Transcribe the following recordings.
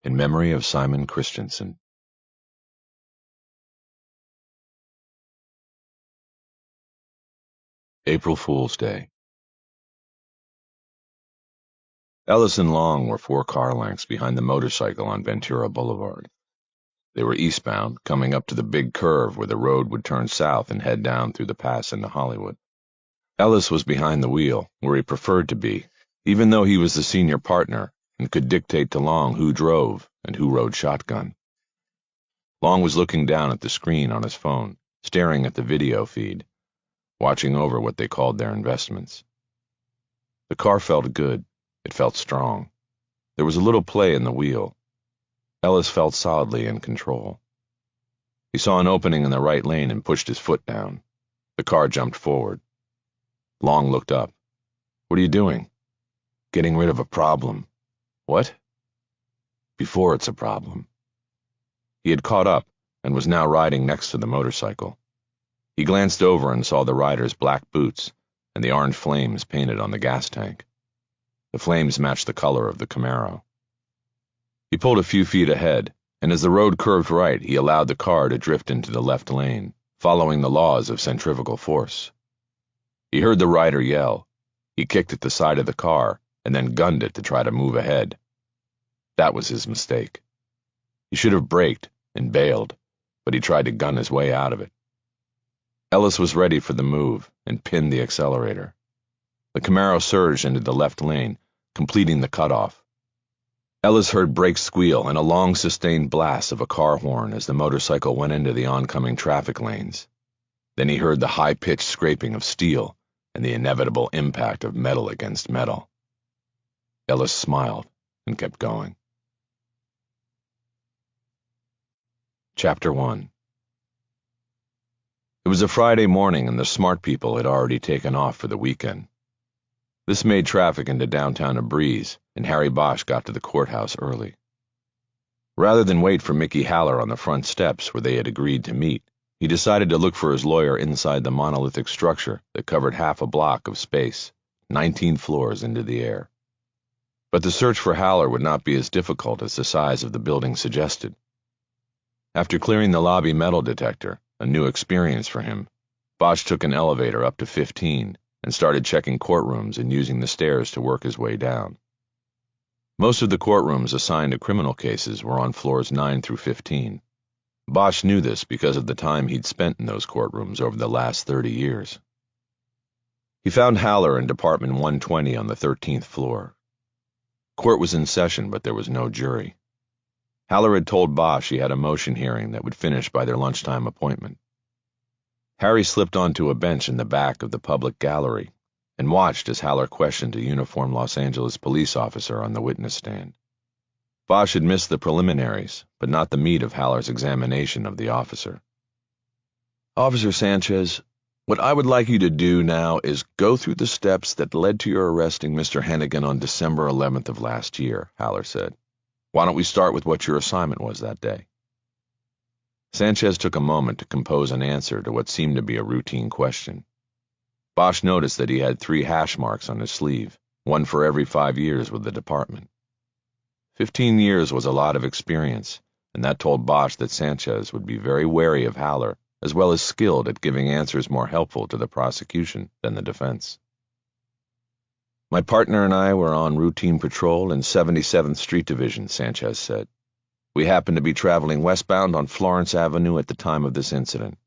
in memory of Simon Christensen. April Fool's Day. Ellis and Long were 4 car lengths behind the motorcycle on Ventura Boulevard. They were eastbound, coming up to the big curve where the road would turn south and head down through the pass into Hollywood. Ellis was behind the wheel, where he preferred to be, even though he was the senior partner and could dictate to Long who drove and who rode shotgun. Long was looking down at the screen on his phone, staring at the video feed, watching over what they called their investments. The car felt good. It felt strong. There was a little play in the wheel. Ellis felt solidly in control. He saw an opening in the right lane and pushed his foot down. The car jumped forward. Long looked up. "What are you doing?" "Getting rid of a problem." "What?" "Before it's a problem." He had caught up and was now riding next to the motorcycle. He glanced over and saw the rider's black boots and the orange flames painted on the gas tank. The flames matched the color of the Camaro. He pulled a few feet ahead, and as the road curved right, he allowed the car to drift into the left lane, following the laws of centrifugal force. He heard the rider yell. He kicked at the side of the car and then gunned it to try to move ahead. That was his mistake. He should have braked and bailed, but he tried to gun his way out of it. Ellis was ready for the move and pinned the accelerator. The Camaro surged into the left lane, completing the cutoff. Ellis heard brakes squeal and a long sustained blast of a car horn as the motorcycle went into the oncoming traffic lanes. Then he heard the high-pitched scraping of steel and the inevitable impact of metal against metal. Ellis smiled and kept going. Chapter 1. It was a Friday morning and the smart people had already taken off for the weekend. This made traffic into downtown a breeze, and Harry Bosch got to the courthouse early. Rather than wait for Mickey Haller on the front steps where they had agreed to meet, he decided to look for his lawyer inside the monolithic structure that covered half a block of space, 19 floors into the air. But the search for Haller would not be as difficult as the size of the building suggested. After clearing the lobby metal detector, a new experience for him, Bosch took an elevator up to 15 and started checking courtrooms and using the stairs to work his way down. Most of the courtrooms assigned to criminal cases were on floors 9 through 15. Bosch knew this because of the time he'd spent in those courtrooms over the last 30 years. He found Haller in Department 120 on the 13th floor. Court was in session, but there was no jury. Haller had told Bosch he had a motion hearing that would finish by their lunchtime appointment. Harry slipped onto a bench in the back of the public gallery and watched as Haller questioned a uniformed Los Angeles police officer on the witness stand. Bosch had missed the preliminaries, but not the meat of Haller's examination of the officer. "Officer Sanchez, what I would like you to do now is go through the steps that led to your arresting Mr. Hennigan on December 11th of last year," Haller said. "Why don't we start with what your assignment was that day?" Sanchez took a moment to compose an answer to what seemed to be a routine question. Bosch noticed that he had 3 hash marks on his sleeve, one for every 5 years with the department. 15 years was a lot of experience, and that told Bosch that Sanchez would be very wary of Haller, as well as skilled at giving answers more helpful to the prosecution than the defense. "My partner and I were on routine patrol in 77th Street Division," Sanchez said. "We happened to be traveling westbound on Florence Avenue at the time of this incident."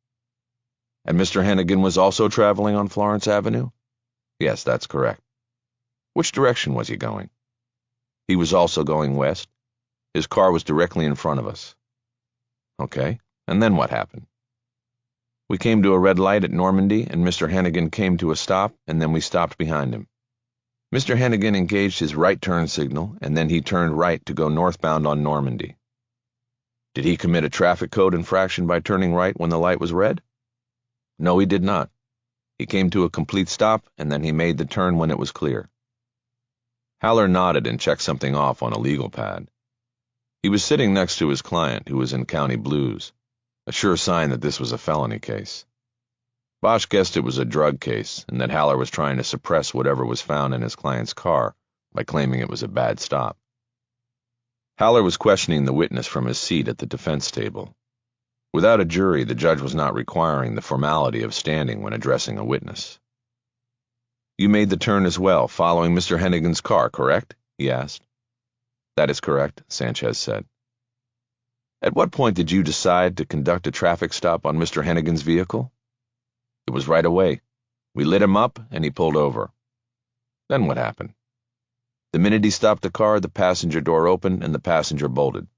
"And Mr. Hennigan was also traveling on Florence Avenue?" "Yes, that's correct." "Which direction was he going?" "He was also going west. His car was directly in front of us." "Okay, and then what happened?" "We came to a red light at Normandy, and Mr. Hennigan came to a stop, and then we stopped behind him. Mr. Hennigan engaged his right turn signal, and then he turned right to go northbound on Normandy." "Did he commit a traffic code infraction by turning right when the light was red?" "No, he did not. He came to a complete stop, and then he made the turn when it was clear." Haller nodded and checked something off on a legal pad. He was sitting next to his client, who was in County Blues, a sure sign that this was a felony case. Bosch guessed it was a drug case, and that Haller was trying to suppress whatever was found in his client's car by claiming it was a bad stop. Haller was questioning the witness from his seat at the defense table. Without a jury, the judge was not requiring the formality of standing when addressing a witness. "You made the turn as well, following Mr. Hennigan's car, correct?" he asked. "That is correct," Sanchez said. "At what point did you decide to conduct a traffic stop on Mr. Hennigan's vehicle?" "It was right away. We lit him up, and he pulled over." "Then what happened?" "The minute he stopped the car, the passenger door opened and the passenger bolted."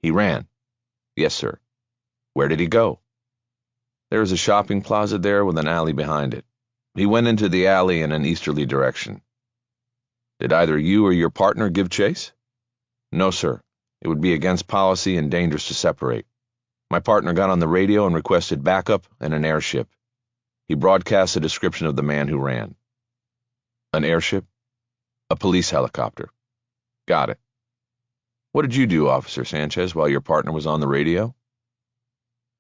"He ran?" "Yes, sir." "Where did he go?" "There is a shopping plaza there with an alley behind it. He went into the alley in an easterly direction." "Did either you or your partner give chase?" "No, sir. It would be against policy and dangerous to separate. My partner got on the radio and requested backup and an airship. He broadcast a description of the man who ran." "An airship?" "A police helicopter." "Got it. What did you do, Officer Sanchez, while your partner was on the radio?"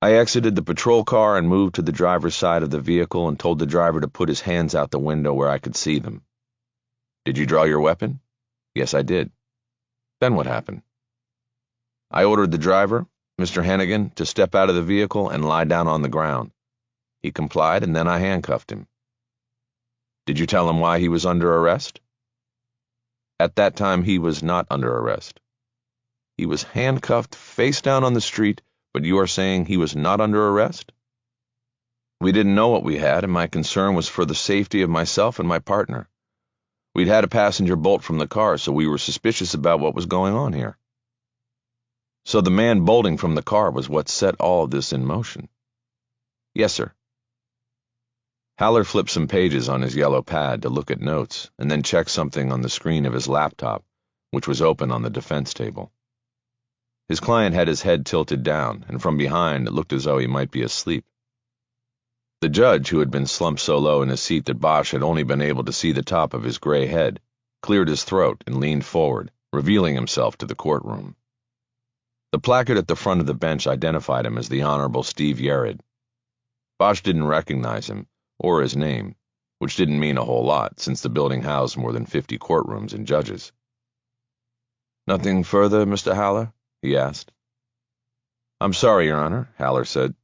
"I exited the patrol car and moved to the driver's side of the vehicle and told the driver to put his hands out the window where I could see them." "Did you draw your weapon?" "Yes, I did." "Then what happened?" "I ordered the driver, Mr. Hennigan, to step out of the vehicle and lie down on the ground. He complied, and then I handcuffed him." "Did you tell him why he was under arrest?" "At that time, he was not under arrest." "He was handcuffed face down on the street, but you are saying he was not under arrest?" "We didn't know what we had, and my concern was for the safety of myself and my partner. We'd had a passenger bolt from the car, so we were suspicious about what was going on here." "So the man bolting from the car was what set all of this in motion?" "Yes, sir." Haller flipped some pages on his yellow pad to look at notes, and then checked something on the screen of his laptop, which was open on the defense table. His client had his head tilted down, and from behind it looked as though he might be asleep. The judge, who had been slumped so low in his seat that Bosch had only been able to see the top of his gray head, cleared his throat and leaned forward, revealing himself to the courtroom. The placard at the front of the bench identified him as the Honorable Steve Yared. Bosch didn't recognize him, or his name, which didn't mean a whole lot, since the building housed more than 50 courtrooms and judges. "Nothing further, Mr. Haller?" he asked. "I'm sorry, Your Honor," Haller said.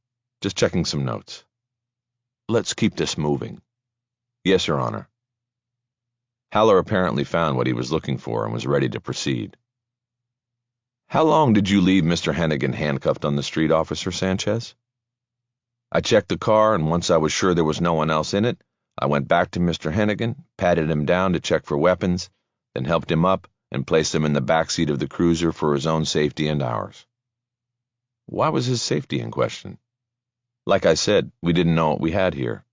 "Just checking some notes." "Let's keep this moving." "Yes, Your Honor." Haller apparently found what he was looking for and was ready to proceed. "How long did you leave Mr. Hennigan handcuffed on the street, Officer Sanchez?" "I checked the car, and once I was sure there was no one else in it, I went back to Mr. Hennigan, patted him down to check for weapons, then helped him up and placed him in the back seat of the cruiser for his own safety and ours." "Why was his safety in question?" "Like I said, we didn't know what we had here.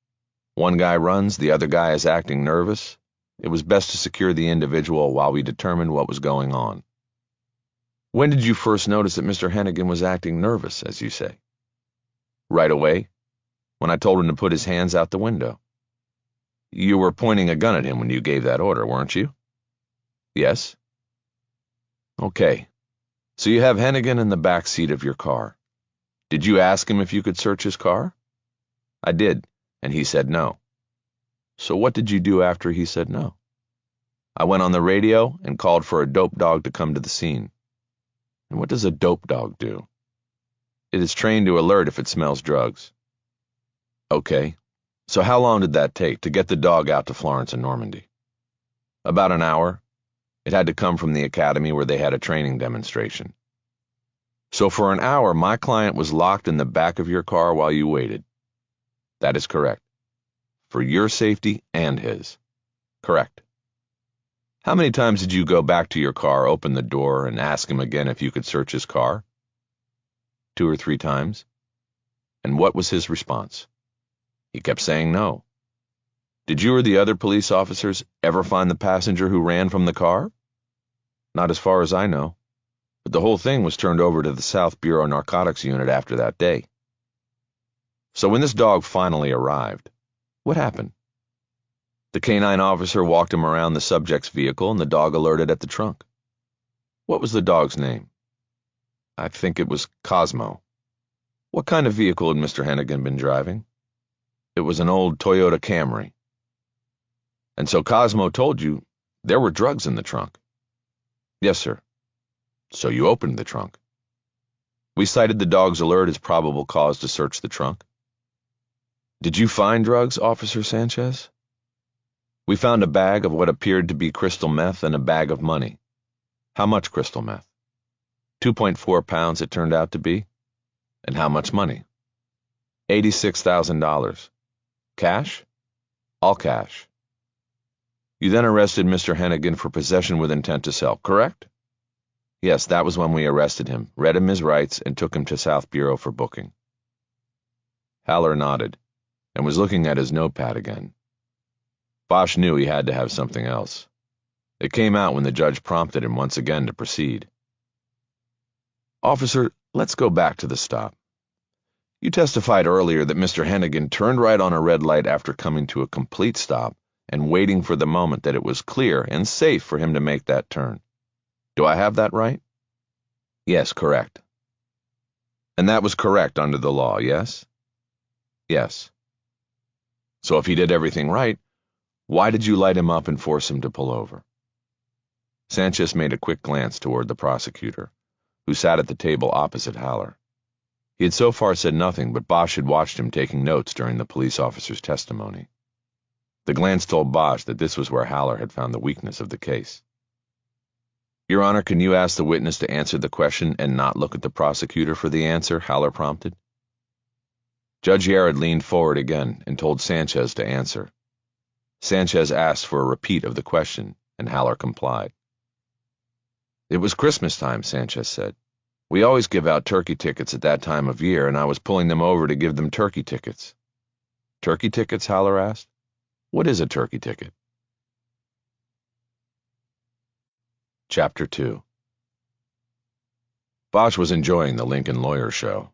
One guy runs, the other guy is acting nervous. It was best to secure the individual while we determined what was going on." "When did you first notice that Mr. Hennigan was acting nervous, as you say?" "Right away, when I told him to put his hands out the window." "You were pointing a gun at him when you gave that order, weren't you?" "Yes." "Okay, so you have Hennigan in the back seat of your car. Did you ask him if you could search his car?" "I did, and he said no." "So what did you do after he said no?" "I went on the radio and called for a dope dog to come to the scene." "And what does a dope dog do?" "It is trained to alert if it smells drugs." "Okay, so how long did that take to get the dog out to Florence and Normandy?" "About an hour. It had to come from the academy where they had a training demonstration." "So for an hour, my client was locked in the back of your car while you waited?" "That is correct." "For your safety and his?" "Correct." "How many times did you go back to your car, open the door, and ask him again if you could search his car?" "2 or 3 times." "And what was his response?" "He kept saying no." "Did you or the other police officers ever find the passenger who ran from the car?" "Not as far as I know, but the whole thing was turned over to the South Bureau Narcotics Unit after that day." "So when this dog finally arrived, what happened?" "The canine officer walked him around the subject's vehicle, and the dog alerted at the trunk." "What was the dog's name?" "I think it was Cosmo." "What kind of vehicle had Mr. Hennigan been driving?" "It was an old Toyota Camry." "And so Cosmo told you there were drugs in the trunk?" "Yes, sir." So you opened the trunk. We cited the dog's alert as probable cause to search the trunk. Did you find drugs, Officer Sanchez? We found a bag of what appeared to be crystal meth and a bag of money. How much crystal meth? 2.4 pounds it turned out to be. And how much money? $86,000. Cash? All cash. You then arrested Mr. Hennigan for possession with intent to sell, correct? Yes, that was when we arrested him, read him his rights, and took him to South Bureau for booking. Haller nodded, and was looking at his notepad again. Bosch knew he had to have something else. It came out when the judge prompted him once again to proceed. Officer, let's go back to the stop. You testified earlier that Mr. Hennigan turned right on a red light after coming to a complete stop and waiting for the moment that it was clear and safe for him to make that turn. Do I have that right? Yes, correct. And that was correct under the law, yes? Yes. So if he did everything right, why did you light him up and force him to pull over? Sanchez made a quick glance toward the prosecutor, who sat at the table opposite Haller. He had so far said nothing, but Bosch had watched him taking notes during the police officer's testimony. The glance told Bosch that this was where Haller had found the weakness of the case. Your Honor, can you ask the witness to answer the question and not look at the prosecutor for the answer? Haller prompted. Judge Yared leaned forward again and told Sanchez to answer. Sanchez asked for a repeat of the question, and Haller complied. It was Christmas time, Sanchez said. We always give out turkey tickets at that time of year, and I was pulling them over to give them turkey tickets. Turkey tickets? Haller asked. What is a turkey ticket? Chapter 2. Bosch was enjoying the Lincoln Lawyer show.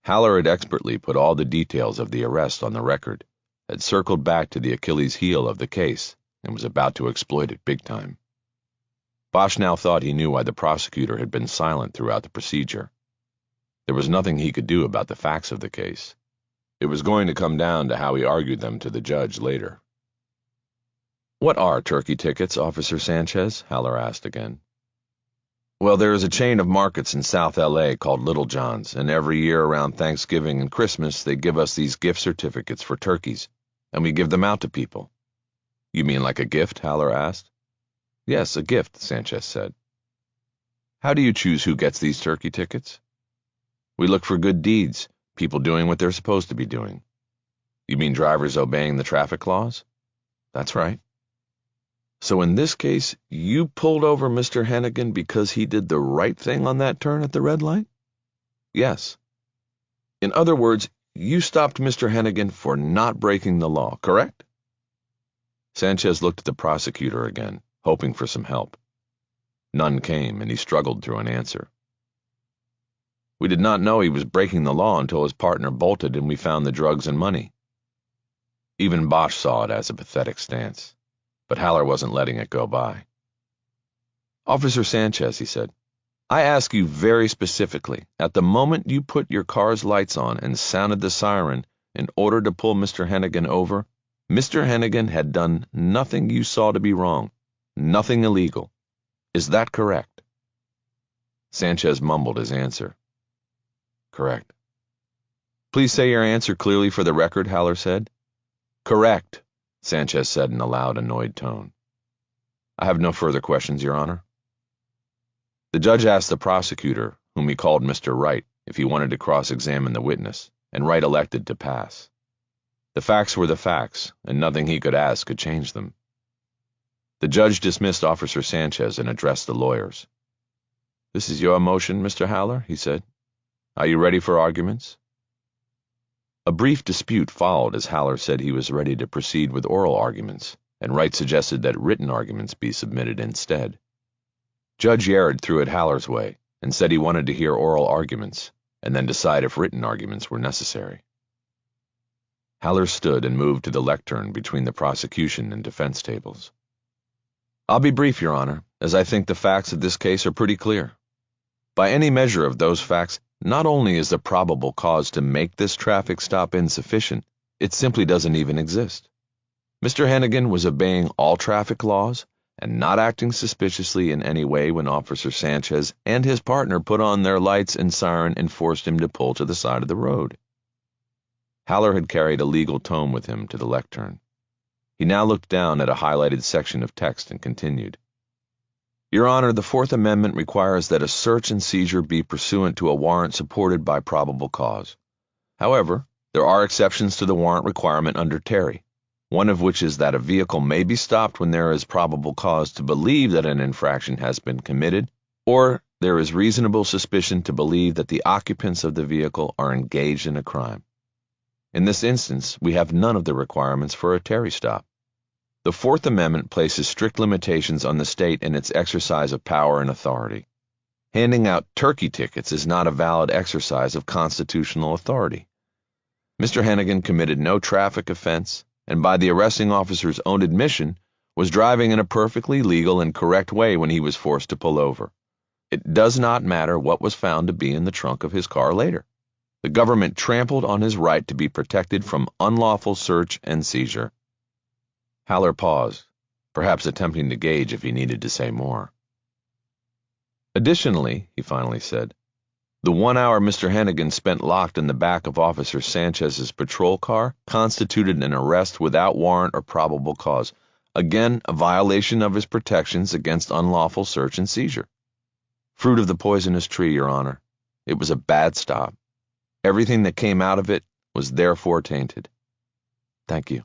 Haller had expertly put all the details of the arrest on the record, had circled back to the Achilles heel of the case, and was about to exploit it big time. Bosch now thought he knew why the prosecutor had been silent throughout the procedure. There was nothing he could do about the facts of the case. It was going to come down to how he argued them to the judge later. What are turkey tickets, Officer Sanchez? Haller asked again. Well, there is a chain of markets in South L.A. called Little John's, and every year around Thanksgiving and Christmas they give us these gift certificates for turkeys, and we give them out to people. You mean like a gift? Haller asked. Yes, a gift, Sanchez said. How do you choose who gets these turkey tickets? We look for good deeds, people doing what they're supposed to be doing. You mean drivers obeying the traffic laws? That's right. So in this case, you pulled over Mr. Hennigan because he did the right thing on that turn at the red light? Yes. In other words, you stopped Mr. Hennigan for not breaking the law, correct? Sanchez looked at the prosecutor again, hoping for some help. None came, and he struggled through an answer. We did not know he was breaking the law until his partner bolted and we found the drugs and money. Even Bosch saw it as a pathetic stance, but Haller wasn't letting it go by. Officer Sanchez, he said, I ask you very specifically, at the moment you put your car's lights on and sounded the siren in order to pull Mr. Hennigan over, Mr. Hennigan had done nothing you saw to be wrong, nothing illegal. Is that correct? Sanchez mumbled his answer. Correct. Please say your answer clearly for the record, Haller said. Correct, Sanchez said in a loud, annoyed tone. I have no further questions, Your Honor. The judge asked the prosecutor, whom he called Mr. Wright, if he wanted to cross-examine the witness, and Wright elected to pass. The facts were the facts, and nothing he could ask could change them. The judge dismissed Officer Sanchez and addressed the lawyers. This is your motion, Mr. Haller, he said. Are you ready for arguments? A brief dispute followed as Haller said he was ready to proceed with oral arguments, and Wright suggested that written arguments be submitted instead. Judge Yared threw it Haller's way and said he wanted to hear oral arguments, and then decide if written arguments were necessary. Haller stood and moved to the lectern between the prosecution and defense tables. I'll be brief, Your Honor, as I think the facts of this case are pretty clear. By any measure of those facts, not only is the probable cause to make this traffic stop insufficient, it simply doesn't even exist. Mr. Hennigan was obeying all traffic laws, and not acting suspiciously in any way when Officer Sanchez and his partner put on their lights and siren and forced him to pull to the side of the road. Haller had carried a legal tome with him to the lectern. He now looked down at a highlighted section of text and continued. Your Honor, the Fourth Amendment requires that a search and seizure be pursuant to a warrant supported by probable cause. However, there are exceptions to the warrant requirement under Terry, one of which is that a vehicle may be stopped when there is probable cause to believe that an infraction has been committed, or there is reasonable suspicion to believe that the occupants of the vehicle are engaged in a crime. In this instance, we have none of the requirements for a Terry stop. The Fourth Amendment places strict limitations on the state in its exercise of power and authority. Handing out turkey tickets is not a valid exercise of constitutional authority. Mr. Hennigan committed no traffic offense, and by the arresting officer's own admission, was driving in a perfectly legal and correct way when he was forced to pull over. It does not matter what was found to be in the trunk of his car later. The government trampled on his right to be protected from unlawful search and seizure. Haller paused, perhaps attempting to gauge if he needed to say more. Additionally, he finally said, the 1 hour Mr. Hennigan spent locked in the back of Officer Sanchez's patrol car constituted an arrest without warrant or probable cause, again a violation of his protections against unlawful search and seizure. Fruit of the poisonous tree, Your Honor. It was a bad stop. Everything that came out of it was therefore tainted. Thank you.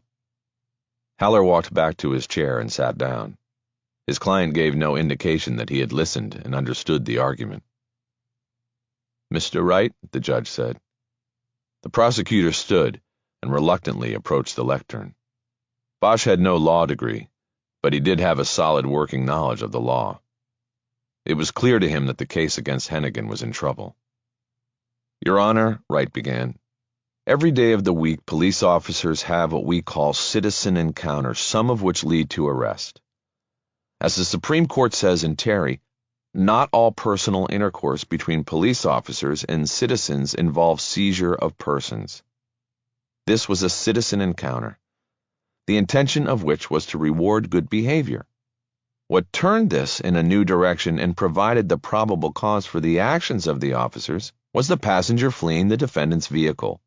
Haller walked back to his chair and sat down. His client gave no indication that he had listened and understood the argument. Mr. Wright, the judge said. The prosecutor stood and reluctantly approached the lectern. Bosch had no law degree, but he did have a solid working knowledge of the law. It was clear to him that the case against Hennigan was in trouble. Your Honor, Wright began, every day of the week police officers have what we call citizen encounters, some of which lead to arrest. As the Supreme Court says in Terry, not all personal intercourse between police officers and citizens involves seizure of persons. This was a citizen encounter, the intention of which was to reward good behavior. What turned this in a new direction and provided the probable cause for the actions of the officers was the passenger fleeing the defendant's vehicle.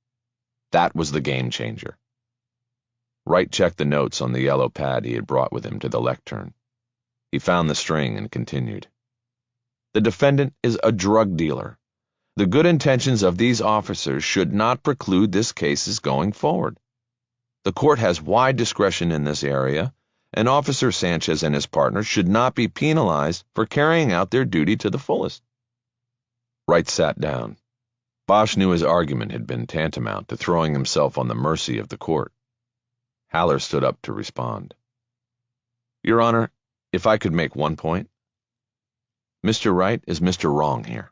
That was the game changer. Wright checked the notes on the yellow pad he had brought with him to the lectern. He found the string and continued. The defendant is a drug dealer. The good intentions of these officers should not preclude this case's going forward. The court has wide discretion in this area, and Officer Sanchez and his partner should not be penalized for carrying out their duty to the fullest. Wright sat down. Bosch knew his argument had been tantamount to throwing himself on the mercy of the court. Haller stood up to respond. Your Honor, if I could make one point. Mr. Wright is Mr. Wrong here.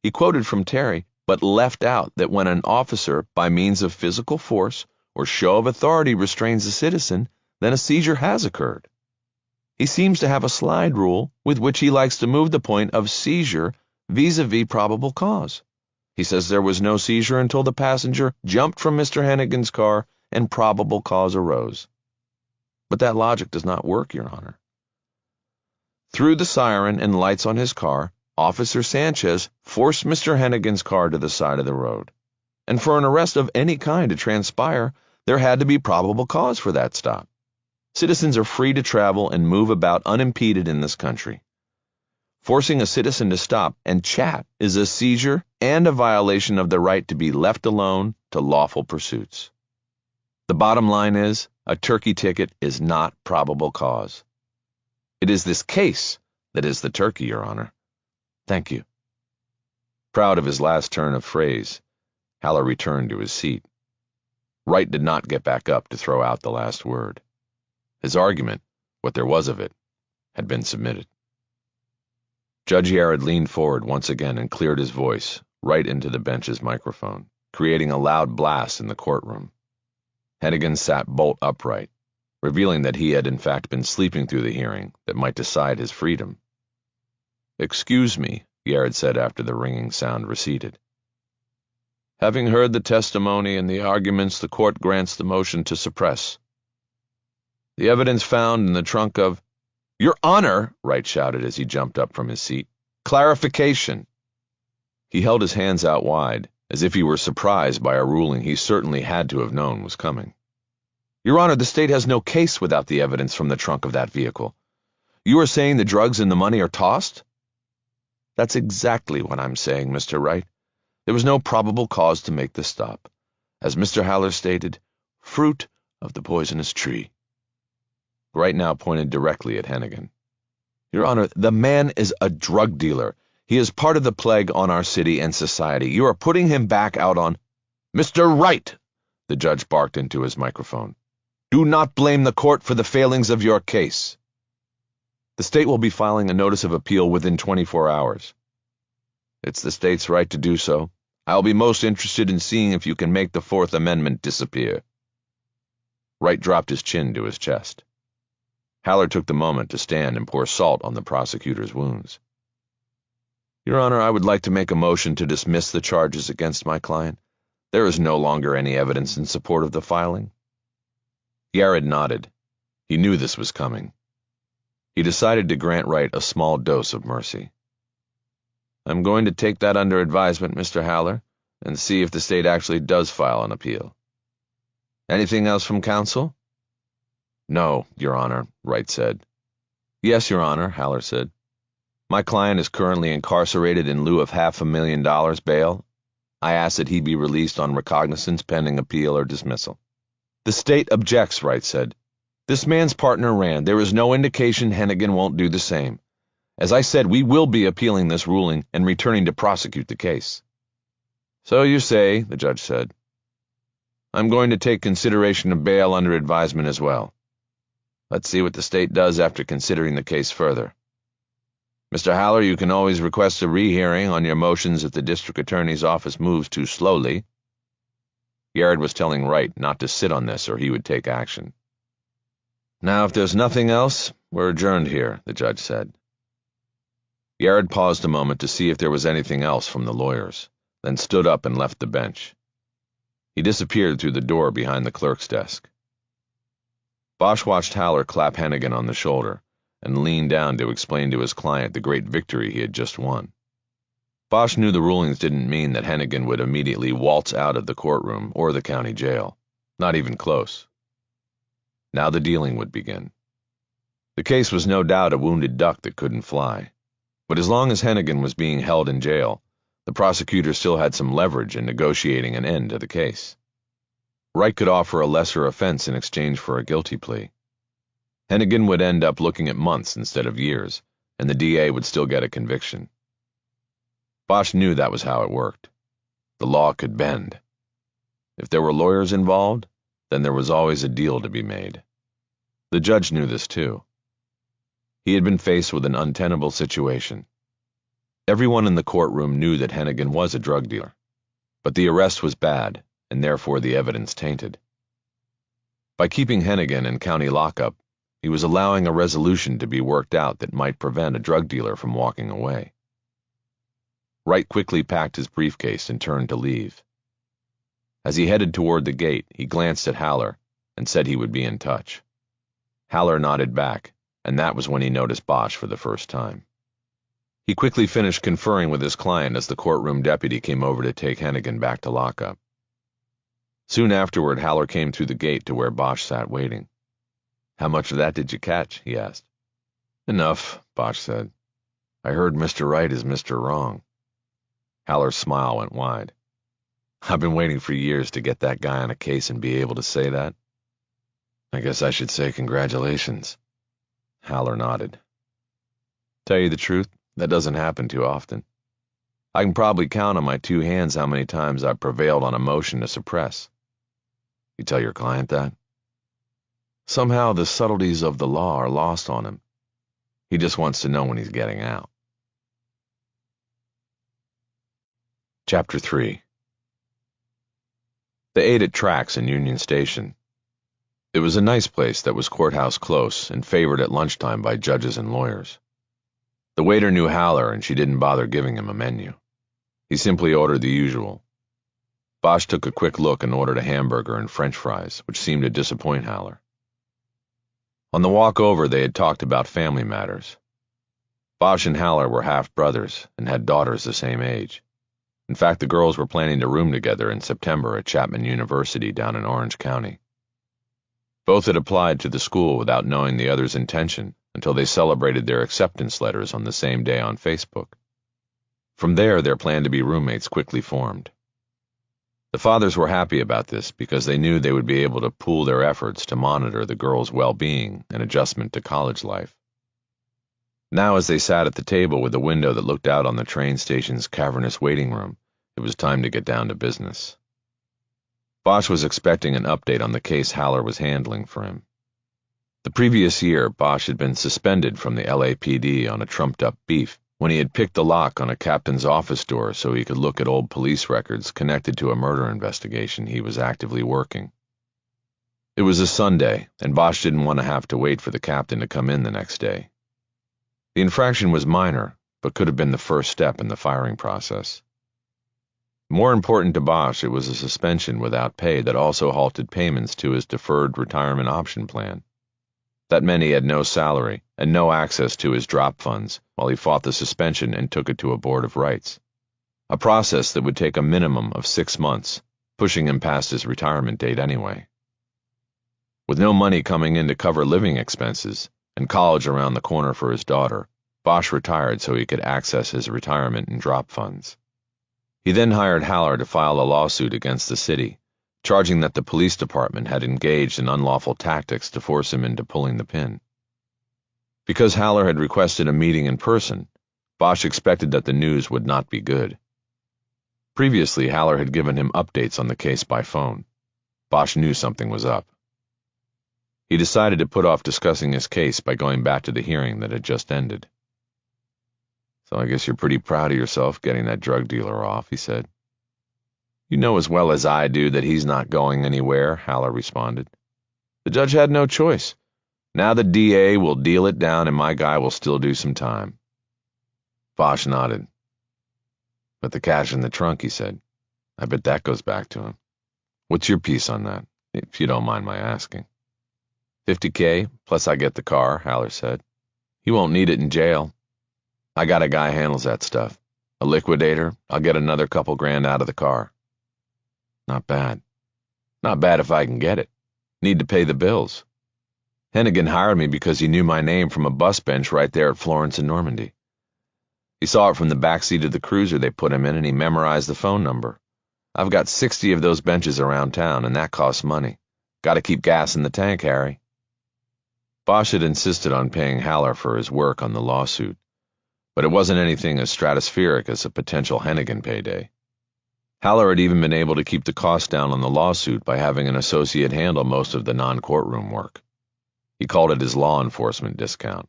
He quoted from Terry, but left out that when an officer, by means of physical force or show of authority, restrains a citizen, then a seizure has occurred. He seems to have a slide rule with which he likes to move the point of seizure vis-a-vis probable cause. He says there was no seizure until the passenger jumped from Mr. Hennigan's car and probable cause arose. But that logic does not work, Your Honor. Through the siren and lights on his car, Officer Sanchez forced Mr. Hennigan's car to the side of the road. And for an arrest of any kind to transpire, there had to be probable cause for that stop. Citizens are free to travel and move about unimpeded in this country. Forcing a citizen to stop and chat is a seizure and a violation of the right to be left alone to lawful pursuits. The bottom line is, a turkey ticket is not probable cause. It is this case that is the turkey, Your Honor. Thank you. Proud of his last turn of phrase, Haller returned to his seat. Wright did not get back up to throw out the last word. His argument, what there was of it, had been submitted. Judge Yared leaned forward once again and cleared his voice right into the bench's microphone, creating a loud blast in the courtroom. Hennigan sat bolt upright, revealing that he had in fact been sleeping through the hearing that might decide his freedom. "Excuse me," Yared said after the ringing sound receded. "Having heard the testimony and the arguments, the court grants the motion to suppress. The evidence found in the trunk of—" "Your Honor," Wright shouted as he jumped up from his seat. "Clarification." He held his hands out wide, as if he were surprised by a ruling he certainly had to have known was coming. "Your Honor, the state has no case without the evidence from the trunk of that vehicle. You are saying the drugs and the money are tossed?" "That's exactly what I'm saying, Mr. Wright. There was no probable cause to make the stop. As Mr. Haller stated, fruit of the poisonous tree." Wright now pointed directly at Hennigan. "Your Honor, the man is a drug dealer. He is part of the plague on our city and society. You are putting him back out on—" "Mr. Wright," the judge barked into his microphone, "do not blame the court for the failings of your case. The state will be filing a notice of appeal within 24 hours. It's the state's right to do so. I'll be most interested in seeing if you can make the Fourth Amendment disappear." Wright dropped his chin to his chest. Haller took the moment to stand and pour salt on the prosecutor's wounds. "Your Honor, I would like to make a motion to dismiss the charges against my client. There is no longer any evidence in support of the filing." Yared nodded. He knew this was coming. He decided to grant Wright a small dose of mercy. "I'm going to take that under advisement, Mr. Haller, and see if the state actually does file an appeal. Anything else from counsel?" "No, Your Honor," Wright said. "Yes, Your Honor," Haller said. "My client is currently incarcerated in lieu of $500,000 bail. I ask that he be released on recognizance pending appeal or dismissal." "The state objects," Wright said. "This man's partner ran. There is no indication Hennigan won't do the same. As I said, we will be appealing this ruling and returning to prosecute the case." "So you say," the judge said. "I'm going to take consideration of bail under advisement as well. Let's see what the state does after considering the case further. Mr. Haller, you can always request a rehearing on your motions if the district attorney's office moves too slowly." Yared was telling Wright not to sit on this or he would take action. "Now, if there's nothing else, we're adjourned here," the judge said. Yared paused a moment to see if there was anything else from the lawyers, then stood up and left the bench. He disappeared through the door behind the clerk's desk. Bosch watched Haller clap Hennigan on the shoulder and leaned down to explain to his client the great victory he had just won. Bosch knew the rulings didn't mean that Hennigan would immediately waltz out of the courtroom or the county jail, not even close. Now the dealing would begin. The case was no doubt a wounded duck that couldn't fly, but as long as Hennigan was being held in jail, the prosecutor still had some leverage in negotiating an end to the case. Wright could offer a lesser offense in exchange for a guilty plea. Hennigan would end up looking at months instead of years, and the DA would still get a conviction. Bosch knew that was how it worked. The law could bend. If there were lawyers involved, then there was always a deal to be made. The judge knew this too. He had been faced with an untenable situation. Everyone in the courtroom knew that Hennigan was a drug dealer, but the arrest was bad, and therefore the evidence tainted. By keeping Hennigan in county lockup, he was allowing a resolution to be worked out that might prevent a drug dealer from walking away. Wright quickly packed his briefcase and turned to leave. As he headed toward the gate, he glanced at Haller and said he would be in touch. Haller nodded back, and that was when he noticed Bosch for the first time. He quickly finished conferring with his client as the courtroom deputy came over to take Hennigan back to lockup. Soon afterward, Haller came through the gate to where Bosch sat waiting. "How much of that did you catch?" he asked. "Enough," Bosch said. "I heard Mr. Right is Mr. Wrong." Haller's smile went wide. "I've been waiting for years to get that guy on a case and be able to say that." "I guess I should say congratulations." Haller nodded. "Tell you the truth, that doesn't happen too often. I can probably count on my two hands how many times I've prevailed on a motion to suppress." "You tell your client that?" "Somehow the subtleties of the law are lost on him. He just wants to know when he's getting out." Chapter 3. They ate at Tracks in Union Station. It was a nice place that was courthouse close and favored at lunchtime by judges and lawyers. The waiter knew Haller, and she didn't bother giving him a menu. He simply ordered the usual. Bosch took a quick look and ordered a hamburger and French fries, which seemed to disappoint Haller. On the walk over, they had talked about family matters. Bosch and Haller were half-brothers and had daughters the same age. In fact, the girls were planning to room together in September at Chapman University down in Orange County. Both had applied to the school without knowing the other's intention until they celebrated their acceptance letters on the same day on Facebook. From there, their plan to be roommates quickly formed. The fathers were happy about this because they knew they would be able to pool their efforts to monitor the girls' well-being and adjustment to college life. Now, as they sat at the table with a window that looked out on the train station's cavernous waiting room, it was time to get down to business. Bosch was expecting an update on the case Haller was handling for him. The previous year, Bosch had been suspended from the LAPD on a trumped-up beef when he had picked the lock on a captain's office door so he could look at old police records connected to a murder investigation he was actively working. It was a Sunday, and Bosch didn't want to have to wait for the captain to come in the next day. The infraction was minor, but could have been the first step in the firing process. More important to Bosch, it was a suspension without pay that also halted payments to his deferred retirement option plan. That meant he had no salary and no access to his drop funds while he fought the suspension and took it to a board of rights, a process that would take a minimum of 6 months, pushing him past his retirement date anyway. With no money coming in to cover living expenses and college around the corner for his daughter, Bosch retired so he could access his retirement and drop funds. He then hired Haller to file a lawsuit against the city, charging that the police department had engaged in unlawful tactics to force him into pulling the pin. Because Haller had requested a meeting in person, Bosch expected that the news would not be good. Previously, Haller had given him updates on the case by phone. Bosch knew something was up. He decided to put off discussing his case by going back to the hearing that had just ended. "So I guess you're pretty proud of yourself getting that drug dealer off," he said. "You know as well as I do that he's not going anywhere," Haller responded. "The judge had no choice. Now the DA will deal it down and my guy will still do some time." Bosch nodded. "But the cash in the trunk," he said. "I bet that goes back to him. What's your piece on that, if you don't mind my asking?" $50K, plus I get the car," Haller said. "He won't need it in jail. I got a guy handles that stuff. A liquidator. I'll get another couple grand out of the car." "Not bad. Not bad if I can get it. Need to pay the bills. Hennigan hired me because he knew my name from a bus bench right there at Florence and Normandy. He saw it from the back seat of the cruiser they put him in, and he memorized the phone number. I've got 60 of those benches around town, and that costs money. Got to keep gas in the tank, Harry." Bosch had insisted on paying Haller for his work on the lawsuit, but it wasn't anything as stratospheric as a potential Hennigan payday. Haller had even been able to keep the cost down on the lawsuit by having an associate handle most of the non-courtroom work. He called it his law enforcement discount.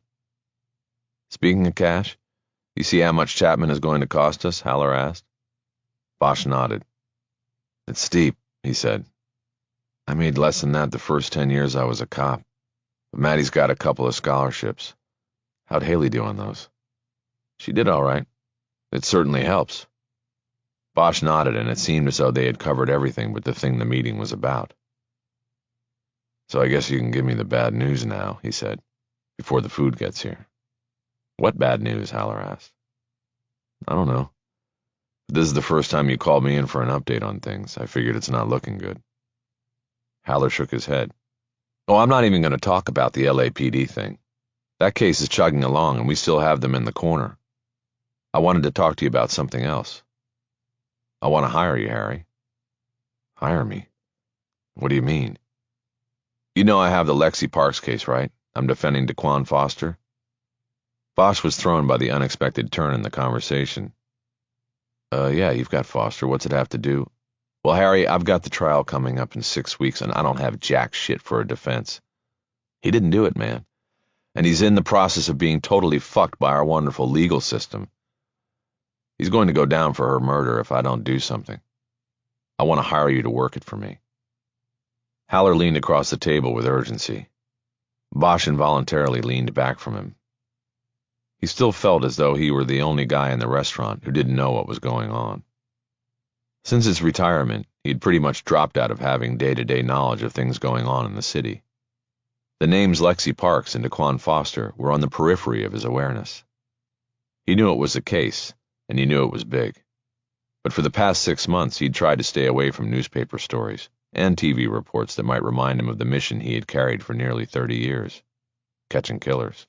"Speaking of cash, you see how much Chapman is going to cost us?" Haller asked. Bosch nodded. "It's steep," he said. "I made less than that the first 10 years I was a cop. But Maddie's got a couple of scholarships. How'd Haley do on those?" "She did all right. It certainly helps." Bosch nodded, and it seemed as though they had covered everything but the thing the meeting was about. "So I guess you can give me the bad news now," he said, "before the food gets here." "What bad news?" Haller asked. "I don't know. But this is the first time you called me in for an update on things. I figured it's not looking good." Haller shook his head. "Oh, I'm not even going to talk about the LAPD thing. That case is chugging along, and we still have them in the corner. I wanted to talk to you about something else. I want to hire you, Harry." "Hire me? What do you mean?" "You know I have the Lexi Parks case, right? I'm defending Daquan Foster." Bosch was thrown by the unexpected turn in the conversation. Yeah, you've got Foster. What's it have to do?" "Well, Harry, I've got the trial coming up in 6 weeks, and I don't have jack shit for a defense. He didn't do it, man. And he's in the process of being totally fucked by our wonderful legal system. He's going to go down for her murder if I don't do something. I want to hire you to work it for me." Haller leaned across the table with urgency. Bosch involuntarily leaned back from him. He still felt as though he were the only guy in the restaurant who didn't know what was going on. Since his retirement, he had pretty much dropped out of having day-to-day knowledge of things going on in the city. The names Lexi Parks and Daquan Foster were on the periphery of his awareness. He knew it was a case, and he knew it was big. But for the past 6 months, he'd tried to stay away from newspaper stories and TV reports that might remind him of the mission he had carried for nearly 30 years, catching killers.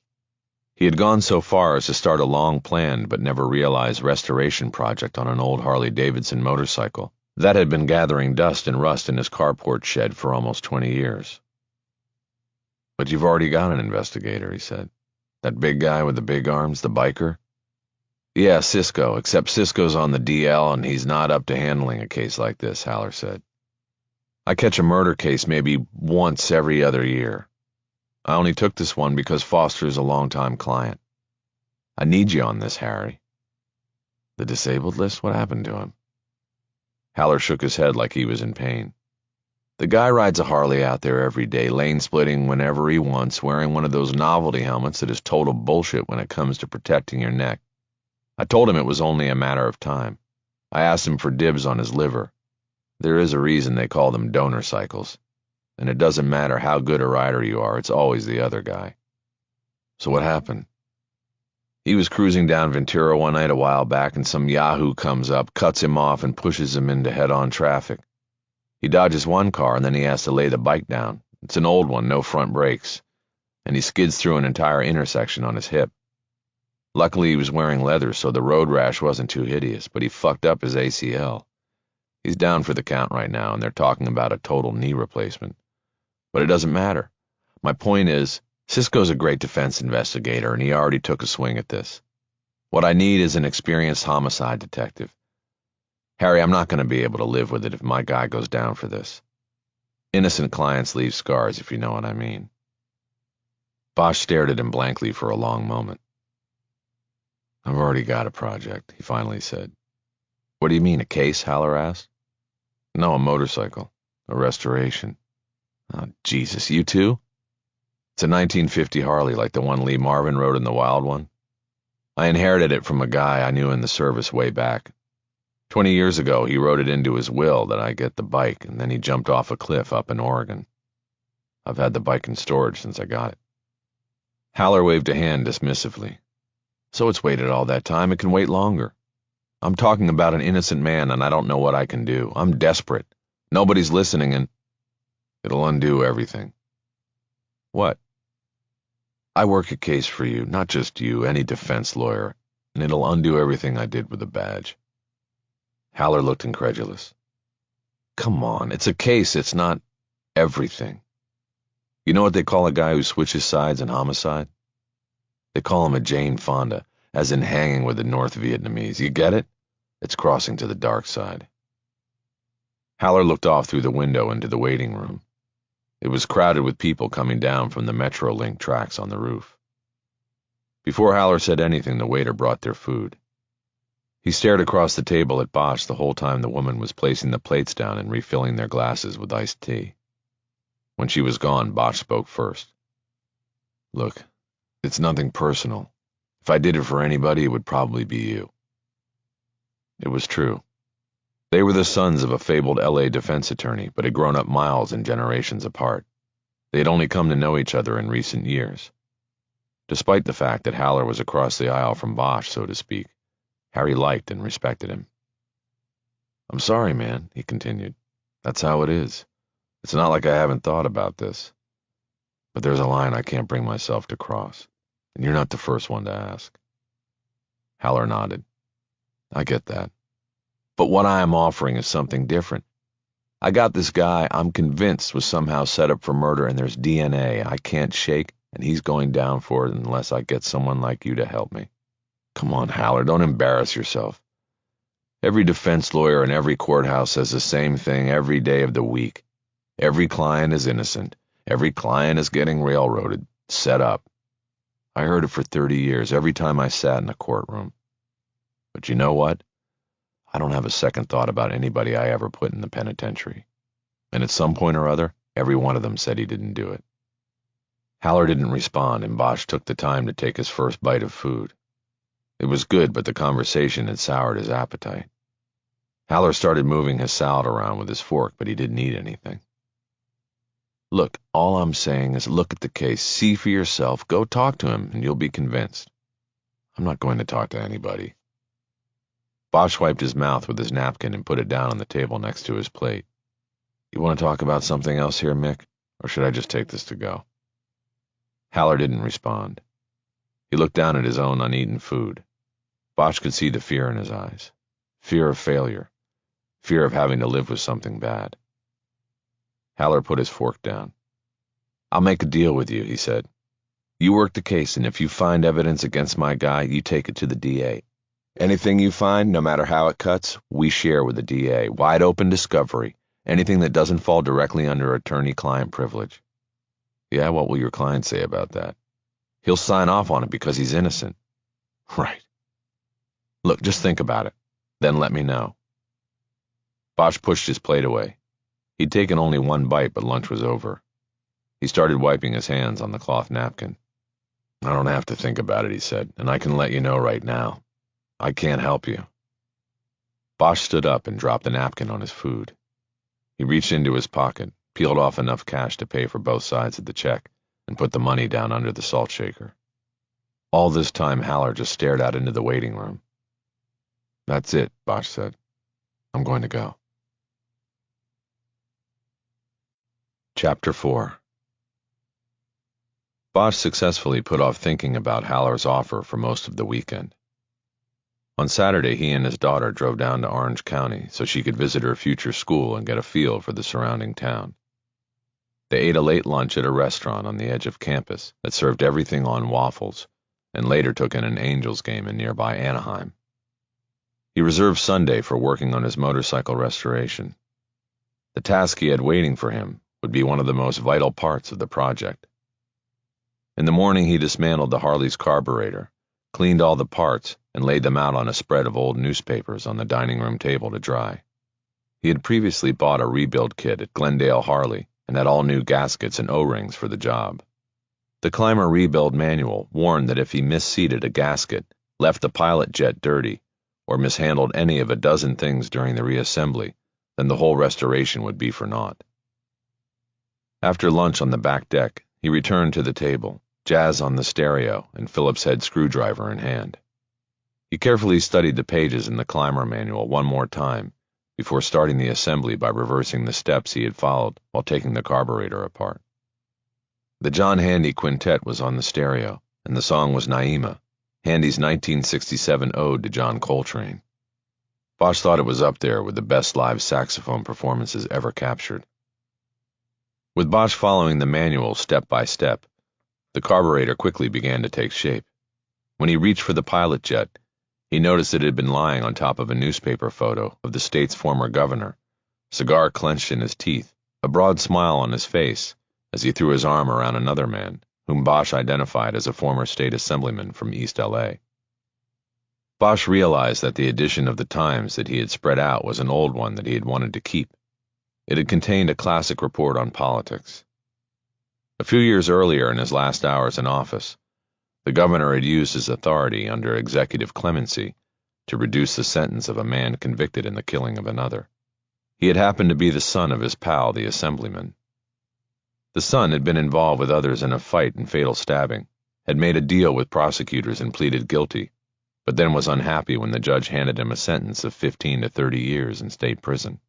He had gone so far as to start a long-planned but never realized restoration project on an old Harley-Davidson motorcycle that had been gathering dust and rust in his carport shed for almost 20 years. "But you've already got an investigator," he said. "That big guy with the big arms, the biker?" "Yeah, Cisco, except Cisco's on the DL and he's not up to handling a case like this," Haller said. "I catch a murder case maybe once every other year. I only took this one because Foster's a longtime client. I need you on this, Harry." "The disabled list? What happened to him?" Haller shook his head like he was in pain. "The guy rides a Harley out there every day, lane splitting whenever he wants, wearing one of those novelty helmets that is total bullshit when it comes to protecting your neck. I told him it was only a matter of time. I asked him for dibs on his liver. There is a reason they call them donor cycles. And it doesn't matter how good a rider you are, it's always the other guy." "So what happened?" "He was cruising down Ventura one night a while back, and some yahoo comes up, cuts him off, and pushes him into head-on traffic. He dodges one car, and then he has to lay the bike down. It's an old one, no front brakes. And he skids through an entire intersection on his hip. Luckily, he was wearing leather, so the road rash wasn't too hideous, but he fucked up his ACL. He's down for the count right now, and they're talking about a total knee replacement. But it doesn't matter. My point is, Cisco's a great defense investigator, and he already took a swing at this. What I need is an experienced homicide detective. Harry, I'm not going to be able to live with it if my guy goes down for this. Innocent clients leave scars, if you know what I mean." Bosch stared at him blankly for a long moment. "I've already got a project," he finally said. "What do you mean, a case?" Haller asked. "No, a motorcycle. A restoration." "Oh, Jesus, you too?" "It's a 1950 Harley like the one Lee Marvin rode in the Wild One. I inherited it from a guy I knew in the service way back. 20 years ago, he wrote it into his will that I get the bike, and then he jumped off a cliff up in Oregon. I've had the bike in storage since I got it." Haller waved a hand dismissively. "So it's waited all that time. It can wait longer. I'm talking about an innocent man, and I don't know what I can do. I'm desperate. Nobody's listening, and it'll undo everything." "What?" "I work a case for you, not just you, any defense lawyer, and it'll undo everything I did with the badge." Haller looked incredulous. "Come on, it's a case, it's not everything. You know what they call a guy who switches sides in homicide? They call him a Jane Fonda, as in hanging with the North Vietnamese. You get it? It's crossing to the dark side." Haller looked off through the window into the waiting room. It was crowded with people coming down from the Metrolink tracks on the roof. Before Haller said anything, the waiter brought their food. He stared across the table at Bosch the whole time the woman was placing the plates down and refilling their glasses with iced tea. When she was gone, Bosch spoke first. "Look, it's nothing personal. If I did it for anybody, it would probably be you." It was true. They were the sons of a fabled LA defense attorney, but had grown up miles and generations apart. They had only come to know each other in recent years. Despite the fact that Haller was across the aisle from Bosch, so to speak, Harry liked and respected him. "I'm sorry, man," he continued. "That's how it is. It's not like I haven't thought about this. But there's a line I can't bring myself to cross, and you're not the first one to ask." Haller nodded. "I get that. But what I am offering is something different. I got this guy I'm convinced was somehow set up for murder, and there's DNA I can't shake, and he's going down for it unless I get someone like you to help me. Come on, Haller, don't embarrass yourself. Every defense lawyer in every courthouse says the same thing every day of the week. Every client is innocent. Every client is getting railroaded, set up. I heard it for 30 years, every time I sat in a courtroom. But you know what? I don't have a second thought about anybody I ever put in the penitentiary. And at some point or other, every one of them said he didn't do it." Haller didn't respond, and Bosch took the time to take his first bite of food. It was good, but the conversation had soured his appetite. Haller started moving his salad around with his fork, but he didn't eat anything. Look, all I'm saying is look at the case, see for yourself, go talk to him, and you'll be convinced. I'm not going to talk to anybody. Bosch wiped his mouth with his napkin and put it down on the table next to his plate. You want to talk about something else here, Mick? Or should I just take this to go? Haller didn't respond. He looked down at his own uneaten food. Bosch could see the fear in his eyes. Fear of failure. Fear of having to live with something bad. Haller put his fork down. I'll make a deal with you, he said. You work the case, and if you find evidence against my guy, you take it to the DA. Anything you find, no matter how it cuts, we share with the DA. Wide open discovery. Anything that doesn't fall directly under attorney-client privilege. Yeah, what will your client say about that? He'll sign off on it because he's innocent. Right. Look, just think about it. Then let me know. Bosch pushed his plate away. He'd taken only one bite, but lunch was over. He started wiping his hands on the cloth napkin. I don't have to think about it, he said, and I can let you know right now. I can't help you. Bosch stood up and dropped the napkin on his food. He reached into his pocket, peeled off enough cash to pay for both sides of the check, and put the money down under the salt shaker. All this time, Haller just stared out into the waiting room. That's it, Bosch said. I'm going to go. Chapter 4. Bosch successfully put off thinking about Haller's offer for most of the weekend. On Saturday, he and his daughter drove down to Orange County so she could visit her future school and get a feel for the surrounding town. They ate a late lunch at a restaurant on the edge of campus that served everything on waffles, and later took in an Angels game in nearby Anaheim. He reserved Sunday for working on his motorcycle restoration. The task he had waiting for him would be one of the most vital parts of the project. In the morning, he dismantled the Harley's carburetor, cleaned all the parts, and laid them out on a spread of old newspapers on the dining room table to dry. He had previously bought a rebuild kit at Glendale Harley and had all new gaskets and O-rings for the job. The Climber rebuild manual warned that if he misseated a gasket, left the pilot jet dirty, or mishandled any of a dozen things during the reassembly, then the whole restoration would be for naught. After lunch on the back deck, he returned to the table, jazz on the stereo and Phillips head screwdriver in hand. He carefully studied the pages in the Climber manual one more time before starting the assembly by reversing the steps he had followed while taking the carburetor apart. The John Handy Quintet was on the stereo, and the song was Naima, Handy's 1967 ode to John Coltrane. Bosch thought it was up there with the best live saxophone performances ever captured. With Bosch following the manual step by step, the carburetor quickly began to take shape. When he reached for the pilot jet, he noticed it had been lying on top of a newspaper photo of the state's former governor, cigar clenched in his teeth, a broad smile on his face as he threw his arm around another man, whom Bosch identified as a former state assemblyman from East L.A. Bosch realized that the edition of the Times that he had spread out was an old one that he had wanted to keep. It had contained a classic report on politics. A few years earlier, in his last hours in office, the governor had used his authority under executive clemency to reduce the sentence of a man convicted in the killing of another. He had happened to be the son of his pal, the assemblyman. The son had been involved with others in a fight and fatal stabbing, had made a deal with prosecutors and pleaded guilty, but then was unhappy when the judge handed him a sentence of 15 to 30 years in state prison.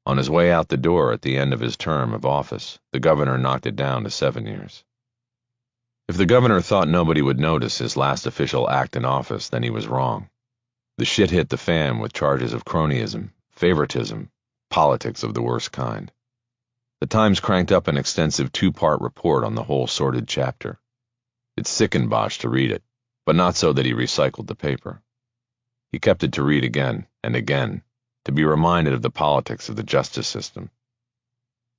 On his way out the door at the end of his term of office, the governor knocked it down to 7 years. If the governor thought nobody would notice his last official act in office, then he was wrong. The shit hit the fan with charges of cronyism, favoritism, politics of the worst kind. The Times cranked up an extensive 2-part report on the whole sordid chapter. It sickened Bosch to read it, but not so that he recycled the paper. He kept it to read again and again, to be reminded of the politics of the justice system.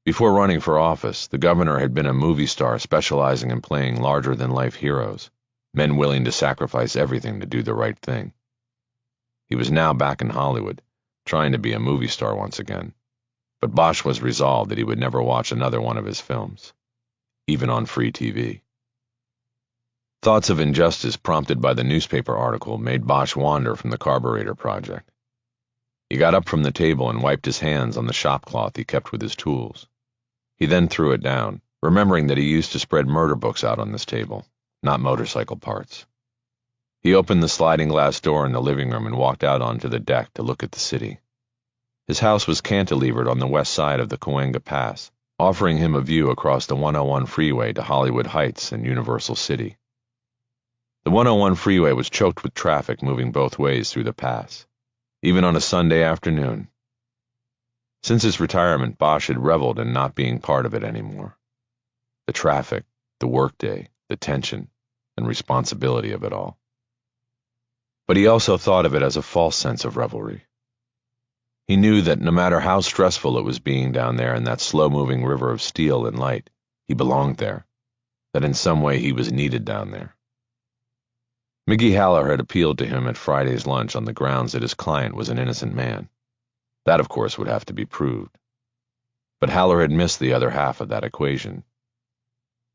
Before running for office, the governor had been a movie star specializing in playing larger-than-life heroes, men willing to sacrifice everything to do the right thing. He was now back in Hollywood, trying to be a movie star once again, but Bosch was resolved that he would never watch another one of his films, even on free TV. Thoughts of injustice prompted by the newspaper article made Bosch wander from the carburetor project. He got up from the table and wiped his hands on the shop cloth he kept with his tools. He then threw it down, remembering that he used to spread murder books out on this table, not motorcycle parts. He opened the sliding glass door in the living room and walked out onto the deck to look at the city. His house was cantilevered on the west side of the Cahuenga Pass, offering him a view across the 101 freeway to Hollywood Heights and Universal City. The 101 freeway was choked with traffic moving both ways through the pass, even on a Sunday afternoon. Since his retirement, Bosch had reveled in not being part of it anymore. The traffic, the workday, the tension, and responsibility of it all. But he also thought of it as a false sense of revelry. He knew that no matter how stressful it was being down there in that slow-moving river of steel and light, he belonged there, that in some way he was needed down there. Mickey Haller had appealed to him at Friday's lunch on the grounds that his client was an innocent man. That, of course, would have to be proved. But Haller had missed the other half of that equation.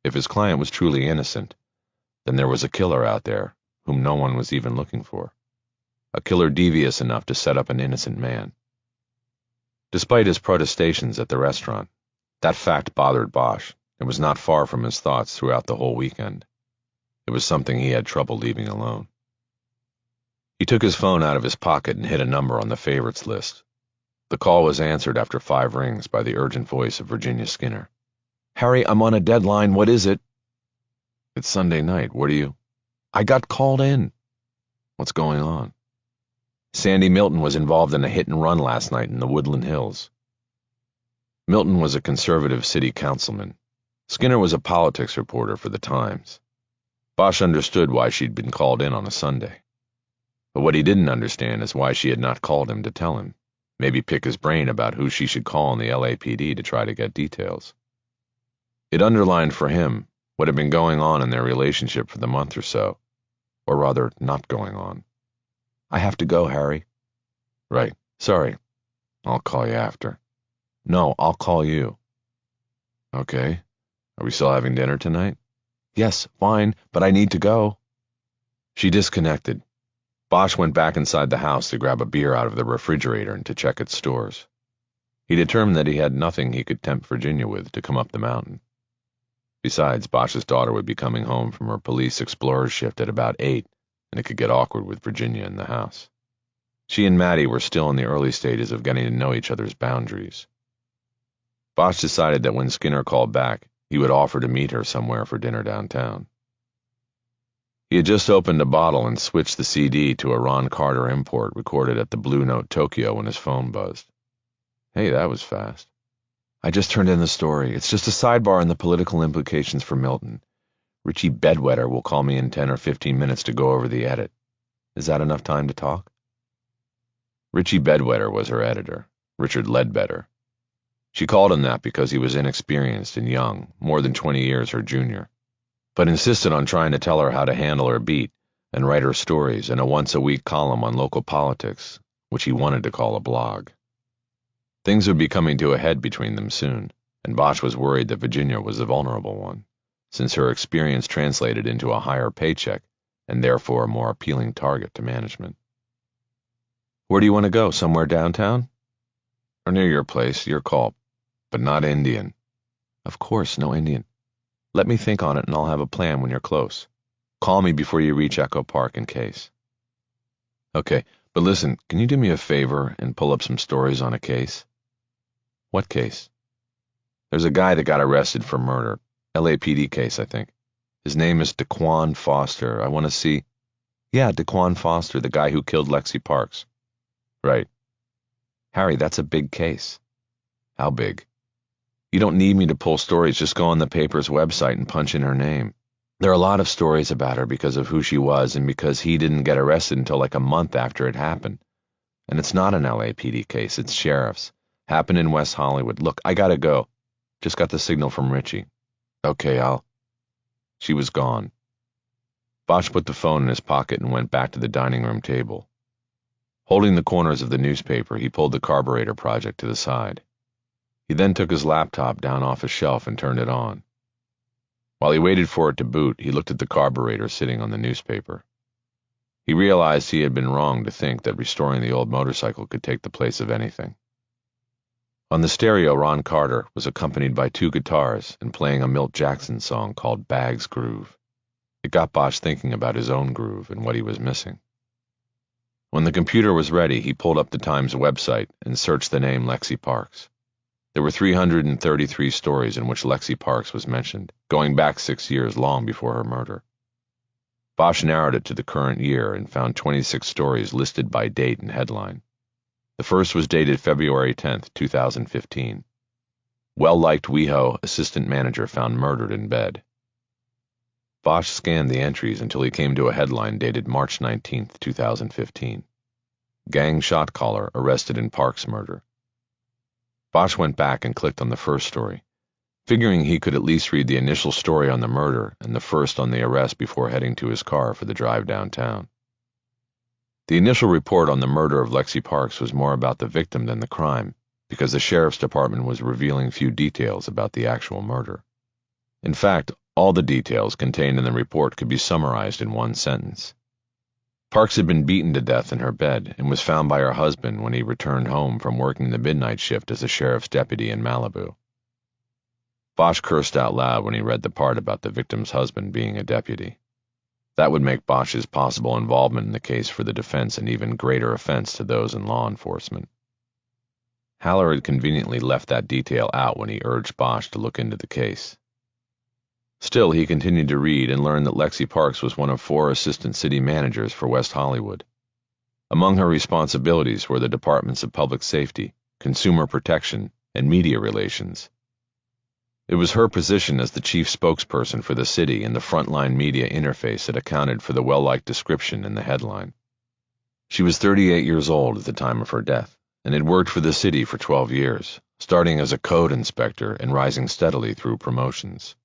If his client was truly innocent, then there was a killer out there whom no one was even looking for. A killer devious enough to set up an innocent man. Despite his protestations at the restaurant, that fact bothered Bosch and was not far from his thoughts throughout the whole weekend. It was something he had trouble leaving alone. He took his phone out of his pocket and hit a number on the favorites list. The call was answered after 5 rings by the urgent voice of Virginia Skinner. "Harry, I'm on a deadline. What is it?" "It's Sunday night. What are you—" "I got called in." "What's going on?" "Sandy Milton was involved in a hit-and-run last night in the Woodland Hills." Milton was a conservative city councilman. Skinner was a politics reporter for the Times. Bosch understood why she'd been called in on a Sunday. But what he didn't understand is why she had not called him to tell him, maybe pick his brain about who she should call in the LAPD to try to get details. It underlined for him what had been going on in their relationship for the month or so, or rather, not going on. "I have to go, Harry." "Right. Sorry. I'll call you after." "No, I'll call you." "Okay. Are we still having dinner tonight?" "Yes, fine, but I need to go." She disconnected. Bosch went back inside the house to grab a beer out of the refrigerator and to check its stores. He determined that he had nothing he could tempt Virginia with to come up the mountain. Besides, Bosch's daughter would be coming home from her police explorer shift at about 8, and it could get awkward with Virginia in the house. She and Maddie were still in the early stages of getting to know each other's boundaries. Bosch decided that when Skinner called back, he would offer to meet her somewhere for dinner downtown. He had just opened a bottle and switched the CD to a Ron Carter import recorded at the Blue Note Tokyo when his phone buzzed. "Hey, that was fast." "I just turned in the story. It's just a sidebar on the political implications for Milton. Richie Bedwetter will call me in 10 or 15 minutes to go over the edit. Is that enough time to talk?" Richie Bedwetter was her editor, Richard Ledbetter. She called him that because he was inexperienced and young, more than 20 years her junior, but insisted on trying to tell her how to handle her beat and write her stories in a once-a-week column on local politics, which he wanted to call a blog. Things would be coming to a head between them soon, and Bosch was worried that Virginia was the vulnerable one, since her experience translated into a higher paycheck and therefore a more appealing target to management. "Where do you want to go? Somewhere downtown?" "Or near your place, your call, but not Indian." "Of course, no Indian. Let me think on it and I'll have a plan when you're close. Call me before you reach Echo Park in case." "Okay, but listen, can you do me a favor and pull up some stories on a case?" "What case?" "There's a guy that got arrested for murder. LAPD case, I think. His name is Daquan Foster. I want to see—" "Yeah, Daquan Foster, the guy who killed Lexi Parks." "Right." "Harry, that's a big case." "How big?" "You don't need me to pull stories. Just go on the paper's website and punch in her name. There are a lot of stories about her because of who she was and because he didn't get arrested until like a month after it happened. And it's not an LAPD case, it's sheriff's. Happened in West Hollywood. Look, I gotta go. Just got the signal from Richie." "Okay, I'll—" She was gone. Bosch put the phone in his pocket and went back to the dining room table. Holding the corners of the newspaper, he pulled the carburetor project to the side. He then took his laptop down off a shelf and turned it on. While he waited for it to boot, he looked at the carburetor sitting on the newspaper. He realized he had been wrong to think that restoring the old motorcycle could take the place of anything. On the stereo, Ron Carter was accompanied by two guitars and playing a Milt Jackson song called Bag's Groove. It got Bosch thinking about his own groove and what he was missing. When the computer was ready, he pulled up the Times website and searched the name Lexi Parks. There were 333 stories in which Lexi Parks was mentioned, going back 6 years, long before her murder. Bosch narrowed it to the current year and found 26 stories listed by date and headline. The first was dated February 10, 2015. Well-liked WeHo assistant manager found murdered in bed. Bosch scanned the entries until he came to a headline dated March 19, 2015. Gang shot caller arrested in Parks murder. Bosch went back and clicked on the first story, figuring he could at least read the initial story on the murder and the first on the arrest before heading to his car for the drive downtown. The initial report on the murder of Lexi Parks was more about the victim than the crime, because the sheriff's department was revealing few details about the actual murder. In fact, all the details contained in the report could be summarized in one sentence. Parks had been beaten to death in her bed and was found by her husband when he returned home from working the midnight shift as a sheriff's deputy in Malibu. Bosch cursed out loud when he read the part about the victim's husband being a deputy. That would make Bosch's possible involvement in the case for the defense an even greater offense to those in law enforcement. Haller had conveniently left that detail out when he urged Bosch to look into the case. Still, he continued to read and learned that Lexi Parks was one of 4 assistant city managers for West Hollywood. Among her responsibilities were the departments of public safety, consumer protection, and media relations. It was her position as the chief spokesperson for the city and the frontline media interface that accounted for the well-liked description in the headline. She was 38 years old at the time of her death, and had worked for the city for 12 years, starting as a code inspector and rising steadily through promotions.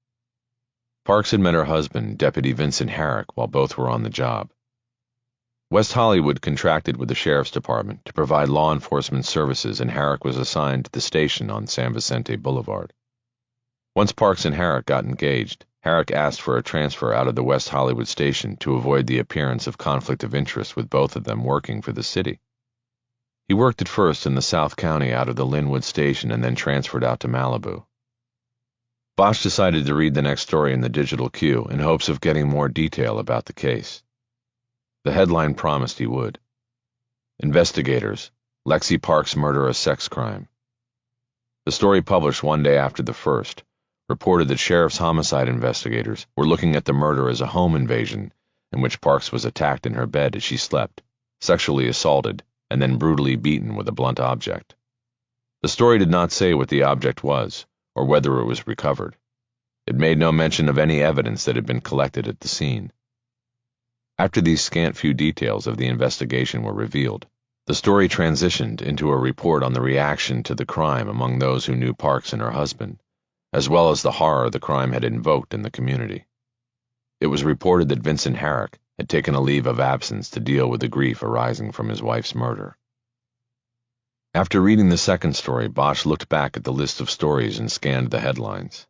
Parks had met her husband, Deputy Vincent Herrick, while both were on the job. West Hollywood contracted with the sheriff's department to provide law enforcement services, and Herrick was assigned to the station on San Vicente Boulevard. Once Parks and Herrick got engaged, Herrick asked for a transfer out of the West Hollywood station to avoid the appearance of conflict of interest with both of them working for the city. He worked at first in the South County out of the Linwood station and then transferred out to Malibu. Bosch decided to read the next story in the digital queue in hopes of getting more detail about the case. The headline promised he would. Investigators: Lexi Parks murder a sex crime. The story, published one day after the first, reported that sheriff's homicide investigators were looking at the murder as a home invasion in which Parks was attacked in her bed as she slept, sexually assaulted, and then brutally beaten with a blunt object. The story did not say what the object was, or whether it was recovered. It made no mention of any evidence that had been collected at the scene. After these scant few details of the investigation were revealed, the story transitioned into a report on the reaction to the crime among those who knew Parks and her husband, as well as the horror the crime had invoked in the community. It was reported that Vincent Herrick had taken a leave of absence to deal with the grief arising from his wife's murder. After reading the second story, Bosch looked back at the list of stories and scanned the headlines.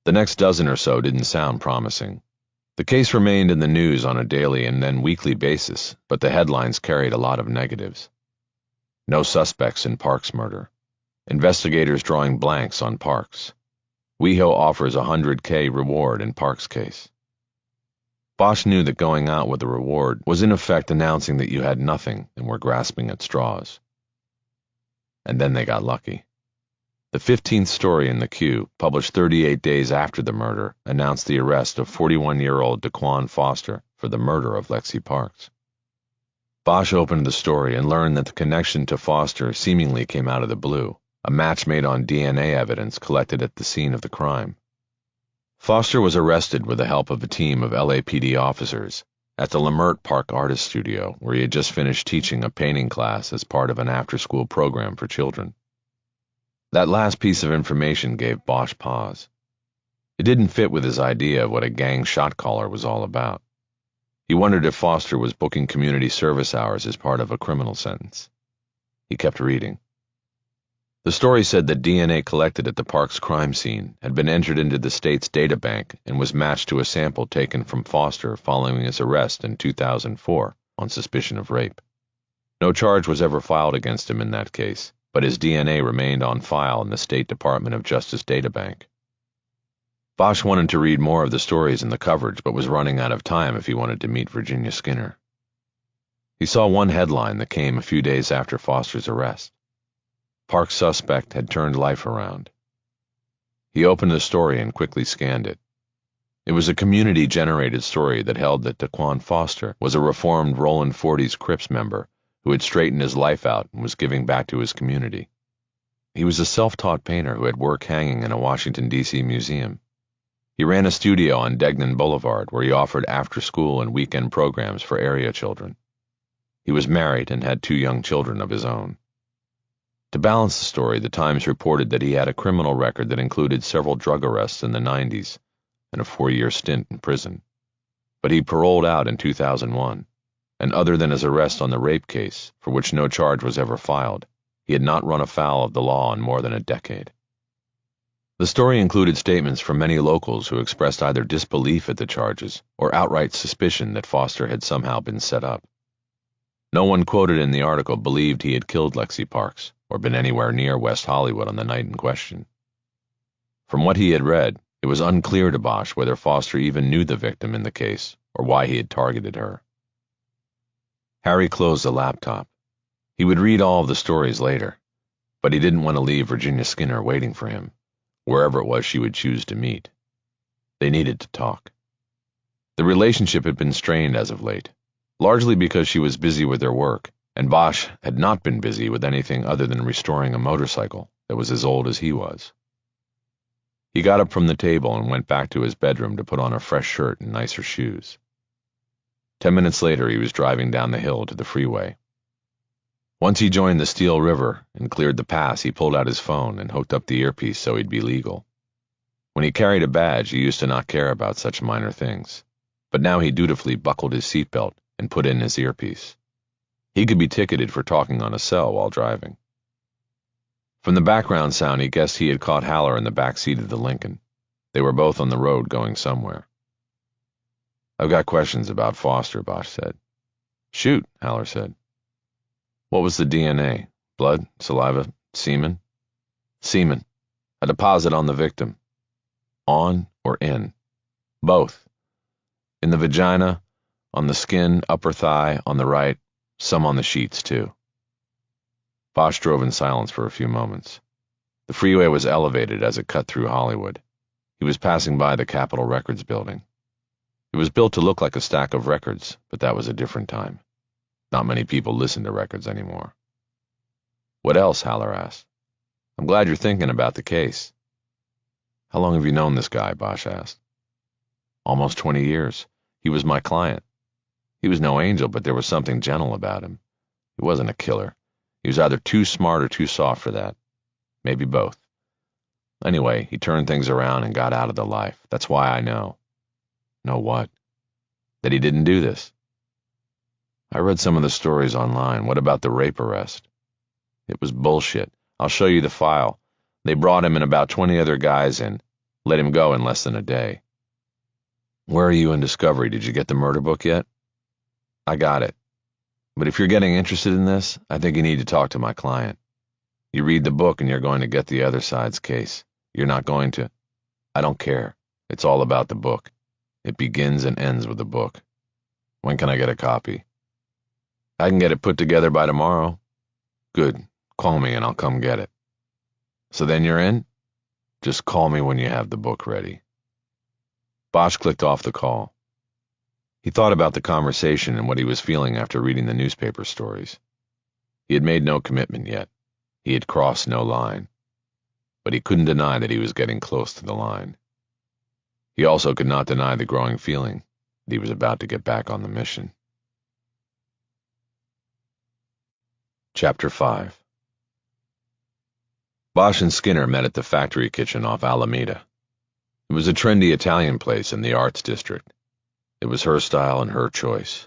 The next dozen or so didn't sound promising. The case remained in the news on a daily and then weekly basis, but the headlines carried a lot of negatives. No suspects in Parks murder. Investigators drawing blanks on Parks. WeHo offers a $100K reward in Parks' case. Bosch knew that going out with a reward was in effect announcing that you had nothing and were grasping at straws. And then they got lucky. The 15th story in the queue, published 38 days after the murder, announced the arrest of 41-year-old Daquan Foster for the murder of Lexi Parks. Bosch opened the story and learned that the connection to Foster seemingly came out of the blue, a match made on DNA evidence collected at the scene of the crime. Foster was arrested with the help of a team of LAPD officers at the Lamert Park Artist Studio, where he had just finished teaching a painting class as part of an after-school program for children. That last piece of information gave Bosch pause. It didn't fit with his idea of what a gang shot caller was all about. He wondered if Foster was booking community service hours as part of a criminal sentence. He kept reading. The story said that DNA collected at the Parks crime scene had been entered into the state's data bank and was matched to a sample taken from Foster following his arrest in 2004 on suspicion of rape. No charge was ever filed against him in that case, but his DNA remained on file in the State Department of Justice databank. Bosch wanted to read more of the stories in the coverage, but was running out of time if he wanted to meet Virginia Skinner. He saw one headline that came a few days after Foster's arrest. Park's suspect had turned life around. He opened the story and quickly scanned it. It was a community-generated story that held that Daquan Foster was a reformed Rollin' 40s Crips member who had straightened his life out and was giving back to his community. He was a self-taught painter who had work hanging in a Washington, D.C. museum. He ran a studio on Degnan Boulevard where he offered after-school and weekend programs for area children. He was married and had 2 young children of his own. To balance the story, the Times reported that he had a criminal record that included several drug arrests in the 90s and a 4-year stint in prison. But he paroled out in 2001, and other than his arrest on the rape case, for which no charge was ever filed, he had not run afoul of the law in more than a decade. The story included statements from many locals who expressed either disbelief at the charges or outright suspicion that Foster had somehow been set up. No one quoted in the article believed he had killed Lexi Parks or been anywhere near West Hollywood on the night in question. From what he had read, it was unclear to Bosch whether Foster even knew the victim in the case or why he had targeted her. Harry closed the laptop. He would read all of the stories later, but he didn't want to leave Virginia Skinner waiting for him, wherever it was she would choose to meet. They needed to talk. The relationship had been strained as of late, largely because she was busy with her work, and Bosch had not been busy with anything other than restoring a motorcycle that was as old as he was. He got up from the table and went back to his bedroom to put on a fresh shirt and nicer shoes. 10 minutes later, he was driving down the hill to the freeway. Once he joined the Steel River and cleared the pass, he pulled out his phone and hooked up the earpiece so he'd be legal. When he carried a badge, he used to not care about such minor things, but now he dutifully buckled his seatbelt and put in his earpiece. He could be ticketed for talking on a cell while driving. From the background sound, he guessed he had caught Haller in the back seat of the Lincoln. They were both on the road going somewhere. "I've got questions about Foster," Bosch said. "Shoot," Haller said. "What was the DNA? Blood, saliva, semen?" "Semen. A deposit on the victim." "On or in?" "Both. In the vagina, on the skin, upper thigh, on the right, some on the sheets, too." Bosch drove in silence for a few moments. The freeway was elevated as it cut through Hollywood. He was passing by the Capitol Records building. It was built to look like a stack of records, but that was a different time. Not many people listened to records anymore. "What else?" Haller asked. "I'm glad you're thinking about the case." "How long have you known this guy?" Bosch asked. "Almost 20 years. He was my client. He was no angel, but there was something gentle about him. He wasn't a killer. He was either too smart or too soft for that. Maybe both. Anyway, he turned things around and got out of the life. That's why I know." "Know what?" "That he didn't do this." "I read some of the stories online. What about the rape arrest?" "It was bullshit. I'll show you the file. They brought him and about 20 other guys in. Let him go in less than a day." "Where are you in Discovery? Did you get the murder book yet?" "I got it. But if you're getting interested in this, I think you need to talk to my client. You read the book and you're going to get the other side's case. You're not going to. I don't care. It's all about the book. It begins and ends with the book. When can I get a copy?" "I can get it put together by tomorrow." "Good. Call me and I'll come get it." "So then you're in?" "Just call me when you have the book ready." Bosch clicked off the call. He thought about the conversation and what he was feeling after reading the newspaper stories. He had made no commitment yet. He had crossed no line. But he couldn't deny that he was getting close to the line. He also could not deny the growing feeling that he was about to get back on the mission. Chapter 5. Bosch and Skinner met at the factory kitchen off Alameda. It was a trendy Italian place in the Arts District. It was her style and her choice.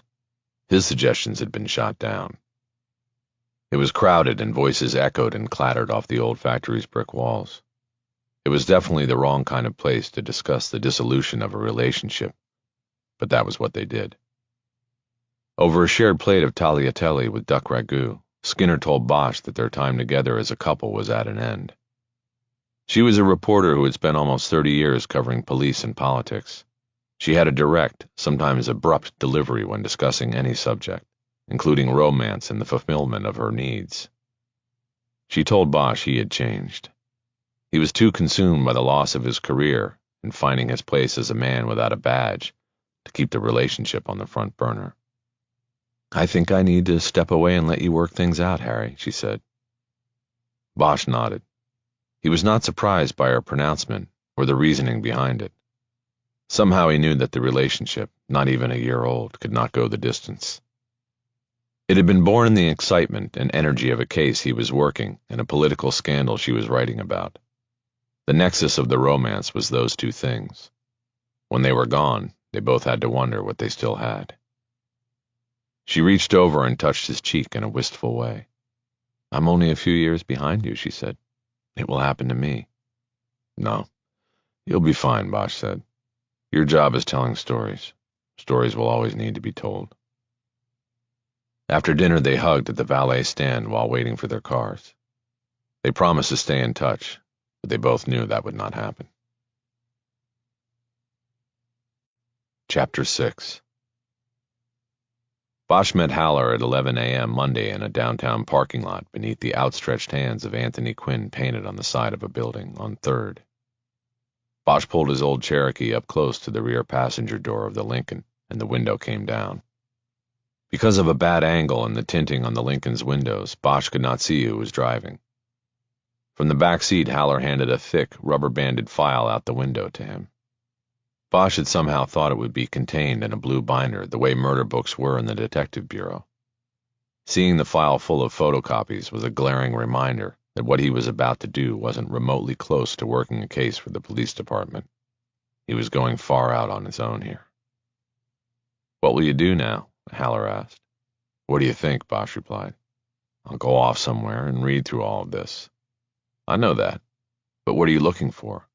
His suggestions had been shot down. It was crowded and voices echoed and clattered off the old factory's brick walls. It was definitely the wrong kind of place to discuss the dissolution of a relationship, but that was what they did. Over a shared plate of tagliatelle with duck ragout, Skinner told Bosch that their time together as a couple was at an end. She was a reporter who had spent almost 30 years covering police and politics. She had a direct, sometimes abrupt delivery when discussing any subject, including romance and the fulfillment of her needs. She told Bosch he had changed. He was too consumed by the loss of his career and finding his place as a man without a badge to keep the relationship on the front burner. "I think I need to step away and let you work things out, Harry," she said. Bosch nodded. He was not surprised by her pronouncement or the reasoning behind it. Somehow he knew that the relationship, not even a year old, could not go the distance. It had been born in the excitement and energy of a case he was working and a political scandal she was writing about. The nexus of the romance was those two things. When they were gone, they both had to wonder what they still had. She reached over and touched his cheek in a wistful way. "I'm only a few years behind you," she said. "It will happen to me." "No, you'll be fine," Bosch said. "Your job is telling stories. Stories will always need to be told." After dinner, they hugged at the valet stand while waiting for their cars. They promised to stay in touch, but they both knew that would not happen. Chapter 6. Bosch met Haller at 11 a.m. Monday in a downtown parking lot beneath the outstretched hands of Anthony Quinn painted on the side of a building on 3rd. Bosch pulled his old Cherokee up close to the rear passenger door of the Lincoln, and the window came down. Because of a bad angle and the tinting on the Lincoln's windows, Bosch could not see who was driving. From the back seat, Haller handed a thick, rubber-banded file out the window to him. Bosch had somehow thought it would be contained in a blue binder the way murder books were in the detective bureau. Seeing the file full of photocopies was a glaring reminder that what he was about to do wasn't remotely close to working a case for the police department. He was going far out on his own here. "What will you do now?" Haller asked. "What do you think?" Bosch replied. "I'll go off somewhere and read through all of this." "I know that. But what are you looking for?"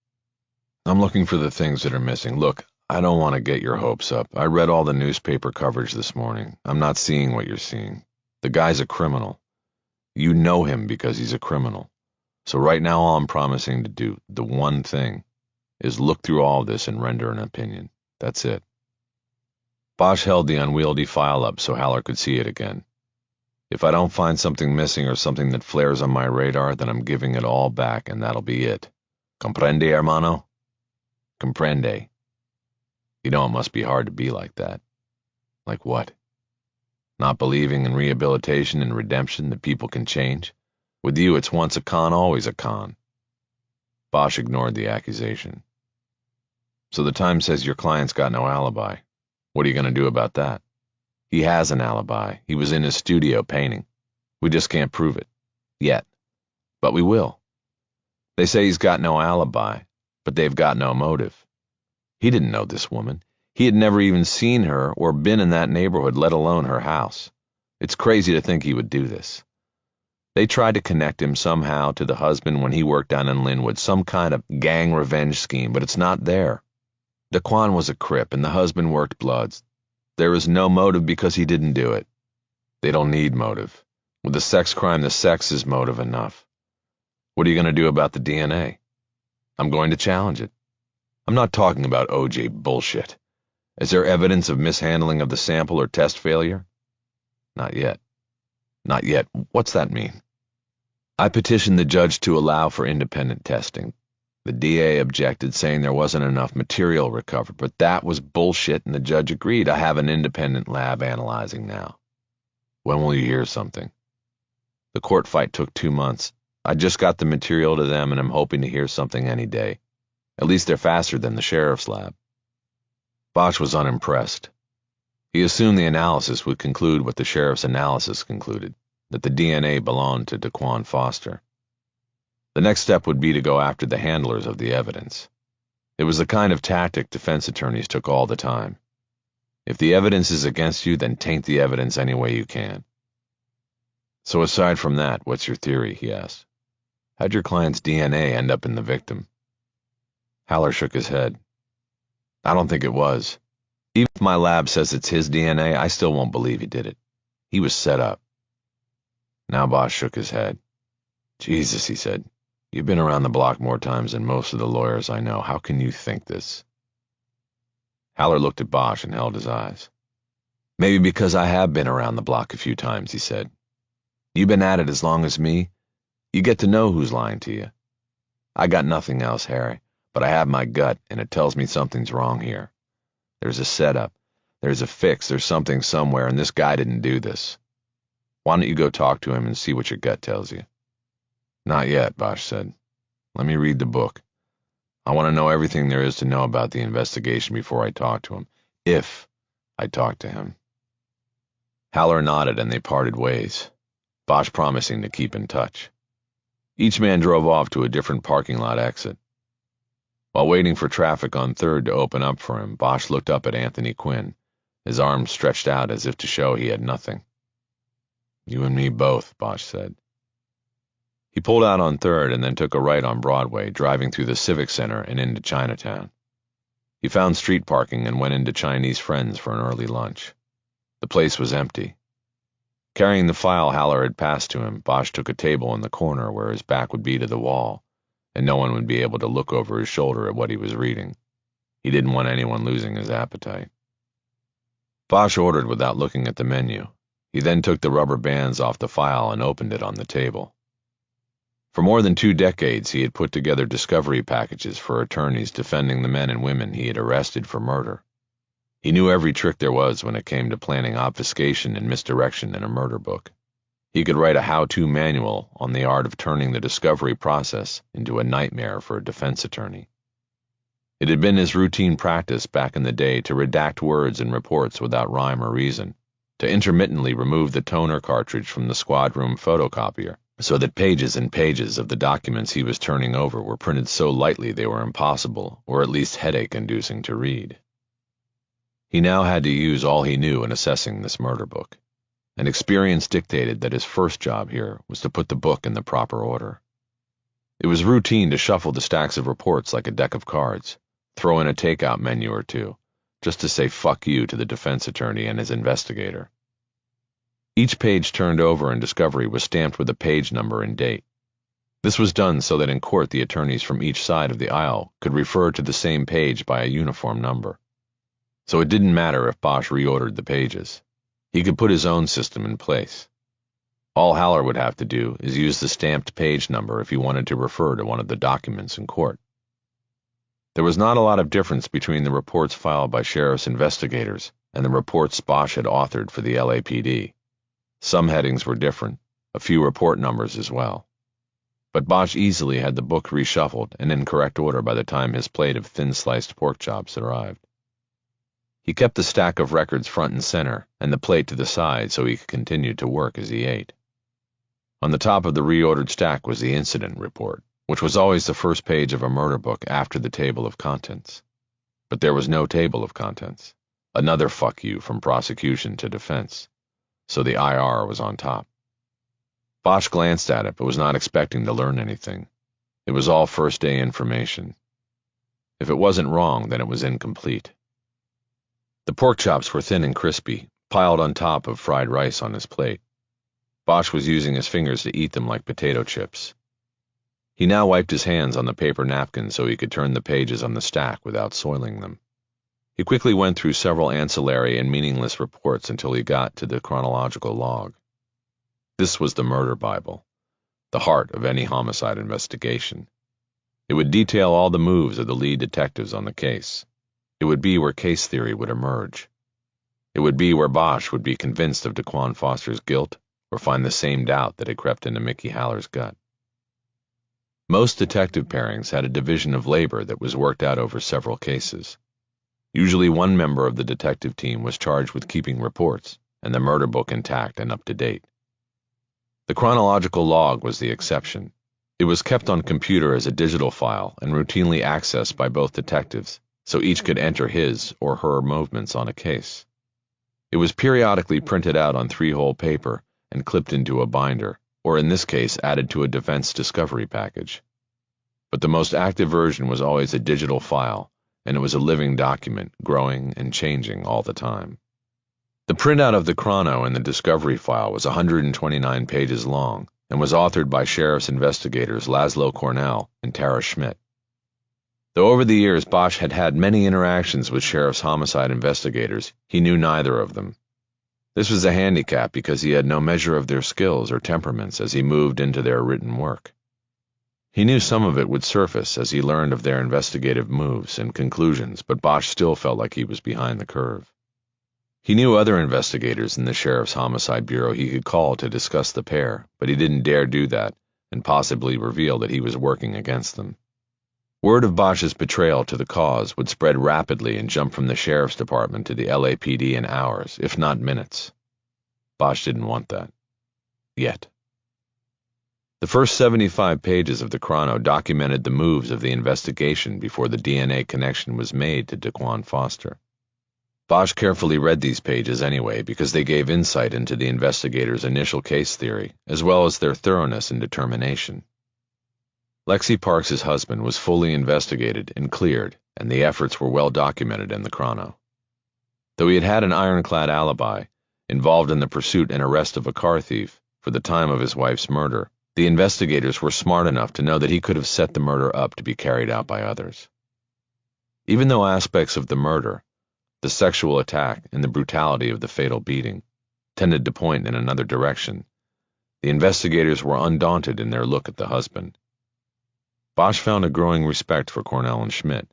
"I'm looking for the things that are missing. Look, I don't want to get your hopes up. I read all the newspaper coverage this morning. I'm not seeing what you're seeing. The guy's a criminal. You know him because he's a criminal. So right now all I'm promising to do, the one thing, is look through all of this and render an opinion. That's it." Bosch held the unwieldy file up so Haller could see it again. "If I don't find something missing or something that flares on my radar, then I'm giving it all back and that'll be it. Comprende, hermano?" "Comprende." "You know it must be hard to be like that." "Like what?" "Not believing in rehabilitation and redemption, that people can change. With you, it's once a con, always a con." Bosch ignored the accusation. "So the Times says your client's got no alibi. What are you going to do about that?" "He has an alibi. He was in his studio painting. We just can't prove it. Yet. But we will. They say he's got no alibi, but they've got no motive. He didn't know this woman. He had never even seen her or been in that neighborhood, let alone her house. It's crazy to think he would do this. They tried to connect him somehow to the husband when he worked down in Linwood, some kind of gang revenge scheme, but it's not there. Daquan was a Crip, and the husband worked Bloods. There is no motive because he didn't do it. They don't need motive. With a sex crime, the sex is motive enough. What are you going to do about the DNA? I'm going to challenge it. I'm not talking about OJ bullshit. Is there evidence of mishandling of the sample or test failure? Not yet. Not yet. What's that mean? I petitioned the judge to allow for independent testing. The DA objected, saying there wasn't enough material recovered, but that was bullshit, and the judge agreed. I have an independent lab analyzing now. When will you hear something? The court fight took 2 months. I just got the material to them, and I'm hoping to hear something any day. At least they're faster than the sheriff's lab. Bosch was unimpressed. He assumed the analysis would conclude what the sheriff's analysis concluded, that the DNA belonged to Daquan Foster. The next step would be to go after the handlers of the evidence. It was the kind of tactic defense attorneys took all the time. If the evidence is against you, then taint the evidence any way you can. So aside from that, what's your theory? He asked. How'd your client's DNA end up in the victim? Haller shook his head. I don't think it was. Even if my lab says it's his DNA, I still won't believe he did it. He was set up. Now Bosch shook his head. Jesus, he said. You've been around the block more times than most of the lawyers I know. How can you think this? Haller looked at Bosch and held his eyes. Maybe because I have been around the block a few times, he said. You've been at it as long as me. You get to know who's lying to you. I got nothing else, Harry, but I have my gut, and it tells me something's wrong here. There's a setup. There's a fix. There's something somewhere, and this guy didn't do this. Why don't you go talk to him and see what your gut tells you? Not yet, Bosch said. Let me read the book. I want to know everything there is to know about the investigation before I talk to him, if I talk to him. Haller nodded and they parted ways, Bosch promising to keep in touch. Each man drove off to a different parking lot exit. While waiting for traffic on 3rd to open up for him, Bosch looked up at Anthony Quinn, his arms stretched out as if to show he had nothing. You and me both, Bosch said. He pulled out on 3rd and then took a right on Broadway, driving through the Civic Center and into Chinatown. He found street parking and went into Chinese Friends for an early lunch. The place was empty. Carrying the file Haller had passed to him, Bosch took a table in the corner where his back would be to the wall, and no one would be able to look over his shoulder at what he was reading. He didn't want anyone losing his appetite. Bosch ordered without looking at the menu. He then took the rubber bands off the file and opened it on the table. For more than 2 decades, he had put together discovery packages for attorneys defending the men and women he had arrested for murder. He knew every trick there was when it came to planning obfuscation and misdirection in a murder book. He could write a how-to manual on the art of turning the discovery process into a nightmare for a defense attorney. It had been his routine practice back in the day to redact words in reports without rhyme or reason, to intermittently remove the toner cartridge from the squad room photocopier, so that pages and pages of the documents he was turning over were printed so lightly they were impossible, or at least headache-inducing to read. He now had to use all he knew in assessing this murder book, and experience dictated that his first job here was to put the book in the proper order. It was routine to shuffle the stacks of reports like a deck of cards, throw in a takeout menu or two, just to say fuck you to the defense attorney and his investigator. Each page turned over in discovery was stamped with a page number and date. This was done so that in court the attorneys from each side of the aisle could refer to the same page by a uniform number. So it didn't matter if Bosch reordered the pages. He could put his own system in place. All Haller would have to do is use the stamped page number if he wanted to refer to one of the documents in court. There was not a lot of difference between the reports filed by sheriff's investigators and the reports Bosch had authored for the LAPD. Some headings were different, a few report numbers as well. But Bosch easily had the book reshuffled and in correct order by the time his plate of thin-sliced pork chops arrived. He kept the stack of records front and center and the plate to the side so he could continue to work as he ate. On the top of the reordered stack was the incident report, which was always the first page of a murder book after the table of contents. But there was no table of contents. Another fuck you from prosecution to defense. So the IR was on top. Bosch glanced at it but was not expecting to learn anything. It was all first-day information. If it wasn't wrong, then it was incomplete. The pork chops were thin and crispy, piled on top of fried rice on his plate. Bosch was using his fingers to eat them like potato chips. He now wiped his hands on the paper napkin so he could turn the pages on the stack without soiling them. He quickly went through several ancillary and meaningless reports until he got to the chronological log. This was the murder Bible, the heart of any homicide investigation. It would detail all the moves of the lead detectives on the case. It would be where case theory would emerge. It would be where Bosch would be convinced of Daquan Foster's guilt or find the same doubt that had crept into Mickey Haller's gut. Most detective pairings had a division of labor that was worked out over several cases. Usually one member of the detective team was charged with keeping reports and the murder book intact and up to date. The chronological log was the exception. It was kept on computer as a digital file and routinely accessed by both detectives, so each could enter his or her movements on a case. It was periodically printed out on 3-hole paper and clipped into a binder, or in this case added to a defense discovery package. But the most active version was always a digital file, and it was a living document, growing and changing all the time. The printout of the chrono in the discovery file was 129 pages long and was authored by sheriff's investigators Laszlo Cornell and Tara Schmidt. Though over the years Bosch had had many interactions with sheriff's homicide investigators, he knew neither of them. This was a handicap because he had no measure of their skills or temperaments as he moved into their written work. He knew some of it would surface as he learned of their investigative moves and conclusions, but Bosch still felt like he was behind the curve. He knew other investigators in the Sheriff's Homicide Bureau he could call to discuss the pair, but he didn't dare do that and possibly reveal that he was working against them. Word of Bosch's betrayal to the cause would spread rapidly and jump from the Sheriff's Department to the LAPD in hours, if not minutes. Bosch didn't want that. Yet. The first 75 pages of the chrono documented the moves of the investigation before the DNA connection was made to Daquan Foster. Bosch carefully read these pages anyway because they gave insight into the investigators' initial case theory, as well as their thoroughness and determination. Lexi Parks' husband was fully investigated and cleared, and the efforts were well documented in the chrono. Though he had had an ironclad alibi, involved in the pursuit and arrest of a car thief for the time of his wife's murder, the investigators were smart enough to know that he could have set the murder up to be carried out by others. Even though aspects of the murder, the sexual attack and the brutality of the fatal beating, tended to point in another direction, the investigators were undaunted in their look at the husband. Bosch found a growing respect for Cornell and Schmidt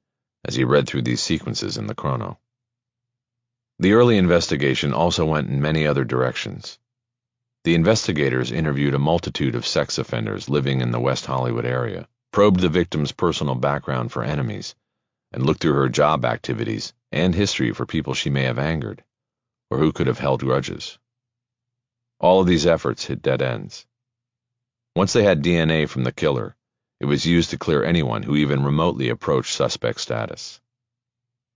as he read through these sequences in the chrono. The early investigation also went in many other directions. The investigators interviewed a multitude of sex offenders living in the West Hollywood area, probed the victim's personal background for enemies, and looked through her job activities and history for people she may have angered, or who could have held grudges. All of these efforts hit dead ends. Once they had DNA from the killer, it was used to clear anyone who even remotely approached suspect status.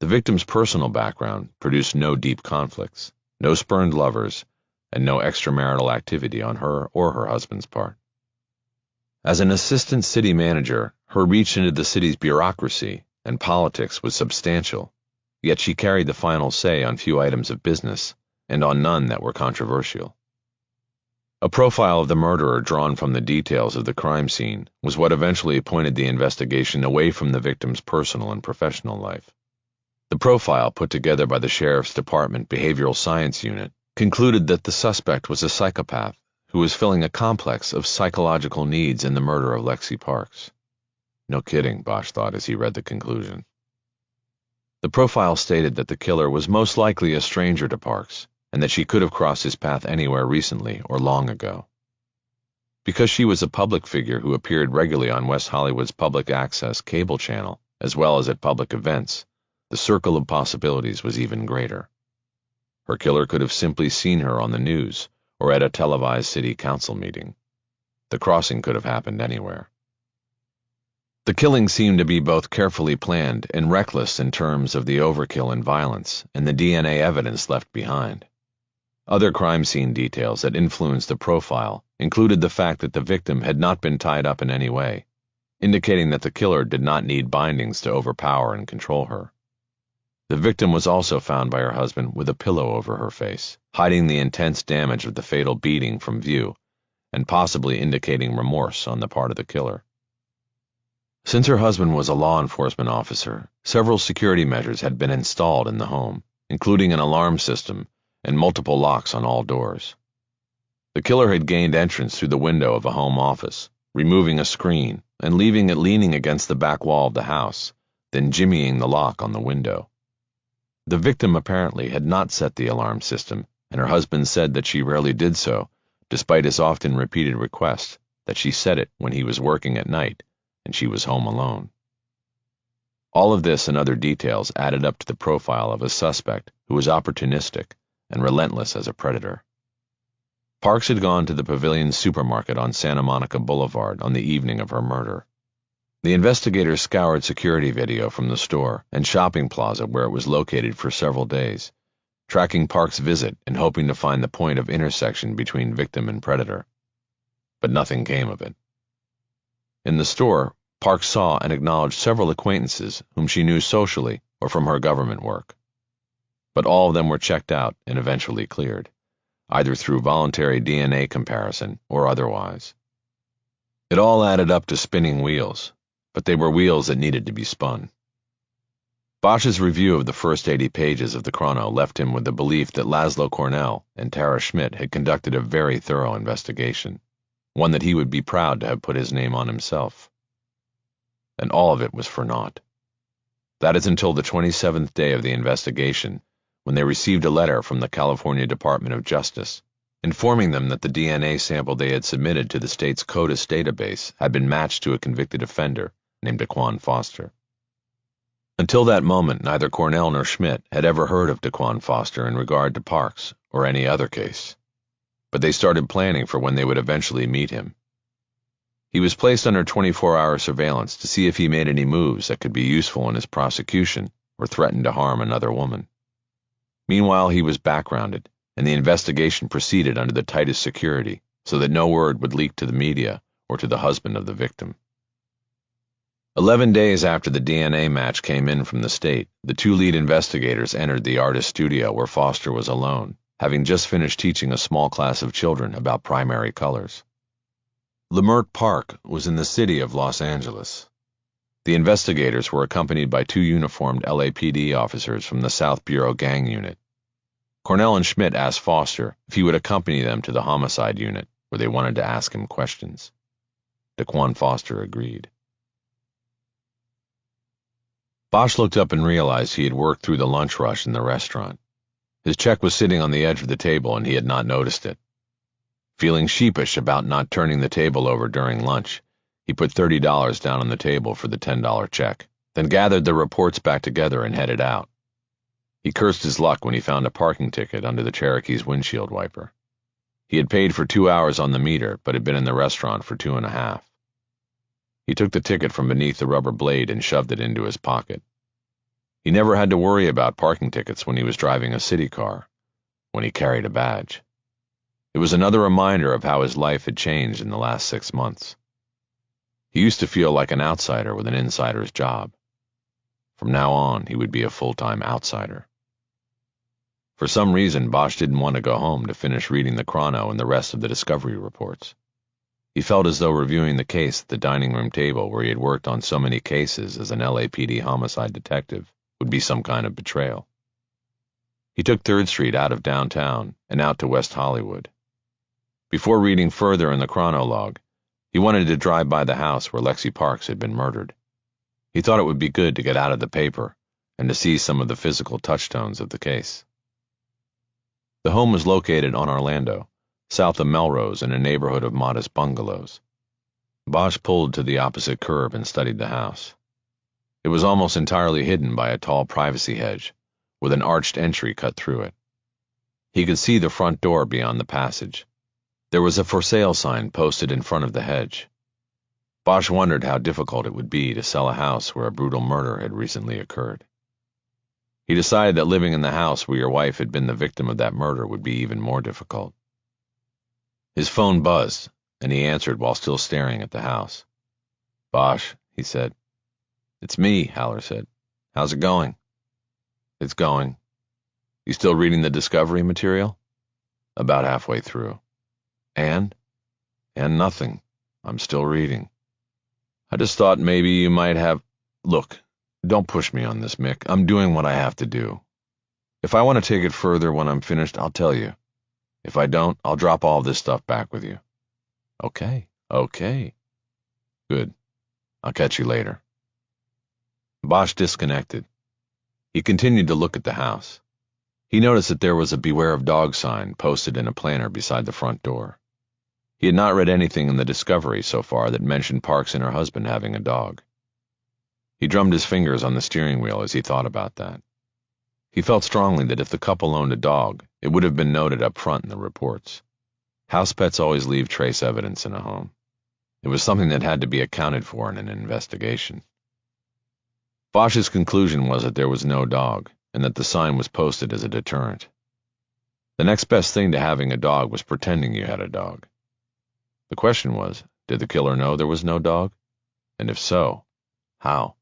The victim's personal background produced no deep conflicts, no spurned lovers, and no extramarital activity on her or her husband's part. As an assistant city manager, her reach into the city's bureaucracy and politics was substantial, yet she carried the final say on few items of business and on none that were controversial. A profile of the murderer drawn from the details of the crime scene was what eventually pointed the investigation away from the victim's personal and professional life. The profile put together by the Sheriff's Department Behavioral Science Unit concluded that the suspect was a psychopath who was filling a complex of psychological needs in the murder of Lexi Parks. No kidding, Bosch thought as he read the conclusion. The profile stated that the killer was most likely a stranger to Parks, and that she could have crossed his path anywhere recently or long ago. Because she was a public figure who appeared regularly on West Hollywood's public access cable channel, as well as at public events, the circle of possibilities was even greater. Her killer could have simply seen her on the news or at a televised city council meeting. The crossing could have happened anywhere. The killing seemed to be both carefully planned and reckless in terms of the overkill and violence and the DNA evidence left behind. Other crime scene details that influenced the profile included the fact that the victim had not been tied up in any way, indicating that the killer did not need bindings to overpower and control her. The victim was also found by her husband with a pillow over her face, hiding the intense damage of the fatal beating from view and possibly indicating remorse on the part of the killer. Since her husband was a law enforcement officer, several security measures had been installed in the home, including an alarm system and multiple locks on all doors. The killer had gained entrance through the window of a home office, removing a screen and leaving it leaning against the back wall of the house, then jimmying the lock on the window. The victim apparently had not set the alarm system, and her husband said that she rarely did so, despite his often repeated request that she set it when he was working at night and she was home alone. All of this and other details added up to the profile of a suspect who was opportunistic and relentless as a predator. Parks had gone to the Pavilion supermarket on Santa Monica Boulevard on the evening of her murder. The investigators scoured security video from the store and shopping plaza where it was located for several days, tracking Parks' visit and hoping to find the point of intersection between victim and predator. But nothing came of it. In the store, Parks saw and acknowledged several acquaintances whom she knew socially or from her government work. but all of them were checked out and eventually cleared, either through voluntary DNA comparison or otherwise. It all added up to spinning wheels, but they were wheels that needed to be spun. Bosch's review of the first 80 pages of the chrono left him with the belief that Laszlo Cornell and Tara Schmidt had conducted a very thorough investigation, one that he would be proud to have put his name on himself. And all of it was for naught. That is until the 27th day of the investigation, when they received a letter from the California Department of Justice, informing them that the DNA sample they had submitted to the state's CODIS database had been matched to a convicted offender named Daquan Foster. Until that moment, neither Cornell nor Schmidt had ever heard of Daquan Foster in regard to Parks or any other case, but they started planning for when they would eventually meet him. He was placed under 24-hour surveillance to see if he made any moves that could be useful in his prosecution or threatened to harm another woman. Meanwhile, he was backgrounded, and the investigation proceeded under the tightest security so that no word would leak to the media or to the husband of the victim. 11 days after the DNA match came in from the state, the two lead investigators entered the artist's studio where Foster was alone, having just finished teaching a small class of children about primary colors. Leimert Park was in the city of Los Angeles. The investigators were accompanied by two uniformed LAPD officers from the South Bureau Gang Unit. Cornell and Schmidt asked Foster if he would accompany them to the homicide unit, where they wanted to ask him questions. Daquan Foster agreed. Bosch looked up and realized he had worked through the lunch rush in the restaurant. His check was sitting on the edge of the table and he had not noticed it. Feeling sheepish about not turning the table over during lunch, he put $30 down on the table for the $10 check, then gathered the reports back together and headed out. He cursed his luck when he found a parking ticket under the Cherokee's windshield wiper. He had paid for 2 hours on the meter, but had been in the restaurant for 2.5. He took the ticket from beneath the rubber blade and shoved it into his pocket. He never had to worry about parking tickets when he was driving a city car, when he carried a badge. It was another reminder of how his life had changed in the last 6 months. He used to feel like an outsider with an insider's job. From now on, he would be a full-time outsider. For some reason, Bosch didn't want to go home to finish reading the chrono and the rest of the discovery reports. He felt as though reviewing the case at the dining room table where he had worked on so many cases as an LAPD homicide detective would be some kind of betrayal. He took 3rd Street out of downtown and out to West Hollywood. Before reading further in the chronologue, he wanted to drive by the house where Lexi Parks had been murdered. He thought it would be good to get out of the paper and to see some of the physical touchstones of the case. The home was located on Orlando, south of Melrose in a neighborhood of modest bungalows. Bosch pulled to the opposite curb and studied the house. It was almost entirely hidden by a tall privacy hedge, with an arched entry cut through it. He could see the front door beyond the passage. There was a for sale sign posted in front of the hedge. Bosch wondered how difficult it would be to sell a house where a brutal murder had recently occurred. He decided that living in the house where your wife had been the victim of that murder would be even more difficult. His phone buzzed, and he answered while still staring at the house. "Bosch," he said. "It's me," Haller said. "How's it going?" "It's going." "You still reading the discovery material?" "About halfway through." "And?" "And nothing. I'm still reading." "I just thought maybe you might have—" "Look, don't push me on this, Mick. I'm doing what I have to do. If I want to take it further when I'm finished, I'll tell you. If I don't, I'll drop all this stuff back with you." Okay. Good. I'll catch you later." Bosch disconnected. He continued to look at the house. He noticed that there was a "Beware of Dog" sign posted in a planter beside the front door. He had not read anything in the discovery so far that mentioned Parks and her husband having a dog. He drummed his fingers on the steering wheel as he thought about that. He felt strongly that if the couple owned a dog, it would have been noted up front in the reports. House pets always leave trace evidence in a home. It was something that had to be accounted for in an investigation. Bosch's conclusion was that there was no dog, and that the sign was posted as a deterrent. The next best thing to having a dog was pretending you had a dog. The question was, did the killer know there was no dog? And if so, how?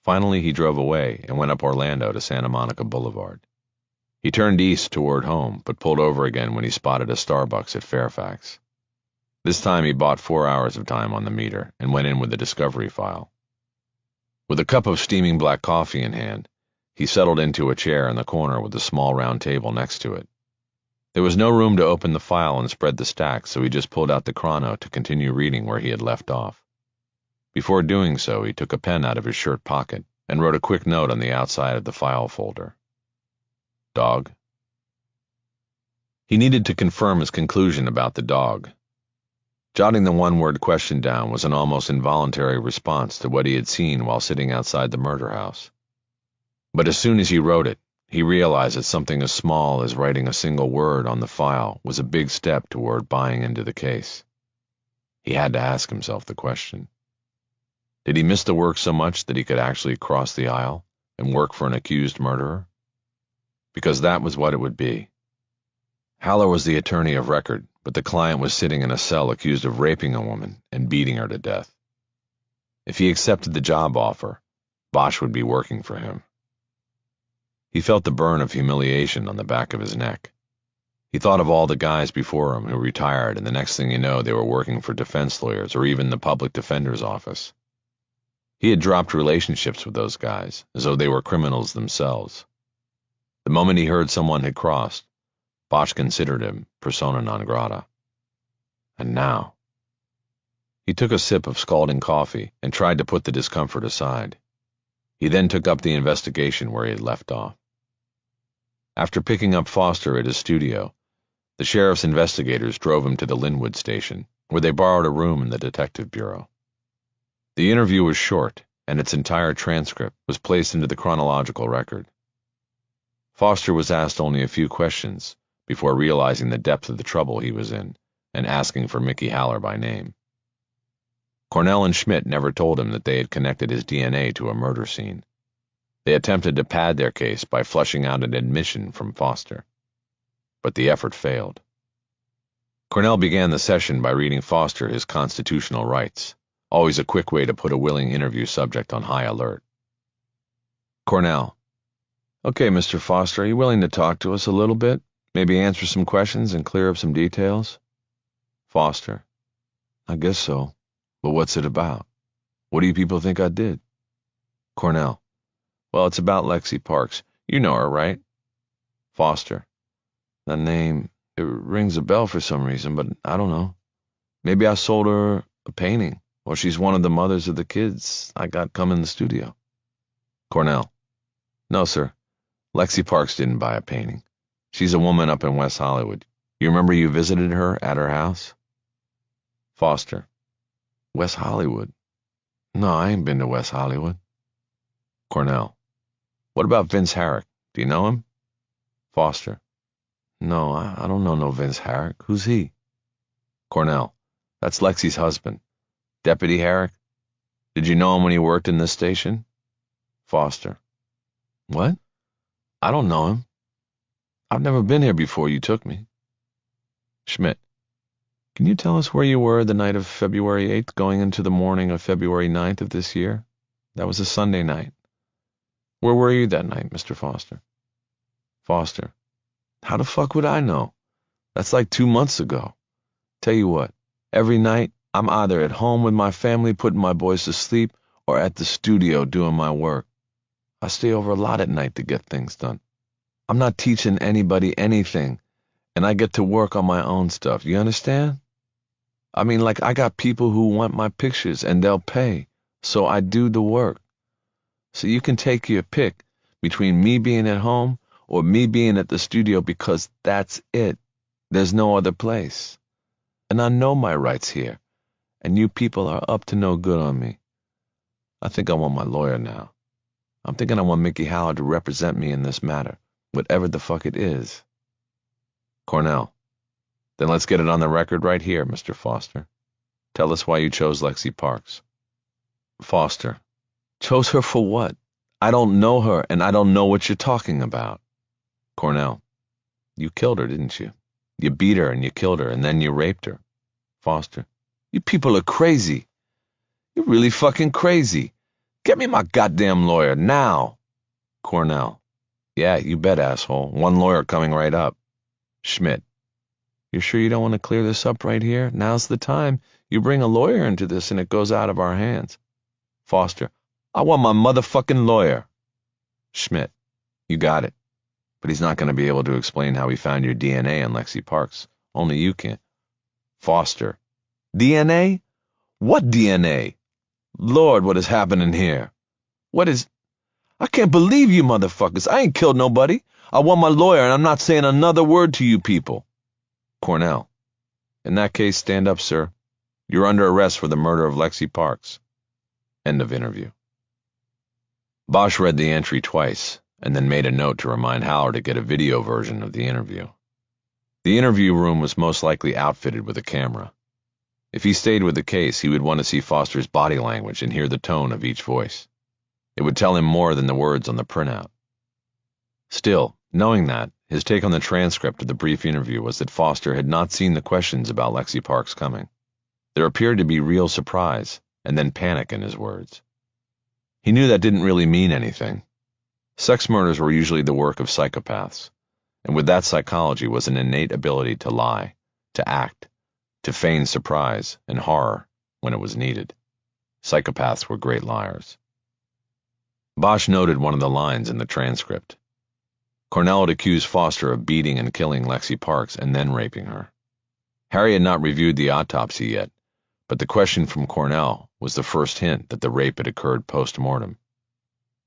Finally, he drove away and went up Orlando to Santa Monica Boulevard. He turned east toward home, but pulled over again when he spotted a Starbucks at Fairfax. This time he bought 4 hours of time on the meter and went in with the discovery file. With a cup of steaming black coffee in hand, he settled into a chair in the corner with a small round table next to it. There was no room to open the file and spread the stacks, so he just pulled out the chrono to continue reading where he had left off. Before doing so, he took a pen out of his shirt pocket and wrote a quick note on the outside of the file folder. Dog. He needed to confirm his conclusion about the dog. Jotting the one-word question down was an almost involuntary response to what he had seen while sitting outside the murder house. But as soon as he wrote it, he realized that something as small as writing a single word on the file was a big step toward buying into the case. He had to ask himself the question. Did he miss the work so much that he could actually cross the aisle and work for an accused murderer? Because that was what it would be. Haller was the attorney of record, but the client was sitting in a cell accused of raping a woman and beating her to death. If he accepted the job offer, Bosch would be working for him. He felt the burn of humiliation on the back of his neck. He thought of all the guys before him who retired, and the next thing you know, they were working for defense lawyers or even the public defender's office. He had dropped relationships with those guys, as though they were criminals themselves. The moment he heard someone had crossed, Bosch considered him persona non grata. And now... He took a sip of scalding coffee and tried to put the discomfort aside. He then took up the investigation where he had left off. After picking up Foster at his studio, the sheriff's investigators drove him to the Linwood station, where they borrowed a room in the detective bureau. The interview was short, and its entire transcript was placed into the chronological record. Foster was asked only a few questions before realizing the depth of the trouble he was in and asking for Mickey Haller by name. Cornell and Schmidt never told him that they had connected his DNA to a murder scene. They attempted to pad their case by flushing out an admission from Foster. But the effort failed. Cornell began the session by reading Foster his constitutional rights, always a quick way to put a willing interview subject on high alert. Cornell: Okay, Mr. Foster, are you willing to talk to us a little bit? Maybe answer some questions and clear up some details? Foster: I guess so. But what's it about? What do you people think I did? Cornell: Well, it's about Lexi Parks. You know her, right? Foster: That name, it rings a bell for some reason, but I don't know. Maybe I sold her a painting, or she's one of the mothers of the kids I got come in the studio. Cornell: No, sir. Lexi Parks didn't buy a painting. She's a woman up in West Hollywood. You remember you visited her at her house? Foster: West Hollywood? No, I ain't been to West Hollywood. Cornell: What about Vince Herrick? Do you know him? Foster: No, I don't know no Vince Herrick. Who's he? Cornell: That's Lexi's husband. Deputy Herrick? Did you know him when he worked in this station? Foster: What? I don't know him. I've never been here before you took me. Schmidt: Can you tell us where you were the night of February 8th going into the morning of February 9th of this year? That was a Sunday night. Where were you that night, Mr. Foster? Foster: How the fuck would I know? That's like 2 months ago. Tell you what, every night I'm either at home with my family putting my boys to sleep or at the studio doing my work. I stay over a lot at night to get things done. I'm not teaching anybody anything, and I get to work on my own stuff. You understand? I mean, like, I got people who want my pictures, and they'll pay, so I do the work. So you can take your pick between me being at home or me being at the studio, because that's it. There's no other place. And I know my rights here, and you people are up to no good on me. I think I want my lawyer now. I'm thinking I want Mickey Haller to represent me in this matter, whatever the fuck it is. Cornell: Then let's get it on the record right here, Mr. Foster. Tell us why you chose Lexi Parks. Foster: Chose her for what? I don't know her, and I don't know what you're talking about. Cornell: You killed her, didn't you? You beat her and you killed her, and then you raped her. Foster: You people are crazy. You're really fucking crazy. Get me my goddamn lawyer, now! Cornell. Yeah, you bet, asshole. One lawyer coming right up. Schmidt. You're sure you don't want to clear this up right here? Now's the time. You bring a lawyer into this and it goes out of our hands. Foster. I want my motherfucking lawyer. Schmidt. You got it. But he's not going to be able to explain how he found your DNA in Lexi Parks. Only you can. Foster. DNA? What DNA? Lord, what is happening here? What is... I can't believe you motherfuckers. I ain't killed nobody. I want my lawyer and I'm not saying another word to you people. Cornell. In that case, stand up, sir. You're under arrest for the murder of Lexi Parks. End of interview. Bosch read the entry twice, and then made a note to remind Haller to get a video version of the interview. The interview room was most likely outfitted with a camera. If he stayed with the case, he would want to see Foster's body language and hear the tone of each voice. It would tell him more than the words on the printout. Still, knowing that, his take on the transcript of the brief interview was that Foster had not seen the questions about Lexi Parks coming. There appeared to be real surprise, and then panic in his words. He knew that didn't really mean anything. Sex murders were usually the work of psychopaths, and with that psychology was an innate ability to lie, to act, to feign surprise and horror when it was needed. Psychopaths were great liars. Bosch noted one of the lines in the transcript. Cornell had accused Foster of beating and killing Lexi Parks and then raping her. Harry had not reviewed the autopsy yet, but the question from Cornell was the first hint that the rape had occurred post-mortem.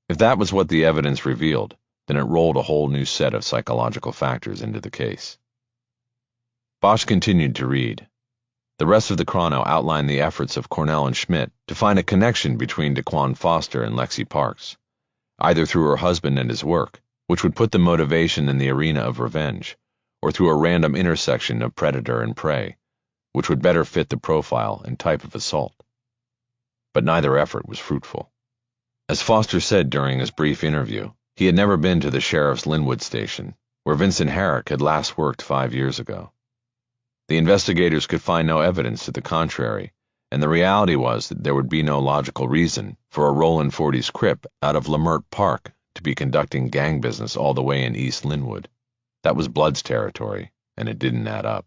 If that was what the evidence revealed, then it rolled a whole new set of psychological factors into the case. Bosch continued to read. The rest of the chrono outlined the efforts of Cornell and Schmidt to find a connection between Daquan Foster and Lexi Parks, either through her husband and his work, which would put the motivation in the arena of revenge, or through a random intersection of predator and prey, which would better fit the profile and type of assault. But neither effort was fruitful. As Foster said during his brief interview, he had never been to the sheriff's Linwood station, where Vincent Herrick had last worked 5 years ago. The investigators could find no evidence to the contrary, and the reality was that there would be no logical reason for a Roland 40's Crip out of Lamert Park to be conducting gang business all the way in East Linwood. That was Blood's territory, and it didn't add up.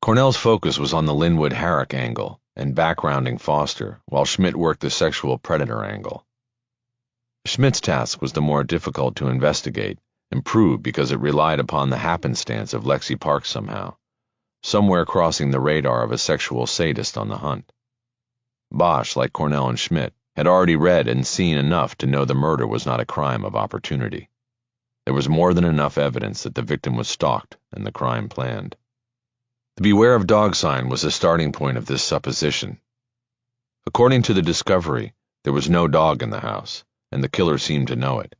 Cornell's focus was on the Linwood Herrick angle and backgrounding Foster, while Schmidt worked the sexual predator angle. Schmidt's task was the more difficult to investigate and prove because it relied upon the happenstance of Lexi Parks somehow, somewhere crossing the radar of a sexual sadist on the hunt. Bosch, like Cornell and Schmidt, had already read and seen enough to know the murder was not a crime of opportunity. There was more than enough evidence that the victim was stalked and the crime planned. The beware of dog sign was the starting point of this supposition. According to the discovery, there was no dog in the house, and the killer seemed to know it.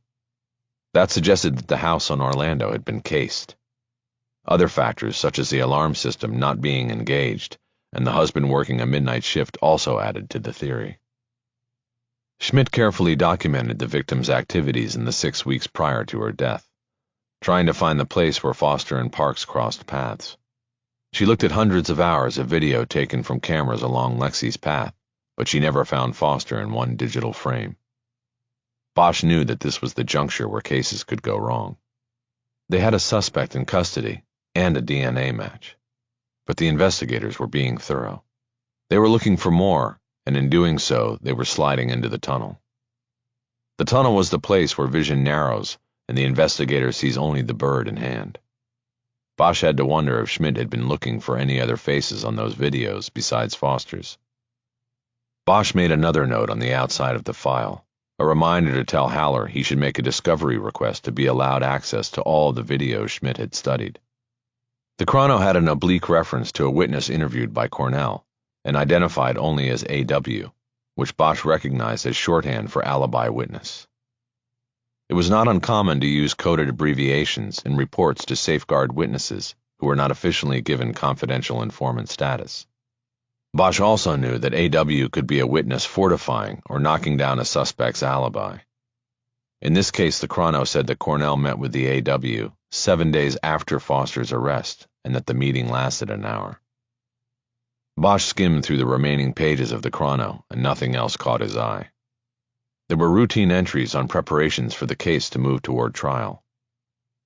That suggested that the house on Orlando had been cased. Other factors, such as the alarm system not being engaged and the husband working a midnight shift, also added to the theory. Schmidt carefully documented the victim's activities in the 6 weeks prior to her death, trying to find the place where Foster and Parks crossed paths. She looked at hundreds of hours of video taken from cameras along Lexi's path, but she never found Foster in one digital frame. Bosch knew that this was the juncture where cases could go wrong. They had a suspect in custody and a DNA match, but the investigators were being thorough. They were looking for more, and in doing so, they were sliding into the tunnel. The tunnel was the place where vision narrows and the investigator sees only the bird in hand. Bosch had to wonder if Schmidt had been looking for any other faces on those videos besides Foster's. Bosch made another note on the outside of the file, a reminder to tell Haller he should make a discovery request to be allowed access to all of the videos Schmidt had studied. The chrono had an oblique reference to a witness interviewed by Cornell and identified only as AW, which Bosch recognized as shorthand for alibi witness. It was not uncommon to use coded abbreviations in reports to safeguard witnesses who were not officially given confidential informant status. Bosch also knew that AW could be a witness fortifying or knocking down a suspect's alibi. In this case, the chrono said that Cornell met with the AW 7 days after Foster's arrest and that the meeting lasted an hour. Bosch skimmed through the remaining pages of the chrono and nothing else caught his eye. There were routine entries on preparations for the case to move toward trial.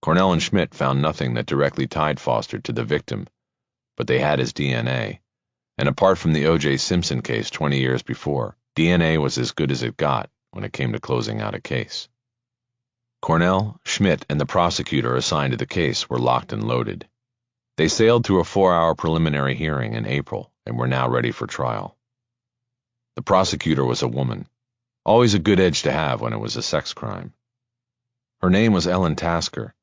Cornell and Schmidt found nothing that directly tied Foster to the victim, but they had his DNA, and apart from the O.J. Simpson case 20 years before, DNA was as good as it got when it came to closing out a case. Cornell, Schmidt, and the prosecutor assigned to the case were locked and loaded. They sailed through a 4-hour preliminary hearing in April and were now ready for trial. The prosecutor was a woman, always a good edge to have when it was a sex crime. Her name was Ellen Tasker,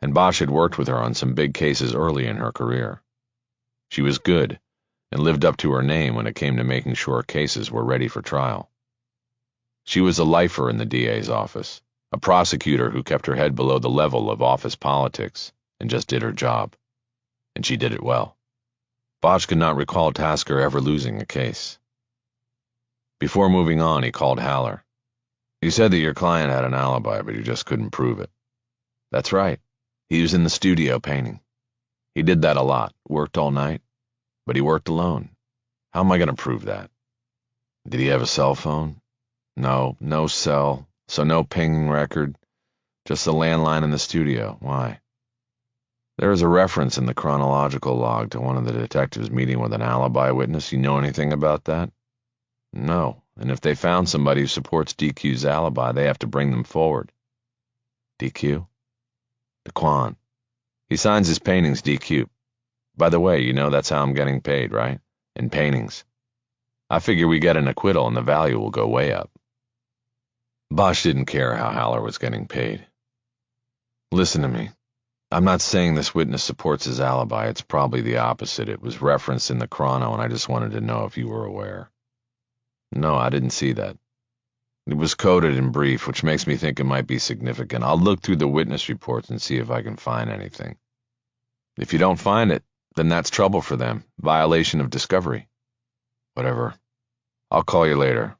and Bosch had worked with her on some big cases early in her career. She was good and lived up to her name when it came to making sure cases were ready for trial. She was a lifer in the DA's office, a prosecutor who kept her head below the level of office politics and just did her job. And she did it well. Bosch could not recall Tasker ever losing a case. Before moving on, he called Haller. "You said that your client had an alibi, but you just couldn't prove it." "That's right. He was in the studio painting. He did that a lot, worked all night, but he worked alone. How am I going to prove that?" "Did he have a cell phone?" "No, no cell, so no pinging record, just the landline in the studio. Why?" "There is a reference in the chronological log to one of the detectives meeting with an alibi witness. You know anything about that?" "No, and if they found somebody who supports DQ's alibi, they have to bring them forward." "DQ?" "DeQuan. He signs his paintings DQ. By the way, you know that's how I'm getting paid, right? In paintings. I figure we get an acquittal and the value will go way up." Bosch didn't care how Haller was getting paid. "Listen to me. I'm not saying this witness supports his alibi. It's probably the opposite. It was referenced in the chrono, and I just wanted to know if you were aware." "No, I didn't see that. It was coded in brief, which makes me think it might be significant. I'll look through the witness reports and see if I can find anything." "If you don't find it, then that's trouble for them. Violation of discovery." "Whatever. I'll call you later."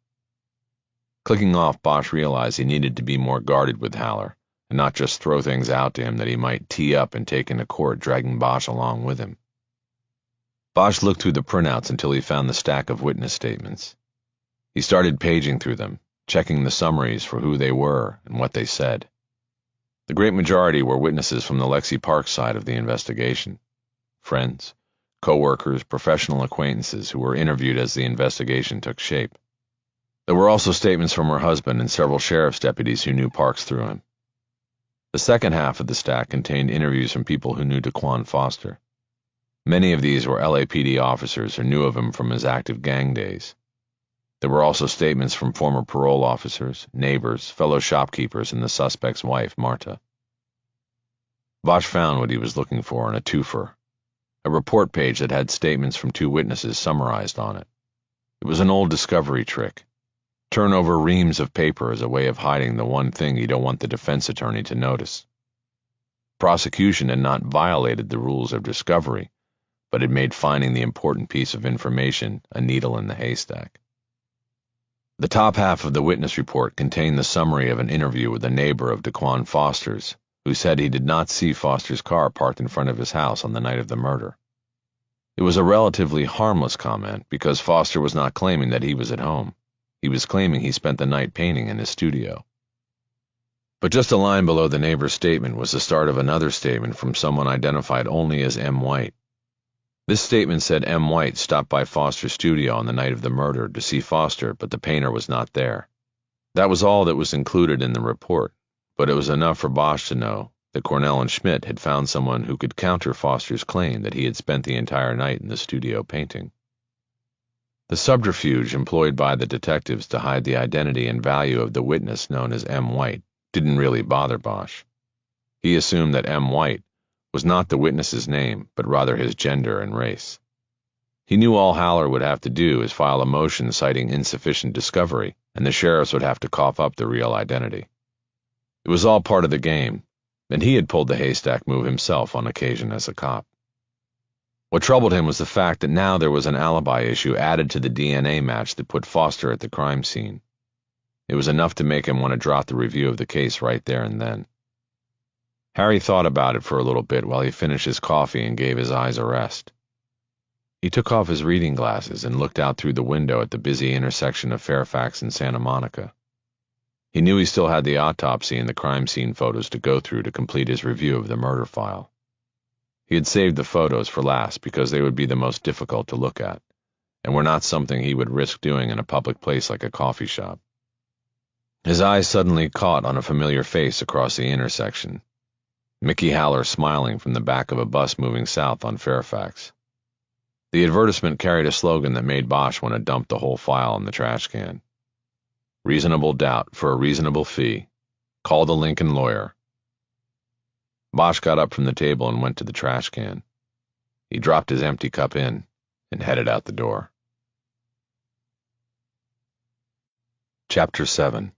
Clicking off, Bosch realized he needed to be more guarded with Haller, and not just throw things out to him that he might tee up and take into court, dragging Bosch along with him. Bosch looked through the printouts until he found the stack of witness statements. He started paging through them, checking the summaries for who they were and what they said. The great majority were witnesses from the Lexi Park side of the investigation. Friends, co-workers, professional acquaintances who were interviewed as the investigation took shape. There were also statements from her husband and several sheriff's deputies who knew Parks through him. The second half of the stack contained interviews from people who knew DeQuan Foster. Many of these were LAPD officers who knew of him from his active gang days. There were also statements from former parole officers, neighbors, fellow shopkeepers, and the suspect's wife, Marta. Bosch found what he was looking for in a twofer, a report page that had statements from 2 witnesses summarized on it. It was an old discovery trick. Turn over reams of paper as a way of hiding the one thing you don't want the defense attorney to notice. Prosecution had not violated the rules of discovery, but had made finding the important piece of information a needle in the haystack. The top half of the witness report contained the summary of an interview with a neighbor of DeQuan Foster's, who said he did not see Foster's car parked in front of his house on the night of the murder. It was a relatively harmless comment because Foster was not claiming that he was at home. He was claiming he spent the night painting in his studio. But just a line below the neighbor's statement was the start of another statement from someone identified only as M. White. This statement said M. White stopped by Foster's studio on the night of the murder to see Foster, but the painter was not there. That was all that was included in the report, but it was enough for Bosch to know that Cornell and Schmidt had found someone who could counter Foster's claim that he had spent the entire night in the studio painting. The subterfuge employed by the detectives to hide the identity and value of the witness known as M. White didn't really bother Bosch. He assumed that M. White was not the witness's name, but rather his gender and race. He knew all Haller would have to do is file a motion citing insufficient discovery, and the sheriffs would have to cough up the real identity. It was all part of the game, and he had pulled the haystack move himself on occasion as a cop. What troubled him was the fact that now there was an alibi issue added to the DNA match that put Foster at the crime scene. It was enough to make him want to drop the review of the case right there and then. Harry thought about it for a little bit while he finished his coffee and gave his eyes a rest. He took off his reading glasses and looked out through the window at the busy intersection of Fairfax and Santa Monica. He knew he still had the autopsy and the crime scene photos to go through to complete his review of the murder file. He had saved the photos for last because they would be the most difficult to look at, and were not something he would risk doing in a public place like a coffee shop. His eyes suddenly caught on a familiar face across the intersection. Mickey Haller smiling from the back of a bus moving south on Fairfax. The advertisement carried a slogan that made Bosch want to dump the whole file in the trash can. Reasonable doubt for a reasonable fee. Call the Lincoln lawyer. Bosch got up from the table and went to the trash can. He dropped his empty cup in and headed out the door. Chapter 7.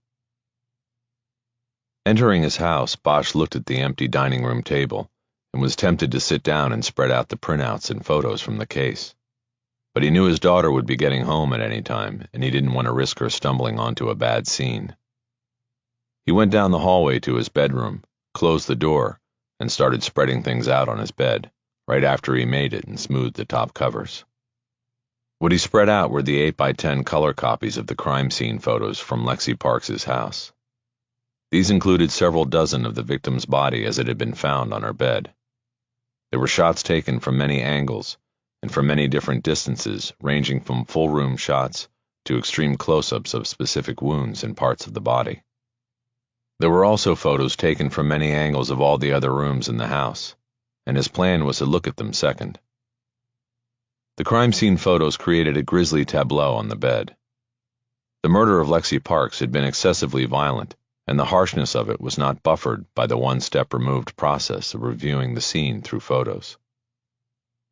Entering his house, Bosch looked at the empty dining room table and was tempted to sit down and spread out the printouts and photos from the case. But he knew his daughter would be getting home at any time, and he didn't want to risk her stumbling onto a bad scene. He went down the hallway to his bedroom, closed the door, and started spreading things out on his bed, right after he made it and smoothed the top covers. What he spread out were the 8x10 color copies of the crime scene photos from Lexi Parks's house. These included several dozen of the victim's body as it had been found on her bed. There were shots taken from many angles and from many different distances, ranging from full-room shots to extreme close-ups of specific wounds and parts of the body. There were also photos taken from many angles of all the other rooms in the house, and his plan was to look at them second. The crime scene photos created a grisly tableau on the bed. The murder of Lexi Parks had been excessively violent, and the harshness of it was not buffered by the one-step removed process of reviewing the scene through photos.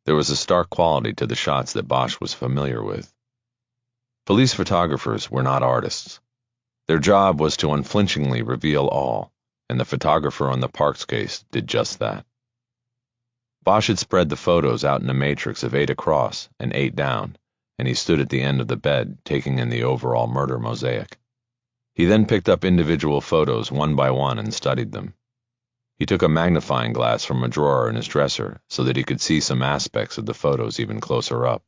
There was a stark quality to the shots that Bosch was familiar with. Police photographers were not artists. Their job was to unflinchingly reveal all, and the photographer on the Parks case did just that. Bosch had spread the photos out in a matrix of 8 across and 8 down, and he stood at the end of the bed, taking in the overall murder mosaic. He then picked up individual photos one by one and studied them. He took a magnifying glass from a drawer in his dresser so that he could see some aspects of the photos even closer up.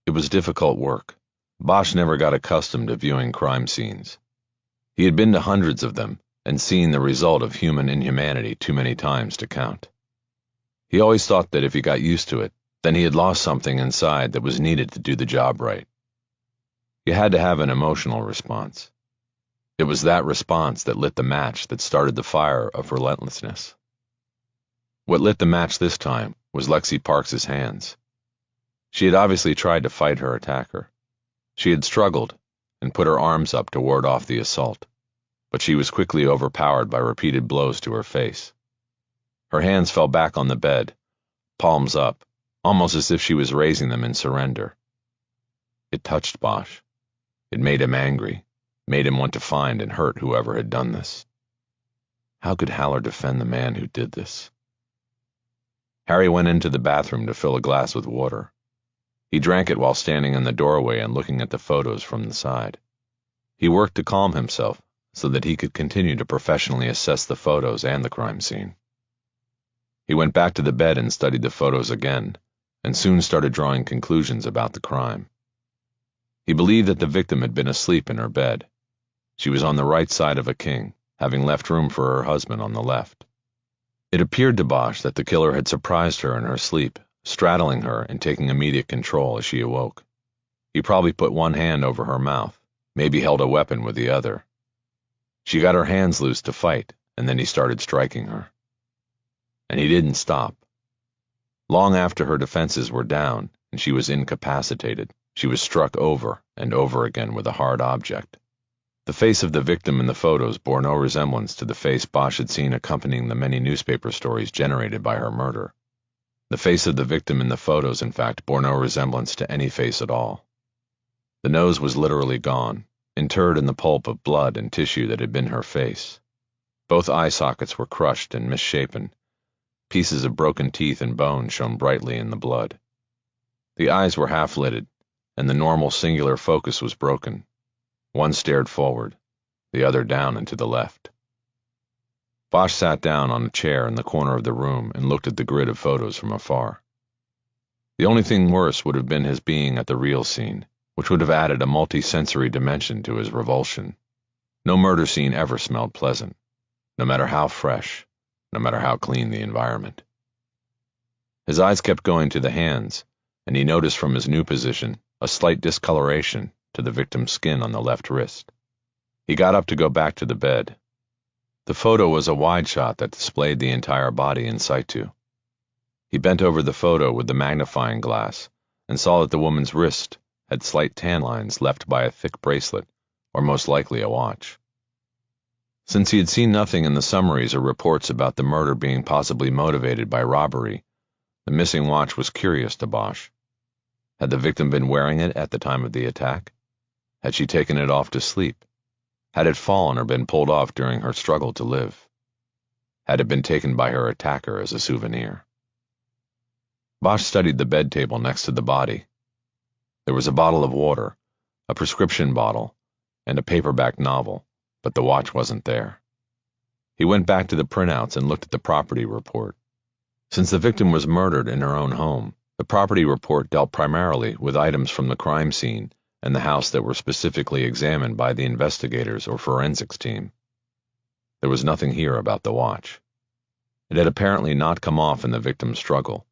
It was difficult work. Bosch never got accustomed to viewing crime scenes. He had been to hundreds of them and seen the result of human inhumanity too many times to count. He always thought that if he got used to it, then he had lost something inside that was needed to do the job right. You had to have an emotional response. It was that response that lit the match that started the fire of relentlessness. What lit the match this time was Lexi Parks's hands. She had obviously tried to fight her attacker. She had struggled and put her arms up to ward off the assault, but she was quickly overpowered by repeated blows to her face. Her hands fell back on the bed, palms up, almost as if she was raising them in surrender. It touched Bosch. It made him angry, made him want to find and hurt whoever had done this. How could Haller defend the man who did this? Harry went into the bathroom to fill a glass with water. He drank it while standing in the doorway and looking at the photos from the side. He worked to calm himself so that he could continue to professionally assess the photos and the crime scene. He went back to the bed and studied the photos again, and soon started drawing conclusions about the crime. He believed that the victim had been asleep in her bed. She was on the right side of a king, having left room for her husband on the left. It appeared to Bosch that the killer had surprised her in her sleep, straddling her and taking immediate control as she awoke. He probably put one hand over her mouth, maybe held a weapon with the other. She got her hands loose to fight, and then he started striking her. And he didn't stop. Long after her defenses were down and she was incapacitated, she was struck over and over again with a hard object. The face of the victim in the photos bore no resemblance to the face Bosch had seen accompanying the many newspaper stories generated by her murder. The face of the victim in the photos, in fact, bore no resemblance to any face at all. The nose was literally gone, interred in the pulp of blood and tissue that had been her face. Both eye sockets were crushed and misshapen. Pieces of broken teeth and bone shone brightly in the blood. The eyes were half-lidded, and the normal singular focus was broken. One stared forward, the other down and to the left. Bosch sat down on a chair in the corner of the room and looked at the grid of photos from afar. The only thing worse would have been his being at the real scene, which would have added a multi-sensory dimension to his revulsion. No murder scene ever smelled pleasant, no matter how fresh, no matter how clean the environment. His eyes kept going to the hands, and he noticed from his new position a slight discoloration to the victim's skin on the left wrist. He got up to go back to the bed. The photo was a wide shot that displayed the entire body in situ. He bent over the photo with the magnifying glass and saw that the woman's wrist had slight tan lines left by a thick bracelet, or most likely a watch. Since he had seen nothing in the summaries or reports about the murder being possibly motivated by robbery, the missing watch was curious to Bosch. Had the victim been wearing it at the time of the attack? Had she taken it off to sleep? Had it fallen or been pulled off during her struggle to live? Had it been taken by her attacker as a souvenir? Bosch studied the bed table next to the body. There was a bottle of water, a prescription bottle, and a paperback novel, but the watch wasn't there. He went back to the printouts and looked at the property report. Since the victim was murdered in her own home, the property report dealt primarily with items from the crime scene and the house that were specifically examined by the investigators or forensics team. There was nothing here about the watch. It had apparently not come off in the victim's struggle.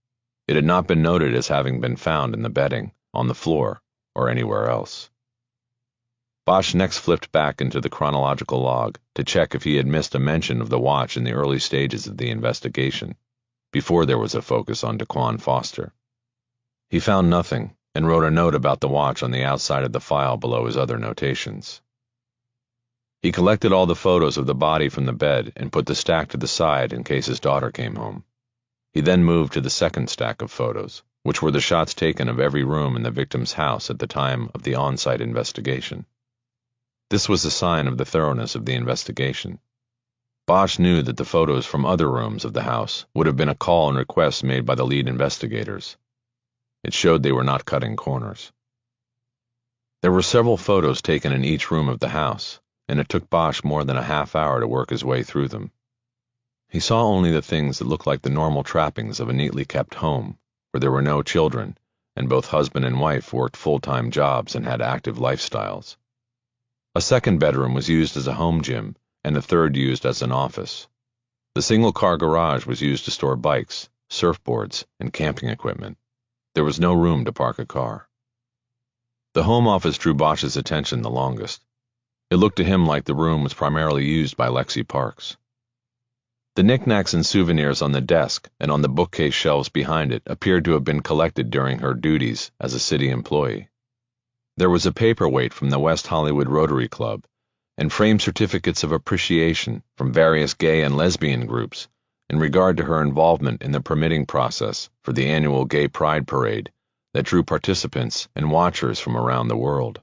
It had not been noted as having been found in the bedding, on the floor, or anywhere else. Bosch next flipped back into the chronological log to check if he had missed a mention of the watch in the early stages of the investigation, before there was a focus on Daquan Foster. He found nothing and wrote a note about the watch on the outside of the file below his other notations. He collected all the photos of the body from the bed and put the stack to the side in case his daughter came home. He then moved to the second stack of photos, which were the shots taken of every room in the victim's house at the time of the on-site investigation. This was a sign of the thoroughness of the investigation. Bosch knew that the photos from other rooms of the house would have been a call and request made by the lead investigators. It showed they were not cutting corners. There were several photos taken in each room of the house, and it took Bosch more than a half hour to work his way through them. He saw only the things that looked like the normal trappings of a neatly kept home, where there were no children, and both husband and wife worked full-time jobs and had active lifestyles. A second bedroom was used as a home gym, and a third used as an office. The single-car garage was used to store bikes, surfboards, and camping equipment. There was no room to park a car. The home office drew Bosch's attention the longest. It looked to him like the room was primarily used by Lexi Parks. The knickknacks and souvenirs on the desk and on the bookcase shelves behind it appeared to have been collected during her duties as a city employee. There was a paperweight from the West Hollywood Rotary Club, and framed certificates of appreciation from various gay and lesbian groups in regard to her involvement in the permitting process for the annual Gay Pride Parade that drew participants and watchers from around the world.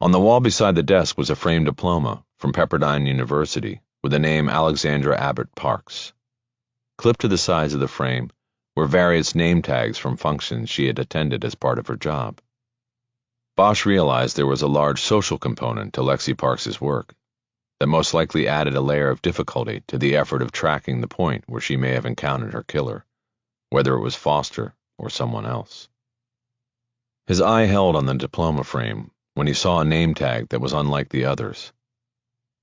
On the wall beside the desk was a framed diploma from Pepperdine University with the name Alexandra Abbott Parks. Clipped to the sides of the frame were various name tags from functions she had attended as part of her job. Bosch realized there was a large social component to Lexi Parks's work that most likely added a layer of difficulty to the effort of tracking the point where she may have encountered her killer, whether it was Foster or someone else. His eye held on the diploma frame when he saw a name tag that was unlike the others.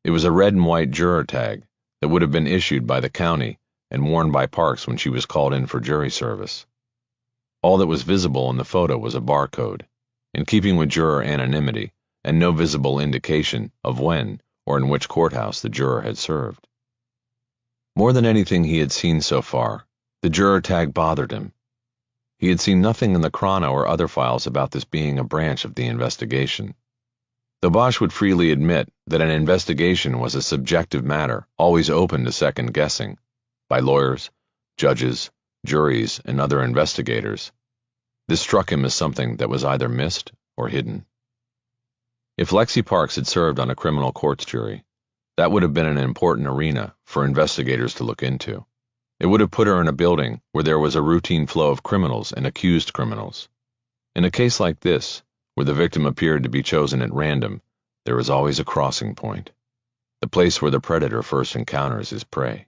It was a red and white juror tag that would have been issued by the county and worn by Parks when she was called in for jury service. All that was visible in the photo was a barcode, in keeping with juror anonymity, and no visible indication of when or in which courthouse the juror had served. More than anything he had seen so far, the juror tag bothered him. He had seen nothing in the chrono or other files about this being a branch of the investigation. Though Bosch would freely admit that an investigation was a subjective matter, always open to second guessing, by lawyers, judges, juries, and other investigators, this struck him as something that was either missed or hidden. If Lexi Parks had served on a criminal courts jury, that would have been an important arena for investigators to look into. It would have put her in a building where there was a routine flow of criminals and accused criminals. In a case like this, where the victim appeared to be chosen at random, there is always a crossing point, the place where the predator first encounters his prey.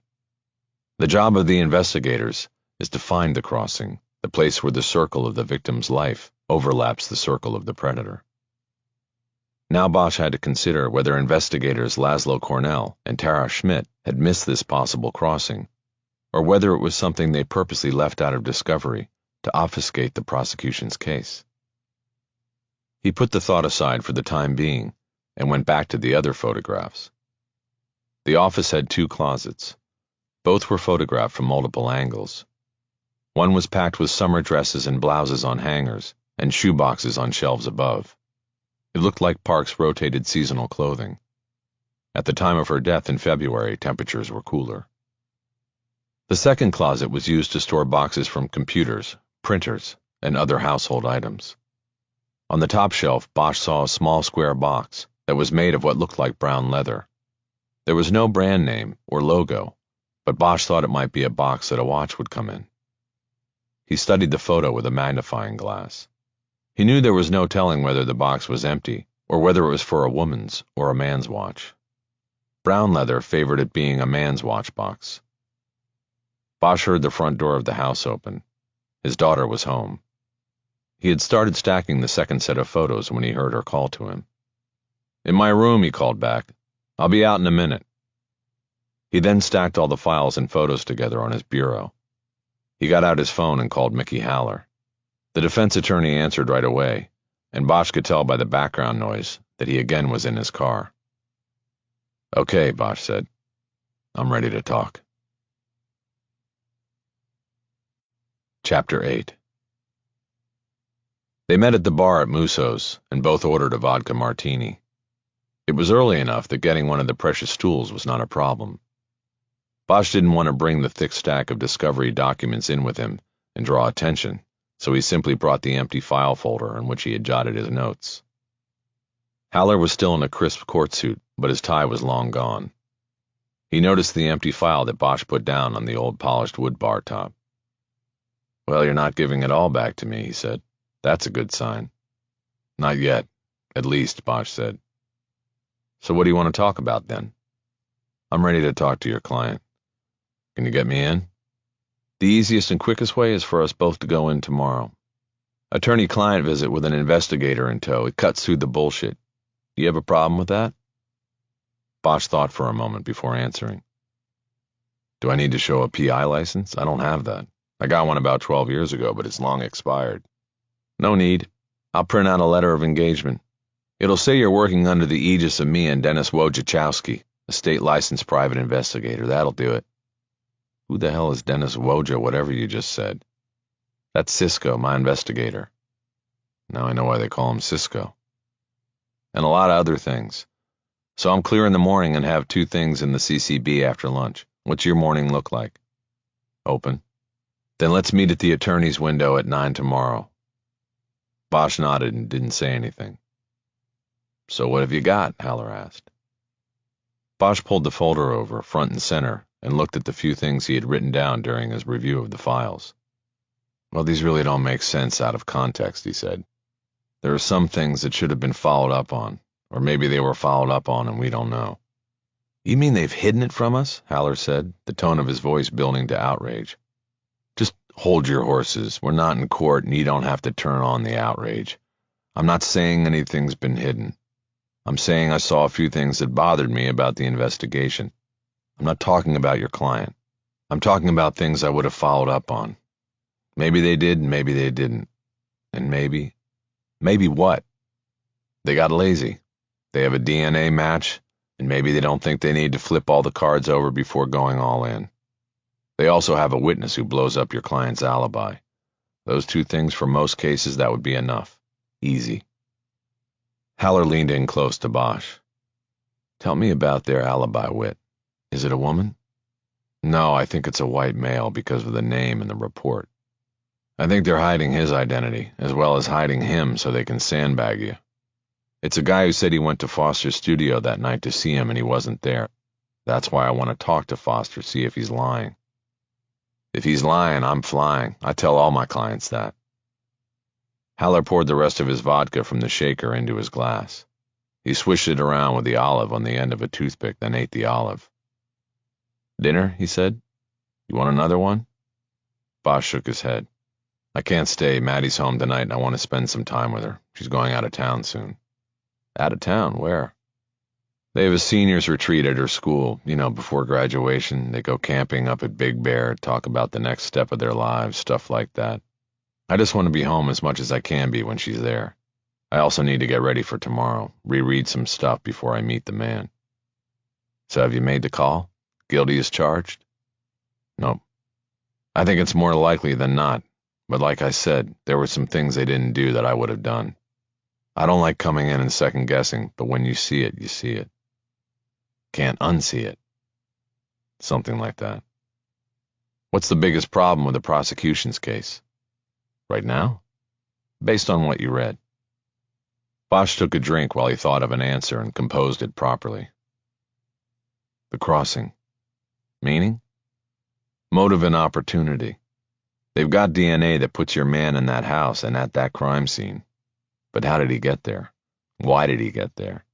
The job of the investigators is to find the crossing, the place where the circle of the victim's life overlaps the circle of the predator. Now Bosch had to consider whether investigators Laszlo Cornell and Tara Schmidt had missed this possible crossing, or whether it was something they purposely left out of discovery to obfuscate the prosecution's case. He put the thought aside for the time being and went back to the other photographs. The office had 2 closets. Both were photographed from multiple angles. One was packed with summer dresses and blouses on hangers and shoeboxes on shelves above. It looked like Park's rotated seasonal clothing. At the time of her death in February, temperatures were cooler. The second closet was used to store boxes from computers, printers, and other household items. On the top shelf, Bosch saw a small square box that was made of what looked like brown leather. There was no brand name or logo, but Bosch thought it might be a box that a watch would come in. He studied the photo with a magnifying glass. He knew there was no telling whether the box was empty or whether it was for a woman's or a man's watch. Brown leather favored it being a man's watch box. Bosch heard the front door of the house open. His daughter was home. He had started stacking the second set of photos when he heard her call to him. "In my room," he called back. "I'll be out in a minute." He then stacked all the files and photos together on his bureau. He got out his phone and called Mickey Haller. The defense attorney answered right away, and Bosch could tell by the background noise that he again was in his car. "Okay," Bosch said. "I'm ready to talk." Chapter 8. They met at the bar at Musso's, and both ordered a vodka martini. It was early enough that getting one of the precious stools was not a problem. Bosch didn't want to bring the thick stack of discovery documents in with him and draw attention, so he simply brought the empty file folder in which he had jotted his notes. Haller was still in a crisp court suit, but his tie was long gone. He noticed the empty file that Bosch put down on the old polished wood bar top. "Well, you're not giving it all back to me," he said. "That's a good sign." "Not yet, at least," Bosch said. "So what do you want to talk about, then?" "I'm ready to talk to your client." "Can you get me in?" "The easiest and quickest way is for us both to go in tomorrow. Attorney-client visit with an investigator in tow. It cuts through the bullshit. Do you have a problem with that?" Bosch thought for a moment before answering. "Do I need to show a PI license? I don't have that. I got one about 12 years ago, but it's long expired." "No need. I'll print out a letter of engagement. It'll say you're working under the aegis of me and Dennis Wojciechowski, a state-licensed private investigator. That'll do it." "Who the hell is Dennis Woj, whatever you just said?" "That's Cisco, my investigator." "Now I know why they call him Cisco." "And a lot of other things. So I'm clear in the morning and have 2 things in the CCB after lunch. What's your morning look like?" "Open." "Then let's meet at the attorney's window at 9 tomorrow." Bosch nodded and didn't say anything. "So what have you got?" Haller asked. Bosch pulled the folder over, front and center, and looked at the few things he had written down during his review of the files. "Well, these really don't make sense out of context," he said. "There are some things that should have been followed up on, or maybe they were followed up on and we don't know." "You mean they've hidden it from us?" Haller said, the tone of his voice building to outrage. "Just hold your horses. We're not in court and you don't have to turn on the outrage. I'm not saying anything's been hidden. I'm saying I saw a few things that bothered me about the investigation. I'm not talking about your client. I'm talking about things I would have followed up on. Maybe they did and maybe they didn't. And maybe what? They got lazy. They have a DNA match, and maybe they don't think they need to flip all the cards over before going all in. They also have a witness who blows up your client's alibi. Those 2 things, for most cases, that would be enough. Easy." Haller leaned in close to Bosch. "Tell me about their alibi wit. Is it a woman?" "No, I think it's a white male because of the name in the report. I think they're hiding his identity, as well as hiding him so they can sandbag you. It's a guy who said he went to Foster's studio that night to see him and he wasn't there. That's why I want to talk to Foster, see if he's lying. If he's lying, I'm flying. I tell all my clients that." Haller poured the rest of his vodka from the shaker into his glass. He swished it around with the olive on the end of a toothpick, then ate the olive. "Dinner?" he said. "You want another one?" Bosch shook his head. "I can't stay. Maddie's home tonight and I want to spend some time with her. She's going out of town soon." Out of town, where? They have a seniors retreat at her school, before graduation. They go camping up at Big Bear, talk about the next step of their lives, stuff like that. I just want to be home as much as I can be when she's there. I also need to get ready for tomorrow, reread some stuff before I meet the man. So have you made the call? Guilty as charged? Nope. I think it's more likely than not, but like I said, there were some things they didn't do that I would have done. I don't like coming in and second guessing, but when you see it, you see it. Can't unsee it. Something like that. What's the biggest problem with the prosecution's case? Right now? Based on what you read. Bosch took a drink while he thought of an answer and composed it properly. The crossing. Meaning? Motive and opportunity. They've got DNA that puts your man in that house and at that crime scene. But how did he get there? Why did he get there?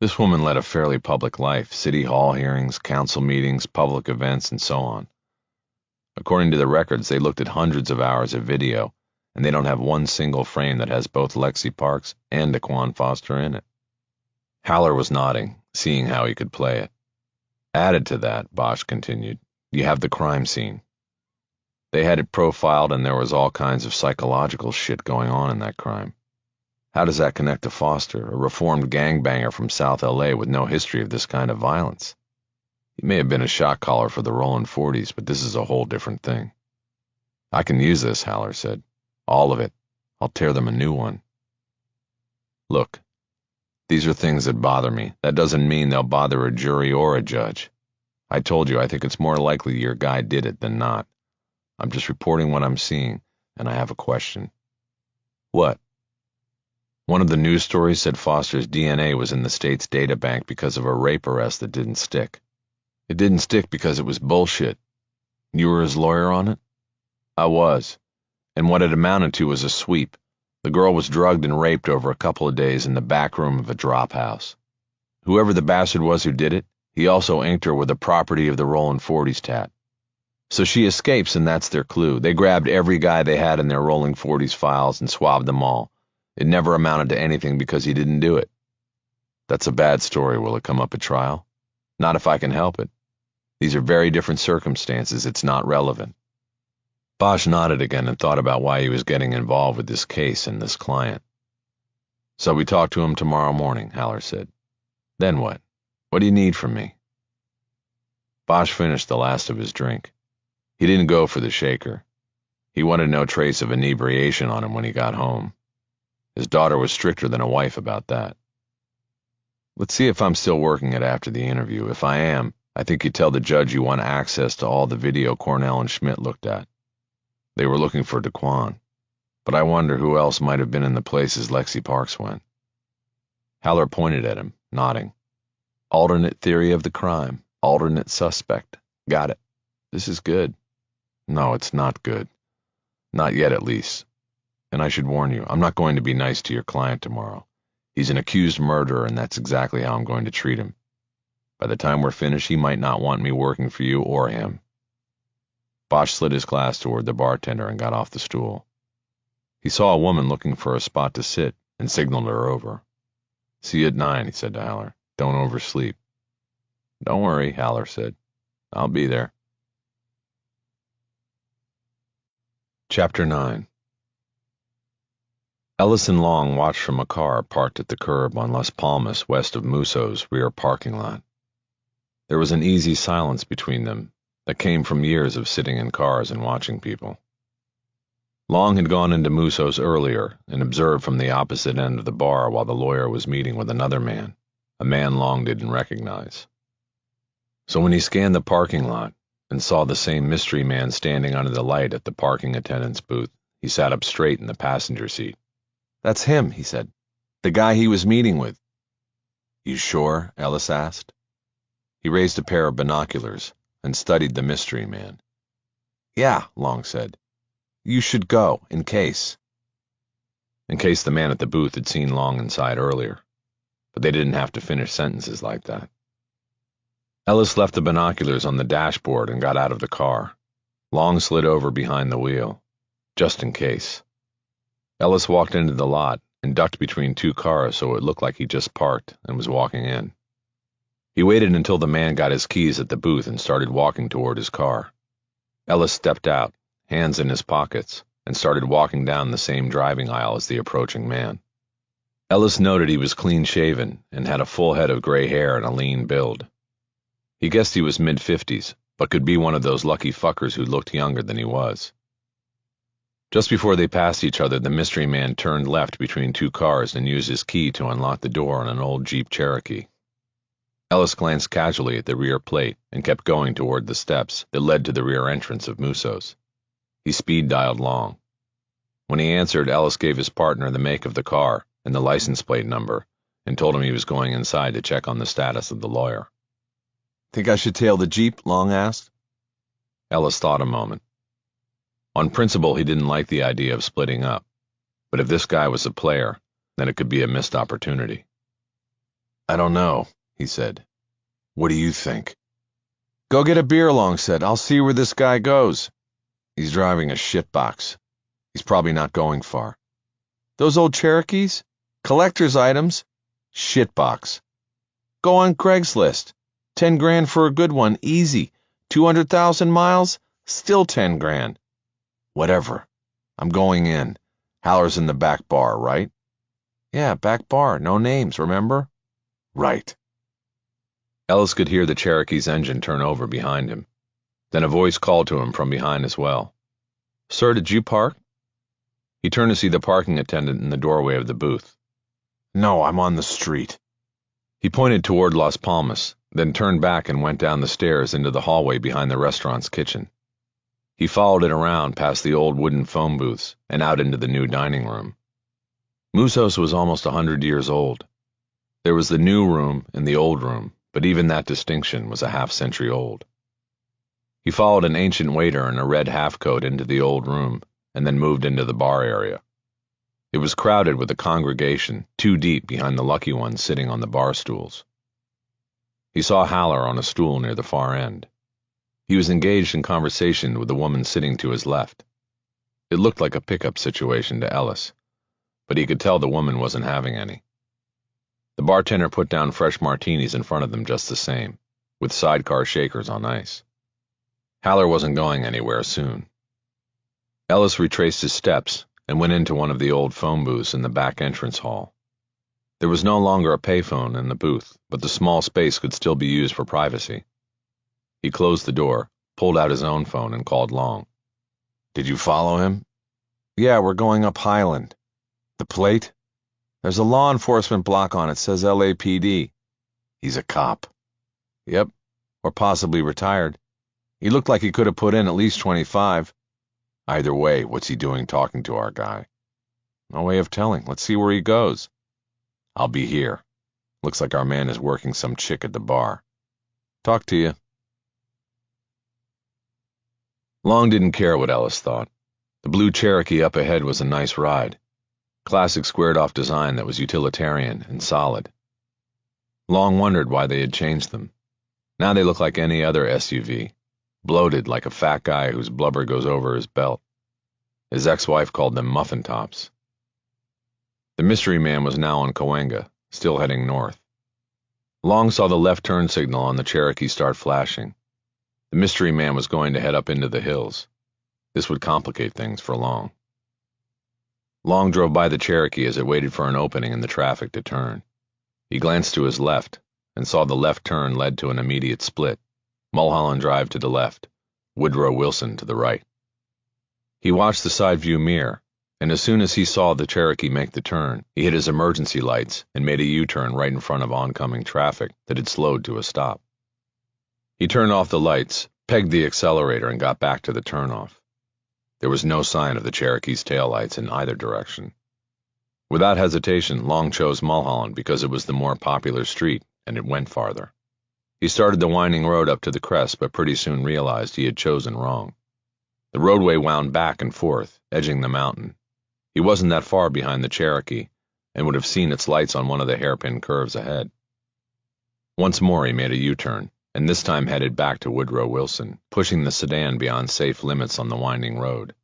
This woman led a fairly public life, city hall hearings, council meetings, public events, and so on. According to the records, they looked at hundreds of hours of video, and they don't have one single frame that has both Lexi Parks and Daquan Foster in it. Haller was nodding, seeing how he could play it. Added to that, Bosch continued, you have the crime scene. They had it profiled, and there was all kinds of psychological shit going on in that crime. How does that connect to Foster, a reformed gangbanger from South LA with no history of this kind of violence? He may have been a shot caller for the Rollin' 40s, but this is a whole different thing. I can use this, Haller said. All of it. I'll tear them a new one. Look, these are things that bother me. That doesn't mean they'll bother a jury or a judge. I told you I think it's more likely your guy did it than not. I'm just reporting what I'm seeing, and I have a question. What? One of the news stories said Foster's DNA was in the state's data bank because of a rape arrest that didn't stick. It didn't stick because it was bullshit. You were his lawyer on it? I was. And what it amounted to was a sweep. The girl was drugged and raped over a couple of days in the back room of a drop house. Whoever the bastard was who did it, he also inked her with a property of the Rollin' 40s tat. So she escapes, and that's their clue. They grabbed every guy they had in their Rolling 40s files and swabbed them all. It never amounted to anything because he didn't do it. That's a bad story. Will it come up at trial? Not if I can help it. These are very different circumstances. It's not relevant. Bosch nodded again and thought about why he was getting involved with this case and this client. So we talk to him tomorrow morning, Haller said. Then what? What do you need from me? Bosch finished the last of his drink. He didn't go for the shaker. He wanted no trace of inebriation on him when he got home. His daughter was stricter than a wife about that. Let's see if I'm still working it after the interview. If I am, I think you tell the judge you want access to all the video Cornell and Schmidt looked at. They were looking for Daquan, but I wonder who else might have been in the places Lexi Parks went. Haller pointed at him, nodding. Alternate theory of the crime, alternate suspect. Got it. This is good. No, it's not good. Not yet, at least. And I should warn you, I'm not going to be nice to your client tomorrow. He's an accused murderer, and that's exactly how I'm going to treat him. By the time we're finished, he might not want me working for you or him. Bosch slid his glass toward the bartender and got off the stool. He saw a woman looking for a spot to sit and signaled her over. See you at 9, he said to Haller. Don't oversleep. Don't worry, Haller said. I'll be there. Chapter 9. Ellis and Long watched from a car parked at the curb on Las Palmas west of Musso's rear parking lot. There was an easy silence between them that came from years of sitting in cars and watching people. Long had gone into Musso's earlier and observed from the opposite end of the bar while the lawyer was meeting with another man, a man Long didn't recognize. So when he scanned the parking lot and saw the same mystery man standing under the light at the parking attendant's booth, he sat up straight in the passenger seat. That's him, he said. The guy he was meeting with. You sure? Ellis asked. He raised a pair of binoculars and studied the mystery man. Yeah, Long said. You should go, in case. In case the man at the booth had seen Long inside earlier. But they didn't have to finish sentences like that. Ellis left the binoculars on the dashboard and got out of the car. Long slid over behind the wheel, just in case. Ellis walked into the lot and ducked between two cars so it looked like he just parked and was walking in. He waited until the man got his keys at the booth and started walking toward his car. Ellis stepped out, hands in his pockets, and started walking down the same driving aisle as the approaching man. Ellis noted he was clean-shaven and had a full head of gray hair and a lean build. He guessed he was mid-50s, but could be one of those lucky fuckers who looked younger than he was. Just before they passed each other, the mystery man turned left between two cars and used his key to unlock the door on an old Jeep Cherokee. Ellis glanced casually at the rear plate and kept going toward the steps that led to the rear entrance of Musso's. He speed-dialed Long. When he answered, Ellis gave his partner the make of the car and the license plate number and told him he was going inside to check on the status of the lawyer. "Think I should tail the Jeep?" Long asked. Ellis thought a moment. On principle, he didn't like the idea of splitting up, but if this guy was a player, then it could be a missed opportunity. "I don't know," he said. "What do you think?" "Go get a beer," Long said. "I'll see where this guy goes." "He's driving a shitbox. He's probably not going far." "Those old Cherokees? Collector's items? Shitbox. Go on Craigslist. 10 grand for a good one, easy. 200,000 miles? Still 10 grand. Whatever. I'm going in. Haller's in the back bar, right?" "Yeah, back bar. No names, remember?" "Right." Ellis could hear the Cherokee's engine turn over behind him. Then a voice called to him from behind as well. "Sir, did you park?" He turned to see the parking attendant in the doorway of the booth. "No, I'm on the street." He pointed toward Las Palmas, then turned back and went down the stairs into the hallway behind the restaurant's kitchen. He followed it around past the old wooden phone booths and out into the new dining room. Musso's was almost 100 years old. There was the new room and the old room, but even that distinction was a half-century old. He followed an ancient waiter in a red half-coat into the old room and then moved into the bar area. It was crowded with a congregation, too deep behind the lucky ones sitting on the bar stools. He saw Haller on a stool near the far end. He was engaged in conversation with the woman sitting to his left. It looked like a pickup situation to Ellis, but he could tell the woman wasn't having any. The bartender put down fresh martinis in front of them just the same, with sidecar shakers on ice. Haller wasn't going anywhere soon. Ellis retraced his steps and went into one of the old phone booths in the back entrance hall. There was no longer a payphone in the booth, but the small space could still be used for privacy. He closed the door, pulled out his own phone, and called Long. "Did you follow him?" "Yeah, we're going up Highland." "The plate?" "There's a law enforcement block on it, says LAPD. "He's a cop." "Yep, or possibly retired. He looked like he could have put in at least 25. Either way, what's he doing talking to our guy?" "No way of telling. Let's see where he goes." "I'll be here. Looks like our man is working some chick at the bar." "Talk to you." Long didn't care what Ellis thought. The blue Cherokee up ahead was a nice ride. Classic squared-off design that was utilitarian and solid. Long wondered why they had changed them. Now they look like any other SUV, bloated like a fat guy whose blubber goes over his belt. His ex-wife called them muffin tops. The mystery man was now on Cahuenga, still heading north. Long saw the left turn signal on the Cherokee start flashing. The mystery man was going to head up into the hills. This would complicate things for Long. Long drove by the Cherokee as it waited for an opening in the traffic to turn. He glanced to his left and saw the left turn led to an immediate split. Mulholland Drive to the left, Woodrow Wilson to the right. He watched the side view mirror, and as soon as he saw the Cherokee make the turn, he hit his emergency lights and made a U-turn right in front of oncoming traffic that had slowed to a stop. He turned off the lights, pegged the accelerator, and got back to the turnoff. There was no sign of the Cherokee's taillights in either direction. Without hesitation, Long chose Mulholland because it was the more popular street, and it went farther. He started the winding road up to the crest, but pretty soon realized he had chosen wrong. The roadway wound back and forth, edging the mountain. He wasn't that far behind the Cherokee, and would have seen its lights on one of the hairpin curves ahead. Once more he made a U-turn, and this time headed back to Woodrow Wilson, pushing the sedan beyond safe limits on the winding road.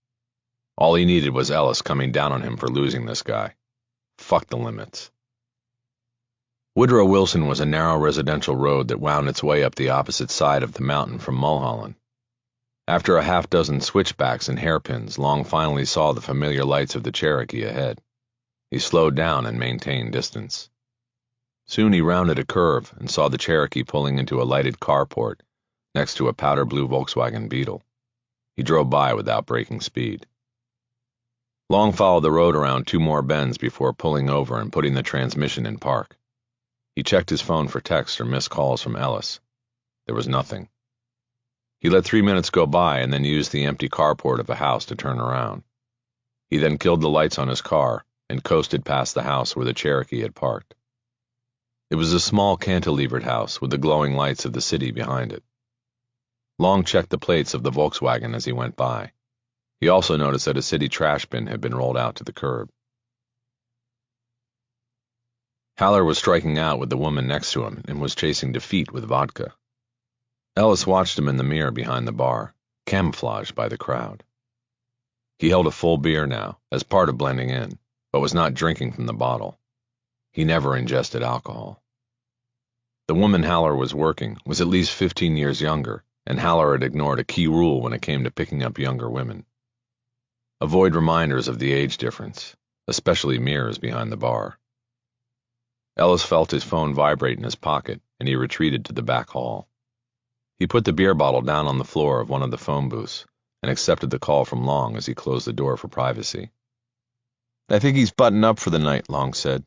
All he needed was Ellis coming down on him for losing this guy. Fuck the limits. Woodrow Wilson was a narrow residential road that wound its way up the opposite side of the mountain from Mulholland. After a half-dozen switchbacks and hairpins, Long finally saw the familiar lights of the Cherokee ahead. He slowed down and maintained distance. Soon he rounded a curve and saw the Cherokee pulling into a lighted carport next to a powder blue Volkswagen Beetle. He drove by without breaking speed. Long followed the road around 2 more bends before pulling over and putting the transmission in park. He checked his phone for texts or missed calls from Ellis. There was nothing. He let 3 minutes go by and then used the empty carport of a house to turn around. He then killed the lights on his car and coasted past the house where the Cherokee had parked. It was a small cantilevered house with the glowing lights of the city behind it. Long checked the plates of the Volkswagen as he went by. He also noticed that a city trash bin had been rolled out to the curb. Haller was striking out with the woman next to him and was chasing defeat with vodka. Ellis watched him in the mirror behind the bar, camouflaged by the crowd. He held a full beer now, as part of blending in, but was not drinking from the bottle. He never ingested alcohol. The woman Haller was working was at least 15 years younger, and Haller had ignored a key rule when it came to picking up younger women. Avoid reminders of the age difference, especially mirrors behind the bar. Ellis felt his phone vibrate in his pocket, and he retreated to the back hall. He put the beer bottle down on the floor of one of the phone booths and accepted the call from Long as he closed the door for privacy. "I think he's buttoned up for the night," Long said.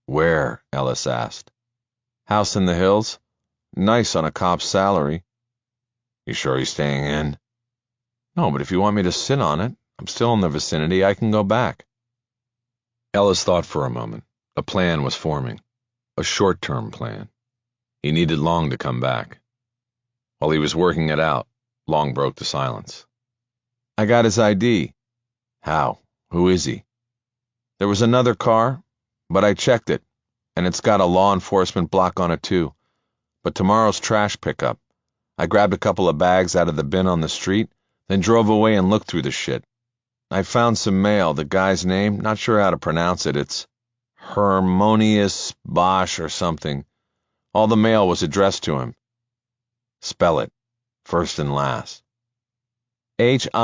"Where?" Ellis asked. "House in the hills. Nice on a cop's salary." "You sure he's staying in?" "No, but if you want me to sit on it, I'm still in the vicinity. I can go back." Ellis thought for a moment. A plan was forming. A short-term plan. He needed Long to come back. While he was working it out, Long broke the silence. "I got his ID." "How? Who is he?" "There was another car, but I checked it, and it's got a law enforcement block on it too. But tomorrow's trash pickup. I grabbed a couple of bags out of the bin on the street, then drove away and looked through the shit. I found some mail. The guy's name, not sure how to pronounce it. It's Harmonious Bosch or something. All the mail was addressed to him." "Spell it, first and last." Hieronymus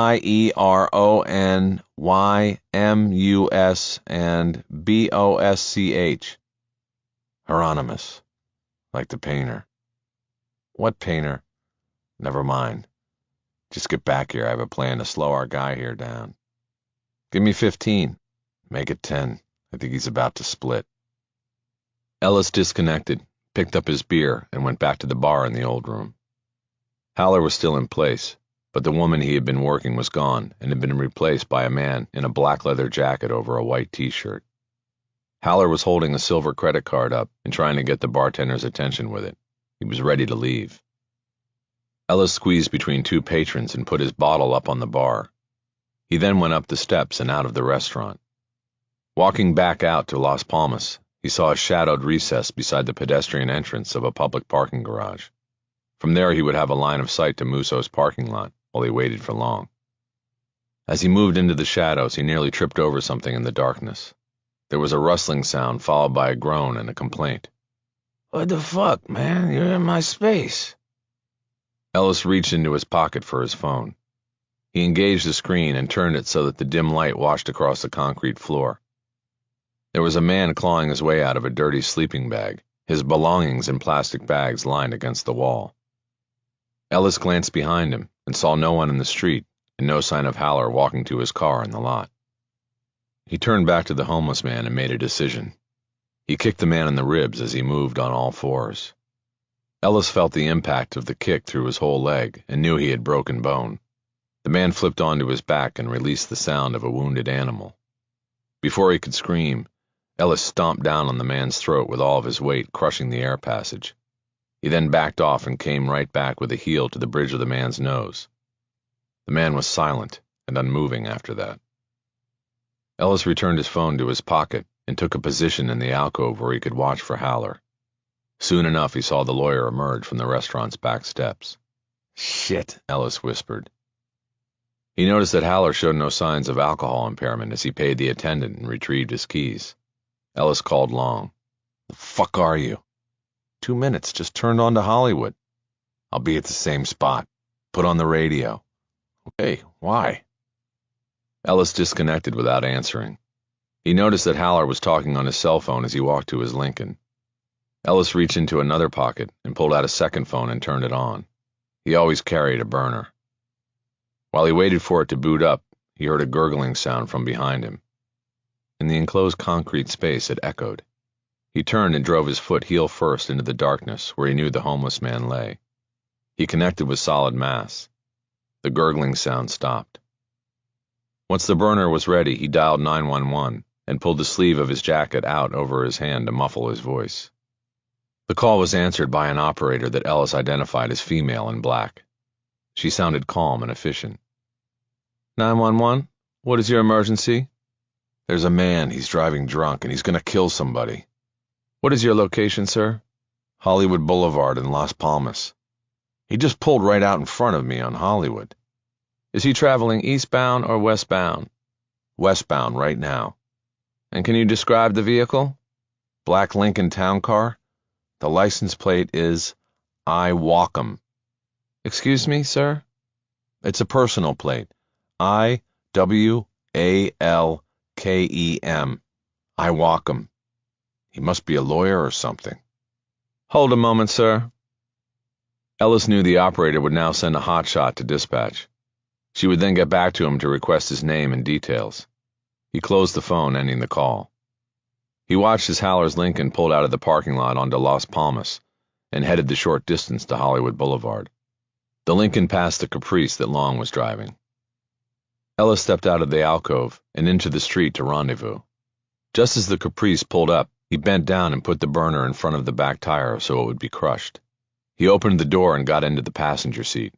and Bosch. Hieronymus, like the painter. "What painter?" "Never mind. Just get back here. I have a plan to slow our guy here down." "Give me 15. Make it 10. I think he's about to split." Ellis disconnected, picked up his beer, and went back to the bar in the old room. Haller was still in place, but the woman he had been working was gone and had been replaced by a man in a black leather jacket over a white t-shirt. Haller was holding a silver credit card up and trying to get the bartender's attention with it. He was ready to leave. Ellis squeezed between 2 patrons and put his bottle up on the bar. He then went up the steps and out of the restaurant. Walking back out to Las Palmas, he saw a shadowed recess beside the pedestrian entrance of a public parking garage. From there he would have a line of sight to Musso's parking lot while he waited for Long. As he moved into the shadows, he nearly tripped over something in the darkness. There was a rustling sound followed by a groan and a complaint. "What the fuck, man? You're in my space." Ellis reached into his pocket for his phone. He engaged the screen and turned it so that the dim light washed across the concrete floor. There was a man clawing his way out of a dirty sleeping bag, his belongings in plastic bags lined against the wall. Ellis glanced behind him and saw no one in the street and no sign of Haller walking to his car in the lot. He turned back to the homeless man and made a decision. He kicked the man in the ribs as he moved on all fours. Ellis felt the impact of the kick through his whole leg and knew he had broken bone. The man flipped onto his back and released the sound of a wounded animal. Before he could scream, Ellis stomped down on the man's throat with all of his weight, crushing the air passage. He then backed off and came right back with a heel to the bridge of the man's nose. The man was silent and unmoving after that. Ellis returned his phone to his pocket and took a position in the alcove where he could watch for Haller. Soon enough, he saw the lawyer emerge from the restaurant's back steps. "Shit," Ellis whispered. He noticed that Haller showed no signs of alcohol impairment as he paid the attendant and retrieved his keys. Ellis called Long. The fuck are you? 2 minutes, just turned on to Hollywood. I'll be at the same spot. Put on the radio. Okay, why? Ellis disconnected without answering. He noticed that Haller was talking on his cell phone as he walked to his Lincoln. Ellis reached into another pocket and pulled out a second phone and turned it on. He always carried a burner. While he waited for it to boot up, he heard a gurgling sound from behind him. In the enclosed concrete space, it echoed. He turned and drove his foot heel first into the darkness where he knew the homeless man lay. He connected with solid mass. The gurgling sound stopped. Once the burner was ready, he dialed 911 and pulled the sleeve of his jacket out over his hand to muffle his voice. The call was answered by an operator that Ellis identified as female in black. She sounded calm and efficient. 911, what is your emergency? There's a man. He's driving drunk, and he's going to kill somebody. What is your location, sir? Hollywood Boulevard in Las Palmas. He just pulled right out in front of me on Hollywood. Is he traveling eastbound or westbound? Westbound right now. And can you describe the vehicle? Black Lincoln town car. The license plate is I Walk 'em. Excuse me, sir? It's a personal plate. IWALKEM. I Walk 'em. He must be a lawyer or something. Hold a moment, sir. Ellis knew the operator would now send a hotshot to dispatch. She would then get back to him to request his name and details. He closed the phone, ending the call. He watched as Haller's Lincoln pulled out of the parking lot onto Las Palmas and headed the short distance to Hollywood Boulevard. The Lincoln passed the Caprice that Long was driving. Ellis stepped out of the alcove and into the street to rendezvous. Just as the Caprice pulled up, he bent down and put the burner in front of the back tire so it would be crushed. He opened the door and got into the passenger seat,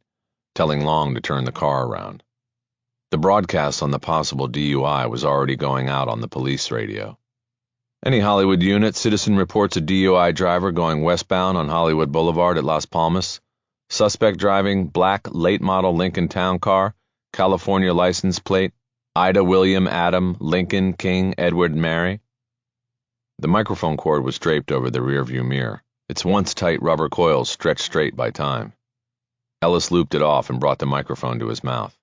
telling Long to turn the car around. The broadcast on the possible DUI was already going out on the police radio. Any Hollywood unit, citizen reports a DUI driver going westbound on Hollywood Boulevard at Las Palmas. Suspect driving black late-model Lincoln town car, California license plate, Ida William Adam Lincoln King Edward Mary. The microphone cord was draped over the rearview mirror, its once tight rubber coils stretched straight by time. Ellis looped it off and brought the microphone to his mouth.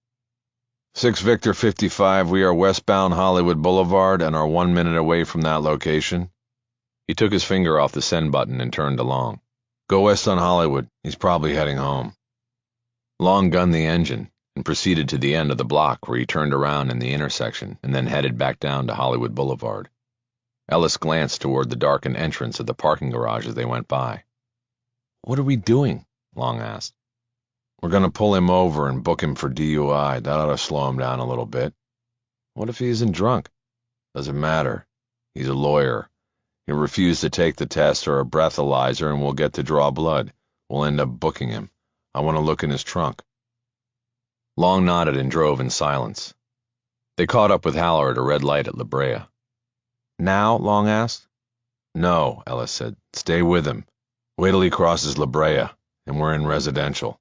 6 Victor 55, we are westbound Hollywood Boulevard and are 1 minute away from that location. He took his finger off the send button and turned to Long. Go west on Hollywood. He's probably heading home. Long gunned the engine and proceeded to the end of the block where he turned around in the intersection and then headed back down to Hollywood Boulevard. Ellis glanced toward the darkened entrance of the parking garage as they went by. What are we doing? Long asked. We're going to pull him over and book him for DUI. That ought to slow him down a little bit. What if he isn't drunk? Doesn't matter. He's a lawyer. He'll refuse to take the test or a breathalyzer and we'll get to draw blood. We'll end up booking him. I want to look in his trunk. Long nodded and drove in silence. They caught up with Haller at a red light at La Brea. Now? Long asked. No, Ellis said. Stay with him. Wait till he crosses La Brea, and we're in residential.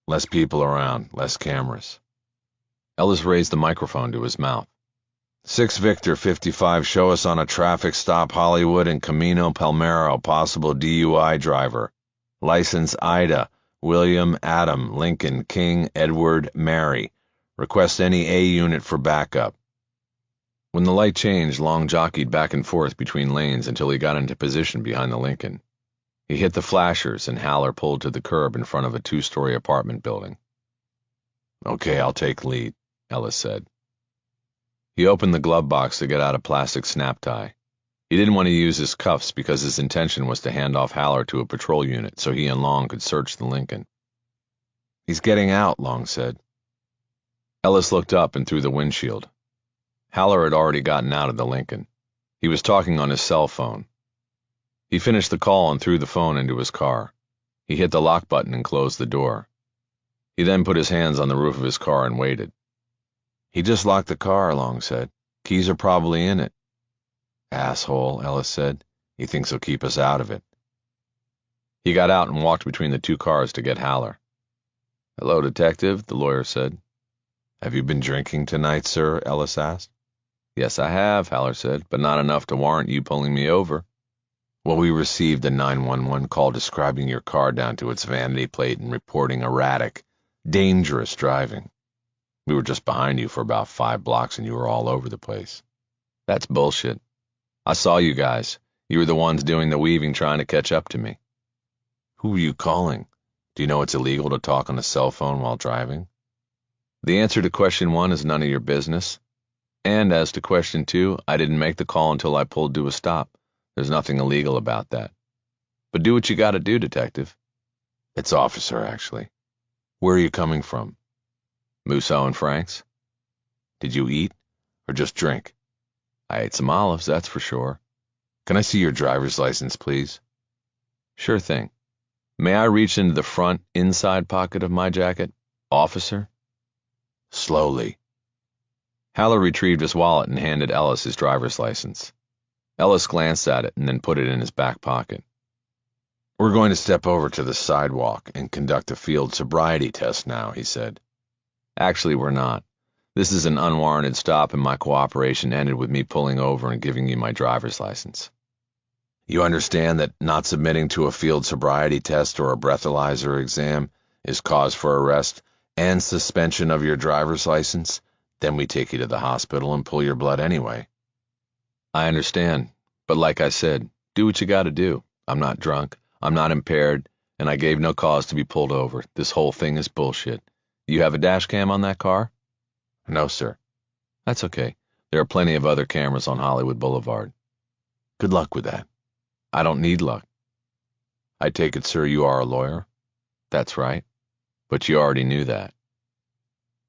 Less people around, less cameras. Ellis raised the microphone to his mouth. 6 Victor 55, show us on a traffic stop Hollywood and Camino Palmero, possible DUI driver. License Ida, William Adam, Lincoln, King, Edward, Mary. Request any A unit for backup. When the light changed, Long jockeyed back and forth between lanes until he got into position behind the Lincoln. He hit the flashers and Haller pulled to the curb in front of a 2-story apartment building. Okay, I'll take lead, Ellis said. He opened the glove box to get out a plastic snap tie. He didn't want to use his cuffs because his intention was to hand off Haller to a patrol unit so he and Long could search the Lincoln. He's getting out, Long said. Ellis looked up and through the windshield. Haller had already gotten out of the Lincoln. He was talking on his cell phone. He finished the call and threw the phone into his car. He hit the lock button and closed the door. He then put his hands on the roof of his car and waited. He just locked the car, Long said. Keys are probably in it. Asshole, Ellis said. He thinks he'll keep us out of it. He got out and walked between the 2 cars to get Haller. Hello, detective, the lawyer said. Have you been drinking tonight, sir? Ellis asked. Yes, I have, Haller said, but not enough to warrant you pulling me over. Well, we received a 911 call describing your car down to its vanity plate and reporting erratic, dangerous driving. We were just behind you for about 5 blocks and you were all over the place. That's bullshit. I saw you guys. You were the ones doing the weaving trying to catch up to me. Who were you calling? Do you know it's illegal to talk on a cell phone while driving? The answer to question 1 is none of your business. And as to question 2, I didn't make the call until I pulled to a stop. There's nothing illegal about that. But do what you gotta do, Detective. It's Officer, actually. Where are you coming from? Musso and Frank's? Did you eat, or just drink? I ate some olives, that's for sure. Can I see your driver's license, please? Sure thing. May I reach into the front, inside pocket of my jacket, Officer? Slowly. Haller retrieved his wallet and handed Ellis his driver's license. Ellis glanced at it and then put it in his back pocket. We're going to step over to the sidewalk and conduct a field sobriety test now, he said. Actually, we're not. This is an unwarranted stop and my cooperation ended with me pulling over and giving you my driver's license. You understand that not submitting to a field sobriety test or a breathalyzer exam is cause for arrest and suspension of your driver's license? Then we take you to the hospital and pull your blood anyway. I understand, but like I said, do what you gotta do. I'm not drunk, I'm not impaired, and I gave no cause to be pulled over. This whole thing is bullshit. You have a dash cam on that car? No, sir. That's okay. There are plenty of other cameras on Hollywood Boulevard. Good luck with that. I don't need luck. I take it, sir, you are a lawyer? That's right. But you already knew that.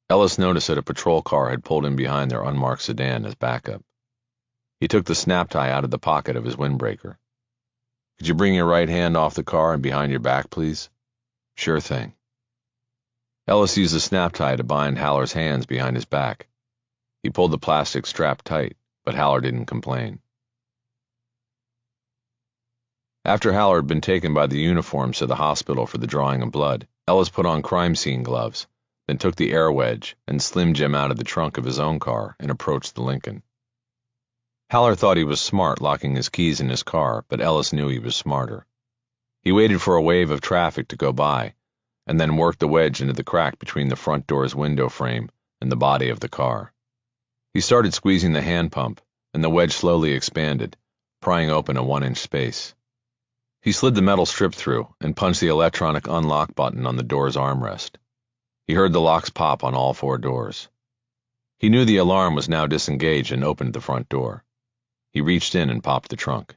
Ellis noticed that a patrol car had pulled in behind their unmarked sedan as backup. He took the snap tie out of the pocket of his windbreaker. Could you bring your right hand off the car and behind your back, please? Sure thing. Ellis used the snap tie to bind Haller's hands behind his back. He pulled the plastic strap tight, but Haller didn't complain. After Haller had been taken by the uniforms to the hospital for the drawing of blood, Ellis put on crime scene gloves, then took the air wedge and Slim Jim out of the trunk of his own car and approached the Lincoln. Haller thought he was smart locking his keys in his car, but Ellis knew he was smarter. He waited for a wave of traffic to go by, and then worked the wedge into the crack between the front door's window frame and the body of the car. He started squeezing the hand pump, and the wedge slowly expanded, prying open a 1-inch space. He slid the metal strip through and punched the electronic unlock button on the door's armrest. He heard the locks pop on all 4 doors. He knew the alarm was now disengaged and opened the front door. He reached in and popped the trunk.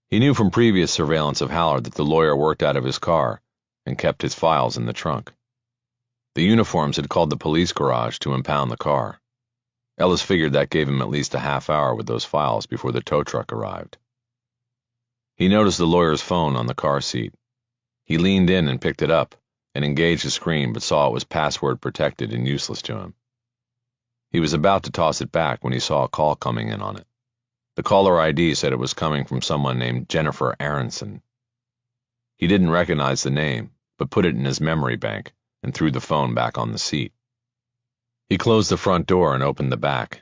He knew from previous surveillance of Haller that the lawyer worked out of his car and kept his files in the trunk. The uniforms had called the police garage to impound the car. Ellis figured that gave him at least a half hour with those files before the tow truck arrived. He noticed the lawyer's phone on the car seat. He leaned in and picked it up and engaged the screen, but saw it was password protected and useless to him. He was about to toss it back when he saw a call coming in on it. The caller ID said it was coming from someone named Jennifer Aronson. He didn't recognize the name, but put it in his memory bank and threw the phone back on the seat. He closed the front door and opened the back.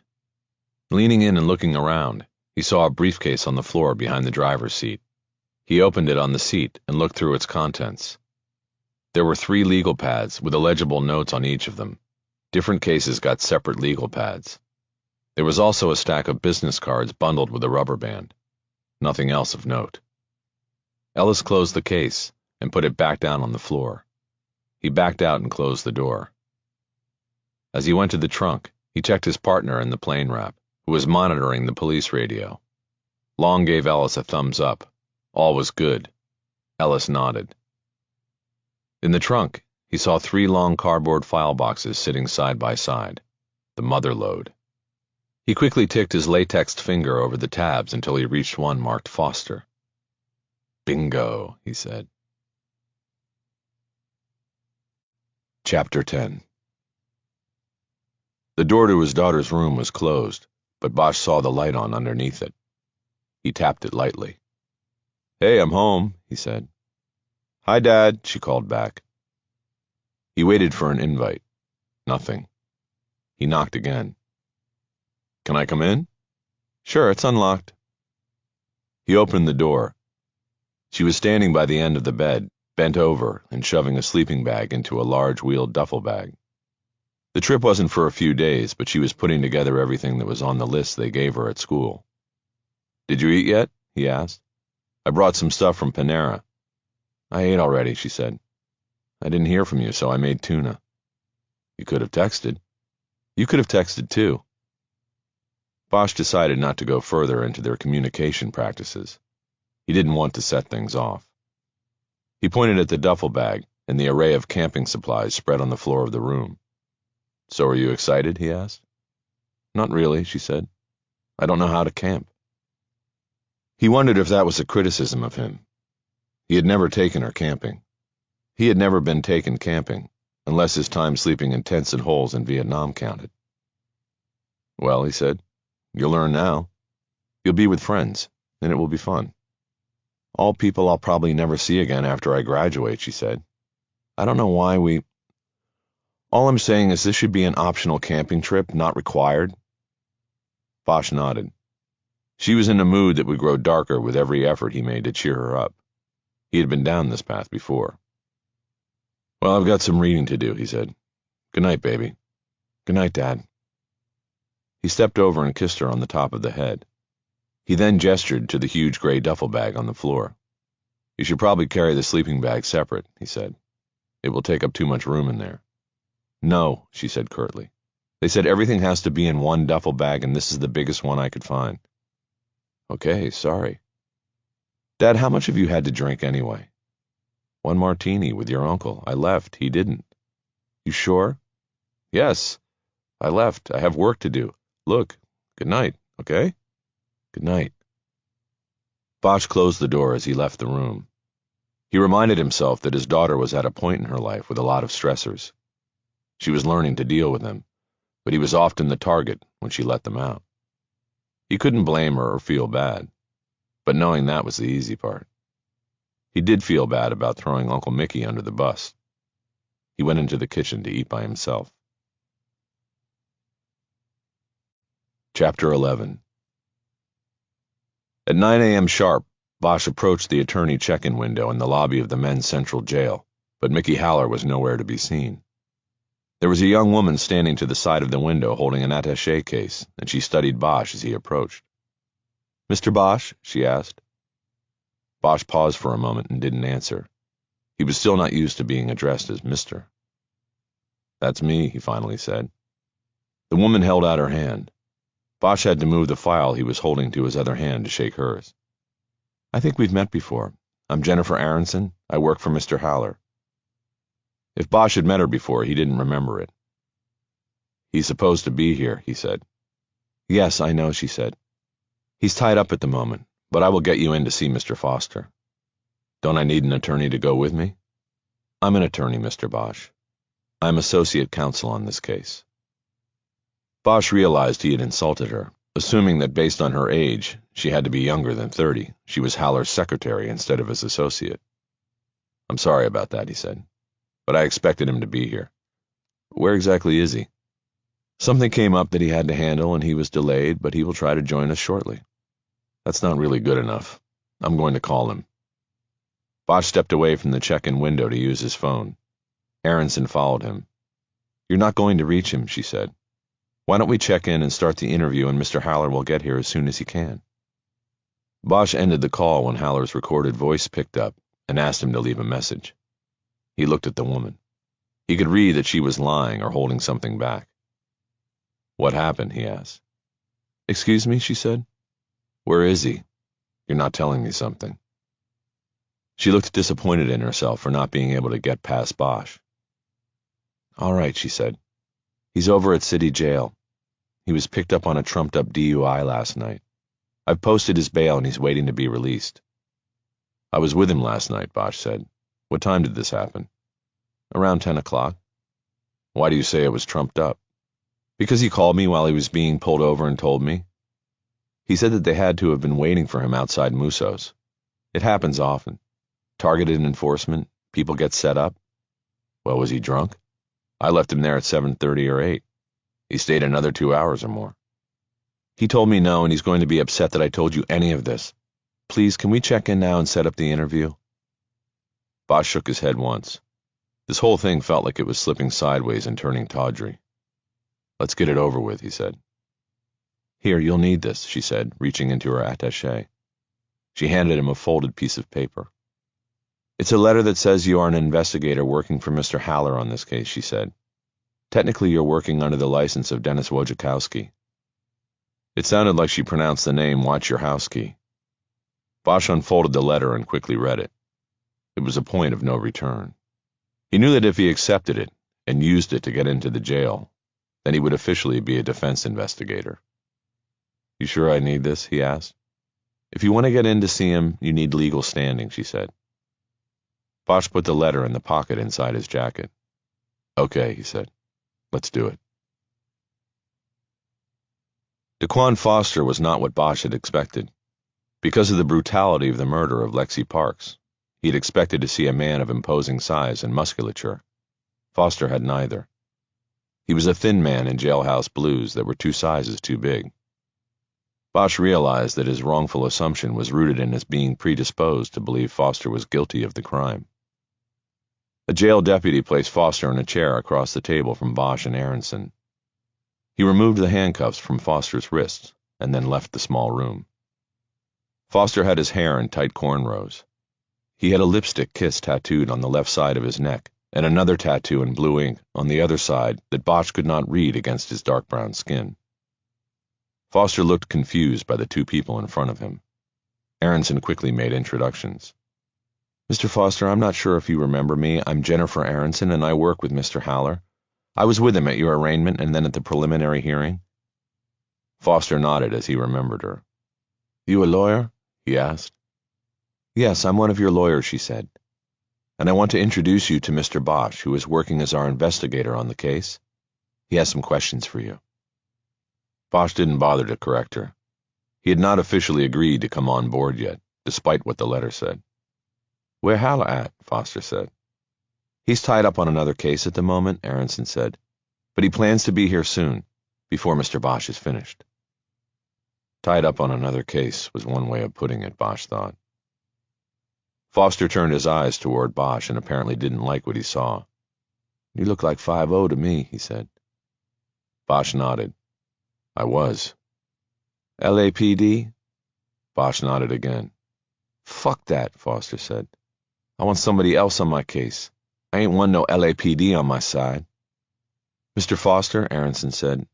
Leaning in and looking around, he saw a briefcase on the floor behind the driver's seat. He opened it on the seat and looked through its contents. There were 3 legal pads with illegible notes on each of them. Different cases got separate legal pads. There was also a stack of business cards bundled with a rubber band. Nothing else of note. Ellis closed the case and put it back down on the floor. He backed out and closed the door. As he went to the trunk, he checked his partner in the plane wrap, who was monitoring the police radio. Long gave Ellis a thumbs up. All was good. Ellis nodded. In the trunk, he saw 3 long cardboard file boxes sitting side by side. The mother lode. He quickly ticked his latexed finger over the tabs until he reached one marked Foster. Bingo, he said. Chapter 10. The door to his daughter's room was closed, but Bosch saw the light on underneath it. He tapped it lightly. Hey, I'm home, he said. Hi, Dad, she called back. He waited for an invite. Nothing. He knocked again. Can I come in? Sure, it's unlocked. He opened the door. She was standing by the end of the bed, bent over and shoving a sleeping bag into a large wheeled duffel bag. The trip wasn't for a few days, but she was putting together everything that was on the list they gave her at school. Did you eat yet? He asked. I brought some stuff from Panera. I ate already, she said. I didn't hear from you, so I made tuna. You could have texted. You could have texted too. Bosch decided not to go further into their communication practices. He didn't want to set things off. He pointed at the duffel bag and the array of camping supplies spread on the floor of the room. So are you excited? He asked. Not really, she said. I don't know how to camp. He wondered if that was a criticism of him. He had never taken her camping. He had never been taken camping, unless his time sleeping in tents and holes in Vietnam counted. Well, he said, you'll learn now. You'll be with friends, and it will be fun. All people I'll probably never see again after I graduate, she said. I don't know why we... All I'm saying is this should be an optional camping trip, not required. Bosch nodded. She was in a mood that would grow darker with every effort he made to cheer her up. He had been down this path before. Well, I've got some reading to do, he said. Good night, baby. Good night, Dad. He stepped over and kissed her on the top of the head. He then gestured to the huge gray duffel bag on the floor. You should probably carry the sleeping bag separate, he said. It will take up too much room in there. No, she said curtly. They said everything has to be in one duffel bag, and this is the biggest one I could find. Okay, sorry. Dad, how much have you had to drink anyway? One martini with your uncle. I left. He didn't. You sure? Yes. I left. I have work to do. Look. Good night, okay? Good night. Bosch closed the door as he left the room. He reminded himself that his daughter was at a point in her life with a lot of stressors. She was learning to deal with them, but he was often the target when she let them out. He couldn't blame her or feel bad, but knowing that was the easy part. He did feel bad about throwing Uncle Mickey under the bus. He went into the kitchen to eat by himself. Chapter 11. At 9 a.m. sharp, Bosch approached the attorney check-in window in the lobby of the men's central jail, but Mickey Haller was nowhere to be seen. There was a young woman standing to the side of the window holding an attaché case, and she studied Bosch as he approached. Mr. Bosch? She asked. Bosch paused for a moment and didn't answer. He was still not used to being addressed as Mr. That's me, he finally said. The woman held out her hand. Bosch had to move the file he was holding to his other hand to shake hers. I think we've met before. I'm Jennifer Aronson. I work for Mr. Haller. If Bosch had met her before, he didn't remember it. He's supposed to be here, he said. Yes, I know, she said. He's tied up at the moment, but I will get you in to see Mr. Foster. Don't I need an attorney to go with me? I'm an attorney, Mr. Bosch. I'm associate counsel on this case. Bosch realized he had insulted her, assuming that based on her age, she had to be younger than 30. She was Haller's secretary instead of his associate. I'm sorry about that, he said, but I expected him to be here. Where exactly is he? Something came up that he had to handle and he was delayed, but he will try to join us shortly. That's not really good enough. I'm going to call him. Bosch stepped away from the check-in window to use his phone. Aronson followed him. You're not going to reach him, she said. Why don't we check in and start the interview and Mr. Haller will get here as soon as he can. Bosch ended the call when Haller's recorded voice picked up and asked him to leave a message. He looked at the woman. He could read that she was lying or holding something back. What happened? He asked. Excuse me, she said. Where is he? You're not telling me something. She looked disappointed in herself for not being able to get past Bosch. All right, she said. He's over at City Jail. He was picked up on a trumped-up DUI last night. I've posted his bail and he's waiting to be released. I was with him last night, Bosch said. What time did this happen? Around 10 o'clock. Why do you say it was trumped up? Because he called me while he was being pulled over and told me. He said that they had to have been waiting for him outside Musso's. It happens often. Targeted enforcement, people get set up. Well, was he drunk? I left him there at 7:30 or 8. He stayed another 2 hours or more. He told me no, and he's going to be upset that I told you any of this. Please, can we check in now and set up the interview? Bosch shook his head once. This whole thing felt like it was slipping sideways and turning tawdry. Let's get it over with, he said. Here, you'll need this, she said, reaching into her attaché. She handed him a folded piece of paper. It's a letter that says you are an investigator working for Mr. Haller on this case, she said. Technically, you're working under the license of Dennis Wojciechowski. It sounded like she pronounced the name Wojciechowski. Bosch unfolded the letter and quickly read it. It was a point of no return. He knew that if he accepted it and used it to get into the jail, then he would officially be a defense investigator. You sure I need this? He asked. If you want to get in to see him, you need legal standing, she said. Bosch put the letter in the pocket inside his jacket. Okay, he said. Let's do it. Daquan Foster was not what Bosch had expected. Because of the brutality of the murder of Lexi Parks, he had expected to see a man of imposing size and musculature. Foster had neither. He was a thin man in jailhouse blues that were 2 sizes too big. Bosch realized that his wrongful assumption was rooted in his being predisposed to believe Foster was guilty of the crime. A jail deputy placed Foster in a chair across the table from Bosch and Aronson. He removed the handcuffs from Foster's wrists and then left the small room. Foster had his hair in tight cornrows. He had a lipstick kiss tattooed on the left side of his neck and another tattoo in blue ink on the other side that Bosch could not read against his dark brown skin. Foster looked confused by the 2 people in front of him. Aronson quickly made introductions. Mr. Foster, I'm not sure if you remember me. I'm Jennifer Aronson, and I work with Mr. Haller. I was with him at your arraignment and then at the preliminary hearing. Foster nodded as he remembered her. You a lawyer? He asked. Yes, I'm one of your lawyers, she said. And I want to introduce you to Mr. Bosch, who is working as our investigator on the case. He has some questions for you. Bosch didn't bother to correct her. He had not officially agreed to come on board yet, despite what the letter said. Where Haller at? Foster said. He's tied up on another case at the moment, Aronson said, but he plans to be here soon, before Mr. Bosch is finished. Tied up on another case was one way of putting it, Bosch thought. Foster turned his eyes toward Bosch and apparently didn't like what he saw. You look like 5-0 to me, he said. Bosch nodded. I was. LAPD? Bosch nodded again. Fuck that, Foster said. I want somebody else on my case. I ain't want no LAPD on my side. Mr. Foster, Aronson said,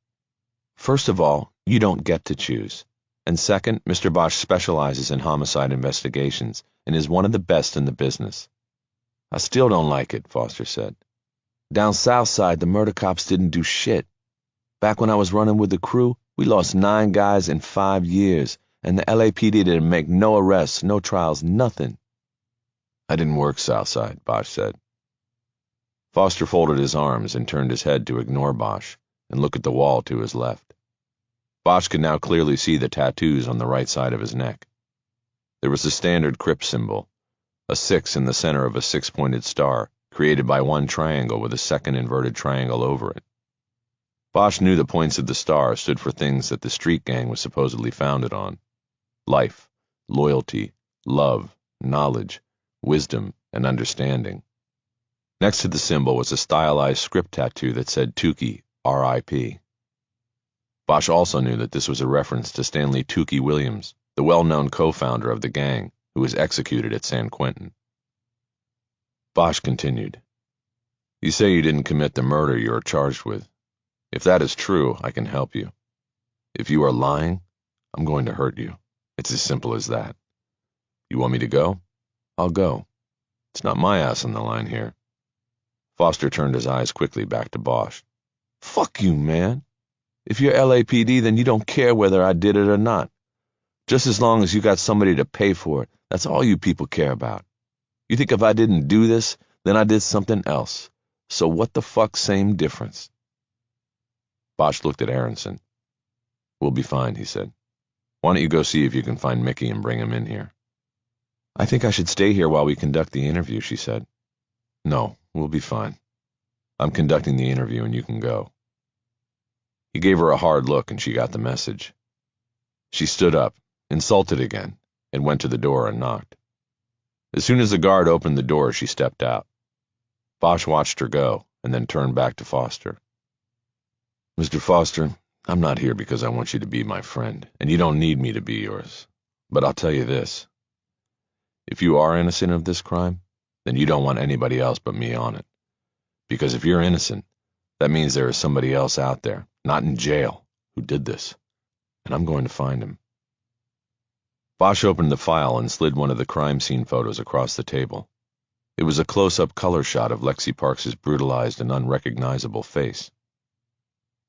first of all, you don't get to choose. And second, Mr. Bosch specializes in homicide investigations and is one of the best in the business. I still don't like it, Foster said. Down south side, the murder cops didn't do shit. Back when I was running with the crew, we lost 9 guys in 5 years, and the LAPD didn't make no arrests, no trials, nothing. I didn't work Southside, Bosch said. Foster folded his arms and turned his head to ignore Bosch and look at the wall to his left. Bosch could now clearly see the tattoos on the right side of his neck. There was the standard Crip symbol, a 6 in the center of a 6-pointed star, created by one triangle with a second inverted triangle over it. Bosch knew the points of the star stood for things that the street gang was supposedly founded on: life, loyalty, love, knowledge, wisdom, and understanding. Next to the symbol was a stylized script tattoo that said Tukey, R.I.P. Bosch also knew that this was a reference to Stanley Tukey Williams, the well-known co-founder of the gang, who was executed at San Quentin. Bosch continued. You say you didn't commit the murder you are charged with. If that is true, I can help you. If you are lying, I'm going to hurt you. It's as simple as that. You want me to go? I'll go. It's not my ass on the line here. Foster turned his eyes quickly back to Bosch. Fuck you, man. If you're LAPD, then you don't care whether I did it or not. Just as long as you got somebody to pay for it, that's all you people care about. You think if I didn't do this, then I did something else. So what the fuck, same difference? Bosch looked at Aronson. We'll be fine, he said. Why don't you go see if you can find Mickey and bring him in here? I think I should stay here while we conduct the interview, she said. No, we'll be fine. I'm conducting the interview and you can go. He gave her a hard look and she got the message. She stood up, insulted again, and went to the door and knocked. As soon as the guard opened the door, she stepped out. Bosch watched her go, and then turned back to Foster. Mr. Foster, I'm not here because I want you to be my friend, and you don't need me to be yours. But I'll tell you this. If you are innocent of this crime, then you don't want anybody else but me on it. Because if you're innocent, that means there is somebody else out there, not in jail, who did this. And I'm going to find him. Bosch opened the file and slid one of the crime scene photos across the table. It was a close-up color shot of Lexi Parks's brutalized and unrecognizable face.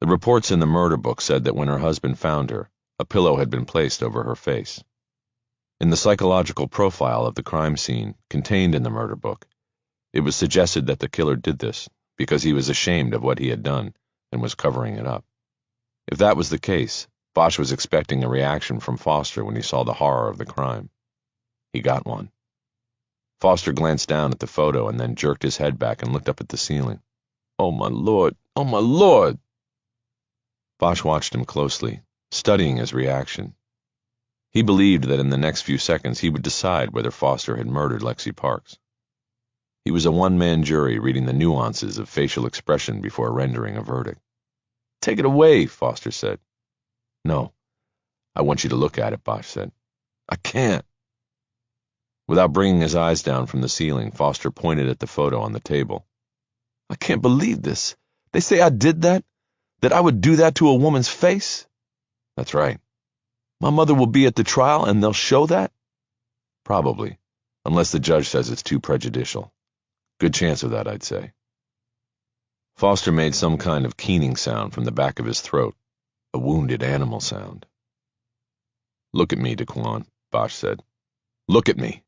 The reports in the murder book said that when her husband found her, a pillow had been placed over her face. In the psychological profile of the crime scene contained in the murder book, it was suggested that the killer did this because he was ashamed of what he had done and was covering it up. If that was the case, Bosch was expecting a reaction from Foster when he saw the horror of the crime. He got one. Foster glanced down at the photo and then jerked his head back and looked up at the ceiling. Oh, my Lord! Oh, my Lord! Bosch watched him closely, studying his reaction. He believed that in the next few seconds he would decide whether Foster had murdered Lexi Parks. He was a one-man jury reading the nuances of facial expression before rendering a verdict. Take it away, Foster said. No, I want you to look at it, Bosch said. I can't. Without bringing his eyes down from the ceiling, Foster pointed at the photo on the table. I can't believe this. They say I did that? That I would do that to a woman's face? That's right. My mother will be at the trial and they'll show that? Probably, unless the judge says it's too prejudicial. Good chance of that, I'd say. Foster made some kind of keening sound from the back of his throat, a wounded animal sound. Look at me, Daquan, Bosch said. Look at me.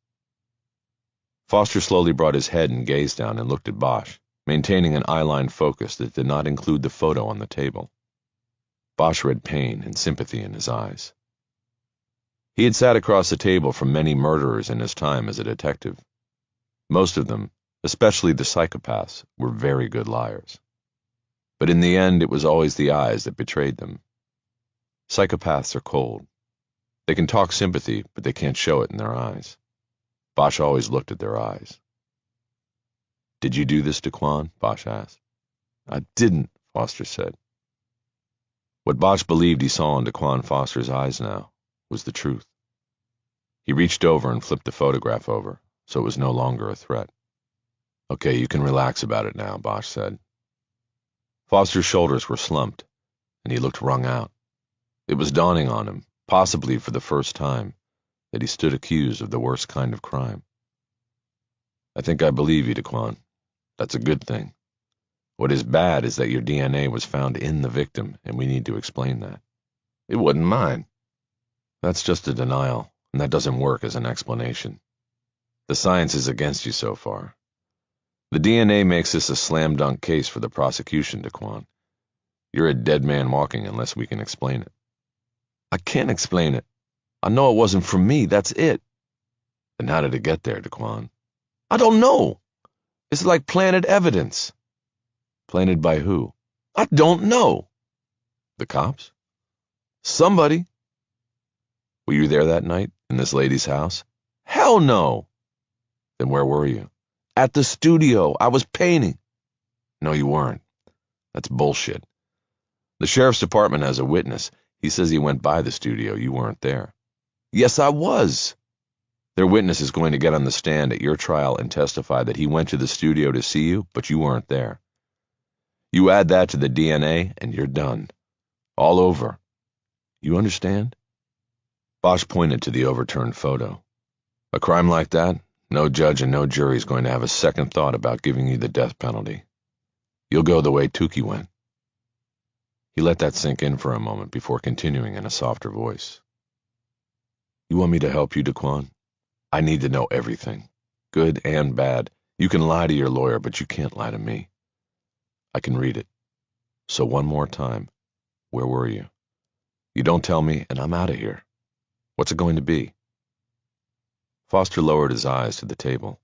Foster slowly brought his head and gazed down and looked at Bosch, maintaining an eye-line focus that did not include the photo on the table. Bosch read pain and sympathy in his eyes. He had sat across the table from many murderers in his time as a detective. Most of them, especially the psychopaths, were very good liars. But in the end, it was always the eyes that betrayed them. Psychopaths are cold. They can talk sympathy, but they can't show it in their eyes. Bosch always looked at their eyes. Did you do this, Daquan? Bosch asked. I didn't, Foster said. What Bosch believed he saw in Daquan Foster's eyes now was the truth. He reached over and flipped the photograph over, so it was no longer a threat. Okay, you can relax about it now, Bosch said. Foster's shoulders were slumped, and he looked wrung out. It was dawning on him, possibly for the first time, that he stood accused of the worst kind of crime. I think I believe you, Daquan. That's a good thing. What is bad is that your DNA was found in the victim, and we need to explain that. It wasn't mine. That's just a denial, and that doesn't work as an explanation. The science is against you so far. The DNA makes this a slam-dunk case for the prosecution, Daquan. You're a dead man walking unless we can explain it. I can't explain it. I know it wasn't from me, that's it. Then how did it get there, Daquan? I don't know. It's like planted evidence. Planted by who? I don't know. The cops? Somebody. Were you there that night, in this lady's house? Hell no. Then where were you? At the studio. I was painting. No, you weren't. That's bullshit. The sheriff's department has a witness. He says he went by the studio. You weren't there. Yes, I was. Their witness is going to get on the stand at your trial and testify that he went to the studio to see you, but you weren't there. You add that to the DNA, and you're done. All over. You understand? Bosch pointed to the overturned photo. A crime like that, no judge and no jury is going to have a second thought about giving you the death penalty. You'll go the way Tukey went. He let that sink in for a moment before continuing in a softer voice. You want me to help you, Daquan? I need to know everything, good and bad. You can lie to your lawyer, but you can't lie to me. I can read it. So one more time, where were you? You don't tell me, and I'm out of here. What's it going to be? Foster lowered his eyes to the table.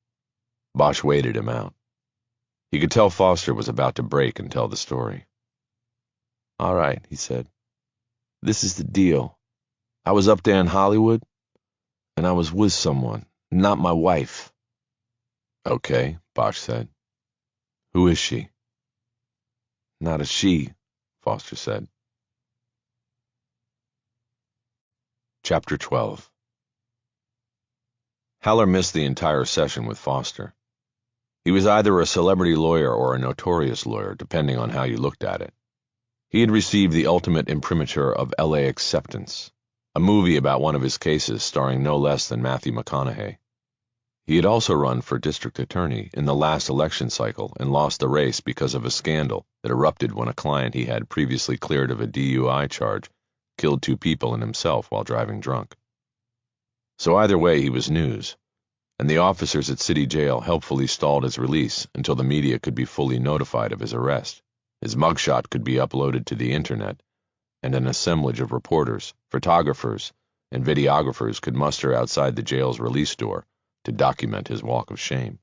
Bosch waited him out. He could tell Foster was about to break and tell the story. All right, he said. This is the deal. I was up there in Hollywood, and I was with someone, not my wife. Okay, Bosch said. Who is she? Not a she, Foster said. Chapter 12. Haller missed the entire session with Foster. He was either a celebrity lawyer or a notorious lawyer, depending on how you looked at it. He had received the ultimate imprimatur of L.A. Acceptance, a movie about one of his cases starring no less than Matthew McConaughey. He had also run for district attorney in the last election cycle and lost the race because of a scandal that erupted when a client he had previously cleared of a DUI charge killed 2 people and himself while driving drunk. So either way, he was news, and the officers at City Jail helpfully stalled his release until the media could be fully notified of his arrest. His mugshot could be uploaded to the internet, and an assemblage of reporters, photographers, and videographers could muster outside the jail's release door to document his walk of shame.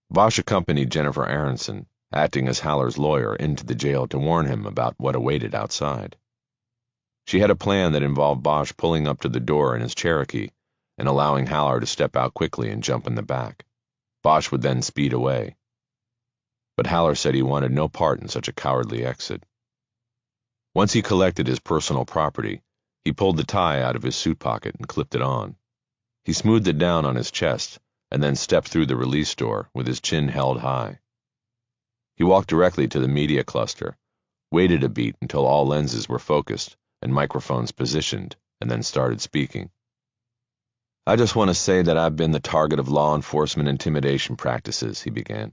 Bosch accompanied Jennifer Aronson, acting as Haller's lawyer, into the jail to warn him about what awaited outside. She had a plan that involved Bosch pulling up to the door in his Cherokee and allowing Haller to step out quickly and jump in the back. Bosch would then speed away. But Haller said he wanted no part in such a cowardly exit. Once he collected his personal property, he pulled the tie out of his suit pocket and clipped it on. He smoothed it down on his chest and then stepped through the release door with his chin held high. He walked directly to the media cluster, waited a beat until all lenses were focused and microphones positioned, and then started speaking. I just want to say that I've been the target of law enforcement intimidation practices, he began.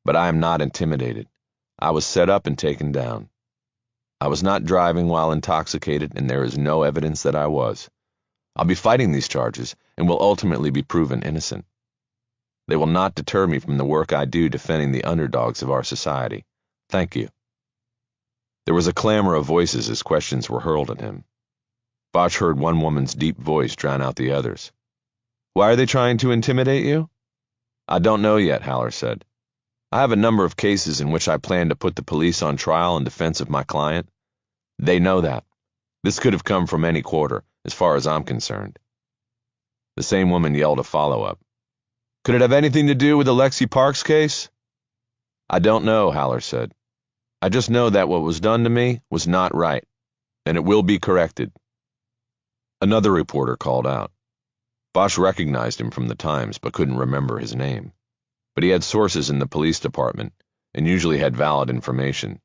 But I am not intimidated. I was set up and taken down. I was not driving while intoxicated, and there is no evidence that I was. I'll be fighting these charges and will ultimately be proven innocent. They will not deter me from the work I do defending the underdogs of our society. Thank you. There was a clamor of voices as questions were hurled at him. Bosch heard one woman's deep voice drown out the others. Why are they trying to intimidate you? I don't know yet, Haller said. I have a number of cases in which I plan to put the police on trial in defense of my client. They know that. This could have come from any quarter, as far as I'm concerned. The same woman yelled a follow-up. Could it have anything to do with the Lexi Parks case? I don't know, Haller said. I just know that what was done to me was not right, and it will be corrected. Another reporter called out. Bosch recognized him from the Times but couldn't remember his name. But he had sources in the police department and usually had valid information.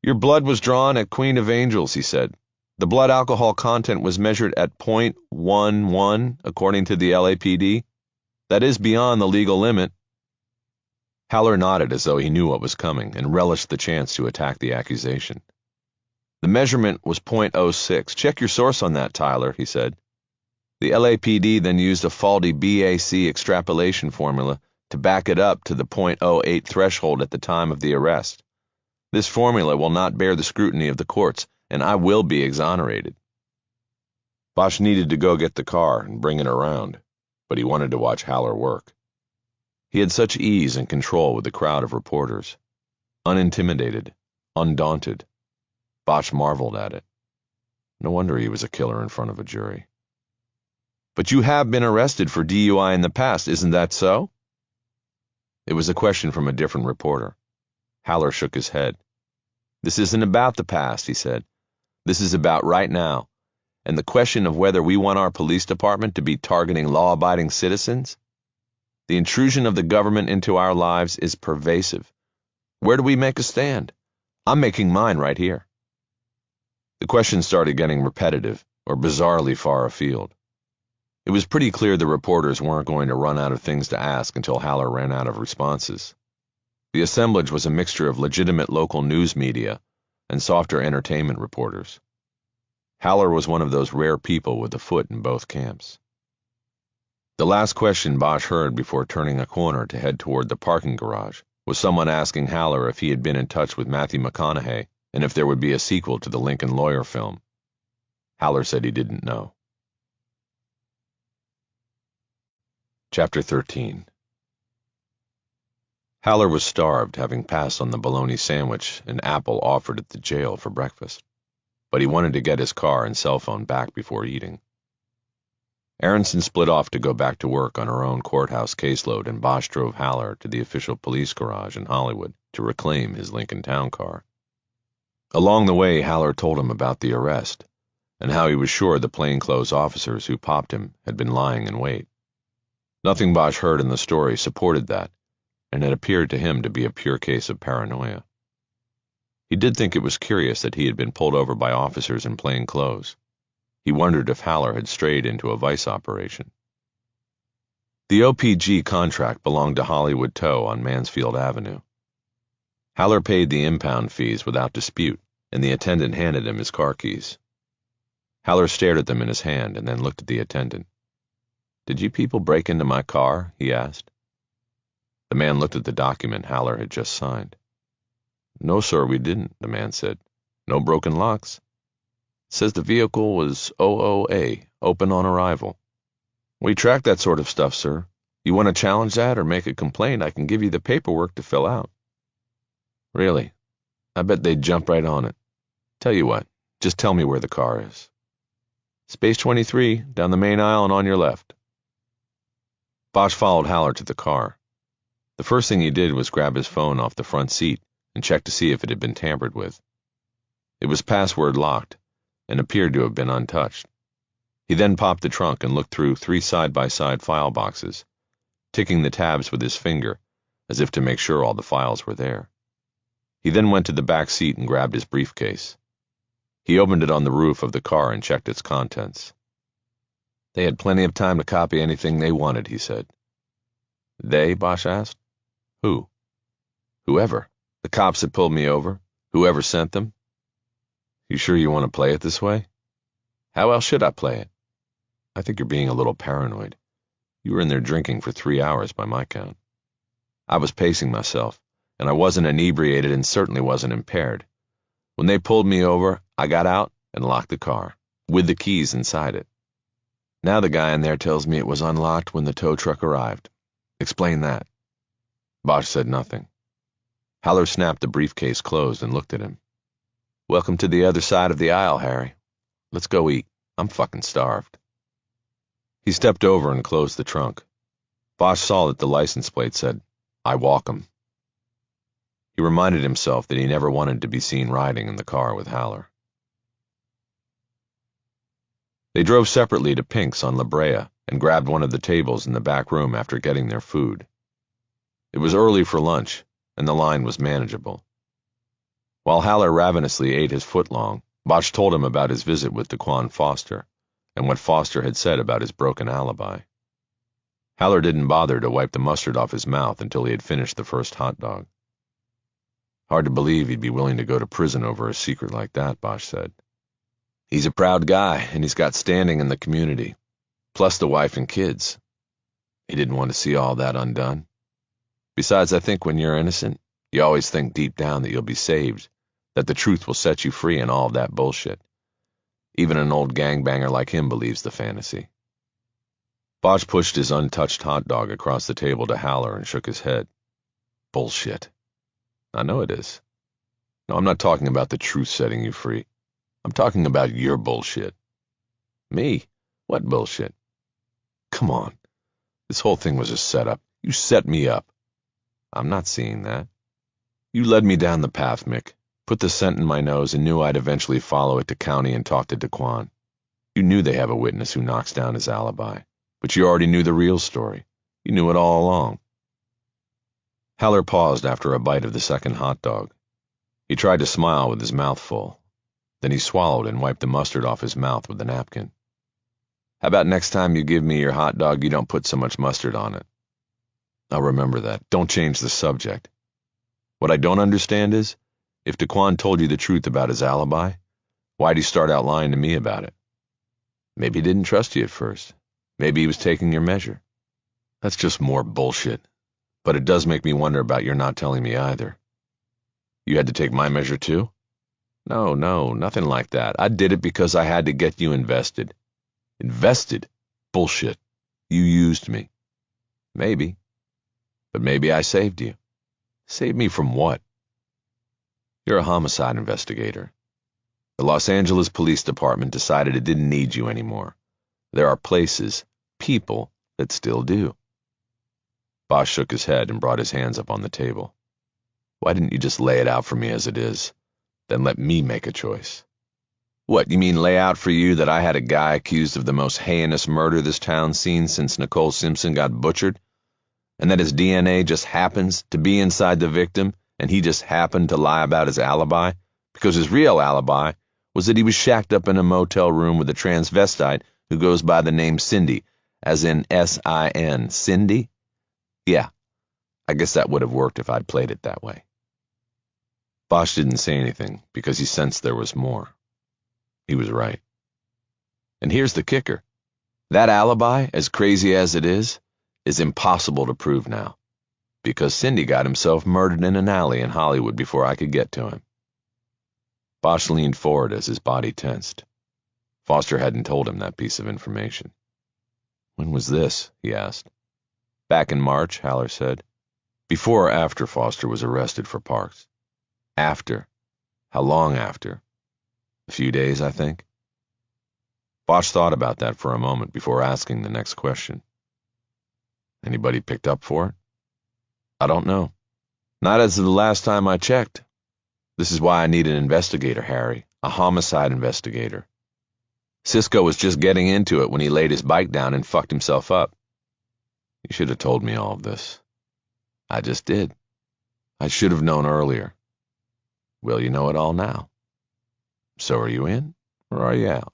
Your blood was drawn at Queen of Angels, he said. The blood alcohol content was measured at .11, according to the LAPD. That is beyond the legal limit. Haller nodded as though he knew what was coming and relished the chance to attack the accusation. The measurement was .06. Check your source on that, Tyler, he said. The LAPD then used a faulty BAC extrapolation formula to back it up to the .08 threshold at the time of the arrest. This formula will not bear the scrutiny of the courts, and I will be exonerated. Bosch needed to go get the car and bring it around, but he wanted to watch Haller work. He had such ease and control with the crowd of reporters. Unintimidated, undaunted. Bosch marveled at it. No wonder he was a killer in front of a jury. But you have been arrested for DUI in the past, isn't that so? It was a question from a different reporter. Haller shook his head. This isn't about the past, he said. This is about right now, and the question of whether we want our police department to be targeting law-abiding citizens. The intrusion of the government into our lives is pervasive. Where do we make a stand? I'm making mine right here. The questions started getting repetitive or bizarrely far afield. It was pretty clear the reporters weren't going to run out of things to ask until Haller ran out of responses. The assemblage was a mixture of legitimate local news media and softer entertainment reporters. Haller was one of those rare people with a foot in both camps. The last question Bosch heard before turning a corner to head toward the parking garage was someone asking Haller if he had been in touch with Matthew McConaughey and if there would be a sequel to the Lincoln Lawyer film. Haller said he didn't know. Chapter 13. Haller was starved, having passed on the bologna sandwich and apple offered at the jail for breakfast. but he wanted to get his car and cell phone back before eating. Aronson split off to go back to work on her own courthouse caseload, and Bosch drove Haller to the official police garage in Hollywood to reclaim his Lincoln Town car. Along the way, Haller told him about the arrest, and how he was sure the plainclothes officers who popped him had been lying in wait. Nothing Bosch heard in the story supported that, and it appeared to him to be a pure case of paranoia. He did think it was curious that he had been pulled over by officers in plain clothes. He wondered if Haller had strayed into a vice operation. The OPG contract belonged to Hollywood Tow on Mansfield Avenue. Haller paid the impound fees without dispute, and the attendant handed him his car keys. Haller stared at them in his hand and then looked at the attendant. "Did you people break into my car?" he asked. The man looked at the document Haller had just signed. "No, sir, we didn't," the man said. "No broken locks. It says the vehicle was OOA, open on arrival." "We track that sort of stuff, sir. You want to challenge that or make a complaint, I can give you the paperwork to fill out." "Really? I bet they'd jump right on it. Tell you what, just tell me where the car is." "Space 23, down the main aisle and on your left." Bosch followed Haller to the car. The first thing he did was grab his phone off the front seat and check to see if it had been tampered with. It was password locked and appeared to have been untouched. He then popped the trunk and looked through 3 side-by-side file boxes, ticking the tabs with his finger as if to make sure all the files were there. He then went to the back seat and grabbed his briefcase. He opened it on the roof of the car and checked its contents. They had plenty of time to copy anything they wanted, he said. "They?" Bosch asked. "Who?" "Whoever. The cops that pulled me over. Whoever sent them." "You sure you want to play it this way?" "How else should I play it?" "I think you're being a little paranoid. You were in there drinking for 3 hours by my count." "I was pacing myself, and I wasn't inebriated and certainly wasn't impaired. When they pulled me over, I got out and locked the car, with the keys inside it. Now the guy in there tells me it was unlocked when the tow truck arrived. Explain that." Bosch said nothing. Haller snapped the briefcase closed and looked at him. "Welcome to the other side of the aisle, Harry. Let's go eat. I'm fucking starved." He stepped over and closed the trunk. Bosch saw that the license plate said, "I walk 'em." He reminded himself that he never wanted to be seen riding in the car with Haller. They drove separately to Pink's on La Brea and grabbed one of the tables in the back room after getting their food. It was early for lunch, and the line was manageable. While Haller ravenously ate his footlong, Bosch told him about his visit with Daquan Foster and what Foster had said about his broken alibi. Haller didn't bother to wipe the mustard off his mouth until he had finished the first hot dog. "Hard to believe he'd be willing to go to prison over a secret like that," Bosch said. "He's a proud guy, and he's got standing in the community, plus the wife and kids. He didn't want to see all that undone. Besides, I think when you're innocent, you always think deep down that you'll be saved, that the truth will set you free and all of that bullshit. Even an old gangbanger like him believes the fantasy." Bosch pushed his untouched hot dog across the table to Haller and shook his head. "Bullshit." "I know it is. No, I'm not talking about the truth setting you free. I'm talking about your bullshit." "Me? What bullshit?" "Come on. This whole thing was a setup. You set me up." "I'm not seeing that." "You led me down the path, Mick. Put the scent in my nose and knew I'd eventually follow it to county and talk to Daquan. You knew they have a witness who knocks down his alibi, but you already knew the real story. You knew it all along." Haller paused after a bite of the second hot dog. He tried to smile with his mouth full. Then he swallowed and wiped the mustard off his mouth with a napkin. "How about next time you give me your hot dog, you don't put so much mustard on it?" "I'll remember that. Don't change the subject. What I don't understand is, if Daquan told you the truth about his alibi, why'd he start out lying to me about it?" "Maybe he didn't trust you at first. Maybe he was taking your measure." "That's just more bullshit. But it does make me wonder about your not telling me either." "You had to take my measure too?" No, nothing like that. I did it because I had to get you invested." "Invested? Bullshit. You used me." "Maybe. But maybe I saved you." "Saved me from what?" "You're a homicide investigator. The Los Angeles Police Department decided it didn't need you anymore. There are places, people, that still do. Bosch shook his head and brought his hands up on the table. Why didn't you just lay it out for me as it is? Then let me make a choice. What, you mean lay out for you that I had a guy accused of the most heinous murder this town's seen since Nicole Simpson got butchered? And that his DNA just happens to be inside the victim, and he just happened to lie about his alibi? Because his real alibi was that he was shacked up in a motel room with a transvestite who goes by the name Cindy, as in S-I-N, Cindy? Yeah, I guess that would have worked if I'd played it that way. Bosch didn't say anything because he sensed there was more. He was right. And here's the kicker. That alibi, as crazy as it is impossible to prove now, because Cindy got himself murdered in an alley in Hollywood before I could get to him. Bosch leaned forward as his body tensed. Foster hadn't told him that piece of information. When was this? He asked. Back in March, Haller said. Before or after Foster was arrested for Parks? After. How long after? A few days, I think. Bosch thought about that for a moment before asking the next question. Anybody picked up for it? I don't know. Not as of the last time I checked. This is why I need an investigator, Harry. A homicide investigator. Cisco was just getting into it when he laid his bike down and fucked himself up. You should have told me all of this. I just did. I should have known earlier. Well, you know it all now. So are you in, or are you out?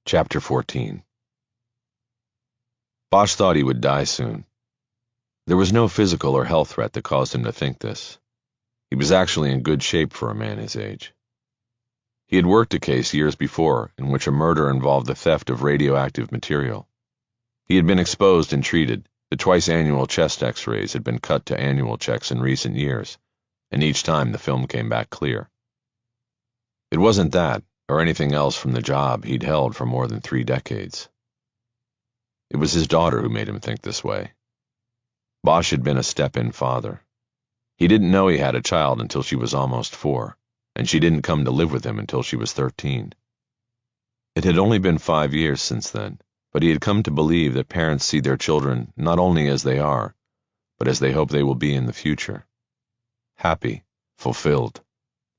Chapter 14. Bosch thought he would die soon. There was no physical or health threat that caused him to think this. He was actually in good shape for a man his age. He had worked a case years before in which a murder involved the theft of radioactive material. He had been exposed and treated. The twice-annual chest x-rays had been cut to annual checks in recent years, and each time the film came back clear. It wasn't that, or anything else from the job he'd held for more than 3 decades. It was his daughter who made him think this way. Bosch had been a step-in father. He didn't know he had a child until she was almost 4, and she didn't come to live with him until she was 13. It had only been 5 years since then, but he had come to believe that parents see their children not only as they are, but as they hope they will be in the future. Happy, fulfilled,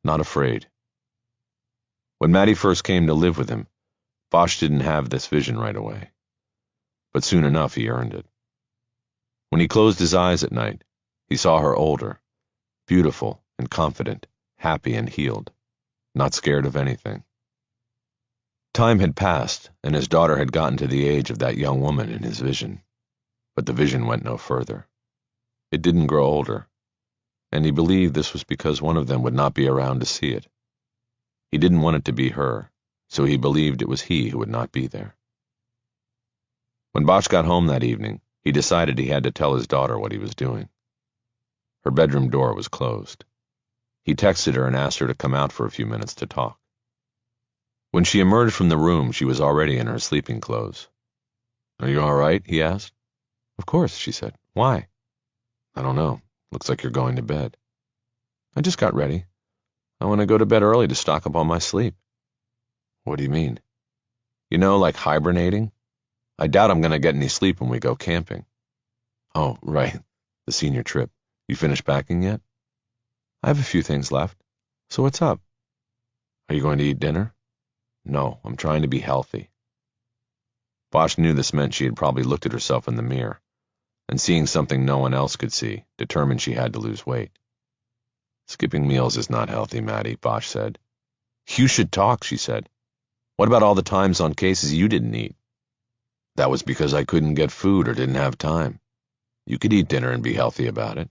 not afraid. When Maddie first came to live with him, Bosch didn't have this vision right away. But soon enough he earned it. When he closed his eyes at night, he saw her older, beautiful and confident, happy and healed, not scared of anything. Time had passed, and his daughter had gotten to the age of that young woman in his vision. But the vision went no further. It didn't grow older, and he believed this was because one of them would not be around to see it. He didn't want it to be her, so he believed it was he who would not be there. When Bosch got home that evening, he decided he had to tell his daughter what he was doing. Her bedroom door was closed. He texted her and asked her to come out for a few minutes to talk. When she emerged from the room, she was already in her sleeping clothes. Are you all right? He asked. Of course, she said. Why? I don't know. Looks like you're going to bed. I just got ready. I want to go to bed early to stock up on my sleep. What do you mean? You know, like hibernating? I doubt I'm going to get any sleep when we go camping. Oh, right. The senior trip. You finished packing yet? I have a few things left. So what's up? Are you going to eat dinner? No, I'm trying to be healthy. Bosch knew this meant she had probably looked at herself in the mirror, and seeing something no one else could see, determined she had to lose weight. Skipping meals is not healthy, Maddie, Bosch said. You should talk, she said. What about all the times on cases you didn't eat? That was because I couldn't get food or didn't have time. You could eat dinner and be healthy about it.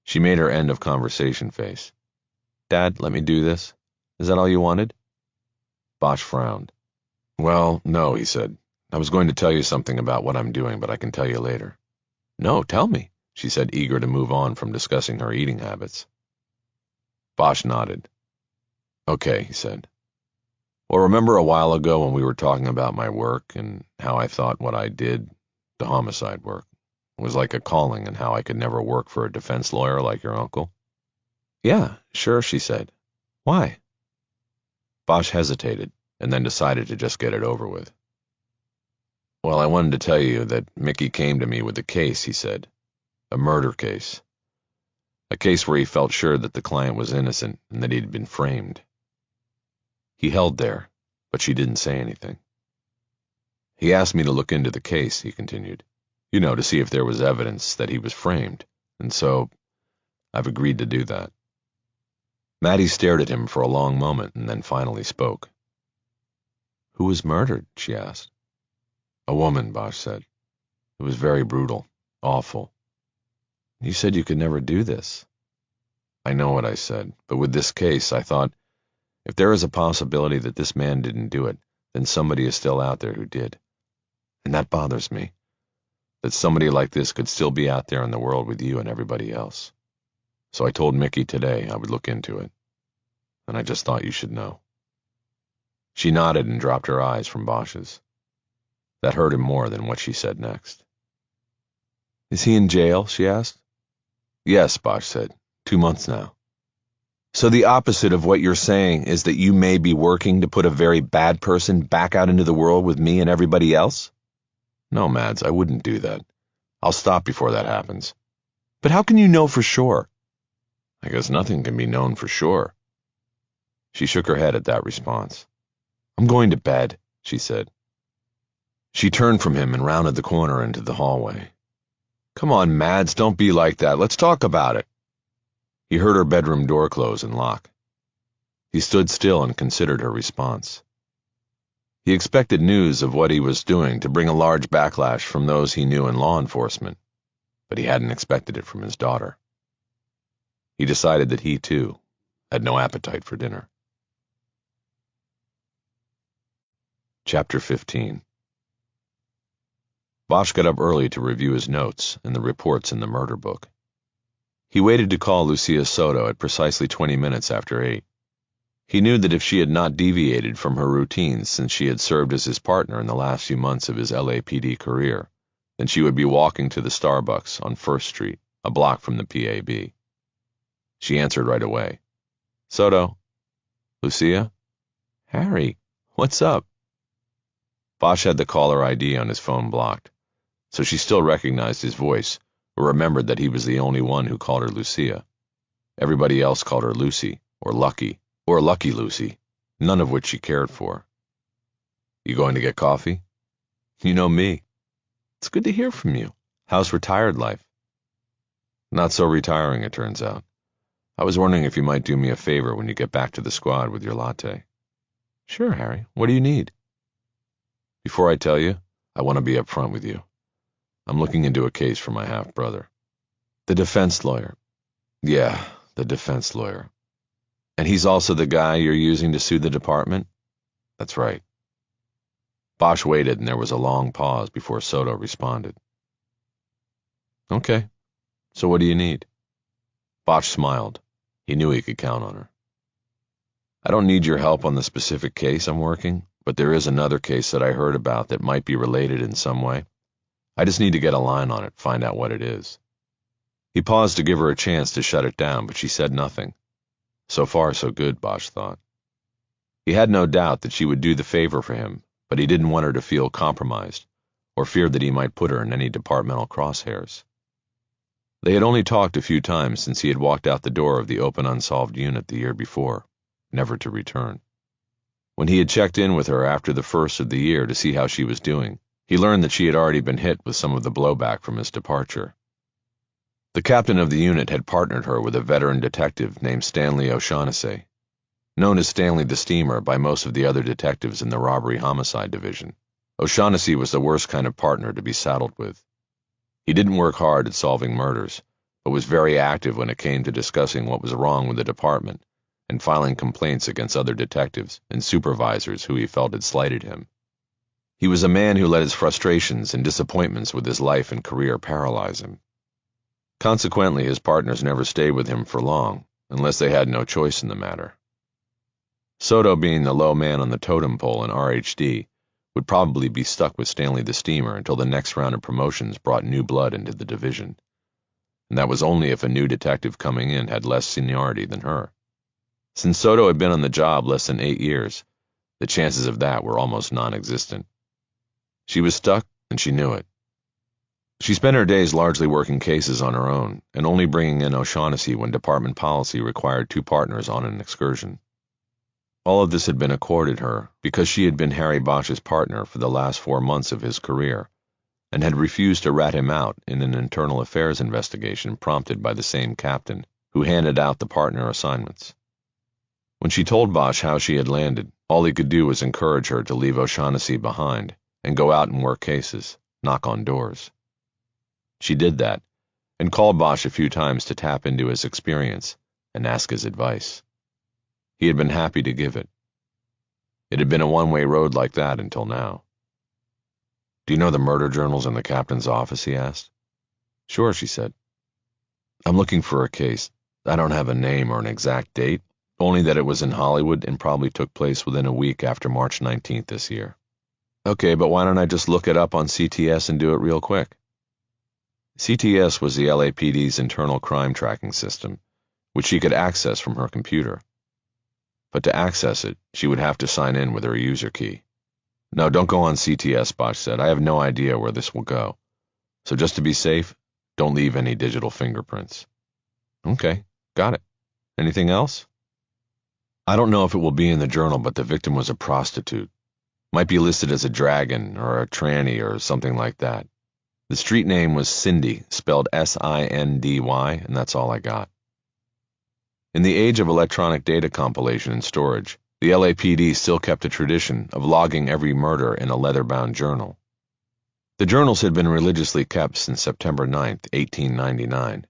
She made her end of conversation face. Dad, let me do this. Is that all you wanted? Bosch frowned. Well, no, he said. I was going to tell you something about what I'm doing, but I can tell you later. No, tell me, she said, eager to move on from discussing her eating habits. Bosch nodded. Okay, he said. Well, remember a while ago when we were talking about my work and how I thought what I did, the homicide work, was like a calling and how I could never work for a defense lawyer like your uncle? Yeah, sure, she said. Why? Bosch hesitated, and then decided to just get it over with. Well, I wanted to tell you that Mickey came to me with a case, he said. A murder case. A case where he felt sure that the client was innocent and that he'd been framed. He held there, but she didn't say anything. He asked me to look into the case, he continued. You know, to see if there was evidence that he was framed, and so I've agreed to do that. Maddie stared at him for a long moment and then finally spoke. Who was murdered? She asked. A woman, Bosch said. It was very brutal, awful. You said you could never do this. I know what I said, but with this case, I thought, if there is a possibility that this man didn't do it, then somebody is still out there who did. And that bothers me, that somebody like this could still be out there in the world with you and everybody else. So I told Mickey today I would look into it, and I just thought you should know. She nodded and dropped her eyes from Bosch's. That hurt him more than what she said next. Is he in jail? She asked. Yes, Bosch said. 2 months now. So the opposite of what you're saying is that you may be working to put a very bad person back out into the world with me and everybody else? No, Mads, I wouldn't do that. I'll stop before that happens. But how can you know for sure? I guess nothing can be known for sure. She shook her head at that response. I'm going to bed, she said. She turned from him and rounded the corner into the hallway. Come on, Mads, don't be like that. Let's talk about it. He heard her bedroom door close and lock. He stood still and considered her response. He expected news of what he was doing to bring a large backlash from those he knew in law enforcement, but he hadn't expected it from his daughter. He decided that he, too, had no appetite for dinner. Chapter 15. Bosch got up early to review his notes and the reports in the murder book. He waited to call Lucia Soto at precisely 20 minutes after 8. He knew that if she had not deviated from her routines since she had served as his partner in the last few months of his LAPD career, then she would be walking to the Starbucks on 1st Street, a block from the PAB. She answered right away. Soto? Lucia? Harry, what's up? Bosch had the caller ID on his phone blocked, so she still recognized his voice, or remembered that he was the only one who called her Lucia. Everybody else called her Lucy, or Lucky, or Lucky Lucy, none of which she cared for. You going to get coffee? You know me. It's good to hear from you. How's retired life? Not so retiring, it turns out. I was wondering if you might do me a favor when you get back to the squad with your latte. Sure, Harry. What do you need? Before I tell you, I want to be up front with you. I'm looking into a case for my half-brother. The defense lawyer. Yeah, the defense lawyer. And he's also the guy you're using to sue the department? That's right. Bosch waited, and there was a long pause before Soto responded. Okay, so what do you need? Bosch smiled. He knew he could count on her. I don't need your help on the specific case I'm working, but there is another case that I heard about that might be related in some way. I just need to get a line on it, find out what it is. He paused to give her a chance to shut it down, but she said nothing. So far, so good, Bosch thought. He had no doubt that she would do the favor for him, but he didn't want her to feel compromised, or feared that he might put her in any departmental crosshairs. They had only talked a few times since he had walked out the door of the open unsolved unit the year before, never to return. When he had checked in with her after the first of the year to see how she was doing, he learned that she had already been hit with some of the blowback from his departure. The captain of the unit had partnered her with a veteran detective named Stanley O'Shaughnessy, known as Stanley the Steamer by most of the other detectives in the robbery-homicide division. O'Shaughnessy was the worst kind of partner to be saddled with. He didn't work hard at solving murders, but was very active when it came to discussing what was wrong with the department and filing complaints against other detectives and supervisors who he felt had slighted him. He was a man who let his frustrations and disappointments with his life and career paralyze him. Consequently, his partners never stayed with him for long, unless they had no choice in the matter. Soto, being the low man on the totem pole in RHD, would probably be stuck with Stanley the Steamer until the next round of promotions brought new blood into the division. and that was only if a new detective coming in had less seniority than her. Since Soto had been on the job less than 8 years, the chances of that were almost non-existent. She was stuck, and she knew it. She spent her days largely working cases on her own, and only bringing in O'Shaughnessy when department policy required 2 partners on an excursion. All of this had been accorded her because she had been Harry Bosch's partner for the last 4 months of his career, and had refused to rat him out in an internal affairs investigation prompted by the same captain who handed out the partner assignments. When she told Bosch how she had landed, all he could do was encourage her to leave O'Shaughnessy behind and go out and work cases, knock on doors. She did that, and called Bosch a few times to tap into his experience and ask his advice. He had been happy to give it. It had been a one-way road like that until now. "Do you know the murder journals in the captain's office?" he asked. "Sure," she said. "I'm looking for a case. I don't have a name or an exact date, only that it was in Hollywood and probably took place within a week after March 19th this year." "Okay, but why don't I just look it up on CTS and do it real quick?" CTS was the LAPD's internal crime tracking system, which she could access from her computer. But to access it, she would have to sign in with her user key. "No, don't go on CTS," Bosch said. "I have no idea where this will go. So just to be safe, don't leave any digital fingerprints." "Okay, got it. Anything else?" "I don't know if it will be in the journal, but the victim was a prostitute. Might be listed as a dragon or a tranny or something like that. The street name was Cindy, spelled Sindy, and that's all I got." In the age of electronic data compilation and storage, the LAPD still kept a tradition of logging every murder in a leather-bound journal. The journals had been religiously kept since September 9th, 1899,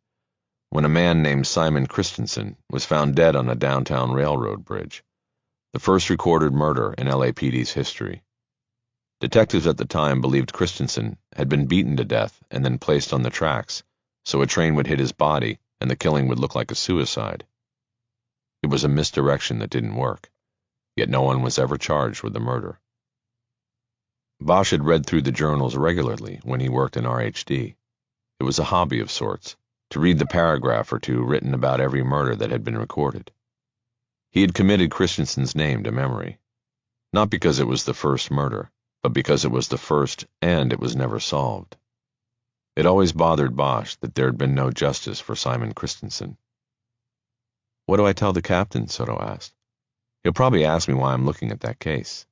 when a man named Simon Christensen was found dead on a downtown railroad bridge, the first recorded murder in LAPD's history. Detectives at the time believed Christensen had been beaten to death and then placed on the tracks, so a train would hit his body and the killing would look like a suicide. It was a misdirection that didn't work, yet no one was ever charged with the murder. Bosch had read through the journals regularly when he worked in RHD. It was a hobby of sorts, to read the paragraph or two written about every murder that had been recorded. He had committed Christensen's name to memory, not because it was the first murder, but because it was the first and it was never solved. It always bothered Bosch that there had been no justice for Simon Christensen. "What do I tell the captain?" Soto asked. "He'll probably ask me why I'm looking at that case."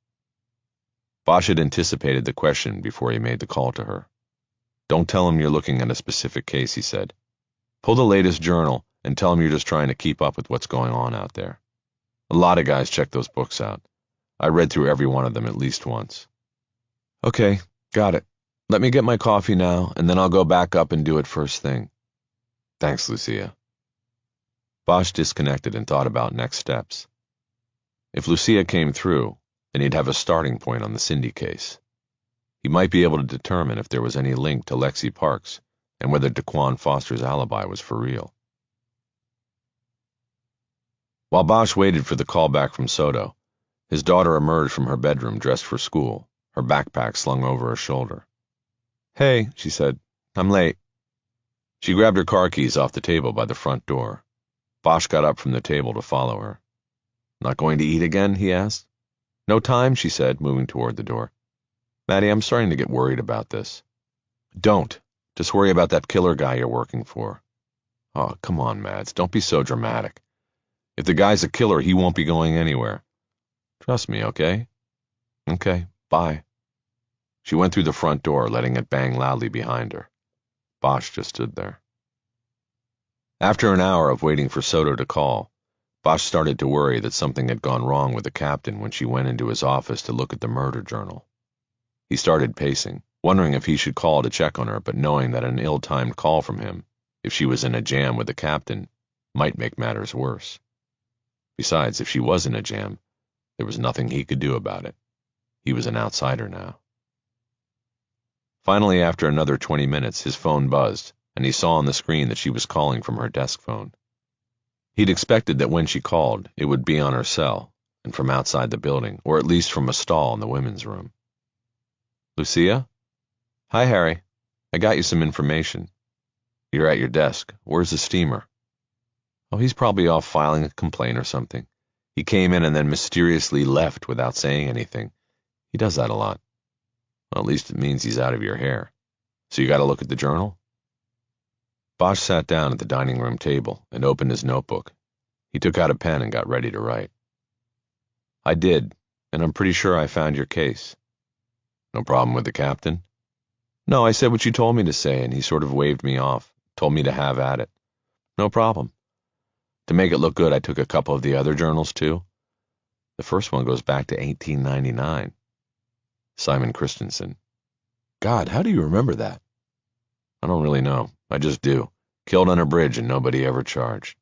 Bosch had anticipated the question before he made the call to her. "Don't tell him you're looking at a specific case," he said. "Pull the latest journal and tell him you're just trying to keep up with what's going on out there. A lot of guys check those books out. I read through every one of them at least once." "Okay, got it. Let me get my coffee now, and then I'll go back up and do it first thing." "Thanks, Lucia." Bosch disconnected and thought about next steps. If Lucia came through, then he'd have a starting point on the Cindy case. He might be able to determine if there was any link to Lexi Parks and whether Daquan Foster's alibi was for real. While Bosch waited for the call back from Soto, his daughter emerged from her bedroom dressed for school, her backpack slung over her shoulder. "Hey," she said, "I'm late." She grabbed her car keys off the table by the front door. Bosch got up from the table to follow her. "Not going to eat again?" he asked. "No time," she said, moving toward the door. "Maddie, I'm starting to get worried about this." "Don't. Just worry about that killer guy you're working for." "Oh, come on, Mads. Don't be so dramatic. If the guy's a killer, he won't be going anywhere. Trust me, okay?" "Okay, bye." She went through the front door, letting it bang loudly behind her. Bosch just stood there. After an hour of waiting for Soto to call, Bosch started to worry that something had gone wrong with the captain when she went into his office to look at the murder journal. He started pacing, wondering if he should call to check on her, but knowing that an ill-timed call from him, if she was in a jam with the captain, might make matters worse. Besides, if she was in a jam, there was nothing he could do about it. He was an outsider now. Finally, after another 20 minutes, his phone buzzed, and he saw on the screen that she was calling from her desk phone. He'd expected that when she called, it would be on her cell, and from outside the building, or at least from a stall in the women's room. "Lucia?" "Hi, Harry. I got you some information." You're at your desk. Where's the steamer? Oh, he's probably off filing a complaint or something. He came in and then mysteriously left without saying anything. He does that a lot. Well, at least it means he's out of your hair. So you got to look at the journal? Bosch sat down at the dining room table and opened his notebook. He took out a pen and got ready to write. I did, and I'm pretty sure I found your case. No problem with the captain? No, I said what you told me to say, and he sort of waved me off, told me to have at it. No problem. To make it look good, I took a couple of the other journals, too. The first one goes back to 1899. Simon Christensen. God, how do you remember that? I don't really know. I just do. Killed on a bridge and nobody ever charged.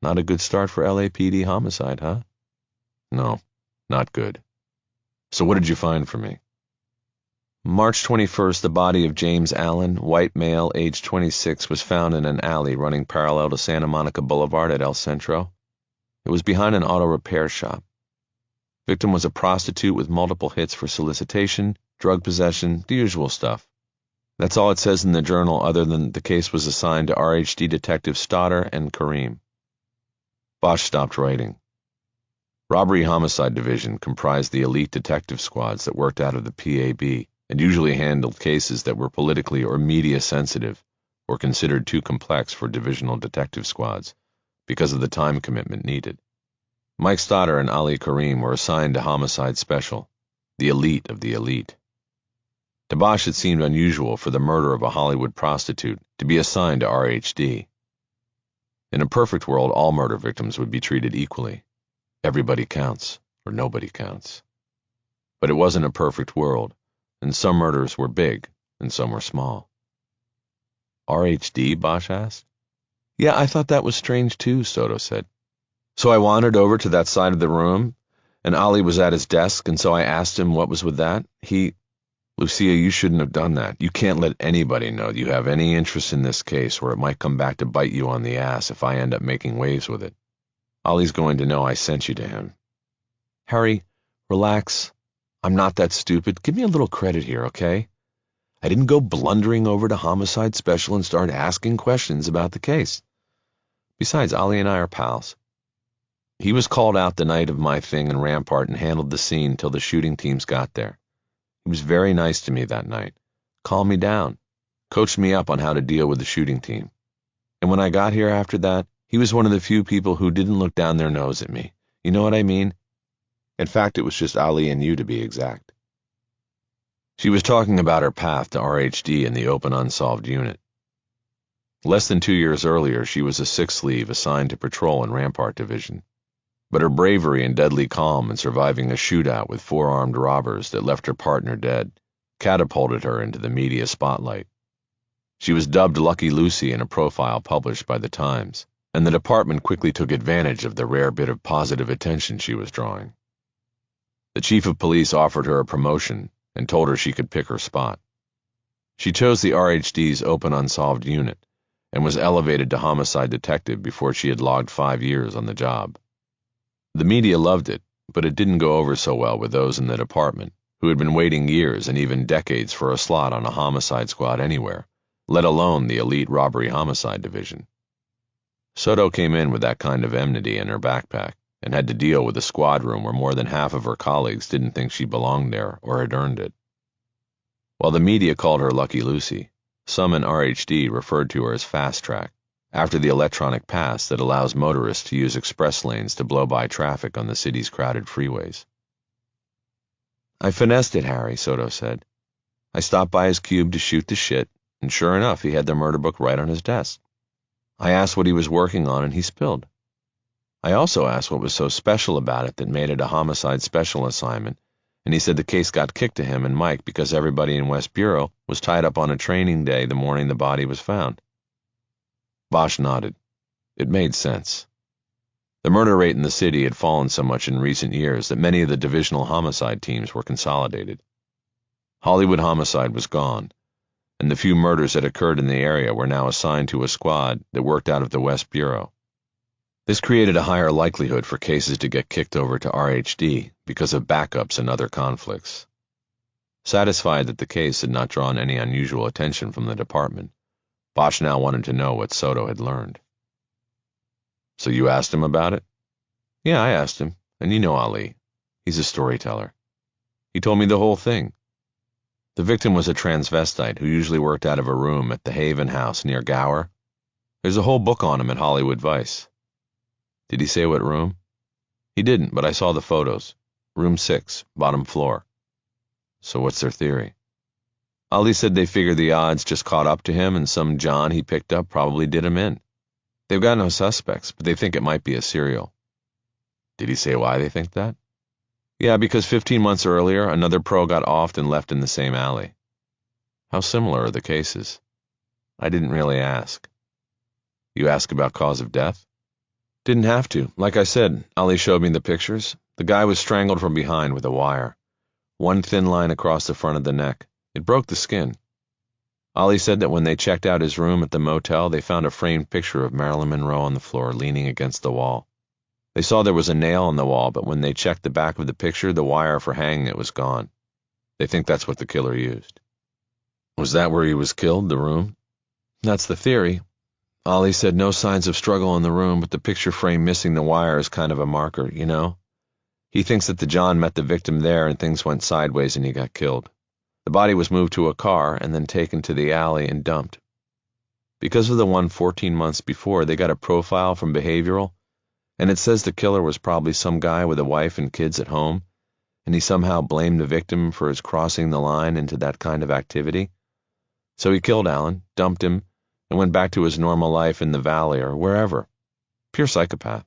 Not a good start for LAPD homicide, huh? No, not good. So what did you find for me? March 21st, the body of James Allen, white male, age 26, was found in an alley running parallel to Santa Monica Boulevard at El Centro. It was behind an auto repair shop. Victim was a prostitute with multiple hits for solicitation, drug possession, the usual stuff. That's all it says in the journal, other than the case was assigned to RHD Detective Stoddard and Kareem. Bosch stopped writing. Robbery Homicide Division comprised the elite detective squads that worked out of the PAB and usually handled cases that were politically or media sensitive or considered too complex for divisional detective squads because of the time commitment needed. Mike Stoddard and Ali Kareem were assigned to Homicide Special, the elite of the elite. To Bosch, it seemed unusual for the murder of a Hollywood prostitute to be assigned to RHD. In a perfect world, all murder victims would be treated equally. Everybody counts, or nobody counts. But it wasn't a perfect world, and some murders were big, and some were small. RHD, Bosch asked. Yeah, I thought that was strange too, Soto said. So I wandered over to that side of the room, and Ali was at his desk, and so I asked him what was with that. Lucia, you shouldn't have done that. You can't let anybody know you have any interest in this case, or it might come back to bite you on the ass if I end up making waves with it. Ali's going to know I sent you to him. Harry, relax. I'm not that stupid. Give me a little credit here, okay? I didn't go blundering over to Homicide Special and start asking questions about the case. Besides, Ali and I are pals. He was called out the night of my thing in Rampart and handled the scene till the shooting teams got there. He was very nice to me that night. Calmed me down. Coached me up on how to deal with the shooting team. And when I got here after that, he was one of the few people who didn't look down their nose at me. You know what I mean? In fact, it was just Ali and you, to be exact. She was talking about her path to RHD in the open unsolved unit. Less than 2 years earlier, she was a sixth sleeve assigned to patrol in Rampart Division. But her bravery and deadly calm in surviving a shootout with 4 armed robbers that left her partner dead catapulted her into the media spotlight. She was dubbed Lucky Lucy in a profile published by the Times, and the department quickly took advantage of the rare bit of positive attention she was drawing. The chief of police offered her a promotion and told her she could pick her spot. She chose the RHD's open unsolved unit and was elevated to homicide detective before she had logged 5 years on the job. The media loved it, but it didn't go over so well with those in the department, who had been waiting years and even decades for a slot on a homicide squad anywhere, let alone the elite robbery homicide division. Soto came in with that kind of enmity in her backpack and had to deal with a squad room where more than half of her colleagues didn't think she belonged there or had earned it. While the media called her Lucky Lucy, some in RHD referred to her as Fast Track, after the electronic pass that allows motorists to use express lanes to blow by traffic on the city's crowded freeways. I finessed it, Harry, Soto said. I stopped by his cube to shoot the shit, and sure enough, he had the murder book right on his desk. I asked what he was working on, and he spilled. I also asked what was so special about it that made it a homicide special assignment, and he said the case got kicked to him and Mike because everybody in West Bureau was tied up on a training day the morning the body was found. Bosch nodded. It made sense. The murder rate in the city had fallen so much in recent years that many of the divisional homicide teams were consolidated. Hollywood homicide was gone, and the few murders that occurred in the area were now assigned to a squad that worked out of the West Bureau. This created a higher likelihood for cases to get kicked over to RHD because of backups and other conflicts. Satisfied that the case had not drawn any unusual attention from the department, Bosch now wanted to know what Soto had learned. So you asked him about it? Yeah, I asked him, and you know Ali. He's a storyteller. He told me the whole thing. The victim was a transvestite who usually worked out of a room at the Haven House near Gower. There's a whole book on him at Hollywood Vice. Did he say what room? He didn't, but I saw the photos. Room 6, bottom floor. So what's their theory? Ali said they figure the odds just caught up to him and some John he picked up probably did him in. They've got no suspects, but they think it might be a serial. Did he say why they think that? Yeah, because 15 months earlier, another pro got offed and left in the same alley. How similar are the cases? I didn't really ask. You ask about cause of death? Didn't have to. Like I said, Ali showed me the pictures. The guy was strangled from behind with a wire. One thin line across the front of the neck. It broke the skin. Ali said that when they checked out his room at the motel, they found a framed picture of Marilyn Monroe on the floor leaning against the wall. They saw there was a nail on the wall, but when they checked the back of the picture, the wire for hanging it was gone. They think that's what the killer used. Was that where he was killed, the room? That's the theory. Ali said no signs of struggle in the room, but the picture frame missing the wire is kind of a marker, you know? He thinks that the John met the victim there and things went sideways and he got killed. The body was moved to a car and then taken to the alley and dumped. Because of the one 14 months before, they got a profile from behavioral, and it says the killer was probably some guy with a wife and kids at home, and he somehow blamed the victim for his crossing the line into that kind of activity. So he killed Alan, dumped him, and went back to his normal life in the valley or wherever. Pure psychopath.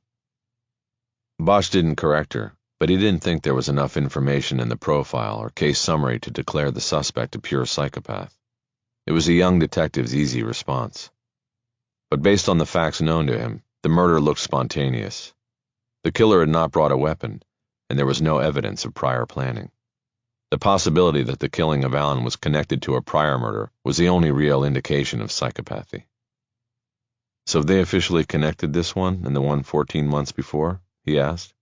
Bosch didn't correct her, but he didn't think there was enough information in the profile or case summary to declare the suspect a pure psychopath. It was a young detective's easy response. But based on the facts known to him, the murder looked spontaneous. The killer had not brought a weapon, and there was no evidence of prior planning. The possibility that the killing of Alan was connected to a prior murder was the only real indication of psychopathy. So have they officially connected this one and the one 14 months before? He asked.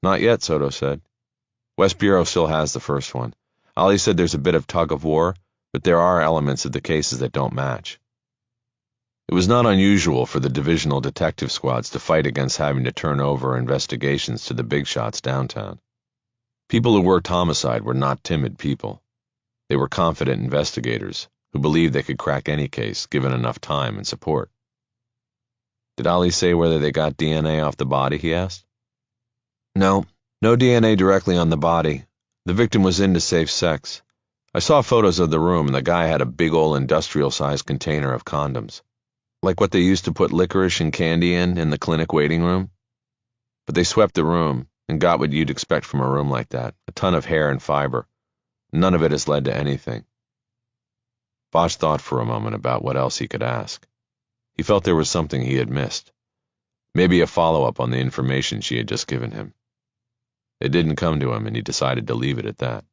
Not yet, Soto said. West Bureau still has the first one. Ali said there's a bit of tug of war, but there are elements of the cases that don't match. It was not unusual for the divisional detective squads to fight against having to turn over investigations to the big shots downtown. People who worked homicide were not timid people. They were confident investigators who believed they could crack any case given enough time and support. Did Ali say whether they got DNA off the body, he asked. No DNA directly on the body. The victim was into safe sex. I saw photos of the room and the guy had a big old industrial-sized container of condoms. Like what they used to put licorice and candy in the clinic waiting room. But they swept the room and got what you'd expect from a room like that, a ton of hair and fiber. None of it has led to anything. Bosch thought for a moment about what else he could ask. He felt there was something he had missed. Maybe a follow-up on the information she had just given him. It didn't come to him and he decided to leave it at that.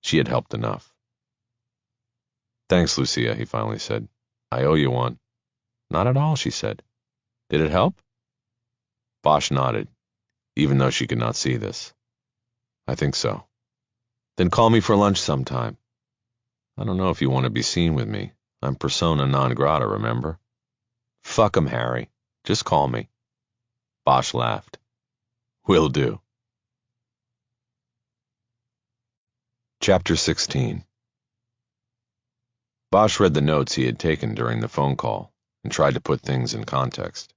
She had helped enough. Thanks, Lucia, he finally said. I owe you one. Not at all, she said. Did it help? Bosch nodded, even though she could not see this. I think so. Then call me for lunch sometime. I don't know if you want to be seen with me. I'm persona non grata, remember? Fuck 'em, Harry. Just call me. Bosch laughed. Will do. Chapter 16. Bosch read the notes he had taken during the phone call and tried to put things in context.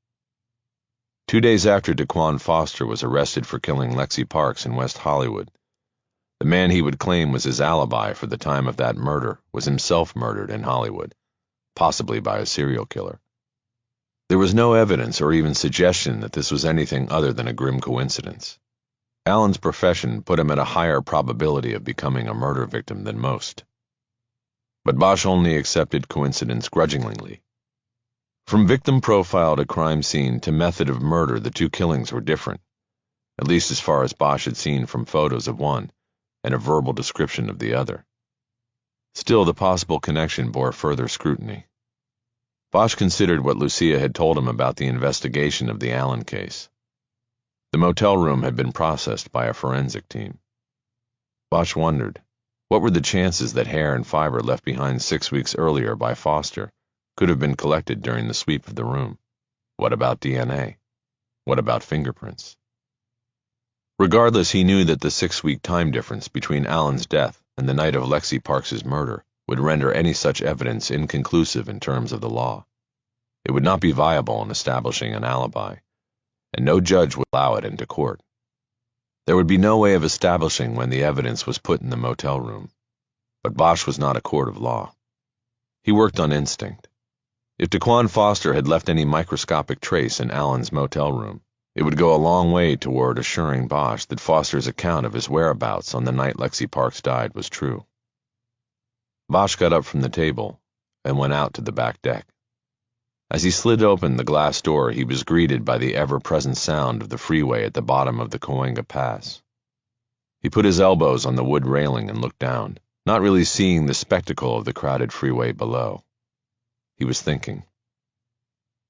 2 days after Daquan Foster was arrested for killing Lexi Parks in West Hollywood, the man he would claim was his alibi for the time of that murder was himself murdered in Hollywood, possibly by a serial killer. There was no evidence or even suggestion that this was anything other than a grim coincidence. Alan's profession put him at a higher probability of becoming a murder victim than most. But Bosch only accepted coincidence grudgingly. From victim profile to crime scene to method of murder, the two killings were different, at least as far as Bosch had seen from photos of one and a verbal description of the other. Still, the possible connection bore further scrutiny. Bosch considered what Lucia had told him about the investigation of the Allen case. The motel room had been processed by a forensic team. Bosch wondered, what were the chances that hair and fiber left behind 6 weeks earlier by Foster could have been collected during the sweep of the room. What about DNA? What about fingerprints? Regardless, he knew that the 6-week time difference between Alan's death and the night of Lexi Parks's murder would render any such evidence inconclusive in terms of the law. It would not be viable in establishing an alibi, and no judge would allow it into court. There would be no way of establishing when the evidence was put in the motel room. But Bosch was not a court of law. He worked on instinct. If Daquan Foster had left any microscopic trace in Alan's motel room, it would go a long way toward assuring Bosch that Foster's account of his whereabouts on the night Lexi Parks died was true. Bosch got up from the table and went out to the back deck. As he slid open the glass door, he was greeted by the ever-present sound of the freeway at the bottom of the Cahuenga Pass. He put his elbows on the wood railing and looked down, not really seeing the spectacle of the crowded freeway below. He was thinking.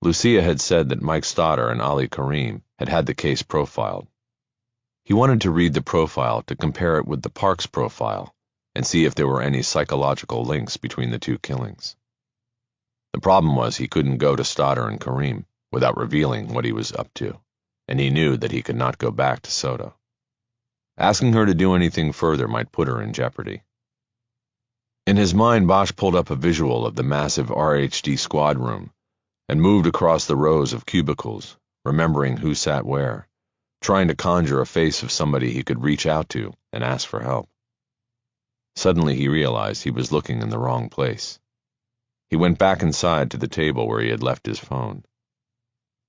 Lucia had said that Mike Stoddard and Ali Karim had had the case profiled. He wanted to read the profile to compare it with the Parks profile and see if there were any psychological links between the two killings. The problem was he couldn't go to Stoddard and Karim without revealing what he was up to, and he knew that he could not go back to Soto. Asking her to do anything further might put her in jeopardy. In his mind, Bosch pulled up a visual of the massive RHD squad room and moved across the rows of cubicles, remembering who sat where, trying to conjure a face of somebody he could reach out to and ask for help. Suddenly he realized he was looking in the wrong place. He went back inside to the table where he had left his phone.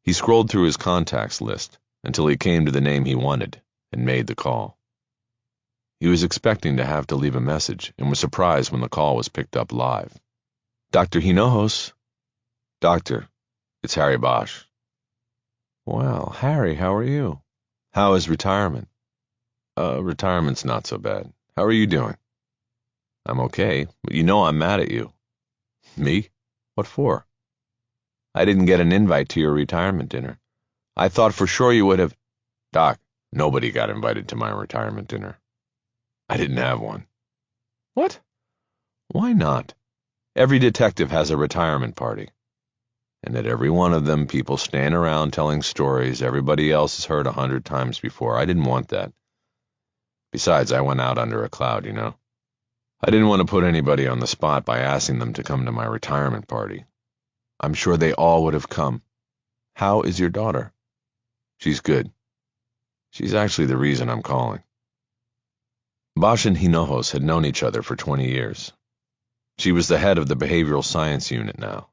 He scrolled through his contacts list until he came to the name he wanted and made the call. He was expecting to have to leave a message and was surprised when the call was picked up live. Dr. Hinojos? Doctor, it's Harry Bosch. Well, Harry, how are you? How is retirement? Retirement's not so bad. How are you doing? I'm okay, but you know I'm mad at you. Me? What for? I didn't get an invite to your retirement dinner. I thought for sure you would have. Doc, nobody got invited to my retirement dinner. I didn't have one. What? Why not? Every detective has a retirement party. And at every one of them, people stand around telling stories everybody else has heard 100 times before. I didn't want that. Besides, I went out under a cloud, you know. I didn't want to put anybody on the spot by asking them to come to my retirement party. I'm sure they all would have come. How is your daughter? She's good. She's actually the reason I'm calling. Bosch and Hinojos had known each other for 20 years. She was the head of the behavioral science unit now.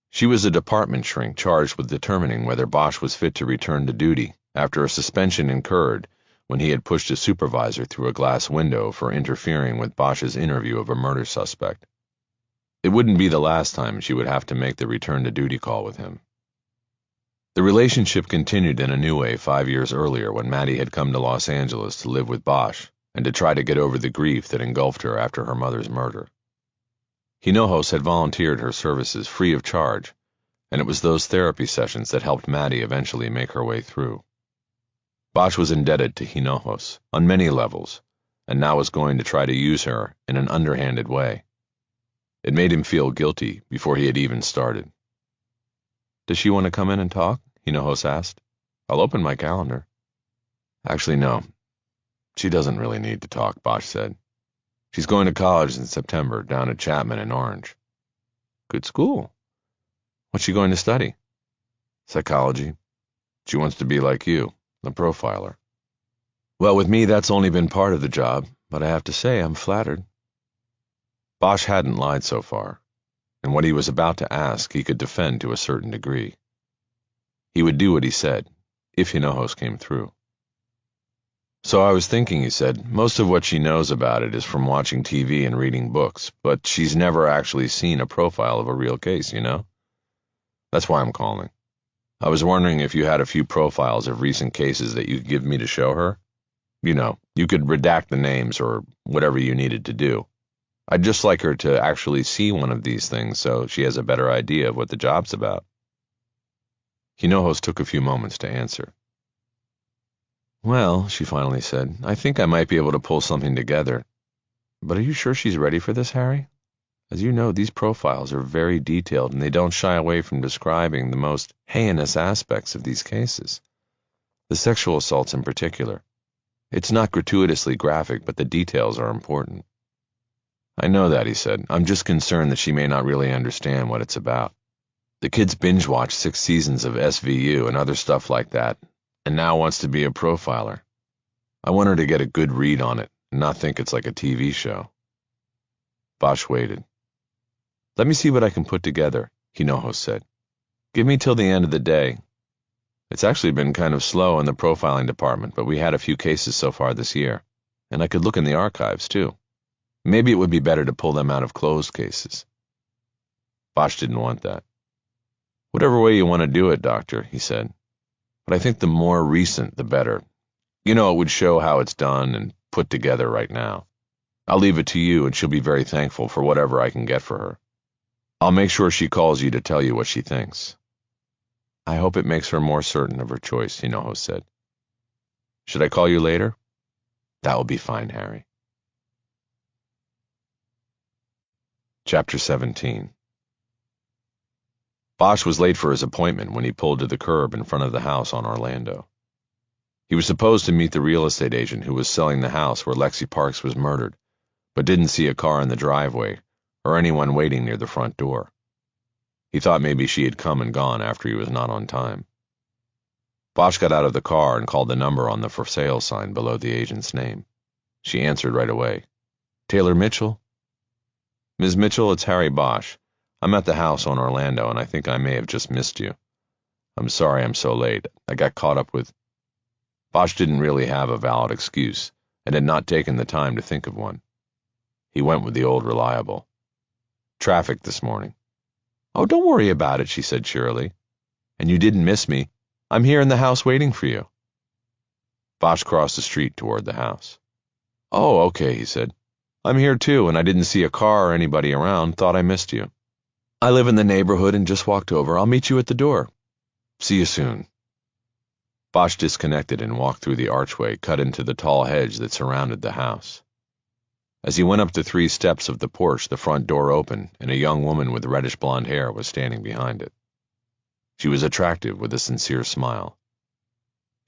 She was a department shrink charged with determining whether Bosch was fit to return to duty after a suspension incurred when he had pushed a supervisor through a glass window for interfering with Bosch's interview of a murder suspect. It wouldn't be the last time she would have to make the return-to-duty call with him. The relationship continued in a new way 5 years earlier when Maddie had come to Los Angeles to live with Bosch and to try to get over the grief that engulfed her after her mother's murder. Hinojos had volunteered her services free of charge, and it was those therapy sessions that helped Maddie eventually make her way through. Bosch was indebted to Hinojos on many levels, and now was going to try to use her in an underhanded way. It made him feel guilty before he had even started. Does she want to come in and talk? Hinojos asked. I'll open my calendar. Actually, no. She doesn't really need to talk, Bosch said. She's going to college in September down at Chapman in Orange. Good school. What's she going to study? Psychology. She wants to be like you, a profiler. Well, with me, that's only been part of the job, but I have to say I'm flattered. Bosch hadn't lied so far, and what he was about to ask he could defend to a certain degree. He would do what he said, if Hinojos came through. So I was thinking, he said, most of what she knows about it is from watching TV and reading books, but she's never actually seen a profile of a real case, you know? That's why I'm calling. I was wondering if you had a few profiles of recent cases that you could give me to show her. You know, you could redact the names or whatever you needed to do. I'd just like her to actually see one of these things so she has a better idea of what the job's about. Hinojos took a few moments to answer. Well, she finally said, I think I might be able to pull something together. But are you sure she's ready for this, Harry? As you know, these profiles are very detailed, and they don't shy away from describing the most heinous aspects of these cases. The sexual assaults in particular. It's not gratuitously graphic, but the details are important." "I know that," he said. "I'm just concerned that she may not really understand what it's about. The kid's binge-watched 6 seasons of SVU and other stuff like that, and now wants to be a profiler. I want her to get a good read on it and not think it's like a TV show." Bosch waited. "Let me see what I can put together," Hinojo said. "Give me till the end of the day. It's actually been kind of slow in the profiling department, but we had a few cases so far this year, and I could look in the archives, too. Maybe it would be better to pull them out of closed cases." Bosch didn't want that. "Whatever way you want to do it, Doctor," he said. "But I think the more recent, the better. You know, it would show how it's done and put together right now. I'll leave it to you, and she'll be very thankful for whatever I can get for her. I'll make sure she calls you to tell you what she thinks." "I hope it makes her more certain of her choice," Hinojo said. "Should I call you later?" "That will be fine, Harry." Chapter 17. Bosch was late for his appointment when he pulled to the curb in front of the house on Orlando. He was supposed to meet the real estate agent who was selling the house where Lexi Parks was murdered, but didn't see a car in the driveway or anyone waiting near the front door. He thought maybe she had come and gone after he was not on time. Bosch got out of the car and called the number on the for sale sign below the agent's name. She answered right away. "Taylor Mitchell?" "Ms. Mitchell, it's Harry Bosch. I'm at the house on Orlando, and I think I may have just missed you. I'm sorry I'm so late. I got caught up with—" Bosch didn't really have a valid excuse, and had not taken the time to think of one. He went with the old reliable. "Traffic this morning." "Oh, don't worry about it," she said cheerily. "And you didn't miss me. I'm here in the house waiting for you." Bosch crossed the street toward the house. "Oh, okay," he said. "I'm here too, and I didn't see a car or anybody around. Thought I missed you. I live in the neighborhood and just walked over. I'll meet you at the door. See you soon." Bosch disconnected and walked through the archway cut into the tall hedge that surrounded the house. As he went up the 3 steps of the porch, the front door opened, and a young woman with reddish blonde hair was standing behind it. She was attractive with a sincere smile.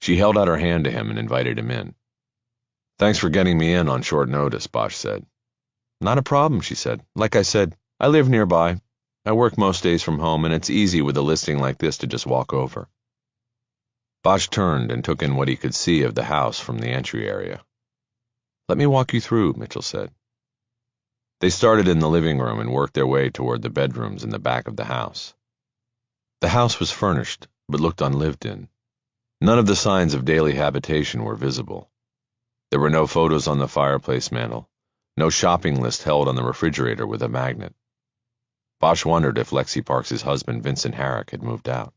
She held out her hand to him and invited him in. "Thanks for getting me in on short notice," Bosch said. "Not a problem," she said. "Like I said, I live nearby. I work most days from home, and it's easy with a listing like this to just walk over." Bosch turned and took in what he could see of the house from the entry area. "Let me walk you through," Mitchell said. They started in the living room and worked their way toward the bedrooms in the back of the house. The house was furnished, but looked unlived in. None of the signs of daily habitation were visible. There were no photos on the fireplace mantel, no shopping list held on the refrigerator with a magnet. Bosch wondered if Lexi Parks' husband, Vincent Herrick, had moved out.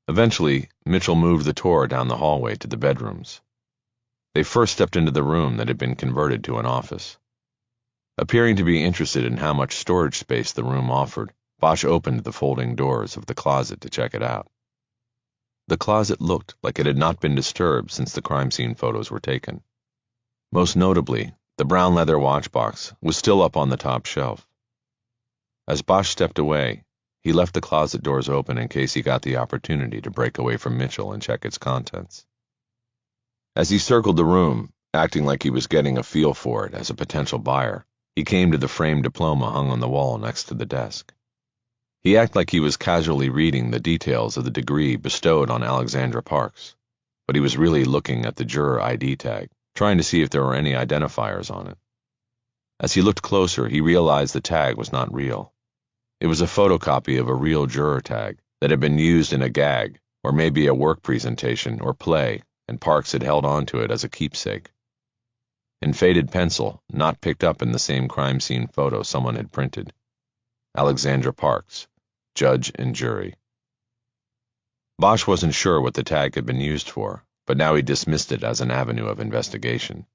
Eventually, Mitchell moved the tour down the hallway to the bedrooms. They first stepped into the room that had been converted to an office. Appearing to be interested in how much storage space the room offered, Bosch opened the folding doors of the closet to check it out. The closet looked like it had not been disturbed since the crime scene photos were taken. Most notably, the brown leather watch box was still up on the top shelf. As Bosch stepped away, he left the closet doors open in case he got the opportunity to break away from Mitchell and check its contents. As he circled the room, acting like he was getting a feel for it as a potential buyer, he came to the framed diploma hung on the wall next to the desk. He acted like he was casually reading the details of the degree bestowed on Alexandra Parks, but he was really looking at the juror ID tag, trying to see if there were any identifiers on it. As he looked closer, he realized the tag was not real. It was a photocopy of a real juror tag that had been used in a gag, or maybe a work presentation or play, and Parks had held on to it as a keepsake. In faded pencil, not picked up in the same crime scene photo someone had printed. Alexandra Parks, judge and jury. Bosch wasn't sure what the tag had been used for, but now he dismissed it as an avenue of investigation.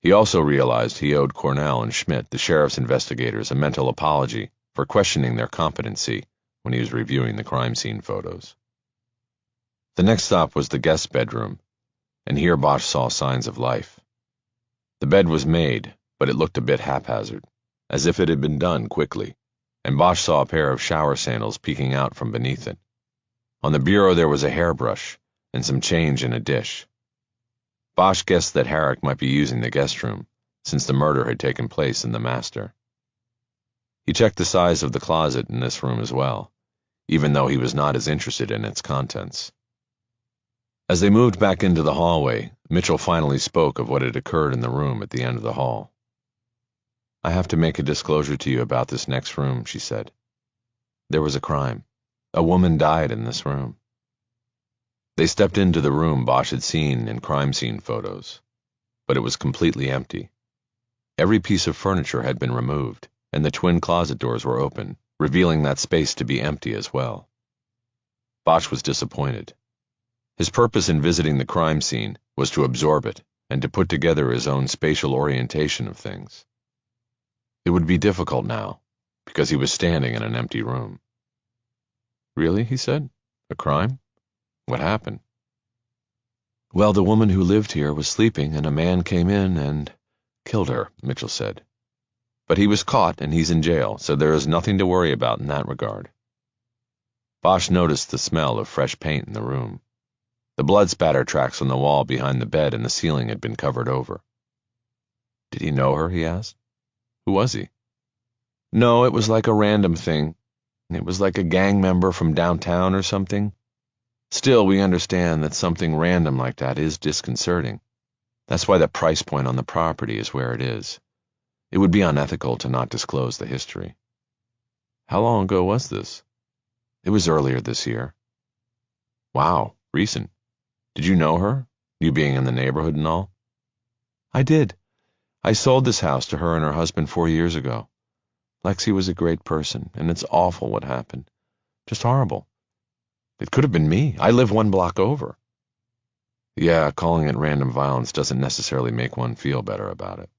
He also realized he owed Cornell and Schmidt, the sheriff's investigators, a mental apology for questioning their competency when he was reviewing the crime scene photos. The next stop was the guest bedroom, and here Bosch saw signs of life. The bed was made, but it looked a bit haphazard. as if it had been done quickly, and Bosch saw a pair of shower sandals peeking out from beneath it. On the bureau there was a hairbrush and some change in a dish. Bosch guessed that Herrick might be using the guest room, since the murder had taken place in the master. He checked the size of the closet in this room as well, even though he was not as interested in its contents. As they moved back into the hallway, Mitchell finally spoke of what had occurred in the room at the end of the hall. "I have to make a disclosure to you about this next room," she said. "There was a crime. A woman died in this room." They stepped into the room Bosch had seen in crime scene photos, but it was completely empty. Every piece of furniture had been removed, and the twin closet doors were open, revealing that space to be empty as well. Bosch was disappointed. His purpose in visiting the crime scene was to absorb it and to put together his own spatial orientation of things. It would be difficult now, because he was standing in an empty room. "Really?" he said. "A crime? What happened?" "Well, the woman who lived here was sleeping, and a man came in and killed her," Mitchell said. "But he was caught, and he's in jail, so there is nothing to worry about in that regard." Bosch noticed the smell of fresh paint in the room. The blood spatter tracks on the wall behind the bed and the ceiling had been covered over. "Did he know her?" he asked. "Who was he?" "No, it was like a random thing. It was like a gang member from downtown or something. Still, we understand that something random like that is disconcerting. That's why the price point on the property is where it is. It would be unethical to not disclose the history." "How long ago was this?" "It was earlier this year." "Wow, recent. Did you know her, you being in the neighborhood and all?" "I did. I sold this house to her and her husband 4 years ago. Lexi was a great person, and it's awful what happened. Just horrible. It could have been me. I live 1 block over." "Yeah, calling it random violence doesn't necessarily make one feel better about it."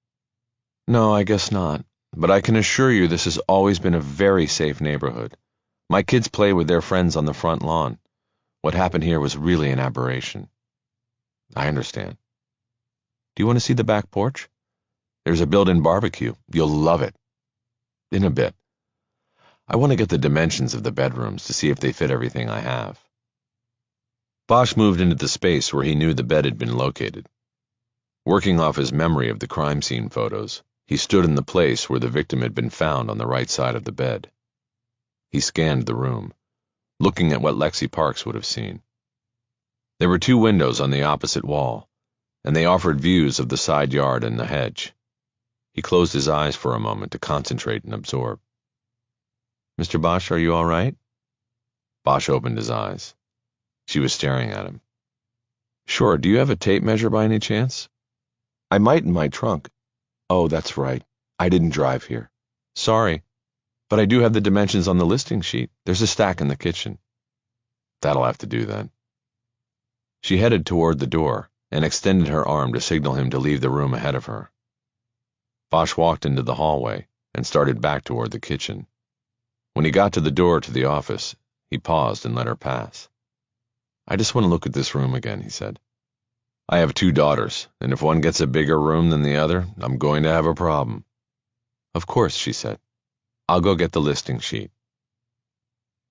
"No, I guess not. But I can assure you this has always been a very safe neighborhood. My kids play with their friends on the front lawn. What happened here was really an aberration." "I understand. Do you want to see the back porch? There's a built-in barbecue. You'll love it." "In a bit. I want to get the dimensions of the bedrooms to see if they fit everything I have." Bosch moved into the space where he knew the bed had been located. Working off his memory of the crime scene photos, he stood in the place where the victim had been found on the right side of the bed. He scanned the room, looking at what Lexi Parks would have seen. There were 2 windows on the opposite wall, and they offered views of the side yard and the hedge. He closed his eyes for a moment to concentrate and absorb. "Mr. Bosch, are you all right?" Bosch opened his eyes. She was staring at him. "Sure, do you have a tape measure by any chance?" "I might in my trunk." "Oh, that's right. I didn't drive here. Sorry. But I do have the dimensions on the listing sheet. There's a stack in the kitchen." "That'll have to do then." She headed toward the door and extended her arm to signal him to leave the room ahead of her. Bosch walked into the hallway and started back toward the kitchen. When he got to the door to the office, he paused and let her pass. "I just want to look at this room again," he said. "I have 2 daughters, and if one gets a bigger room than the other, I'm going to have a problem." "Of course," she said. "I'll go get the listing sheet."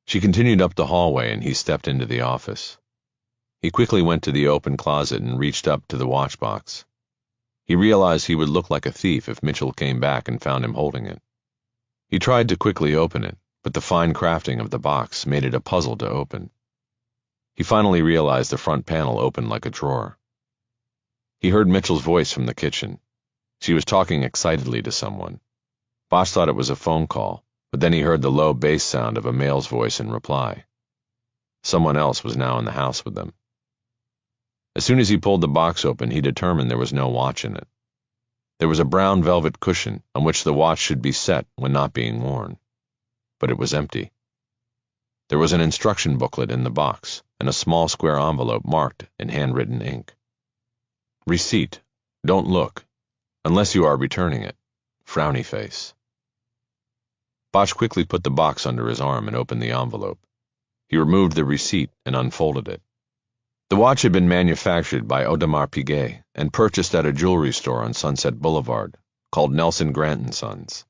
She continued up the hallway and he stepped into the office. He quickly went to the open closet and reached up to the watch box. He realized he would look like a thief if Mitchell came back and found him holding it. He tried to quickly open it, but the fine crafting of the box made it a puzzle to open. He finally realized the front panel opened like a drawer. He heard Mitchell's voice from the kitchen. She was talking excitedly to someone. Bosch thought it was a phone call, but then he heard the low bass sound of a male's voice in reply. Someone else was now in the house with them. As soon as he pulled the box open, he determined there was no watch in it. There was a brown velvet cushion on which the watch should be set when not being worn. But it was empty. There was an instruction booklet in the box and a small square envelope marked in handwritten ink. "Receipt. Don't look. Unless you are returning it. Frowny face." Bosch quickly put the box under his arm and opened the envelope. He removed the receipt and unfolded it. The watch had been manufactured by Audemars Piguet and purchased at a jewelry store on Sunset Boulevard called Nelson Grant & Sons.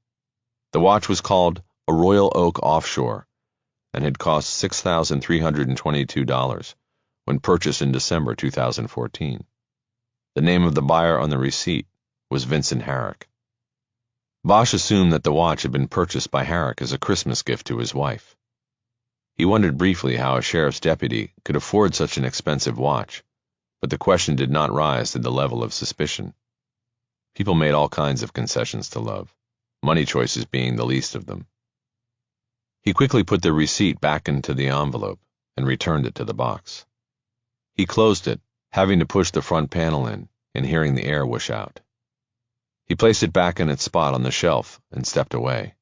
The watch was called a Royal Oak Offshore and had cost $6,322 when purchased in December 2014. The name of the buyer on the receipt was Vincent Herrick. Bosch assumed that the watch had been purchased by Herrick as a Christmas gift to his wife. He wondered briefly how a sheriff's deputy could afford such an expensive watch, but the question did not rise to the level of suspicion. People made all kinds of concessions to love, money choices being the least of them. He quickly put the receipt back into the envelope and returned it to the box. He closed it, having to push the front panel in and hearing the air whoosh out. He placed it back in its spot on the shelf and stepped away.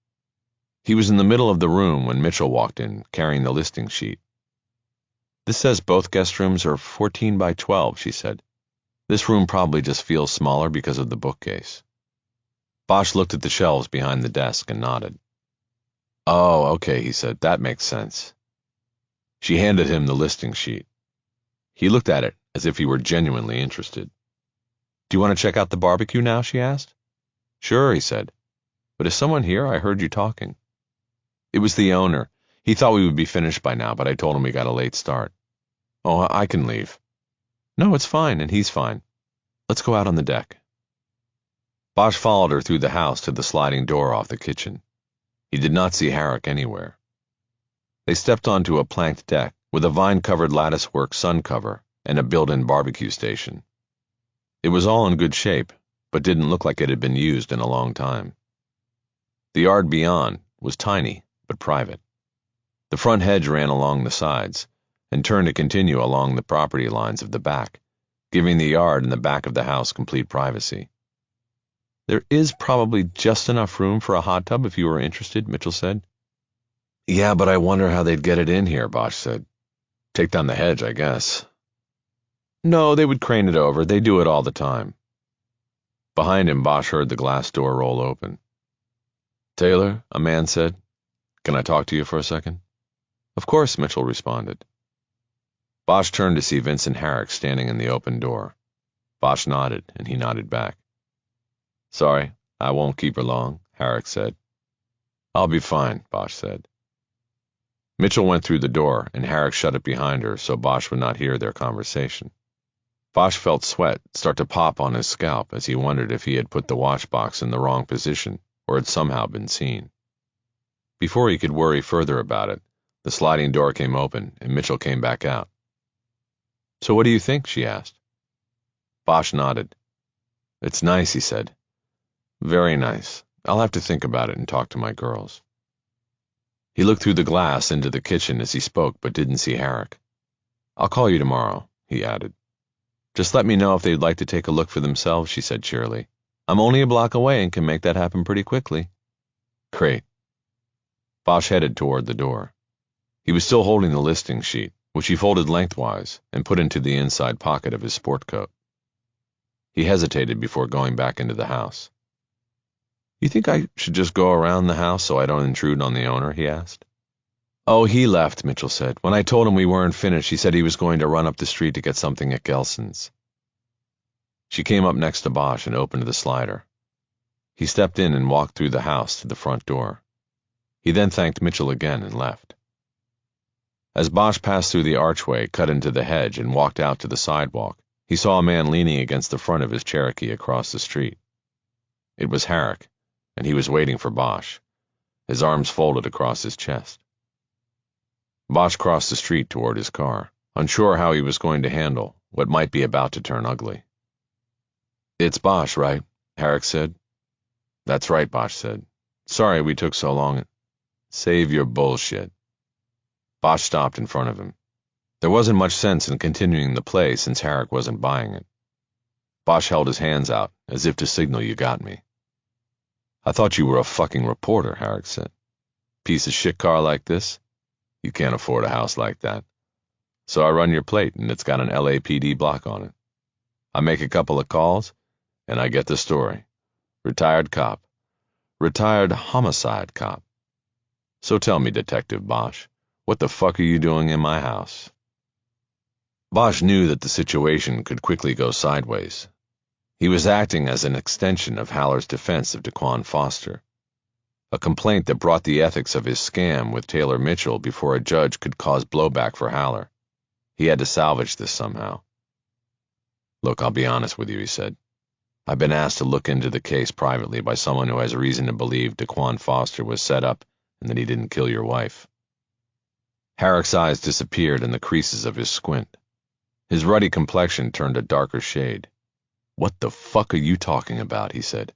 He was in the middle of the room when Mitchell walked in, carrying the listing sheet. "This says both guest rooms are 14 by 12, she said. "This room probably just feels smaller because of the bookcase." Bosch looked at the shelves behind the desk and nodded. "Oh, okay," he said. "That makes sense." She handed him the listing sheet. He looked at it as if he were genuinely interested. "Do you want to check out the barbecue now?" she asked. "Sure," he said. "But is someone here? I heard you talking." "It was the owner. He thought we would be finished by now, but I told him we got a late start." "Oh, I can leave." "No, it's fine, and he's fine. Let's go out on the deck." Bosch followed her through the house to the sliding door off the kitchen. He did not see Herrick anywhere. They stepped onto a planked deck with a vine-covered latticework sun cover and a built-in barbecue station. It was all in good shape, but didn't look like it had been used in a long time. The yard beyond was tiny, but private. The front hedge ran along the sides and turned to continue along the property lines of the back, giving the yard and the back of the house complete privacy. "There is probably just enough room for a hot tub if you were interested," Mitchell said. "Yeah, but I wonder how they'd get it in here," Bosch said. "Take down the hedge, I guess." "No, they would crane it over. They do it all the time." Behind him, Bosch heard the glass door roll open. "Taylor," a man said, "can I talk to you for a second?" "Of course," Mitchell responded. Bosch turned to see Vincent Herrick standing in the open door. Bosch nodded, and he nodded back. "Sorry, I won't keep her long," Herrick said. "I'll be fine," Bosch said. Mitchell went through the door, and Herrick shut it behind her so Bosch would not hear their conversation. Bosch felt sweat start to pop on his scalp as he wondered if he had put the watch box in the wrong position or had somehow been seen. Before he could worry further about it, the sliding door came open and Mitchell came back out. "So what do you think?" she asked. Bosch nodded. "It's nice," he said. "Very nice. I'll have to think about it and talk to my girls." He looked through the glass into the kitchen as he spoke, but didn't see Herrick. "I'll call you tomorrow," he added. "Just let me know if they'd like to take a look for themselves," she said cheerily. "I'm only a block away and can make that happen pretty quickly." "Great." Bosch headed toward the door. He was still holding the listing sheet, which he folded lengthwise and put into the inside pocket of his sport coat. He hesitated before going back into the house. "You think I should just go around the house so I don't intrude on the owner?" he asked. "Oh, he left," Mitchell said. "When I told him we weren't finished, he said he was going to run up the street to get something at Gelson's." She came up next to Bosch and opened the slider. He stepped in and walked through the house to the front door. He then thanked Mitchell again and left. As Bosch passed through the archway cut into the hedge and walked out to the sidewalk, he saw a man leaning against the front of his Cherokee across the street. It was Herrick, and he was waiting for Bosch, his arms folded across his chest. Bosch crossed the street toward his car, unsure how he was going to handle what might be about to turn ugly. "It's Bosch, right?" Herrick said. "That's right," Bosch said. "Sorry we took so long." "Save your bullshit." Bosch stopped in front of him. There wasn't much sense in continuing the play since Herrick wasn't buying it. Bosch held his hands out, as if to signal "you got me." "I thought you were a fucking reporter," Herrick said. "Piece of shit car like this? You can't afford a house like that. So I run your plate, and it's got an LAPD block on it. I make a couple of calls, and I get the story. Retired cop. Retired homicide cop. So tell me, Detective Bosch, what the fuck are you doing in my house?" Bosch knew that the situation could quickly go sideways. He was acting as an extension of Haller's defense of Daquan Foster. a complaint that brought the ethics of his scam with Taylor Mitchell before a judge could cause blowback for Haller. He had to salvage this somehow. "Look, I'll be honest with you," he said. "I've been asked to look into the case privately by someone who has reason to believe Daquan Foster was set up and that he didn't kill your wife." Herrick's eyes disappeared in the creases of his squint. His ruddy complexion turned a darker shade. "What the fuck are you talking about?" he said.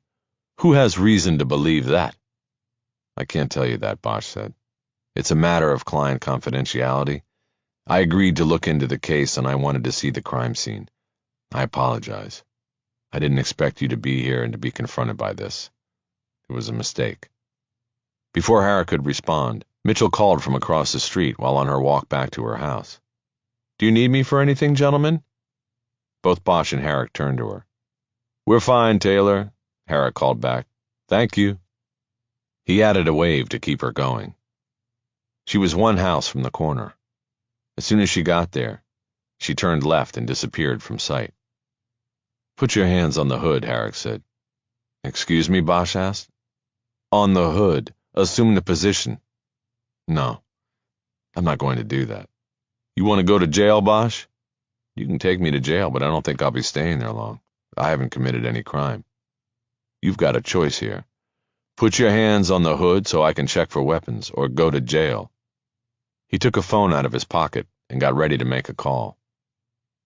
"Who has reason to believe that?" "I can't tell you that," Bosch said. "It's a matter of client confidentiality. I agreed to look into the case and I wanted to see the crime scene. I apologize. I didn't expect you to be here and to be confronted by this. It was a mistake." Before Herrick could respond, Mitchell called from across the street while on her walk back to her house. "Do you need me for anything, gentlemen?" Both Bosch and Herrick turned to her. "We're fine, Taylor," Herrick called back. "Thank you." He added a wave to keep her going. She was one house from the corner. As soon as she got there, she turned left and disappeared from sight. "Put your hands on the hood," Herrick said. "Excuse me?" Bosch asked. "On the hood. Assume the position." "No, I'm not going to do that." "You want to go to jail, Bosch?" "You can take me to jail, but I don't think I'll be staying there long. I haven't committed any crime." "You've got a choice here. Put your hands on the hood so I can check for weapons, or go to jail." He took a phone out of his pocket and got ready to make a call.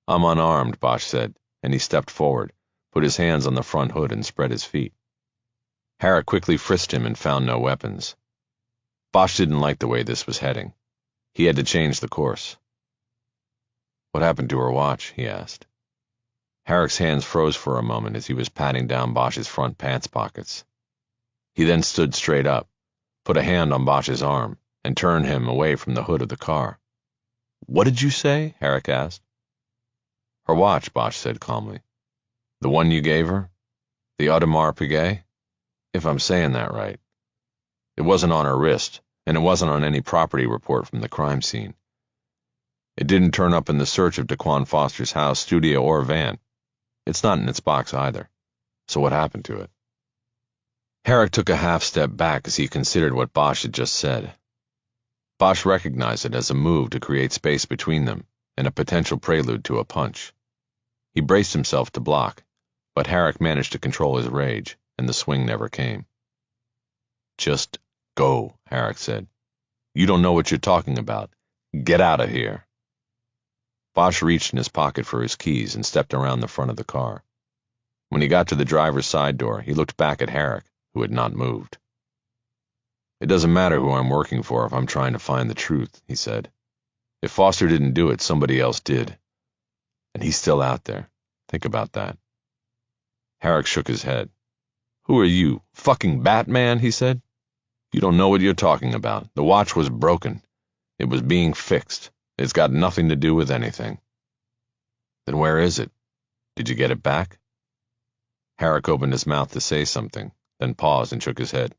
"I'm unarmed," Bosch said, and he stepped forward, put his hands on the front hood and spread his feet. Herrick quickly frisked him and found no weapons. Bosch didn't like the way this was heading. He had to change the course. "What happened to her watch?" he asked. Herrick's hands froze for a moment as he was patting down Bosch's front pants pockets. He then stood straight up, put a hand on Bosch's arm, and turned him away from the hood of the car. "What did you say?" Herrick asked. "Her watch," Bosch said calmly. "The one you gave her? The Audemars Piguet? If I'm saying that right. It wasn't on her wrist, and it wasn't on any property report from the crime scene. It didn't turn up in the search of Daquan Foster's house, studio, or van. It's not in its box either. So what happened to it?" Herrick took a half step back as he considered what Bosch had just said. Bosch recognized it as a move to create space between them and a potential prelude to a punch. He braced himself to block, but Herrick managed to control his rage, and the swing never came. "Just go," Herrick said. "You don't know what you're talking about. Get out of here." Bosch reached in his pocket for his keys and stepped around the front of the car. When he got to the driver's side door, he looked back at Herrick, who had not moved. "It doesn't matter who I'm working for if I'm trying to find the truth," he said. "If Foster didn't do it, somebody else did. And he's still out there. Think about that." Herrick shook his head. "Who are you, fucking Batman?" he said. "You don't know what you're talking about. The watch was broken. It was being fixed. It's got nothing to do with anything." "Then where is it? Did you get it back?" Herrick opened his mouth to say something, then paused and shook his head.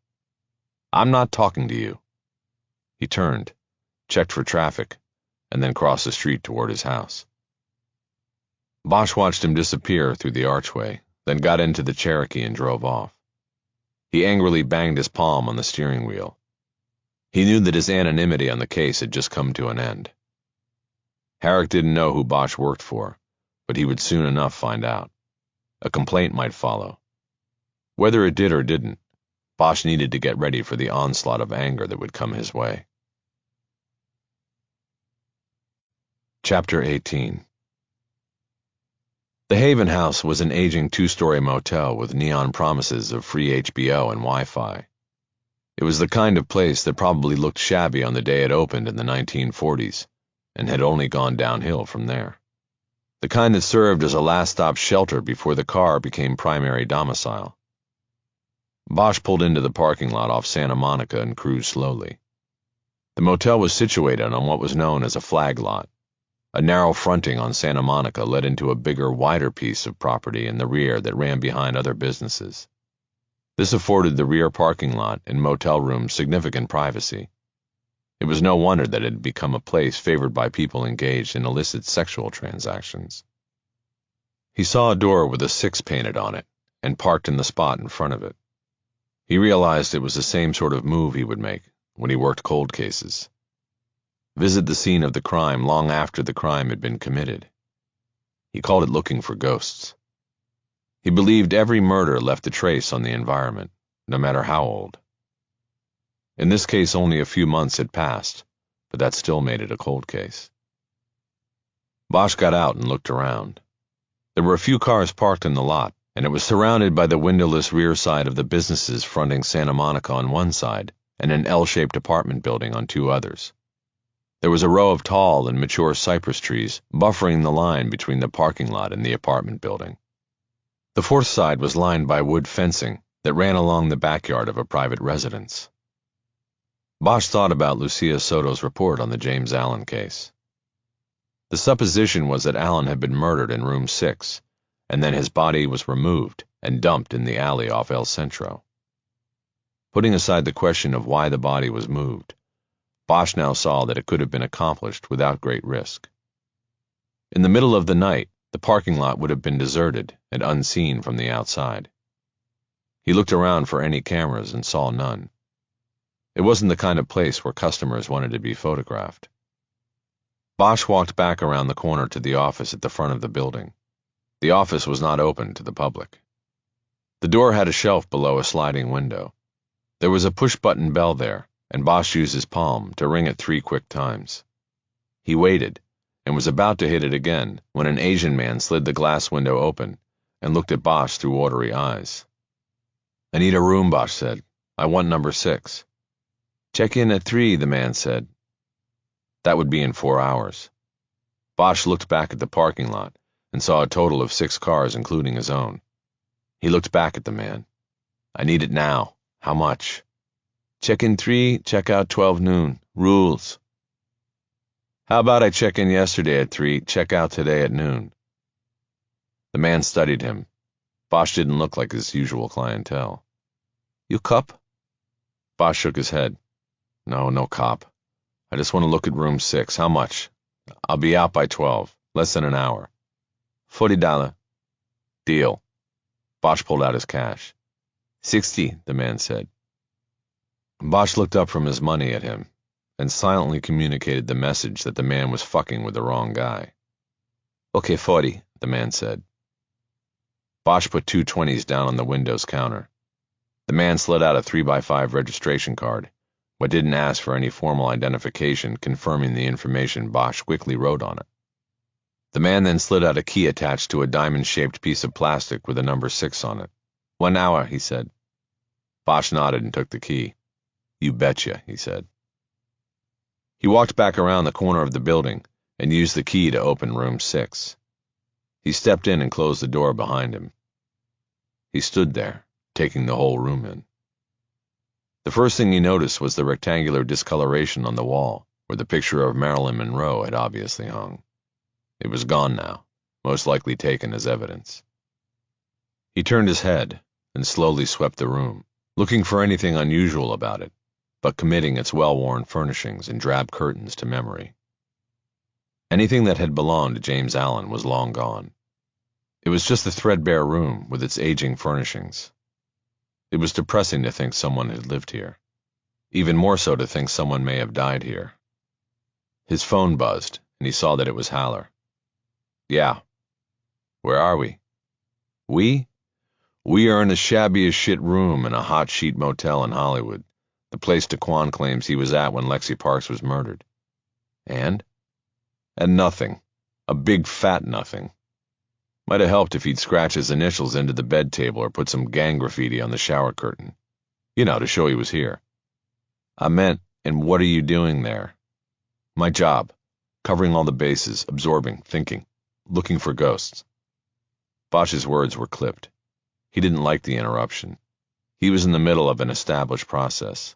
"I'm not talking to you." He turned, checked for traffic, and then crossed the street toward his house. Bosch watched him disappear through the archway, then got into the Cherokee and drove off. He angrily banged his palm on the steering wheel. He knew that his anonymity on the case had just come to an end. Herrick didn't know who Bosch worked for, but he would soon enough find out. A complaint might follow. Whether it did or didn't, Bosch needed to get ready for the onslaught of anger that would come his way. Chapter 18. The Haven House was an aging two-story motel with neon promises of free HBO and Wi-Fi. It was the kind of place that probably looked shabby on the day it opened in the 1940s, and had only gone downhill from there. The kind that served as a last-stop shelter before the car became primary domicile. Bosch pulled into the parking lot off Santa Monica and cruised slowly. The motel was situated on what was known as a flag lot. A narrow fronting on Santa Monica led into a bigger, wider piece of property in the rear that ran behind other businesses. This afforded the rear parking lot and motel rooms significant privacy. It was no wonder that it had become a place favored by people engaged in illicit sexual transactions. He saw a door with a 6 painted on it, and parked in the spot in front of it. He realized it was the same sort of move he would make when he worked cold cases. Visit the scene of the crime long after the crime had been committed. He called it looking for ghosts. He believed every murder left a trace on the environment, no matter how old. In this case, only a few months had passed, but that still made it a cold case. Bosch got out and looked around. There were a few cars parked in the lot, and it was surrounded by the windowless rear side of the businesses fronting Santa Monica on one side and an L-shaped apartment building on two others. There was a row of tall and mature cypress trees buffering the line between the parking lot and the apartment building. The fourth side was lined by wood fencing that ran along the backyard of a private residence. Bosch thought about Lucia Soto's report on the James Allen case. The supposition was that Allen had been murdered in room 6, and then his body was removed and dumped in the alley off El Centro. Putting aside the question of why the body was moved, Bosch now saw that it could have been accomplished without great risk. In the middle of the night, the parking lot would have been deserted and unseen from the outside. He looked around for any cameras and saw none. It wasn't the kind of place where customers wanted to be photographed. Bosch walked back around the corner to the office at the front of the building. The office was not open to the public. The door had a shelf below a sliding window. There was a push-button bell there, and Bosch used his palm to ring it 3 quick times. He waited, and was about to hit it again when an Asian man slid the glass window open and looked at Bosch through watery eyes. "I need a room," Bosch said. "I want number 6. "Check in at 3, the man said. That would be in 4 hours. Bosch looked back at the parking lot and saw a total of 6 cars, including his own. He looked back at the man. "I need it now. How much?" "Check in 3, check out 12 noon. Rules." "How about I check in yesterday at 3, check out today at noon?" The man studied him. Bosch didn't look like his usual clientele. "You cop?" Bosch shook his head. No cop. I just want to look at room 6. How much?" "I'll be out by 12. Less than an hour." $40. "Deal." Bosch pulled out his cash. 60, the man said. Bosch looked up from his money at him and silently communicated the message that the man was fucking with the wrong guy. "Okay, 40, the man said. Bosch put 2 20s down on the Windows counter. The man slid out a 3x5 registration card, but didn't ask for any formal identification confirming the information Bosch quickly wrote on it. The man then slid out a key attached to a diamond-shaped piece of plastic with a number 6 on it. 1 hour, he said. Bosch nodded and took the key. "You betcha," he said. He walked back around the corner of the building and used the key to open room 6. He stepped in and closed the door behind him. He stood there, taking the whole room in. The first thing he noticed was the rectangular discoloration on the wall, where the picture of Marilyn Monroe had obviously hung. It was gone now, most likely taken as evidence. He turned his head and slowly swept the room, looking for anything unusual about it, but committing its well-worn furnishings and drab curtains to memory. Anything that had belonged to James Allen was long gone. It was just the threadbare room with its aging furnishings. It was depressing to think someone had lived here. Even more so to think someone may have died here. His phone buzzed, and he saw that it was Haller. "Yeah. Where are we?" "We? We are in the shabbiest shit room in a hot sheet motel in Hollywood, the place Daquan claims he was at when Lexi Parks was murdered." "And?" "And nothing. A big fat nothing. Might have helped if he'd scratch his initials into the bed table or put some gang graffiti on the shower curtain. You know, to show he was here." "I meant, and what are you doing there?" "My job. Covering all the bases, absorbing, thinking, looking for ghosts." Bosch's words were clipped. He didn't like the interruption. He was in the middle of an established process.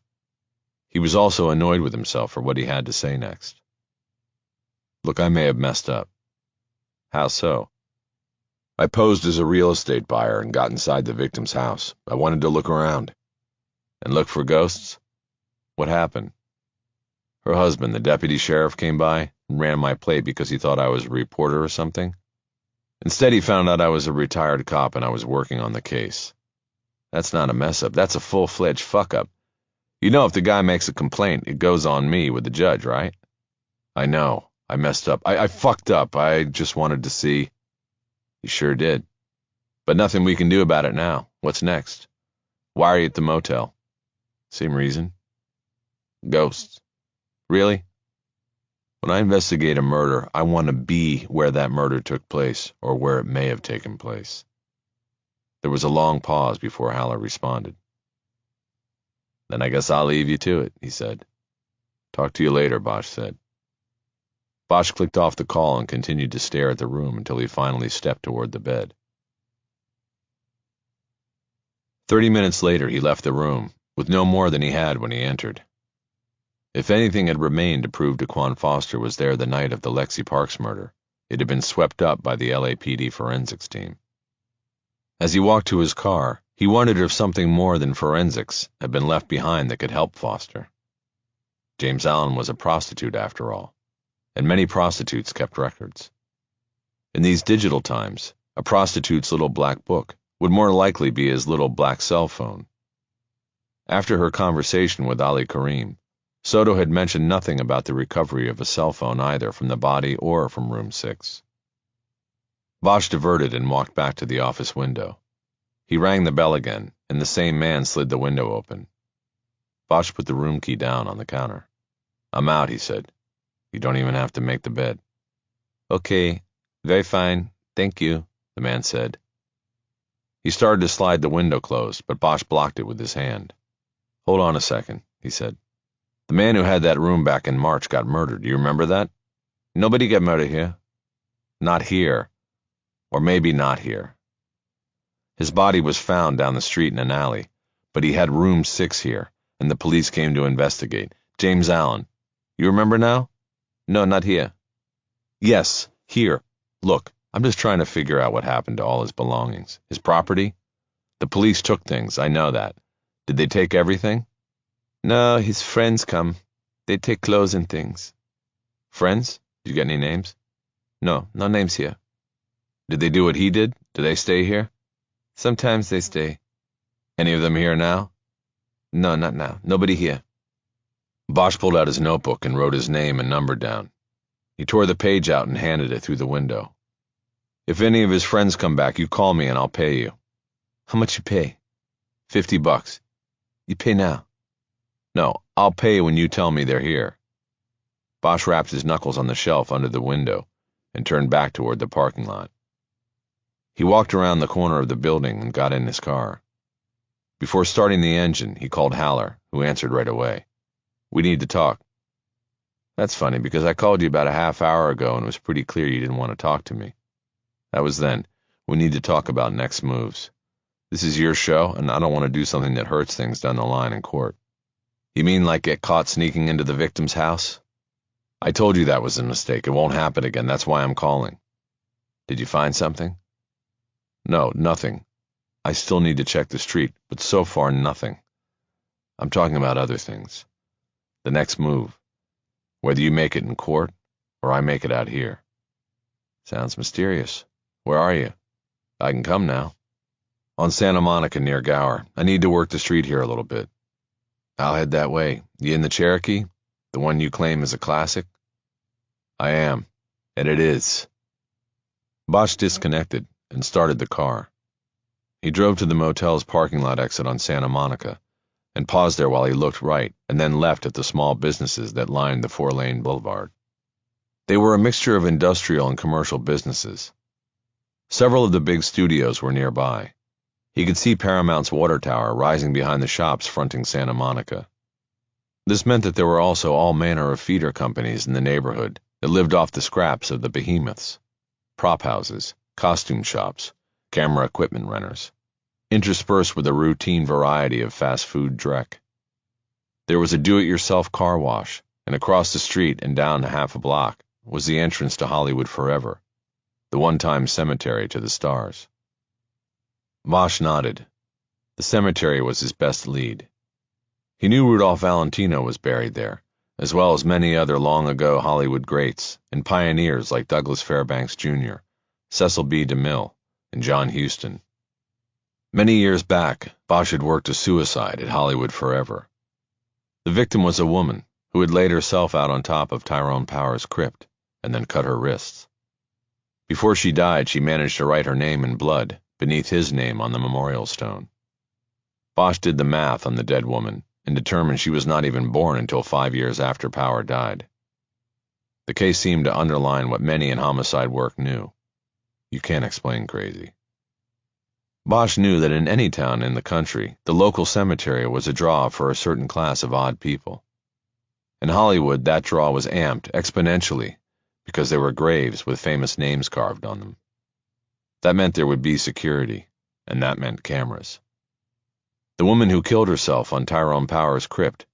He was also annoyed with himself for what he had to say next. "Look, I may have messed up." "How so?" "I posed as a real estate buyer and got inside the victim's house. I wanted to look around." "And look for ghosts?" "What happened?" "Her husband, the deputy sheriff, came by and ran my plate because he thought I was a reporter or something. Instead, he found out I was a retired cop and I was working on the case. That's not a mess-up. That's a full-fledged fuck-up. You know if the guy makes a complaint, it goes on me with the judge, right? I know. I messed up. I fucked up. I just wanted to see. You sure did. But nothing we can do about it now. What's next? Why are you at the motel? Same reason. Ghosts. Really? When I investigate a murder, I want to be where that murder took place, or where it may have taken place. There was a long pause before Haller responded. Then I guess I'll leave you to it, he said. Talk to you later, Bosch said. Bosch clicked off the call and continued to stare at the room until he finally stepped toward the bed. 30 minutes later, he left the room, with no more than he had when he entered. If anything had remained to prove Daquan Foster was there the night of the Lexi Parks murder, it had been swept up by the LAPD forensics team. As he walked to his car, he wondered if something more than forensics had been left behind that could help Foster. James Allen was a prostitute, after all, and many prostitutes kept records. In these digital times, a prostitute's little black book would more likely be his little black cell phone. After her conversation with Ali Karim, Soto had mentioned nothing about the recovery of a cell phone either from the body or from room 6. Bosch diverted and walked back to the office window. He rang the bell again, and the same man slid the window open. Bosch put the room key down on the counter. I'm out, he said. You don't even have to make the bed. Okay, very fine, thank you, the man said. He started to slide the window closed, but Bosch blocked it with his hand. Hold on a second, he said. The man who had that room back in March got murdered. Do you remember that? Nobody got murdered here. Not here. Or maybe not here. His body was found down the street in an alley, but he had room 6 here, and the police came to investigate. James Allen. You remember now? No, not here. Yes, here. Look, I'm just trying to figure out what happened to all his belongings. His property? The police took things, I know that. Did they take everything? No, his friends come. They take clothes and things. Friends? Did you get any names? No, no names here. Did they do what he did? Do they stay here? Sometimes they stay. Any of them here now? No, not now. Nobody here. Bosch pulled out his notebook and wrote his name and number down. He tore the page out and handed it through the window. If any of his friends come back, you call me and I'll pay you. How much you pay? $50. You pay now? No, I'll pay when you tell me they're here. Bosch rapped his knuckles on the shelf under the window and turned back toward the parking lot. He walked around the corner of the building and got in his car. Before starting the engine, he called Haller, who answered right away. We need to talk. That's funny, because I called you about a half hour ago and it was pretty clear you didn't want to talk to me. That was then. We need to talk about next moves. This is your show, and I don't want to do something that hurts things down the line in court. You mean like get caught sneaking into the victim's house? I told you that was a mistake. It won't happen again. That's why I'm calling. Did you find something? No, nothing. I still need to check the street, but so far nothing. I'm talking about other things. The next move. Whether you make it in court, or I make it out here. Sounds mysterious. Where are you? I can come now. On Santa Monica near Gower. I need to work the street here a little bit. I'll head that way. You in the Cherokee? The one you claim is a classic? I am, and it is. Bosch disconnected and started the car. He drove to the motel's parking lot exit on Santa Monica and paused there while he looked right and then left at the small businesses that lined the 4-lane boulevard. They were a mixture of industrial and commercial businesses. Several of the big studios were nearby. He could see Paramount's water tower rising behind the shops fronting Santa Monica. This meant that there were also all manner of feeder companies in the neighborhood that lived off the scraps of the behemoths. Prop houses, costume shops, camera equipment renters, interspersed with a routine variety of fast food dreck. There was a do-it-yourself car wash, and across the street and down half a block was the entrance to Hollywood Forever, the one-time cemetery to the stars. Bosch nodded. The cemetery was his best lead. He knew Rudolph Valentino was buried there, as well as many other long-ago Hollywood greats and pioneers like Douglas Fairbanks Jr., Cecil B. DeMille, and John Huston. Many years back, Bosch had worked a suicide at Hollywood Forever. The victim was a woman who had laid herself out on top of Tyrone Power's crypt and then cut her wrists. Before she died, she managed to write her name in blood beneath his name on the memorial stone. Bosch did the math on the dead woman and determined she was not even born until 5 years after Power died. The case seemed to underline what many in homicide work knew. You can't explain crazy. Bosch knew that in any town in the country, the local cemetery was a draw for a certain class of odd people. In Hollywood, that draw was amped exponentially because there were graves with famous names carved on them. That meant there would be security, and that meant cameras. The woman who killed herself on Tyrone Power's crypt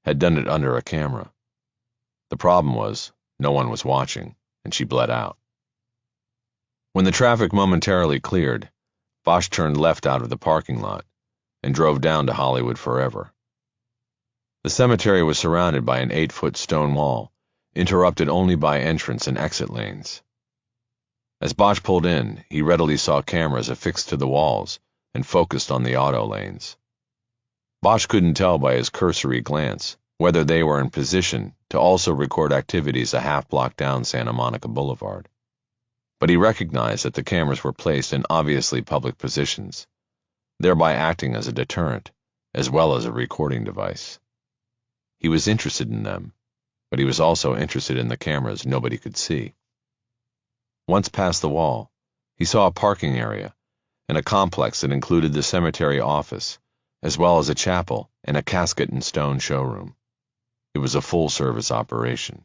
had done it under a camera. The problem was, no one was watching, and she bled out. When the traffic momentarily cleared, Bosch turned left out of the parking lot and drove down to Hollywood Forever. The cemetery was surrounded by an 8-foot stone wall, interrupted only by entrance and exit lanes. As Bosch pulled in, he readily saw cameras affixed to the walls and focused on the auto lanes. Bosch couldn't tell by his cursory glance whether they were in position to also record activities a half-block down Santa Monica Boulevard. But he recognized that the cameras were placed in obviously public positions, thereby acting as a deterrent, as well as a recording device. He was interested in them, but he was also interested in the cameras nobody could see. Once past the wall, he saw a parking area and a complex that included the cemetery office, as well as a chapel and a casket and stone showroom. It was a full-service operation.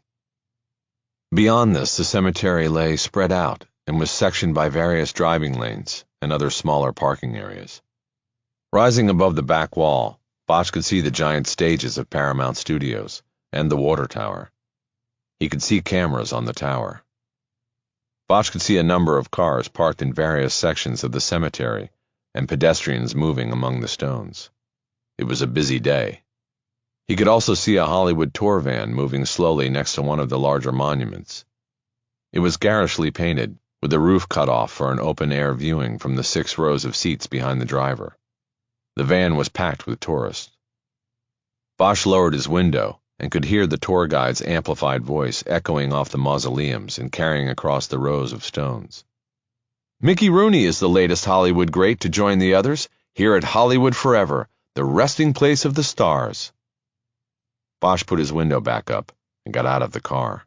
Beyond this, the cemetery lay spread out and was sectioned by various driving lanes and other smaller parking areas. Rising above the back wall, Bosch could see the giant stages of Paramount Studios and the water tower. He could see cameras on the tower. Bosch could see a number of cars parked in various sections of the cemetery and pedestrians moving among the stones. It was a busy day. He could also see a Hollywood tour van moving slowly next to one of the larger monuments. It was garishly painted, with the roof cut off for an open-air viewing from the 6 rows of seats behind the driver. The van was packed with tourists. Bosch lowered his window and could hear the tour guide's amplified voice echoing off the mausoleums and carrying across the rows of stones. Mickey Rooney is the latest Hollywood great to join the others here at Hollywood Forever, the resting place of the stars. Bosch put his window back up and got out of the car.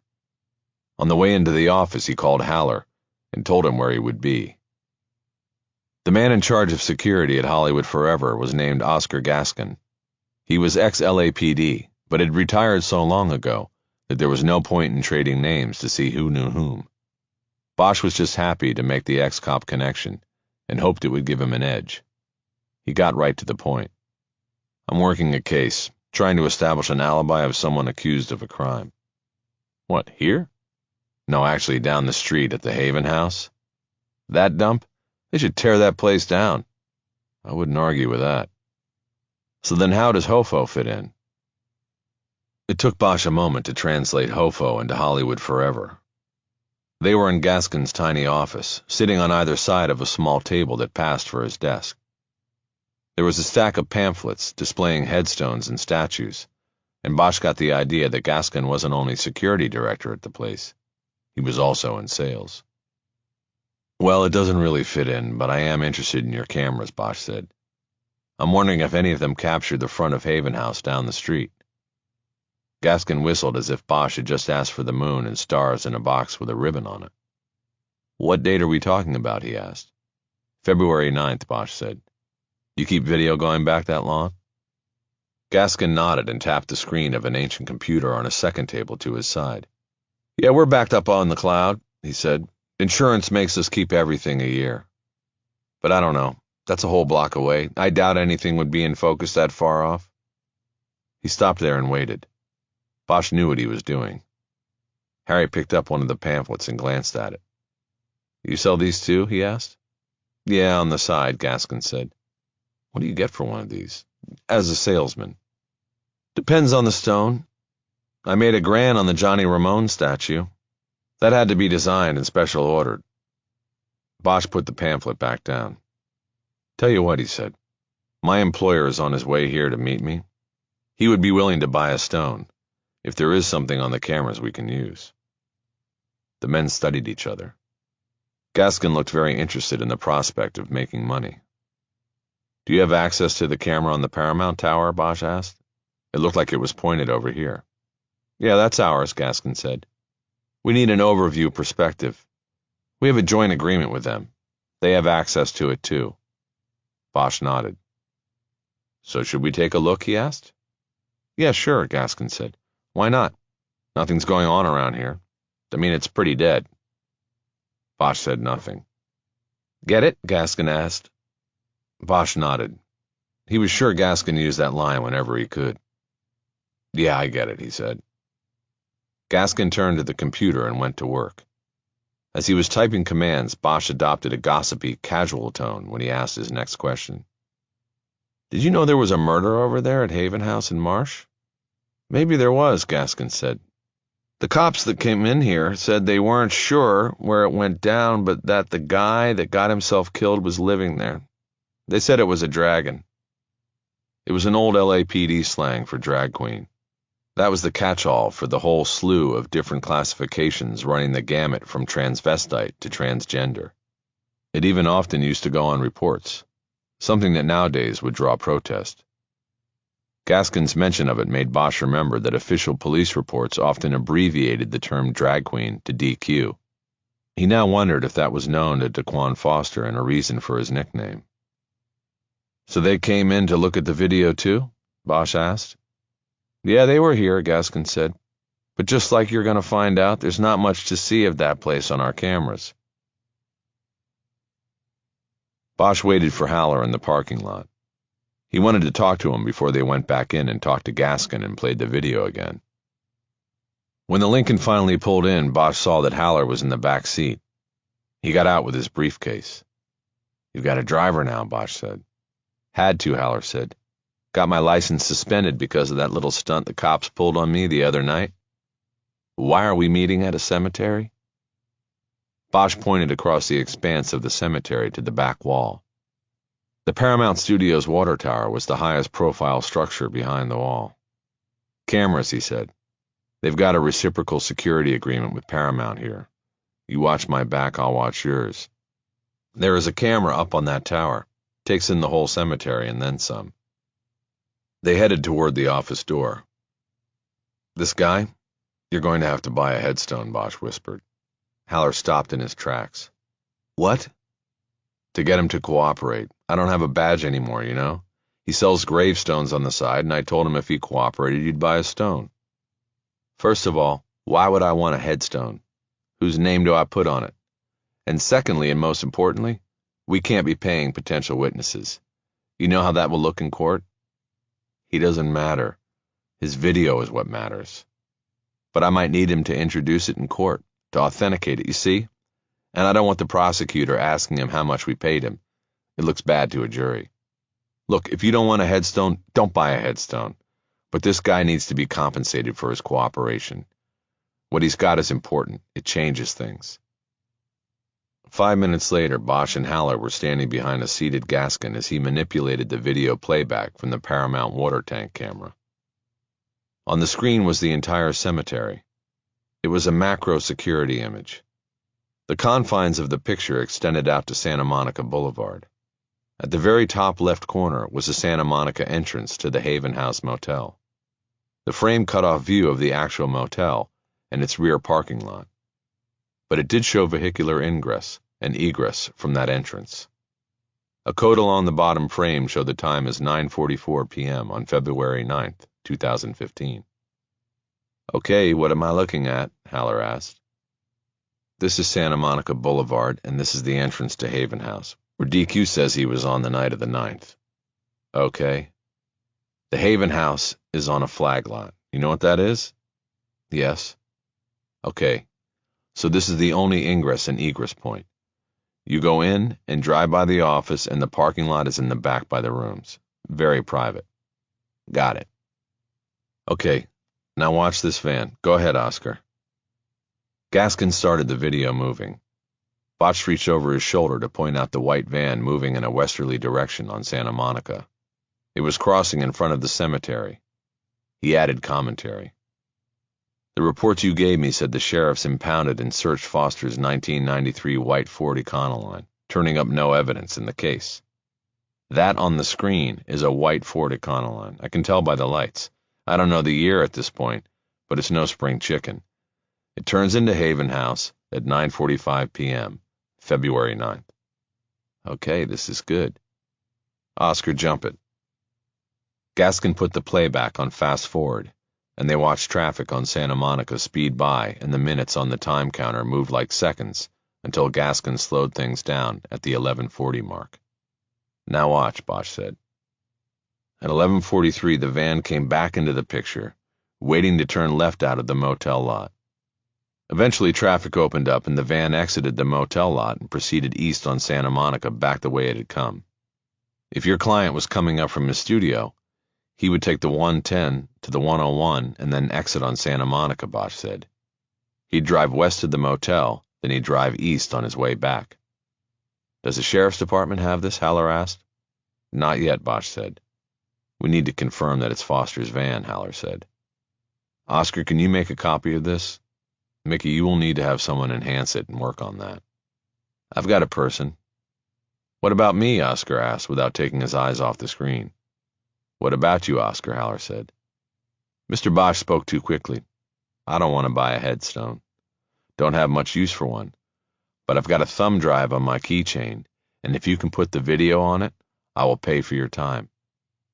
On the way into the office, he called Haller and told him where he would be. The man in charge of security at Hollywood Forever was named Oscar Gaskin. He was ex-LAPD, but had retired so long ago that there was no point in trading names to see who knew whom. Bosch was just happy to make the ex-cop connection and hoped it would give him an edge. He got right to the point. I'm working a case, trying to establish an alibi of someone accused of a crime. What, here? No, actually down the street at the Haven House. That dump? They should tear that place down. I wouldn't argue with that. So then how does HOFO fit in? It took Bosch a moment to translate HOFO into Hollywood Forever. They were in Gaskin's tiny office, sitting on either side of a small table that passed for his desk. There was a stack of pamphlets displaying headstones and statues, and Bosch got the idea that Gaskin wasn't only security director at the place, he was also in sales. Well, it doesn't really fit in, but I am interested in your cameras, Bosch said. I'm wondering if any of them captured the front of Haven House down the street. Gaskin whistled as if Bosch had just asked for the moon and stars in a box with a ribbon on it. What date are we talking about, he asked. February 9th, Bosch said. You keep video going back that long? Gaskin nodded and tapped the screen of an ancient computer on a second table to his side. Yeah, we're backed up on the cloud, he said. Insurance makes us keep everything a year. But I don't know. That's a whole block away. I doubt anything would be in focus that far off. He stopped there and waited. Bosch knew what he was doing. Harry picked up one of the pamphlets and glanced at it. You sell these too? He asked. Yeah, on the side, Gaskin said. What do you get for one of these? As a salesman. Depends on the stone. I made $1,000 on the Johnny Ramone statue. That had to be designed and special ordered. Bosch put the pamphlet back down. Tell you what, he said. My employer is on his way here to meet me. He would be willing to buy a stone, if there is something on the cameras we can use. The men studied each other. Gaskin looked very interested in the prospect of making money. Do you have access to the camera on the Paramount Tower? Bosch asked. It looked like it was pointed over here. Yeah, that's ours, Gaskin said. We need an overview perspective. We have a joint agreement with them. They have access to it too. Bosch nodded. So should we take a look, he asked. Yeah, sure, Gaskin said. Why not? Nothing's going on around here. I mean, it's pretty dead. Bosch said nothing. Get it? Gaskin asked. Bosch nodded. He was sure Gaskin used that line whenever he could. Yeah, I get it, he said. Gaskin turned to the computer and went to work. As he was typing commands, Bosch adopted a gossipy, casual tone when he asked his next question. Did you know there was a murder over there at Haven House in Marsh? Maybe there was, Gaskin said. The cops that came in here said they weren't sure where it went down, but that the guy that got himself killed was living there. They said it was a dragon. It was an old LAPD slang for drag queen. That was the catch-all for the whole slew of different classifications running the gamut from transvestite to transgender. It even often used to go on reports, something that nowadays would draw protest. Gaskin's mention of it made Bosch remember that official police reports often abbreviated the term drag queen to DQ. He now wondered if that was known to Daquan Foster and a reason for his nickname. So they came in to look at the video too? Bosch asked. Yeah, they were here, Gaskin said. But just like you're going to find out, there's not much to see of that place on our cameras. Bosch waited for Haller in the parking lot. He wanted to talk to him before they went back in and talked to Gaskin and played the video again. When the Lincoln finally pulled in, Bosch saw that Haller was in the back seat. He got out with his briefcase. You've got a driver now, Bosch said. Had to, Haller said. Got my license suspended because of that little stunt the cops pulled on me the other night. Why are we meeting at a cemetery? Bosch pointed across the expanse of the cemetery to the back wall. The Paramount Studios water tower was the highest profile structure behind the wall. Cameras, he said. They've got a reciprocal security agreement with Paramount here. You watch my back, I'll watch yours. There is a camera up on that tower. Takes in the whole cemetery and then some. They headed toward the office door. This guy? You're going to have to buy a headstone, Bosch whispered. Haller stopped in his tracks. What? To get him to cooperate. I don't have a badge anymore, you know. He sells gravestones on the side, and I told him if he cooperated, you'd buy a stone. First of all, why would I want a headstone? Whose name do I put on it? And secondly, and most importantly, we can't be paying potential witnesses. You know how that will look in court? He doesn't matter. His video is what matters. But I might need him to introduce it in court, to authenticate it, you see? And I don't want the prosecutor asking him how much we paid him. It looks bad to a jury. Look, if you don't want a headstone, don't buy a headstone. But this guy needs to be compensated for his cooperation. What he's got is important. It changes things. 5 minutes later, Bosch and Haller were standing behind a seated Gaskin as he manipulated the video playback from the Paramount water tank camera. On the screen was the entire cemetery. It was a macro security image. The confines of the picture extended out to Santa Monica Boulevard. At the very top left corner was the Santa Monica entrance to the Haven House Motel. The frame cut off view of the actual motel and its rear parking lot. But it did show vehicular ingress and egress from that entrance. A code along the bottom frame showed the time as 9:44 p.m. on February 9th, 2015. Okay, what am I looking at? Haller asked. This is Santa Monica Boulevard, and this is the entrance to Haven House, where DQ says he was on the night of the 9th. Okay. The Haven House is on a flag lot. You know what that is? Yes. Okay. So this is the only ingress and egress point. You go in and drive by the office, and the parking lot is in the back by the rooms. Very private. Got it. Okay. Now watch this van. Go ahead, Oscar. Gaskin started the video moving. Bosch reached over his shoulder to point out the white van moving in a westerly direction on Santa Monica. It was crossing in front of the cemetery. He added commentary. The reports you gave me said the sheriffs impounded and searched Foster's 1993 white Ford Econoline, turning up no evidence in the case. That on the screen is a white Ford Econoline. I can tell by the lights. I don't know the year at this point, but it's no spring chicken. It turns into Haven House at 9:45 p.m., February 9th. Okay, this is good. Oscar, jump it. Gaskin put the playback on fast forward, and they watched traffic on Santa Monica speed by, and the minutes on the time counter moved like seconds until Gaskin slowed things down at the 11:40 mark. Now watch, Bosch said. At 11:43, the van came back into the picture, waiting to turn left out of the motel lot. Eventually, traffic opened up, and the van exited the motel lot and proceeded east on Santa Monica back the way it had come. If your client was coming up from his studio, he would take the 110 to the 101 and then exit on Santa Monica, Bosch said. He'd drive west to the motel, then he'd drive east on his way back. Does the sheriff's department have this? Haller asked. Not yet, Bosch said. We need to confirm that it's Foster's van, Haller said. Oscar, can you make a copy of this? Mickey, you will need to have someone enhance it and work on that. I've got a person. What about me? Oscar asked without taking his eyes off the screen. What about you, Oscar? Haller said. Mr. Bosch spoke too quickly. I don't want to buy a headstone. Don't have much use for one. But I've got a thumb drive on my keychain, and if you can put the video on it, I will pay for your time,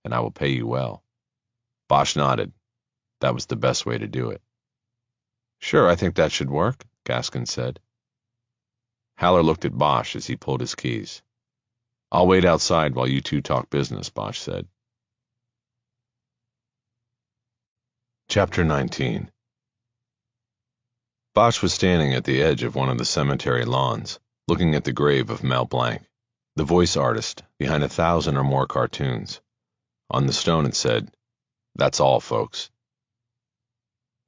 and I will pay you well. Bosch nodded. That was the best way to do it. Sure, I think that should work, Gaskin said. Haller looked at Bosch as he pulled his keys. I'll wait outside while you two talk business, Bosch said. Chapter 19. Bosch was standing at the edge of one of the cemetery lawns, looking at the grave of Mel Blanc, the voice artist behind 1,000 or more cartoons. On the stone it said, "That's all, folks."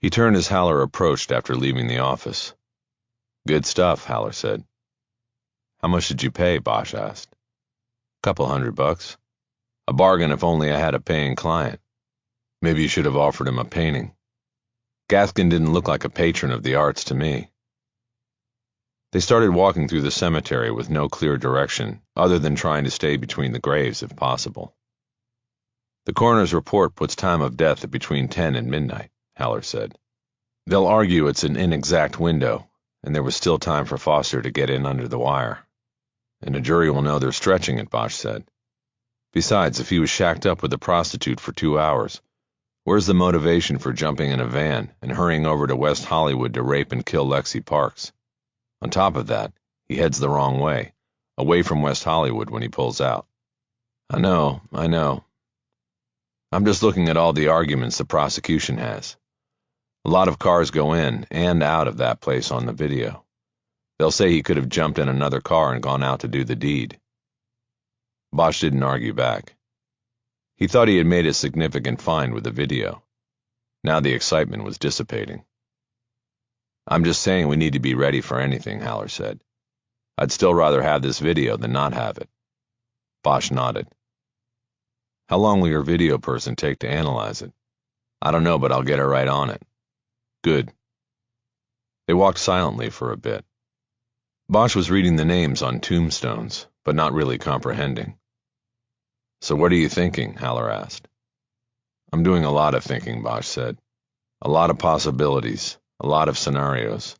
He turned as Haller approached after leaving the office. Good stuff, Haller said. How much did you pay? Bosch asked. Couple $100. A bargain if only I had a paying client. Maybe you should have offered him a painting. Gaskin didn't look like a patron of the arts to me. They started walking through the cemetery with no clear direction, other than trying to stay between the graves if possible. The coroner's report puts time of death at between 10 and midnight, Haller said. They'll argue it's an inexact window, and there was still time for Foster to get in under the wire. And a jury will know they're stretching it, Bosch said. Besides, if he was shacked up with a prostitute for 2 hours, where's the motivation for jumping in a van and hurrying over to West Hollywood to rape and kill Lexi Parks? On top of that, he heads the wrong way, away from West Hollywood when he pulls out. I know. I'm just looking at all the arguments the prosecution has. A lot of cars go in and out of that place on the video. They'll say he could have jumped in another car and gone out to do the deed. Bosch didn't argue back. He thought he had made a significant find with the video. Now the excitement was dissipating. I'm just saying we need to be ready for anything, Haller said. I'd still rather have this video than not have it. Bosch nodded. How long will your video person take to analyze it? I don't know, but I'll get her right on it. Good. They walked silently for a bit. Bosch was reading the names on tombstones, but not really comprehending. So what are you thinking? Haller asked. I'm doing a lot of thinking, Bosch said. A lot of possibilities, a lot of scenarios.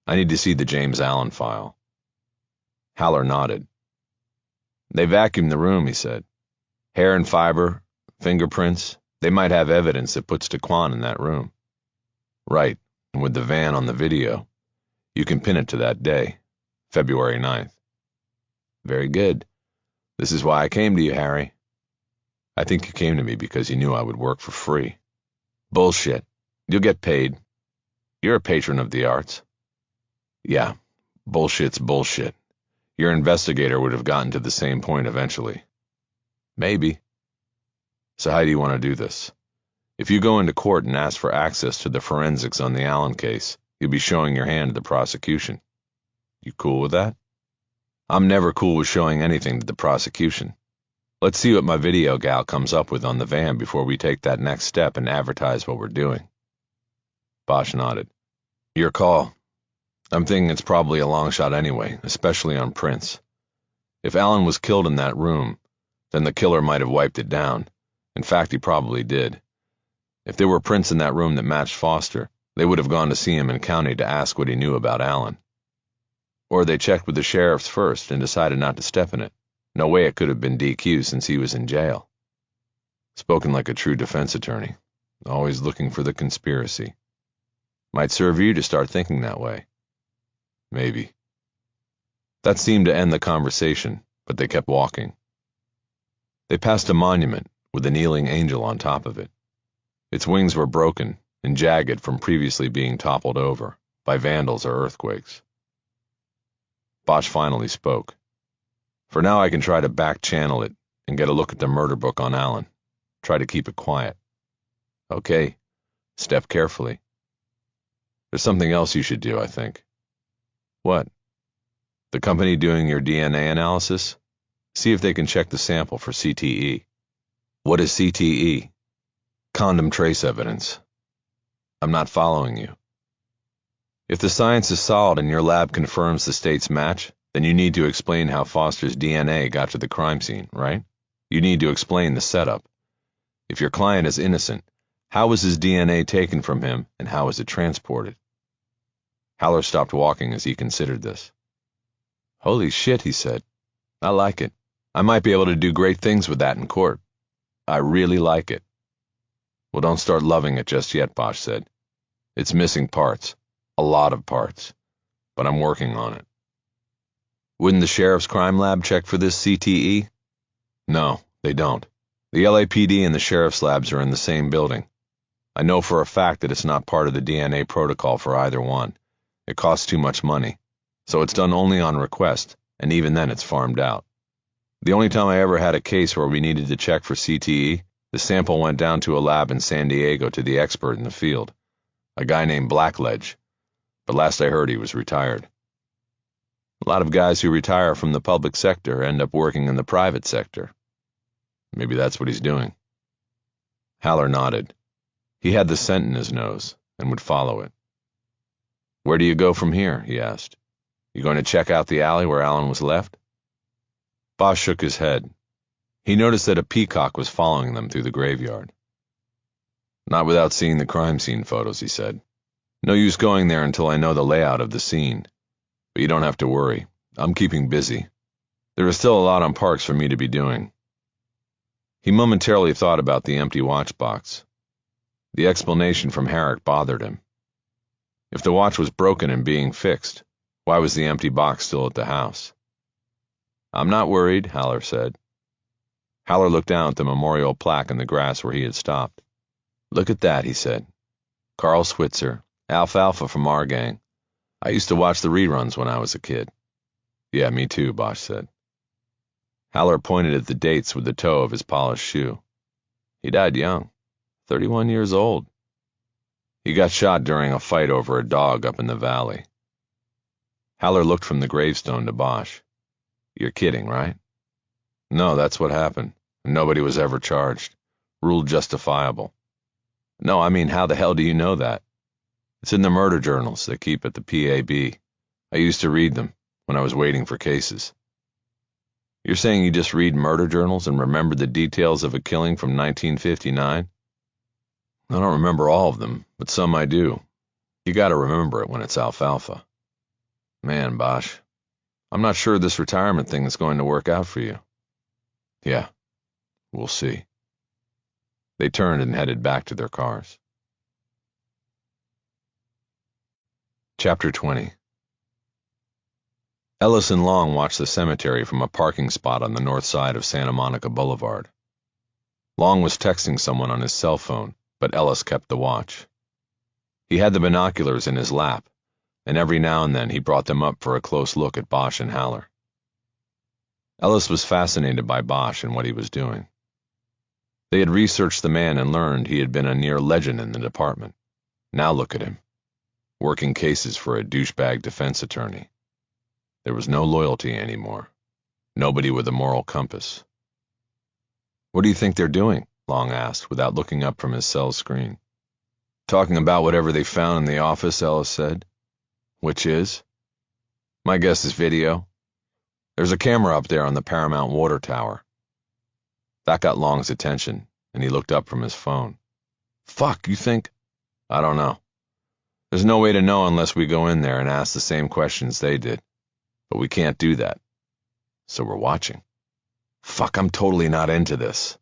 I need to see the James Allen file. Haller nodded. They vacuumed the room, he said. Hair and fiber, fingerprints, they might have evidence that puts DeQuan in that room. Right, and with the van on the video, you can pin it to that day, February 9th. Very good. This is why I came to you, Harry. I think you came to me because you knew I would work for free. Bullshit. You'll get paid. You're a patron of the arts. Yeah, bullshit's bullshit. Your investigator would have gotten to the same point eventually. Maybe. So how do you want to do this? If you go into court and ask for access to the forensics on the Allen case, you'll be showing your hand to the prosecution. You cool with that? I'm never cool with showing anything to the prosecution. Let's see what my video gal comes up with on the van before we take that next step and advertise what we're doing. Bosch nodded. Your call. I'm thinking it's probably a long shot anyway, especially on prints. If Alan was killed in that room, then the killer might have wiped it down. In fact, he probably did. If there were prints in that room that matched Foster, they would have gone to see him in county to ask what he knew about Alan. Or they checked with the sheriffs first and decided not to step in it. No way it could have been DQ since he was in jail. Spoken like a true defense attorney, always looking for the conspiracy. Might serve you to start thinking that way. Maybe. That seemed to end the conversation, but they kept walking. They passed a monument with a kneeling angel on top of it. Its wings were broken and jagged from previously being toppled over by vandals or earthquakes. Bosch finally spoke. For now I can try to back-channel it and get a look at the murder book on Alan. Try to keep it quiet. Okay, step carefully. There's something else you should do, I think. What? The company doing your DNA analysis? See if they can check the sample for CTE. What is CTE? Condom trace evidence. I'm not following you. If the science is solid and your lab confirms the state's match, then you need to explain how Foster's DNA got to the crime scene, right? You need to explain the setup. If your client is innocent, how was his DNA taken from him and how was it transported? Haller stopped walking as he considered this. Holy shit, he said. I like it. I might be able to do great things with that in court. I really like it. Well, don't start loving it just yet, Bosch said. It's missing parts. A lot of parts. But I'm working on it. Wouldn't the sheriff's crime lab check for this CTE? No, they don't. The LAPD and the sheriff's labs are in the same building. I know for a fact that it's not part of the DNA protocol for either one. It costs too much money. So it's done only on request, and even then it's farmed out. The only time I ever had a case where we needed to check for CTE, the sample went down to a lab in San Diego to the expert in the field, a guy named Blackledge, but last I heard he was retired. A lot of guys who retire from the public sector end up working in the private sector. Maybe that's what he's doing. Haller nodded. He had the scent in his nose and would follow it. Where do you go from here? He asked. You going to check out the alley where Alan was left? Bosch shook his head. He noticed that a peacock was following them through the graveyard. Not without seeing the crime scene photos, he said. No use going there until I know the layout of the scene. But you don't have to worry. I'm keeping busy. There is still a lot on Parks for me to be doing. He momentarily thought about the empty watch box. The explanation from Herrick bothered him. If the watch was broken and being fixed, why was the empty box still at the house? I'm not worried, Haller said. Haller looked down at the memorial plaque in the grass where he had stopped. Look at that, he said. Carl Switzer, Alfalfa from our gang. I used to watch the reruns when I was a kid. Yeah, me too, Bosch said. Haller pointed at the dates with the toe of his polished shoe. He died young, 31 years old. He got shot during a fight over a dog up in the valley. Haller looked from the gravestone to Bosch. You're kidding, right? No, that's what happened. Nobody was ever charged. Ruled justifiable. No, I mean, how the hell do you know that? It's in the murder journals they keep at the PAB. I used to read them when I was waiting for cases. You're saying you just read murder journals and remember the details of a killing from 1959? I don't remember all of them, but some I do. You gotta remember it when it's alfalfa. Man, Bosch, I'm not sure this retirement thing is going to work out for you. Yeah, we'll see. They turned and headed back to their cars. Chapter 20. Ellis and Long watched the cemetery from a parking spot on the north side of Santa Monica Boulevard. Long was texting someone on his cell phone, but Ellis kept the watch. He had the binoculars in his lap, and every now and then he brought them up for a close look at Bosch and Haller. Ellis was fascinated by Bosch and what he was doing. They had researched the man and learned he had been a near legend in the department. Now look at him, working cases for a douchebag defense attorney. There was no loyalty anymore. Nobody with a moral compass. "What do you think they're doing?" Long asked, without looking up from his cell screen. "Talking about whatever they found in the office," Ellis said. "Which is?" "My guess is video. There's a camera up there on the Paramount water tower." That got Long's attention, and he looked up from his phone. "Fuck, you think?" "I don't know. There's no way to know unless we go in there and ask the same questions they did. But we can't do that. So we're watching." "Fuck, I'm totally not into this."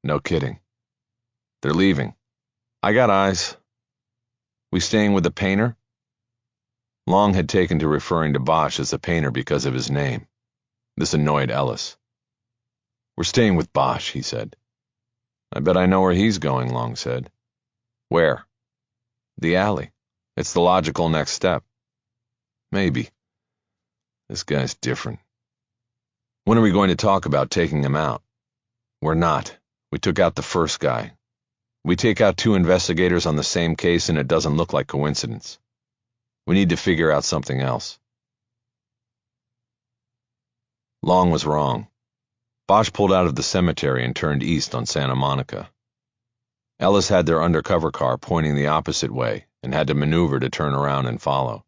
"No kidding. They're leaving. I got eyes. We staying with the painter?" Long had taken to referring to Bosch as the painter because of his name. This annoyed Ellis. "We're staying with Bosch," he said. "I bet I know where he's going," Long said. "Where?" "The alley. It's the logical next step." "Maybe. This guy's different." "When are we going to talk about taking him out?" "We're not. We took out the first guy. We take out 2 investigators on the same case and it doesn't look like coincidence. We need to figure out something else." Long was wrong. Bosch pulled out of the cemetery and turned east on Santa Monica. Ellis had their undercover car pointing the opposite way and had to maneuver to turn around and follow.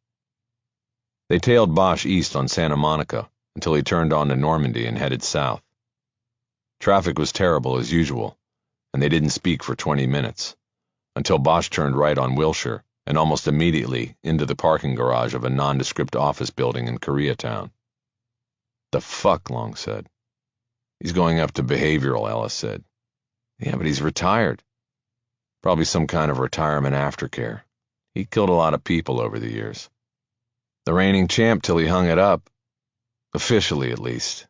They tailed Bosch east on Santa Monica until he turned onto Normandy and headed south. Traffic was terrible as usual, and they didn't speak for 20 minutes, until Bosch turned right on Wilshire and almost immediately into the parking garage of a nondescript office building in Koreatown. "The fuck," Long said. "He's going up to behavioral," Ellis said. "Yeah, but he's retired." "Probably some kind of retirement aftercare. He killed a lot of people over the years." "The reigning champ till he hung it up. Officially, at least."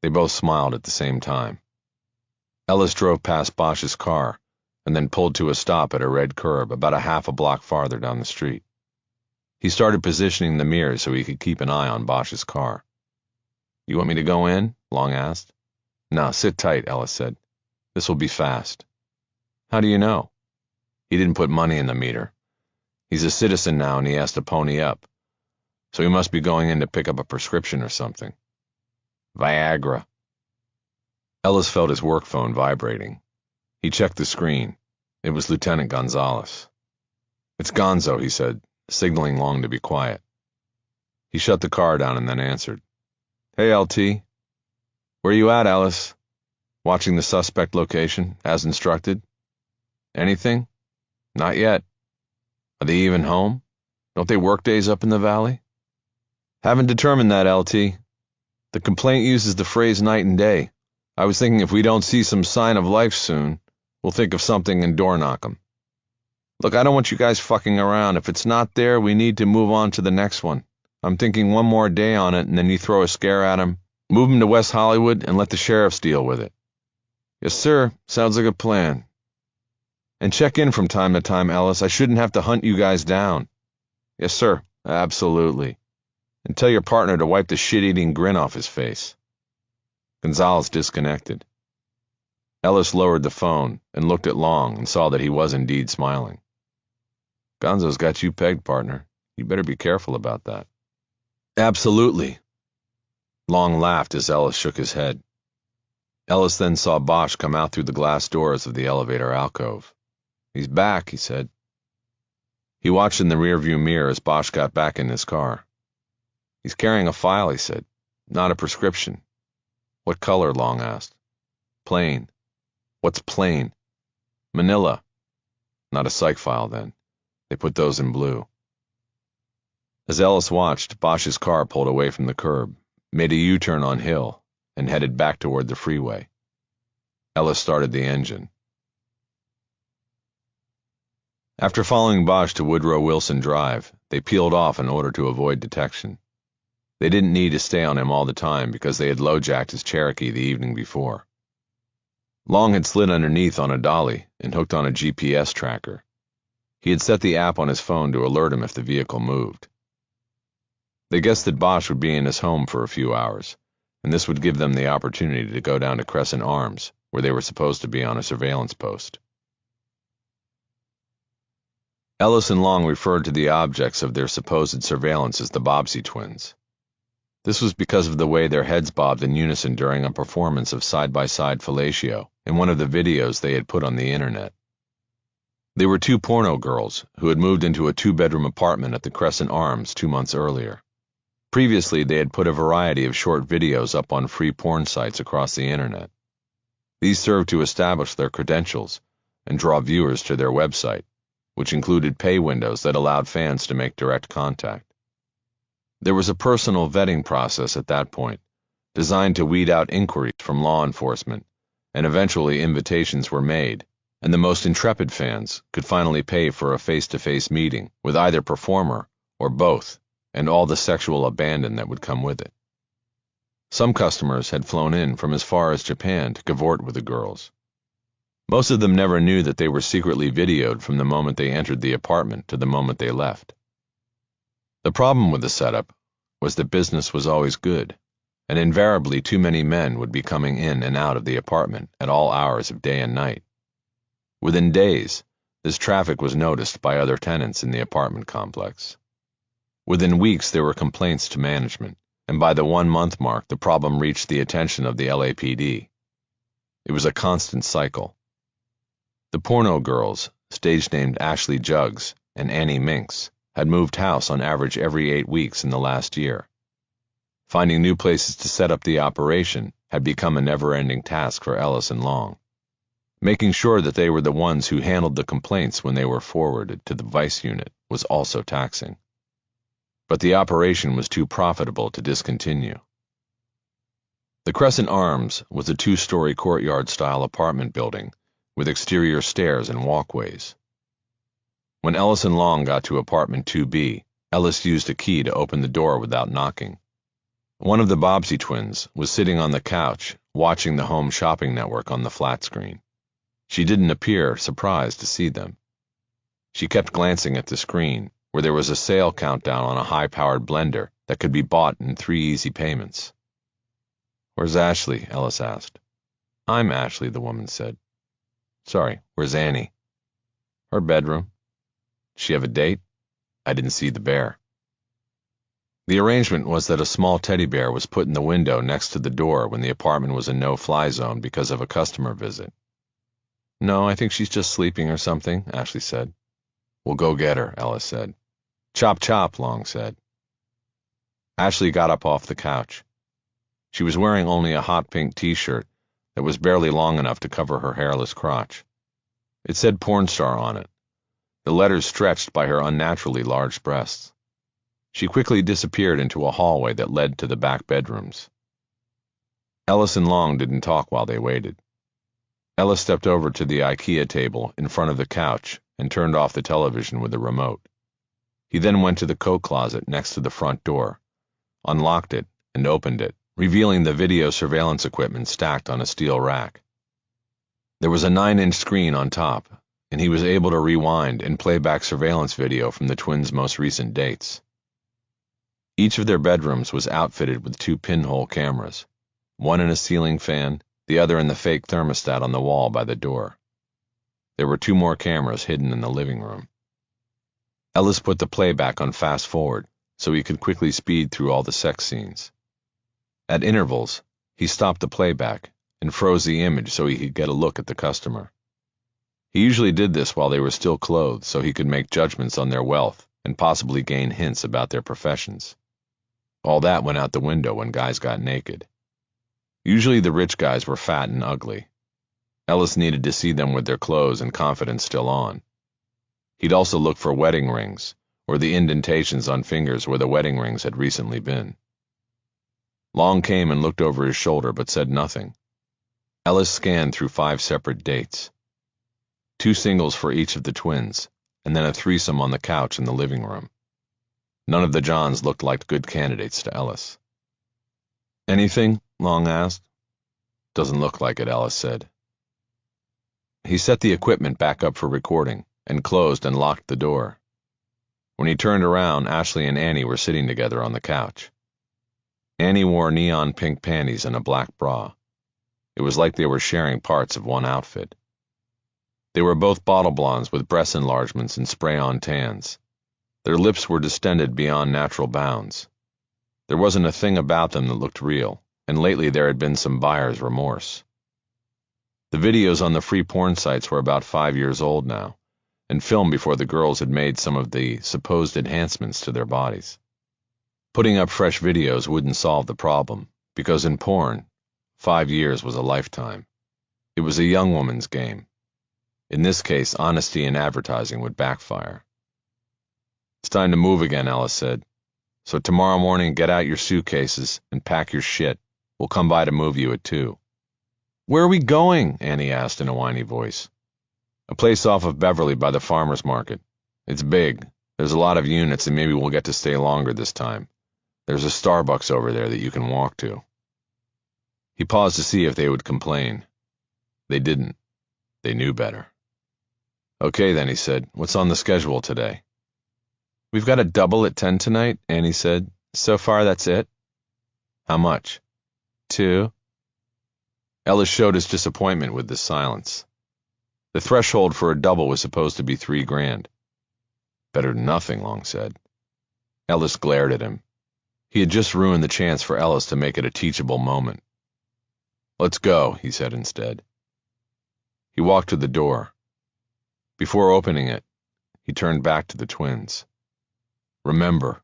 They both smiled at the same time. Ellis drove past Bosch's car and then pulled to a stop at a red curb about a half a block farther down the street. He started positioning the mirror so he could keep an eye on Bosch's car. "You want me to go in?" Long asked. "No, sit tight," Ellis said. "This will be fast." "How do you know?" "He didn't put money in the meter. He's a citizen now and he has to pony up. So he must be going in to pick up a prescription or something." "Viagra." Ellis felt his work phone vibrating. He checked the screen. It was Lieutenant Gonzalez. "It's Gonzo," he said, signaling Long to be quiet. He shut the car down and then answered. "Hey, LT. Where you at, Ellis? Watching the suspect location, as instructed? Anything?" "Not yet." "Are they even home? Don't they work days up in the valley?" "Haven't determined that, LT. The complaint uses the phrase night and day. I was thinking if we don't see some sign of life soon, we'll think of something and door knock 'em. Look, I don't want you guys fucking around. If it's not there, we need to move on to the next one. I'm thinking one more day on it and then you throw a scare at 'em, move 'em to West Hollywood and let the sheriffs deal with it." "Yes, sir. Sounds like a plan." "And check in from time to time, Ellis. I shouldn't have to hunt you guys down." "Yes, sir. Absolutely. And tell your partner to wipe the shit-eating grin off his face." Gonzalez disconnected. Ellis lowered the phone and looked at Long and saw that he was indeed smiling. "Gonzo's got you pegged, partner. You better be careful about that." "Absolutely." Long laughed as Ellis shook his head. Ellis then saw Bosch come out through the glass doors of the elevator alcove. "He's back," he said. He watched in the rearview mirror as Bosch got back in his car. "He's carrying a file," he said. "Not a prescription." "What color?" Long asked. "Plain." "What's plain?" "Manila." "Not a psych file, then. They put those in blue." As Ellis watched, Bosch's car pulled away from the curb, made a U-turn on Hill, and headed back toward the freeway. Ellis started the engine. After following Bosch to Woodrow Wilson Drive, they peeled off in order to avoid detection. They didn't need to stay on him all the time because they had low-jacked his Cherokee the evening before. Long had slid underneath on a dolly and hooked on a GPS tracker. He had set the app on his phone to alert him if the vehicle moved. They guessed that Bosch would be in his home for a few hours, and this would give them the opportunity to go down to Crescent Arms, where they were supposed to be on a surveillance post. Ellis and Long referred to the objects of their supposed surveillance as the Bobbsey twins, This was because of the way their heads bobbed in unison during a performance of side-by-side fellatio in one of the videos they had put on the internet. They were two porno girls who had moved into a two-bedroom apartment at the Crescent Arms 2 months earlier. Previously, they had put a variety of short videos up on free porn sites across the internet. These served to establish their credentials and draw viewers to their website, which included pay windows that allowed fans to make direct contact. There was a personal vetting process at that point, designed to weed out inquiries from law enforcement, and eventually invitations were made, and the most intrepid fans could finally pay for a face-to-face meeting with either performer or both, and all the sexual abandon that would come with it. Some customers had flown in from as far as Japan to cavort with the girls. Most of them never knew that they were secretly videoed from the moment they entered the apartment to the moment they left. The problem with the setup was that business was always good, and invariably too many men would be coming in and out of the apartment at all hours of day and night. Within days, this traffic was noticed by other tenants in the apartment complex. Within weeks, there were complaints to management, and by the 1-month mark, the problem reached the attention of the LAPD. It was a constant cycle. The porno girls, stage-named Ashley Jugs and Annie Minx, had moved house on average every 8 weeks in the last year. Finding new places to set up the operation had become a never-ending task for Ellis and Long. Making sure that they were the ones who handled the complaints when they were forwarded to the vice unit was also taxing. But the operation was too profitable to discontinue. The Crescent Arms was a 2-story courtyard-style apartment building with exterior stairs and walkways. When Ellis and Long got to apartment 2B, Ellis used a key to open the door without knocking. One of the Bobbsey twins was sitting on the couch, watching the Home Shopping Network on the flat screen. She didn't appear surprised to see them. She kept glancing at the screen, where there was a sale countdown on a high-powered blender that could be bought in 3 easy payments. "Where's Ashley?" Ellis asked. "I'm Ashley," the woman said. "Sorry, where's Annie?" "Her bedroom." "She have a date?" "I didn't see the bear." The arrangement was that a small teddy bear was put in the window next to the door when the apartment was a no-fly zone because of a customer visit. "No, I think she's just sleeping or something," Ashley said. "We'll go get her," Ellis said. "Chop chop," Long said. Ashley got up off the couch. She was wearing only a hot pink t-shirt that was barely long enough to cover her hairless crotch. It said porn star on it, the letters stretched by her unnaturally large breasts. She quickly disappeared into a hallway that led to the back bedrooms. Ellis and Long didn't talk while they waited. Ellis stepped over to the IKEA table in front of the couch and turned off the television with the remote. He then went to the coat closet next to the front door, unlocked it, and opened it, revealing the video surveillance equipment stacked on a steel rack. There was a 9-inch screen on top, and he was able to rewind and play back surveillance video from the twins' most recent dates. Each of their bedrooms was outfitted with 2 pinhole cameras, one in a ceiling fan, the other in the fake thermostat on the wall by the door. There were 2 more cameras hidden in the living room. Ellis put the playback on fast forward so he could quickly speed through all the sex scenes. At intervals, he stopped the playback and froze the image so he could get a look at the customer. He usually did this while they were still clothed so he could make judgments on their wealth and possibly gain hints about their professions. All that went out the window when guys got naked. Usually the rich guys were fat and ugly. Ellis needed to see them with their clothes and confidence still on. He'd also look for wedding rings, or the indentations on fingers where the wedding rings had recently been. Long came and looked over his shoulder but said nothing. Ellis scanned through 5 separate dates. 2 singles for each of the twins, and then a threesome on the couch in the living room. None of the Johns looked like good candidates to Ellis. "Anything?" Long asked. "Doesn't look like it," Ellis said. He set the equipment back up for recording and closed and locked the door. When he turned around, Ashley and Annie were sitting together on the couch. Annie wore neon pink panties and a black bra. It was like they were sharing parts of one outfit. They were both bottle blondes with breast enlargements and spray-on tans. Their lips were distended beyond natural bounds. There wasn't a thing about them that looked real, and lately there had been some buyer's remorse. The videos on the free porn sites were about 5 years old now, and filmed before the girls had made some of the supposed enhancements to their bodies. Putting up fresh videos wouldn't solve the problem, because in porn, 5 years was a lifetime. It was a young woman's game. In this case, honesty in advertising would backfire. It's time to move again, Ellis said. So tomorrow morning, get out your suitcases and pack your shit. We'll come by to move you at 2. Where are we going? Annie asked in a whiny voice. A place off of Beverly by the farmer's market. It's big. There's a lot of units and maybe we'll get to stay longer this time. There's a Starbucks over there that you can walk to. He paused to see if they would complain. They didn't. They knew better. Okay then, he said. What's on the schedule today? We've got a double at 10 tonight, Annie said. So far, that's it. How much? 2. Ellis showed his disappointment with this silence. The threshold for a double was supposed to be $3,000. Better than nothing, Long said. Ellis glared at him. He had just ruined the chance for Ellis to make it a teachable moment. Let's go, he said instead. He walked to the door. Before opening it, he turned back to the twins. Remember,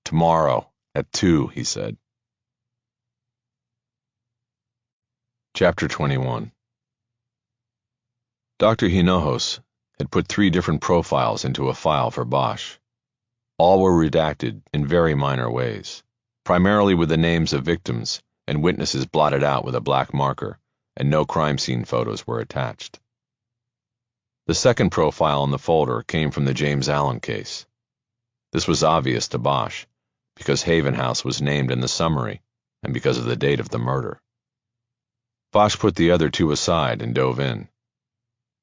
tomorrow at 2, he said. Chapter 21. Dr. Hinojos had put 3 different profiles into a file for Bosch. All were redacted in very minor ways, primarily with the names of victims and witnesses blotted out with a black marker, and no crime scene photos were attached. The second profile in the folder came from the James Allen case. This was obvious to Bosch, because Haven House was named in the summary, and because of the date of the murder. Bosch put the other 2 aside and dove in.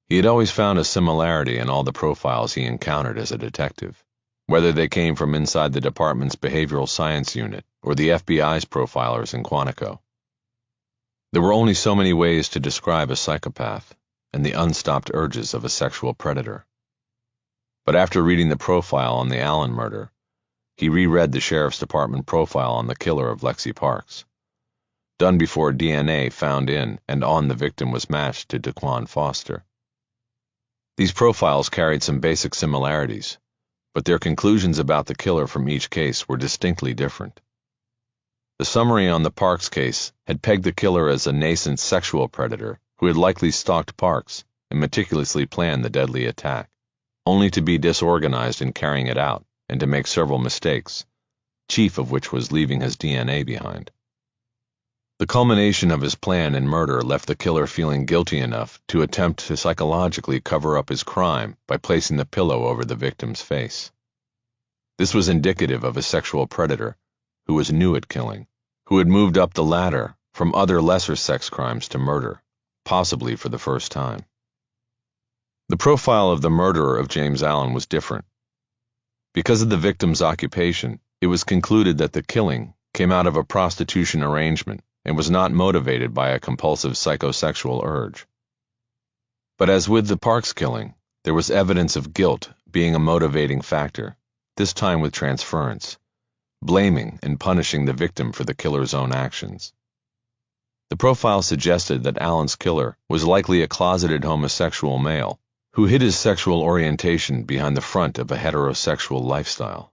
He had always found a similarity in all the profiles he encountered as a detective, whether they came from inside the department's behavioral science unit or the FBI's profilers in Quantico. There were only so many ways to describe a psychopath and the unstopped urges of a sexual predator. But after reading the profile on the Allen murder, he reread the sheriff's department profile on the killer of Lexi Parks, done before DNA found in and on the victim was matched to Daquan Foster. These profiles carried some basic similarities, but their conclusions about the killer from each case were distinctly different. The summary on the Parks case had pegged the killer as a nascent sexual predator who had likely stalked Parks and meticulously planned the deadly attack, only to be disorganized in carrying it out and to make several mistakes, chief of which was leaving his DNA behind. The culmination of his plan and murder left the killer feeling guilty enough to attempt to psychologically cover up his crime by placing the pillow over the victim's face. This was indicative of a sexual predator who was new at killing, who had moved up the ladder from other lesser sex crimes to murder, possibly for the first time. The profile of the murderer of James Allen was different. Because of the victim's occupation, it was concluded that the killing came out of a prostitution arrangement and was not motivated by a compulsive psychosexual urge. But as with the Parks killing, there was evidence of guilt being a motivating factor, this time with transference, blaming and punishing the victim for the killer's own actions. The profile suggested that Allen's killer was likely a closeted homosexual male who hid his sexual orientation behind the front of a heterosexual lifestyle.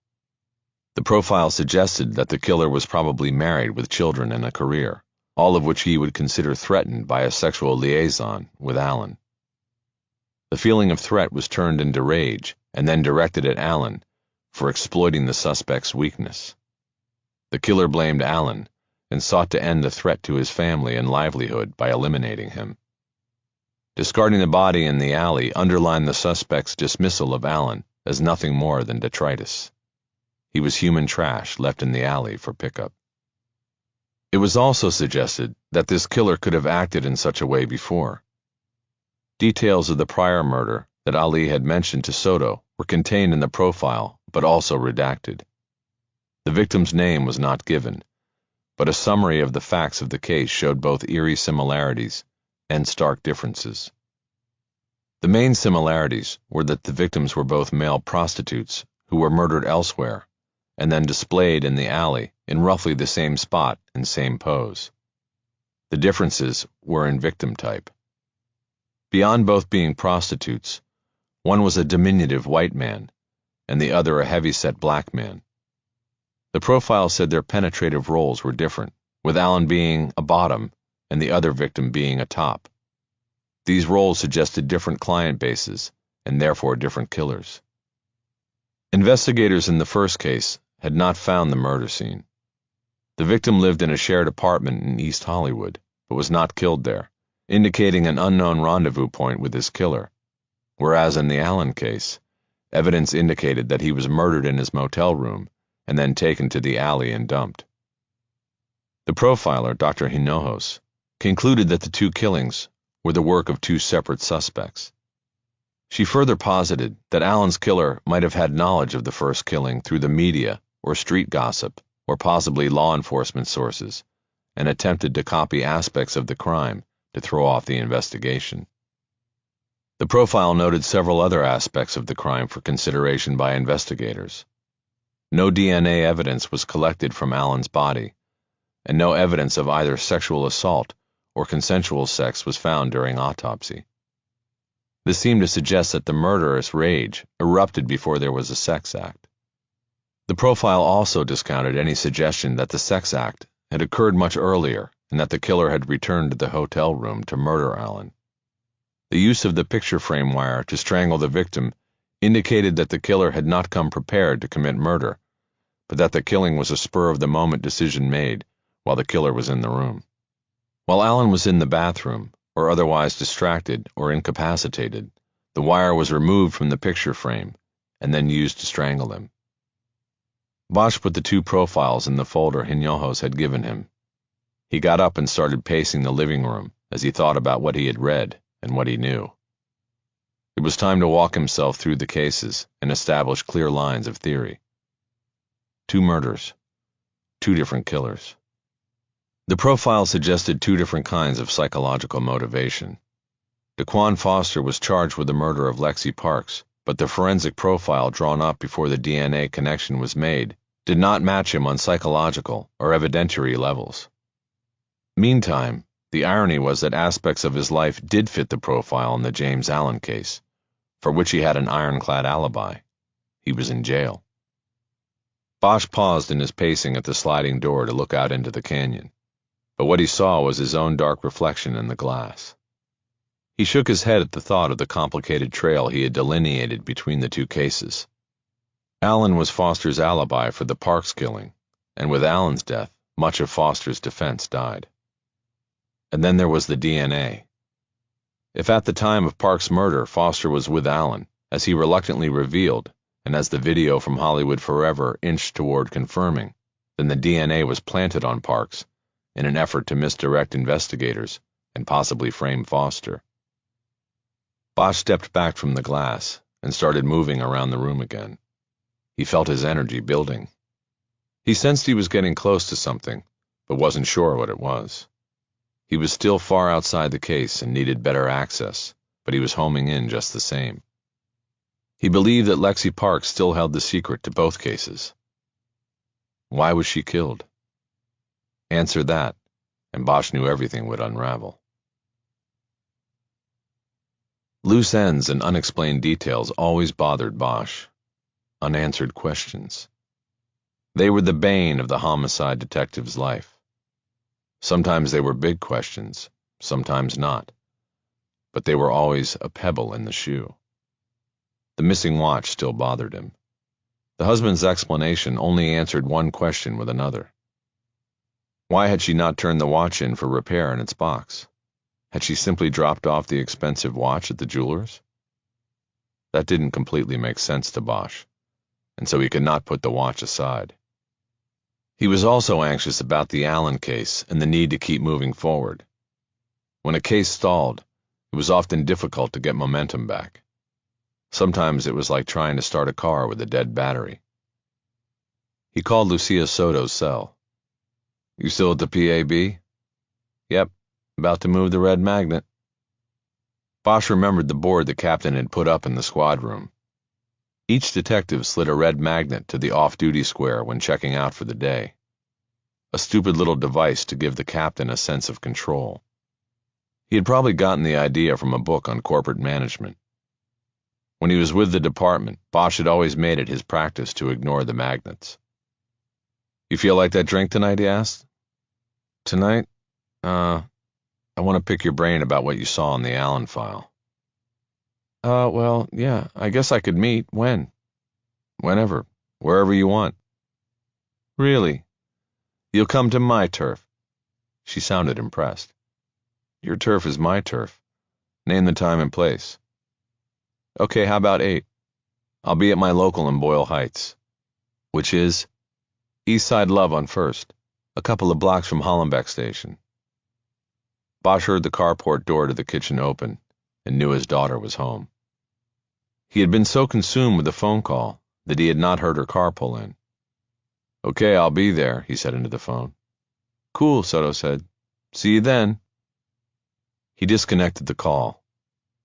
The profile suggested that the killer was probably married with children and a career, all of which he would consider threatened by a sexual liaison with Allen. The feeling of threat was turned into rage and then directed at Allen for exploiting the suspect's weakness. The killer blamed Allen and sought to end the threat to his family and livelihood by eliminating him. Discarding the body in the alley underlined the suspect's dismissal of Allen as nothing more than detritus. He was human trash left in the alley for pickup. It was also suggested that this killer could have acted in such a way before. Details of the prior murder that Ali had mentioned to Soto were contained in the profile, but also redacted. The victim's name was not given, but a summary of the facts of the case showed both eerie similarities and stark differences. The main similarities were that the victims were both male prostitutes who were murdered elsewhere, and then displayed in the alley in roughly the same spot and same pose. The differences were in victim type. Beyond both being prostitutes, one was a diminutive white man, and the other a heavy-set black man. The profile said their penetrative roles were different, with Allen being a bottom and the other victim being a top. These roles suggested different client bases, and therefore different killers. Investigators in the first case had not found the murder scene. The victim lived in a shared apartment in East Hollywood, but was not killed there, indicating an unknown rendezvous point with his killer, whereas in the Allen case, evidence indicated that he was murdered in his motel room and then taken to the alley and dumped. The profiler, Dr. Hinojos, concluded that the two killings were the work of two separate suspects. She further posited that Allen's killer might have had knowledge of the first killing through the media or street gossip or possibly law enforcement sources, and attempted to copy aspects of the crime to throw off the investigation. The profile noted several other aspects of the crime for consideration by investigators. No DNA evidence was collected from Allen's body, and no evidence of either sexual assault or consensual sex was found during autopsy. This seemed to suggest that the murderous rage erupted before there was a sex act. The profile also discounted any suggestion that the sex act had occurred much earlier and that the killer had returned to the hotel room to murder Allen. The use of the picture frame wire to strangle the victim indicated that the killer had not come prepared to commit murder, but that the killing was a spur-of-the-moment decision made while the killer was in the room. While Allen was in the bathroom, or otherwise distracted or incapacitated, the wire was removed from the picture frame and then used to strangle him. Bosch put the two profiles in the folder Hinojos had given him. He got up and started pacing the living room as he thought about what he had read and what he knew. It was time to walk himself through the cases and establish clear lines of theory. Two murders, two different killers. The profile suggested two different kinds of psychological motivation. Daquan Foster was charged with the murder of Lexi Parks, but the forensic profile drawn up before the DNA connection was made did not match him on psychological or evidentiary levels. Meantime, the irony was that aspects of his life did fit the profile in the James Allen case, for which he had an ironclad alibi. He was in jail. Bosch paused in his pacing at the sliding door to look out into the canyon, but what he saw was his own dark reflection in the glass. He shook his head at the thought of the complicated trail he had delineated between the two cases. Allen was Foster's alibi for the Parks killing, and with Allen's death, much of Foster's defense died. And then there was the DNA. If at the time of Parks' murder Foster was with Allen, as he reluctantly revealed, and as the video from Hollywood Forever inched toward confirming, then the DNA was planted on Parks in an effort to misdirect investigators and possibly frame Foster. Bosch stepped back from the glass and started moving around the room again. He felt his energy building. He sensed he was getting close to something, but wasn't sure what it was. He was still far outside the case and needed better access, but he was homing in just the same. He believed that Lexi Parks still held the secret to both cases. Why was she killed? Answer that, and Bosch knew everything would unravel. Loose ends and unexplained details always bothered Bosch. Unanswered questions. They were the bane of the homicide detective's life. Sometimes they were big questions, sometimes not, but they were always a pebble in the shoe. The missing watch still bothered him. The husband's explanation only answered one question with another. Why had she not turned the watch in for repair in its box? Had she simply dropped off the expensive watch at the jeweler's? That didn't completely make sense to Bosch, and so he could not put the watch aside. He was also anxious about the Allen case and the need to keep moving forward. When a case stalled, it was often difficult to get momentum back. Sometimes it was like trying to start a car with a dead battery. He called Lucia Soto's cell. "You still at the PAB?" "Yep, about to move the red magnet." Bosch remembered the board the captain had put up in the squad room. Each detective slid a red magnet to the off-duty square when checking out for the day. A stupid little device to give the captain a sense of control. He had probably gotten the idea from a book on corporate management. When he was with the department, Bosch had always made it his practice to ignore the magnets. "You feel like that drink tonight?" he asked. "Tonight? I want to pick your brain about what you saw in the Allen file." Well, yeah, I guess I could meet. When?" "Whenever. Wherever you want." "Really? You'll come to my turf?" She sounded impressed. "Your turf is my turf. Name the time and place." "Okay, how about 8? I'll be at my local in Boyle Heights." "Which is?" "East Side Love on First, a couple of blocks from Hollenbeck Station." Bosch heard the carport door to the kitchen open and knew his daughter was home. He had been so consumed with the phone call that he had not heard her car pull in. "Okay, I'll be there," he said into the phone. "Cool," Soto said. "See you then." He disconnected the call.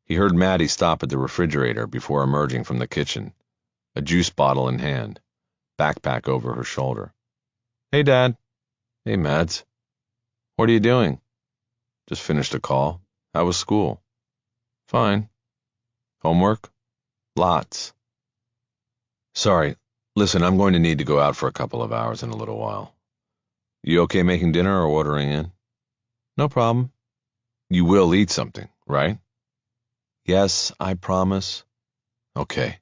He heard Maddie stop at the refrigerator before emerging from the kitchen, a juice bottle in hand, backpack over her shoulder. "Hey, Dad." "Hey, Mads." "What are you doing?" "Just finished a call. How was school?" "Fine." "Homework?" "Lots." "Sorry. Listen, I'm going to need to go out for a couple of hours in a little while. You okay making dinner or ordering in?" "No problem." "You will eat something, right?" "Yes, I promise." "Okay."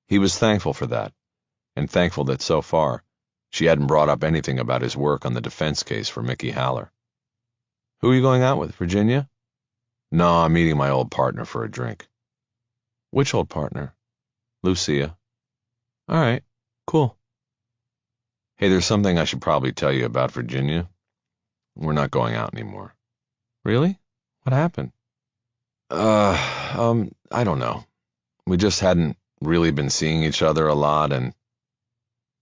He was thankful for that, and thankful that so far she hadn't brought up anything about his work on the defense case for Mickey Haller. "Who are you going out with, Virginia?" "No, I'm meeting my old partner for a drink." "Which old partner?" "Lucia." "All right, cool." "Hey, there's something I should probably tell you about, Virginia. We're not going out anymore." "Really? What happened?" I don't know. We just hadn't really been seeing each other a lot, and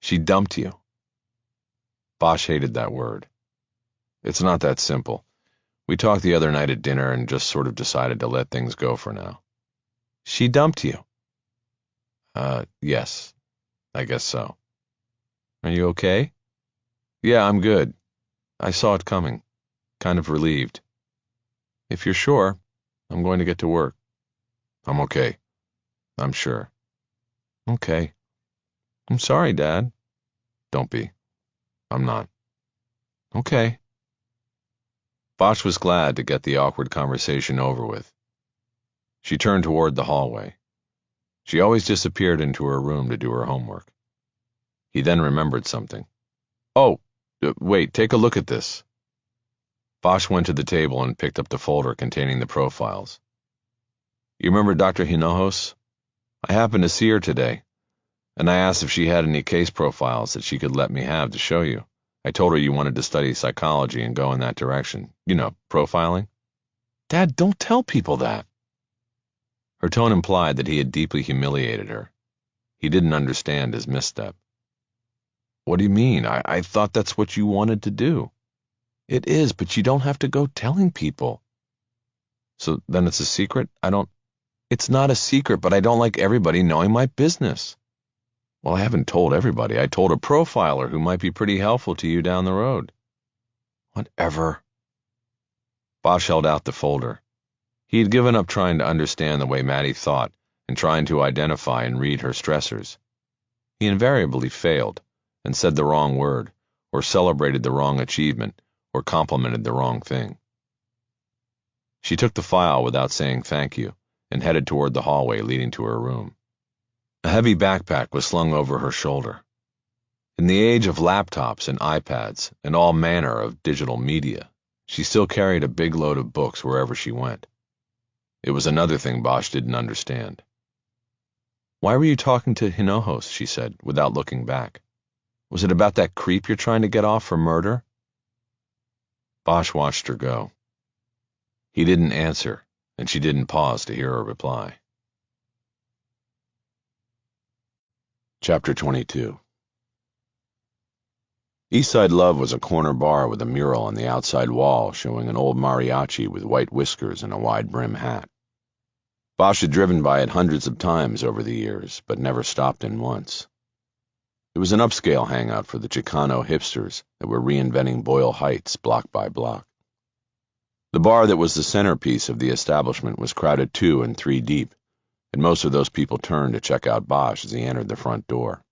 she dumped you." Bosch hated that word. "It's not that simple. We talked the other night at dinner and just sort of decided to let things go for now." "She dumped you?" Yes, I guess so." "Are you okay?" "Yeah, I'm good. I saw it coming. Kind of relieved." "If you're sure, I'm going to get to work." "I'm okay. I'm sure." "Okay. I'm sorry, Dad." "Don't be. I'm not." "Okay." Bosch was glad to get the awkward conversation over with. She turned toward the hallway. She always disappeared into her room to do her homework. He then remembered something. "Oh, wait, take a look at this." Bosch went to the table and picked up the folder containing the profiles. "You remember Dr. Hinojos? I happened to see her today, and I asked if she had any case profiles that she could let me have to show you. I told her you wanted to study psychology and go in that direction. You know, profiling." "Dad, don't tell people that." Her tone implied that he had deeply humiliated her. He didn't understand his misstep. "What do you mean? I thought that's what you wanted to do." "It is, but you don't have to go telling people." "So then it's a secret? It's not a secret, but I don't like everybody knowing my business." "Well, I haven't told everybody. I told a profiler who might be pretty helpful to you down the road." "Whatever." Bosch held out the folder. He had given up trying to understand the way Maddie thought and trying to identify and read her stressors. He invariably failed and said the wrong word, or celebrated the wrong achievement, or complimented the wrong thing. She took the file without saying thank you and headed toward the hallway leading to her room. A heavy backpack was slung over her shoulder. In the age of laptops and iPads and all manner of digital media, she still carried a big load of books wherever she went. It was another thing Bosch didn't understand. "Why were you talking to Hinojos?" she said, without looking back. "Was it about that creep you're trying to get off for murder?" Bosch watched her go. He didn't answer, and she didn't pause to hear her reply. Chapter 22. Eastside Love was a corner bar with a mural on the outside wall showing an old mariachi with white whiskers and a wide brim hat. Bosch had driven by it hundreds of times over the years, but never stopped in once. It was an upscale hangout for the Chicano hipsters that were reinventing Boyle Heights block by block. The bar that was the centerpiece of the establishment was crowded 2 and 3 deep, and most of those people turned to check out Bosch as he entered the front door.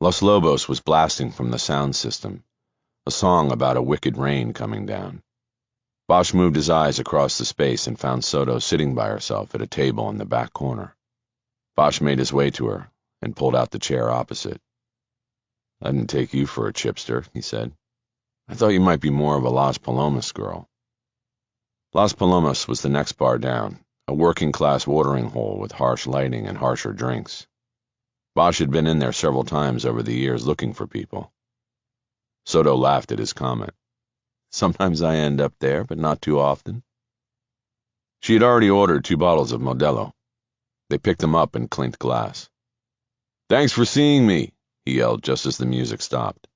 Los Lobos was blasting from the sound system, a song about a wicked rain coming down. Bosch moved his eyes across the space and found Soto sitting by herself at a table in the back corner. Bosch made his way to her and pulled out the chair opposite. "I didn't take you for a chipster," he said. "I thought you might be more of a Las Palomas girl." Las Palomas was the next bar down, a working-class watering hole with harsh lighting and harsher drinks. Bosch had been in there several times over the years looking for people. Soto laughed at his comment. "Sometimes I end up there, but not too often." She had already ordered 2 bottles of Modelo. They picked them up and clinked glass. "Thanks for seeing me," he yelled just as the music stopped.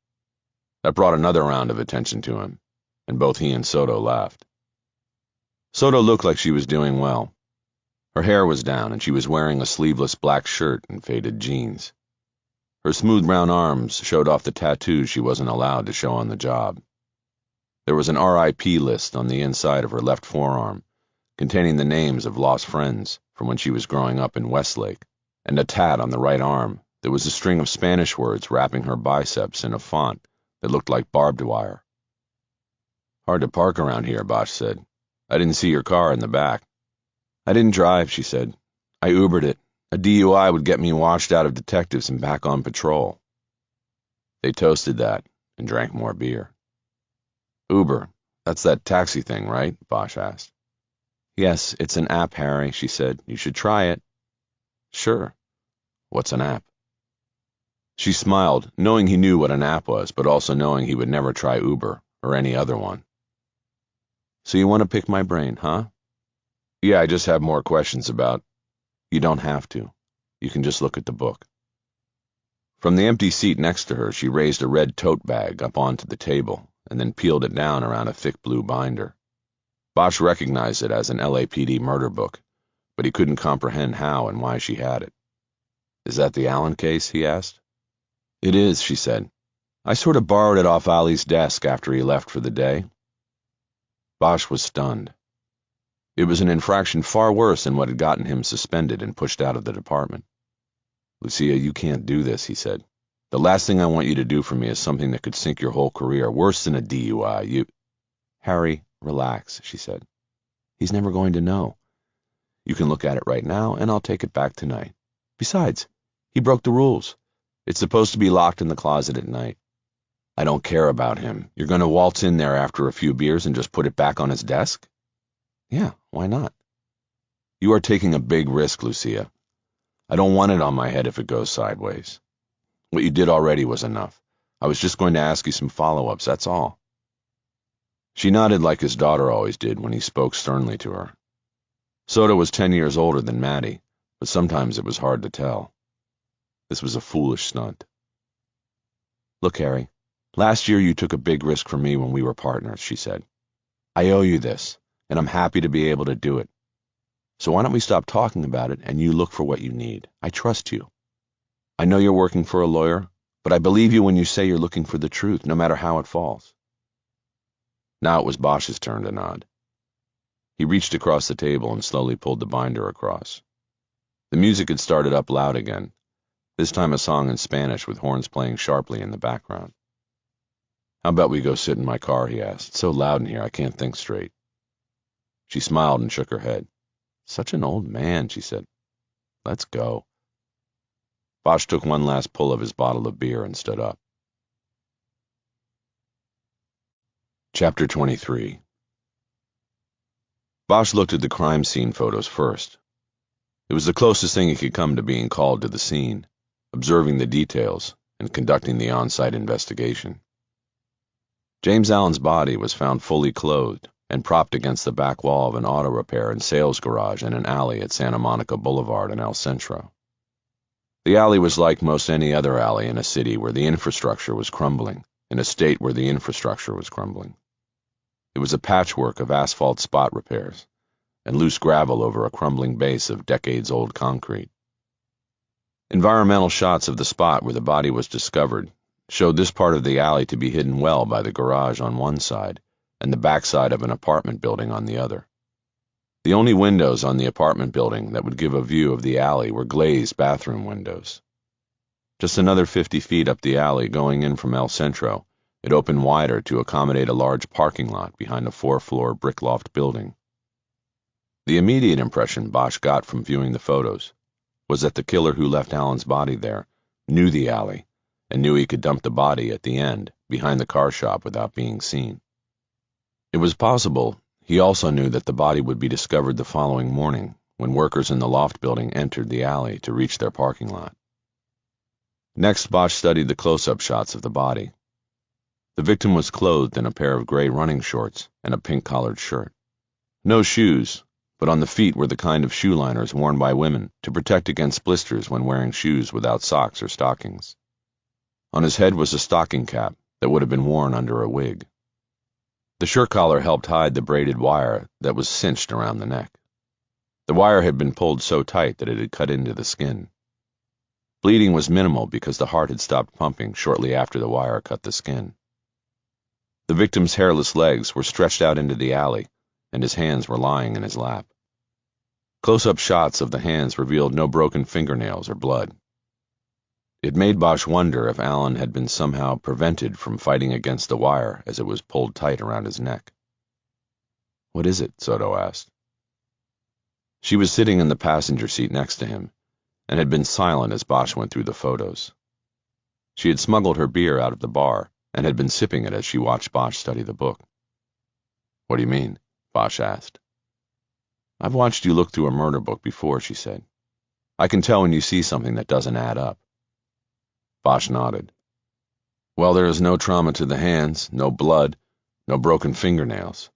That brought another round of attention to him, and both he and Soto laughed. Soto looked like she was doing well. Her hair was down, and she was wearing a sleeveless black shirt and faded jeans. Her smooth brown arms showed off the tattoos she wasn't allowed to show on the job. There was an RIP list on the inside of her left forearm, containing the names of lost friends from when she was growing up in Westlake, and a tat on the right arm that was a string of Spanish words wrapping her biceps in a font that looked like barbed wire. "Hard to park around here," Bosch said. "I didn't see your car in the back." "I didn't drive," she said. "I Ubered it. A DUI would get me washed out of detectives and back on patrol." They toasted that and drank more beer. "Uber, that's that taxi thing, right?" Bosch asked. "Yes, it's an app, Harry," she said. "You should try it." "Sure. What's an app?" She smiled, knowing he knew what an app was, but also knowing he would never try Uber or any other one. "So you want to pick my brain, huh?" "Yeah, I just have more questions about—" "You don't have to. You can just look at the book." From the empty seat next to her, she raised a red tote bag up onto the table and then peeled it down around a thick blue binder. Bosch recognized it as an LAPD murder book, but he couldn't comprehend how and why she had it. "Is that the Allen case?" he asked. "It is," she said. "I sort of borrowed it off Ali's desk after he left for the day." Bosch was stunned. It was an infraction far worse than what had gotten him suspended and pushed out of the department. "Lucia, you can't do this," he said. "The last thing I want you to do for me is something that could sink your whole career, worse than a DUI. "Harry, relax," she said. "He's never going to know. You can look at it right now, and I'll take it back tonight. Besides, he broke the rules. It's supposed to be locked in the closet at night." "I don't care about him. You're going to waltz in there after a few beers and just put it back on his desk?" "Yeah, why not?" "You are taking a big risk, Lucia. I don't want it on my head if it goes sideways. What you did already was enough. I was just going to ask you some follow-ups, that's all." She nodded like his daughter always did when he spoke sternly to her. Soto was 10 years older than Maddie, but sometimes it was hard to tell. This was a foolish stunt. "Look, Harry, last year you took a big risk for me when we were partners," she said. "I owe you this, and I'm happy to be able to do it. So why don't we stop talking about it and you look for what you need? I trust you. I know you're working for a lawyer, but I believe you when you say you're looking for the truth, no matter how it falls." Now it was Bosch's turn to nod. He reached across the table and slowly pulled the binder across. The music had started up loud again, this time a song in Spanish with horns playing sharply in the background. "How about we go sit in my car?" he asked. "It's so loud in here I can't think straight." She smiled and shook her head. "Such an old man," she said. "Let's go." Bosch took one last pull of his bottle of beer and stood up. Chapter 23. Bosch looked at the crime scene photos first. It was the closest thing he could come to being called to the scene, observing the details, and conducting the on-site investigation. James Allen's body was found fully clothed and propped against the back wall of an auto repair and sales garage in an alley at Santa Monica Boulevard in El Centro. The alley was like most any other alley in a city where the infrastructure was crumbling, in a state where the infrastructure was crumbling. It was a patchwork of asphalt spot repairs, and loose gravel over a crumbling base of decades-old concrete. Environmental shots of the spot where the body was discovered showed this part of the alley to be hidden well by the garage on one side and the backside of an apartment building on the other. The only windows on the apartment building that would give a view of the alley were glazed bathroom windows. Just another 50 feet up the alley going in from El Centro, it opened wider to accommodate a large parking lot behind a 4-floor brick loft building. The immediate impression Bosch got from viewing the photos was that the killer who left Alan's body there knew the alley and knew he could dump the body at the end, behind the car shop, without being seen. It was possible he also knew that the body would be discovered the following morning when workers in the loft building entered the alley to reach their parking lot. Next, Bosch studied the close-up shots of the body. The victim was clothed in a pair of gray running shorts and a pink-collared shirt. No shoes, but on the feet were the kind of shoe liners worn by women to protect against blisters when wearing shoes without socks or stockings. On his head was a stocking cap that would have been worn under a wig. The shirt collar helped hide the braided wire that was cinched around the neck. The wire had been pulled so tight that it had cut into the skin. Bleeding was minimal because the heart had stopped pumping shortly after the wire cut the skin. The victim's hairless legs were stretched out into the alley, and his hands were lying in his lap. Close-up shots of the hands revealed no broken fingernails or blood. It made Bosch wonder if Alan had been somehow prevented from fighting against the wire as it was pulled tight around his neck. "What is it?" Soto asked. She was sitting in the passenger seat next to him, and had been silent as Bosch went through the photos. She had smuggled her beer out of the bar, and had been sipping it as she watched Bosch study the book. "What do you mean?" Bosch asked. "I've watched you look through a murder book before," she said. "I can tell when you see something that doesn't add up." Bosch nodded. "Well, there is no trauma to the hands, no blood, no broken fingernails.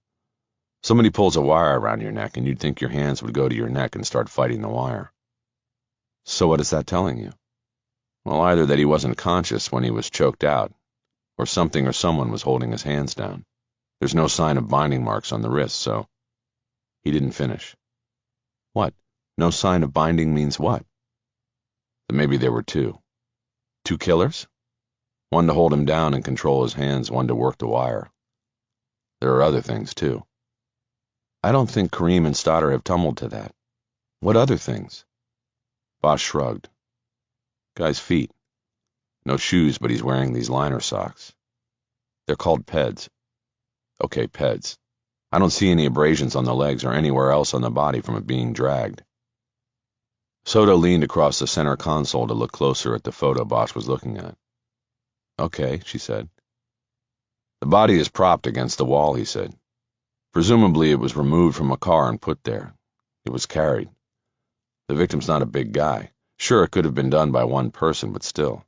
Somebody pulls a wire around your neck and you'd think your hands would go to your neck and start fighting the wire." "So what is that telling you?" "Well, either that he wasn't conscious when he was choked out, or something or someone was holding his hands down. There's no sign of binding marks on the wrist, so—" He didn't finish. "What? No sign of binding means what?" "That maybe there were two. Two killers? One to hold him down and control his hands, one to work the wire. There are other things, too." "I don't think Kareem and Stoddard have tumbled to that. What other things?" Bosch shrugged. "Guy's feet. No shoes, but he's wearing these liner socks. They're called peds." "Okay, peds. I don't see any abrasions on the legs or anywhere else on the body from it being dragged." Soto leaned across the center console to look closer at the photo Bosch was looking at. "Okay," she said. "The body is propped against the wall," he said. "Presumably it was removed from a car and put there. It was carried. The victim's not a big guy. Sure, it could have been done by one person, but still.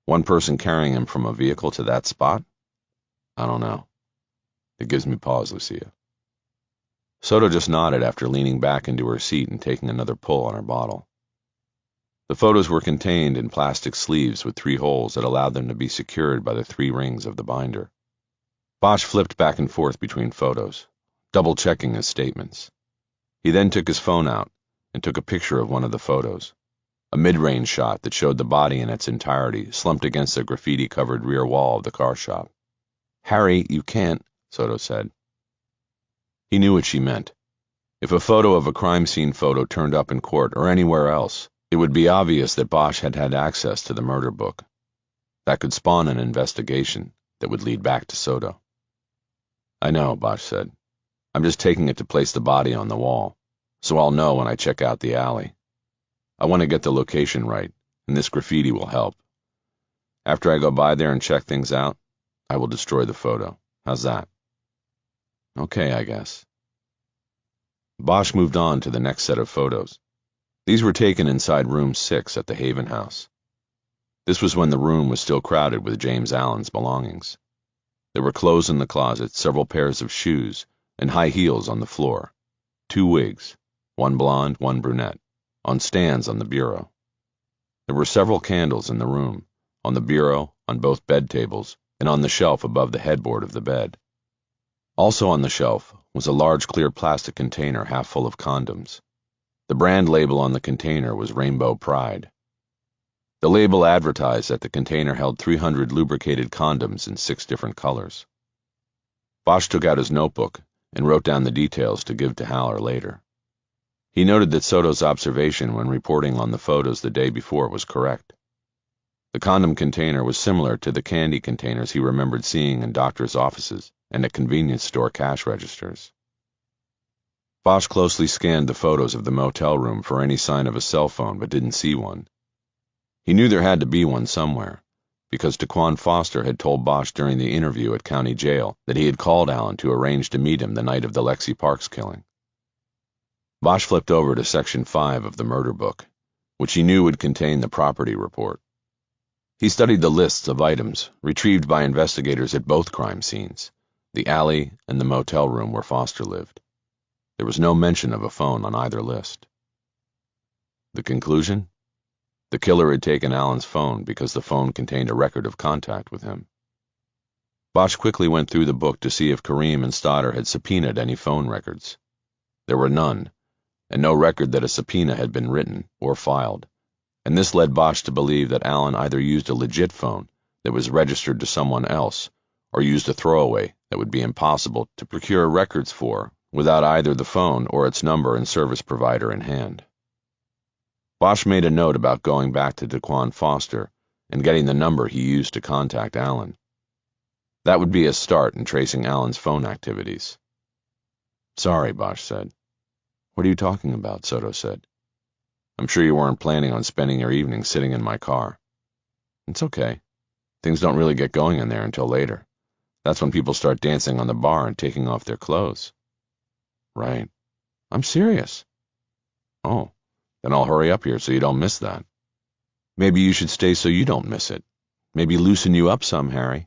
One person carrying him from a vehicle to that spot? I don't know. It gives me pause, Lucia." Soto just nodded after leaning back into her seat and taking another pull on her bottle. The photos were contained in plastic sleeves with 3 holes that allowed them to be secured by the 3 rings of the binder. Bosch flipped back and forth between photos, double-checking his statements. He then took his phone out and took a picture of one of the photos, a mid-range shot that showed the body in its entirety slumped against the graffiti-covered rear wall of the car shop. "Harry, you can't," Soto said. He knew what she meant. If a photo of a crime scene photo turned up in court or anywhere else, it would be obvious that Bosch had had access to the murder book. That could spawn an investigation that would lead back to Soto. "I know," Bosch said. "I'm just taking it to place the body on the wall, so I'll know when I check out the alley. I want to get the location right, and this graffiti will help. After I go by there and check things out, I will destroy the photo. How's that?" "Okay, I guess." Bosch moved on to the next set of photos. These were taken inside room 6 at the Haven House. This was when the room was still crowded with James Allen's belongings. There were clothes in the closet, several pairs of shoes, and high heels on the floor. 2 wigs, one blonde, one brunette, on stands on the bureau. There were several candles in the room, on the bureau, on both bed tables, and on the shelf above the headboard of the bed. Also on the shelf was a large clear plastic container half full of condoms. The brand label on the container was Rainbow Pride. The label advertised that the container held 300 lubricated condoms in 6 different colors. Bosch took out his notebook and wrote down the details to give to Haller later. He noted that Soto's observation when reporting on the photos the day before was correct. The condom container was similar to the candy containers he remembered seeing in doctors' offices and at convenience store cash registers. Bosch closely scanned the photos of the motel room for any sign of a cell phone but didn't see one. He knew there had to be one somewhere, because Daquan Foster had told Bosch during the interview at County Jail that he had called Allen to arrange to meet him the night of the Lexi Parks killing. Bosch flipped over to Section 5 of the murder book, which he knew would contain the property report. He studied the lists of items retrieved by investigators at both crime scenes, the alley and the motel room where Foster lived. There was no mention of a phone on either list. The conclusion? The killer had taken Allen's phone because the phone contained a record of contact with him. Bosch quickly went through the book to see if Kareem and Stoddard had subpoenaed any phone records. There were none, and no record that a subpoena had been written or filed, and this led Bosch to believe that Allen either used a legit phone that was registered to someone else or used a throwaway that would be impossible to procure records for without either the phone or its number and service provider in hand. Bosch made a note about going back to Daquan Foster and getting the number he used to contact Allen. That would be a start in tracing Allen's phone activities. Sorry, Bosch said. What are you talking about? Soto said. I'm sure you weren't planning on spending your evening sitting in my car. It's okay. Things don't really get going in there until later. That's when people start dancing on the bar and taking off their clothes. Right. I'm serious. Oh. Then I'll hurry up here so you don't miss that. Maybe you should stay so you don't miss it. Maybe loosen you up some, Harry.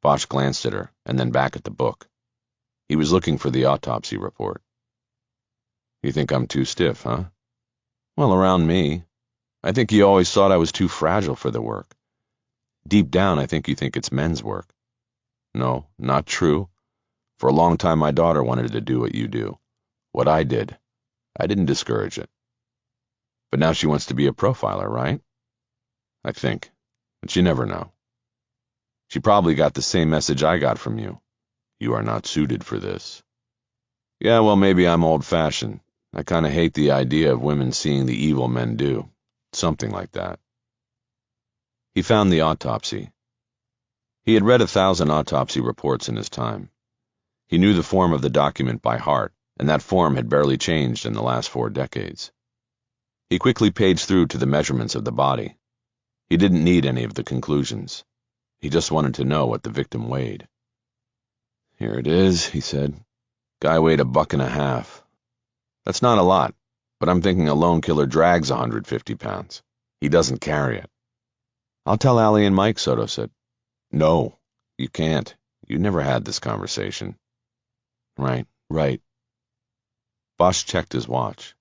Bosch glanced at her and then back at the book. He was looking for the autopsy report. You think I'm too stiff, huh? Well, around me. I think you always thought I was too fragile for the work. Deep down, I think you think it's men's work. No, not true. For a long time, my daughter wanted to do what you do. What I did. I didn't discourage it. But now she wants to be a profiler, right? I think. But you never know. She probably got the same message I got from you. You are not suited for this. Yeah, well, maybe I'm old-fashioned. I kind of hate the idea of women seeing the evil men do. Something like that. He found the autopsy. He had read 1,000 autopsy reports in his time. He knew the form of the document by heart, and that form had barely changed in the last 4 decades. He quickly paged through to the measurements of the body. He didn't need any of the conclusions. He just wanted to know what the victim weighed. Here it is, he said. Guy weighed 1.5 pounds. That's not a lot, but I'm thinking a lone killer drags 150 pounds. He doesn't carry it. I'll tell Allie and Mike, Soto said. No, you can't. You never had this conversation. Right. Bosch checked his watch.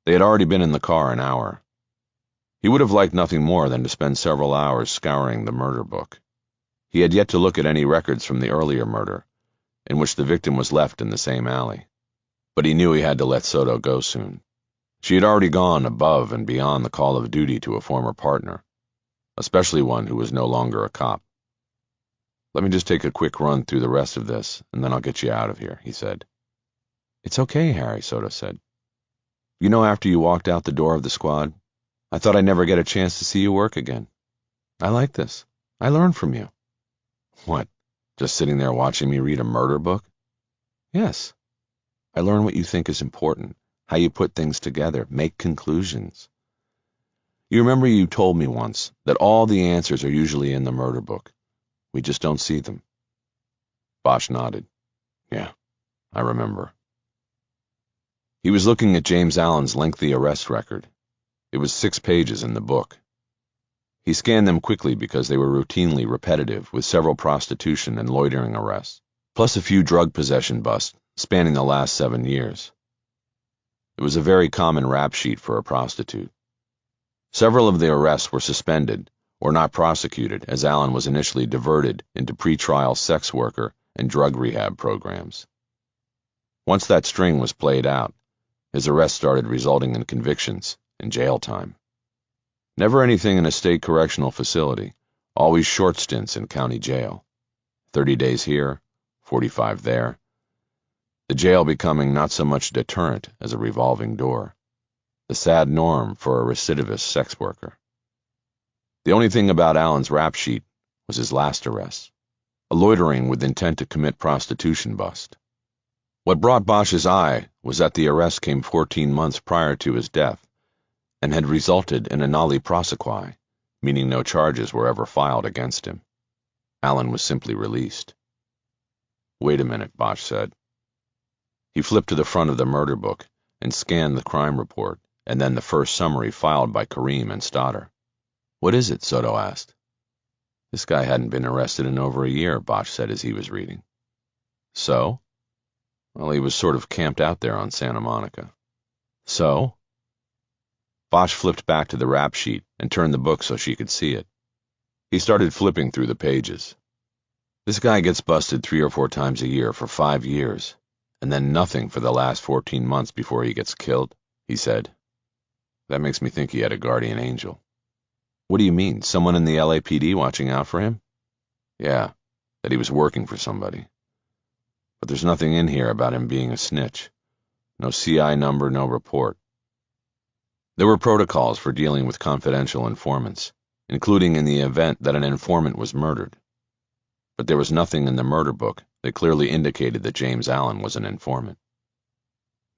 They had already been in the car an hour. He would have liked nothing more than to spend several hours scouring the murder book. He had yet to look at any records from the earlier murder, in which the victim was left in the same alley. But he knew he had to let Soto go soon. She had already gone above and beyond the call of duty to a former partner, especially one who was no longer a cop. Let me just take a quick run through the rest of this, and then I'll get you out of here, he said. It's okay, Harry, Soto said. You know, after you walked out the door of the squad, I thought I'd never get a chance to see you work again. I like this. I learn from you. What, just sitting there watching me read a murder book? Yes. I learn what you think is important, how you put things together, make conclusions. You remember you told me once that all the answers are usually in the murder book. We just don't see them. Bosch nodded. Yeah, I remember. He was looking at James Allen's lengthy arrest record. It was 6 pages in the book. He scanned them quickly because they were routinely repetitive, with several prostitution and loitering arrests, plus a few drug possession busts spanning the last 7 years. It was a very common rap sheet for a prostitute. Several of the arrests were suspended or not prosecuted, as Allen was initially diverted into pretrial sex worker and drug rehab programs. Once that string was played out, his arrest started resulting in convictions and jail time. Never anything in a state correctional facility, always short stints in county jail. 30 days here, 45 there. The jail becoming not so much a deterrent as a revolving door. The sad norm for a recidivist sex worker. The only thing about Allen's rap sheet was his last arrest, a loitering with intent to commit prostitution bust. What brought Bosch's eye was that the arrest came 14 months prior to his death and had resulted in a nolli prosequi, meaning no charges were ever filed against him. Allen was simply released. "Wait a minute," Bosch said. He flipped to the front of the murder book and scanned the crime report and then the first summary filed by Kareem and Stoddard. "What is it?" Soto asked. "This guy hadn't been arrested in over a year," Bosch said as he was reading. "So?" "Well, he was sort of camped out there on Santa Monica." "So?" Bosch flipped back to the rap sheet and turned the book so she could see it. He started flipping through the pages. "This guy gets busted 3 or 4 times a year for 5 years, and then nothing for the last 14 months before he gets killed," he said. "That makes me think he had a guardian angel." "What do you mean, someone in the LAPD watching out for him?" "Yeah, that he was working for somebody. But there's nothing in here about him being a snitch. No CI number, no report. There were protocols for dealing with confidential informants, including in the event that an informant was murdered. But there was nothing in the murder book that clearly indicated that James Allen was an informant."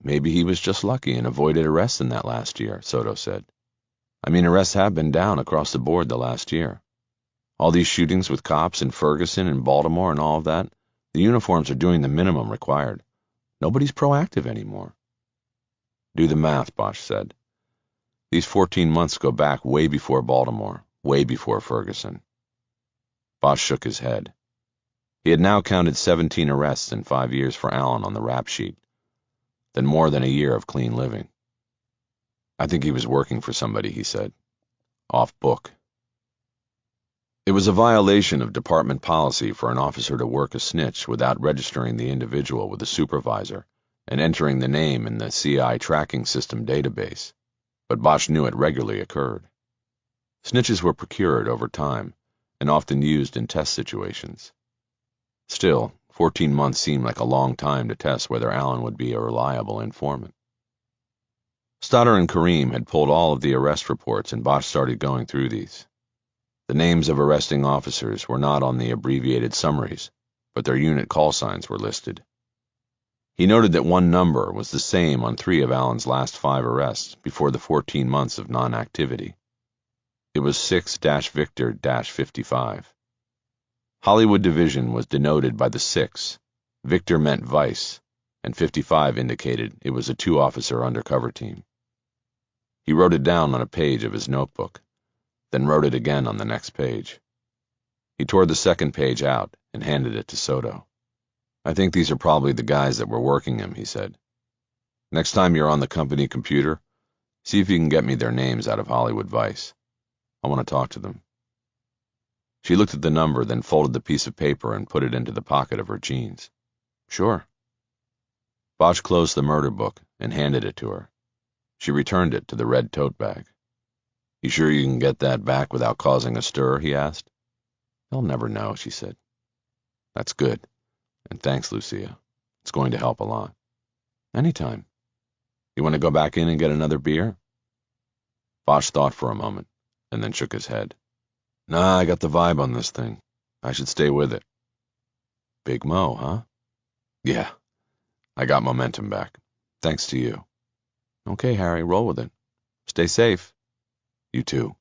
"Maybe he was just lucky and avoided arrest in that last year," Soto said. "I mean, arrests have been down across the board the last year. All these shootings with cops in Ferguson and Baltimore and all of that, the uniforms are doing the minimum required. Nobody's proactive anymore." "Do the math," Bosch said. "These 14 months go back way before Baltimore, way before Ferguson." Bosch shook his head. He had now counted 17 arrests in 5 years for Allen on the rap sheet, then more than a year of clean living. "I think he was working for somebody," he said. "Off book." It was a violation of department policy for an officer to work a snitch without registering the individual with a supervisor and entering the name in the CI tracking system database, but Bosch knew it regularly occurred. Snitches were procured over time and often used in test situations. Still, 14 months seemed like a long time to test whether Allen would be a reliable informant. Stoddard and Kareem had pulled all of the arrest reports and Bosch started going through these. The names of arresting officers were not on the abbreviated summaries, but their unit call signs were listed. He noted that one number was the same on 3 of Allen's last 5 arrests before the 14 months of non-activity. It was 6-Victor-55. Hollywood Division was denoted by the 6. Victor meant vice, and 55 indicated it was a 2-officer undercover team. He wrote it down on a page of his notebook, then wrote it again on the next page. He tore the second page out and handed it to Soto. "I think these are probably the guys that were working him," he said. "Next time you're on the company computer, see if you can get me their names out of Hollywood Vice. I want to talk to them." She looked at the number, then folded the piece of paper and put it into the pocket of her jeans. "Sure." Bosch closed the murder book and handed it to her. She returned it to the red tote bag. "You sure you can get that back without causing a stir?" he asked. "They'll never know," she said. "That's good. And thanks, Lucia. It's going to help a lot." "Anytime. You want to go back in and get another beer?" Bosch thought for a moment, and then shook his head. "Nah, I got the vibe on this thing. I should stay with it." "Big Mo, huh?" "Yeah. I got momentum back. Thanks to you." "Okay, Harry, roll with it. Stay safe." "You too."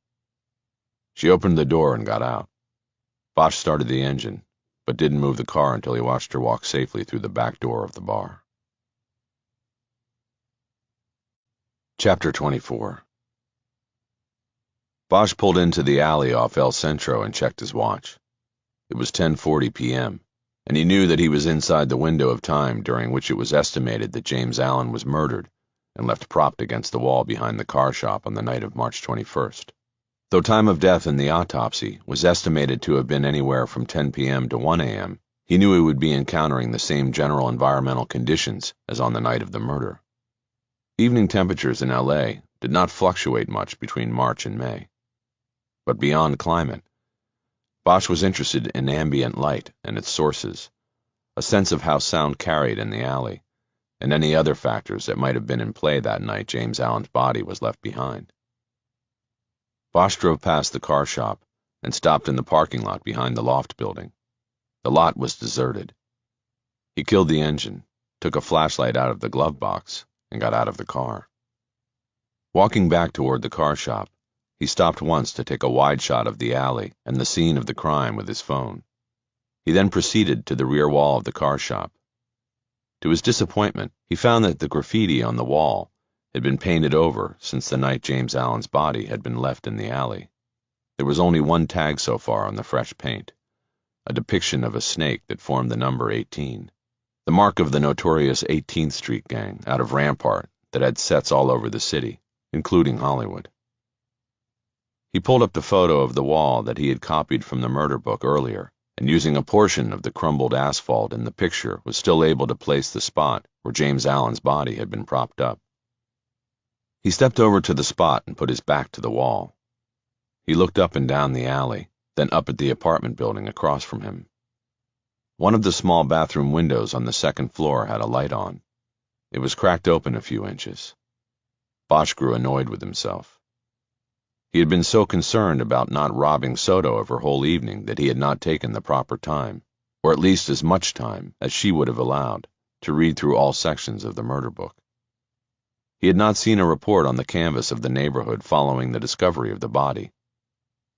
She opened the door and got out. Bosch started the engine, but didn't move the car until he watched her walk safely through the back door of the bar. Chapter 24. Bosch pulled into the alley off El Centro and checked his watch. It was 10:40 p.m., and he knew that he was inside the window of time during which it was estimated that James Allen was murdered and left propped against the wall behind the car shop on the night of March 21st. Though time of death in the autopsy was estimated to have been anywhere from 10 p.m. to 1 a.m., He knew he would be encountering the same general environmental conditions as on the night of the murder. Evening temperatures in L.A. did not fluctuate much between March and May. But beyond climate, Bosch was interested in ambient light and its sources, a sense of how sound carried in the alley, and any other factors that might have been in play that night James Allen's body was left behind. Bosch drove past the car shop and stopped in the parking lot behind the loft building. The lot was deserted. He killed the engine, took a flashlight out of the glove box, and got out of the car. Walking back toward the car shop, he stopped once to take a wide shot of the alley and the scene of the crime with his phone. He then proceeded to the rear wall of the car shop. To his disappointment, he found that the graffiti on the wall had been painted over since the night James Allen's body had been left in the alley. There was only one tag so far on the fresh paint, a depiction of a snake that formed the number 18, the mark of the notorious 18th Street gang out of Rampart that had sets all over the city, including Hollywood. He pulled up the photo of the wall that he had copied from the murder book earlier, and using a portion of the crumbled asphalt in the picture was still able to place the spot where James Allen's body had been propped up. He stepped over to the spot and put his back to the wall. He looked up and down the alley, then up at the apartment building across from him. One of the small bathroom windows on the second floor had a light on. It was cracked open a few inches. Bosch grew annoyed with himself. He had been so concerned about not robbing Soto of her whole evening that he had not taken the proper time, or at least as much time as she would have allowed, to read through all sections of the murder book. He had not seen a report on the canvas of the neighborhood following the discovery of the body.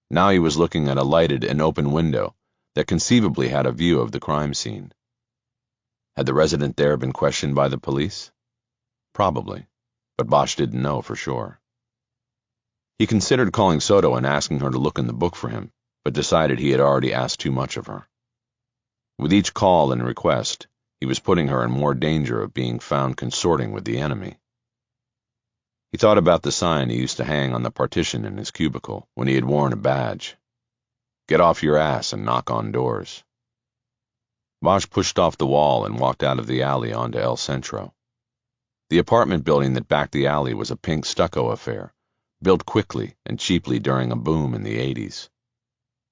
Now he was looking at a lighted and open window that conceivably had a view of the crime scene. Had the resident there been questioned by the police? Probably, but Bosch didn't know for sure. He considered calling Soto and asking her to look in the book for him, but decided he had already asked too much of her. With each call and request, he was putting her in more danger of being found consorting with the enemy. He thought about the sign he used to hang on the partition in his cubicle when he had worn a badge. Get off your ass and knock on doors. Bosch pushed off the wall and walked out of the alley onto El Centro. The apartment building that backed the alley was a pink stucco affair, built quickly and cheaply during a boom in the 80s.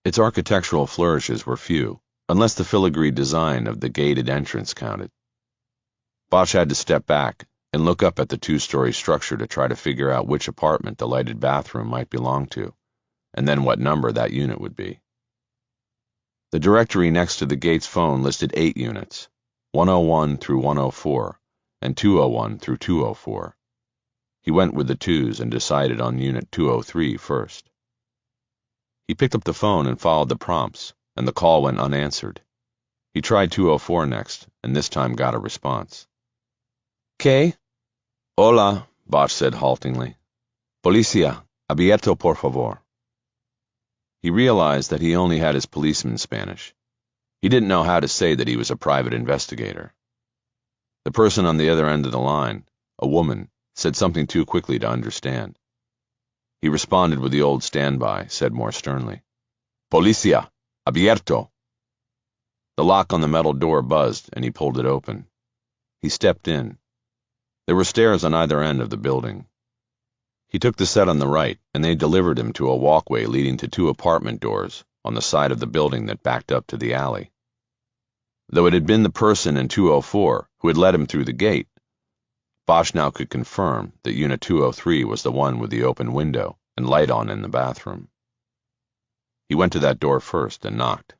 Its architectural flourishes were few, unless the filigree design of the gated entrance counted. Bosch had to step back and look up at the two-story structure to try to figure out which apartment the lighted bathroom might belong to, and then what number that unit would be. The directory next to the gate's phone listed 8 units, 101 through 104, and 201 through 204. He went with the 2s and decided on unit 203 first. He picked up the phone and followed the prompts, and the call went unanswered. He tried 204 next, and this time got a response. ¿Qué? Hola, Bosch said haltingly. Policía, abierto por favor. He realized that he only had his policeman's Spanish. He didn't know how to say that he was a private investigator. The person on the other end of the line, a woman, said something too quickly to understand. He responded with the old standby, said more sternly. Policía, abierto. The lock on the metal door buzzed, and he pulled it open. He stepped in. There were stairs on either end of the building. He took the set on the right, and they delivered him to a walkway leading to 2 apartment doors on the side of the building that backed up to the alley. Though it had been the person in 204 who had led him through the gate, Bosch now could confirm that Unit 203 was the one with the open window and light on in the bathroom. He went to that door first and knocked.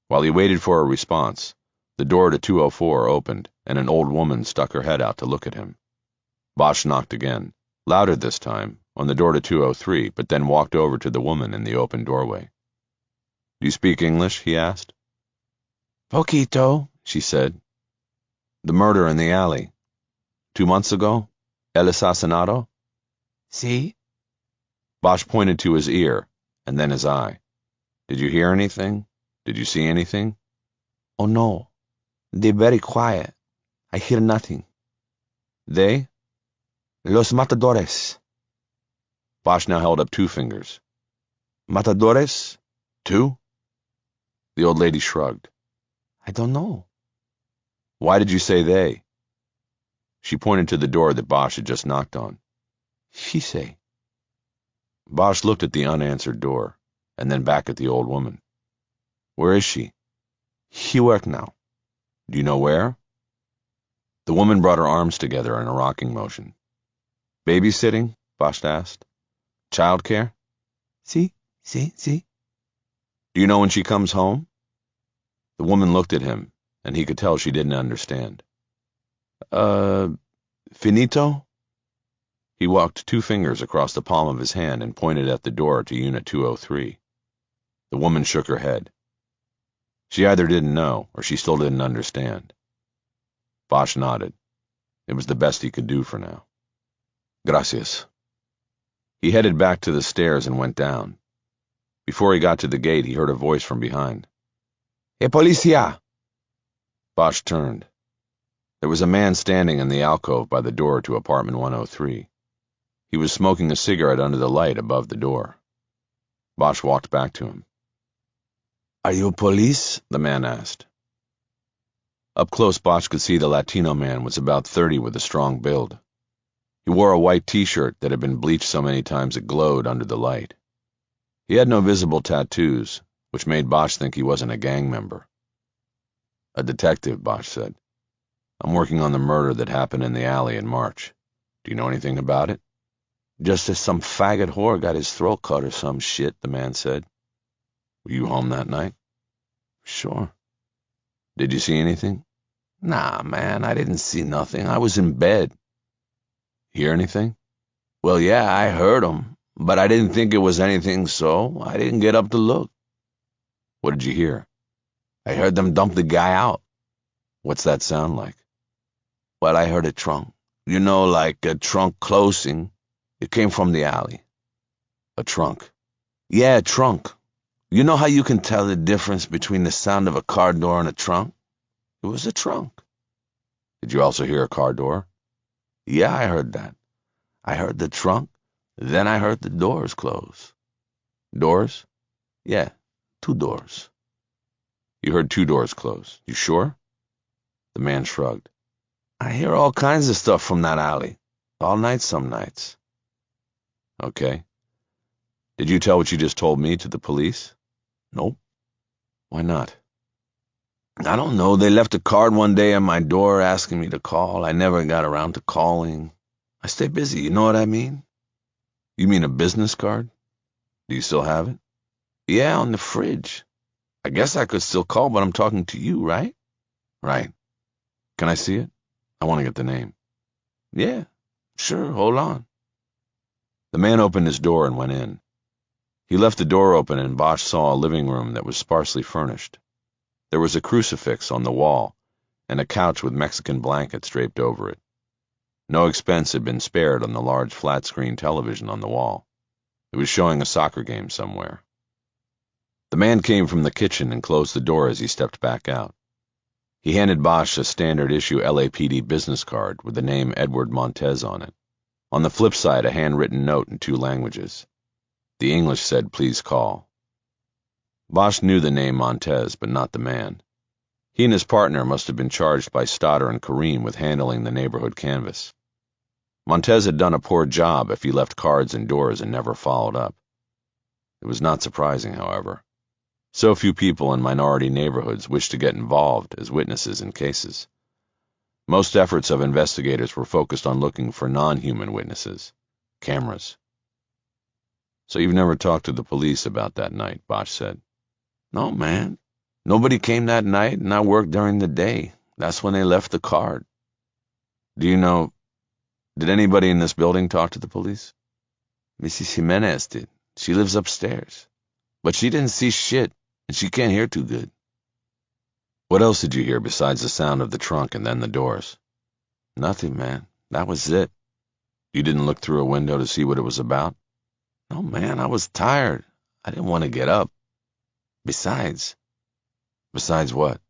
While he waited for a response, the door to 204 opened, and an old woman stuck her head out to look at him. Bosch knocked again, louder this time, on the door to 203, but then walked over to the woman in the open doorway. Do you speak English? He asked. Poquito, she said. The murder in the alley. 2 months ago? El asesinato? Sí. Bosch pointed to his ear, and then his eye. Did you hear anything? Did you see anything? Oh, no. They're very quiet. I hear nothing. They? Los matadores. Bosch now held up 2 fingers. Matadores? 2? The old lady shrugged. I don't know. Why did you say they? She pointed to the door that Bosch had just knocked on. She say. Bosch looked at the unanswered door, and then back at the old woman. Where is she? She work now. Do you know where? The woman brought her arms together in a rocking motion. Babysitting? Bosch asked. Child care? See? Do you know when she comes home? The woman looked at him, and he could tell she didn't understand. Finito? He walked 2 fingers across the palm of his hand and pointed at the door to Unit 203. The woman shook her head. She either didn't know, or she still didn't understand. Bosch nodded. It was the best he could do for now. Gracias. He headed back to the stairs and went down. Before he got to the gate, he heard a voice from behind. Hey, policia! Bosch turned. There was a man standing in the alcove by the door to apartment 103. He was smoking a cigarette under the light above the door. Bosch walked back to him. Are you police? The man asked. Up close, Bosch could see the Latino man was about 30 with a strong build. He wore a white t-shirt that had been bleached so many times it glowed under the light. He had no visible tattoos, which made Bosch think he wasn't a gang member. A detective, Bosch said. I'm working on the murder that happened in the alley in March. Do you know anything about it? Just as some faggot whore got his throat cut or some shit, the man said. Were you home that night? Sure. Did you see anything? Nah, man, I didn't see nothing. I was in bed. Hear anything? Well, yeah, I heard 'em, but I didn't think it was anything, so I didn't get up to look. What did you hear? I heard them dump the guy out. What's that sound like? Well, I heard a trunk. You know, like a trunk closing. It came from the alley. A trunk? Yeah, a trunk. You know how you can tell the difference between the sound of a car door and a trunk? It was a trunk. Did you also hear a car door? Yeah, I heard that. I heard the trunk, then I heard the doors close. Doors? Yeah, 2 doors. You heard 2 doors close. You sure? The man shrugged. I hear all kinds of stuff from that alley. All night some nights. Okay. Did you tell what you just told me to the police? Nope. Why not? I don't know. They left a card one day on my door asking me to call. I never got around to calling. I stay busy, you know what I mean? You mean a business card? Do you still have it? Yeah, on the fridge. I guess I could still call, but I'm talking to you, right? Right. Can I see it? I want to get the name. Yeah, sure, hold on. The man opened his door and went in. He left the door open and Bosch saw a living room that was sparsely furnished. There was a crucifix on the wall and a couch with Mexican blankets draped over it. No expense had been spared on the large flat-screen television on the wall. It was showing a soccer game somewhere. The man came from the kitchen and closed the door as he stepped back out. He handed Bosch a standard-issue LAPD business card with the name Edward Montez on it. On the flip side, a handwritten note in 2 languages. The English said, "Please call." Bosch knew the name Montez, but not the man. He and his partner must have been charged by Stoddard and Kareem with handling the neighborhood canvass. Montez had done a poor job if he left cards indoors and never followed up. It was not surprising, however. So few people in minority neighborhoods wished to get involved as witnesses in cases. Most efforts of investigators were focused on looking for non-human witnesses, cameras. So you've never talked to the police about that night, Bosch said. No, man. Nobody came that night, and I worked during the day. That's when they left the card. Do you know, did anybody in this building talk to the police? Mrs. Jimenez did. She lives upstairs. But she didn't see shit, and she can't hear too good. What else did you hear besides the sound of the trunk and then the doors? Nothing, man. That was it. You didn't look through a window to see what it was about? No, man, I was tired. I didn't want to get up. Besides what?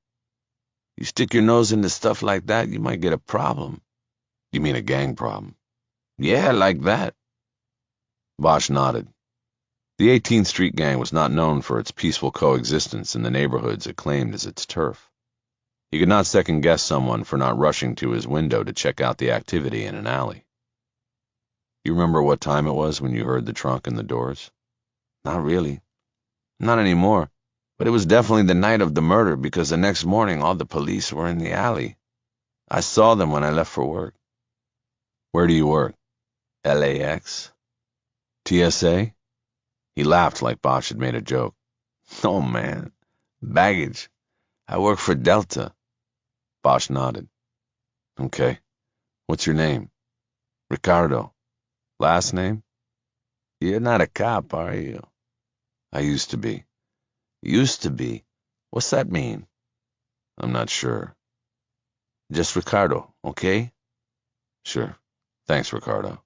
You stick your nose into stuff like that, you might get a problem. You mean a gang problem? Yeah, like that. Bosch nodded. The 18th Street Gang was not known for its peaceful coexistence in the neighborhoods it claimed as its turf. He could not second-guess someone for not rushing to his window to check out the activity in an alley. You remember what time it was when you heard the trunk and the doors? Not really. Not anymore. But it was definitely the night of the murder because the next morning all the police were in the alley. I saw them when I left for work. Where do you work? LAX. TSA? He laughed like Bosch had made a joke. Oh, man. Baggage. I work for Delta. Bosch nodded. Okay. What's your name? Ricardo. Last name? You're not a cop, are you? I used to be. Used to be? What's that mean? I'm not sure. Just Ricardo, okay? Sure. Thanks, Ricardo.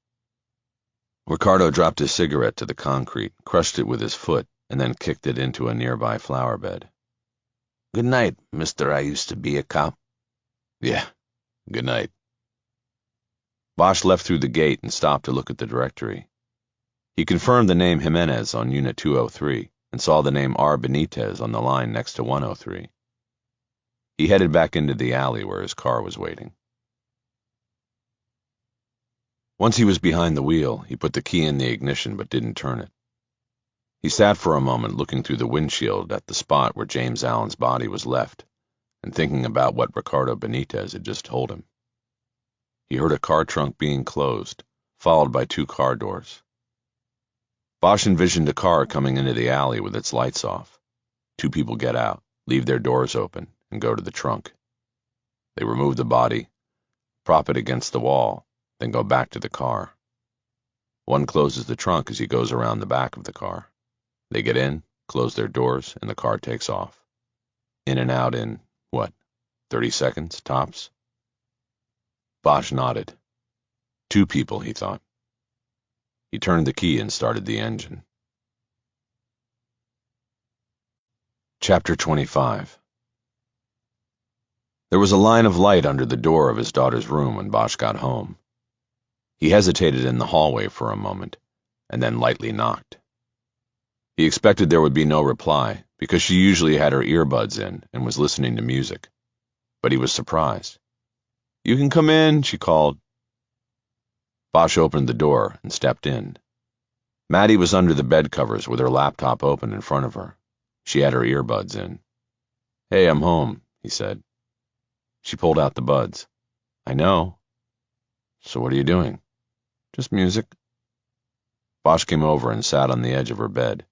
Ricardo dropped his cigarette to the concrete, crushed it with his foot, and then kicked it into a nearby flower bed. Good night, Mr. I used to be a cop. Yeah, good night. Bosch left through the gate and stopped to look at the directory. He confirmed the name Jimenez on Unit 203 and saw the name R. Benitez on the line next to 103. He headed back into the alley where his car was waiting. Once he was behind the wheel, he put the key in the ignition but didn't turn it. He sat for a moment looking through the windshield at the spot where James Allen's body was left and thinking about what Ricardo Benitez had just told him. He heard a car trunk being closed, followed by 2 car doors. Bosch envisioned a car coming into the alley with its lights off. 2 people get out, leave their doors open, and go to the trunk. They remove the body, prop it against the wall, then go back to the car. One closes the trunk as he goes around the back of the car. They get in, close their doors, and the car takes off. In and out in, 30 seconds, tops? Bosch nodded. 2 people, he thought. He turned the key and started the engine. Chapter 25. There was a line of light under the door of his daughter's room when Bosch got home. He hesitated in the hallway for a moment, and then lightly knocked. He expected there would be no reply, because she usually had her earbuds in and was listening to music. But he was surprised. "You can come in," she called. Bosch opened the door and stepped in. Maddie was under the bed covers with her laptop open in front of her. She had her earbuds in. "Hey, I'm home," he said. She pulled out the buds. "I know." "So what are you doing?" "Just music." Bosch came over and sat on the edge of her bed,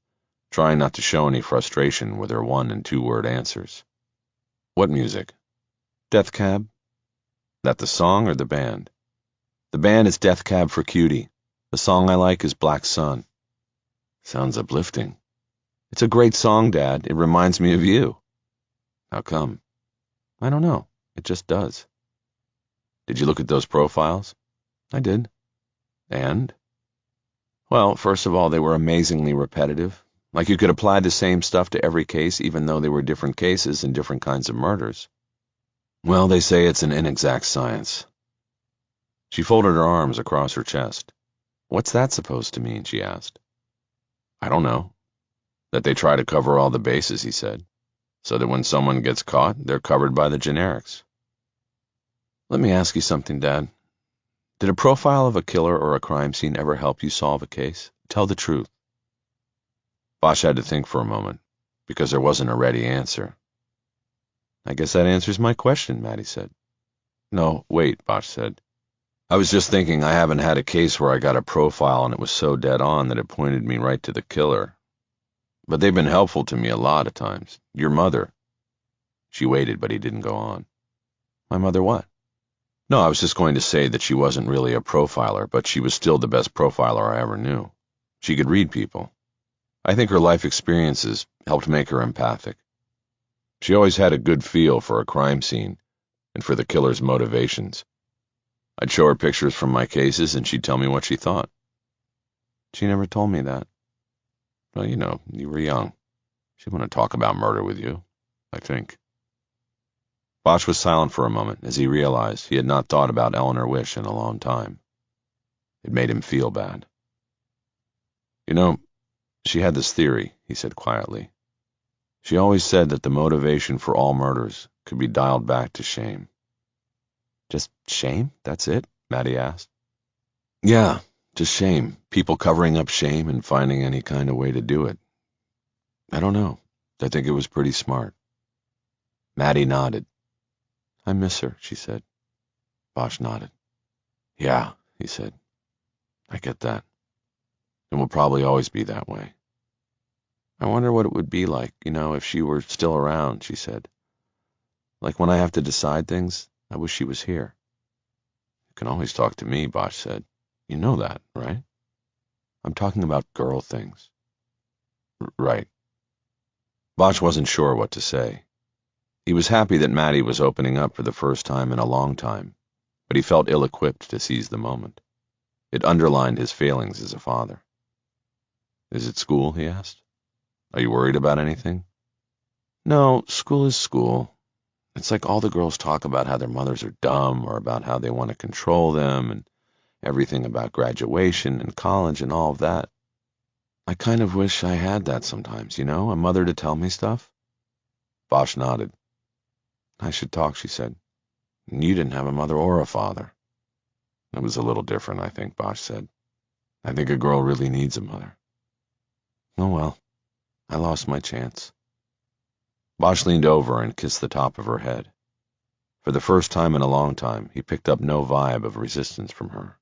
trying not to show any frustration with her 1- and 2-word answers. "What music?" "Death Cab." "That the song or the band?" "The band is Death Cab for Cutie. The song I like is Black Sun." "Sounds uplifting." "It's a great song, Dad. It reminds me of you." "How come?" "I don't know. It just does." "Did you look at those profiles?" "I did." "And?" "Well, first of all, they were amazingly repetitive. Like you could apply the same stuff to every case even though they were different cases and different kinds of murders." "Well, they say it's an inexact science." She folded her arms across her chest. "What's that supposed to mean?" she asked. "I don't know. That they try to cover all the bases," he said, "so that when someone gets caught, they're covered by the generics." "Let me ask you something, Dad. Did a profile of a killer or a crime scene ever help you solve a case? Tell the truth." Bosch had to think for a moment, because there wasn't a ready answer. "I guess that answers my question," Maddie said. "No, wait," Bosch said. "I was just thinking I haven't had a case where I got a profile and it was so dead on that it pointed me right to the killer. But they've been helpful to me a lot of times. Your mother." She waited, but he didn't go on. "My mother what?" "No, I was just going to say that she wasn't really a profiler, but she was still the best profiler I ever knew. She could read people. I think her life experiences helped make her empathic. She always had a good feel for a crime scene and for the killer's motivations. I'd show her pictures from my cases and she'd tell me what she thought." "She never told me that." "Well, you were young. She wouldn't talk about murder with you, I think." Bosch was silent for a moment as he realized he had not thought about Eleanor Wish in a long time. It made him feel bad. She had this theory," he said quietly. "She always said that the motivation for all murders could be dialed back to shame. Just shame? That's it? Maddie asked. Yeah, just shame. People covering up shame and finding any kind of way to do it. I don't know. I think it was pretty smart. Maddie nodded. I miss her, she said. Bosch nodded. Yeah, he said. I get that. It will probably always be that way. I wonder what it would be like, if she were still around, she said. Like when I have to decide things, I wish she was here. You can always talk to me, Bosch said. You know that, right? I'm talking about girl things. Right. Bosch wasn't sure what to say. He was happy that Maddie was opening up for the first time in a long time, but he felt ill-equipped to seize the moment. It underlined his failings as a father. Is it school? He asked. Are you worried about anything? No, school is school. It's like all the girls talk about how their mothers are dumb or about how they want to control them and everything about graduation and college and all of that. I kind of wish I had that sometimes, a mother to tell me stuff. Bosch nodded. I should talk, she said. You didn't have a mother or a father. It was a little different, I think, Bosch said. I think a girl really needs a mother. Oh well, I lost my chance. Bosch leaned over and kissed the top of her head. For the first time in a long time, he picked up no vibe of resistance from her.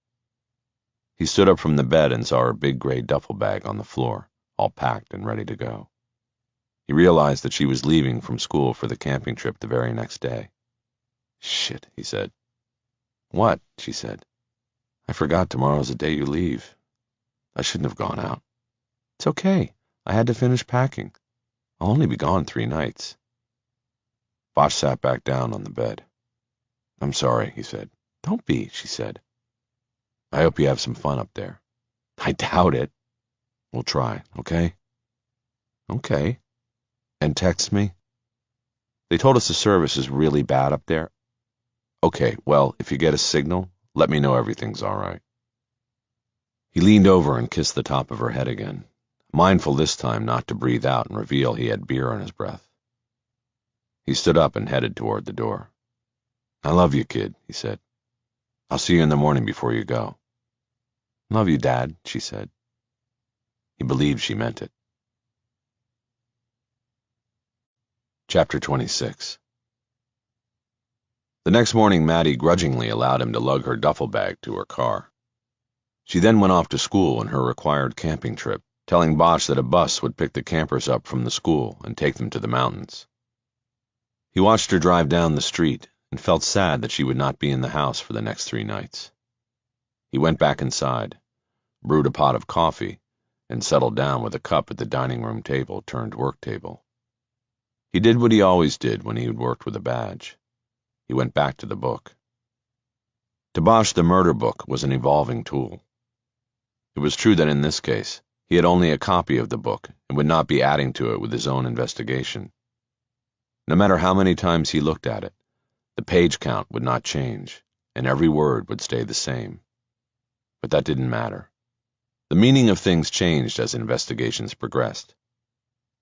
He stood up from the bed and saw her big gray duffel bag on the floor, all packed and ready to go. He realized that she was leaving from school for the camping trip the very next day. Shit, he said. What? She said. I forgot tomorrow's the day you leave. I shouldn't have gone out. It's okay. I had to finish packing. I'll only be gone 3 nights. Bosch sat back down on the bed. I'm sorry, he said. Don't be, she said. I hope you have some fun up there. I doubt it. We'll try, okay? Okay. And text me? They told us the service is really bad up there. Okay, well, if you get a signal, let me know everything's all right. He leaned over and kissed the top of her head again, mindful this time not to breathe out and reveal he had beer on his breath. He stood up and headed toward the door. I love you, kid, he said. I'll see you in the morning before you go. Love you, Dad, she said. He believed she meant it. Chapter 26. The next morning, Maddie grudgingly allowed him to lug her duffel bag to her car. She then went off to school on her required camping trip, telling Bosch that a bus would pick the campers up from the school and take them to the mountains. He watched her drive down the street and felt sad that she would not be in the house for the next 3 nights. He went back inside, brewed a pot of coffee, and settled down with a cup at the dining room table turned work table. He did what he always did when he had worked with a badge. He went back to the book. To Bosch, the murder book was an evolving tool. It was true that in this case, he had only a copy of the book and would not be adding to it with his own investigation. No matter how many times he looked at it, the page count would not change, and every word would stay the same. But that didn't matter. The meaning of things changed as investigations progressed.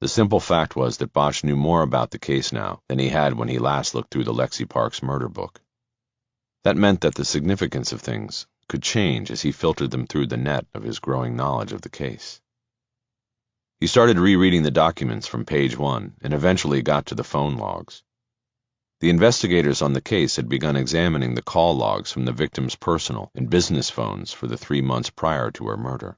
The simple fact was that Bosch knew more about the case now than he had when he last looked through the Lexi Parks murder book. That meant that the significance of things could change as he filtered them through the net of his growing knowledge of the case. He started rereading the documents from page 1 and eventually got to the phone logs. The investigators on the case had begun examining the call logs from the victim's personal and business phones for the 3 months prior to her murder.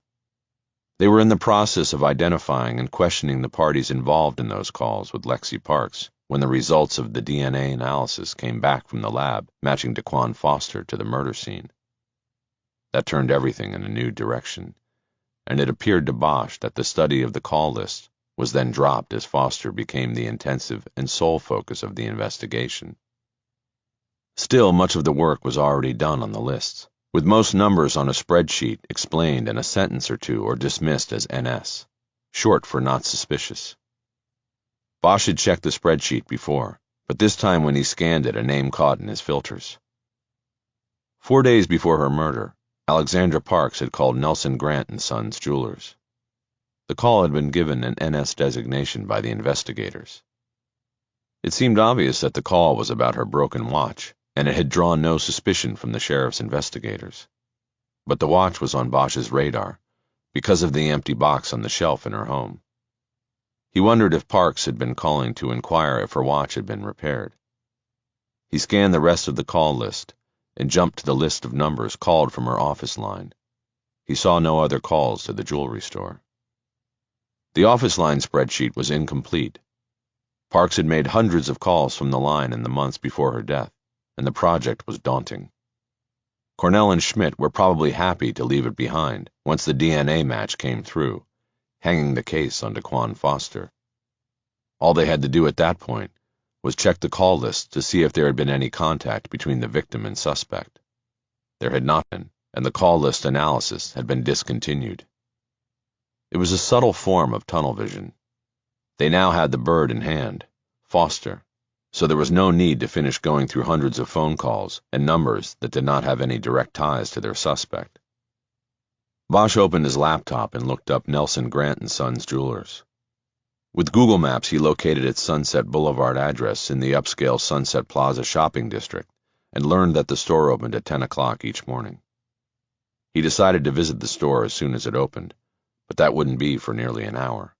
They were in the process of identifying and questioning the parties involved in those calls with Lexi Parks when the results of the DNA analysis came back from the lab, matching Daquan Foster to the murder scene. That turned everything in a new direction, and it appeared to Bosch that the study of the call list was then dropped as Foster became the intensive and sole focus of the investigation. Still, much of the work was already done on the lists, with most numbers on a spreadsheet explained in a sentence or two or dismissed as NS, short for not suspicious. Bosch had checked the spreadsheet before, but this time when he scanned it, a name caught in his filters. 4 days before her murder, Alexandra Parks had called Nelson Grant and Sons Jewelers. The call had been given an NS designation by the investigators. It seemed obvious that the call was about her broken watch, and it had drawn no suspicion from the sheriff's investigators. But the watch was on Bosch's radar, because of the empty box on the shelf in her home. He wondered if Parks had been calling to inquire if her watch had been repaired. He scanned the rest of the call list and jumped to the list of numbers called from her office line. He saw no other calls to the jewelry store. The office line spreadsheet was incomplete. Parks had made hundreds of calls from the line in the months before her death, and the project was daunting. Cornell and Schmidt were probably happy to leave it behind once the DNA match came through, hanging the case on Daquan Foster. All they had to do at that point was check the call list to see if there had been any contact between the victim and suspect. There had not been, and the call list analysis had been discontinued. It was a subtle form of tunnel vision. They now had the bird in hand, Foster, so there was no need to finish going through hundreds of phone calls and numbers that did not have any direct ties to their suspect. Bosch opened his laptop and looked up Nelson Grant & Sons Jewelers. With Google Maps, he located its Sunset Boulevard address in the upscale Sunset Plaza shopping district and learned that the store opened at 10 o'clock each morning. He decided to visit the store as soon as it opened, but that wouldn't be for nearly an hour.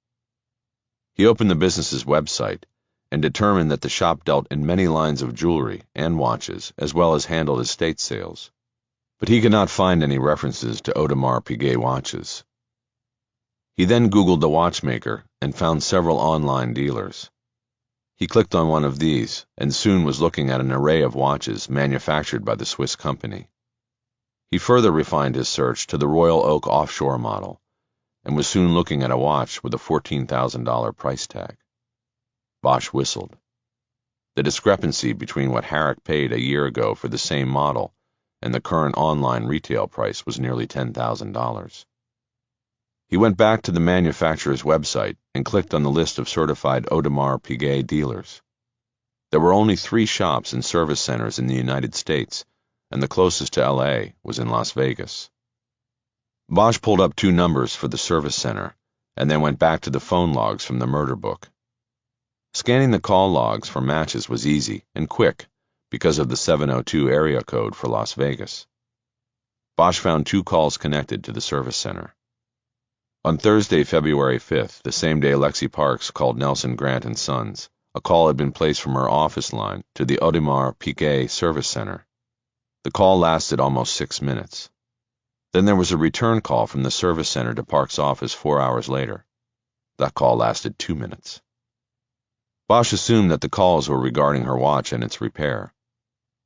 He opened the business's website and determined that the shop dealt in many lines of jewelry and watches, as well as handled estate sales. But he could not find any references to Audemars Piguet watches. He then Googled the watchmaker and found several online dealers. He clicked on one of these and soon was looking at an array of watches manufactured by the Swiss company. He further refined his search to the Royal Oak offshore model and was soon looking at a watch with a $14,000 price tag. Bosch whistled. The discrepancy between what Herrick paid a year ago for the same model and the current online retail price was nearly $10,000. He went back to the manufacturer's website and clicked on the list of certified Audemars Piguet dealers. There were only 3 shops and service centers in the United States, and the closest to LA was in Las Vegas. Bosch pulled up 2 numbers for the service center and then went back to the phone logs from the murder book. Scanning the call logs for matches was easy and quick because of the 702 area code for Las Vegas. Bosch found 2 calls connected to the service center. On Thursday, February 5th, the same day Lexi Parks called Nelson Grant & Sons, a call had been placed from her office line to the Audemars Piguet service center. The call lasted almost 6 minutes. Then there was a return call from the service center to Parks' office 4 hours later. That call lasted 2 minutes. Bosch assumed that the calls were regarding her watch and its repair.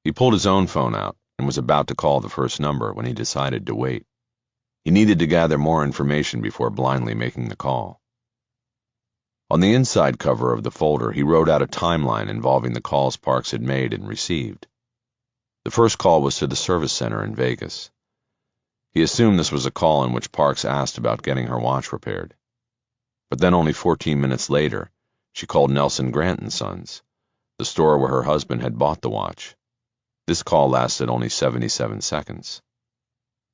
He pulled his own phone out and was about to call the first number when he decided to wait. He needed to gather more information before blindly making the call. On the inside cover of the folder, he wrote out a timeline involving the calls Parks had made and received. The first call was to the service center in Vegas. He assumed this was a call in which Parks asked about getting her watch repaired. But then only 14 minutes later, she called Nelson Grant & Sons, the store where her husband had bought the watch. This call lasted only 77 seconds.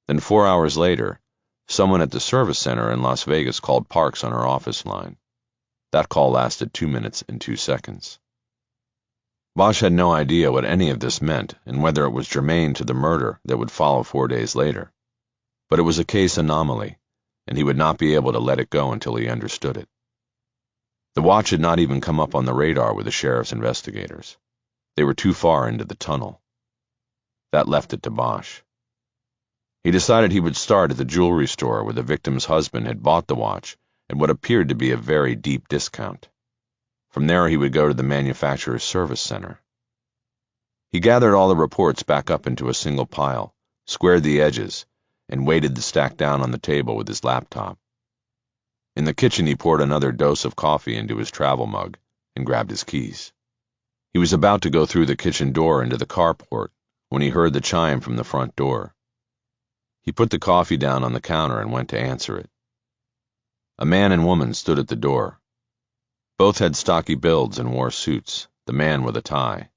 Then 4 hours later, someone at the service center in Las Vegas called Parks on her office line. That call lasted 2 minutes and 2 seconds. Bosch had no idea what any of this meant and whether it was germane to the murder that would follow 4 days later. But it was a case anomaly, and he would not be able to let it go until he understood it. The watch had not even come up on the radar with the sheriff's investigators. They were too far into the tunnel. That left it to Bosch. He decided he would start at the jewelry store where the victim's husband had bought the watch at what appeared to be a very deep discount. From there he would go to the manufacturer's service center. He gathered all the reports back up into a single pile, squared the edges, and weighted the stack down on the table with his laptop. In the kitchen he poured another dose of coffee into his travel mug and grabbed his keys. He was about to go through the kitchen door into the carport when he heard the chime from the front door. He put the coffee down on the counter and went to answer it. A man and woman stood at the door. Both had stocky builds and wore suits, the man with a tie.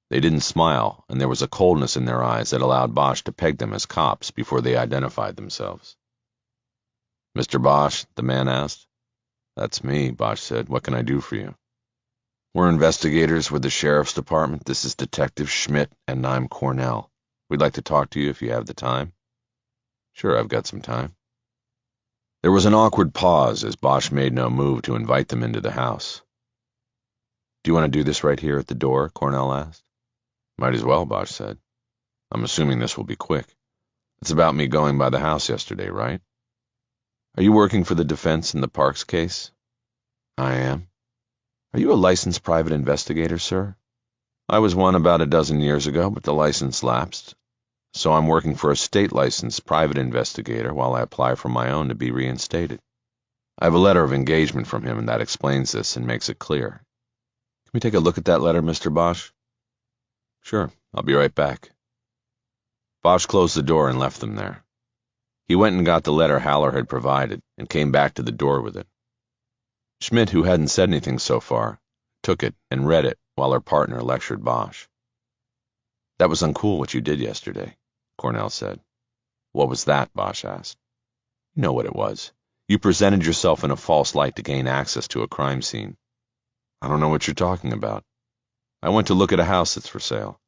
They didn't smile, and there was a coldness in their eyes that allowed Bosch to peg them as cops before they identified themselves. "Mr. Bosch?" the man asked. "That's me," Bosch said. "What can I do for you?" We're investigators with the Sheriff's Department. This is Detective Schmidt, and I'm Cornell. We'd like to talk to you if you have the time. Sure, I've got some time. There was an awkward pause as Bosch made no move to invite them into the house. Do you want to do this right here at the door? Cornell asked. Might as well, Bosch said. I'm assuming this will be quick. It's about me going by the house yesterday, right? Are you working for the defense in the Parks case? I am. Are you a licensed private investigator, sir? I was one about a dozen years ago, but the license lapsed. So I'm working for a state-licensed private investigator while I apply for my own to be reinstated. I have a letter of engagement from him, and that explains this and makes it clear. Can we take a look at that letter, Mr. Bosch? Sure, I'll be right back. Bosch closed the door and left them there. He went and got the letter Haller had provided and came back to the door with it. Schmidt, who hadn't said anything so far, took it and read it while her partner lectured Bosch. That was uncool what you did yesterday, Cornell said. What was that? Bosch asked. You know what it was. You presented yourself in a false light to gain access to a crime scene. I don't know what you're talking about. I went to look at a house that's for sale.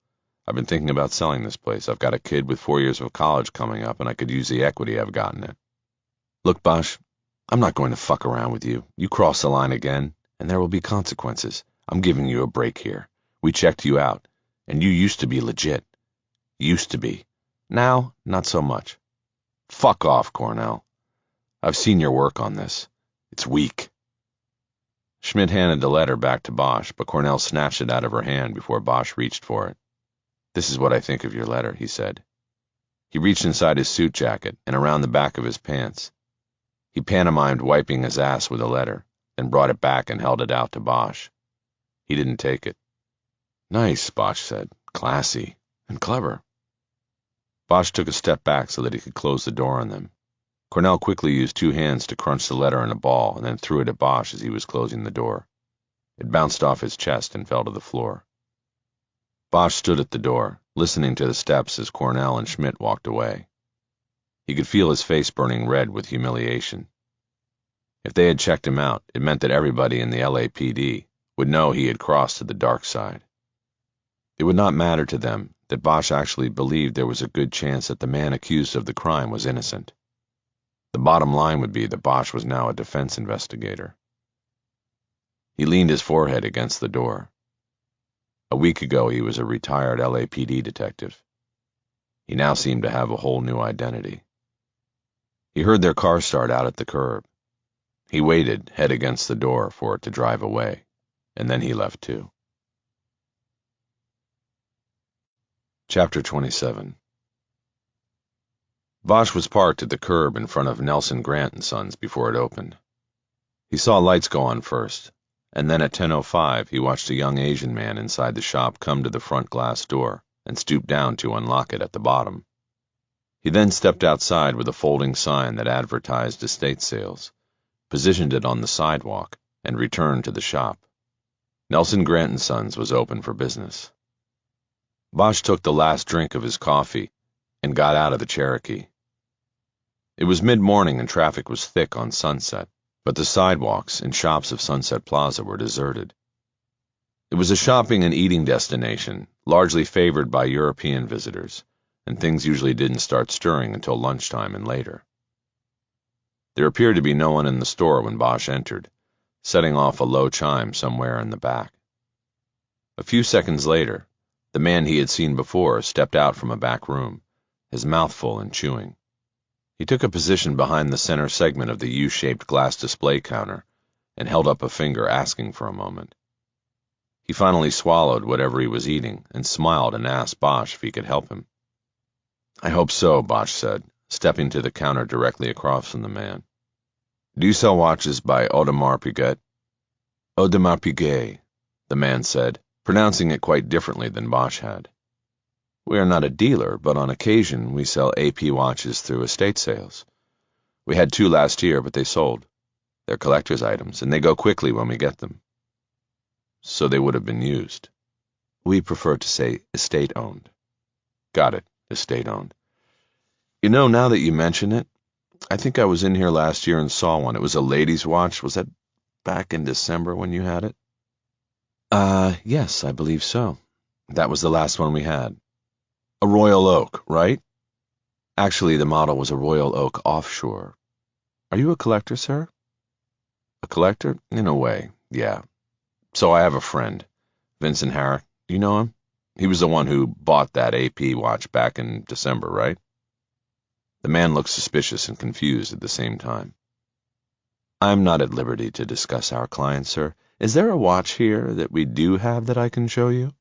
I've been thinking about selling this place. I've got a kid with 4 years of college coming up, and I could use the equity I've got in it. Look, Bosch, I'm not going to fuck around with you. You cross the line again, and there will be consequences. I'm giving you a break here. We checked you out, and you used to be legit. Used to be. Now, not so much. Fuck off, Cornell. I've seen your work on this. It's weak. Schmidt handed the letter back to Bosch, but Cornell snatched it out of her hand before Bosch reached for it. This is what I think of your letter, he said. He reached inside his suit jacket and around the back of his pants. He pantomimed wiping his ass with a letter, then brought it back and held it out to Bosch. He didn't take it. Nice, Bosch said. Classy and clever. Bosch took a step back so that he could close the door on them. Cornell quickly used 2 hands to crunch the letter in a ball and then threw it at Bosch as he was closing the door. It bounced off his chest and fell to the floor. Bosch stood at the door, listening to the steps as Cornell and Schmidt walked away. He could feel his face burning red with humiliation. If they had checked him out, it meant that everybody in the LAPD would know he had crossed to the dark side. It would not matter to them that Bosch actually believed there was a good chance that the man accused of the crime was innocent. The bottom line would be that Bosch was now a defense investigator. He leaned his forehead against the door. A week ago, he was a retired LAPD detective. He now seemed to have a whole new identity. He heard their car start out at the curb. He waited, head against the door, for it to drive away, and then he left too. Chapter 27. Bosch was parked at the curb in front of Nelson Grant & Sons before it opened. He saw lights go on first, and then at 10:05 he watched a young Asian man inside the shop come to the front glass door and stoop down to unlock it at the bottom. He then stepped outside with a folding sign that advertised estate sales, positioned it on the sidewalk, and returned to the shop. Nelson Grant & Sons was open for business. Bosch took the last drink of his coffee and got out of the Cherokee. It was mid-morning and traffic was thick on Sunset, but the sidewalks and shops of Sunset Plaza were deserted. It was a shopping and eating destination, largely favored by European visitors, and things usually didn't start stirring until lunchtime and later. There appeared to be no one in the store when Bosch entered, setting off a low chime somewhere in the back. A few seconds later, the man he had seen before stepped out from a back room, his mouth full and chewing. He took a position behind the center segment of the U-shaped glass display counter and held up a finger asking for a moment. He finally swallowed whatever he was eating and smiled and asked Bosch if he could help him. "I hope so," Bosch said, stepping to the counter directly across from the man. "Do you sell watches by Audemars Piguet?" "Audemars Piguet," the man said, pronouncing it quite differently than Bosch had. "We are not a dealer, but on occasion we sell AP watches through estate sales. We had 2 last year, but they sold. They're collector's items, and they go quickly when we get them." "So they would have been used." "We prefer to say estate-owned." "Got it, estate-owned. You know, now that you mention it, I think I was in here last year and saw one. It was a lady's watch. Was that back in December when you had it?" Yes, I believe so. That was the last one we had. A Royal Oak, right? Actually, the model was a Royal Oak offshore. Are you a collector, sir? A collector? In a way, yeah. So I have a friend, Vincent Herrick. Do you know him? He was the one who bought that AP watch back in December, right? The man looked suspicious and confused at the same time. I'm not at liberty to discuss our client, sir. Is there a watch here that we do have that I can show you?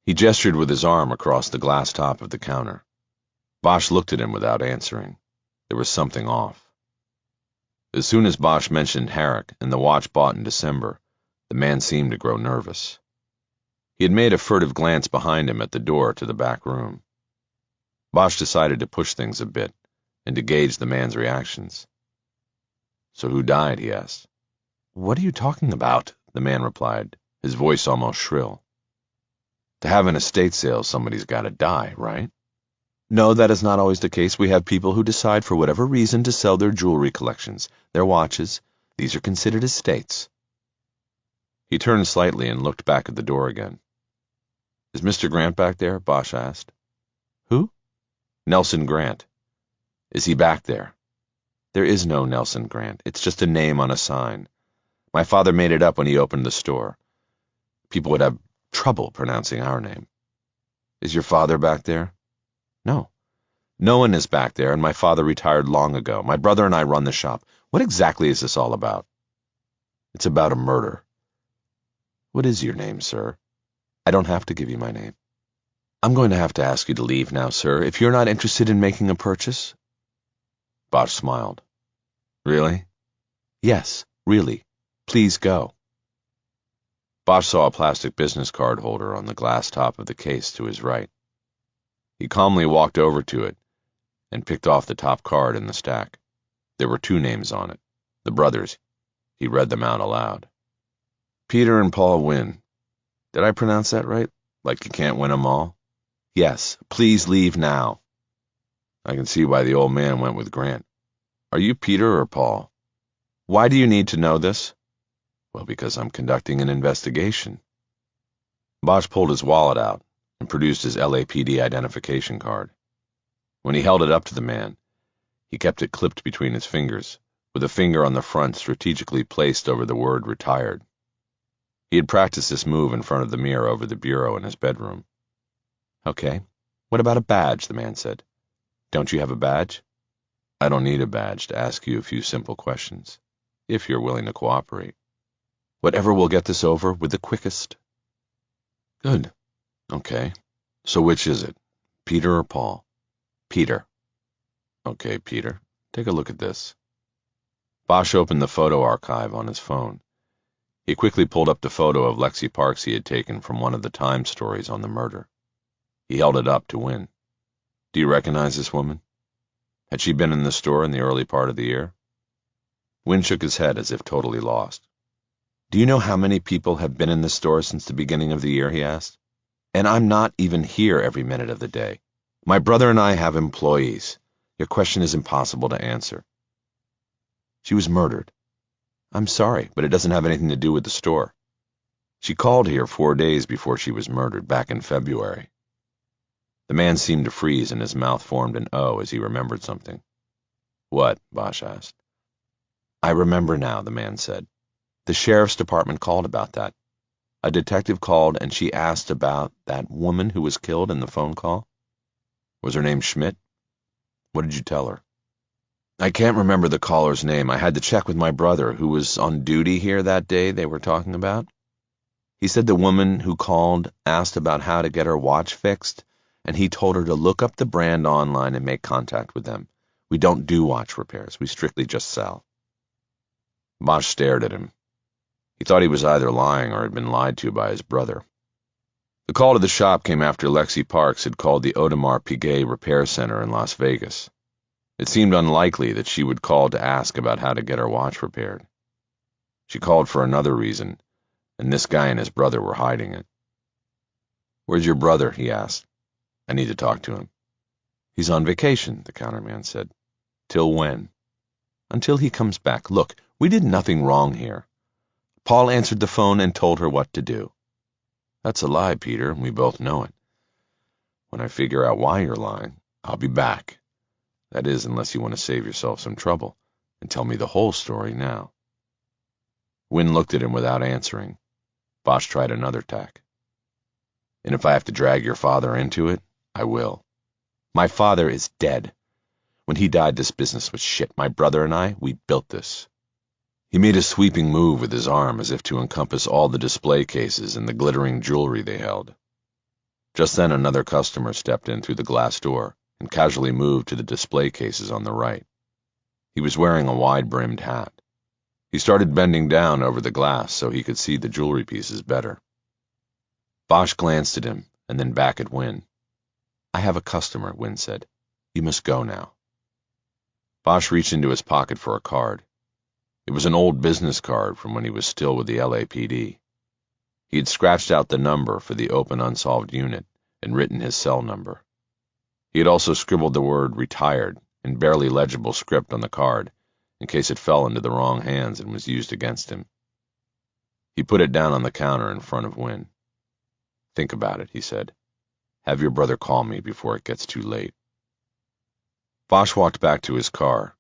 He gestured with his arm across the glass top of the counter. Bosch looked at him without answering. There was something off. As soon as Bosch mentioned Herrick and the watch bought in December, the man seemed to grow nervous. He had made a furtive glance behind him at the door to the back room. Bosch decided to push things a bit and to gauge the man's reactions. So who died, he asked. What are you talking about? The man replied, his voice almost shrill. To have an estate sale, somebody's got to die, right? No, that is not always the case. We have people who decide for whatever reason to sell their jewelry collections, their watches. These are considered estates. He turned slightly and looked back at the door again. Is Mr. Grant back there? Bosch asked. Who? Nelson Grant. Is he back there? There is no Nelson Grant. It's just a name on a sign. My father made it up when he opened the store. People would have trouble pronouncing our name. Is your father back there? No. No one is back there, and my father retired long ago. My brother and I run the shop. What exactly is this all about? It's about a murder. What is your name, sir? I don't have to give you my name. I'm going to have to ask you to leave now, sir, if you're not interested in making a purchase. Bosch smiled. Really? Yes, really. Please go. Bosch saw a plastic business card holder on the glass top of the case to his right. He calmly walked over to it and picked off the top card in the stack. There were 2 names on it, the brothers. He read them out aloud. Peter and Paul Wynne. Did I pronounce that right? Like you can't win 'em all? Yes, please leave now. I can see why the old man went with Grant. Are you Peter or Paul? Why do you need to know this? Well, because I'm conducting an investigation. Bosch pulled his wallet out and produced his LAPD identification card. When he held it up to the man, he kept it clipped between his fingers, with a finger on the front strategically placed over the word retired. He had practiced this move in front of the mirror over the bureau in his bedroom. Okay, what about a badge, the man said. Don't you have a badge? I don't need a badge to ask you a few simple questions, if you're willing to cooperate. Whatever will get this over with the quickest. Good. Okay. So which is it? Peter or Paul? Peter. Okay, Peter. Take a look at this. Bosch opened the photo archive on his phone. He quickly pulled up the photo of Lexi Parks he had taken from one of the Times stories on the murder. He held it up to Wynne. Do you recognize this woman? Had she been in the store in the early part of the year? Wynne shook his head as if totally lost. Do you know how many people have been in the store since the beginning of the year, he asked. And I'm not even here every minute of the day. My brother and I have employees. Your question is impossible to answer. She was murdered. I'm sorry, but it doesn't have anything to do with the store. She called here 4 days before she was murdered, back in February. The man seemed to freeze and his mouth formed an O as he remembered something. What? Bosch asked. I remember now, the man said. The sheriff's department called about that. A detective called and she asked about that woman who was killed in the phone call. Was her name Schmidt? What did you tell her? I can't remember the caller's name. I had to check with my brother, who was on duty here that day they were talking about. He said the woman who called asked about how to get her watch fixed, and he told her to look up the brand online and make contact with them. We don't do watch repairs. We strictly just sell. Bosch stared at him. He thought he was either lying or had been lied to by his brother. The call to the shop came after Lexi Parks had called the Audemars Piguet Repair Center in Las Vegas. It seemed unlikely that she would call to ask about how to get her watch repaired. She called for another reason, and this guy and his brother were hiding it. Where's your brother? He asked. I need to talk to him. He's on vacation, the counterman said. Till when? Until he comes back. Look, we did nothing wrong here. Paul answered the phone and told her what to do. That's a lie, Peter, and we both know it. When I figure out why you're lying, I'll be back. That is, unless you want to save yourself some trouble and tell me the whole story now. Wynne looked at him without answering. Bosch tried another tack. And if I have to drag your father into it, I will. My father is dead. When he died, this business was shit. My brother and I, we built this. He made a sweeping move with his arm as if to encompass all the display cases and the glittering jewelry they held. Just then another customer stepped in through the glass door and casually moved to the display cases on the right. He was wearing a wide-brimmed hat. He started bending down over the glass so he could see the jewelry pieces better. Bosch glanced at him and then back at Wynne. I have a customer, Wynne said. You must go now. Bosch reached into his pocket for a card. It was an old business card from when he was still with the LAPD. He had scratched out the number for the open unsolved unit and written his cell number. He had also scribbled the word retired in barely legible script on the card in case it fell into the wrong hands and was used against him. He put it down on the counter in front of Wynne. Think about it, he said. Have your brother call me before it gets too late. Bosch walked back to his car.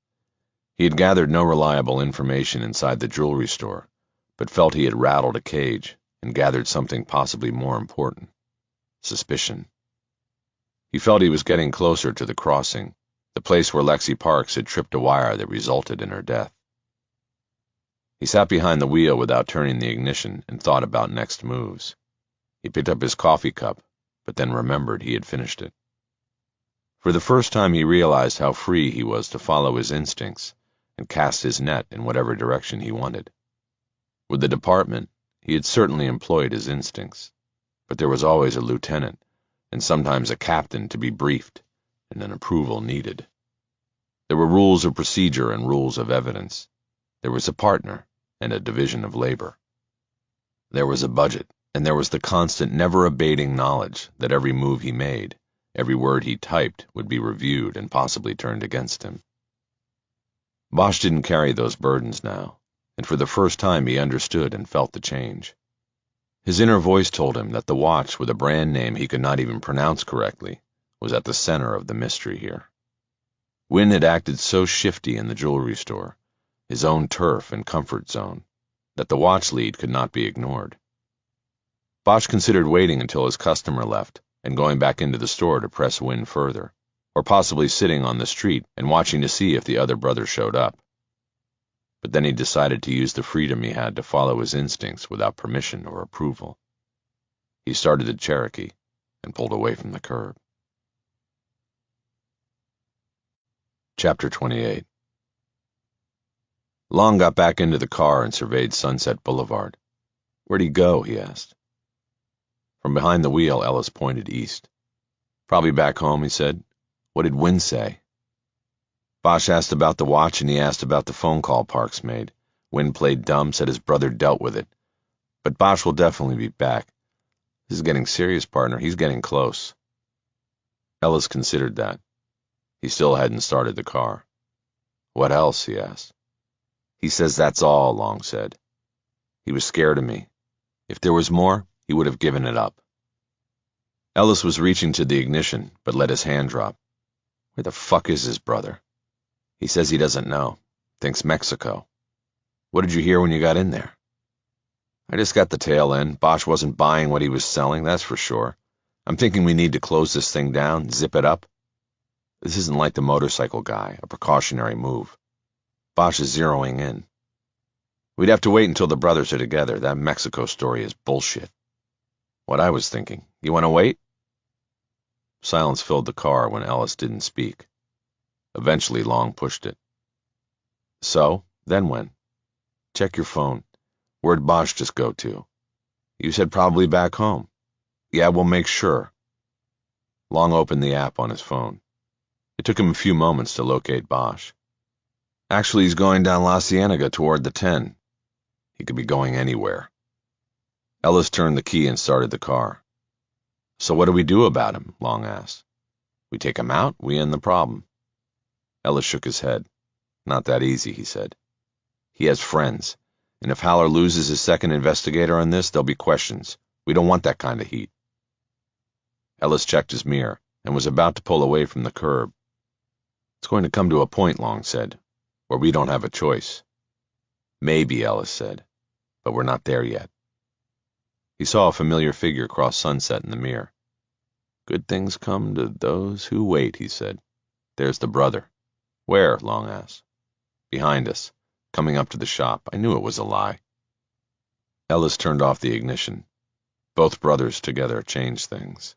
He had gathered no reliable information inside the jewelry store, but felt he had rattled a cage and gathered something possibly more important. Suspicion. He felt he was getting closer to the crossing, the place where Lexi Parks had tripped a wire that resulted in her death. He sat behind the wheel without turning the ignition and thought about next moves. He picked up his coffee cup, but then remembered he had finished it. For the first time he realized how free he was to follow his instincts and cast his net in whatever direction he wanted. With the department, he had certainly employed his instincts, but there was always a lieutenant, and sometimes a captain to be briefed, and an approval needed. There were rules of procedure and rules of evidence. There was a partner and a division of labor. There was a budget, and there was the constant, never-abating knowledge that every move he made, every word he typed, would be reviewed and possibly turned against him. Bosch didn't carry those burdens now, and for the first time he understood and felt the change. His inner voice told him that the watch with a brand name he could not even pronounce correctly was at the center of the mystery here. Wynne had acted so shifty in the jewelry store, his own turf and comfort zone, that the watch lead could not be ignored. Bosch considered waiting until his customer left and going back into the store to press Wynne further, or possibly sitting on the street and watching to see if the other brother showed up. But then he decided to use the freedom he had to follow his instincts without permission or approval. He started the Cherokee and pulled away from the curb. Chapter 28. Long got back into the car and surveyed Sunset Boulevard. Where'd he go? He asked. From behind the wheel, Ellis pointed east. Probably back home, he said. What did Wynne say? Bosch asked about the watch and he asked about the phone call Parks made. Wynne played dumb, said his brother dealt with it. But Bosch will definitely be back. This is getting serious, partner. He's getting close. Ellis considered that. He still hadn't started the car. What else? He asked. He says that's all, Long said. He was scared of me. If there was more, he would have given it up. Ellis was reaching to the ignition, but let his hand drop. Where the fuck is his brother? He says he doesn't know. Thinks Mexico. What did you hear when you got in there? I just got the tail end. Bosch wasn't buying what he was selling, that's for sure. I'm thinking we need to close this thing down, zip it up. This isn't like the motorcycle guy, a precautionary move. Bosch is zeroing in. We'd have to wait until the brothers are together. That Mexico story is bullshit. What I was thinking. You want to wait? Silence filled the car when Ellis didn't speak. Eventually, Long pushed it. So, then when? Check your phone. Where'd Bosch just go to? You said probably back home. Yeah, we'll make sure. Long opened the app on his phone. It took him a few moments to locate Bosch. Actually, he's going down La Cienega toward the 10. He could be going anywhere. Ellis turned the key and started the car. So what do we do about him? Long asked. We take him out, we end the problem. Ellis shook his head. Not that easy, he said. He has friends, and if Haller loses his second investigator on this, there'll be questions. We don't want that kind of heat. Ellis checked his mirror and was about to pull away from the curb. It's going to come to a point, Long said, where we don't have a choice. Maybe, Ellis said, but we're not there yet. He saw a familiar figure cross Sunset in the mirror. Good things come to those who wait, he said. There's the brother. Where? Long asked. Behind us, coming up to the shop. I knew it was a lie. Ellis turned off the ignition. Both brothers together changed things.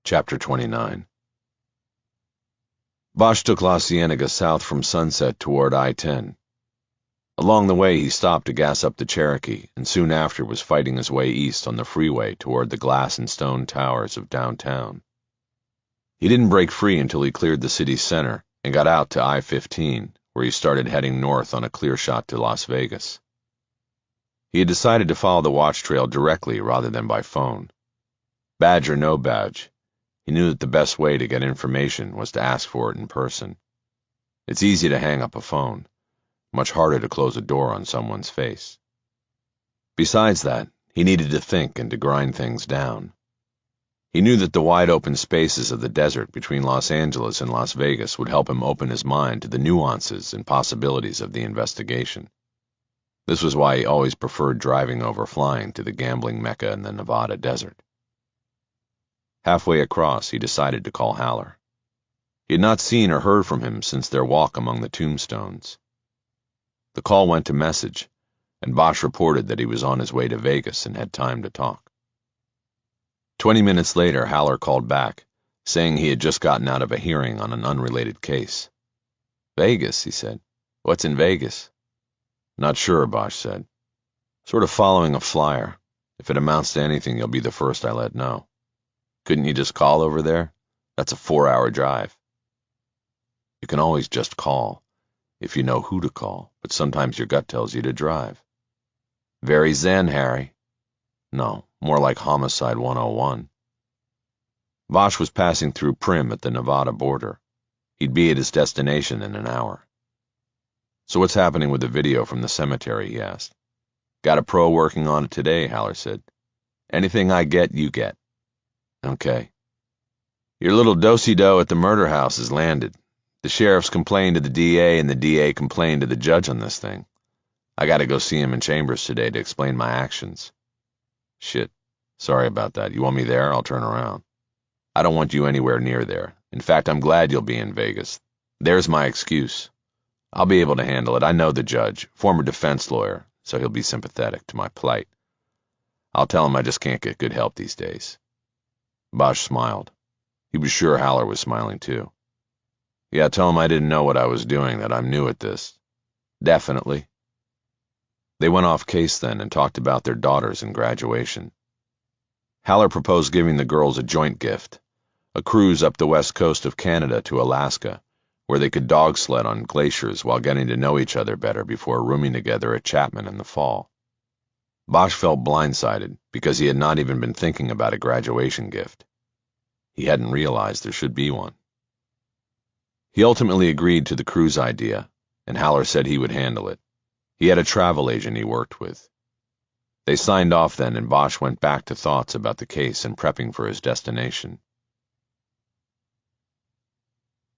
Chapter 29. Bosch took La Cienega south from Sunset toward I-10. Along the way, he stopped to gas up the Cherokee, and soon after was fighting his way east on the freeway toward the glass and stone towers of downtown. He didn't break free until he cleared the city's center and got out to I-15, where he started heading north on a clear shot to Las Vegas. He had decided to follow the watch trail directly rather than by phone. Badge or no badge, he knew that the best way to get information was to ask for it in person. It's easy to hang up a phone, much harder to close a door on someone's face. Besides that, he needed to think and to grind things down. He knew that the wide-open spaces of the desert between Los Angeles and Las Vegas would help him open his mind to the nuances and possibilities of the investigation. This was why he always preferred driving over flying to the gambling mecca in the Nevada desert. Halfway across, he decided to call Haller. He had not seen or heard from him since their walk among the tombstones. The call went to message, and Bosch reported that he was on his way to Vegas and had time to talk. 20 minutes later, Haller called back, saying he had just gotten out of a hearing on an unrelated case. Vegas, he said. What's in Vegas? Not sure, Bosch said. Sort of following a flyer. If it amounts to anything, you'll be the first I let know. Couldn't you just call over there? That's a 4-hour drive. You can always just call, if you know who to call, but sometimes your gut tells you to drive. Very zen, Harry. No, more like Homicide 101. Bosch was passing through Primm at the Nevada border. He'd be at his destination in an hour. So what's happening with the video from the cemetery, he asked. Got a pro working on it today, Haller said. Anything I get, you get. Okay. Your little do-si-do at the murder house has landed. The sheriff's complained to the DA, and the DA complained to the judge on this thing. I gotta go see him in chambers today to explain my actions. Shit. Sorry about that. You want me there? I'll turn around. I don't want you anywhere near there. In fact, I'm glad you'll be in Vegas. There's my excuse. I'll be able to handle it. I know the judge, former defense lawyer, so he'll be sympathetic to my plight. I'll tell him I just can't get good help these days. Bosch smiled. He was sure Haller was smiling too. Yeah, tell him I didn't know what I was doing, that I'm new at this. Definitely. They went off case then and talked about their daughters and graduation. Haller proposed giving the girls a joint gift, a cruise up the west coast of Canada to Alaska, where they could dog sled on glaciers while getting to know each other better before rooming together at Chapman in the fall. Bosch felt blindsided because he had not even been thinking about a graduation gift. He hadn't realized there should be one. He ultimately agreed to the cruise idea, and Haller said he would handle it. He had a travel agent he worked with. They signed off then, and Bosch went back to thoughts about the case and prepping for his destination.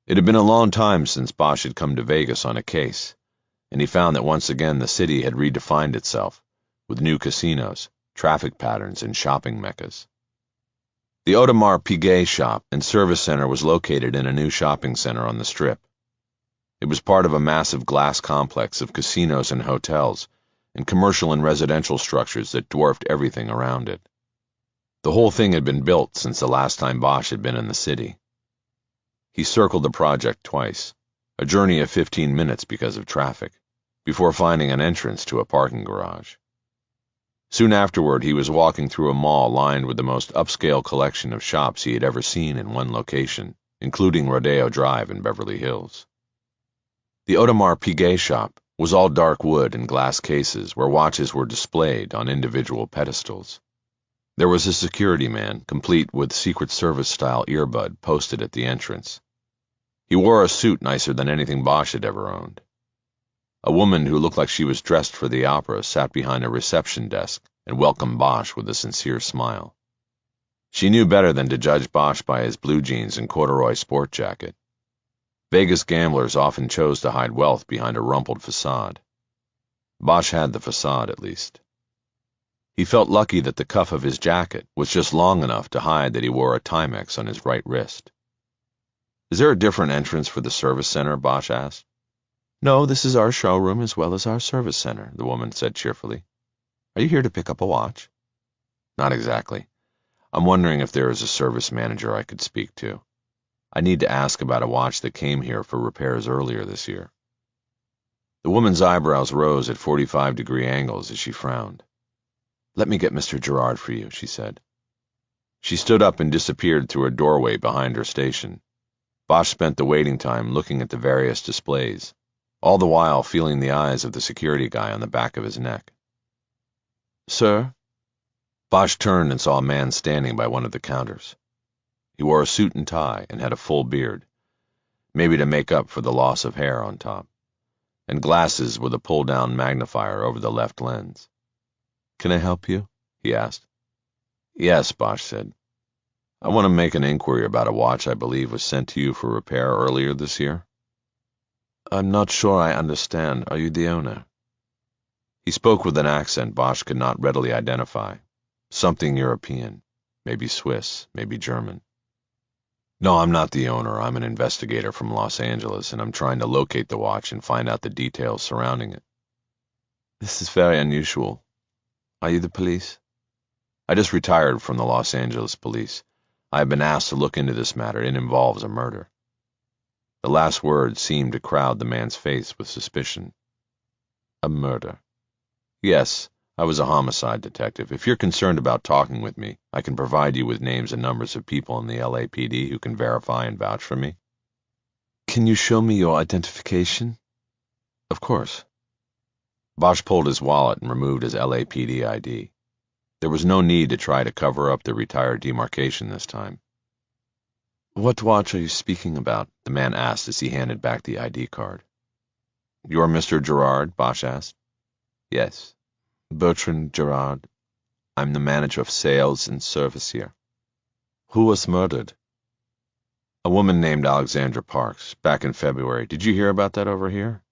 It had been a long time since Bosch had come to Vegas on a case, and he found that once again the city had redefined itself, with new casinos, traffic patterns, and shopping meccas. The Audemars Piguet shop and service center was located in a new shopping center on the Strip. It was part of a massive glass complex of casinos and hotels, and commercial and residential structures that dwarfed everything around it. The whole thing had been built since the last time Bosch had been in the city. He circled the project twice, a journey of 15 minutes because of traffic, before finding an entrance to a parking garage. Soon afterward, he was walking through a mall lined with the most upscale collection of shops he had ever seen in one location, including Rodeo Drive in Beverly Hills. The Audemars Piguet shop was all dark wood and glass cases where watches were displayed on individual pedestals. There was a security man, complete with Secret Service-style earbud, posted at the entrance. He wore a suit nicer than anything Bosch had ever owned. A woman who looked like she was dressed for the opera sat behind a reception desk and welcomed Bosch with a sincere smile. She knew better than to judge Bosch by his blue jeans and corduroy sport jacket. Vegas gamblers often chose to hide wealth behind a rumpled facade. Bosch had the facade, at least. He felt lucky that the cuff of his jacket was just long enough to hide that he wore a Timex on his right wrist. "Is there a different entrance for the service center?" Bosch asked. "No, this is our showroom as well as our service center," the woman said cheerfully. "Are you here to pick up a watch?" "Not exactly. I'm wondering if there is a service manager I could speak to. I need to ask about a watch that came here for repairs earlier this year." The woman's eyebrows rose at 45-degree angles as she frowned. "Let me get Mr. Gerard for you," she said. She stood up and disappeared through a doorway behind her station. Bosch spent the waiting time looking at the various displays, all the while feeling the eyes of the security guy on the back of his neck. "Sir?" Bosch turned and saw a man standing by one of the counters. He wore a suit and tie and had a full beard, maybe to make up for the loss of hair on top, and glasses with a pull-down magnifier over the left lens. "Can I help you?" he asked. "Yes," Bosch said. "I want to make an inquiry about a watch I believe was sent to you for repair earlier this year." "I'm not sure I understand. Are you the owner?" He spoke with an accent Bosch could not readily identify. Something European, maybe Swiss, maybe German. "No, I'm not the owner. I'm an investigator from Los Angeles, and I'm trying to locate the watch and find out the details surrounding it." "This is very unusual. Are you the police?" "I just retired from the Los Angeles police. I have been asked to look into this matter. It involves a murder." The last word seemed to crowd the man's face with suspicion. "A murder?" "Yes, I was a homicide detective. If you're concerned about talking with me, I can provide you with names and numbers of people in the LAPD who can verify and vouch for me." "Can you show me your identification?" "Of course." Bosch pulled his wallet and removed his LAPD ID. There was no need to try to cover up the retired demarcation this time. "What watch are you speaking about?" the man asked as he handed back the ID card. "You're Mr. Gerard?" Bosch asked. "Yes. Bertrand Gerard. I'm the manager of sales and service here." "Who was murdered?" "A woman named Alexandra Parks, back in February. Did you hear about that over here?"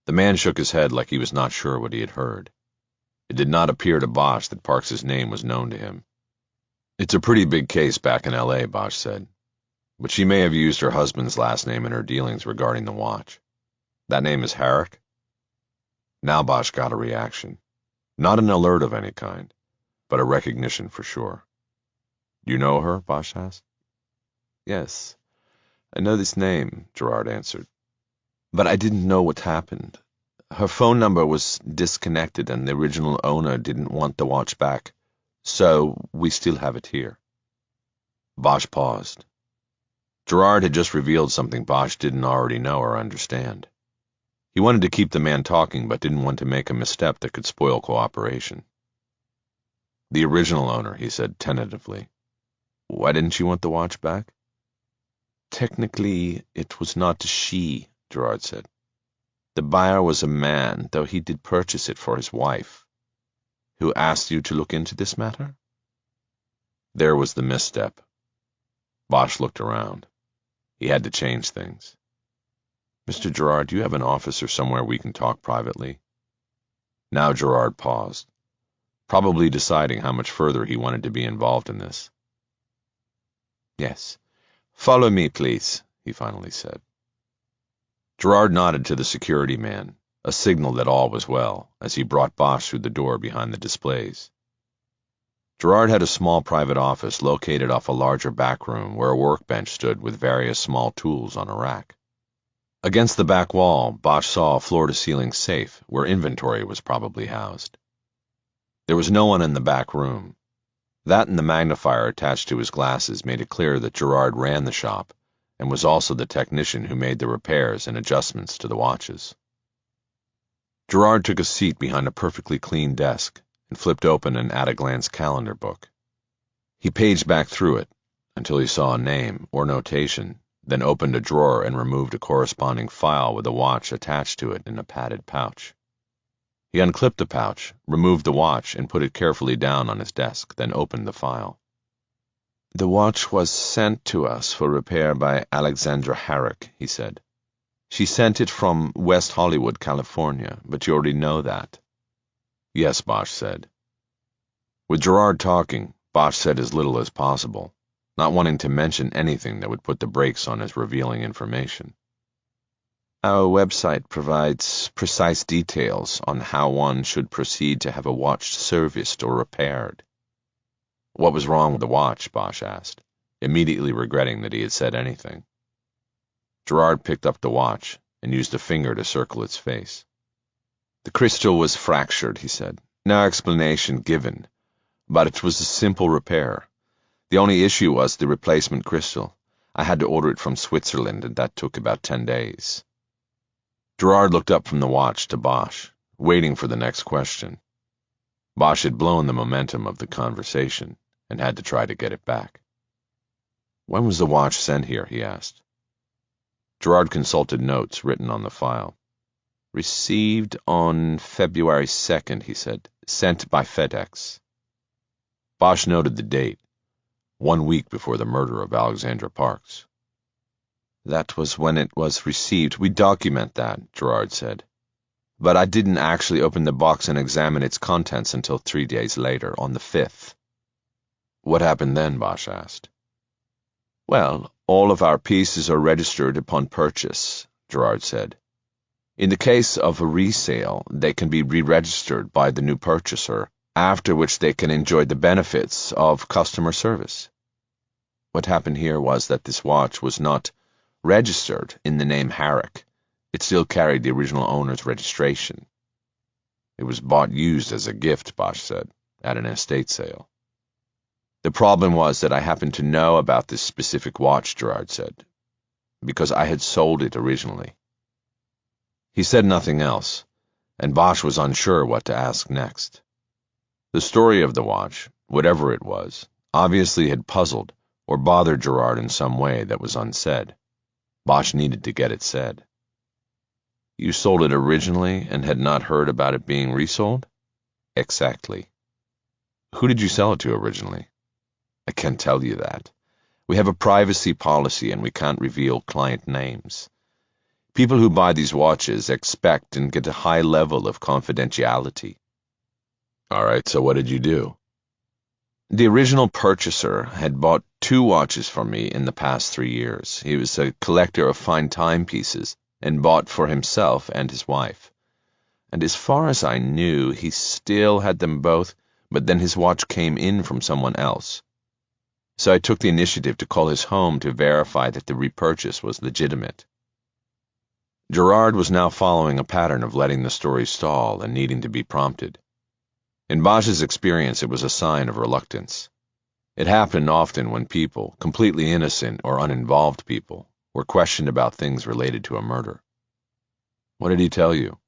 The man shook his head like he was not sure what he had heard. It did not appear to Bosch that Parks's name was known to him. "It's a pretty big case back in L.A., Bosch said. But she may have used her husband's last name in her dealings regarding the watch. That name is Herrick?" Now Bosch got a reaction. Not an alert of any kind, but a recognition for sure. "Do you know her?" Bosch asked. "Yes, I know this name," Gerard answered. "But I didn't know what happened. Her phone number was disconnected and the original owner didn't want the watch back, so we still have it here." Bosch paused. Gerard had just revealed something Bosch didn't already know or understand. He wanted to keep the man talking, but didn't want to make a misstep that could spoil cooperation. "The original owner," he said tentatively. "Why didn't she want the watch back?" "Technically, it was not she," Gerard said. "The buyer was a man, though he did purchase it for his wife." "Who asked you to look into this matter?" There was the misstep. Bosch looked around. He had to change things. "Mr. Gerard, do you have an office or somewhere we can talk privately?" Now Gerard paused, probably deciding how much further he wanted to be involved in this. "Yes. Follow me, please," he finally said. Gerard nodded to the security man, a signal that all was well, as he brought Bosch through the door behind the displays. Gerard had a small private office located off a larger back room where a workbench stood with various small tools on a rack. Against the back wall, Bosch saw a floor-to-ceiling safe where inventory was probably housed. There was no one in the back room. That and the magnifier attached to his glasses made it clear that Gerard ran the shop and was also the technician who made the repairs and adjustments to the watches. Gerard took a seat behind a perfectly clean desk and flipped open an at-a-glance calendar book. He paged back through it until he saw a name or notation then opened a drawer and removed a corresponding file with a watch attached to it in a padded pouch. He unclipped the pouch, removed the watch, and put it carefully down on his desk, then opened the file. "The watch was sent to us for repair by Alexandra Herrick," he said. "She sent it from West Hollywood, California, but you already know that." "Yes," Bosch said. With Gerard talking, Bosch said as little as possible, not wanting to mention anything that would put the brakes on his revealing information. "Our website provides precise details on how one should proceed to have a watch serviced or repaired." "What was wrong with the watch?" Bosch asked, immediately regretting that he had said anything. Gerard picked up the watch and used a finger to circle its face. "The crystal was fractured," he said. "No explanation given, but it was a simple repair. The only issue was the replacement crystal. I had to order it from Switzerland, and that took about 10 days. Gerard looked up from the watch to Bosch, waiting for the next question. Bosch had blown the momentum of the conversation and had to try to get it back. "When was the watch sent here?" he asked. Gerard consulted notes written on the file. "Received on February 2nd, he said. Sent by FedEx." Bosch noted the date, 1 week before the murder of Alexandra Parks. "That was when it was received. We document that," Gerard said. "But I didn't actually open the box and examine its contents until 3 days later, on the 5th. "What happened then?" Bosch asked. "Well, all of our pieces are registered upon purchase," Gerard said. "In the case of a resale, they can be re-registered by the new purchaser, after which they can enjoy the benefits of customer service. What happened here was that this watch was not registered in the name Herrick. It still carried the original owner's registration." "It was bought used as a gift," Bosch said, "at an estate sale." "The problem was that I happened to know about this specific watch," Gerard said, "because I had sold it originally." He said nothing else, and Bosch was unsure what to ask next. The story of the watch, whatever it was, obviously had puzzled or bothered Gerard in some way that was unsaid. Bosch needed to get it said. "You sold it originally and had not heard about it being resold?" "Exactly." "Who did you sell it to originally?" "I can't tell you that. We have a privacy policy and we can't reveal client names. People who buy these watches expect and get a high level of confidentiality." "All right, so what did you do?" "The original purchaser had bought 2 watches from me in the past 3 years. He was a collector of fine timepieces and bought for himself and his wife. And as far as I knew, he still had them both, but then his watch came in from someone else. So I took the initiative to call his home to verify that the repurchase was legitimate." Gerard was now following a pattern of letting the story stall and needing to be prompted. In Bosch's experience, it was a sign of reluctance. It happened often when people, completely innocent or uninvolved people, were questioned about things related to a murder. "What did he tell you?"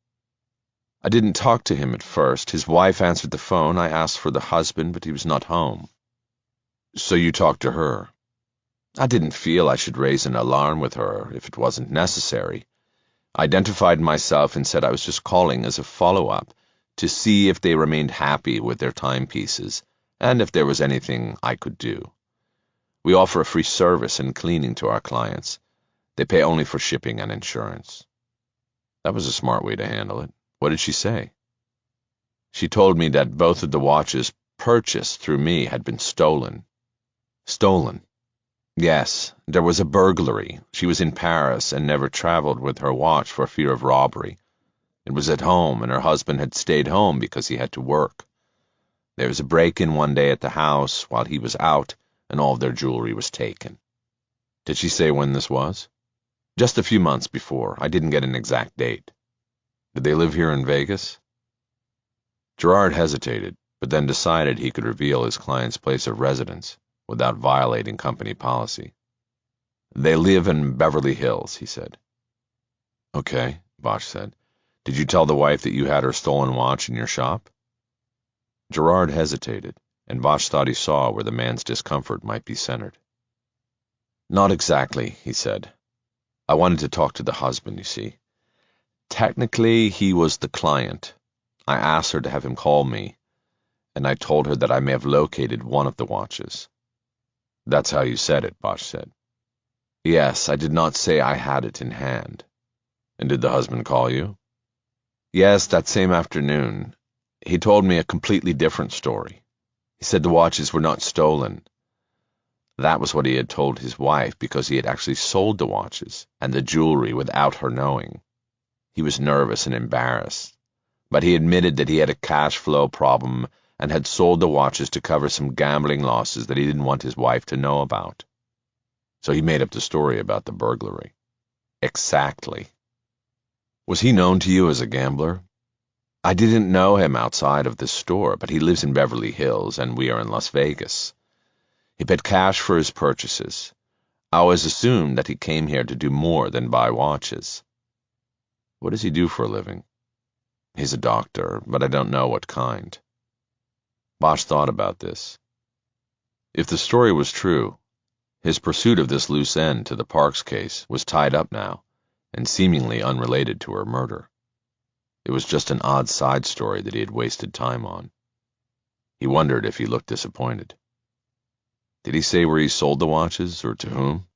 "I didn't talk to him at first. His wife answered the phone. I asked for the husband, but he was not home." "So you talked to her?" "I didn't feel I should raise an alarm with her if it wasn't necessary. I identified myself and said I was just calling as a follow-up to see if they remained happy with their timepieces and if there was anything I could do. We offer a free service and cleaning to our clients. They pay only for shipping and insurance." "That was a smart way to handle it. What did she say?" "She told me that both of the watches purchased through me had been stolen." "Stolen?" "Yes, there was a burglary. She was in Paris and never traveled with her watch for fear of robbery. It was at home, and her husband had stayed home because he had to work. There was a break-in one day at the house while he was out, and all of their jewelry was taken." "Did she say when this was?" "Just a few months before. I didn't get an exact date." "Did they live here in Vegas?" Gerard hesitated, but then decided he could reveal his client's place of residence without violating company policy. "They live in Beverly Hills," he said. "Okay," Bosch said. "Did you tell the wife that you had her stolen watch in your shop?" Gerard hesitated, and Bosch thought he saw where the man's discomfort might be centered. Not exactly, he said. I wanted to talk to the husband, you see. Technically, he was the client. I asked her to have him call me, and I told her that I may have located one of the watches. That's how you said it, Bosch said. Yes, I did not say I had it in hand. And did the husband call you? Yes, that same afternoon. He told me a completely different story. He said the watches were not stolen. That was what he had told his wife because he had actually sold the watches and the jewelry without her knowing. He was nervous and embarrassed, but he admitted that he had a cash flow problem and had sold the watches to cover some gambling losses that he didn't want his wife to know about. So he made up the story about the burglary. Exactly. Was he known to you as a gambler? I didn't know him outside of this store, but he lives in Beverly Hills and we are in Las Vegas. He paid cash for his purchases. I always assumed that he came here to do more than buy watches. What does he do for a living? He's a doctor, but I don't know what kind. Bosch thought about this. If the story was true, his pursuit of this loose end to the Parks case was tied up now, and seemingly unrelated to her murder. It was just an odd side story that he had wasted time on. He wondered if he looked disappointed. Did he say where he sold the watches, or to whom?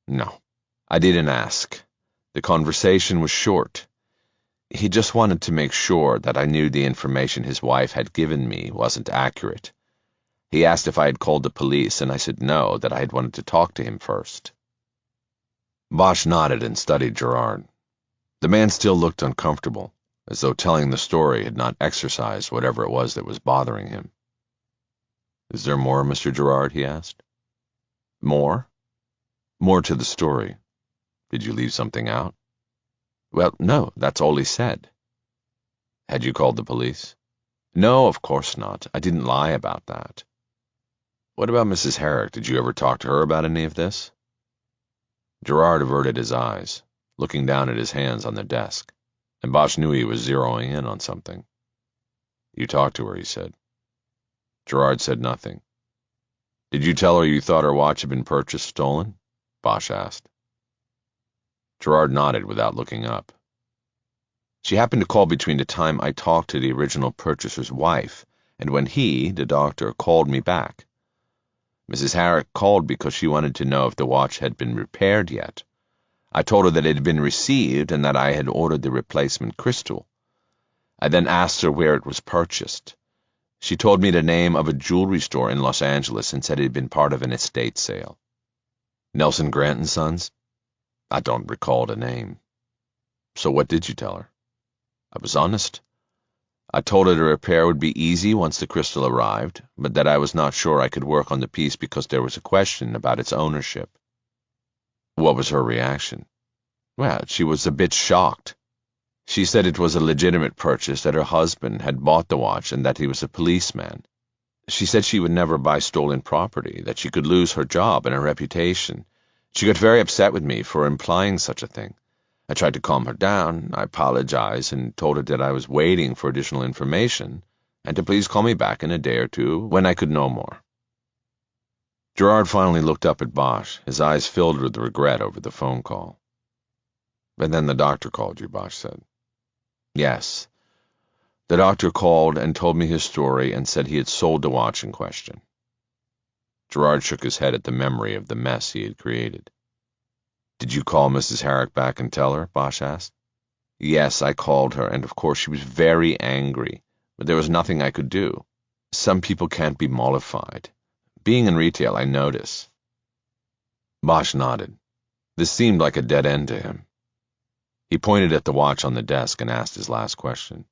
No, I didn't ask. The conversation was short. He just wanted to make sure that I knew the information his wife had given me wasn't accurate. He asked if I had called the police, and I said no, that I had wanted to talk to him first. Bosch nodded and studied Gerard. The man still looked uncomfortable, as though telling the story had not exorcised whatever it was that was bothering him. Is there more, Mr. Gerard? He asked. More? More to the story. Did you leave something out? Well, no, that's all he said. Had you called the police? No, of course not. I didn't lie about that. What about Mrs. Herrick? Did you ever talk to her about any of this? Gerard averted his eyes, looking down at his hands on the desk, and Bosch knew he was zeroing in on something. You talked to her, he said. Gerard said nothing. Did you tell her you thought her watch had been purchased stolen? Bosch asked. Gerard nodded without looking up. She happened to call between the time I talked to the original purchaser's wife and when he, the doctor, called me back. Mrs. Herrick called because she wanted to know if the watch had been repaired yet. I told her that it had been received and that I had ordered the replacement crystal. I then asked her where it was purchased. She told me the name of a jewelry store in Los Angeles and said it had been part of an estate sale. Nelson Grant and Sons? I don't recall the name. So what did you tell her? I was honest. I told her the repair would be easy once the crystal arrived, but that I was not sure I could work on the piece because there was a question about its ownership. What was her reaction? Well, she was a bit shocked. She said it was a legitimate purchase, that her husband had bought the watch and that he was a policeman. She said she would never buy stolen property, that she could lose her job and her reputation. She got very upset with me for implying such a thing. I tried to calm her down. I apologized and told her that I was waiting for additional information and to please call me back in a day or two when I could know more. Gerard finally looked up at Bosch, his eyes filled with regret over the phone call. And then the doctor called you, Bosch said. Yes. The doctor called and told me his story and said he had sold the watch in question. Gerard shook his head at the memory of the mess he had created. Did you call Mrs. Herrick back and tell her? Bosch asked. Yes, I called her, and of course she was very angry, but there was nothing I could do. Some people can't be mollified. Being in retail, I notice. Bosch nodded. This seemed like a dead end to him. He pointed at the watch on the desk and asked his last question.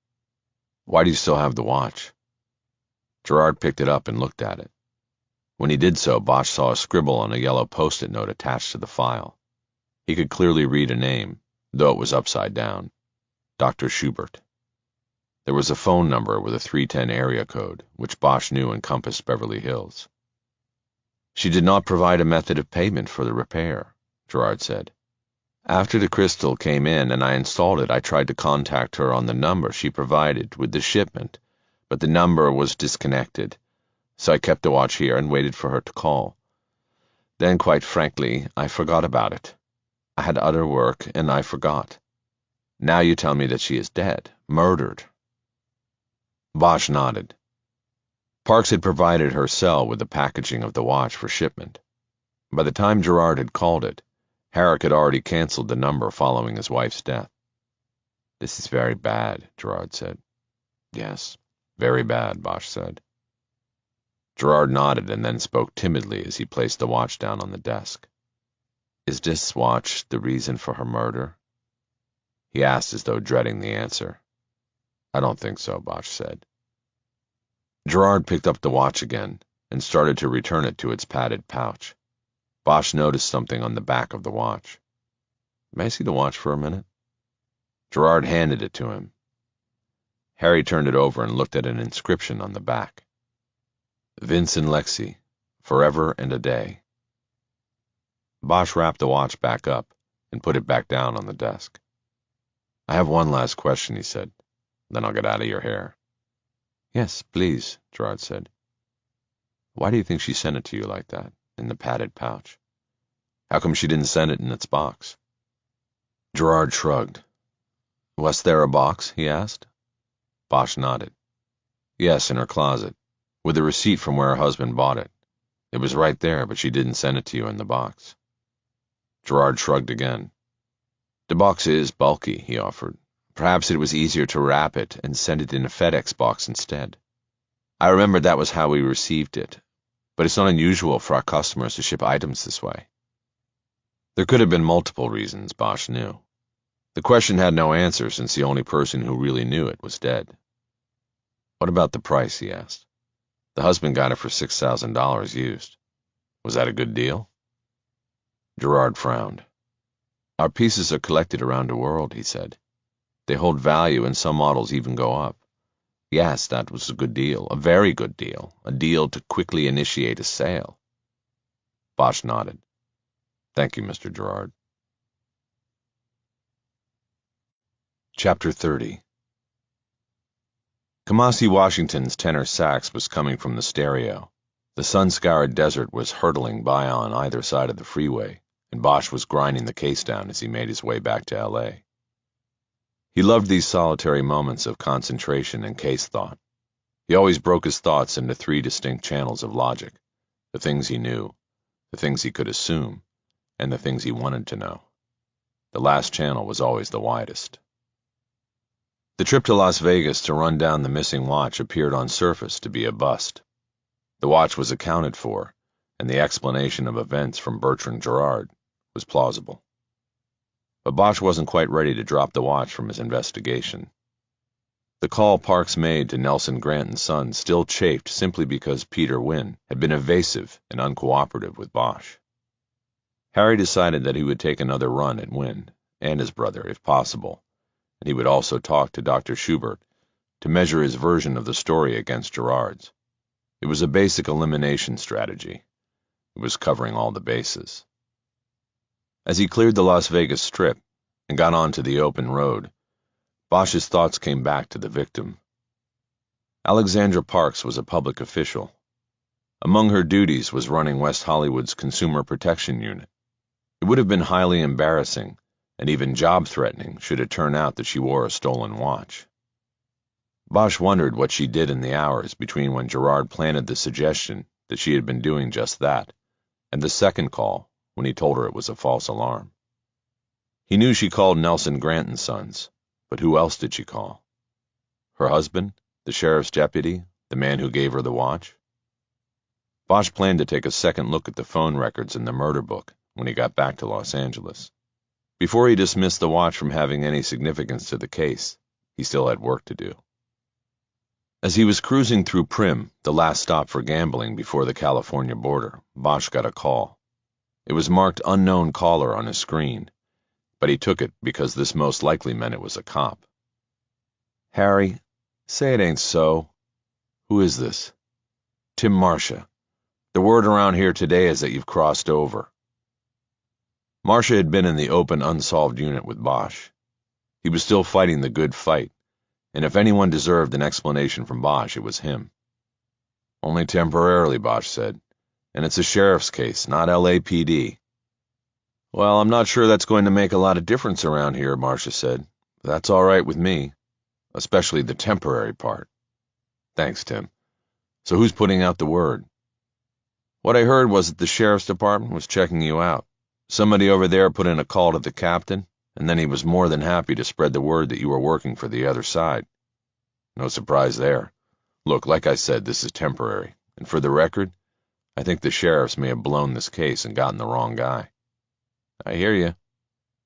Why do you still have the watch? Gerard picked it up and looked at it. When he did so, Bosch saw a scribble on a yellow post-it note attached to the file. He could clearly read a name, though it was upside down. Dr. Schubert. There was a phone number with a 310 area code, which Bosch knew encompassed Beverly Hills. She did not provide a method of payment for the repair, Gerard said. After the crystal came in and I installed it, I tried to contact her on the number she provided with the shipment, but the number was disconnected, so I kept the watch here and waited for her to call. Then, quite frankly, I forgot about it. I had other work, and I forgot. Now you tell me that she is dead, murdered." Bosch nodded. Parks had provided her cell with the packaging of the watch for shipment. By the time Gerard had called it, Herrick had already canceled the number following his wife's death. "This is very bad," Gerard said. "Yes, very bad," Bosch said. Gerard nodded and then spoke timidly as he placed the watch down on the desk. "Is this watch the reason for her murder?" He asked as though dreading the answer. "I don't think so," Bosch said. Gerard picked up the watch again and started to return it to its padded pouch. Bosch noticed something on the back of the watch. "May I see the watch for a minute?" Gerard handed it to him. Harry turned it over and looked at an inscription on the back. "Vince and Lexi, forever and a day." Bosch wrapped the watch back up and put it back down on the desk. "I have one last question," he said. "Then I'll get out of your hair." "Yes, please," Gerard said. "Why do you think she sent it to you like that, in the padded pouch? How come she didn't send it in its box?" Gerard shrugged. "Was there a box?" he asked. Bosch nodded. "Yes, in her closet, with a receipt from where her husband bought it. It was right there, but she didn't send it to you in the box." Gerard shrugged again. "The box is bulky," he offered. "Perhaps it was easier to wrap it and send it in a FedEx box instead. I remember that was how we received it, but it's not unusual for our customers to ship items this way." There could have been multiple reasons, Bosch knew. The question had no answer since the only person who really knew it was dead. "What about the price?" he asked. "The husband got it for $6,000 used. Was that a good deal?" Gerard frowned. "Our pieces are collected around the world," he said. "They hold value and some models even go up. Yes, that was a good deal, a very good deal, a deal to quickly initiate a sale." Bosch nodded. "Thank you, Mr. Gerard." Chapter 30. Kamasi Washington's tenor sax was coming from the stereo. The sun-scoured desert was hurtling by on either side of the freeway, and Bosch was grinding the case down as he made his way back to L.A. He loved these solitary moments of concentration and case thought. He always broke his thoughts into three distinct channels of logic: the things he knew, the things he could assume, and the things he wanted to know. The last channel was always the widest. The trip to Las Vegas to run down the missing watch appeared on surface to be a bust. The watch was accounted for, and the explanation of events from Bertrand Gerard was plausible. But Bosch wasn't quite ready to drop the watch from his investigation. The call Parks made to Nelson Grant & Sons still chafed simply because Peter Wynne had been evasive and uncooperative with Bosch. Harry decided that he would take another run at Wynne, and his brother, if possible, and he would also talk to Dr. Schubert to measure his version of the story against Gerard's. It was a basic elimination strategy. It was covering all the bases. As he cleared the Las Vegas Strip and got onto the open road, Bosch's thoughts came back to the victim. Alexandra Parks was a public official. Among her duties was running West Hollywood's Consumer Protection Unit. It would have been highly embarrassing and even job-threatening should it turn out that she wore a stolen watch. Bosch wondered what she did in the hours between when Gerard planted the suggestion that she had been doing just that, and the second call when he told her it was a false alarm. He knew she called Nelson Grant & Sons, but who else did she call? Her husband, the sheriff's deputy, the man who gave her the watch? Bosch planned to take a second look at the phone records in the murder book when he got back to Los Angeles. Before he dismissed the watch from having any significance to the case, he still had work to do. As he was cruising through Primm, the last stop for gambling before the California border, Bosch got a call. It was marked unknown caller on his screen, but he took it because this most likely meant it was a cop. "Harry, say it ain't so. Who is this?" "Tim Marcia. The word around here today is that you've crossed over." Marcia had been in the open unsolved unit with Bosch. He was still fighting the good fight, and if anyone deserved an explanation from Bosch, it was him. "Only temporarily," Bosch said. And it's a sheriff's case, not LAPD. Well, I'm not sure that's going to make a lot of difference around here, Marcia said. That's all right with me, especially the temporary part. Thanks, Tim. So who's putting out the word? What I heard was that the sheriff's department was checking you out. Somebody over there put in a call to the captain, and then he was more than happy to spread the word that you were working for the other side. No surprise there. Look, like I said, this is temporary, and for the record, I think the sheriffs may have blown this case and gotten the wrong guy. I hear you.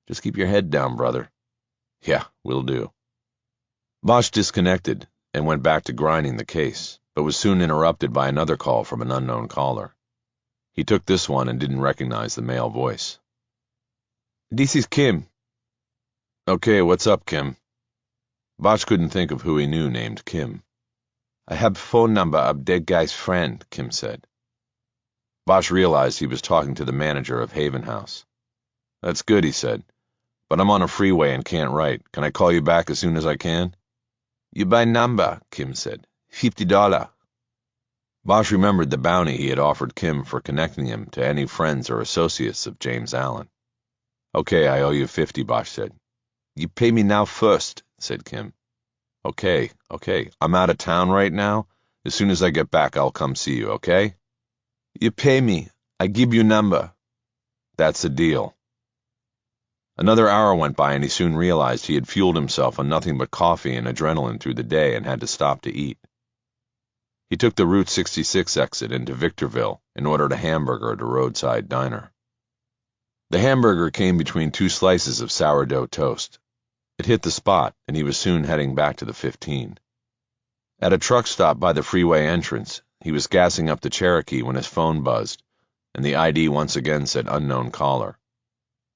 Just keep your head down, brother. Yeah, will do. Bosch disconnected and went back to grinding the case, but was soon interrupted by another call from an unknown caller. He took this one and didn't recognize the male voice. This is Kim. Okay, what's up, Kim? Bosch couldn't think of who he knew named Kim. I have phone number of dead guy's friend, Kim said. Bosch realized he was talking to the manager of Haven House. That's good, he said, but I'm on a freeway and can't write. Can I call you back as soon as I can? You buy number, Kim said. $50. Bosch remembered the bounty he had offered Kim for connecting him to any friends or associates of James Allen. Okay, I owe you 50, Bosch said. You pay me now first, said Kim. Okay, I'm out of town right now. As soon as I get back, I'll come see you, okay? You pay me. I give you number. That's a deal. Another hour went by and he soon realized he had fueled himself on nothing but coffee and adrenaline through the day and had to stop to eat. He took the Route 66 exit into Victorville and ordered a hamburger at a roadside diner. The hamburger came between 2 slices of sourdough toast. It hit the spot, and he was soon heading back to the 15. At a truck stop by the freeway entrance, he was gassing up the Cherokee when his phone buzzed, and the ID once again said unknown caller.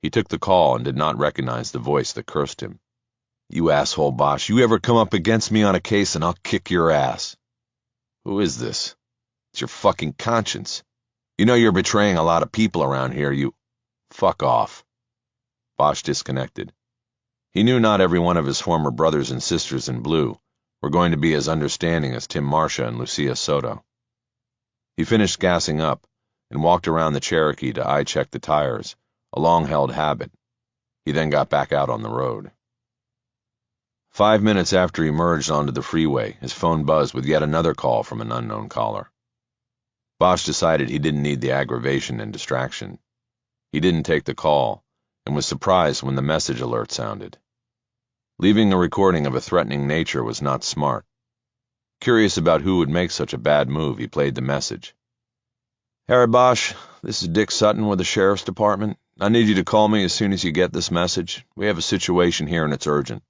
He took the call and did not recognize the voice that cursed him. You asshole, Bosch, you ever come up against me on a case and I'll kick your ass. Who is this? It's your fucking conscience. You know you're betraying a lot of people around here, you... Fuck off. Bosch disconnected. He knew not every one of his former brothers and sisters in blue were going to be as understanding as Tim Marcia and Lucia Soto. He finished gassing up and walked around the Cherokee to eye-check the tires, a long-held habit. He then got back out on the road. 5 minutes after he merged onto the freeway, his phone buzzed with yet another call from an unknown caller. Bosch decided he didn't need the aggravation and distraction. He didn't take the call and was surprised when the message alert sounded. Leaving a recording of a threatening nature was not smart. Curious about who would make such a bad move, he played the message. Harry Bosch, this is Dick Sutton with the Sheriff's Department. I need you to call me as soon as you get this message. We have a situation here and it's urgent.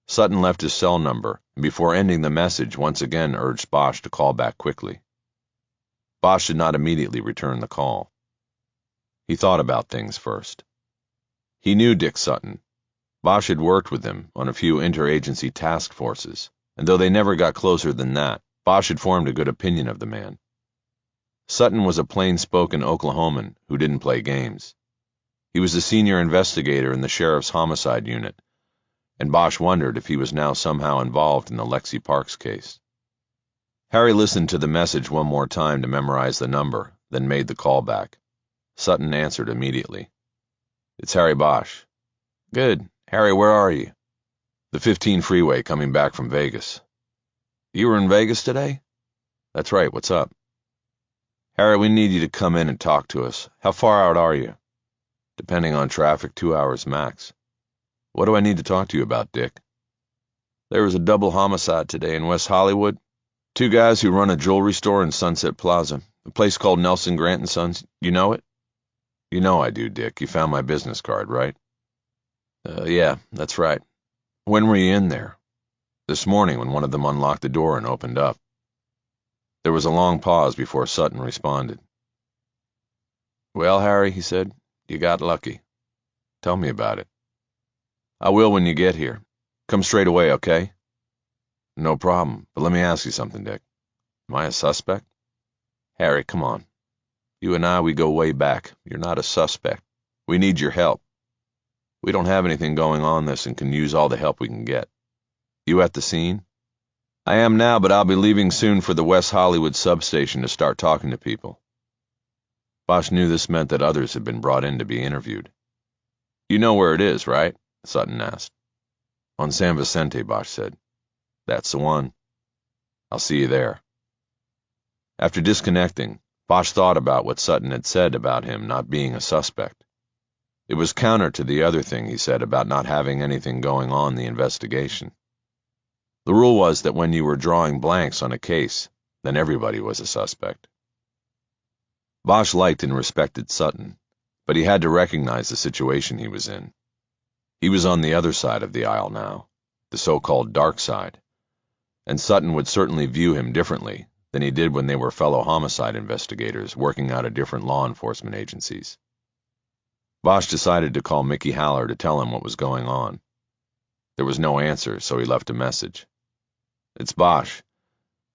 Sutton left his cell number, and before ending the message, once again urged Bosch to call back quickly. Bosch did not immediately return the call. He thought about things first. He knew Dick Sutton. Bosch had worked with him on a few interagency task forces, and though they never got closer than that, Bosch had formed a good opinion of the man. Sutton was a plain-spoken Oklahoman who didn't play games. He was a senior investigator in the sheriff's homicide unit, and Bosch wondered if he was now somehow involved in the Lexi Parks case. Harry listened to the message one more time to memorize the number, then made the call back. Sutton answered immediately. It's Harry Bosch. Good. Harry, where are you? The 15 freeway coming back from Vegas. You were in Vegas today? That's right, what's up? Harry, we need you to come in and talk to us. How far out are you? Depending on traffic, 2 hours max. What do I need to talk to you about, Dick? There was a double homicide today in West Hollywood. 2 guys who run a jewelry store in Sunset Plaza, a place called Nelson Grant & Sons. You know it? You know I do, Dick. You found my business card, right? Yeah, that's right. When were you in there? This morning when one of them unlocked the door and opened up. There was a long pause before Sutton responded. Well, Harry, he said, you got lucky. Tell me about it. I will when you get here. Come straight away, okay? No problem, but let me ask you something, Dick. Am I a suspect? Harry, come on. You and I, we go way back. You're not a suspect. We need your help. We don't have anything going on this and can use all the help we can get. You at the scene? I am now, but I'll be leaving soon for the West Hollywood substation to start talking to people. Bosch knew this meant that others had been brought in to be interviewed. "You know where it is, right?" Sutton asked. "On San Vicente," Bosch said. "That's the one. I'll see you there." After disconnecting, Bosch thought about what Sutton had said about him not being a suspect. It was counter to the other thing he said about not having anything going on in the investigation. The rule was that when you were drawing blanks on a case, then everybody was a suspect. Bosch liked and respected Sutton, but he had to recognize the situation he was in. He was on the other side of the aisle now, the so-called dark side, and Sutton would certainly view him differently than he did when they were fellow homicide investigators working out of different law enforcement agencies. Bosch decided to call Mickey Haller to tell him what was going on. There was no answer, so he left a message. "It's Bosch.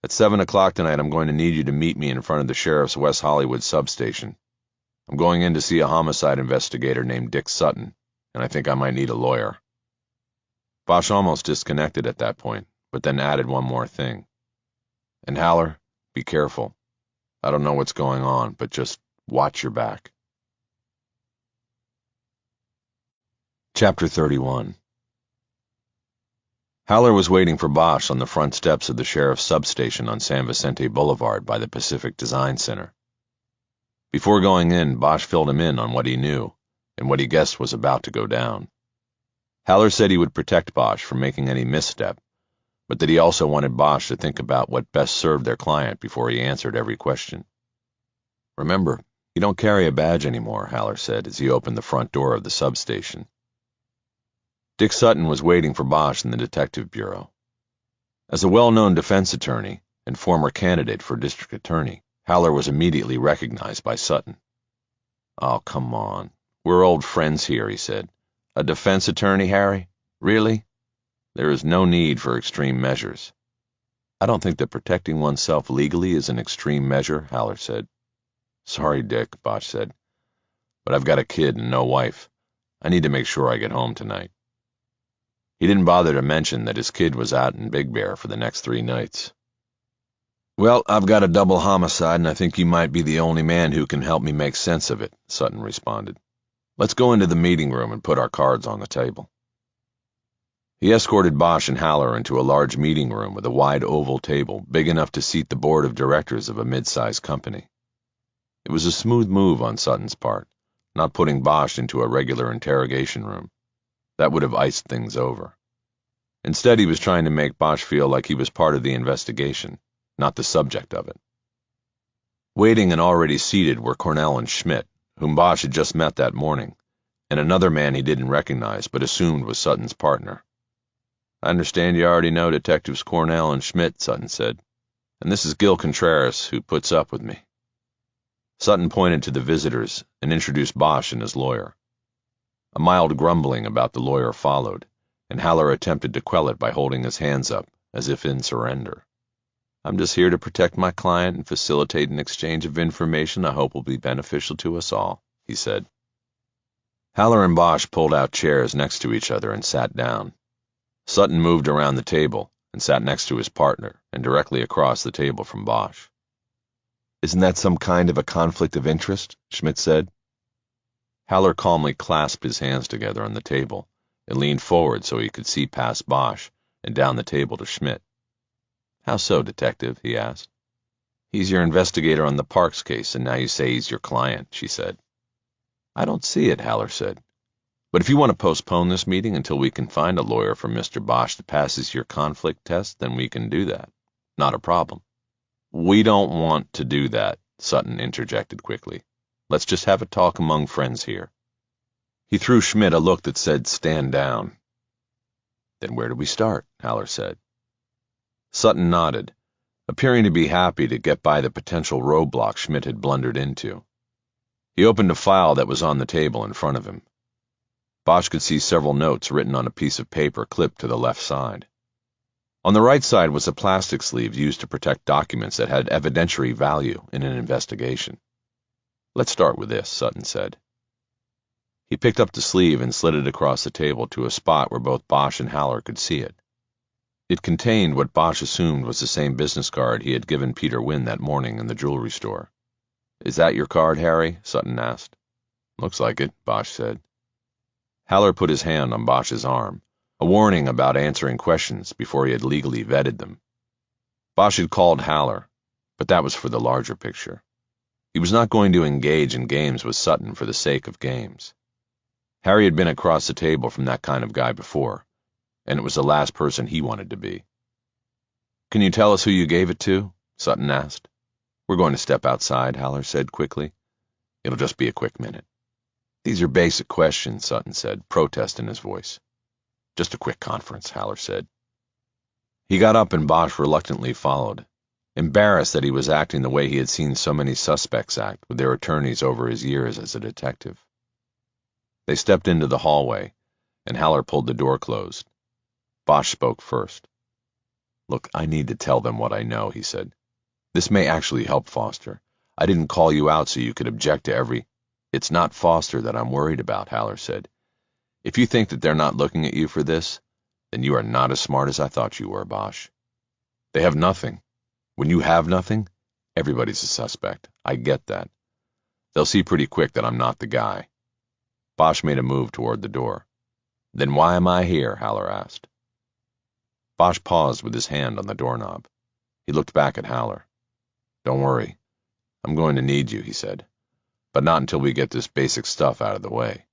At 7 o'clock tonight, I'm going to need you to meet me in front of the sheriff's West Hollywood substation. I'm going in to see a homicide investigator named Dick Sutton, and I think I might need a lawyer." Bosch almost disconnected at that point, but then added one more thing. "And Haller, be careful. I don't know what's going on, but just watch your back." Chapter 31. Haller was waiting for Bosch on the front steps of the sheriff's substation on San Vicente Boulevard by the Pacific Design Center. Before going in, Bosch filled him in on what he knew and what he guessed was about to go down. Haller said he would protect Bosch from making any misstep, but that he also wanted Bosch to think about what best served their client before he answered every question. "Remember, you don't carry a badge anymore," Haller said as he opened the front door of the substation. Dick Sutton was waiting for Bosch in the detective bureau. As a well-known defense attorney and former candidate for district attorney, Haller was immediately recognized by Sutton. "Oh, come on. We're old friends here," he said. "A defense attorney, Harry? Really? There is no need for extreme measures." "I don't think that protecting oneself legally is an extreme measure," Haller said. "Sorry, Dick," Bosch said, "but I've got a kid and no wife. I need to make sure I get home tonight." He didn't bother to mention that his kid was out in Big Bear for the next 3 nights. "Well, I've got a double homicide, and I think you might be the only man who can help me make sense of it," Sutton responded. "Let's go into the meeting room and put our cards on the table." He escorted Bosch and Haller into a large meeting room with a wide oval table big enough to seat the board of directors of a mid-sized company. It was a smooth move on Sutton's part, not putting Bosch into a regular interrogation room. That would have iced things over. Instead, he was trying to make Bosch feel like he was part of the investigation, not the subject of it. Waiting and already seated were Cornell and Schmidt, whom Bosch had just met that morning, and another man he didn't recognize but assumed was Sutton's partner. "I understand you already know Detectives Cornell and Schmidt," Sutton said, "and this is Gil Contreras, who puts up with me." Sutton pointed to the visitors and introduced Bosch and his lawyer. A mild grumbling about the lawyer followed, and Haller attempted to quell it by holding his hands up, as if in surrender. "I'm just here to protect my client and facilitate an exchange of information I hope will be beneficial to us all," he said. Haller and Bosch pulled out chairs next to each other and sat down. Sutton moved around the table and sat next to his partner and directly across the table from Bosch. "Isn't that some kind of a conflict of interest?" Schmidt said. Haller calmly clasped his hands together on the table and leaned forward so he could see past Bosch and down the table to Schmidt. "How so, Detective?" he asked. "He's your investigator on the Parks case, and now you say he's your client," she said. "I don't see it," Haller said. "But if you want to postpone this meeting until we can find a lawyer for Mr. Bosch that passes your conflict test, then we can do that. Not a problem." "We don't want to do that," Sutton interjected quickly. "Let's just have a talk among friends here." He threw Schmidt a look that said, "Stand down." "Then where do we start?" Haller said. Sutton nodded, appearing to be happy to get by the potential roadblock Schmidt had blundered into. He opened a file that was on the table in front of him. Bosch could see several notes written on a piece of paper clipped to the left side. On the right side was a plastic sleeve used to protect documents that had evidentiary value in an investigation. "Let's start with this," Sutton said. He picked up the sleeve and slid it across the table to a spot where both Bosch and Haller could see it. It contained what Bosch assumed was the same business card he had given Peter Wynne that morning in the jewelry store. Is that your card, Harry? Sutton asked. Looks like it, Bosch said. Haller put his hand on Bosch's arm, a warning about answering questions before he had legally vetted them. Bosch had called Haller, but that was for the larger picture. He was not going to engage in games with Sutton for the sake of games. Harry had been across the table from that kind of guy before, and it was the last person he wanted to be. "Can you tell us who you gave it to?" Sutton asked. "We're going to step outside," Haller said quickly. "It'll just be a quick minute." "These are basic questions," Sutton said, protest in his voice. "Just a quick conference," Haller said. He got up and Bosch reluctantly followed, embarrassed that he was acting the way he had seen so many suspects act with their attorneys over his years as a detective. They stepped into the hallway, and Haller pulled the door closed. Bosch spoke first. "Look, I need to tell them what I know," he said. "This may actually help Foster. I didn't call you out so you could object to every—" "It's not Foster that I'm worried about," Haller said. "If you think that they're not looking at you for this, then you are not as smart as I thought you were, Bosch. They have nothing. When you have nothing, everybody's a suspect. I get that. They'll see pretty quick that I'm not the guy." Bosch made a move toward the door. "Then why am I here?" Haller asked. Bosch paused with his hand on the doorknob. He looked back at Haller. "Don't worry. I'm going to need you," he said. "But not until we get this basic stuff out of the way."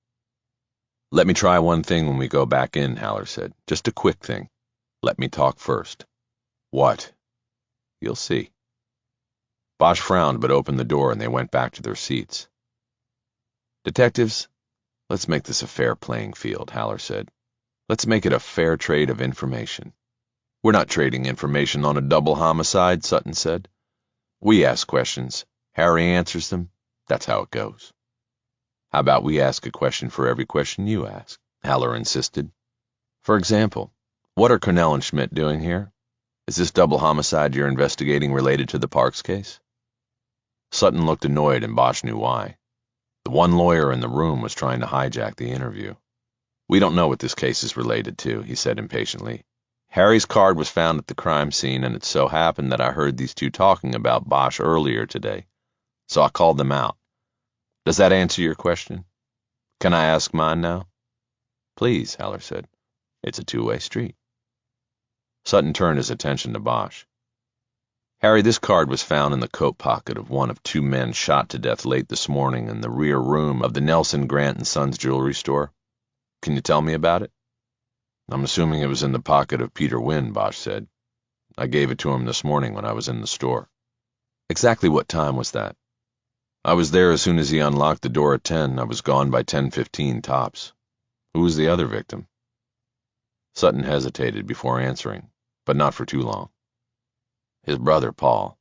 "Let me try one thing when we go back in," Haller said. "Just a quick thing. Let me talk first." "What?" "You'll see." Bosch frowned but opened the door and they went back to their seats. "Detectives, let's make this a fair playing field," Haller said. "Let's make it a fair trade of information." "We're not trading information on a double homicide," Sutton said. "We ask questions. Harry answers them. That's how it goes." "How about we ask a question for every question you ask?" Haller insisted. "For example, what are Connell and Schmidt doing here? Is this double homicide you're investigating related to the Parks case?" Sutton looked annoyed and Bosch knew why. The one lawyer in the room was trying to hijack the interview. "We don't know what this case is related to," he said impatiently. "Harry's card was found at the crime scene, and it so happened that I heard these two talking about Bosch earlier today, so I called them out. Does that answer your question? Can I ask mine now?" "Please," Haller said. "It's a two-way street." Sutton turned his attention to Bosch. "Harry, this card was found in the coat pocket of one of two men shot to death late this morning in the rear room of the Nelson Grant & Sons jewelry store. Can you tell me about it?" "I'm assuming it was in the pocket of Peter Wynne," Bosch said. "I gave it to him this morning when I was in the store." "Exactly what time was that?" "I was there as soon as he unlocked the door at 10. I was gone by 10:15 tops." "Who was the other victim?" Sutton hesitated before answering, but not for too long. "His brother, Paul.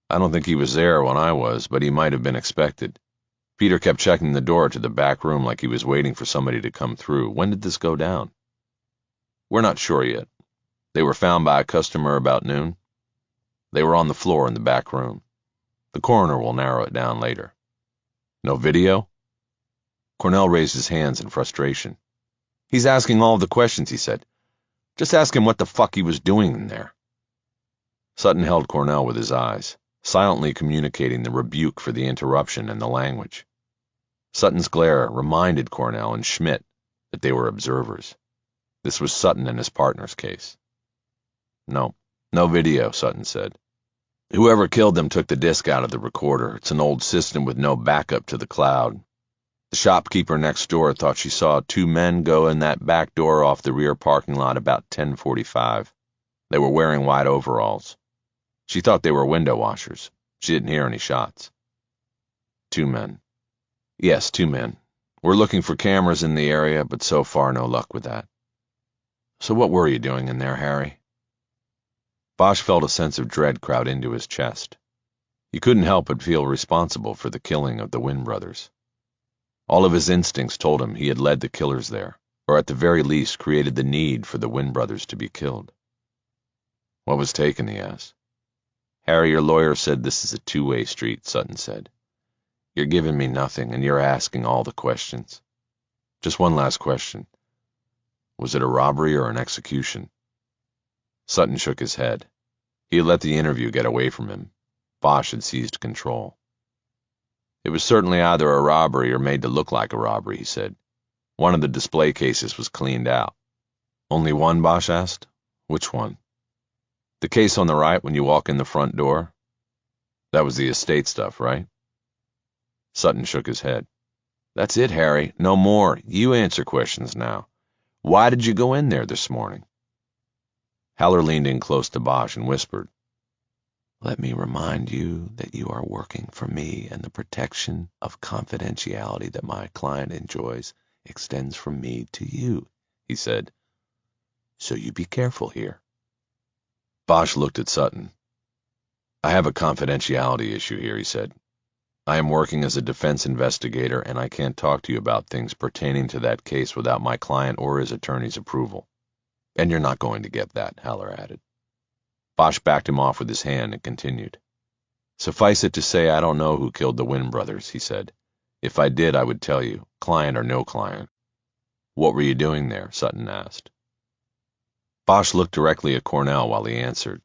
I don't think he was there when I was, but he might have been expected. Peter kept checking the door to the back room like he was waiting for somebody to come through. When did this go down?" "We're not sure yet. They were found by a customer about noon. They were on the floor in the back room. The coroner will narrow it down later." "No video?" Cornell raised his hands in frustration. "He's asking all the questions," he said. "Just ask him what the fuck he was doing in there." Sutton held Cornell with his eyes, silently communicating the rebuke for the interruption and the language. Sutton's glare reminded Cornell and Schmidt that they were observers. This was Sutton and his partner's case. No video," Sutton said. "Whoever killed them took the disc out of the recorder. It's an old system with no backup to the cloud. The shopkeeper next door thought she saw two men go in that back door off the rear parking lot about 10:45. They were wearing white overalls. She thought they were window washers. She didn't hear any shots." "Two men." "Yes, two men. We're looking for cameras in the area, but so far no luck with that." "So what were you doing in there, Harry?" Bosch felt a sense of dread crowd into his chest. He couldn't help but feel responsible for the killing of the Wynne brothers. All of his instincts told him he had led the killers there, or at the very least created the need for the Wynne brothers to be killed. "What was taken?" he asked. "Harry, your lawyer said this is a two-way street," Sutton said. "You're giving me nothing, and you're asking all the questions. Just one last question. Was it a robbery or an execution?" Sutton shook his head. He had let the interview get away from him. Bosch had seized control. It was certainly either a robbery or made to look like a robbery, he said. One of the display cases was cleaned out. Only one, Bosch asked. Which one? The case on the right when you walk in the front door. That was the estate stuff, right? Sutton shook his head. That's it, Harry. No more. You answer questions now. Why did you go in there this morning? Haller leaned in close to Bosch and whispered, Let me remind you that you are working for me, and the protection of confidentiality that my client enjoys extends from me to you, he said. So you be careful here. Bosch looked at Sutton. I have a confidentiality issue here, he said. I am working as a defense investigator, and I can't talk to you about things pertaining to that case without my client or his attorney's approval. And you're not going to get that, Haller added. Bosch backed him off with his hand and continued. Suffice it to say, I don't know who killed the Wynn brothers, he said. If I did, I would tell you, client or no client. What were you doing there? Sutton asked. Bosch looked directly at Cornell while he answered.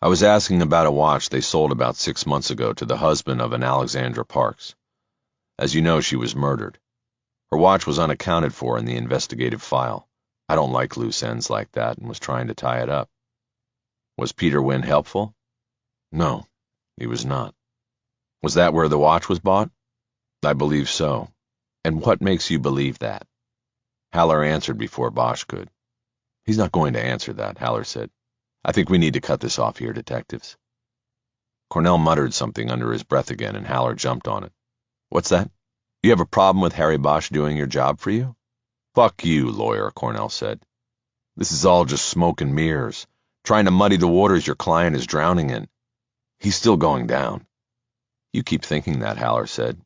I was asking about a watch they sold about 6 months ago to the husband of an Alexandra Parks. As you know, she was murdered. Her watch was unaccounted for in the investigative file. I don't like loose ends like that and was trying to tie it up. Was Peter Wynn helpful? No, he was not. Was that where the watch was bought? I believe so. And what makes you believe that? Haller answered before Bosch could. He's not going to answer that, Haller said. I think we need to cut this off here, detectives. Cornell muttered something under his breath again, and Haller jumped on it. What's that? You have a problem with Harry Bosch doing your job for you? Fuck you, lawyer, Cornell said. This is all just smoke and mirrors, trying to muddy the waters your client is drowning in. He's still going down. You keep thinking that, Haller said,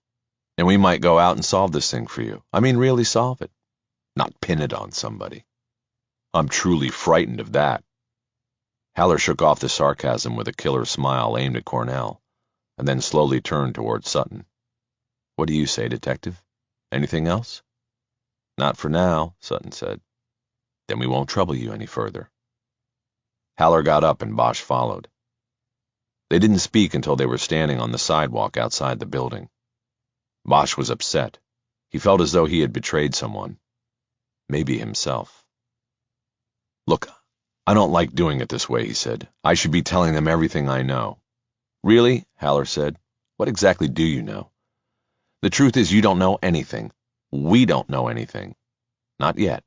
and we might go out and solve this thing for you. I mean, really solve it, not pin it on somebody. I'm truly frightened of that. Haller shook off the sarcasm with a killer smile aimed at Cornell, and then slowly turned toward Sutton. What do you say, detective? Anything else? Not for now, Sutton said. Then we won't trouble you any further. Haller got up and Bosch followed. They didn't speak until they were standing on the sidewalk outside the building. Bosch was upset. He felt as though he had betrayed someone. Maybe himself. Look, I don't like doing it this way, he said. I should be telling them everything I know. Really? Haller said. What exactly do you know? The truth is you don't know anything. We don't know anything. Not yet.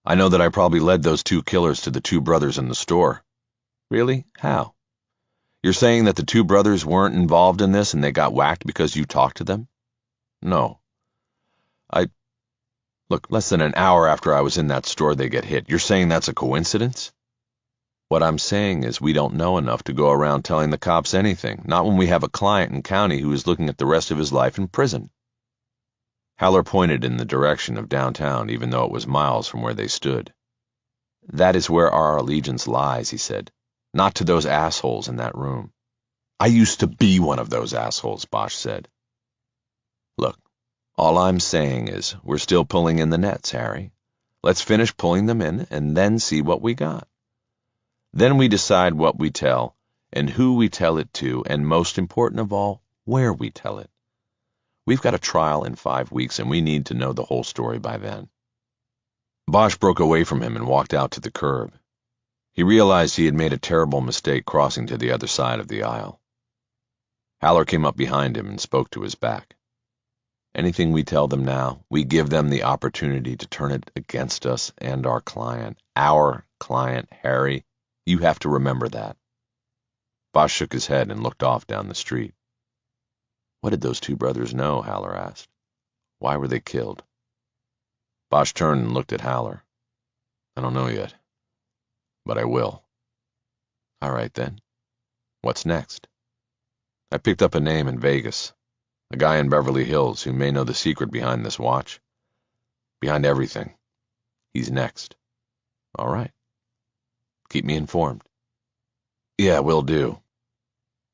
I know that I probably led those 2 killers to the 2 brothers in the store. Really? How? You're saying that the 2 brothers weren't involved in this and they got whacked because you talked to them? No. Look, less than an hour after I was in that store, they get hit. You're saying that's a coincidence? What I'm saying is we don't know enough to go around telling the cops anything, not when we have a client in county who is looking at the rest of his life in prison. Haller pointed in the direction of downtown, even though it was miles from where they stood. That is where our allegiance lies, he said. Not to those assholes in that room. I used to be one of those assholes, Bosch said. Look, all I'm saying is we're still pulling in the nets, Harry. Let's finish pulling them in and then see what we got. Then we decide what we tell and who we tell it to, and most important of all, where we tell it. We've got a trial in 5 weeks and we need to know the whole story by then. Bosch broke away from him and walked out to the curb. He realized he had made a terrible mistake crossing to the other side of the aisle. Haller came up behind him and spoke to his back. Anything we tell them now, we give them the opportunity to turn it against us and our client. Our client, Harry. You have to remember that. Bosch shook his head and looked off down the street. What did those 2 brothers know? Haller asked. Why were they killed? Bosch turned and looked at Haller. I don't know yet, but I will. All right, then. What's next? I picked up a name in Vegas. A guy in Beverly Hills who may know the secret behind this watch. Behind everything. He's next. All right. Keep me informed. Yeah, will do.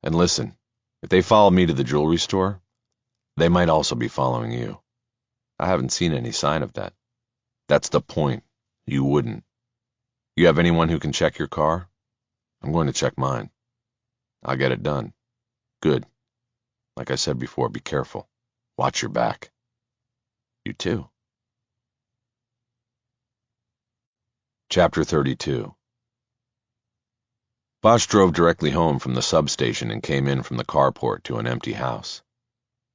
And listen, if they follow me to the jewelry store, they might also be following you. I haven't seen any sign of that. That's the point. You wouldn't. You have anyone who can check your car? I'm going to check mine. I'll get it done. Good. Like I said before, be careful. Watch your back. You too. Chapter 32. Bosch drove directly home from the substation and came in from the carport to an empty house.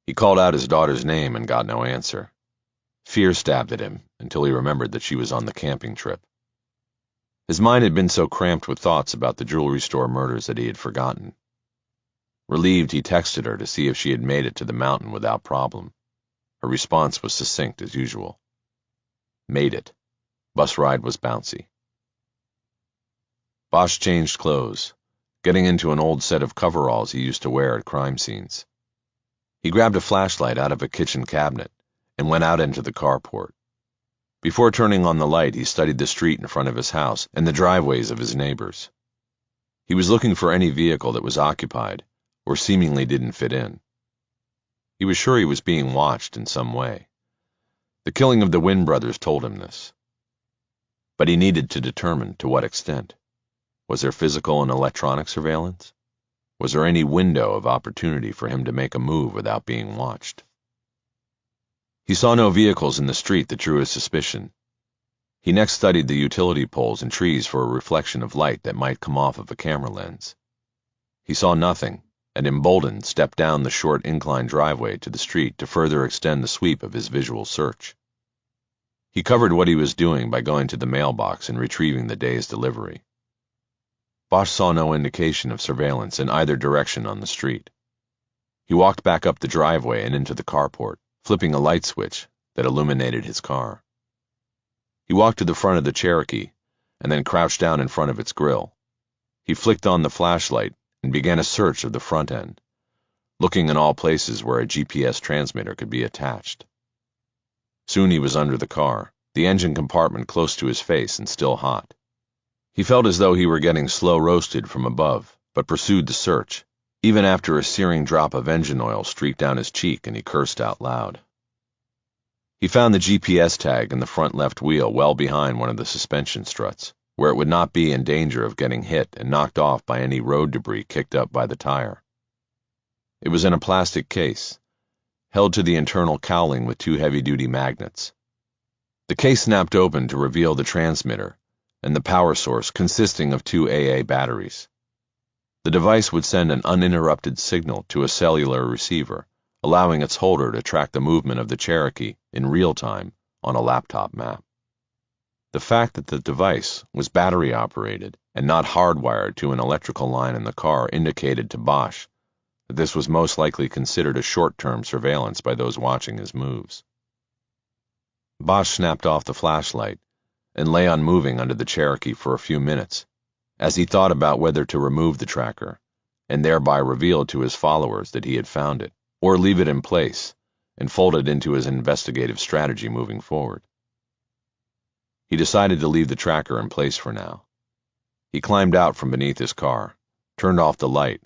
He called out his daughter's name and got no answer. Fear stabbed at him until he remembered that she was on the camping trip. His mind had been so cramped with thoughts about the jewelry store murders that he had forgotten. Relieved, he texted her to see if she had made it to the mountain without problem. Her response was succinct as usual. Made it. Bus ride was bouncy. Bosch changed clothes, getting into an old set of coveralls he used to wear at crime scenes. He grabbed a flashlight out of a kitchen cabinet and went out into the carport. Before turning on the light, he studied the street in front of his house and the driveways of his neighbors. He was looking for any vehicle that was occupied or seemingly didn't fit in. He was sure he was being watched in some way. The killing of the Wynn brothers told him this. But he needed to determine to what extent. Was there physical and electronic surveillance? Was there any window of opportunity for him to make a move without being watched? He saw no vehicles in the street that drew his suspicion. He next studied the utility poles and trees for a reflection of light that might come off of a camera lens. He saw nothing, and emboldened stepped down the short incline driveway to the street to further extend the sweep of his visual search. He covered what he was doing by going to the mailbox and retrieving the day's delivery. Bosch saw no indication of surveillance in either direction on the street. He walked back up the driveway and into the carport, flipping a light switch that illuminated his car. He walked to the front of the Cherokee and then crouched down in front of its grill. He flicked on the flashlight and began a search of the front end, looking in all places where a GPS transmitter could be attached. Soon he was under the car, the engine compartment close to his face and still hot. He felt as though he were getting slow roasted from above, but pursued the search, even after a searing drop of engine oil streaked down his cheek and he cursed out loud. He found the GPS tag in the front left wheel well behind one of the suspension struts, where it would not be in danger of getting hit and knocked off by any road debris kicked up by the tire. It was in a plastic case, held to the internal cowling with two heavy-duty magnets. The case snapped open to reveal the transmitter and the power source consisting of two AA batteries. The device would send an uninterrupted signal to a cellular receiver, allowing its holder to track the movement of the Cherokee in real time on a laptop map. The fact that the device was battery-operated and not hardwired to an electrical line in the car indicated to Bosch that this was most likely considered a short-term surveillance by those watching his moves. Bosch snapped off the flashlight and lay unmoving under the Cherokee for a few minutes, as he thought about whether to remove the tracker, and thereby reveal to his followers that he had found it, or leave it in place and fold it into his investigative strategy moving forward. He decided to leave the tracker in place for now. He climbed out from beneath his car, turned off the light,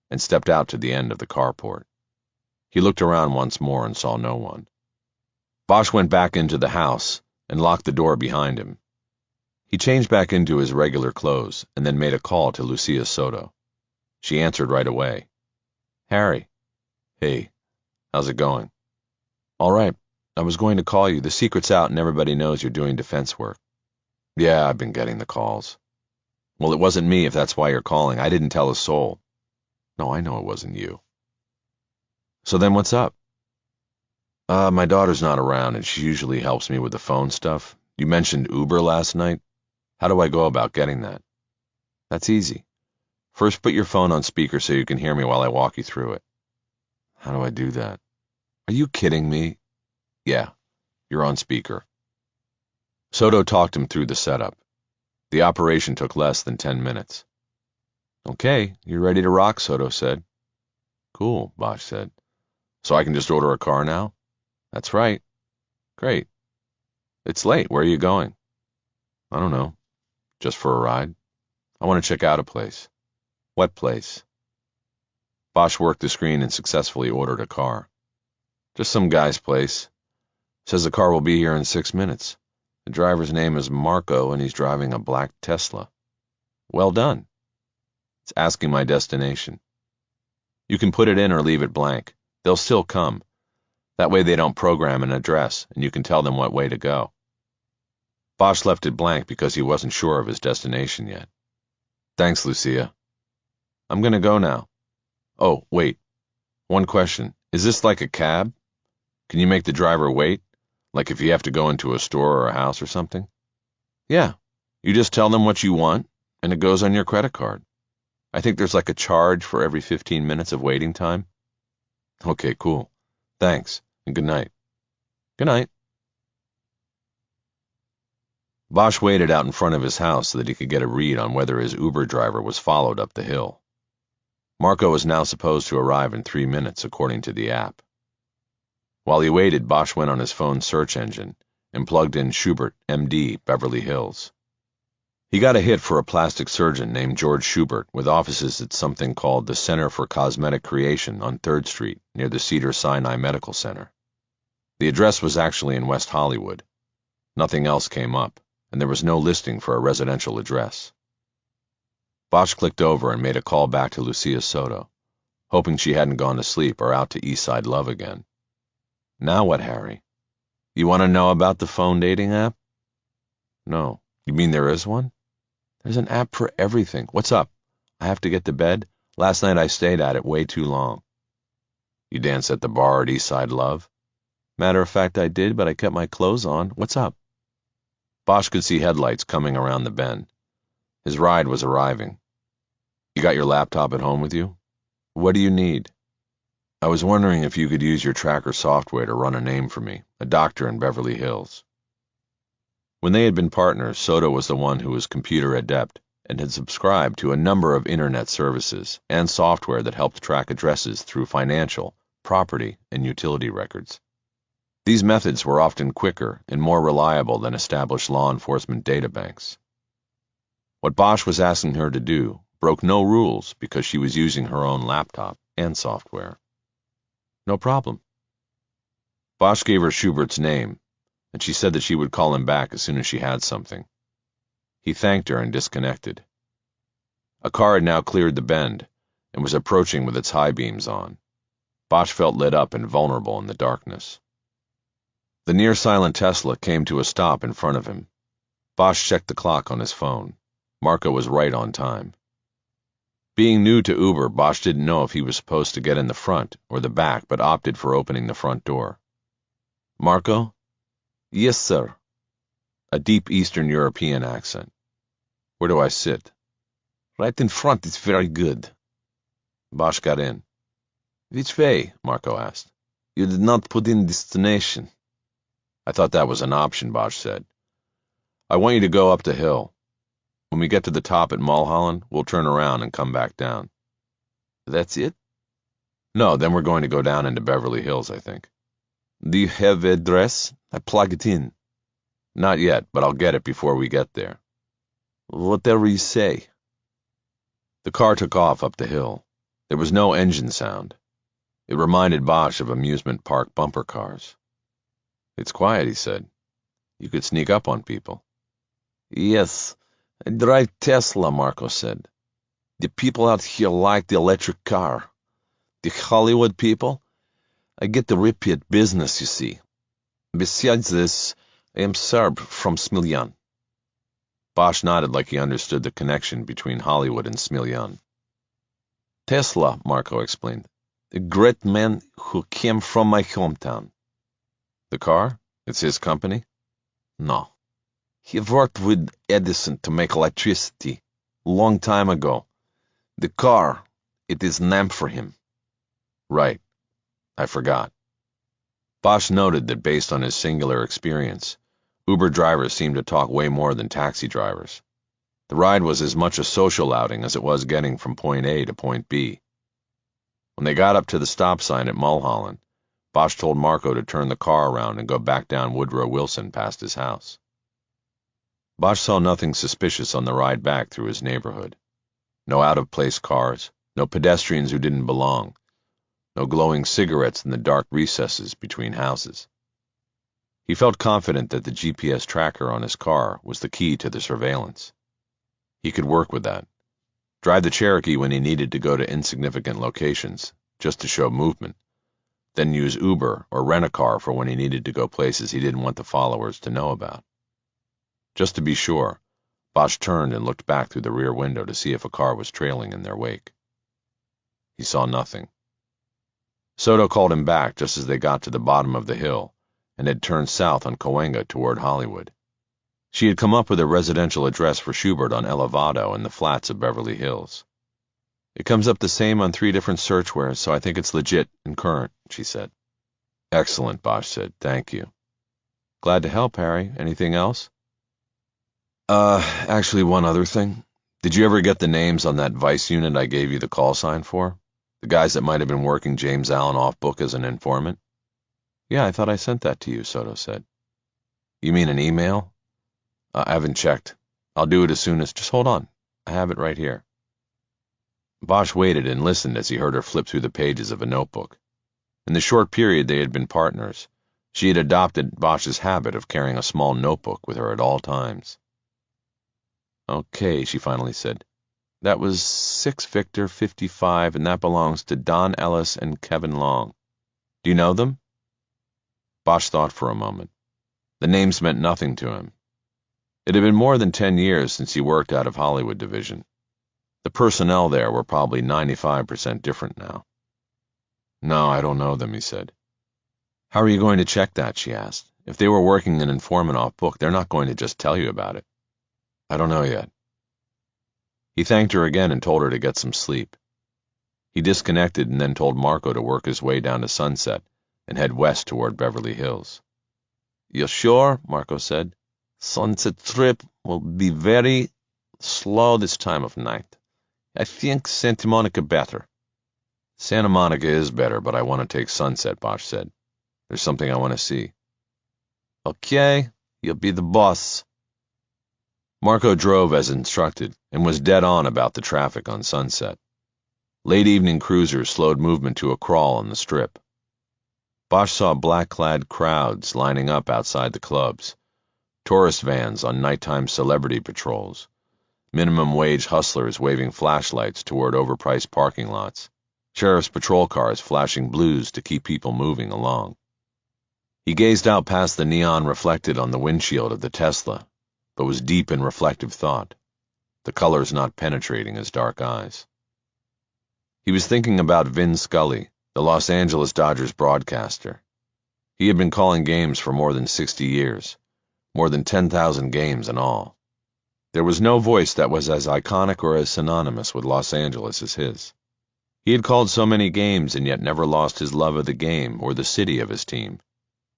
and stepped out to the end of the carport. He looked around once more and saw no one. Bosch went back into the house and locked the door behind him. He changed back into his regular clothes and then made a call to Lucia Soto. She answered right away. "Harry." "Hey, how's it going?" "All right. I was going to call you. The secret's out and everybody knows you're doing defense work." "Yeah, I've been getting the calls." "Well, it wasn't me if that's why you're calling. I didn't tell a soul." "No, I know it wasn't you." "So then what's up?" My daughter's not around and she usually helps me with the phone stuff. You mentioned Uber last night. How do I go about getting that?" "That's easy. First put your phone on speaker so you can hear me while I walk you through it." "How do I do that?" "Are you kidding me?" "Yeah, you're on speaker." Soto talked him through the setup. The operation took less than 10 minutes. "Okay, you're ready to rock," Soto said. "Cool," Bosch said. "So I can just order a car now?" "That's right." "Great. It's late. Where are you going?" "I don't know. Just for a ride. I want to check out a place." "What place?" Bosch worked the screen and successfully ordered a car. "Just some guy's place. Says the car will be here in 6 minutes. The driver's name is Marco and he's driving a black Tesla." "Well done." "It's asking my destination." "You can put it in or leave it blank. They'll still come. That way they don't program an address, and you can tell them what way to go. Bosch left it blank because he wasn't sure of his destination yet. Thanks, Lucia. I'm gonna go now. Oh, wait. One question. Is this like a cab? Can you make the driver wait? Like if you have to go into a store or a house or something? Yeah. You just tell them what you want, and it goes on your credit card. I think there's like a charge for every 15 minutes of waiting time. Okay, cool. Thanks, and good night. Good night. Bosch waited out in front of his house so that he could get a read on whether his Uber driver was followed up the hill. Marco was now supposed to arrive in 3 minutes, according to the app. While he waited, Bosch went on his phone's search engine and plugged in Schubert, MD, Beverly Hills. He got a hit for a plastic surgeon named George Schubert with offices at something called the Center for Cosmetic Creation on 3rd Street near the Cedars-Sinai Medical Center. The address was actually in West Hollywood. Nothing else came up, and there was no listing for a residential address. Bosch clicked over and made a call back to Lucia Soto, hoping she hadn't gone to sleep or out to East Side Love again. Now what, Harry? You want to know about the phone dating app? No. You mean there is one? There's an app for everything. What's up? I have to get to bed? Last night I stayed at it way too long. You danced at the bar at East Side Love? Matter of fact, I did, but I kept my clothes on. What's up? Bosch could see headlights coming around the bend. His ride was arriving. You got your laptop at home with you? What do you need? I was wondering if you could use your tracker software to run a name for me, a doctor in Beverly Hills. When they had been partners, Soto was the one who was computer adept and had subscribed to a number of internet services and software that helped track addresses through financial, property, and utility records. These methods were often quicker and more reliable than established law enforcement databanks. What Bosch was asking her to do broke no rules because she was using her own laptop and software. No problem. Bosch gave her Schubert's name, and she said that she would call him back as soon as she had something. He thanked her and disconnected. A car had now cleared the bend and was approaching with its high beams on. Bosch felt lit up and vulnerable in the darkness. The near-silent Tesla came to a stop in front of him. Bosch checked the clock on his phone. Marco was right on time. Being new to Uber, Bosch didn't know if he was supposed to get in the front or the back, but opted for opening the front door. Marco? Yes, sir. A deep Eastern European accent. Where do I sit? Right in front is very good. Bosch got in. Which way? Marco asked. You did not put in destination. I thought that was an option, Bosch said. I want you to go up the hill. When we get to the top at Mulholland, we'll turn around and come back down. That's it? No, then we're going to go down into Beverly Hills, I think. Do you have an address? I plug it in. Not yet, but I'll get it before we get there. Whatever you say. The car took off up the hill. There was no engine sound. It reminded Bosch of amusement park bumper cars. It's quiet, he said. You could sneak up on people. Yes. I drive Tesla, Marco said. The people out here like the electric car. The Hollywood people? I get the repeat business, you see. Besides this, I am Serb from Smiljan. Bosch nodded like he understood the connection between Hollywood and Smiljan. Tesla, Marco explained. A great man who came from my hometown. The car? It's his company? No. He worked with Edison to make electricity, long time ago. The car, it is named for him. Right. I forgot. Bosch noted that based on his singular experience, Uber drivers seemed to talk way more than taxi drivers. The ride was as much a social outing as it was getting from point A to point B. When they got up to the stop sign at Mulholland, Bosch told Marco to turn the car around and go back down Woodrow Wilson past his house. Bosch saw nothing suspicious on the ride back through his neighborhood. No out-of-place cars, no pedestrians who didn't belong, no glowing cigarettes in the dark recesses between houses. He felt confident that the GPS tracker on his car was the key to the surveillance. He could work with that. Drive the Cherokee when he needed to go to insignificant locations, just to show movement, then use Uber or rent a car for when he needed to go places he didn't want the followers to know about. Just to be sure, Bosch turned and looked back through the rear window to see if a car was trailing in their wake. He saw nothing. Soto called him back just as they got to the bottom of the hill and had turned south on Cahuenga toward Hollywood. She had come up with a residential address for Schubert on Elevado in the flats of Beverly Hills. It comes up the same on 3 different searchwares, so I think it's legit and current, she said. Excellent, Bosch said. Thank you. Glad to help, Harry. Anything else? Actually, one other thing. Did you ever get the names on that Vice unit I gave you the call sign for? The guys that might have been working James Allen off book as an informant? Yeah, I thought I sent that to you, Soto said. You mean an email? I haven't checked. I'll do it as soon as... Just hold on. I have it right here. Bosch waited and listened as he heard her flip through the pages of a notebook. In the short period they had been partners, she had adopted Bosch's habit of carrying a small notebook with her at all times. Okay, she finally said. That was 6 Victor 55, and that belongs to Don Ellis and Kevin Long. Do you know them? Bosch thought for a moment. The names meant nothing to him. It had been more than 10 years since he worked out of Hollywood Division. The personnel there were probably 95% different now. No, I don't know them, he said. How are you going to check that, she asked. If they were working an informant off book, they're not going to just tell you about it. I don't know yet. He thanked her again and told her to get some sleep. He disconnected and then told Marco to work his way down to Sunset and head west toward Beverly Hills. You sure? Marco said. Sunset Strip will be very slow this time of night. I think Santa Monica better. Santa Monica is better, but I want to take Sunset, Bosch said. There's something I want to see. Okay, you'll be the boss. Marco drove as instructed and was dead on about the traffic on Sunset. Late evening cruisers slowed movement to a crawl on the Strip. Bosch saw black-clad crowds lining up outside the clubs, tourist vans on nighttime celebrity patrols, minimum-wage hustlers waving flashlights toward overpriced parking lots, sheriff's patrol cars flashing blues to keep people moving along. He gazed out past the neon reflected on the windshield of the Tesla, but was deep in reflective thought, the colors not penetrating his dark eyes. He was thinking about Vin Scully, the Los Angeles Dodgers broadcaster. He had been calling games for more than 60 years, more than 10,000 games in all. There was no voice that was as iconic or as synonymous with Los Angeles as his. He had called so many games and yet never lost his love of the game or the city of his team.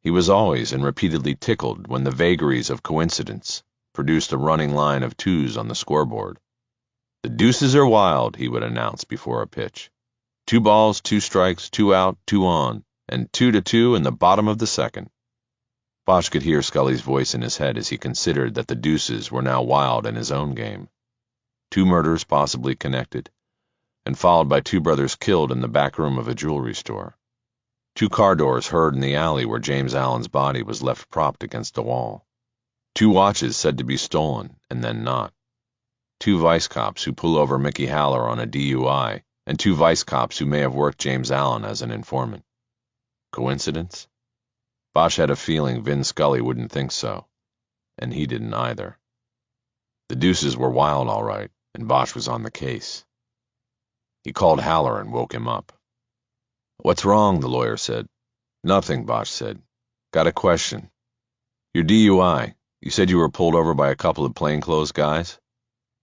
He was always and repeatedly tickled when the vagaries of coincidence produced a running line of 2s on the scoreboard. The deuces are wild, he would announce before a pitch. 2 balls, 2 strikes, 2 out, 2 on, and 2-2 in the bottom of the second. Bosch could hear Scully's voice in his head as he considered that the deuces were now wild in his own game. 2 murders possibly connected, and followed by 2 brothers killed in the back room of a jewelry store. 2 car doors heard in the alley where James Allen's body was left propped against a wall. 2 watches said to be stolen, and then not. 2 vice cops who pull over Mickey Haller on a DUI, and 2 vice cops who may have worked James Allen as an informant. Coincidence? Bosch had a feeling Vin Scully wouldn't think so, and he didn't either. The deuces were wild, all right, and Bosch was on the case. He called Haller and woke him up. What's wrong? The lawyer said. Nothing, Bosch said. Got a question. Your DUI. You said you were pulled over by a couple of plainclothes guys?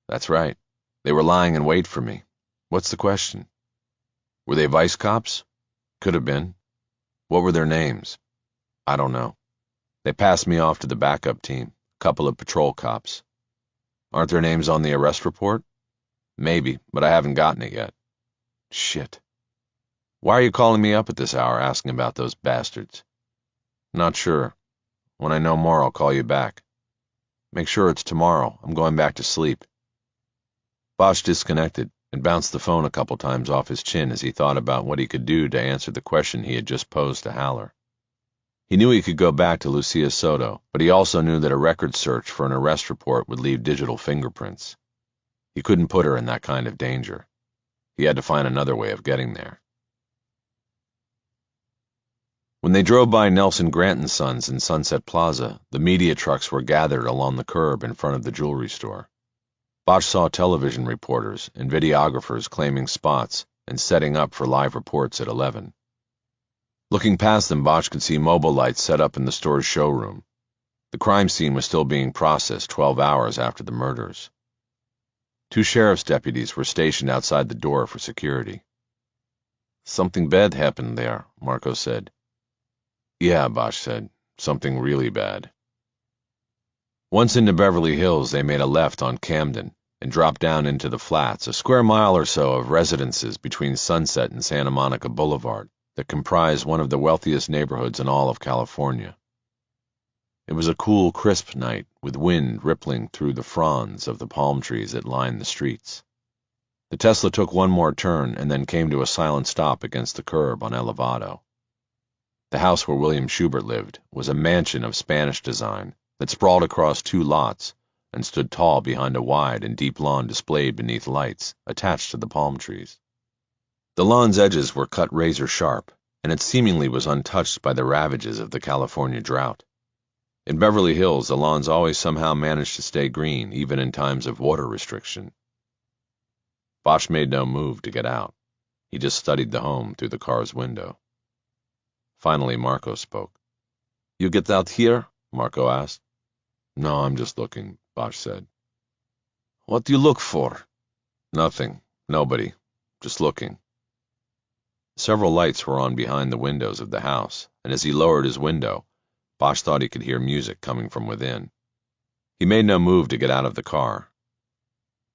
That's right. They were lying in wait for me. What's the question? Were they vice cops? Could have been. What were their names? I don't know. They passed me off to the backup team, a couple of patrol cops. Aren't their names on the arrest report? Maybe, but I haven't gotten it yet. Shit. Why are you calling me up at this hour asking about those bastards? Not sure. When I know more, I'll call you back. Make sure it's tomorrow. I'm going back to sleep. Bosch disconnected and bounced the phone a couple times off his chin as he thought about what he could do to answer the question he had just posed to Haller. He knew he could go back to Lucia Soto, but he also knew that a record search for an arrest report would leave digital fingerprints. He couldn't put her in that kind of danger. He had to find another way of getting there. When they drove by Nelson Grant & Sons in Sunset Plaza, the media trucks were gathered along the curb in front of the jewelry store. Bosch saw television reporters and videographers claiming spots and setting up for live reports at 11. Looking past them, Bosch could see mobile lights set up in the store's showroom. The crime scene was still being processed 12 hours after the murders. 2 sheriff's deputies were stationed outside the door for security. Something bad happened there, Marco said. Yeah, Bosch said. Something really bad. Once into Beverly Hills, they made a left on Camden and dropped down into the flats, a square mile or so of residences between Sunset and Santa Monica Boulevard that comprised one of the wealthiest neighborhoods in all of California. It was a cool, crisp night, with wind rippling through the fronds of the palm trees that lined the streets. The Tesla took one more turn and then came to a silent stop against the curb on Elevado. The house where William Schubert lived was a mansion of Spanish design that sprawled across 2 lots and stood tall behind a wide and deep lawn displayed beneath lights attached to the palm trees. The lawn's edges were cut razor sharp, and it seemingly was untouched by the ravages of the California drought. In Beverly Hills, the lawns always somehow managed to stay green, even in times of water restriction. Bosch made no move to get out. He just studied the home through the car's window. Finally, Marco spoke. You get out here? Marco asked. No, I'm just looking, Bosch said. What do you look for? Nothing. Nobody. Just looking. Several lights were on behind the windows of the house, and as he lowered his window, Bosch thought he could hear music coming from within. He made no move to get out of the car.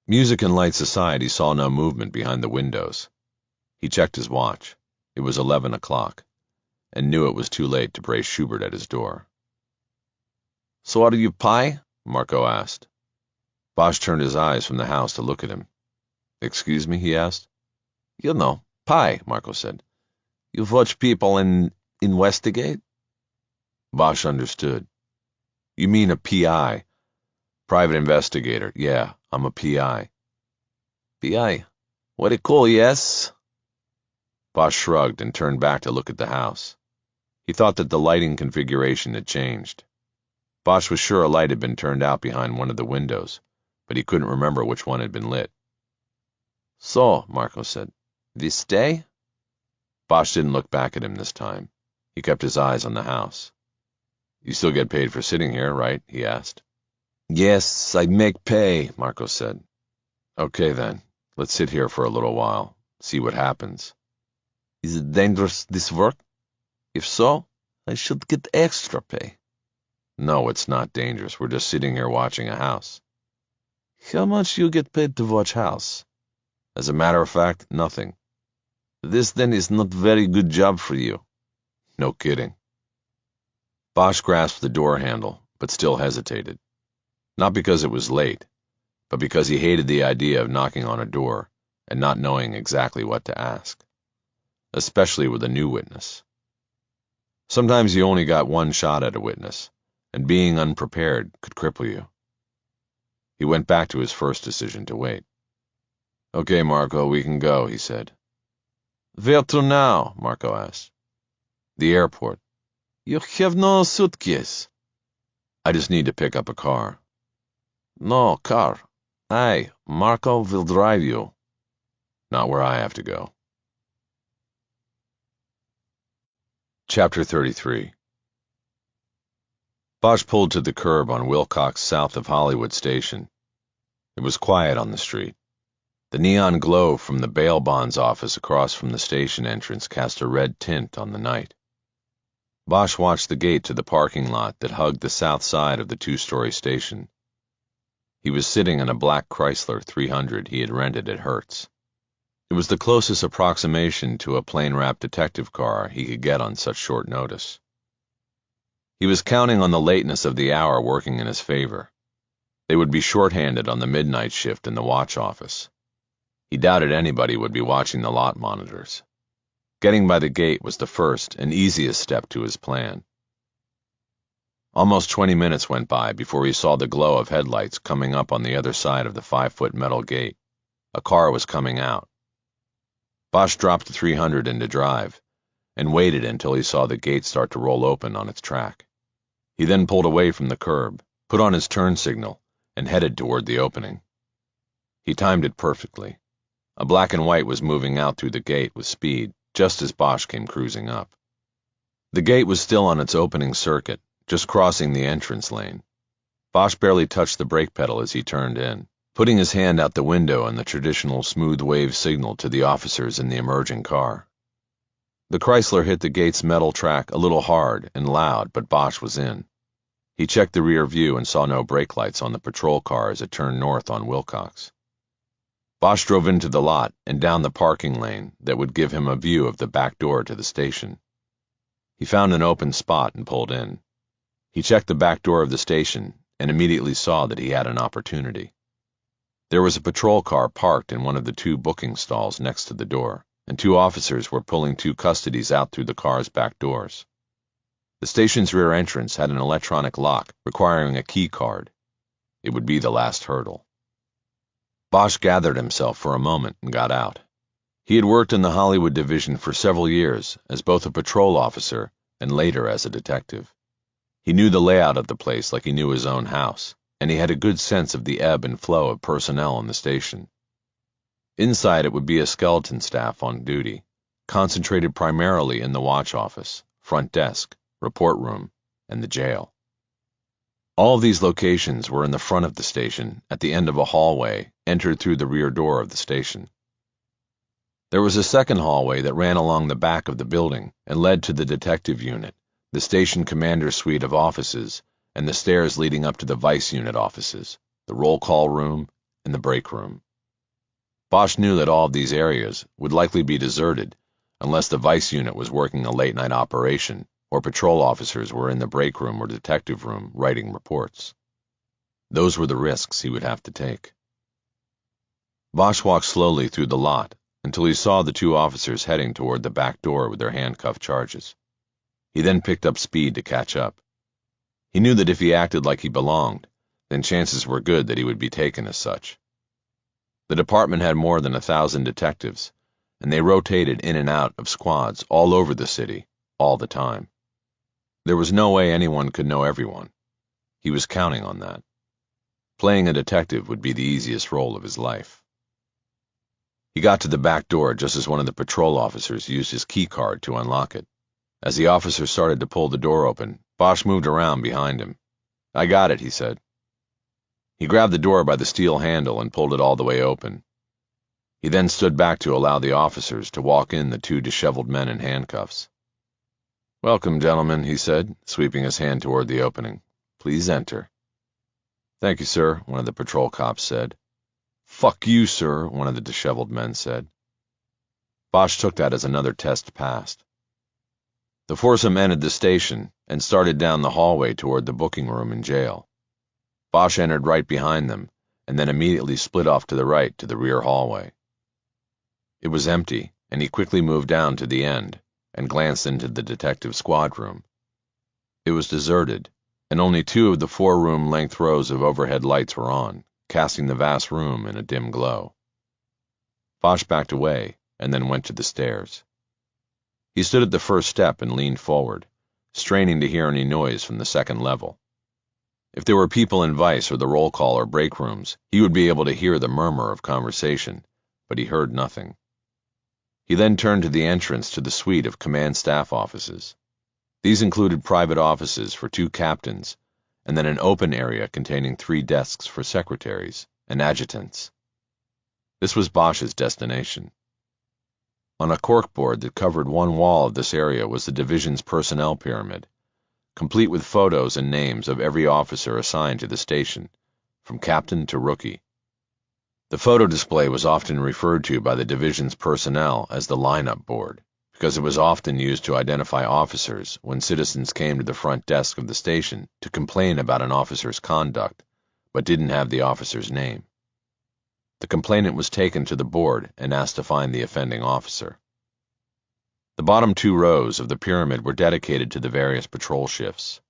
Music and lights aside, he saw no movement behind the windows. He checked his watch. It was 11 o'clock, and knew it was too late to brace Schubert at his door. So are you Pi? Marco asked. Bosch turned his eyes from the house to look at him. Excuse me, he asked. You know, Pi, Marco said. You watch people and investigate? Bosch understood. You mean a PI? Private investigator. Yeah, I'm a PI. PI? Very cool, yes? Bosch shrugged and turned back to look at the house. He thought that the lighting configuration had changed. Bosch was sure a light had been turned out behind one of the windows, but he couldn't remember which one had been lit. So, Marco said, we stay? Bosch didn't look back at him this time. He kept his eyes on the house. You still get paid for sitting here, right? He asked. Yes, I make pay, Marco said. Okay then, let's sit here for a little while, see what happens. Is it dangerous, this work? If so, I should get extra pay. No, it's not dangerous. We're just sitting here watching a house. How much you get paid to watch house? As a matter of fact, nothing. This then is not very good job for you. No kidding. Bosch grasped the door handle, but still hesitated. Not because it was late, but because he hated the idea of knocking on a door and not knowing exactly what to ask, especially with a new witness. Sometimes you only got one shot at a witness, and being unprepared could cripple you. He went back to his first decision to wait. Okay, Marco, we can go, he said. Where to now? Marco asked. The airport. You have no suitcase. I just need to pick up a car. No car. I, Marco, will drive you. Not where I have to go. Chapter 33. Bosch pulled to the curb on Wilcox south of Hollywood Station. It was quiet on the street. The neon glow from the bail bonds office across from the station entrance cast a red tint on the night. Bosch watched the gate to the parking lot that hugged the south side of the 2-story station. He was sitting in a black Chrysler 300 he had rented at Hertz. It was the closest approximation to a plain-wrapped detective car he could get on such short notice. He was counting on the lateness of the hour working in his favor. They would be shorthanded on the midnight shift in the watch office. He doubted anybody would be watching the lot monitors. Getting by the gate was the first and easiest step to his plan. Almost 20 minutes went by before he saw the glow of headlights coming up on the other side of the 5-foot metal gate. A car was coming out. Bosch dropped the 300 into drive, and waited until he saw the gate start to roll open on its track. He then pulled away from the curb, put on his turn signal, and headed toward the opening. He timed it perfectly. A black and white was moving out through the gate with speed, just as Bosch came cruising up. The gate was still on its opening circuit, just crossing the entrance lane. Bosch barely touched the brake pedal as he turned in, putting his hand out the window in the traditional smooth wave signal to the officers in the emerging car. The Chrysler hit the gate's metal track a little hard and loud, but Bosch was in. He checked the rear view and saw no brake lights on the patrol car as it turned north on Wilcox. Bosch drove into the lot and down the parking lane that would give him a view of the back door to the station. He found an open spot and pulled in. He checked the back door of the station and immediately saw that he had an opportunity. There was a patrol car parked in one of the two booking stalls next to the door, and two officers were pulling two custodies out through the car's back doors. The station's rear entrance had an electronic lock requiring a key card. It would be the last hurdle. Bosch gathered himself for a moment and got out. He had worked in the Hollywood division for several years as both a patrol officer and later as a detective. He knew the layout of the place like he knew his own house, and he had a good sense of the ebb and flow of personnel in the station. Inside it would be a skeleton staff on duty, concentrated primarily in the watch office, front desk, report room, and the jail. All of these locations were in the front of the station at the end of a hallway entered through the rear door of the station. There was a second hallway that ran along the back of the building and led to the detective unit, the station commander's suite of offices, and the stairs leading up to the vice unit offices, the roll call room, and the break room. Bosch knew that all of these areas would likely be deserted unless the vice unit was working a late-night operation or patrol officers were in the break room or detective room writing reports. Those were the risks he would have to take. Bosch walked slowly through the lot until he saw the two officers heading toward the back door with their handcuff charges. He then picked up speed to catch up. He knew that if he acted like he belonged, then chances were good that he would be taken as such. The department had more than 1,000 detectives, and they rotated in and out of squads all over the city, all the time. There was no way anyone could know everyone. He was counting on that. Playing a detective would be the easiest role of his life. He got to the back door just as one of the patrol officers used his key card to unlock it. As the officer started to pull the door open, Bosch moved around behind him. "I got it," he said. He grabbed the door by the steel handle and pulled it all the way open. He then stood back to allow the officers to walk in the two disheveled men in handcuffs. "Welcome, gentlemen," he said, sweeping his hand toward the opening. "Please enter." "Thank you, sir," one of the patrol cops said. "Fuck you, sir," one of the disheveled men said. Bosch took that as another test passed. The foursome entered the station and started down the hallway toward the booking room and jail. Bosch entered right behind them, and then immediately split off to the right to the rear hallway. It was empty, and he quickly moved down to the end and glanced into the detective squad room. It was deserted, and only 2 of the 4-room-length rows of overhead lights were on, casting the vast room in a dim glow. Bosch backed away and then went to the stairs. He stood at the first step and leaned forward, straining to hear any noise from the second level. If there were people in vice or the roll call or break rooms, he would be able to hear the murmur of conversation, but he heard nothing. He then turned to the entrance to the suite of command staff offices. These included private offices for 2 captains, and then an open area containing 3 desks for secretaries and adjutants. This was Bosch's destination. On a corkboard that covered one wall of this area was the division's personnel pyramid, complete with photos and names of every officer assigned to the station, from captain to rookie. The photo display was often referred to by the division's personnel as the lineup board, because it was often used to identify officers when citizens came to the front desk of the station to complain about an officer's conduct, but didn't have the officer's name. The complainant was taken to the board and asked to find the offending officer. The bottom 2 rows of the pyramid were dedicated to the various patrol shifts.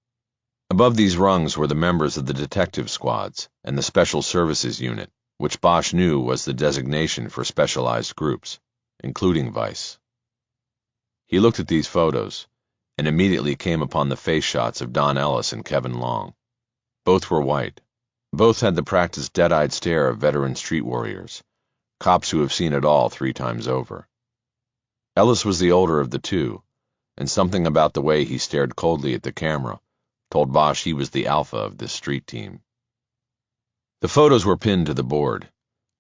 Above these rungs were the members of the detective squads and the Special Services Unit, which Bosch knew was the designation for specialized groups, including vice. He looked at these photos, and immediately came upon the face shots of Don Ellis and Kevin Long. Both were white. Both had the practiced dead-eyed stare of veteran street warriors, cops who have seen it all 3 times over. Ellis was the older of the two, and something about the way he stared coldly at the camera told Bosch he was the alpha of this street team. The photos were pinned to the board.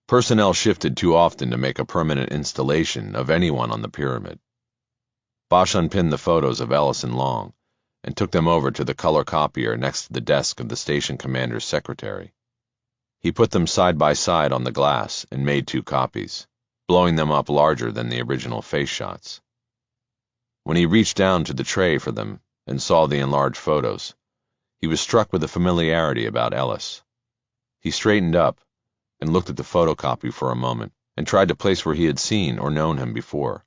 Personnel shifted too often to make a permanent installation of anyone on the pyramid. Bosch unpinned the photos of Ellis and Long and took them over to the color copier next to the desk of the station commander's secretary. He put them side by side on the glass and made 2 copies, blowing them up larger than the original face shots. When he reached down to the tray for them and saw the enlarged photos, he was struck with a familiarity about Ellis. He straightened up and looked at the photocopy for a moment and tried to place where he had seen or known him before.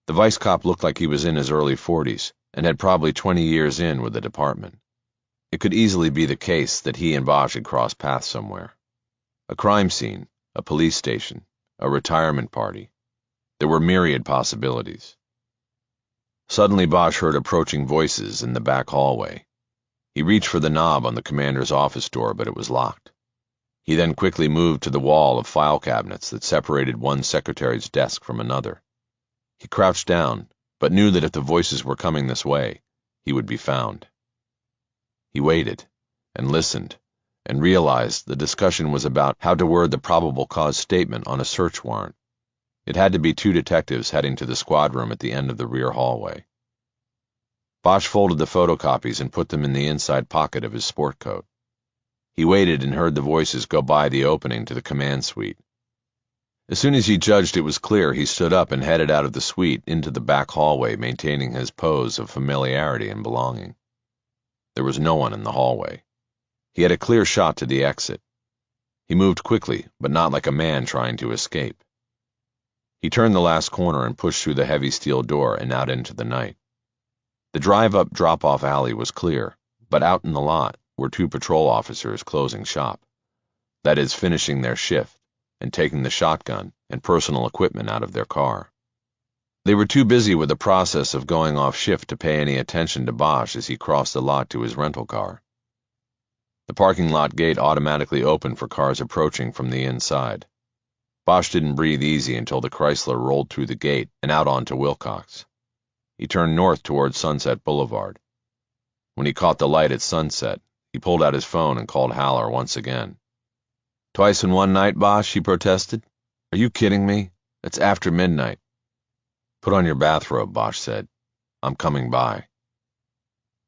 The vice cop looked like he was in his early 40s and had probably 20 years in with the department. It could easily be the case that he and Bosch had crossed paths somewhere. A crime scene, a police station, a retirement party. There were myriad possibilities. Suddenly Bosch heard approaching voices in the back hallway. He reached for the knob on the commander's office door, but it was locked. He then quickly moved to the wall of file cabinets that separated one secretary's desk from another. He crouched down, but knew that if the voices were coming this way, he would be found. He waited, and listened, and realized the discussion was about how to word the probable cause statement on a search warrant. It had to be 2 detectives heading to the squad room at the end of the rear hallway. Bosch folded the photocopies and put them in the inside pocket of his sport coat. He waited and heard the voices go by the opening to the command suite. As soon as he judged it was clear, he stood up and headed out of the suite into the back hallway, maintaining his pose of familiarity and belonging. There was no one in the hallway. He had a clear shot to the exit. He moved quickly, but not like a man trying to escape. He turned the last corner and pushed through the heavy steel door and out into the night. The drive-up drop-off alley was clear, but out in the lot were 2 patrol officers closing shop. That is, finishing their shift and taking the shotgun and personal equipment out of their car. They were too busy with the process of going off shift to pay any attention to Bosch as he crossed the lot to his rental car. The parking lot gate automatically opened for cars approaching from the inside. Bosch didn't breathe easy until the Chrysler rolled through the gate and out onto Wilcox. He turned north toward Sunset Boulevard. When he caught the light at Sunset, he pulled out his phone and called Haller once again. "Twice in one night, Bosch?" he protested. "Are you kidding me? It's after midnight." "Put on your bathrobe," Bosch said. "I'm coming by."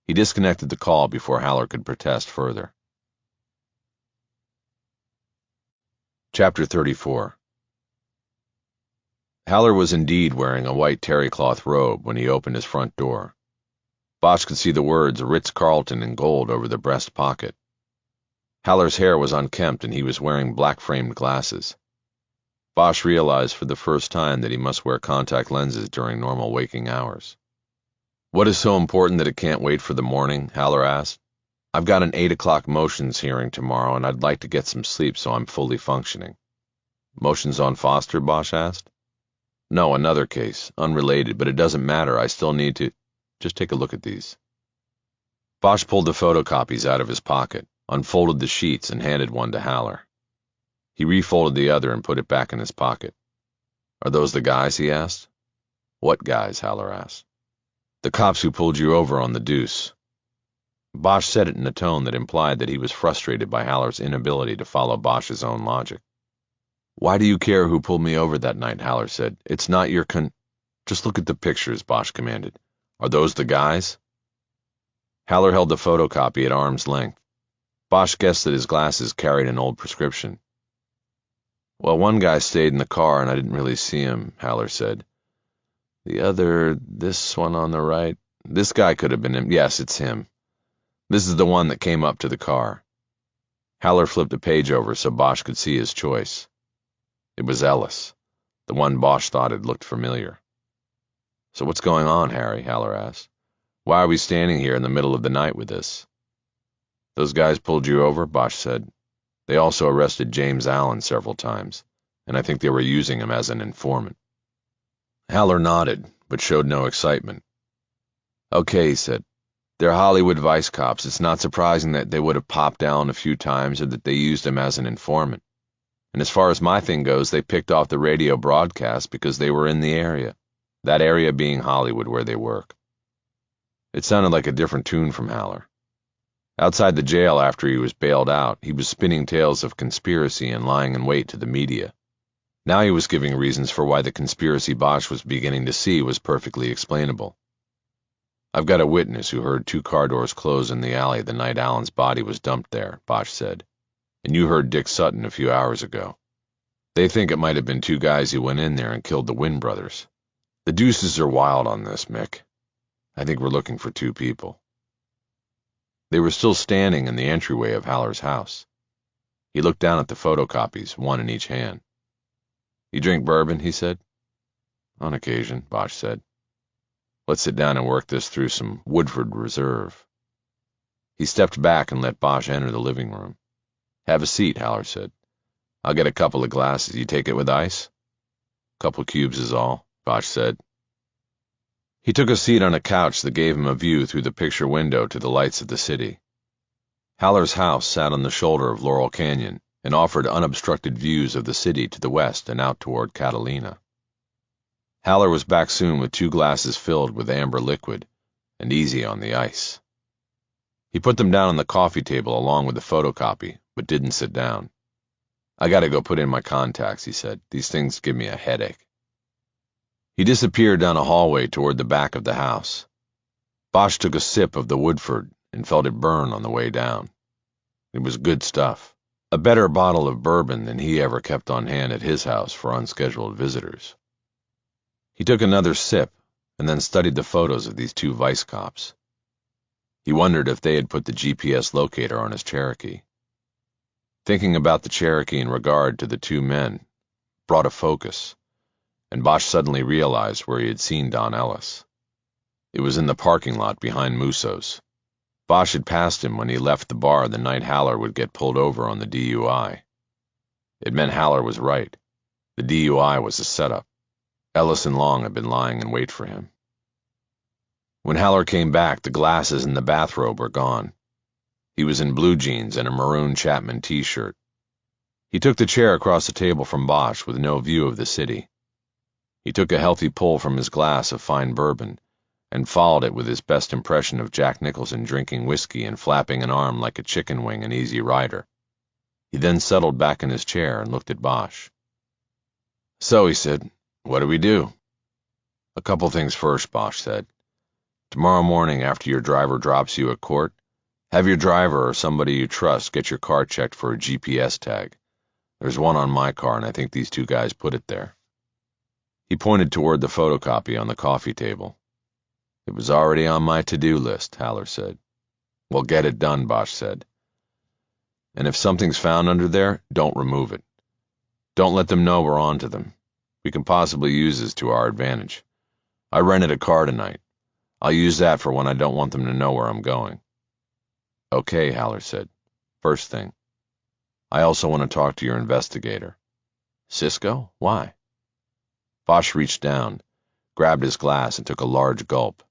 He disconnected the call before Haller could protest further. Chapter 34. Haller was indeed wearing a white terry-cloth robe when he opened his front door. Bosch could see the words Ritz-Carlton in gold over the breast pocket. Haller's hair was unkempt and he was wearing black-framed glasses. Bosch realized for the first time that he must wear contact lenses during normal waking hours. "What is so important that it can't wait for the morning?" Haller asked. "I've got an 8 o'clock motions hearing tomorrow and I'd like to get some sleep so I'm fully functioning." "Motions on Foster?" Bosch asked. "No, another case, unrelated, but it doesn't matter. I still need to... Just take a look at these." Bosch pulled the photocopies out of his pocket, unfolded the sheets, and handed one to Haller. He refolded the other and put it back in his pocket. "Are those the guys?" he asked. "What guys?" Haller asked. "The cops who pulled you over on the Deuce." Bosch said it in a tone that implied that he was frustrated by Haller's inability to follow Bosch's own logic. "Why do you care who pulled me over that night?" Haller said. "It's not your Just look at the pictures," Bosch commanded. "Are those the guys?" Haller held the photocopy at arm's length. Bosch guessed that his glasses carried an old prescription. "Well, one guy stayed in the car and I didn't really see him," Haller said. "The other, this one on the right, this guy could have been him. Yes, it's him. This is the one that came up to the car." Haller flipped a page over so Bosch could see his choice. It was Ellis, the one Bosch thought had looked familiar. "So what's going on, Harry?" Haller asked. "Why are we standing here in the middle of the night with this?" "Those guys pulled you over?" Bosch said. "They also arrested James Allen several times, and I think they were using him as an informant." Haller nodded, but showed no excitement. Okay, he said. They're Hollywood vice cops. It's not surprising that they would have popped down a few times or that they used him as an informant. And as far as my thing goes, they picked off the radio broadcast because they were in the area, that area being Hollywood where they work. It sounded like a different tune from Haller. Outside the jail after he was bailed out, he was spinning tales of conspiracy and lying in wait to the media. Now he was giving reasons for why the conspiracy Bosch was beginning to see was perfectly explainable. I've got a witness who heard 2 car doors close in the alley the night Allen's body was dumped there, Bosch said. And you heard Dick Sutton a few hours ago. They think it might have been 2 guys who went in there and killed the Wynn brothers. The deuces are wild on this, Mick. I think we're looking for 2 people. They were still standing in the entryway of Haller's house. He looked down at the photocopies, one in each hand. You drink bourbon, he said. On occasion, Bosch said. Let's sit down and work this through some Woodford Reserve. He stepped back and let Bosch enter the living room. Have a seat, Haller said. I'll get a couple of glasses. You take it with ice? Couple cubes is all, Bosch said. He took a seat on a couch that gave him a view through the picture window to the lights of the city. Haller's house sat on the shoulder of Laurel Canyon and offered unobstructed views of the city to the west and out toward Catalina. Haller was back soon with 2 glasses filled with amber liquid and easy on the ice. He put them down on the coffee table along with the photocopy, but didn't sit down. I gotta go put in my contacts, he said. These things give me a headache. He disappeared down a hallway toward the back of the house. Bosch took a sip of the Woodford and felt it burn on the way down. It was good stuff. A better bottle of bourbon than he ever kept on hand at his house for unscheduled visitors. He took another sip and then studied the photos of these 2 vice cops. He wondered if they had put the GPS locator on his Cherokee. Thinking about the Cherokee in regard to the 2 men brought a focus, and Bosch suddenly realized where he had seen Don Ellis. It was in the parking lot behind Musso's. Bosch had passed him when he left the bar the night Haller would get pulled over on the DUI. It meant Haller was right. The DUI was a setup. Ellis and Long had been lying in wait for him. When Haller came back, the glasses and the bathrobe were gone. He was in blue jeans and a maroon Chapman t-shirt. He took the chair across the table from Bosch with no view of the city. He took a healthy pull from his glass of fine bourbon and followed it with his best impression of Jack Nicholson drinking whiskey and flapping an arm like a chicken wing in Easy Rider. He then settled back in his chair and looked at Bosch. So, he said, what do we do? A couple things first, Bosch said. Tomorrow morning after your driver drops you at court, have your driver or somebody you trust get your car checked for a GPS tag. There's one on my car, and I think these 2 guys put it there. He pointed toward the photocopy on the coffee table. It was already on my to-do list, Haller said. Well, get it done, Bosch said. And if something's found under there, don't remove it. Don't let them know we're on to them. We can possibly use this to our advantage. I rented a car tonight. I'll use that for when I don't want them to know where I'm going. Okay, Haller said. First thing. I also want to talk to your investigator. Cisco? Why? Bosch reached down, grabbed his glass, and took a large gulp.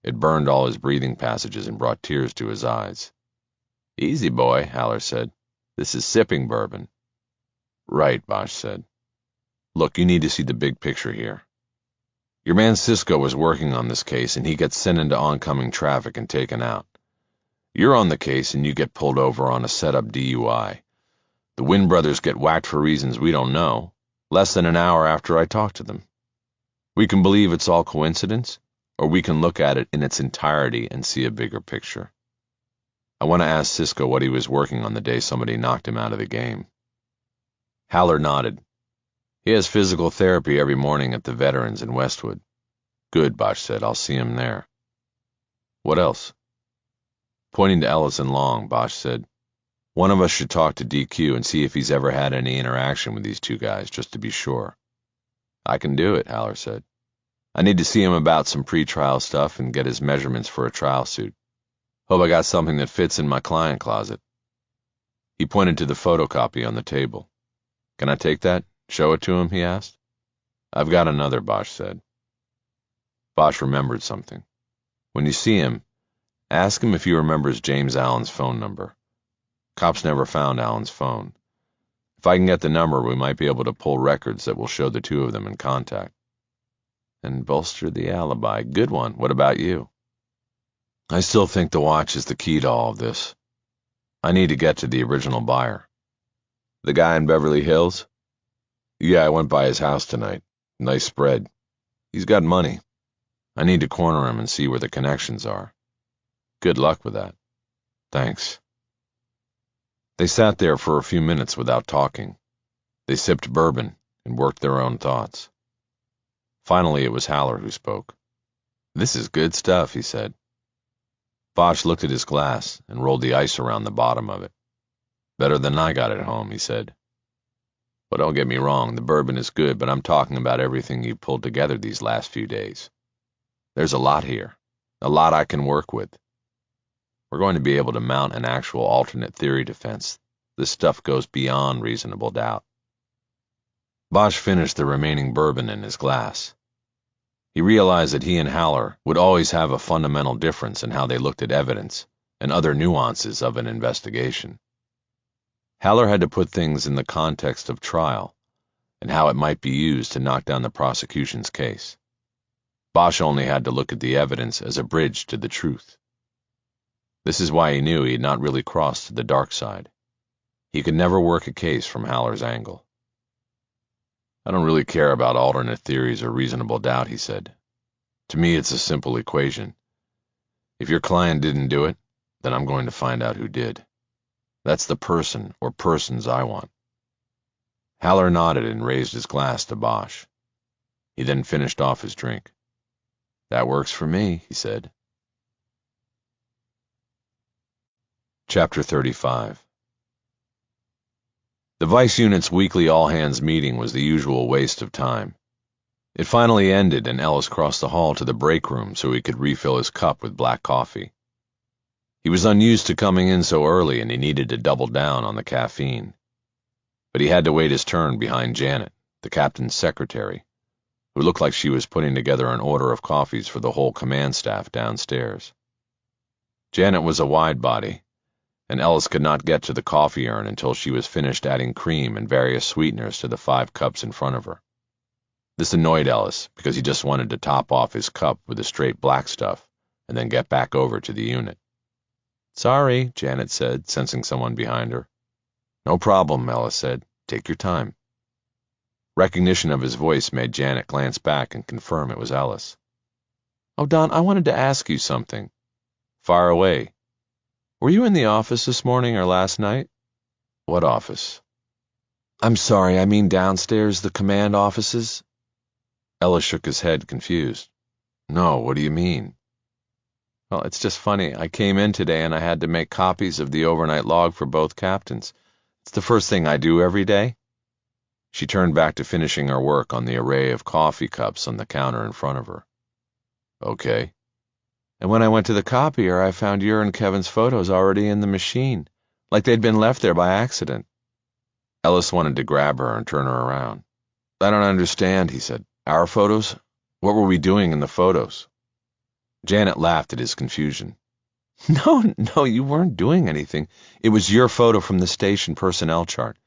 It burned all his breathing passages and brought tears to his eyes. Easy, boy, Haller said. This is sipping bourbon. Right, Bosch said. Look, you need to see the big picture here. Your man Cisco was working on this case, and he gets sent into oncoming traffic and taken out. You're on the case, and you get pulled over on a set-up DUI. The Wynn brothers get whacked for reasons we don't know, less than an hour after I talk to them. We can believe it's all coincidence, or we can look at it in its entirety and see a bigger picture. I want to ask Cisco what he was working on the day somebody knocked him out of the game. Haller nodded. He has physical therapy every morning at the Veterans in Westwood. Good, Bosch said. I'll see him there. What else? Pointing to Ellis and Long, Bosch said, one of us should talk to DQ and see if he's ever had any interaction with these 2 guys, just to be sure. I can do it, Haller said. I need to see him about some pre-trial stuff and get his measurements for a trial suit. Hope I got something that fits in my client closet. He pointed to the photocopy on the table. Can I take that? Show it to him, he asked. I've got another, Bosch said. Bosch remembered something. When you see him, ask him if he remembers James Allen's phone number. Cops never found Allen's phone. If I can get the number, we might be able to pull records that will show the two of them in contact. And bolster the alibi. Good one. What about you? I still think the watch is the key to all of this. I need to get to the original buyer. The guy in Beverly Hills? Yeah, I went by his house tonight. Nice spread. He's got money. I need to corner him and see where the connections are. Good luck with that. Thanks. They sat there for a few minutes without talking. They sipped bourbon and worked their own thoughts. Finally, it was Haller who spoke. This is good stuff, he said. Bosch looked at his glass and rolled the ice around the bottom of it. Better than I got at home, he said. But don't get me wrong, the bourbon is good, but I'm talking about everything you've pulled together these last few days. There's a lot here, a lot I can work with. We're going to be able to mount an actual alternate theory defense. This stuff goes beyond reasonable doubt. Bosch finished the remaining bourbon in his glass. He realized that he and Haller would always have a fundamental difference in how they looked at evidence and other nuances of an investigation. Haller had to put things in the context of trial and how it might be used to knock down the prosecution's case. Bosch only had to look at the evidence as a bridge to the truth. This is why he knew he had not really crossed to the dark side. He could never work a case from Haller's angle. I don't really care about alternate theories or reasonable doubt, he said. To me, it's a simple equation. If your client didn't do it, then I'm going to find out who did. That's the person or persons I want. Haller nodded and raised his glass to Bosch. He then finished off his drink. That works for me, he said. Chapter 35. The Vice Unit's weekly all-hands meeting was the usual waste of time. It finally ended, and Ellis crossed the hall to the break room so he could refill his cup with black coffee. He was unused to coming in so early, and he needed to double down on the caffeine. But he had to wait his turn behind Janet, the captain's secretary, who looked like she was putting together an order of coffees for the whole command staff downstairs. Janet was a wide body, and Ellis could not get to the coffee urn until she was finished adding cream and various sweeteners to the 5 cups in front of her. This annoyed Ellis because he just wanted to top off his cup with the straight black stuff and then get back over to the unit. Sorry, Janet said, sensing someone behind her. No problem, Ellis said. Take your time. Recognition of his voice made Janet glance back and confirm it was Ellis. Oh, Don, I wanted to ask you something. Fire away. Were you in the office this morning or last night? What office? I'm sorry, I mean downstairs, the command offices. Ellis shook his head, confused. No, what do you mean? Well, it's just funny. I came in today and I had to make copies of the overnight log for both captains. It's the first thing I do every day. She turned back to finishing her work on the array of coffee cups on the counter in front of her. Okay. And when I went to the copier, I found your and Kevin's photos already in the machine, like they'd been left there by accident. Ellis wanted to grab her and turn her around. I don't understand, he said. Our photos? What were we doing in the photos? Janet laughed at his confusion. No, you weren't doing anything. It was your photo from the station personnel chart.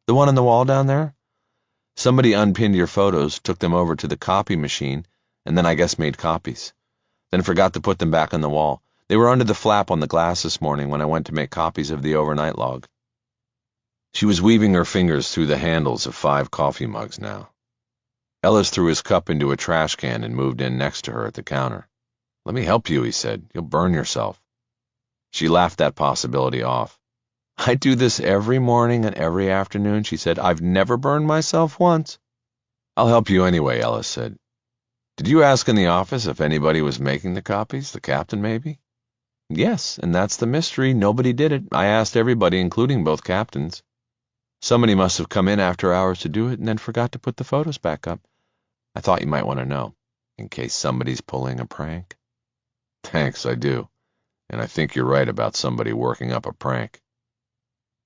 The one on the wall down there? Somebody unpinned your photos, took them over to the copy machine, and then I guess made copies. Then forgot to put them back on the wall. They were under the flap on the glass this morning when I went to make copies of the overnight log. She was weaving her fingers through the handles of 5 coffee mugs now. Ellis threw his cup into a trash can and moved in next to her at the counter. Let me help you, he said. You'll burn yourself. She laughed that possibility off. I do this every morning and every afternoon, she said. I've never burned myself once. I'll help you anyway, Ellis said. Did you ask in the office if anybody was making the copies? The captain, maybe? Yes, and that's the mystery. Nobody did it. I asked everybody, including both captains. Somebody must have come in after hours to do it and then forgot to put the photos back up. I thought you might want to know, in case somebody's pulling a prank. Thanks, I do. And I think you're right about somebody working up a prank.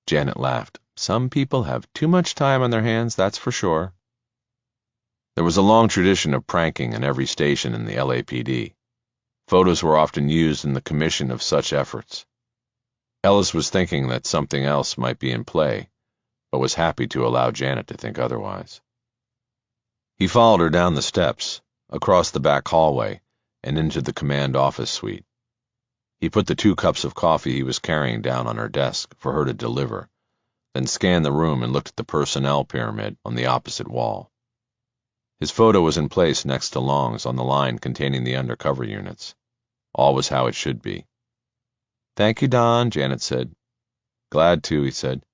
Janet laughed. Some people have too much time on their hands, that's for sure. There was a long tradition of pranking in every station in the LAPD. Photos were often used in the commission of such efforts. Ellis was thinking that something else might be in play, but was happy to allow Janet to think otherwise. He followed her down the steps, across the back hallway, and into the command office suite. He put the 2 cups of coffee he was carrying down on her desk for her to deliver, then scanned the room and looked at the personnel pyramid on the opposite wall. His photo was in place next to Long's on the line containing the undercover units. All was how it should be. "Thank you, Don," Janet said. "Glad to," he said.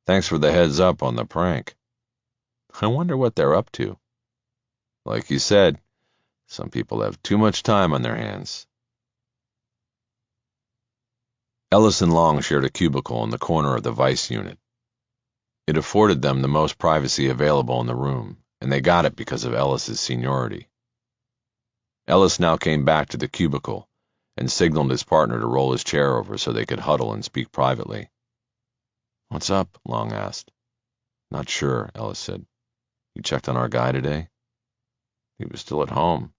"Thanks for the heads up on the prank. I wonder what they're up to. Like you said, some people have too much time on their hands." Ellis and Long shared a cubicle in the corner of the vice unit. It afforded them the most privacy available in the room, and they got it because of Ellis's seniority. Ellis now came back to the cubicle and signaled his partner to roll his chair over so they could huddle and speak privately. "What's up?" Long asked. "Not sure," Ellis said. "You checked on our guy today?" "He was still at home.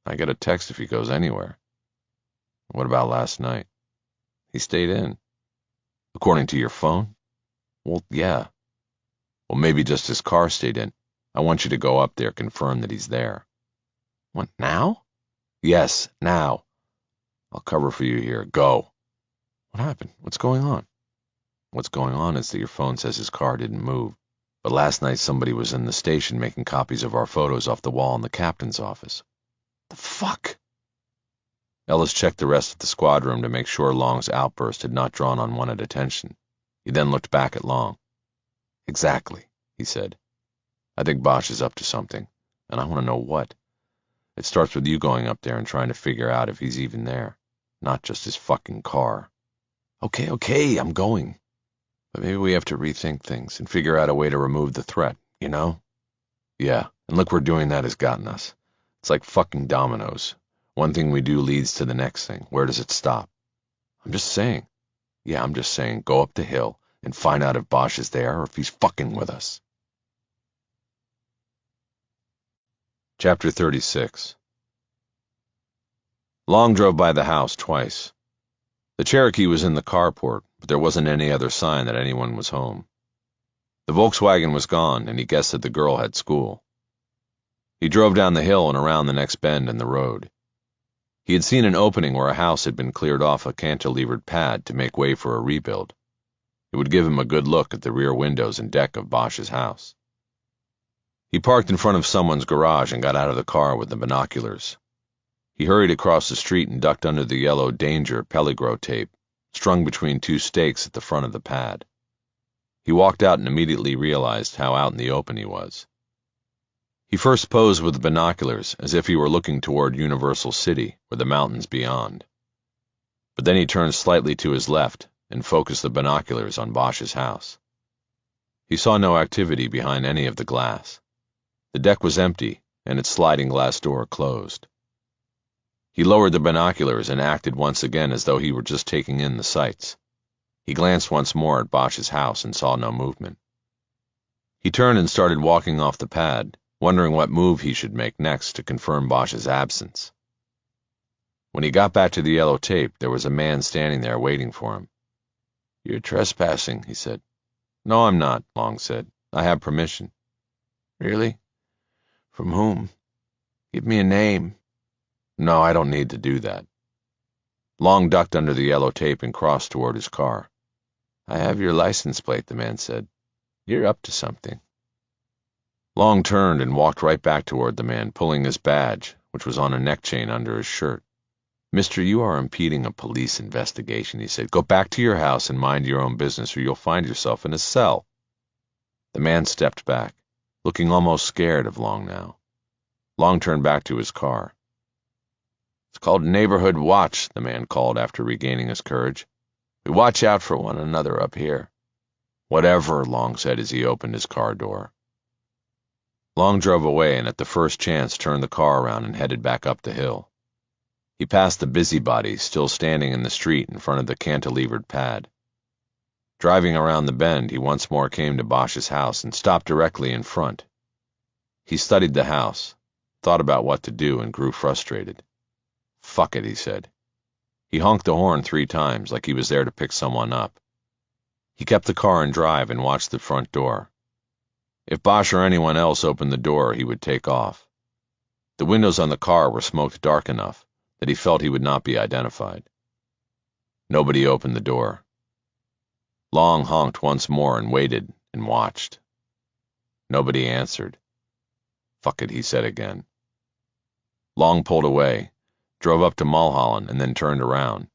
I get a text if he goes anywhere." "What about last night?" "He stayed in." "According to your phone?" "Well, yeah." "Well, maybe just his car stayed in. I want you to go up there, confirm that he's there." "What, now?" "Yes, now. I'll cover for you here. Go." "What happened? What's going on?" "What's going on is that your phone says his car didn't move. But last night somebody was in the station making copies of our photos off the wall in the captain's office." "The fuck?" Ellis checked the rest of the squad room to make sure Long's outburst had not drawn unwanted attention. He then looked back at Long. "Exactly," he said. "I think Bosch is up to something, and I want to know what. It starts with you going up there and trying to figure out if he's even there, not just his fucking car." Okay, I'm going. But maybe we have to rethink things and figure out a way to remove the threat, you know?" "Yeah, and look where doing that has gotten us. It's like fucking dominoes. One thing we do leads to the next thing. Where does it stop?" "I'm just saying." "Yeah, I'm just saying, go up the hill and find out if Bosch is there or if he's fucking with us." Chapter 36. Long drove by the house twice. The Cherokee was in the carport, but there wasn't any other sign that anyone was home. The Volkswagen was gone, and he guessed that the girl had school. He drove down the hill and around the next bend in the road. He had seen an opening where a house had been cleared off a cantilevered pad to make way for a rebuild. It would give him a good look at the rear windows and deck of Bosch's house. He parked in front of someone's garage and got out of the car with the binoculars. He hurried across the street and ducked under the yellow Danger Peligro tape, strung between 2 stakes at the front of the pad. He walked out and immediately realized how out in the open he was. He first posed with the binoculars as if he were looking toward Universal City or the mountains beyond. But then he turned slightly to his left and focused the binoculars on Bosch's house. He saw no activity behind any of the glass. The deck was empty and its sliding glass door closed. He lowered the binoculars and acted once again as though he were just taking in the sights. He glanced once more at Bosch's house and saw no movement. He turned and started walking off the pad, wondering what move he should make next to confirm Bosch's absence. When he got back to the yellow tape, there was a man standing there waiting for him. "You're trespassing," he said. "No, I'm not," Long said. "I have permission." "Really? From whom? Give me a name." "No, I don't need to do that." Long ducked under the yellow tape and crossed toward his car. "I have your license plate," the man said. "You're up to something." Long turned and walked right back toward the man, pulling his badge, which was on a neck chain under his shirt. "Mister, you are impeding a police investigation," he said. "Go back to your house and mind your own business, or you'll find yourself in a cell." The man stepped back, looking almost scared of Long now. Long turned back to his car. "It's called Neighborhood Watch," the man called after regaining his courage. "We watch out for one another up here." "Whatever," Long said as he opened his car door. Long drove away and at the first chance turned the car around and headed back up the hill. He passed the busybody still standing in the street in front of the cantilevered pad. Driving around the bend, he once more came to Bosch's house and stopped directly in front. He studied the house, thought about what to do, and grew frustrated. Fuck it, he said. He honked the horn 3 times like he was there to pick someone up. He kept the car in drive and watched the front door. If Bosch or anyone else opened the door, he would take off. The windows on the car were smoked dark enough that he felt he would not be identified. Nobody opened the door. Long honked once more and waited and watched. Nobody answered. Fuck it, he said again. Long pulled away, drove up to Mulholland, and then turned around.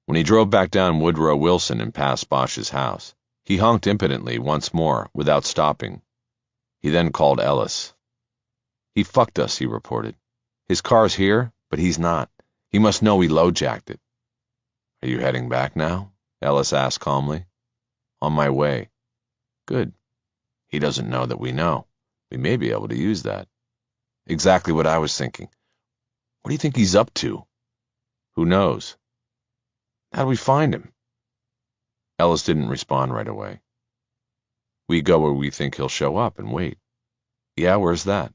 When he drove back down Woodrow Wilson and past Bosch's house, he honked impotently once more without stopping. He then called Ellis. He fucked us, he reported. His car's here, but he's not. He must know we low-jacked it. Are you heading back now? Ellis asked calmly. On my way. Good. He doesn't know that we know. We may be able to use that. Exactly what I was thinking. What do you think he's up to? Who knows? How do we find him? Ellis didn't respond right away. We go where we think he'll show up and wait. Yeah, where's that?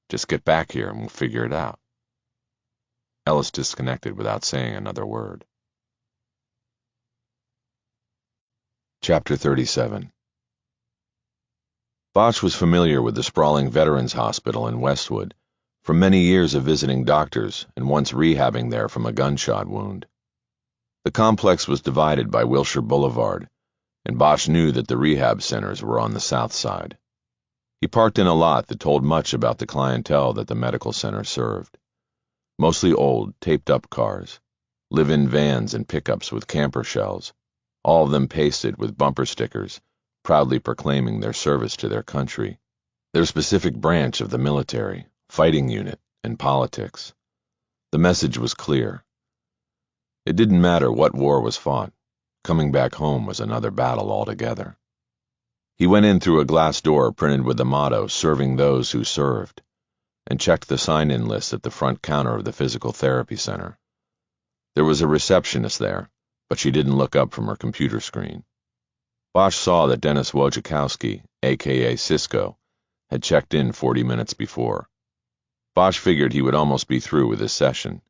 Just get back here and we'll figure it out. Ellis disconnected without saying another word. Chapter 37. Bosch was familiar with the sprawling Veterans Hospital in Westwood from many years of visiting doctors and once rehabbing there from a gunshot wound. The complex was divided by Wilshire Boulevard, and Bosch knew that the rehab centers were on the south side. He parked in a lot that told much about the clientele that the medical center served. Mostly old, taped-up cars, live-in vans and pickups with camper shells, all of them pasted with bumper stickers, proudly proclaiming their service to their country, their specific branch of the military, fighting unit, and politics. The message was clear. It didn't matter what war was fought. Coming back home was another battle altogether. He went in through a glass door printed with the motto, "Serving those who served," and checked the sign-in list at the front counter of the physical therapy center. There was a receptionist there, but she didn't look up from her computer screen. Bosch saw that Dennis Wojciechowski, a.k.a. Cisco, had checked in 40 minutes before. Bosch figured he would almost be through with his session.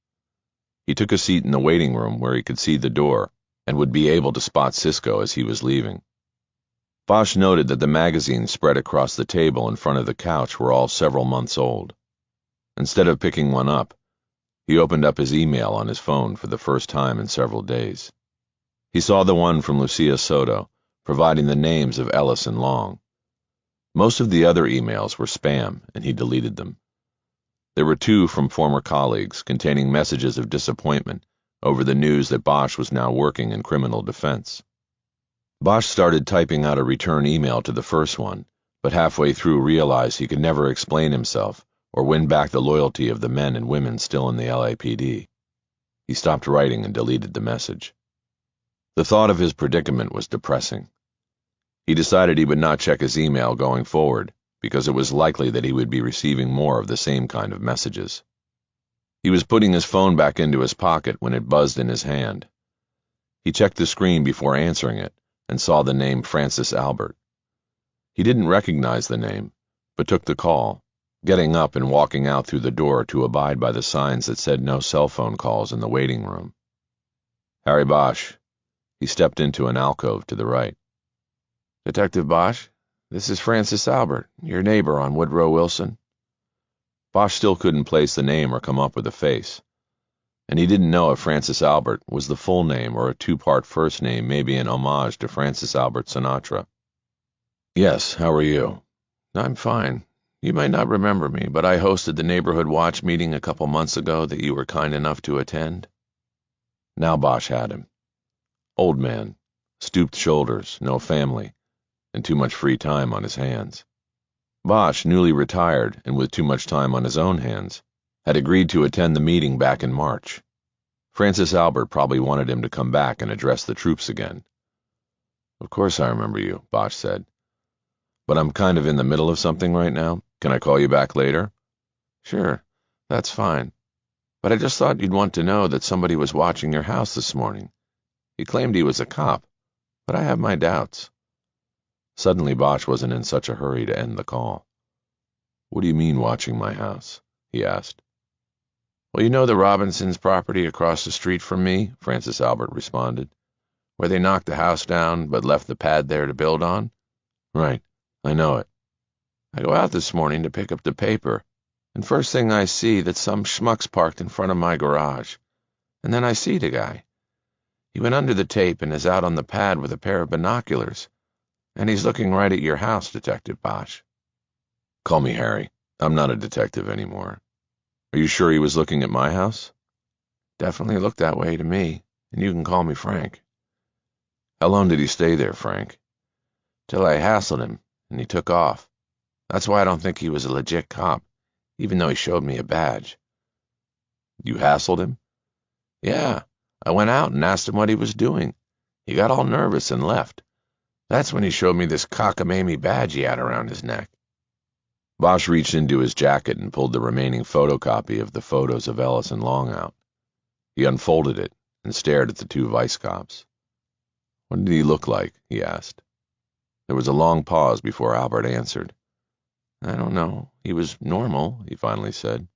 He took a seat in the waiting room where he could see the door and would be able to spot Cisco as he was leaving. Bosch noted that the magazines spread across the table in front of the couch were all several months old. Instead of picking one up, he opened up his email on his phone for the first time in several days. He saw the one from Lucia Soto, providing the names of Ellis and Long. Most of the other emails were spam, and he deleted them. There were 2 from former colleagues containing messages of disappointment over the news that Bosch was now working in criminal defense. Bosch started typing out a return email to the first one, but halfway through realized he could never explain himself or win back the loyalty of the men and women still in the LAPD. He stopped writing and deleted the message. The thought of his predicament was depressing. He decided he would not check his email going forward, because it was likely that he would be receiving more of the same kind of messages. He was putting his phone back into his pocket when it buzzed in his hand. He checked the screen before answering it and saw the name Francis Albert. He didn't recognize the name, but took the call, getting up and walking out through the door to abide by the signs that said no cell phone calls in the waiting room. Harry Bosch. He stepped into an alcove to the right. Detective Bosch, this is Francis Albert, your neighbor on Woodrow Wilson. Bosch still couldn't place the name or come up with a face, and he didn't know if Francis Albert was the full name or a 2-part first name, maybe an homage to Francis Albert Sinatra. Yes, how are you? I'm fine. You might not remember me, but I hosted the Neighborhood Watch meeting a couple months ago that you were kind enough to attend. Now Bosch had him. Old man, stooped shoulders, no family, and too much free time on his hands. Bosch, newly retired and with too much time on his own hands, had agreed to attend the meeting back in March. Francis Albert probably wanted him to come back and address the troops again. Of course I remember you, Bosch said. But I'm kind of in the middle of something right now. Can I call you back later? Sure, that's fine. But I just thought you'd want to know that somebody was watching your house this morning. He claimed he was a cop, but I have my doubts. Suddenly Bosch wasn't in such a hurry to end the call. What do you mean, watching my house? He asked. Well, you know the Robinsons' property across the street from me, Francis Albert responded, where they knocked the house down but left the pad there to build on? Right, I know it. I go out this morning to pick up the paper, and first thing I see that some schmuck's parked in front of my garage. And then I see the guy. He went under the tape and is out on the pad with a pair of binoculars. And he's looking right at your house, Detective Bosch. Call me Harry. I'm not a detective anymore. Are you sure he was looking at my house? Definitely looked that way to me, and you can call me Frank. How long did he stay there, Frank? Till I hassled him, and he took off. That's why I don't think he was a legit cop, even though he showed me a badge. You hassled him? Yeah, I went out and asked him what he was doing. He got all nervous and left. That's when he showed me this cockamamie badge he had around his neck. Bosch reached into his jacket and pulled the remaining photocopy of the photos of Ellis and Long out. He unfolded it and stared at the two vice cops. What did he look like? He asked. There was a long pause before Albert answered. I don't know. He was normal, he finally said.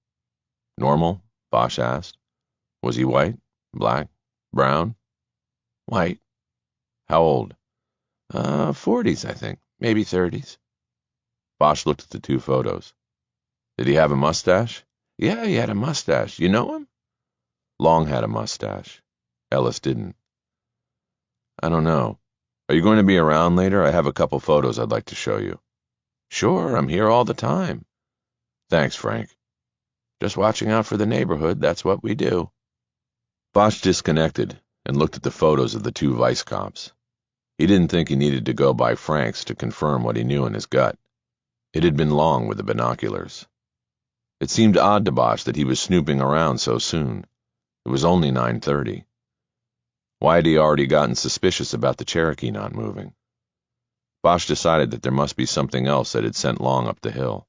Normal? Bosch asked. Was he white? Black? Brown? White. How old? 40s, I think. Maybe 30s. Bosch looked at the two photos. Did he have a mustache? Yeah, he had a mustache. You know him? Long had a mustache. Ellis didn't. I don't know. Are you going to be around later? I have a couple photos I'd like to show you. Sure, I'm here all the time. Thanks, Frank. Just watching out for the neighborhood, that's what we do. Bosch disconnected and looked at the photos of the two vice cops. He didn't think he needed to go by Frank's to confirm what he knew in his gut. It had been Long with the binoculars. It seemed odd to Bosch that he was snooping around so soon. It was only 9:30. Why had he already gotten suspicious about the Cherokee not moving? Bosch decided that there must be something else that had sent Long up the hill.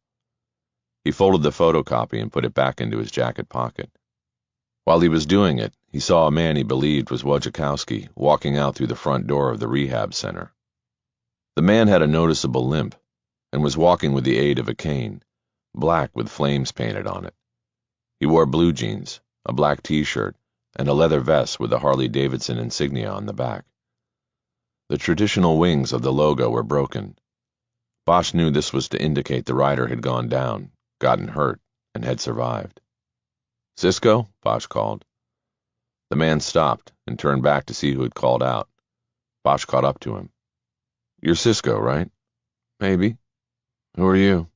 He folded the photocopy and put it back into his jacket pocket. While he was doing it, he saw a man he believed was Wojciechowski walking out through the front door of the rehab center. The man had a noticeable limp and was walking with the aid of a cane, black with flames painted on it. He wore blue jeans, a black t-shirt, and a leather vest with the Harley-Davidson insignia on the back. The traditional wings of the logo were broken. Bosch knew this was to indicate the rider had gone down, gotten hurt, and had survived. "Cisco?" Bosch called. The man stopped and turned back to see who had called out. Bosch caught up to him. "You're Cisco, right?" "Maybe." "Who are you?"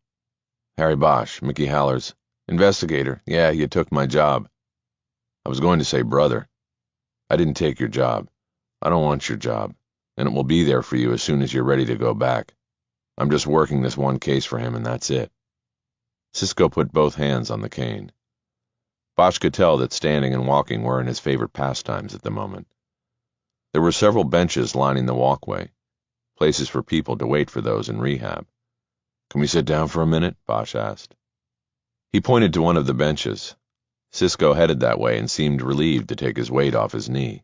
"Harry Bosch, Mickey Haller's investigator. Yeah, you took my job." "I was going to say brother. I didn't take your job. I don't want your job, and it will be there for you as soon as you're ready to go back. I'm just working this one case for him, and that's it." Cisco put both hands on the cane. Bosch could tell that standing and walking weren't his favorite pastimes at the moment. There were several benches lining the walkway, places for people to wait for those in rehab. "Can we sit down for a minute?" Bosch asked. He pointed to one of the benches. Cisco headed that way and seemed relieved to take his weight off his knee.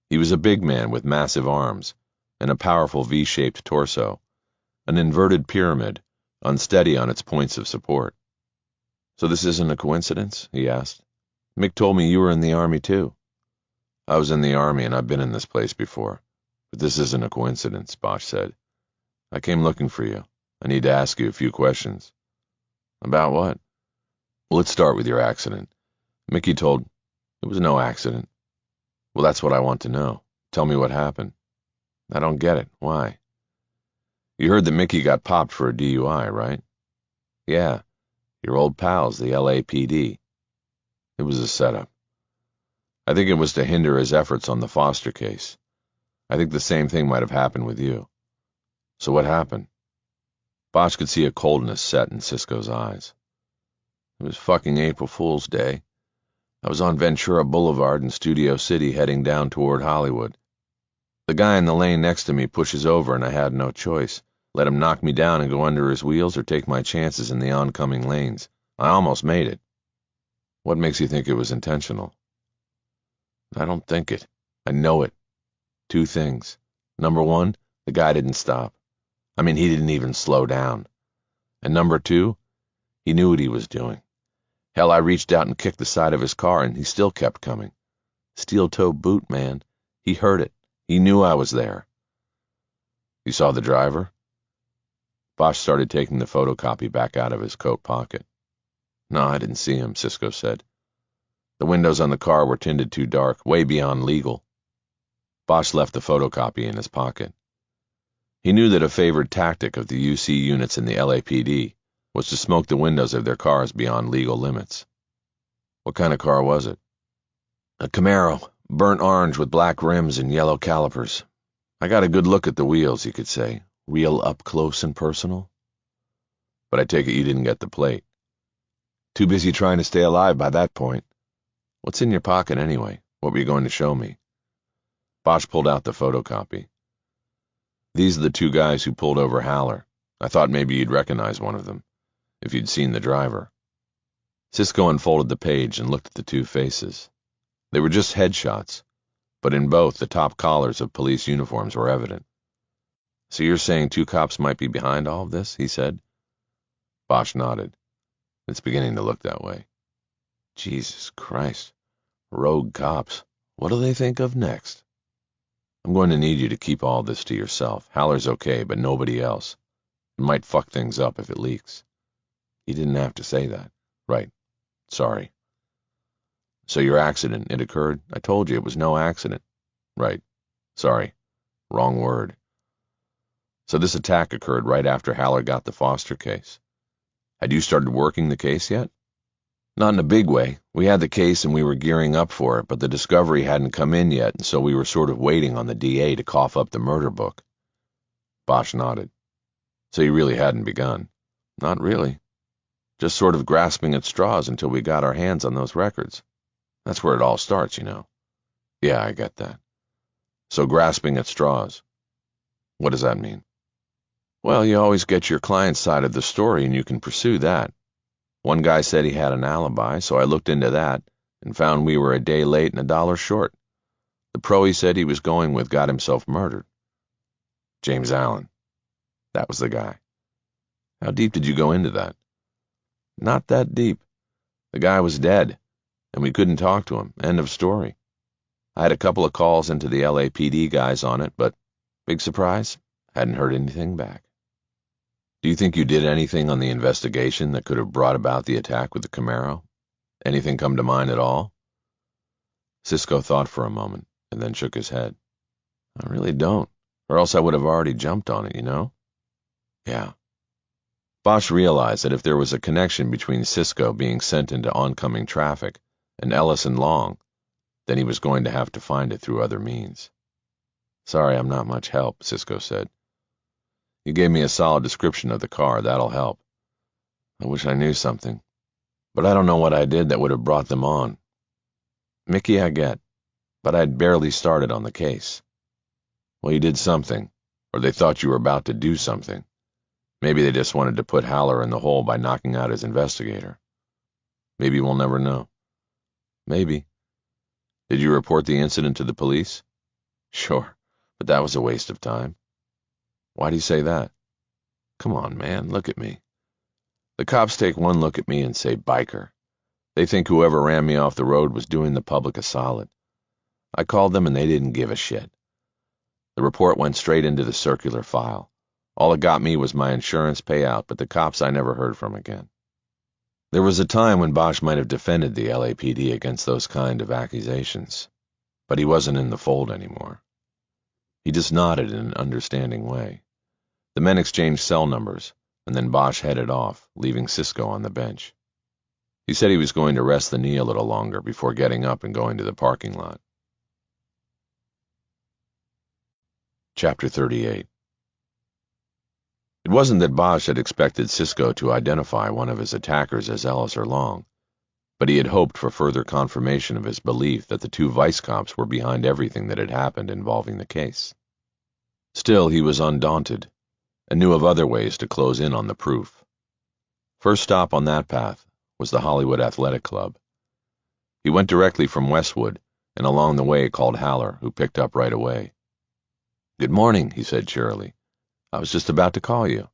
He was a big man with massive arms and a powerful V-shaped torso, an inverted pyramid, unsteady on its points of support. "So this isn't a coincidence?" he asked. "Mick told me you were in the Army, too." "I was in the Army, and I've been in this place before. But this isn't a coincidence," Bosch said. "I came looking for you. I need to ask you a few questions." "About what?" "Well, let's start with your accident. Mickey told—" "It was no accident." "Well, that's what I want to know. Tell me what happened." "I don't get it. Why?" "You heard that Mickey got popped for a DUI, right?" "Yeah. Your old pals, the LAPD. It was a setup. I think it was to hinder his efforts on the Foster case. I think the same thing might have happened with you. So what happened?" Bosch could see a coldness set in Cisco's eyes. "It was fucking April Fool's Day. I was on Ventura Boulevard in Studio City heading down toward Hollywood. The guy in the lane next to me pushes over and I had no choice. Let him knock me down and go under his wheels or take my chances in the oncoming lanes. I almost made it." "What makes you think it was intentional?" "I don't think it. I know it. Two things. Number one, the guy didn't stop. I mean, he didn't even slow down. And number two, He knew what he was doing. Hell, I reached out and kicked the side of his car, and he still kept coming. Steel-toe boot, man. He heard it. He knew I was there. You saw the driver? Bosch started taking the photocopy back out of his coat pocket. No, I didn't see him, Cisco said. The windows on the car were tinted too dark, way beyond legal. Bosch left the photocopy in his pocket. He knew that a favored tactic of the UC units in the LAPD was to smoke the windows of their cars beyond legal limits. What kind of car was it? A Camaro, burnt orange with black rims and yellow calipers. I got a good look at the wheels, you could say, real up close and personal. But I take it you didn't get the plate. Too busy trying to stay alive by that point. What's in your pocket anyway? What were you going to show me? Bosch pulled out the photocopy. These are the two guys who pulled over Haller. I thought maybe you'd recognize one of them, if you'd seen the driver. Cisco unfolded the page and looked at the two faces. They were just headshots, but in both the top collars of police uniforms were evident. So you're saying two cops might be behind all of this? He said. Bosch nodded. It's beginning to look that way. Jesus Christ. Rogue cops. What do they think of next? I'm going to need you to keep all this to yourself. Haller's okay, but nobody else. It might fuck things up if it leaks. You didn't have to say that. Right. Sorry. So your accident, it occurred? I told you it was no accident. Right. Sorry. Wrong word. So this attack occurred right after Haller got the Foster case. Had you started working the case yet? Not in a big way. We had the case and we were gearing up for it, but the discovery hadn't come in yet, and so we were sort of waiting on the DA to cough up the murder book. Bosch nodded. So you really hadn't begun? Not really. Just sort of grasping at straws until we got our hands on those records. That's where it all starts, you know. Yeah, I get that. So grasping at straws. What does that mean? Well, you always get your client's side of the story and you can pursue that. One guy said he had an alibi, so I looked into that and found we were a day late and $1 short. The pro he said he was going with got himself murdered. James Allen. That was the guy. How deep did you go into that? Not that deep. The guy was dead, and we couldn't talk to him. End of story. I had a couple of calls into the LAPD guys on it, but, big surprise, hadn't heard anything back. Do you think you did anything on the investigation that could have brought about the attack with the Camaro? Anything come to mind at all? Cisco thought for a moment, and then shook his head. I really don't, or else I would have already jumped on it, you know? Yeah. Bosch realized that if there was a connection between Cisco being sent into oncoming traffic and Ellis and Long, then he was going to have to find it through other means. Sorry, I'm not much help, Cisco said. You gave me a solid description of the car. That'll help. I wish I knew something. But I don't know what I did that would have brought them on. Mickey, I get. But I'd barely started on the case. Well, you did something. Or they thought you were about to do something. Maybe they just wanted to put Haller in the hole by knocking out his investigator. Maybe we'll never know. Maybe. Did you report the incident to the police? Sure, but that was a waste of time. Why do you say that? Come on, man, look at me. The cops take one look at me and say biker. They think whoever ran me off the road was doing the public a solid. I called them and they didn't give a shit. The report went straight into the circular file. All it got me was my insurance payout, but the cops I never heard from again. There was a time when Bosch might have defended the LAPD against those kind of accusations, but he wasn't in the fold anymore. He just nodded in an understanding way. The men exchanged cell numbers, and then Bosch headed off, leaving Cisco on the bench. He said he was going to rest the knee a little longer before getting up and going to the parking lot. Chapter 38. It wasn't that Bosch had expected Cisco to identify one of his attackers as Ellis or Long, but he had hoped for further confirmation of his belief that the two vice cops were behind everything that had happened involving the case. Still, he was undaunted, and knew of other ways to close in on the proof. First stop on that path was the Hollywood Athletic Club. He went directly from Westwood, and along the way called Haller, who picked up right away. "Good morning," he said cheerily. "I was just about to call you."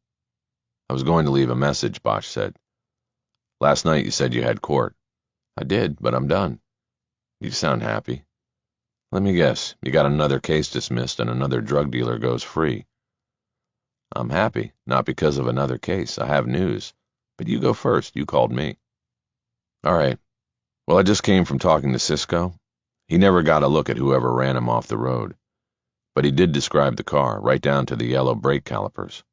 "I was going to leave a message," Bosch said. Last night you said you had court. I did, but I'm done. You sound happy. Let me guess, you got another case dismissed and another drug dealer goes free. I'm happy, not because of another case. I have news. But you go first. You called me. All right. Well, I just came from talking to Cisco. He never got a look at whoever ran him off the road. But he did describe the car, right down to the yellow brake calipers.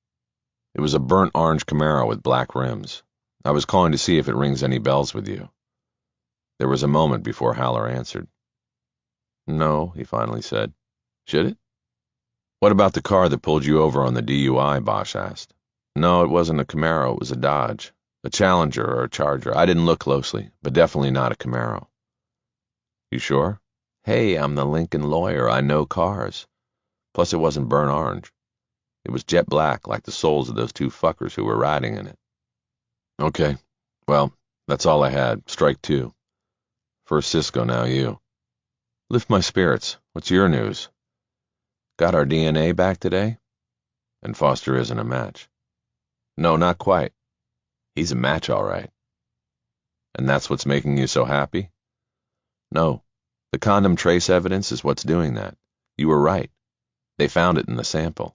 It was a burnt orange Camaro with black rims. I was calling to see if it rings any bells with you. There was a moment before Haller answered. No, he finally said. Should it? What about the car that pulled you over on the DUI, Bosch asked. No, it wasn't a Camaro, it was a Dodge. A Challenger or a Charger. I didn't look closely, but definitely not a Camaro. You sure? Hey, I'm the Lincoln lawyer. I know cars. Plus, it wasn't burnt orange. It was jet black, like the souls of those two fuckers who were riding in it. Okay. Well, that's all I had. Strike two. First Cisco, now you. Lift my spirits. What's your news? Got our DNA back today? And Foster isn't a match. No, not quite. He's a match, all right. And that's what's making you so happy? No, the condom trace evidence is what's doing that. You were right. They found it in the sample.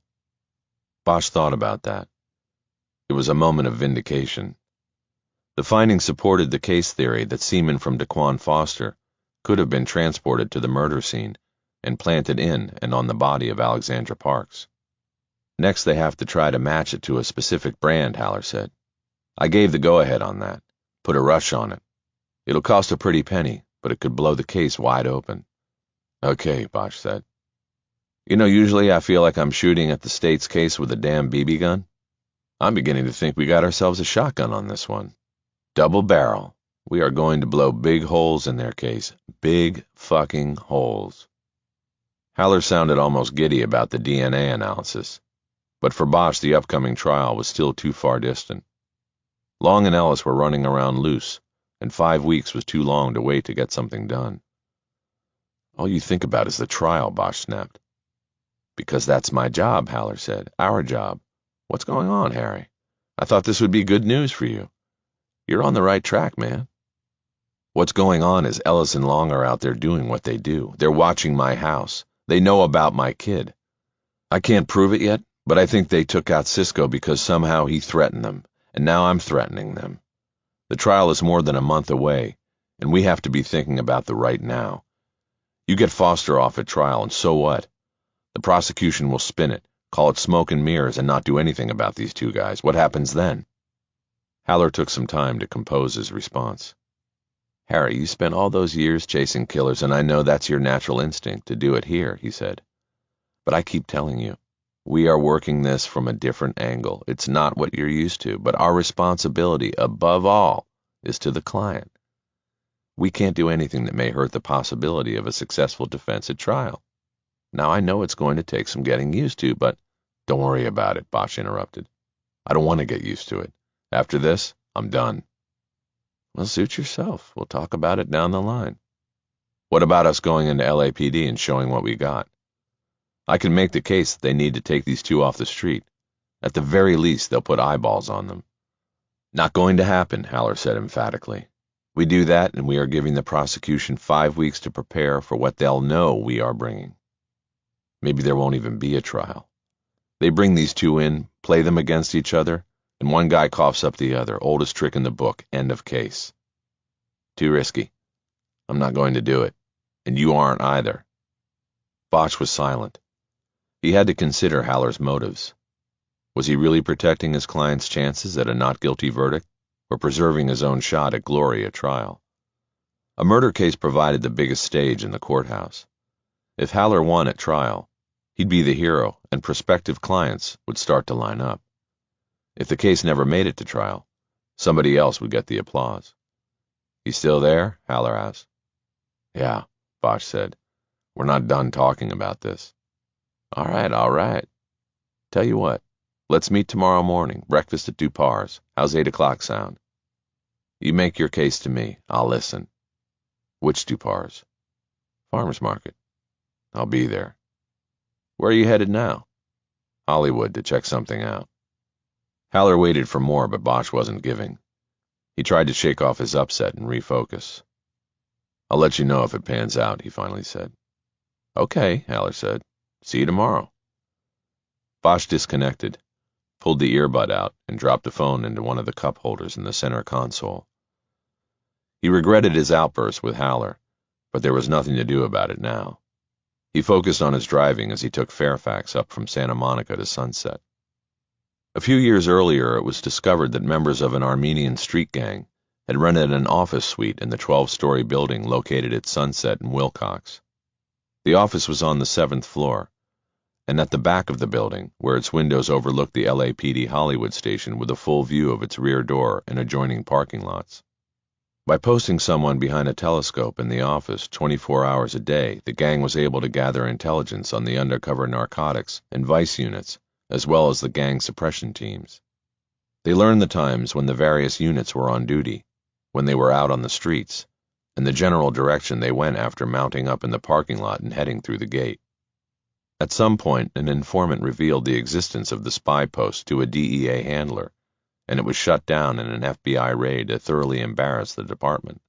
Bosch thought about that. It was a moment of vindication. The findings supported the case theory that semen from Daquan Foster could have been transported to the murder scene and planted in and on the body of Alexandra Parks. Next, they have to try to match it to a specific brand, Haller said. I gave the go-ahead on that. Put a rush on it. It'll cost a pretty penny, but it could blow the case wide open. Okay, Bosch said. You know, usually I feel like I'm shooting at the state's case with a damn BB gun. I'm beginning to think we got ourselves a shotgun on this one. Double barrel. We are going to blow big holes in their case. Big fucking holes. Haller sounded almost giddy about the DNA analysis, but for Bosch the upcoming trial was still too far distant. Long and Ellis were running around loose, and 5 weeks was too long to wait to get something done. All you think about is the trial, Bosch snapped. Because that's my job, Haller said. Our job. What's going on, Harry? I thought this would be good news for you. You're on the right track, man. What's going on is Ellis and Long are out there doing what they do. They're watching my house. They know about my kid. I can't prove it yet, but I think they took out Cisco because somehow he threatened them, and now I'm threatening them. The trial is more than a month away, and we have to be thinking about the right now. You get Foster off at trial, and so what? The prosecution will spin it, call it smoke and mirrors, and not do anything about these two guys. What happens then? Haller took some time to compose his response. Harry, you spent all those years chasing killers, and I know that's your natural instinct to do it here, he said. But I keep telling you, we are working this from a different angle. It's not what you're used to, but our responsibility, above all, is to the client. We can't do anything that may hurt the possibility of a successful defense at trial. Now, I know it's going to take some getting used to, but— Don't worry about it, Bosch interrupted. I don't want to get used to it. After this, I'm done. Well, suit yourself. We'll talk about it down the line. What about us going into LAPD and showing what we got? I can make the case that they need to take these two off the street. At the very least, they'll put eyeballs on them. Not going to happen, Haller said emphatically. We do that, and we are giving the prosecution 5 weeks to prepare for what they'll know we are bringing. Maybe there won't even be a trial. They bring these two in, play them against each other, and one guy coughs up the other. Oldest trick in the book. End of case. Too risky. I'm not going to do it. And you aren't either. Bosch was silent. He had to consider Haller's motives. Was he really protecting his client's chances at a not guilty verdict, or preserving his own shot at glory at trial? A murder case provided the biggest stage in the courthouse. If Haller won at trial, he'd be the hero, and prospective clients would start to line up. If the case never made it to trial, somebody else would get the applause. You still there? Haller asked. Yeah, Bosch said. We're not done talking about this. All right. Tell you what, let's meet tomorrow morning, breakfast at Dupar's. How's 8 o'clock sound? You make your case to me. I'll listen. Which Dupar's? Farmer's Market. I'll be there. Where are you headed now? Hollywood to check something out. Haller waited for more, but Bosch wasn't giving. He tried to shake off his upset and refocus. "I'll let you know if it pans out," he finally said. "Okay," Haller said. "See you tomorrow." Bosch disconnected, pulled the earbud out, and dropped the phone into one of the cup holders in the center console. He regretted his outburst with Haller, but there was nothing to do about it now. He focused on his driving as he took Fairfax up from Santa Monica to Sunset. A few years earlier, it was discovered that members of an Armenian street gang had rented an office suite in the 12-story building located at Sunset and Wilcox. The office was on the 7th floor, and at the back of the building, where its windows overlooked the LAPD Hollywood station with a full view of its rear door and adjoining parking lots. By posting someone behind a telescope in the office 24 hours a day, the gang was able to gather intelligence on the undercover narcotics and vice units, as well as the gang suppression teams. They learned the times when the various units were on duty, when they were out on the streets, and the general direction they went after mounting up in the parking lot and heading through the gate. At some point, an informant revealed the existence of the spy post to a DEA handler, and it was shut down in an FBI raid that thoroughly embarrassed the department.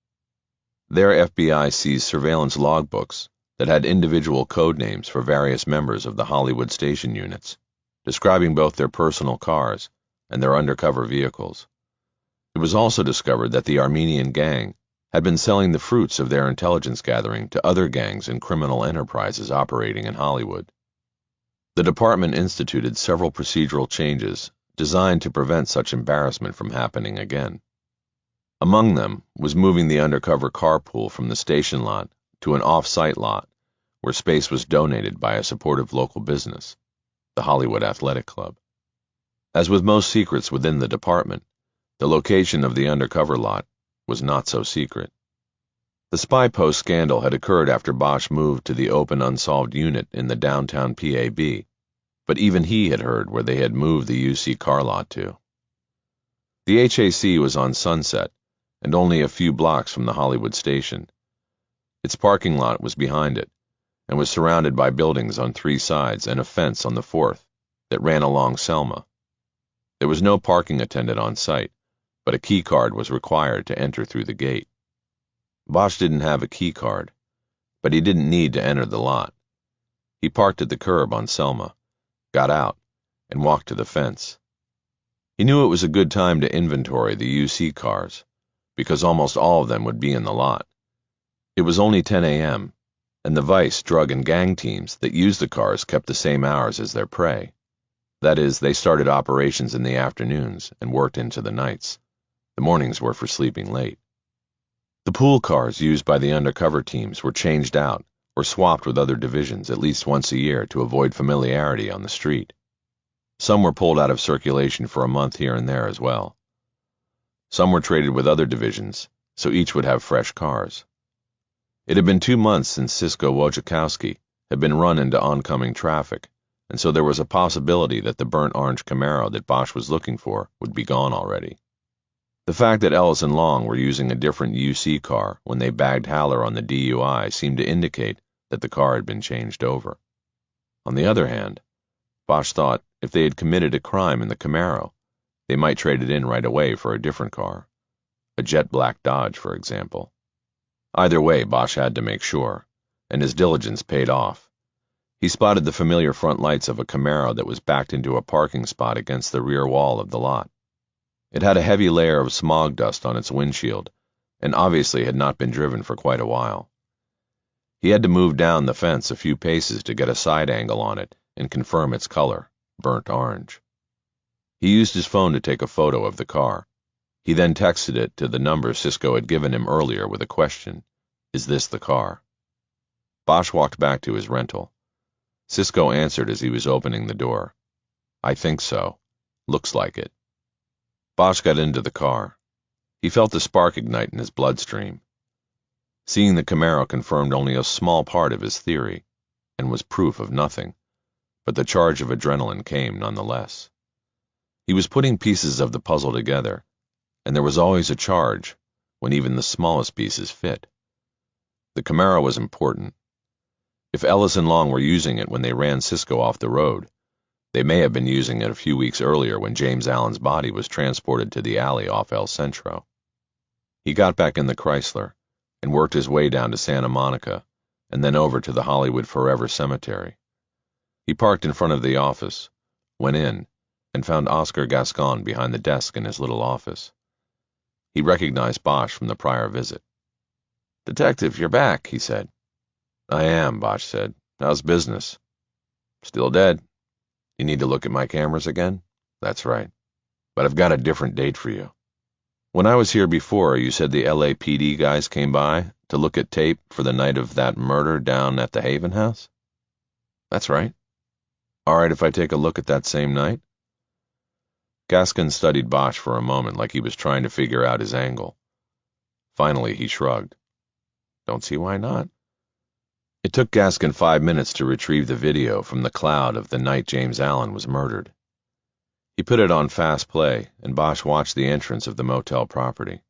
Their FBI seized surveillance logbooks that had individual code names for various members of the Hollywood station units, describing both their personal cars and their undercover vehicles. It was also discovered that the Armenian gang had been selling the fruits of their intelligence gathering to other gangs and criminal enterprises operating in Hollywood. The department instituted several procedural changes designed to prevent such embarrassment from happening again. Among them was moving the undercover carpool from the station lot to an off-site lot where space was donated by a supportive local business, the Hollywood Athletic Club. As with most secrets within the department, the location of the undercover lot was not so secret. The spy post scandal had occurred after Bosch moved to the open unsolved unit in the downtown PAB, but even he had heard where they had moved the UC car lot to. The HAC was on Sunset, and only a few blocks from the Hollywood station. Its parking lot was behind it, and was surrounded by buildings on 3 sides and a fence on the 4th that ran along Selma. There was no parking attendant on site, but a key card was required to enter through the gate. Bosch didn't have a key card, but he didn't need to enter the lot. He parked at the curb on Selma, got out, and walked to the fence. He knew it was a good time to inventory the UC cars, because almost all of them would be in the lot. It was only 10 a.m., and the vice, drug, and gang teams that used the cars kept the same hours as their prey. That is, they started operations in the afternoons and worked into the nights. The mornings were for sleeping late. The pool cars used by the undercover teams were changed out or swapped with other divisions at least once a year to avoid familiarity on the street. Some were pulled out of circulation for a month here and there as well. Some were traded with other divisions, so each would have fresh cars. It had been 2 months since Cisco Wojciechowski had been run into oncoming traffic, and so there was a possibility that the burnt orange Camaro that Bosch was looking for would be gone already. The fact that Ellis and Long were using a different UC car when they bagged Haller on the DUI seemed to indicate that the car had been changed over. On the other hand, Bosch thought if they had committed a crime in the Camaro, they might trade it in right away for a different car, a jet black Dodge, for example. Either way, Bosch had to make sure, and his diligence paid off. He spotted the familiar front lights of a Camaro that was backed into a parking spot against the rear wall of the lot. It had a heavy layer of smog dust on its windshield, and obviously had not been driven for quite a while. He had to move down the fence a few paces to get a side angle on it and confirm its color, burnt orange. He used his phone to take a photo of the car. He then texted it to the number Cisco had given him earlier with a question, "Is this the car?" Bosch walked back to his rental. Cisco answered as he was opening the door. "I think so. Looks like it." Bosch got into the car. He felt the spark ignite in his bloodstream. Seeing the Camaro confirmed only a small part of his theory, and was proof of nothing, but the charge of adrenaline came nonetheless. He was putting pieces of the puzzle together, and there was always a charge when even the smallest pieces fit. The Camaro was important. If Ellis and Long were using it when they ran Cisco off the road, they may have been using it a few weeks earlier when James Allen's body was transported to the alley off El Centro. He got back in the Chrysler and worked his way down to Santa Monica and then over to the Hollywood Forever Cemetery. He parked in front of the office, went in, and found Oscar Gascon behind the desk in his little office. He recognized Bosch from the prior visit. "Detective, you're back," he said. "I am," Bosch said. "How's business?" "Still dead. You need to look at my cameras again?" "That's right. But I've got a different date for you. When I was here before, you said the LAPD guys came by to look at tape for the night of that murder down at the Haven House?" "That's right." "All right if I take a look at that same night?" Gaskin studied Bosch for a moment like he was trying to figure out his angle. Finally, he shrugged. "Don't see why not." It took Gaskin 5 minutes to retrieve the video from the cloud of the night James Allen was murdered. He put it on fast play, and Bosch watched the entrance of the motel property.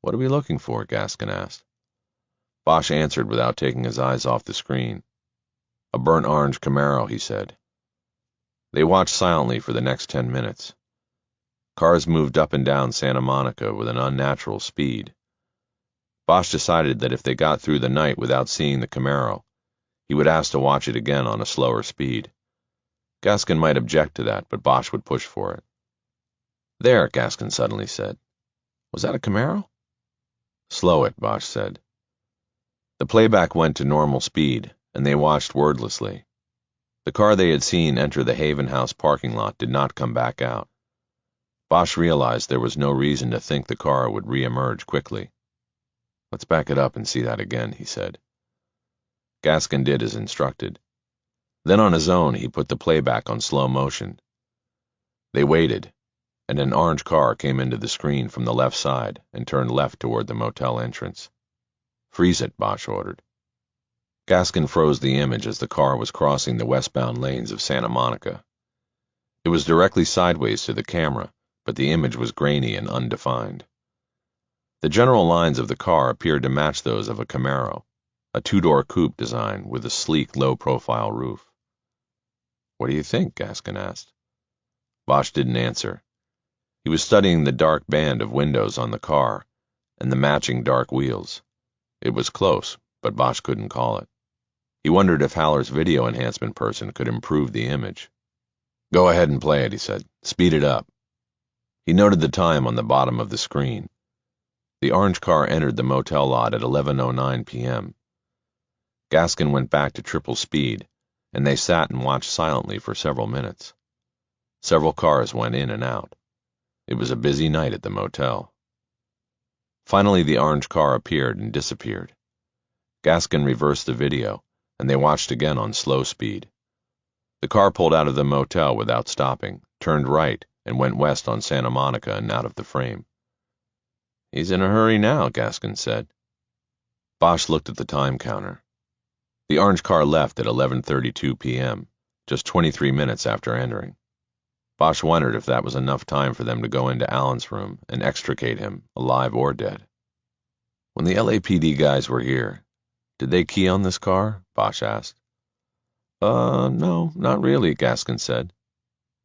"What are we looking for?" Gaskin asked. Bosch answered without taking his eyes off the screen. "A burnt orange Camaro," he said. They watched silently for the next 10 minutes. Cars moved up and down Santa Monica with an unnatural speed. Bosch decided that if they got through the night without seeing the Camaro, he would ask to watch it again on a slower speed. Gaskin might object to that, but Bosch would push for it. "There," Gaskin suddenly said. "Was that a Camaro?" "Slow it," Bosch said. The playback went to normal speed, and they watched wordlessly. The car they had seen enter the Haven House parking lot did not come back out. Bosch realized there was no reason to think the car would re-emerge quickly. "Let's back it up and see that again," he said. Gaskin did as instructed. Then on his own, he put the playback on slow motion. They waited, and an orange car came into the screen from the left side and turned left toward the motel entrance. "Freeze it," Bosch ordered. Gaskin froze the image as the car was crossing the westbound lanes of Santa Monica. It was directly sideways to the camera, but the image was grainy and undefined. The general lines of the car appeared to match those of a Camaro, a two-door coupe design with a sleek, low-profile roof. "What do you think?" Gaskin asked. Bosch didn't answer. He was studying the dark band of windows on the car and the matching dark wheels. It was close, but Bosch couldn't call it. He wondered if Haller's video enhancement person could improve the image. "Go ahead and play it," he said. "Speed it up." He noted the time on the bottom of the screen. The orange car entered the motel lot at 11:09 p.m. Gaskin went back to triple speed, and they sat and watched silently for several minutes. Several cars went in and out. It was a busy night at the motel. Finally, the orange car appeared and disappeared. Gaskin reversed the video, and they watched again on slow speed. The car pulled out of the motel without stopping, turned right, and went west on Santa Monica and out of the frame. "He's in a hurry now," Gaskin said. Bosch looked at the time counter. The orange car left at 11:32 p.m., just 23 minutes after entering. Bosch wondered if that was enough time for them to go into Allen's room and extricate him, alive or dead. "When the LAPD guys were here, did they key on this car?" Bosch asked. No, not really," Gaskin said.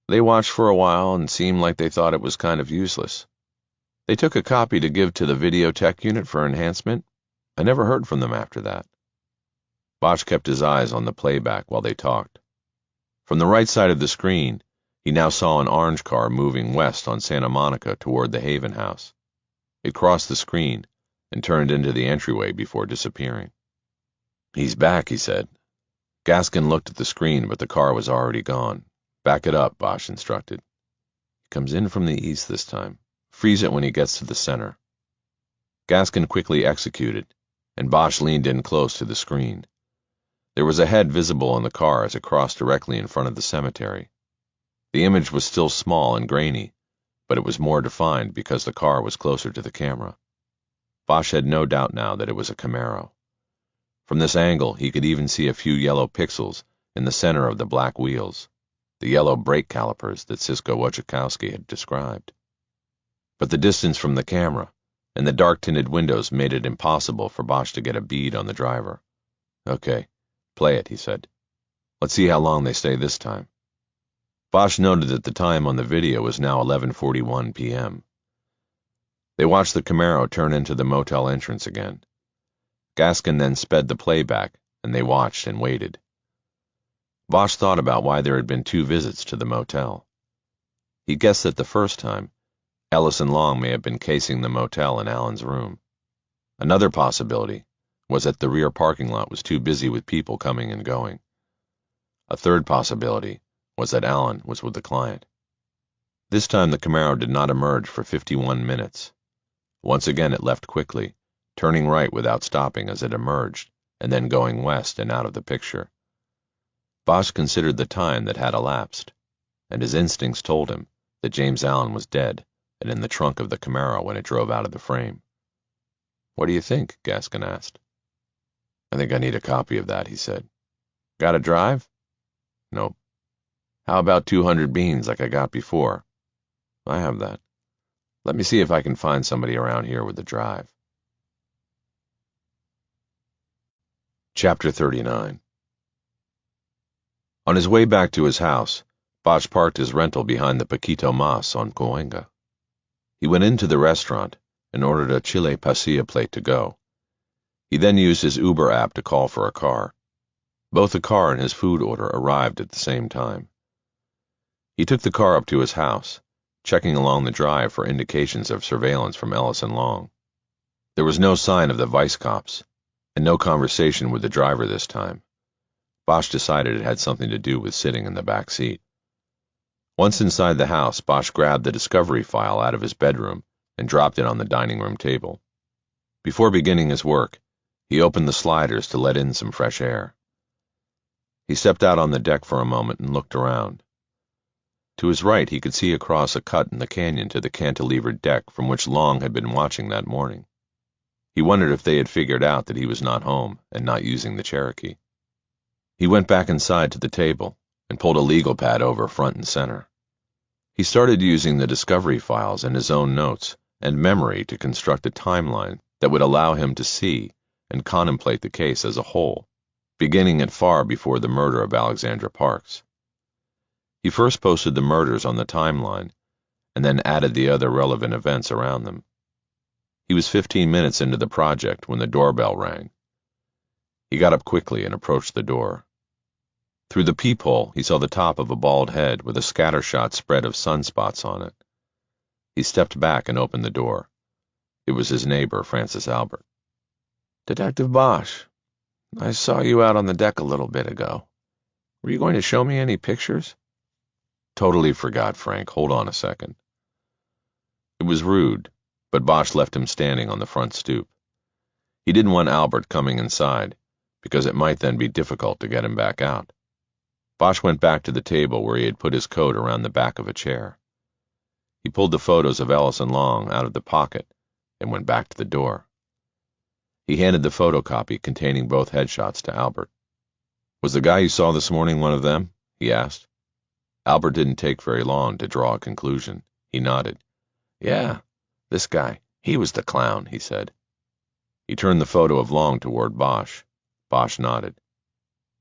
"They watched for a while and seemed like they thought it was kind of useless. They took a copy to give to the video tech unit for enhancement. I never heard from them after that." Bosch kept his eyes on the playback while they talked. From the right side of the screen, he now saw an orange car moving west on Santa Monica toward the Haven House. It crossed the screen and turned into the entryway before disappearing. "He's back," he said. Gaskin looked at the screen, but the car was already gone. "Back it up," Bosch instructed. "He comes in from the east this time. Freeze it when he gets to the center." Gaskin quickly executed, and Bosch leaned in close to the screen. There was a head visible in the car as it crossed directly in front of the cemetery. The image was still small and grainy, but it was more defined because the car was closer to the camera. Bosch had no doubt now that it was a Camaro. From this angle, he could even see a few yellow pixels in the center of the black wheels, the yellow brake calipers that Cisco Wojciechowski had described. But the distance from the camera and the dark-tinted windows made it impossible for Bosch to get a bead on the driver. "Okay, play it," he said. "Let's see how long they stay this time." Bosch noted that the time on the video was now 11:41 p.m. They watched the Camaro turn into the motel entrance again. Gaskin then sped the playback, and they watched and waited. Bosch thought about why there had been 2 visits to the motel. He guessed that the first time, Ellis and Long may have been casing the motel in Alan's room. Another possibility was that the rear parking lot was too busy with people coming and going. A third possibility was that Alan was with the client. This time the Camaro did not emerge for 51 minutes. Once again it left quickly, turning right without stopping as it emerged, and then going west and out of the picture. Bosch considered the time that had elapsed, and his instincts told him that James Allen was dead and in the trunk of the Camaro when it drove out of the frame. "What do you think?" Gaskin asked. "I think I need a copy of that," he said. "Got a drive?" "Nope." "How about 200 beans like I got before?" "I have that. Let me see if I can find somebody around here with a drive." Chapter 39. On his way back to his house, Bosch parked his rental behind the Paquito Mas on Cahuenga. He went into the restaurant and ordered a chile pasilla plate to go. He then used his Uber app to call for a car. Both the car and his food order arrived at the same time. He took the car up to his house, checking along the drive for indications of surveillance from Ellis and Long. There was no sign of the vice cops, and no conversation with the driver this time. Bosch decided it had something to do with sitting in the back seat. Once inside the house, Bosch grabbed the discovery file out of his bedroom and dropped it on the dining room table. Before beginning his work, he opened the sliders to let in some fresh air. He stepped out on the deck for a moment and looked around. To his right, he could see across a cut in the canyon to the cantilevered deck from which Long had been watching that morning. He wondered if they had figured out that he was not home and not using the Cherokee. He went back inside to the table and pulled a legal pad over front and center. He started using the discovery files and his own notes and memory to construct a timeline that would allow him to see and contemplate the case as a whole, beginning at far before the murder of Alexandra Parks. He first posted the murders on the timeline and then added the other relevant events around them. He was 15 minutes into the project when the doorbell rang. He got up quickly and approached the door. Through the peephole, he saw the top of a bald head with a scattershot spread of sunspots on it. He stepped back and opened the door. It was his neighbor, Francis Albert. "Detective Bosch, I saw you out on the deck a little bit ago. Were you going to show me any pictures?" "Totally forgot, Frank. Hold on a second." It was rude, but Bosch left him standing on the front stoop. He didn't want Albert coming inside, because it might then be difficult to get him back out. Bosch went back to the table where he had put his coat around the back of a chair. He pulled the photos of Ellis and Long out of the pocket and went back to the door. He handed the photocopy containing both headshots to Albert. "Was the guy you saw this morning one of them?" he asked. Albert didn't take very long to draw a conclusion. He nodded. "Yeah, this guy. He was the clown," he said. He turned the photo of Long toward Bosch. Bosch nodded.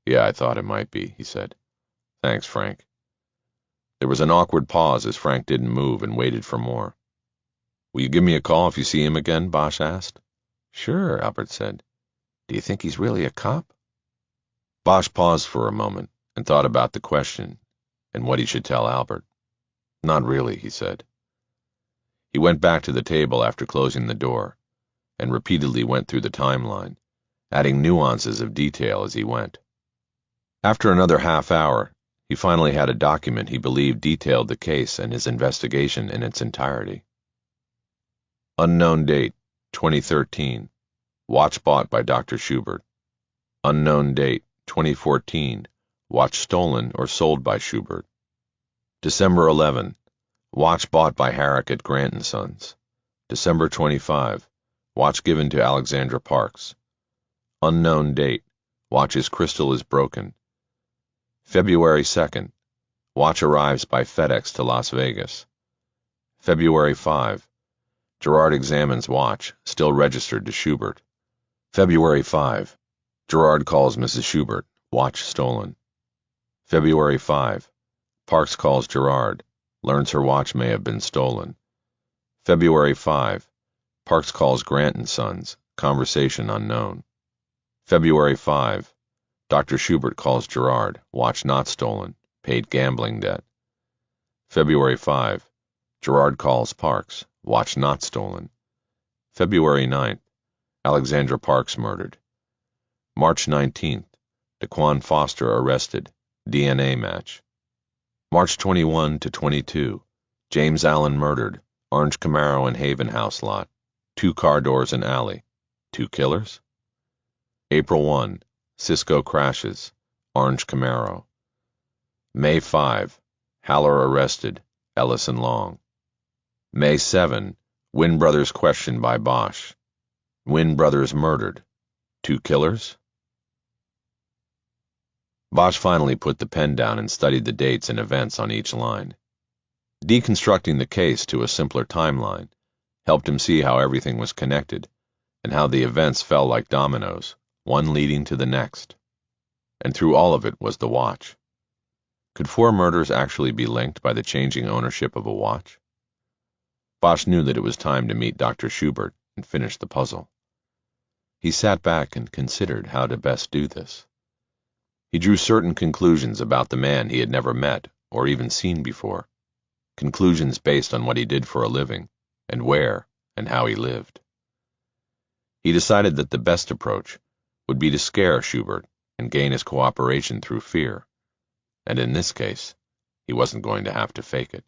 "Yeah, I thought it might be," he said. "Thanks, Frank." There was an awkward pause as Frank didn't move and waited for more. "Will you give me a call if you see him again?" Bosch asked. "Sure," Albert said. "Do you think he's really a cop?" Bosch paused for a moment and thought about the question and what he should tell Albert. "Not really," he said. He went back to the table after closing the door and repeatedly went through the timeline, adding nuances of detail as he went. After another half hour, he finally had a document he believed detailed the case and his investigation in its entirety. Unknown date, 2013. Watch bought by Dr. Schubert. Unknown date, 2014. Watch stolen or sold by Schubert. December 11. Watch bought by Herrick at Grant & Sons. December 25. Watch given to Alexandra Parks. Unknown date. Watch's crystal is broken. February 2nd. Watch arrives by FedEx to Las Vegas. February 5. Gerard examines watch, still registered to Schubert. February 5. Gerard calls Mrs. Schubert. Watch stolen. February 5. Parks calls Gerard. Learns her watch may have been stolen. February 5. Parks calls Grant & Sons, conversation unknown. February 5. Dr. Schubert calls Gerard, watch not stolen, paid gambling debt. February 5. Gerard calls Parks, watch not stolen. February 9th. Alexandra Parks murdered. March 19th. Daquan Foster arrested, DNA match. March 21 to 22. James Allen murdered, orange Camaro and Haven House lot, 2 car doors and alley. 2 killers? April 1. Cisco crashes, orange Camaro. May 5. Haller arrested, Ellis and Long. May 7. Wynn brothers questioned by Bosch. Wynn brothers murdered, 2 killers? Bosch finally put the pen down and studied the dates and events on each line. Deconstructing the case to a simpler timeline helped him see how everything was connected and how the events fell like dominoes, one leading to the next. And through all of it was the watch. Could 4 murders actually be linked by the changing ownership of a watch? Bosch knew that it was time to meet Dr. Schubert and finish the puzzle. He sat back and considered how to best do this. He drew certain conclusions about the man he had never met or even seen before, conclusions based on what he did for a living, and where and how he lived. He decided that the best approach would be to scare Schubert and gain his cooperation through fear, and in this case, he wasn't going to have to fake it.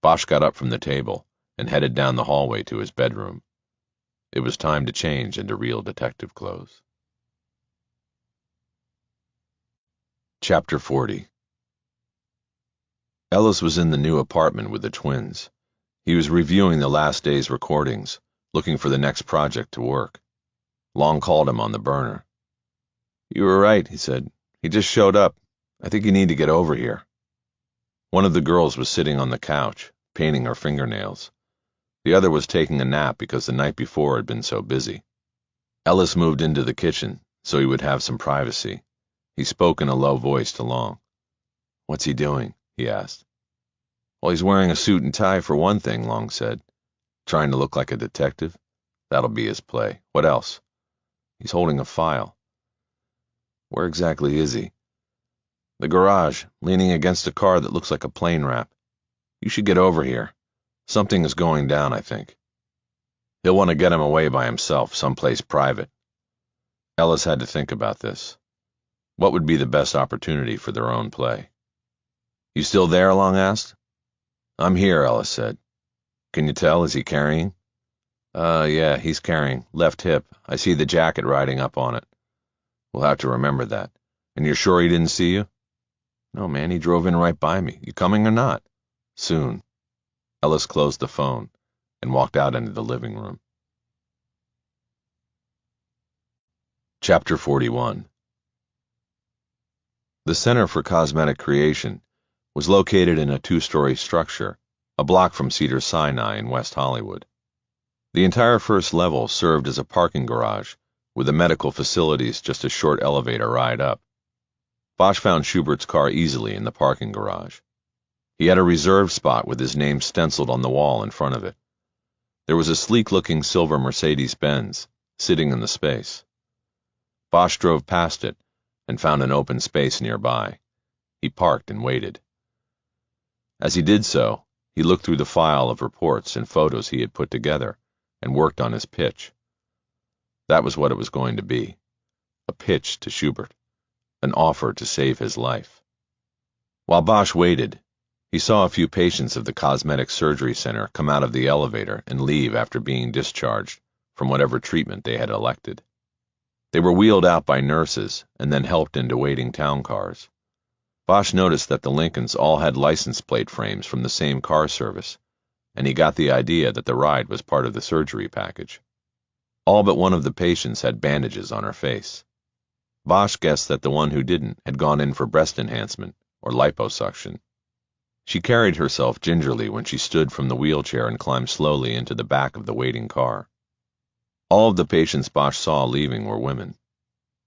Bosch got up from the table and headed down the hallway to his bedroom. It was time to change into real detective clothes. Chapter 40. Ellis was in the new apartment with the twins. He was reviewing the last day's recordings, looking for the next project to work. Long called him on the burner. "You were right," he said. "He just showed up. I think you need to get over here." One of the girls was sitting on the couch, painting her fingernails. The other was taking a nap because the night before had been so busy. Ellis moved into the kitchen so he would have some privacy. He spoke in a low voice to Long. "What's he doing?" he asked. "Well, he's wearing a suit and tie for one thing," Long said. "Trying to look like a detective? That'll be his play. What else?" "He's holding a file." "Where exactly is he?" "The garage, leaning against a car that looks like a plane wrap. You should get over here. Something is going down, I think." "He'll want to get him away by himself, someplace private." Ellis had to think about this. What would be the best opportunity for their own play? "You still there?" Long asked. "I'm here," Ellis said. "Can you tell, is he carrying?" Yeah, he's carrying. Left hip. I see the jacket riding up on it." "We'll have to remember that. And you're sure he didn't see you?" "No, man, he drove in right by me. You coming or not?" "Soon." Ellis closed the phone and walked out into the living room. Chapter 41. The Center for Cosmetic Creation was located in a 2-story structure, a block from Cedars-Sinai in West Hollywood. The entire first level served as a parking garage, with the medical facilities just a short elevator ride up. Bosch found Schubert's car easily in the parking garage. He had a reserved spot with his name stenciled on the wall in front of it. There was a sleek-looking silver Mercedes-Benz sitting in the space. Bosch drove past it and found an open space nearby. He parked and waited. As he did so, he looked through the file of reports and photos he had put together and worked on his pitch. That was what it was going to be, a pitch to Schubert, an offer to save his life. While Bosch waited, he saw a few patients of the Cosmetic Surgery Center come out of the elevator and leave after being discharged from whatever treatment they had elected. They were wheeled out by nurses and then helped into waiting town cars. Bosch noticed that the Lincolns all had license plate frames from the same car service, and he got the idea that the ride was part of the surgery package. All but one of the patients had bandages on her face. Bosch guessed that the one who didn't had gone in for breast enhancement or liposuction. She carried herself gingerly when she stood from the wheelchair and climbed slowly into the back of the waiting car. All of the patients Bosch saw leaving were women,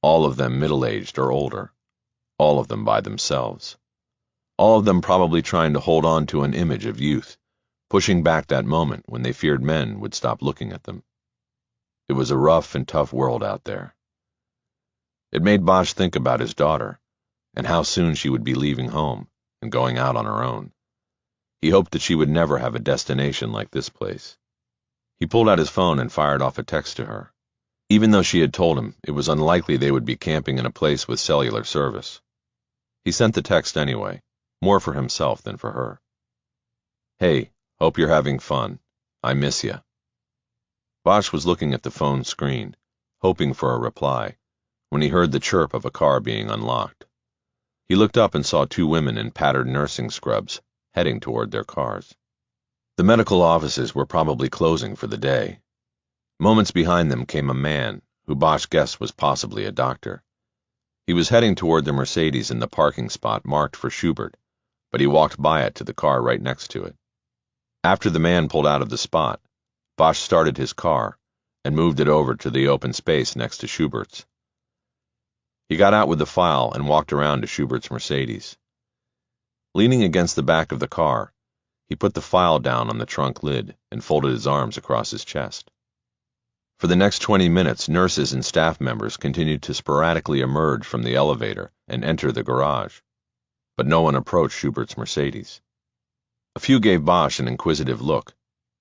all of them middle-aged or older, all of them by themselves, all of them probably trying to hold on to an image of youth pushing back that moment when they feared men would stop looking at them. It was a rough and tough world out there. It made Bosch think about his daughter, and how soon she would be leaving home and going out on her own. He hoped that she would never have a destination like this place. He pulled out his phone and fired off a text to her, even though she had told him it was unlikely they would be camping in a place with cellular service. He sent the text anyway, more for himself than for her. Hey, hope you're having fun. I miss ya. Bosch was looking at the phone screen, hoping for a reply, when he heard the chirp of a car being unlocked. He looked up and saw two women in tattered nursing scrubs, heading toward their cars. The medical offices were probably closing for the day. Moments behind them came a man, who Bosch guessed was possibly a doctor. He was heading toward the Mercedes in the parking spot marked for Schubert, but he walked by it to the car right next to it. After the man pulled out of the spot, Bosch started his car and moved it over to the open space next to Schubert's. He got out with the file and walked around to Schubert's Mercedes. Leaning against the back of the car, he put the file down on the trunk lid and folded his arms across his chest. For the next 20 minutes, nurses and staff members continued to sporadically emerge from the elevator and enter the garage, but no one approached Schubert's Mercedes. A few gave Bosch an inquisitive look,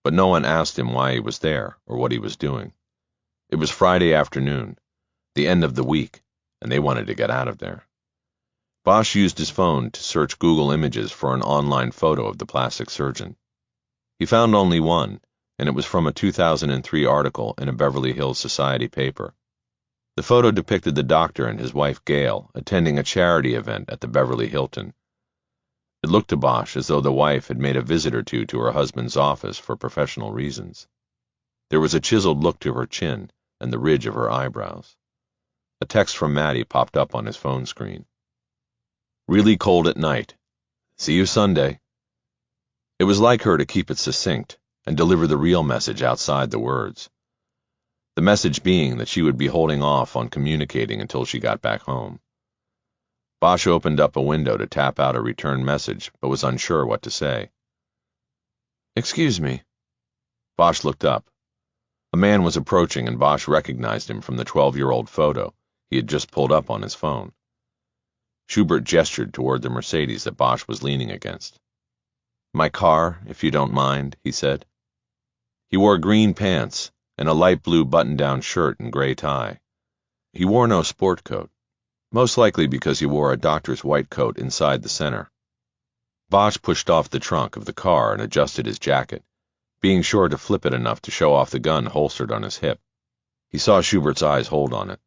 but no one asked him why he was there or what he was doing. It was Friday afternoon, the end of the week, and they wanted to get out of there. Bosch used his phone to search Google Images for an online photo of the plastic surgeon. He found only one, and it was from a 2003 article in a Beverly Hills Society paper. The photo depicted the doctor and his wife Gail attending a charity event at the Beverly Hilton. It looked to Bosch as though the wife had made a visit or two to her husband's office for professional reasons. There was a chiseled look to her chin and the ridge of her eyebrows. A text from Maddie popped up on his phone screen. Really cold at night. See you Sunday. It was like her to keep it succinct and deliver the real message outside the words. The message being that she would be holding off on communicating until she got back home. Bosch opened up a window to tap out a return message, but was unsure what to say. Excuse me. Bosch looked up. A man was approaching, and Bosch recognized him from the 12-year-old photo he had just pulled up on his phone. Schubert gestured toward the Mercedes that Bosch was leaning against. My car, if you don't mind, he said. He wore green pants and a light blue button-down shirt and gray tie. He wore no sport coat, most likely because he wore a doctor's white coat inside the center. Bosch pushed off the trunk of the car and adjusted his jacket, being sure to flip it enough to show off the gun holstered on his hip. He saw Schubert's eyes hold on it.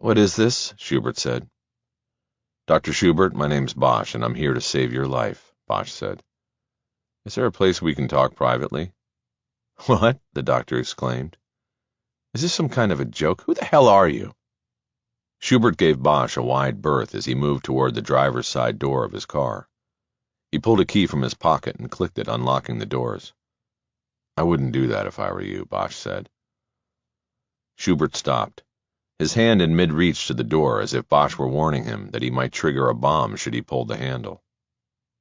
What is this? Schubert said. Dr. Schubert, my name's Bosch, and I'm here to save your life, Bosch said. Is there a place we can talk privately? What? The doctor exclaimed. Is this some kind of a joke? Who the hell are you? Schubert gave Bosch a wide berth as he moved toward the driver's side door of his car. He pulled a key from his pocket and clicked it, unlocking the doors. I wouldn't do that if I were you, Bosch said. Schubert stopped, his hand in mid-reach to the door as if Bosch were warning him that he might trigger a bomb should he pull the handle.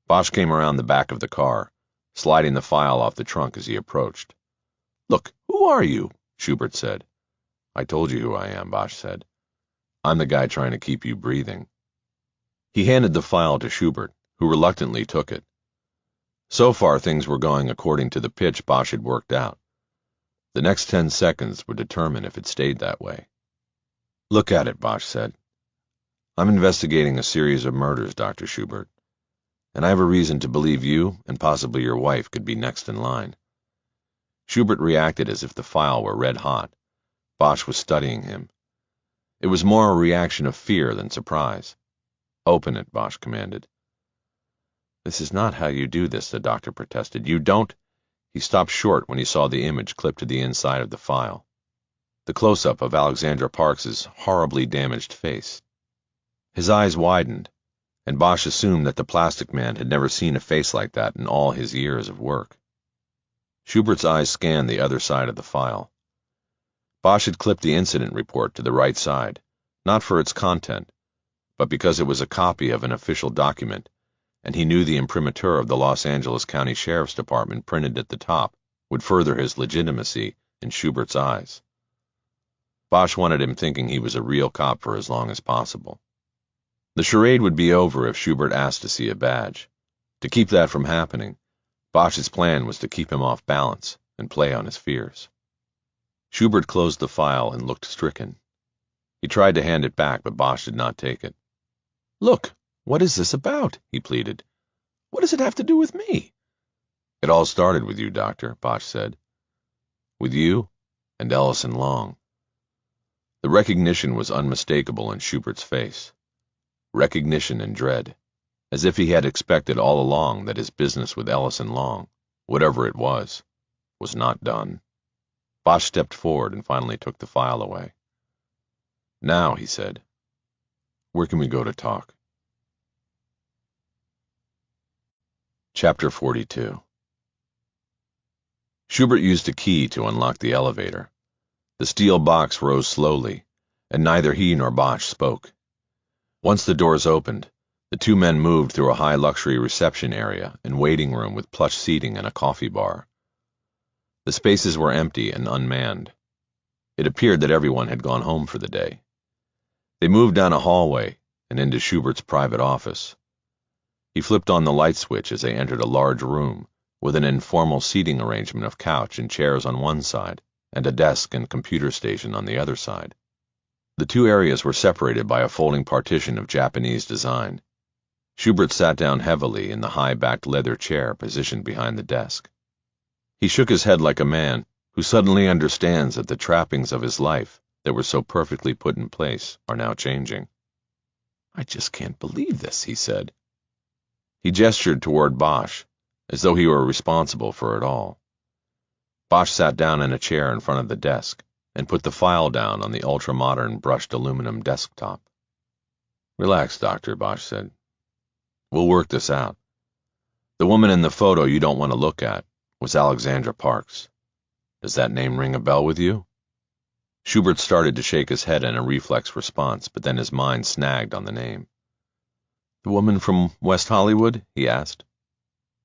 Bosch came around the back of the car, sliding the file off the trunk as he approached. Look, who are you? Schubert said. I told you who I am, Bosch said. I'm the guy trying to keep you breathing. He handed the file to Schubert, who reluctantly took it. So far, things were going according to the pitch Bosch had worked out. The next 10 seconds would determine if it stayed that way. Look at it, Bosch said. I'm investigating a series of murders, Dr. Schubert, and I have a reason to believe you and possibly your wife could be next in line. Schubert reacted as if the file were red hot. Bosch was studying him. It was more a reaction of fear than surprise. Open it, Bosch commanded. This is not how you do this, the doctor protested. You don't... He stopped short when he saw the image clipped to the inside of the file. The close-up of Alexandra Parks's horribly damaged face. His eyes widened, and Bosch assumed that the plastic man had never seen a face like that in all his years of work. Schubert's eyes scanned the other side of the file. Bosch had clipped the incident report to the right side, not for its content, but because it was a copy of an official document and he knew the imprimatur of the Los Angeles County Sheriff's Department printed at the top would further his legitimacy in Schubert's eyes. Bosch wanted him thinking he was a real cop for as long as possible. The charade would be over if Schubert asked to see a badge. To keep that from happening, Bosch's plan was to keep him off balance and play on his fears. Schubert closed the file and looked stricken. He tried to hand it back, but Bosch did not take it. "Look, what is this about?" he pleaded. "What does it have to do with me?" "It all started with you, Doctor," Bosch said. "With you and Ellison Long." The recognition was unmistakable in Schubert's face. Recognition and dread, as if he had expected all along that his business with Ellison Long, whatever it was not done. Bosch stepped forward and finally took the file away. "Now," he said, "where can we go to talk?" Chapter 42. Schubert used a key to unlock the elevator. The steel box rose slowly, and neither he nor Bosch spoke. Once the doors opened, the two men moved through a high-luxury reception area and waiting room with plush seating and a coffee bar. The spaces were empty and unmanned. It appeared that everyone had gone home for the day. They moved down a hallway and into Schubert's private office. He flipped on the light switch as they entered a large room with an informal seating arrangement of couch and chairs on one side and a desk and computer station on the other side. The two areas were separated by a folding partition of Japanese design. Schubert sat down heavily in the high-backed leather chair positioned behind the desk. He shook his head like a man who suddenly understands that the trappings of his life that were so perfectly put in place are now changing. "I just can't believe this," he said. He gestured toward Bosch, as though he were responsible for it all. Bosch sat down in a chair in front of the desk and put the file down on the ultra-modern brushed aluminum desktop. "Relax, Doctor," Bosch said. "We'll work this out. The woman in the photo you don't want to look at was Alexandra Parks. Does that name ring a bell with you?" Schubert started to shake his head in a reflex response, but then his mind snagged on the name. "The woman from West Hollywood?" he asked.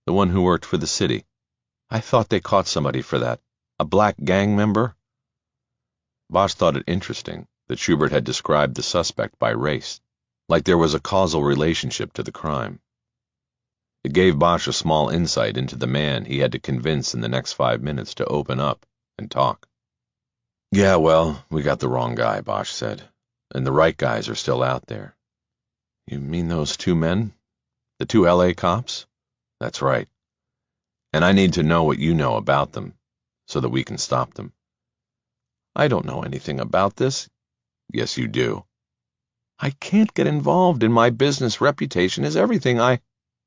"The one who worked for the city. I thought they caught somebody for that. A black gang member?" Bosch thought it interesting that Schubert had described the suspect by race, like there was a causal relationship to the crime. It gave Bosch a small insight into the man he had to convince in the next 5 minutes to open up and talk. "Yeah, well, we got the wrong guy," Bosch said, "and the right guys are still out there." "You mean those two men? The two LA cops?" "That's right. And I need to know what you know about them, so that we can stop them." "I don't know anything about this." "Yes, you do." "I can't get involved in my business. Reputation is everything.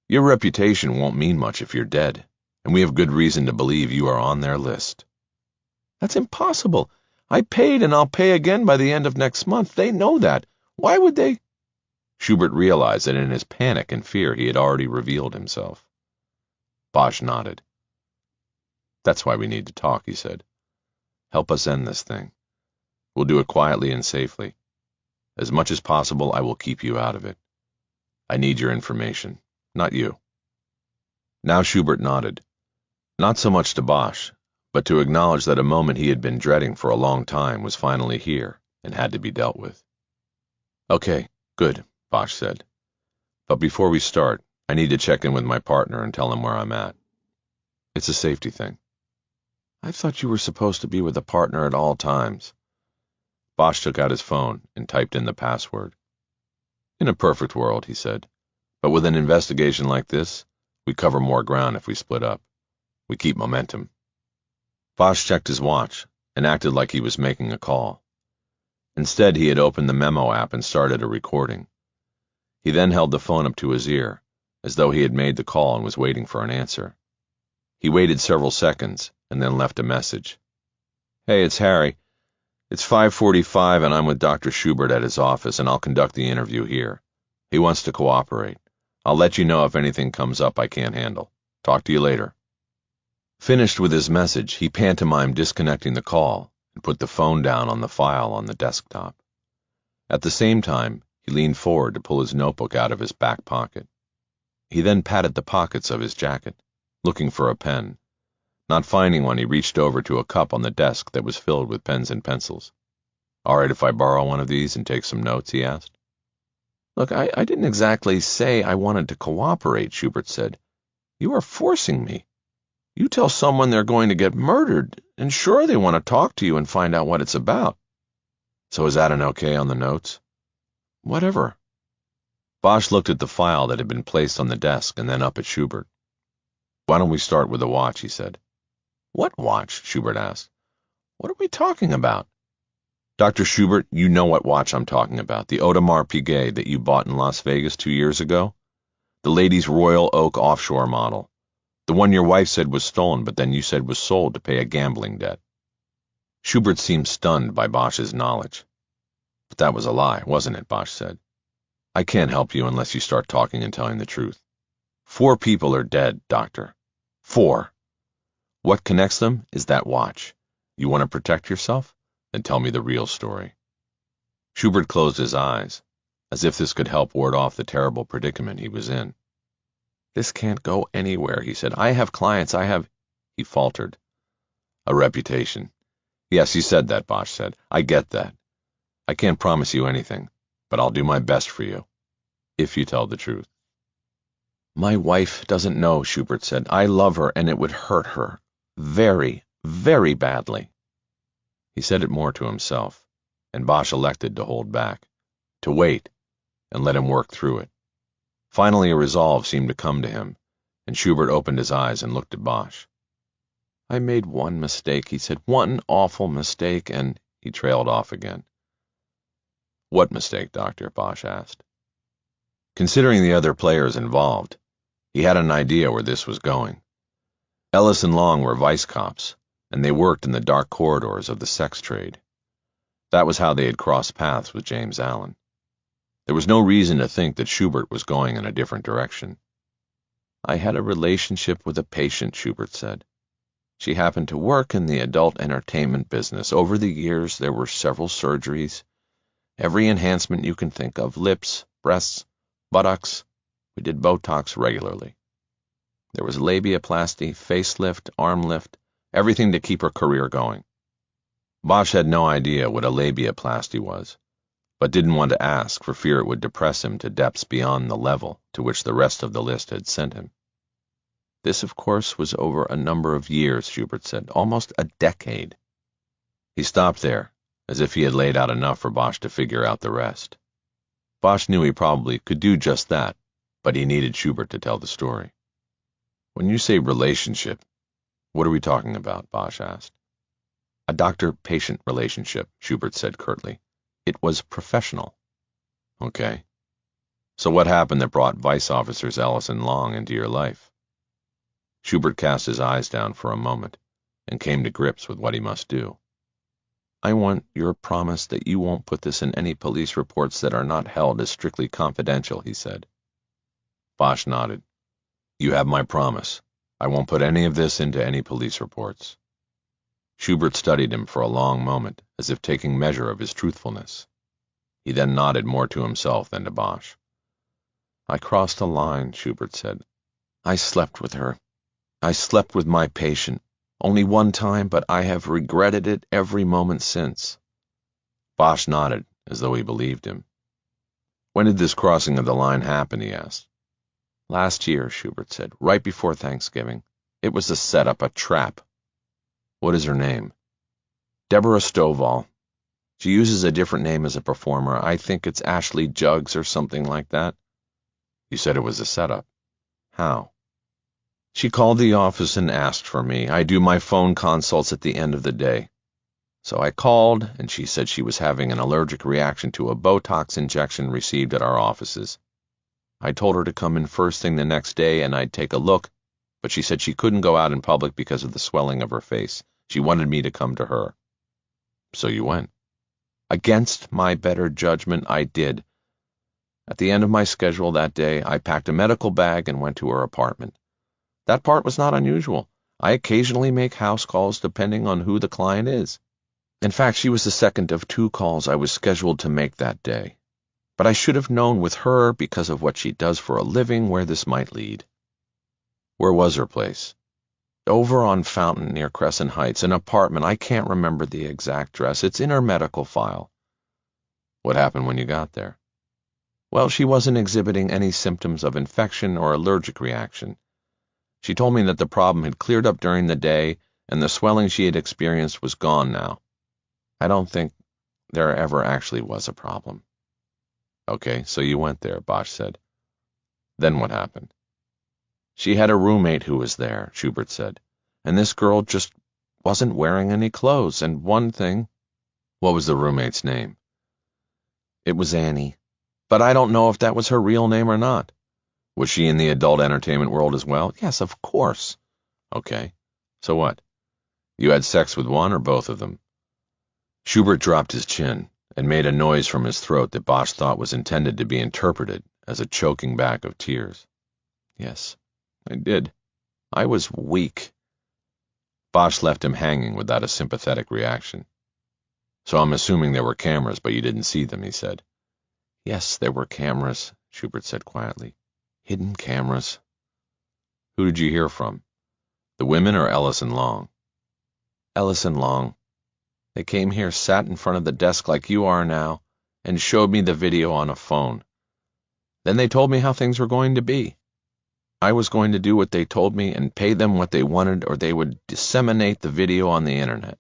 Your reputation won't mean much if you're dead, and we have good reason to believe you are on their list." "That's impossible. I paid and I'll pay again by the end of next month. They know that. Why would they?" Schubert realized that in his panic and fear he had already revealed himself. Bosch nodded. "That's why we need to talk," he said. "Help us end this thing. We'll do it quietly and safely. As much as possible, I will keep you out of it. I need your information, not you." Now Schubert nodded, not so much to Bosch, but to acknowledge that a moment he had been dreading for a long time was finally here and had to be dealt with. "Okay, good," Bosch said. "But before we start, I need to check in with my partner and tell him where I'm at. It's a safety thing." "I thought you were supposed to be with a partner at all times." Bosch took out his phone and typed in the password. "In a perfect world," he said, "but with an investigation like this, we cover more ground if we split up. We keep momentum." Bosch checked his watch and acted like he was making a call. Instead, he had opened the memo app and started a recording. He then held the phone up to his ear, as though he had made the call and was waiting for an answer. He waited several seconds and then left a message. "Hey, it's Harry. It's 5:45 and I'm with Dr. Schubert at his office and I'll conduct the interview here. He wants to cooperate. I'll let you know if anything comes up I can't handle. Talk to you later." Finished with his message, he pantomimed disconnecting the call and put the phone down on the file on the desktop. At the same time, he leaned forward to pull his notebook out of his back pocket. He then patted the pockets of his jacket, looking for a pen. Not finding one, he reached over to a cup on the desk that was filled with pens and pencils. "All right if I borrow one of these and take some notes?" he asked. "Look, I didn't exactly say I wanted to cooperate," Schubert said. "You are forcing me. You tell someone they're going to get murdered, and sure they want to talk to you and find out what it's about." "So is that an okay on the notes?" "Whatever." Bosch looked at the file that had been placed on the desk and then up at Schubert. "Why don't we start with the watch?" he said. "What watch?" Schubert asked. "What are we talking about?" "Dr. Schubert, you know what watch I'm talking about, the Audemars Piguet that you bought in Las Vegas 2 years ago? The Ladies' Royal Oak offshore model. The one your wife said was stolen, but then you said was sold to pay a gambling debt." Schubert seemed stunned by Bosch's knowledge. "But that was a lie, wasn't it?" Bosch said. "I can't help you unless you start talking and telling the truth. 4 people are dead, Doctor. 4. What connects them is that watch. You want to protect yourself? Then tell me the real story." Schubert closed his eyes, as if this could help ward off the terrible predicament he was in. "This can't go anywhere," he said. "I have clients, He faltered. "A reputation." "Yes, you said that," Bosch said. "I get that. I can't promise you anything, but I'll do my best for you, if you tell the truth." "My wife doesn't know," Schubert said. "I love her, and it would hurt her. Very, very badly." He said it more to himself, and Bosch elected to hold back, to wait, and let him work through it. Finally, a resolve seemed to come to him, and Schubert opened his eyes and looked at Bosch. "I made one mistake," he said. "One awful mistake," and he trailed off again. "What mistake, Doctor?" Bosch asked. Considering the other players involved, he had an idea where this was going. Ellis and Long were vice cops, and they worked in the dark corridors of the sex trade. That was how they had crossed paths with James Allen. There was no reason to think that Schubert was going in a different direction. "I had a relationship with a patient," Schubert said. "She happened to work in the adult entertainment business. Over the years, there were several surgeries. Every enhancement you can think of, lips, breasts, buttocks. We did Botox regularly. There was labiaplasty, facelift, arm lift, everything to keep her career going." Bosch had no idea what a labiaplasty was, but didn't want to ask for fear it would depress him to depths beyond the level to which the rest of the list had sent him. "This, of course, was over a number of years," Schubert said, "almost a decade." He stopped there, as if he had laid out enough for Bosch to figure out the rest. Bosch knew he probably could do just that, but he needed Schubert to tell the story. "When you say relationship, what are we talking about?" Bosch asked. "A doctor-patient relationship," Schubert said curtly. "It was professional." "Okay. So what happened that brought Vice Officers Ellis and Long into your life?" Schubert cast his eyes down for a moment and came to grips with what he must do. "I want your promise that you won't put this in any police reports that are not held as strictly confidential," he said. Bosch nodded. "You have my promise. I won't put any of this into any police reports." Schubert studied him for a long moment, as if taking measure of his truthfulness. He then nodded more to himself than to Bosch. "I crossed a line," Schubert said. "I slept with her. I slept with my patient. Only one time, but I have regretted it every moment since." Bosch nodded, as though he believed him. "When did this crossing of the line happen?" he asked. "Last year," Schubert said, "right before Thanksgiving. It was a setup, a trap." "What is her name?" "Deborah Stovall. She uses a different name as a performer. I think it's Ashley Jugs or something like that." "You said it was a setup. How?" "She called the office and asked for me. I do my phone consults at the end of the day. So I called, and she said she was having an allergic reaction to a Botox injection received at our offices. I told her to come in first thing the next day and I'd take a look, but she said she couldn't go out in public because of the swelling of her face. She wanted me to come to her." "So you went?" "Against my better judgment, I did. At the end of my schedule that day, I packed a medical bag and went to her apartment. That part was not unusual. I occasionally make house calls depending on who the client is. In fact, she was the second of 2 calls I was scheduled to make that day. But I should have known with her, because of what she does for a living, where this might lead. Where was her place? Over on Fountain near Crescent Heights, an apartment. I can't remember the exact address. It's in her medical file. What happened when you got there? Well, she wasn't exhibiting any symptoms of infection or allergic reaction. She told me that the problem had cleared up during the day and the swelling she had experienced was gone now. I don't think there ever actually was a problem. Okay, so you went there, Bosch said. Then what happened? She had a roommate who was there, Schubert said, and this girl just wasn't wearing any clothes, and one thing— What was the roommate's name? It was Annie, but I don't know if that was her real name or not. Was she in the adult entertainment world as well? Yes, of course. Okay, so what? You had sex with one or both of them? Schubert dropped his chin and made a noise from his throat that Bosch thought was intended to be interpreted as a choking back of tears. Yes, I did. I was weak. Bosch left him hanging without a sympathetic reaction. So I'm assuming there were cameras, but you didn't see them, he said. Yes, there were cameras, Schubert said quietly. Hidden cameras. Who did you hear from? The women or Ellis and Long? Ellis and Long. They came here, sat in front of the desk like you are now, and showed me the video on a phone. Then they told me how things were going to be. I was going to do what they told me and pay them what they wanted, or they would disseminate the video on the internet.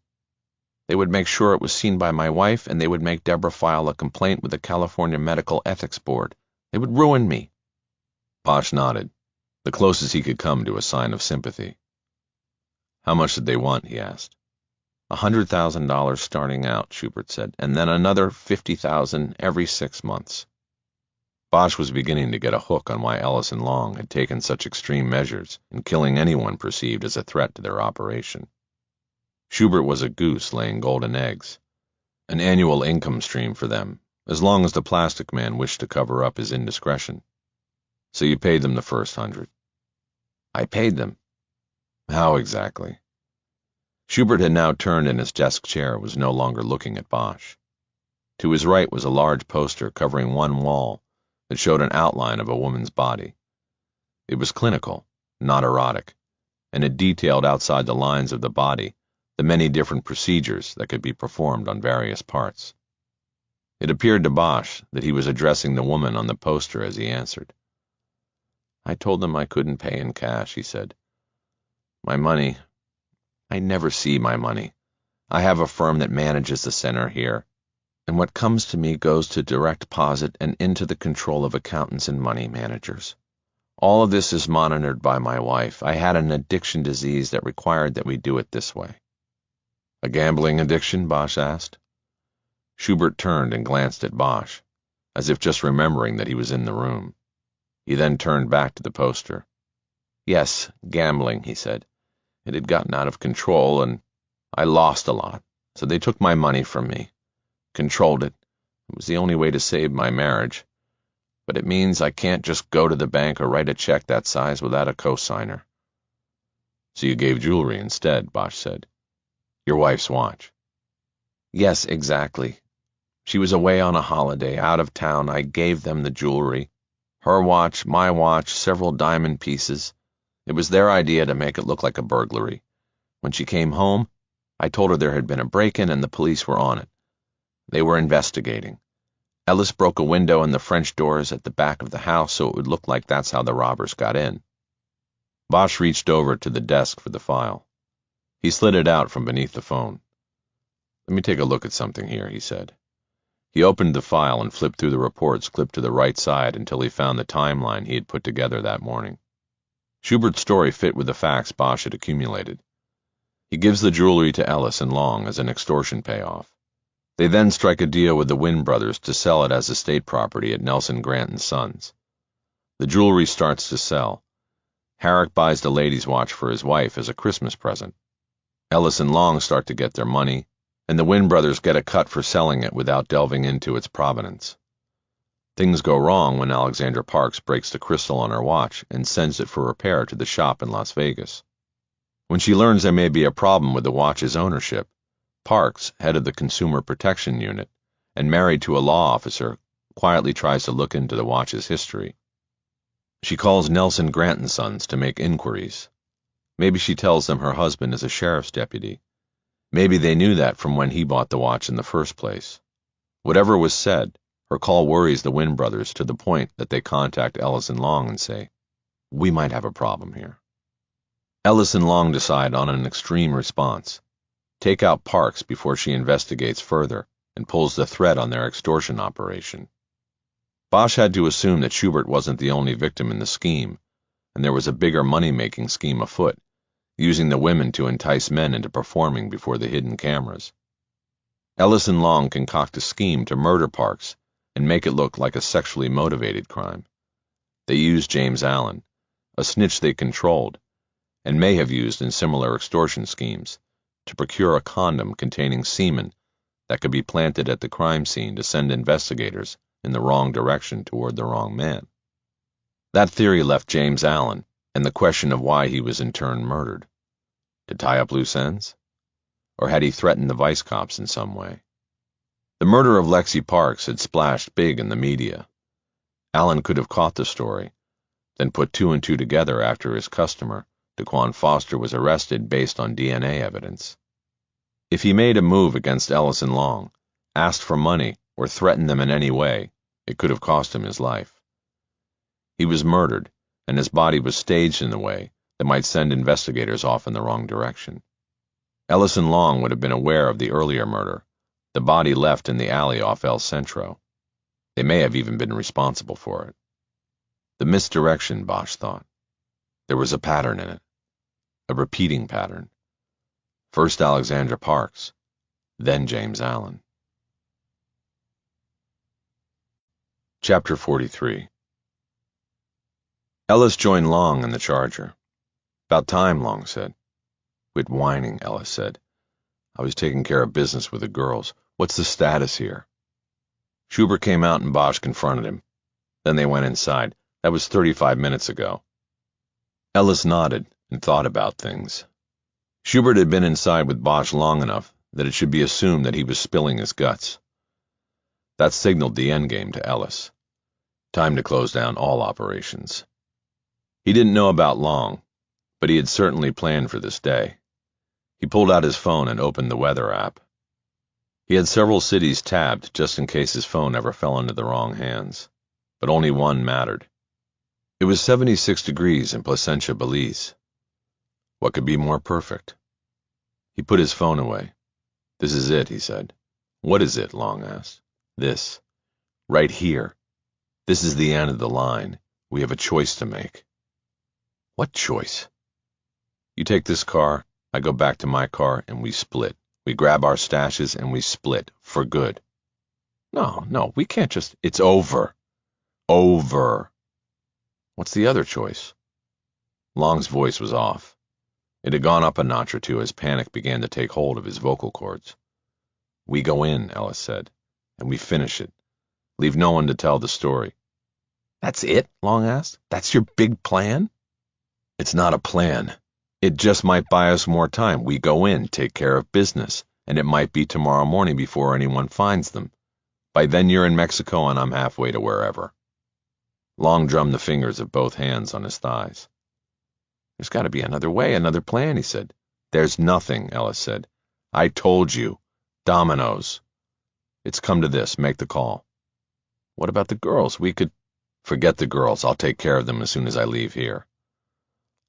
They would make sure it was seen by my wife, and they would make Deborah file a complaint with the California Medical Ethics Board. They would ruin me. Bosch nodded, the closest he could come to a sign of sympathy. How much did they want, he asked. $100,000 starting out, Schubert said, and then another $50,000 every 6 months. Bosch was beginning to get a hook on why Ellis and Long had taken such extreme measures in killing anyone perceived as a threat to their operation. Schubert was a goose laying golden eggs, an annual income stream for them, as long as the plastic man wished to cover up his indiscretion. So you paid them the first 100. I paid them. How exactly? Schubert had now turned in his desk chair and was no longer looking at Bosch. To his right was a large poster covering one wall that showed an outline of a woman's body. It was clinical, not erotic, and it detailed outside the lines of the body the many different procedures that could be performed on various parts. It appeared to Bosch that he was addressing the woman on the poster as he answered. I told them I couldn't pay in cash, he said. My money— I never see my money. I have a firm that manages the center here, and what comes to me goes to direct deposit and into the control of accountants and money managers. All of this is monitored by my wife. I had an addiction disease that required that we do it this way. A gambling addiction? Bosch asked. Schubert turned and glanced at Bosch, as if just remembering that he was in the room. He then turned back to the poster. Yes, gambling, he said. It had gotten out of control, and I lost a lot, so they took my money from me. Controlled it. It was the only way to save my marriage. But it means I can't just go to the bank or write a check that size without a cosigner. So you gave jewelry instead, Bosch said. Your wife's watch. Yes, exactly. She was away on a holiday, out of town. I gave them the jewelry. Her watch, my watch, several diamond pieces. It was their idea to make it look like a burglary. When she came home, I told her there had been a break-in and the police were on it. They were investigating. Ellis broke a window in the French doors at the back of the house so it would look like that's how the robbers got in. Bosch reached over to the desk for the file. He slid it out from beneath the phone. Let me take a look at something here, he said. He opened the file and flipped through the reports clipped to the right side until he found the timeline he had put together that morning. Schubert's story fit with the facts Bosch had accumulated. He gives the jewelry to Ellis and Long as an extortion payoff. They then strike a deal with the Wynn brothers to sell it as estate property at Nelson Grant & Sons. The jewelry starts to sell. Herrick buys the lady's watch for his wife as a Christmas present. Ellis and Long start to get their money, and the Wynn brothers get a cut for selling it without delving into its provenance. Things go wrong when Alexandra Parks breaks the crystal on her watch and sends it for repair to the shop in Las Vegas. When she learns there may be a problem with the watch's ownership, Parks, head of the Consumer Protection Unit, and married to a law officer, quietly tries to look into the watch's history. She calls Nelson Grant & Sons to make inquiries. Maybe she tells them her husband is a sheriff's deputy. Maybe they knew that from when he bought the watch in the first place. Whatever was said, her call worries the Wynn brothers to the point that they contact Ellis and Long and say, "We might have a problem here." Ellis and Long decide on an extreme response. Take out Parks before she investigates further and pulls the thread on their extortion operation. Bosch had to assume that Schubert wasn't the only victim in the scheme, and there was a bigger money-making scheme afoot, using the women to entice men into performing before the hidden cameras. Ellis and Long concoct a scheme to murder Parks and make it look like a sexually motivated crime. They used James Allen, a snitch they controlled, and may have used in similar extortion schemes, to procure a condom containing semen that could be planted at the crime scene to send investigators in the wrong direction toward the wrong man. That theory left James Allen and the question of why he was in turn murdered. To tie up loose ends? Or had he threatened the vice cops in some way? The murder of Lexi Parks had splashed big in the media. Allen could have caught the story, then put two and two together after his customer, Daquan Foster, was arrested based on DNA evidence. If he made a move against Ellis and Long, asked for money, or threatened them in any way, it could have cost him his life. He was murdered, and his body was staged in a way that might send investigators off in the wrong direction. Ellis and Long would have been aware of the earlier murder, the body left in the alley off El Centro. They may have even been responsible for it. The misdirection, Bosch thought. There was a pattern in it, a repeating pattern. First Alexandra Parks, then James Allen. Chapter 43. Ellis joined Long in the Charger. "About time," Long said. "Quit whining," Ellis said. "I was taking care of business with the girls. What's the status here?" Schubert came out and Bosch confronted him. Then they went inside. That was 35 minutes ago. Ellis nodded and thought about things. Schubert had been inside with Bosch long enough that it should be assumed that he was spilling his guts. That signaled the endgame to Ellis. Time to close down all operations. He didn't know about Long, but he had certainly planned for this day. He pulled out his phone and opened the weather app. He had several cities tabbed just in case his phone ever fell into the wrong hands, but only one mattered. It was 76 degrees in Placentia, Belize. What could be more perfect? He put his phone away. "This is it," he said. "What is it?" Long asked. "This. Right here. This is the end of the line. We have a choice to make." "What choice?" "You take this car, I go back to my car, and we split. We grab our stashes and we split, for good." No, we can't just—" "It's over. Over." "What's the other choice?" Long's voice was off. It had gone up a notch or two as panic began to take hold of his vocal cords. "We go in," Ellis said, "and we finish it. Leave no one to tell the story." "That's it?" Long asked. "That's your big plan?" "It's not a plan. It just might buy us more time. We go in, take care of business, and it might be tomorrow morning before anyone finds them. By then you're in Mexico and I'm halfway to wherever." Long drummed the fingers of both hands on his thighs. "There's got to be another way, another plan," he said. "There's nothing," Ellis said. "I told you. Dominoes. It's come to this. Make the call." "What about the girls? We could—" "Forget the girls. I'll take care of them as soon as I leave here."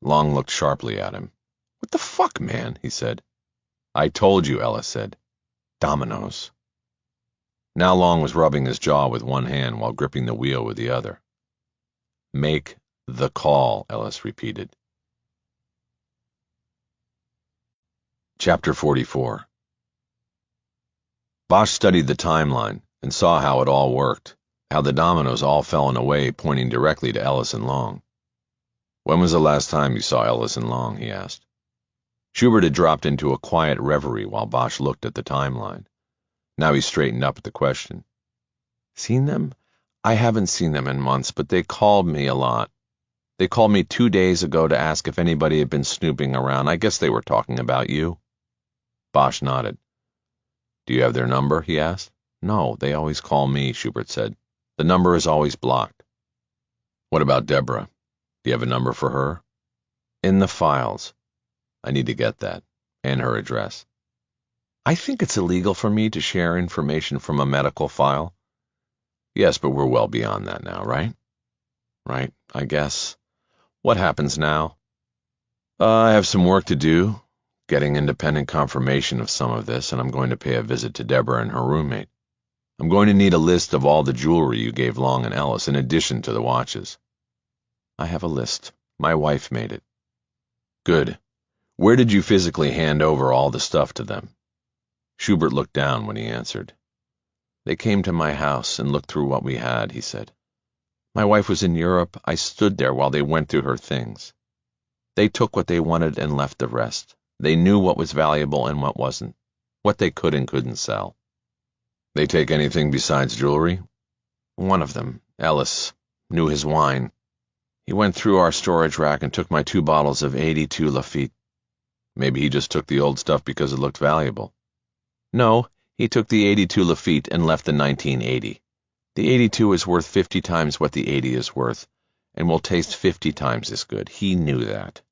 Long looked sharply at him. "What the fuck, man?" he said. "I told you," Ellis said. "Dominoes." Now Long was rubbing his jaw with one hand while gripping the wheel with the other. "Make the call," Ellis repeated. Chapter 44. Bosch studied the timeline and saw how it all worked, how the dominoes all fell in a way pointing directly to Ellis and Long. "When was the last time you saw Ellis and Long?" he asked. Schubert had dropped into a quiet reverie while Bosch looked at the timeline. Now he straightened up at the question. "Seen them? I haven't seen them in months, but they called me a lot. They called me 2 days ago to ask if anybody had been snooping around. I guess they were talking about you." Bosch nodded. "Do you have their number?" he asked. "No, they always call me," Schubert said. The number is always blocked. What about Deborah? Do you have a number for her? In the files. I need to get that, and her address. I think it's illegal for me to share information from a medical file. Yes, but we're well beyond that now, right? Right, I guess. What happens now? I have some work to do, getting independent confirmation of some of this, and I'm going to pay a visit to Deborah and her roommate. I'm going to need a list of all the jewelry you gave Long and Ellis, in addition to the watches. I have a list. My wife made it. Good. Where did you physically hand over all the stuff to them? Schubert looked down when he answered. They came to my house and looked through what we had, he said. My wife was in Europe. I stood there while they went through her things. They took what they wanted and left the rest. They knew what was valuable and what wasn't, what they could and couldn't sell. They take anything besides jewelry? One of them, Ellis, knew his wine. He went through our storage rack and took my 2 bottles of 82 Lafite. Maybe he just took the old stuff because it looked valuable. No, he took the 82 Lafite and left the 1980. The 82 is worth 50 times what the 80 is worth, and will taste 50 times as good. He knew that.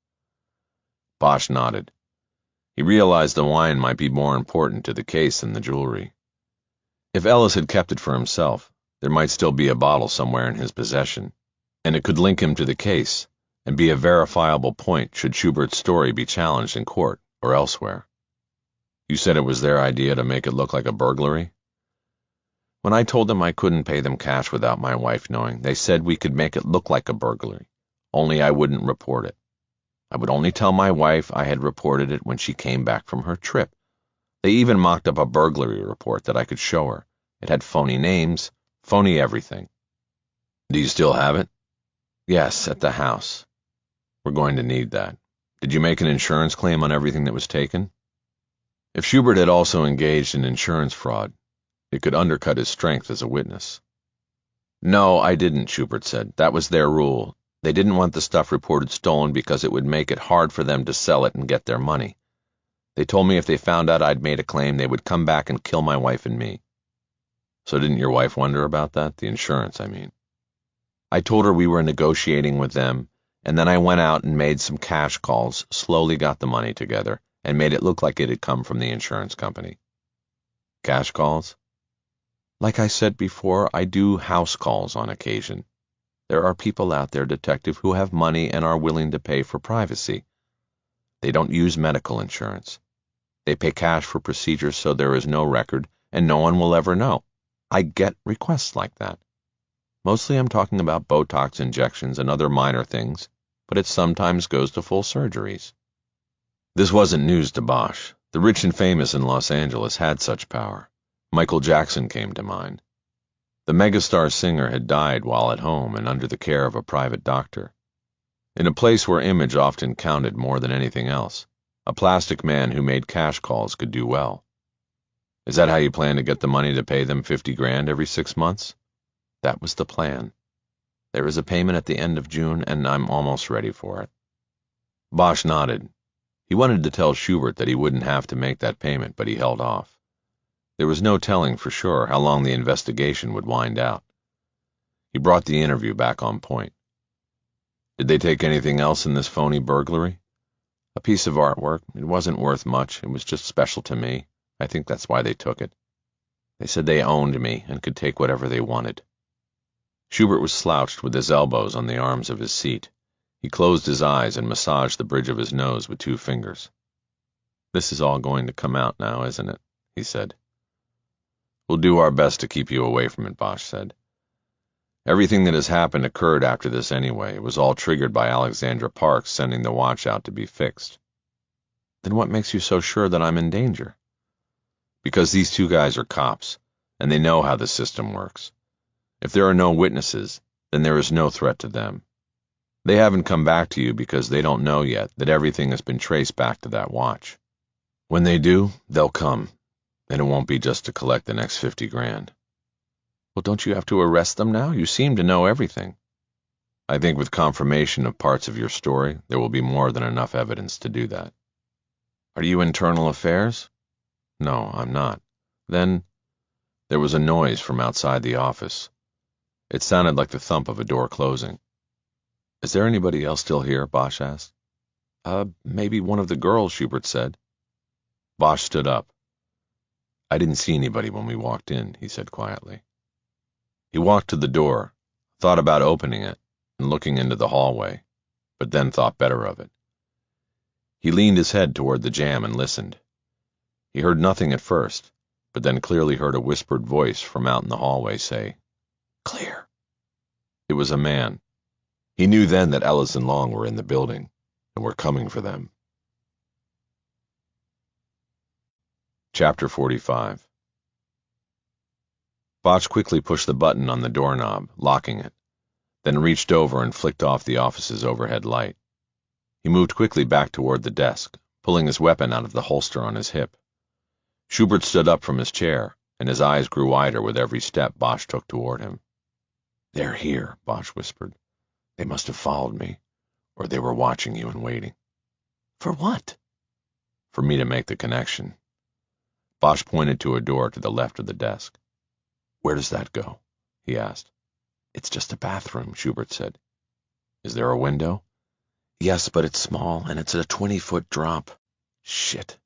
Bosch nodded. He realized the wine might be more important to the case than the jewelry. If Ellis had kept it for himself, there might still be a bottle somewhere in his possession, and it could link him to the case and be a verifiable point should Schubert's story be challenged in court or elsewhere. You said it was their idea to make it look like a burglary? When I told them I couldn't pay them cash without my wife knowing, they said we could make it look like a burglary, only I wouldn't report it. I would only tell my wife I had reported it when she came back from her trip. They even mocked up a burglary report that I could show her. It had phony names, phony everything. Do you still have it? Yes, at the house. We're going to need that. Did you make an insurance claim on everything that was taken? If Schubert had also engaged in insurance fraud, it could undercut his strength as a witness. No, I didn't, Schubert said. That was their rule. They didn't want the stuff reported stolen because it would make it hard for them to sell it and get their money. They told me if they found out I'd made a claim, they would come back and kill my wife and me. So didn't your wife wonder about that? The insurance, I mean. I told her we were negotiating with them, and then I went out and made some cash calls, slowly got the money together, and made it look like it had come from the insurance company. Cash calls? Like I said before, I do house calls on occasion. There are people out there, Detective, who have money and are willing to pay for privacy. They don't use medical insurance. They pay cash for procedures so there is no record, and no one will ever know. I get requests like that. Mostly I'm talking about Botox injections and other minor things, but it sometimes goes to full surgeries. This wasn't news to Bosch. The rich and famous in Los Angeles had such power. Michael Jackson came to mind. The megastar singer had died while at home and under the care of a private doctor. In a place where image often counted more than anything else, a plastic man who made cash calls could do well. Is that how you plan to get the money to pay them $50,000 every 6 months? That was the plan. There is a payment at the end of June, and I'm almost ready for it. Bosch nodded. He wanted to tell Schubert that he wouldn't have to make that payment, but he held off. There was no telling for sure how long the investigation would wind out. He brought the interview back on point. Did they take anything else in this phony burglary? A piece of artwork. It wasn't worth much. It was just special to me. I think that's why they took it. They said they owned me and could take whatever they wanted. Schubert was slouched with his elbows on the arms of his seat. He closed his eyes and massaged the bridge of his nose with 2 fingers. This is all going to come out now, isn't it? He said. We'll do our best to keep you away from it, Bosch said. Everything that has happened occurred after this anyway. It was all triggered by Alexandra Parks sending the watch out to be fixed. Then what makes you so sure that I'm in danger? Because these 2 guys are cops, and they know how the system works. If there are no witnesses, then there is no threat to them. They haven't come back to you because they don't know yet that everything has been traced back to that watch. When they do, they'll come, and it won't be just to collect the next $50,000. Well, don't you have to arrest them now? You seem to know everything. I think with confirmation of parts of your story, there will be more than enough evidence to do that. Are you internal affairs? No, I'm not. Then there was a noise from outside the office. It sounded like the thump of a door closing. Is there anybody else still here? Bosch asked. Maybe one of the girls, Schubert said. Bosch stood up. I didn't see anybody when we walked in, he said quietly. He walked to the door, thought about opening it and looking into the hallway, but then thought better of it. He leaned his head toward the jamb and listened. He heard nothing at first, but then clearly heard a whispered voice from out in the hallway say, "Clear." It was a man. He knew then that Ellis and Long were in the building and were coming for them. Chapter 45. Bosch quickly pushed the button on the doorknob, locking it, then reached over and flicked off the office's overhead light. He moved quickly back toward the desk, pulling his weapon out of the holster on his hip. Schubert stood up from his chair, and his eyes grew wider with every step Bosch took toward him. "They're here," Bosch whispered. "They must have followed me, or they were watching you and waiting." "For what?" "For me to make the connection." Bosch pointed to a door to the left of the desk. "Where does that go?" he asked. "It's just a bathroom," Schubert said. "Is there a window?" "Yes, but it's small, and it's a 20-foot drop." "Shit."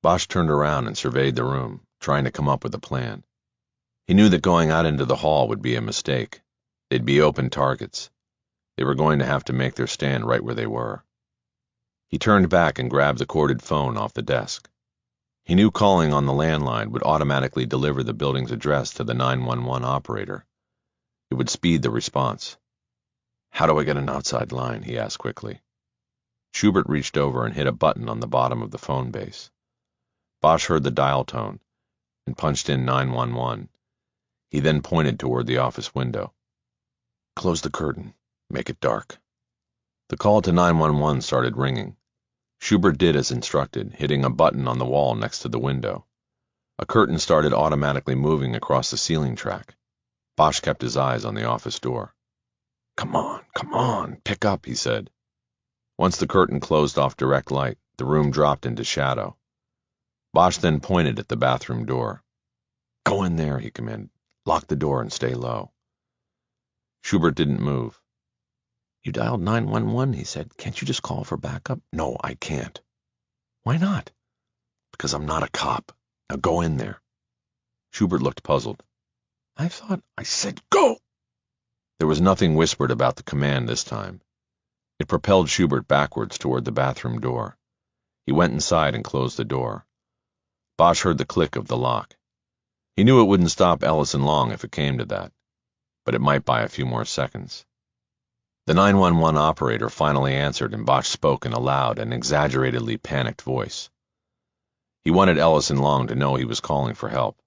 Bosch turned around and surveyed the room, trying to come up with a plan. He knew that going out into the hall would be a mistake. They'd be open targets. They were going to have to make their stand right where they were. He turned back and grabbed the corded phone off the desk. He knew calling on the landline would automatically deliver the building's address to the 911 operator. It would speed the response. "How do I get an outside line?" he asked quickly. Schubert reached over and hit a button on the bottom of the phone base. Bosch heard the dial tone and punched in 911. He then pointed toward the office window. "Close the curtain. Make it dark." The call to 911 started ringing. Schubert did as instructed, hitting a button on the wall next to the window. A curtain started automatically moving across the ceiling track. Bosch kept his eyes on the office door. Come on, pick up," he said. Once the curtain closed off direct light, the room dropped into shadow. Bosch then pointed at the bathroom door. "Go in there," he commanded. "Lock the door and stay low." Schubert didn't move. "You dialed 911, he said. Can't you just call for backup?" "No, I can't." "Why not?" "Because I'm not a cop. Now go in there." Schubert looked puzzled. "I thought—" "I said go!" There was nothing whispered about the command this time. It propelled Schubert backwards toward the bathroom door. He went inside and closed the door. Bosch heard the click of the lock. He knew it wouldn't stop Ellis and Long if it came to that, but it might buy a few more seconds. The 911 operator finally answered, and Bosch spoke in a loud and exaggeratedly panicked voice. He wanted Ellis and Long to know he was calling for help.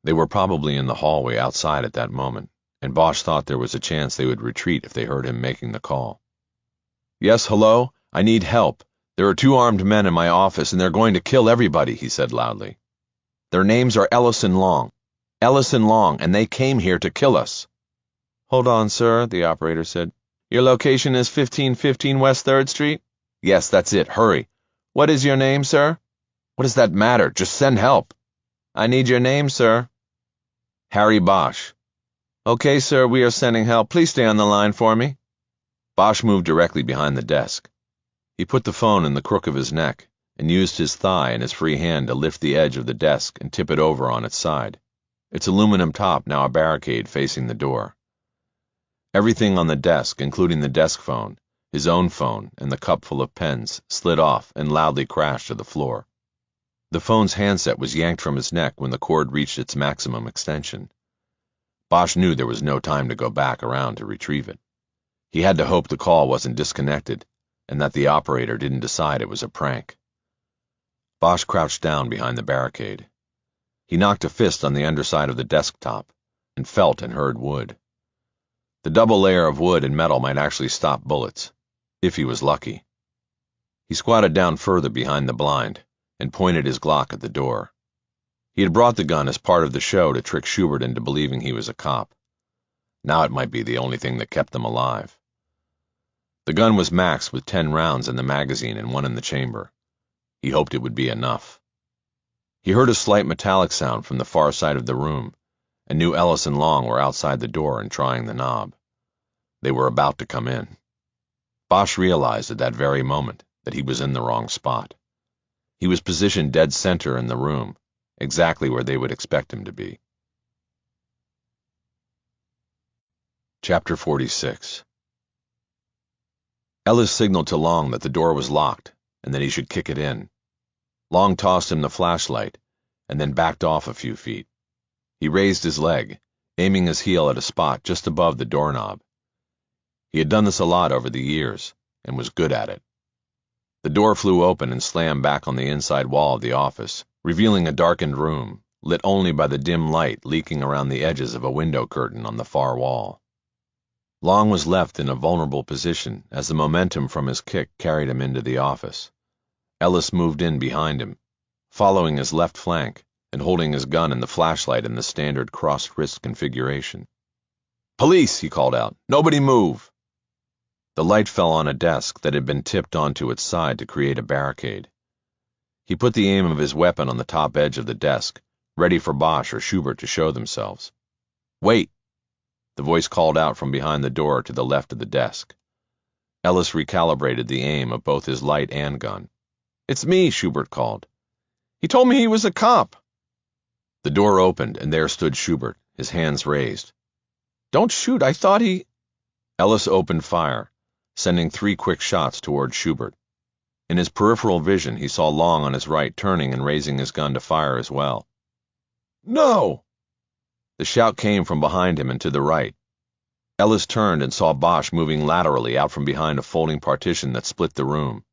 They were probably in the hallway outside at that moment, and Bosch thought there was a chance they would retreat if they heard him making the call. "Yes, hello? I need help. There are 2 armed men in my office, and they're going to kill everybody," he said loudly. "Their names are Ellis and Long. Ellis and Long, and they came here to kill us." "Hold on, sir," the operator said. "Your location is 1515 West 3rd Street? "Yes, that's it. Hurry." "What is your name, sir?" "What does that matter? Just send help." "I need your name, sir." "Harry Bosch." "Okay, sir, we are sending help. Please stay on the line for me." Bosch moved directly behind the desk. He put the phone in the crook of his neck and used his thigh and his free hand to lift the edge of the desk and tip it over on its side, its aluminum top now a barricade facing the door. Everything on the desk, including the desk phone, his own phone, and the cup full of pens, slid off and loudly crashed to the floor. The phone's handset was yanked from his neck when the cord reached its maximum extension. Bosch knew there was no time to go back around to retrieve it. He had to hope the call wasn't disconnected and that the operator didn't decide it was a prank. Bosch crouched down behind the barricade. He knocked a fist on the underside of the desktop and felt and heard wood. The double layer of wood and metal might actually stop bullets, if he was lucky. He squatted down further behind the blind and pointed his Glock at the door. He had brought the gun as part of the show to trick Schubert into believing he was a cop. Now it might be the only thing that kept them alive. The gun was maxed with 10 rounds in the magazine and 1 in the chamber. He hoped it would be enough. He heard a slight metallic sound from the far side of the room, and knew Ellis and Long were outside the door and trying the knob. They were about to come in. Bosch realized at that very moment that he was in the wrong spot. He was positioned dead center in the room, exactly where they would expect him to be. Chapter 46. Ellis signaled to Long that the door was locked and that he should kick it in. Long tossed him the flashlight and then backed off a few feet. He raised his leg, aiming his heel at a spot just above the doorknob. He had done this a lot over the years and was good at it. The door flew open and slammed back on the inside wall of the office, revealing a darkened room, lit only by the dim light leaking around the edges of a window curtain on the far wall. Long was left in a vulnerable position as the momentum from his kick carried him into the office. Ellis moved in behind him, following his left flank and holding his gun and the flashlight in the standard crossed wrist configuration. "Police!" he called out. "Nobody move!" The light fell on a desk that had been tipped onto its side to create a barricade. He put the aim of his weapon on the top edge of the desk, ready for Bosch or Schubert to show themselves. "Wait!" The voice called out from behind the door to the left of the desk. Ellis recalibrated the aim of both his light and gun. "It's me," Schubert called. "He told me he was a cop." The door opened, and there stood Schubert, his hands raised. "Don't shoot, I thought he—" Ellis opened fire, sending 3 quick shots toward Schubert. In his peripheral vision, he saw Long on his right turning and raising his gun to fire as well. "No!" The shout came from behind him and to the right. Ellis turned and saw Bosch moving laterally out from behind a folding partition that split the room.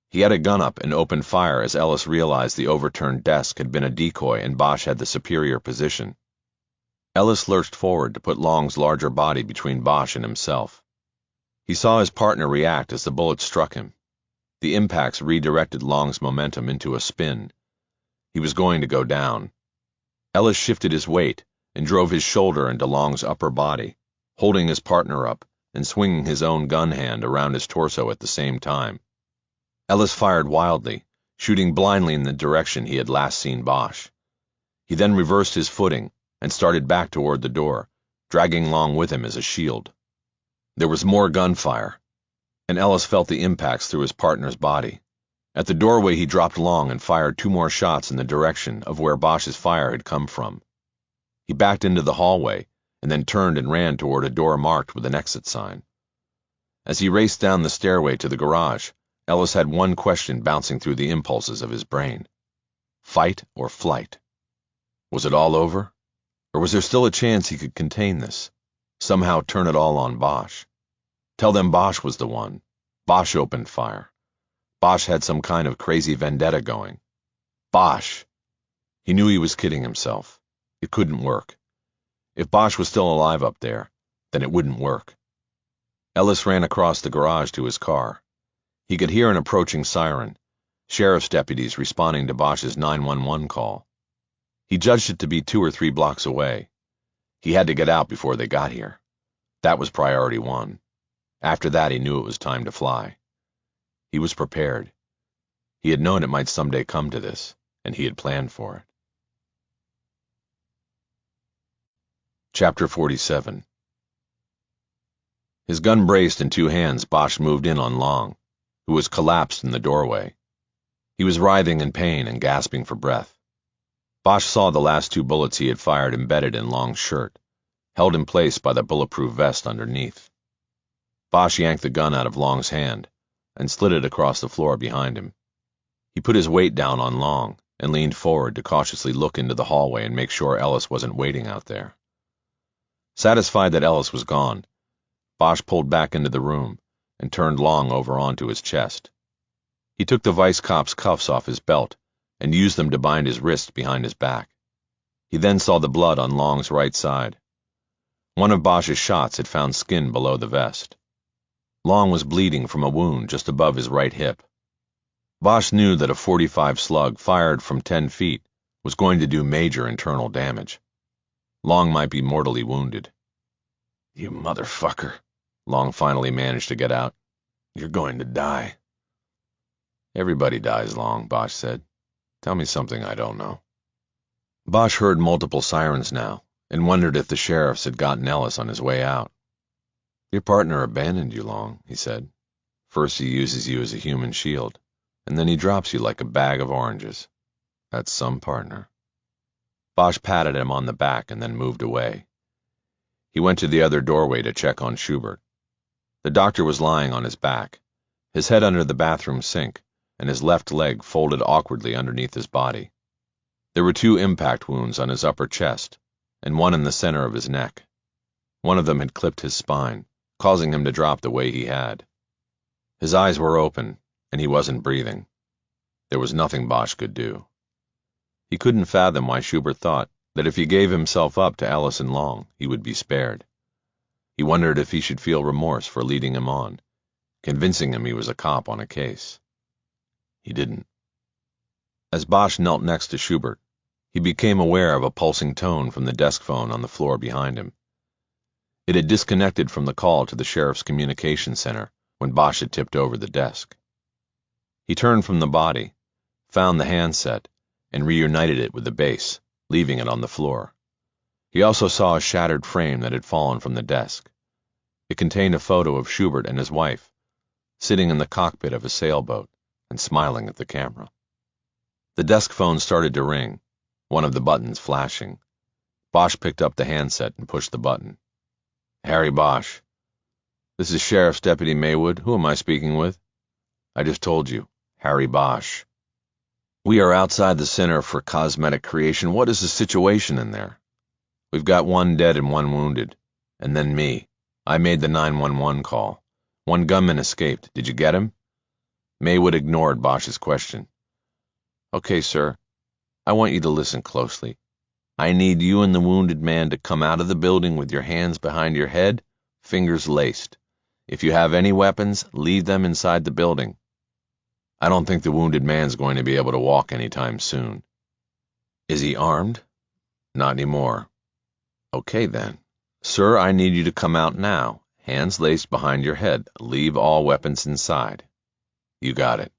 He had a gun up and opened fire as Ellis realized the overturned desk had been a decoy and Bosch had the superior position. Ellis lurched forward to put Long's larger body between Bosch and himself. He saw his partner react as the bullet struck him. The impacts redirected Long's momentum into a spin. He was going to go down. Ellis shifted his weight and drove his shoulder into Long's upper body, holding his partner up and swinging his own gun hand around his torso at the same time. Ellis fired wildly, shooting blindly in the direction he had last seen Bosch. He then reversed his footing and started back toward the door, dragging Long with him as a shield. There was more gunfire, and Ellis felt the impacts through his partner's body. At the doorway he dropped Long and fired 2 more shots in the direction of where Bosch's fire had come from. He backed into the hallway and then turned and ran toward a door marked with an exit sign. As he raced down the stairway to the garage, Ellis had one question bouncing through the impulses of his brain. Fight or flight? Was it all over? Or was there still a chance he could contain this? Somehow turn it all on Bosch? Tell them Bosch was the one. Bosch opened fire. Bosch had some kind of crazy vendetta going. Bosch! He knew he was kidding himself. It couldn't work. If Bosch was still alive up there, then it wouldn't work. Ellis ran across the garage to his car. He could hear an approaching siren, sheriff's deputies responding to Bosch's 911 call. He judged it to be 2 or 3 blocks away. He had to get out before they got here. That was priority 1. After that, he knew it was time to fly. He was prepared. He had known it might someday come to this, and he had planned for it. Chapter 47. His gun braced in 2 hands, Bosch moved in on Long, who was collapsed in the doorway. He was writhing in pain and gasping for breath. Bosch saw the last 2 bullets he had fired embedded in Long's shirt, held in place by the bulletproof vest underneath. Bosch yanked the gun out of Long's hand and slid it across the floor behind him. He put his weight down on Long and leaned forward to cautiously look into the hallway and make sure Ellis wasn't waiting out there. Satisfied that Ellis was gone, Bosch pulled back into the room and turned Long over onto his chest. He took the vice cop's cuffs off his belt and used them to bind his wrist behind his back. He then saw the blood on Long's right side. One of Bosch's shots had found skin below the vest. Long was bleeding from a wound just above his right hip. Bosch knew that a .45 slug fired from 10 feet was going to do major internal damage. Long might be mortally wounded. "You motherfucker," Long finally managed to get out. "You're going to die." "Everybody dies, Long," Bosch said. "Tell me something I don't know." Bosch heard multiple sirens now, and wondered if the sheriffs had gotten Ellis on his way out. "Your partner abandoned you, Long," he said. "First he uses you as a human shield, and then he drops you like a bag of oranges. That's some partner." Bosch patted him on the back and then moved away. He went to the other doorway to check on Schubert. The doctor was lying on his back, his head under the bathroom sink, and his left leg folded awkwardly underneath his body. There were 2 impact wounds on his upper chest, and one in the center of his neck. One of them had clipped his spine, causing him to drop the way he had. His eyes were open, and he wasn't breathing. There was nothing Bosch could do. He couldn't fathom why Schubert thought that if he gave himself up to Ellis and Long, he would be spared. He wondered if he should feel remorse for leading him on, convincing him he was a cop on a case. He didn't. As Bosch knelt next to Schubert, he became aware of a pulsing tone from the desk phone on the floor behind him. It had disconnected from the call to the sheriff's communication center when Bosch had tipped over the desk. He turned from the body, found the handset, and reunited it with the base, leaving it on the floor. He also saw a shattered frame that had fallen from the desk. It contained a photo of Schubert and his wife, sitting in the cockpit of a sailboat and smiling at the camera. The desk phone started to ring, one of the buttons flashing. Bosch picked up the handset and pushed the button. "Harry Bosch. This is Sheriff's Deputy Maywood. Who am I speaking with?" "I just told you. Harry Bosch. We are outside the Center for Cosmetic Creation. What is the situation in there?" "We've got 1 dead and 1 wounded. And then me. I made the 911 call. 1 gunman escaped. Did you get him?" Maywood ignored Bosch's question. "Okay, sir. I want you to listen closely. I need you and the wounded man to come out of the building with your hands behind your head, fingers laced. If you have any weapons, leave them inside the building. I don't think the wounded man's going to be able to walk anytime soon." "Is he armed?" "Not anymore." "Okay, then. Sir, I need you to come out now, hands laced behind your head. Leave all weapons inside." "You got it."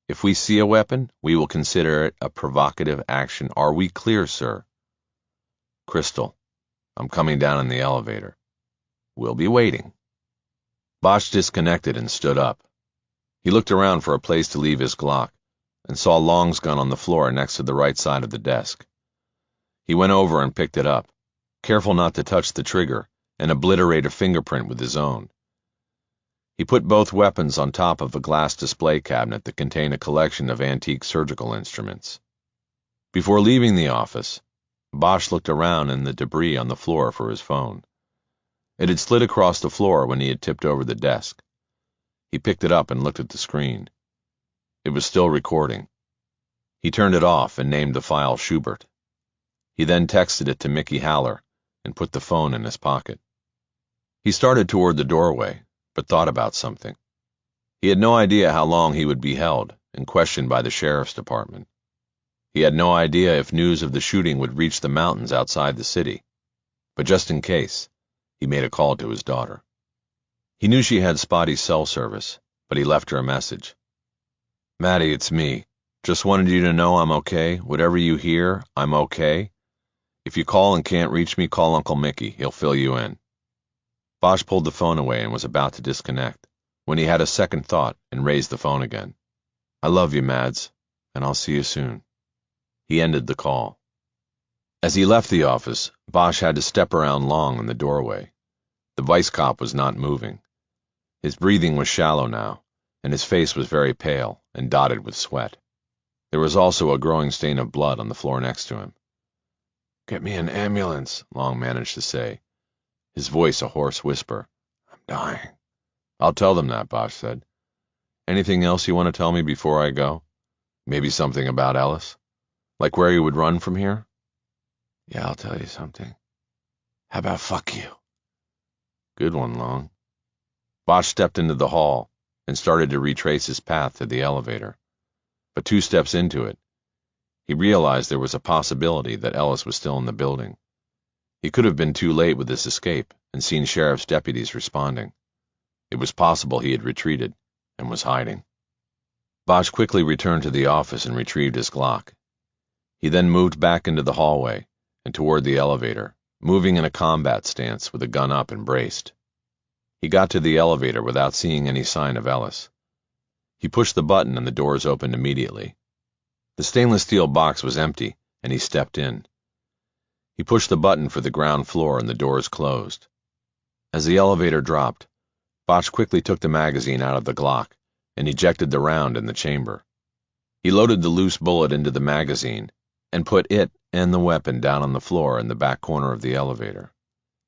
"If we see a weapon, we will consider it a provocative action. Are we clear, sir?" "Crystal. I'm coming down in the elevator." "We'll be waiting." Bosch disconnected and stood up. He looked around for a place to leave his Glock and saw Long's gun on the floor next to the right side of the desk. He went over and picked it up, careful not to touch the trigger and obliterate a fingerprint with his own. He put both weapons on top of a glass display cabinet that contained a collection of antique surgical instruments. Before leaving the office, Bosch looked around in the debris on the floor for his phone. It had slid across the floor when he had tipped over the desk. He picked it up and looked at the screen. It was still recording. He turned it off and named the file Schubert. He then texted it to Mickey Haller and put the phone in his pocket. He started toward the doorway, but thought about something. He had no idea how long he would be held and questioned by the sheriff's department. He had no idea if news of the shooting would reach the mountains outside the city. But just in case, he made a call to his daughter. He knew she had spotty cell service, but he left her a message. "Maddie, it's me. Just wanted you to know I'm okay. Whatever you hear, I'm okay. If you call and can't reach me, call Uncle Mickey. He'll fill you in." Bosch pulled the phone away and was about to disconnect, when he had a second thought and raised the phone again. "I love you, Mads, and I'll see you soon." He ended the call. As he left the office, Bosch had to step around Long in the doorway. The vice cop was not moving. His breathing was shallow now, and his face was very pale and dotted with sweat. There was also a growing stain of blood on the floor next to him. "Get me an ambulance," Long managed to say, his voice a hoarse whisper. "I'm dying." "I'll tell them that," Bosch said. "Anything else you want to tell me before I go? Maybe something about Ellis? Like where he would run from here?" "Yeah, I'll tell you something. How about fuck you?" "Good one, Long." Bosch stepped into the hall and started to retrace his path to the elevator. But 2 steps into it, he realized there was a possibility that Ellis was still in the building. He could have been too late with his escape and seen sheriff's deputies responding. It was possible he had retreated and was hiding. Bosch quickly returned to the office and retrieved his Glock. He then moved back into the hallway and toward the elevator moving in a combat stance with a gun up and braced. He got to the elevator without seeing any sign of Ellis. He pushed the button and the doors opened immediately. The stainless steel box was empty, and he stepped in. He pushed the button for the ground floor and the doors closed. As the elevator dropped, Bosch quickly took the magazine out of the Glock and ejected the round in the chamber. He loaded the loose bullet into the magazine and put it and the weapon down on the floor in the back corner of the elevator.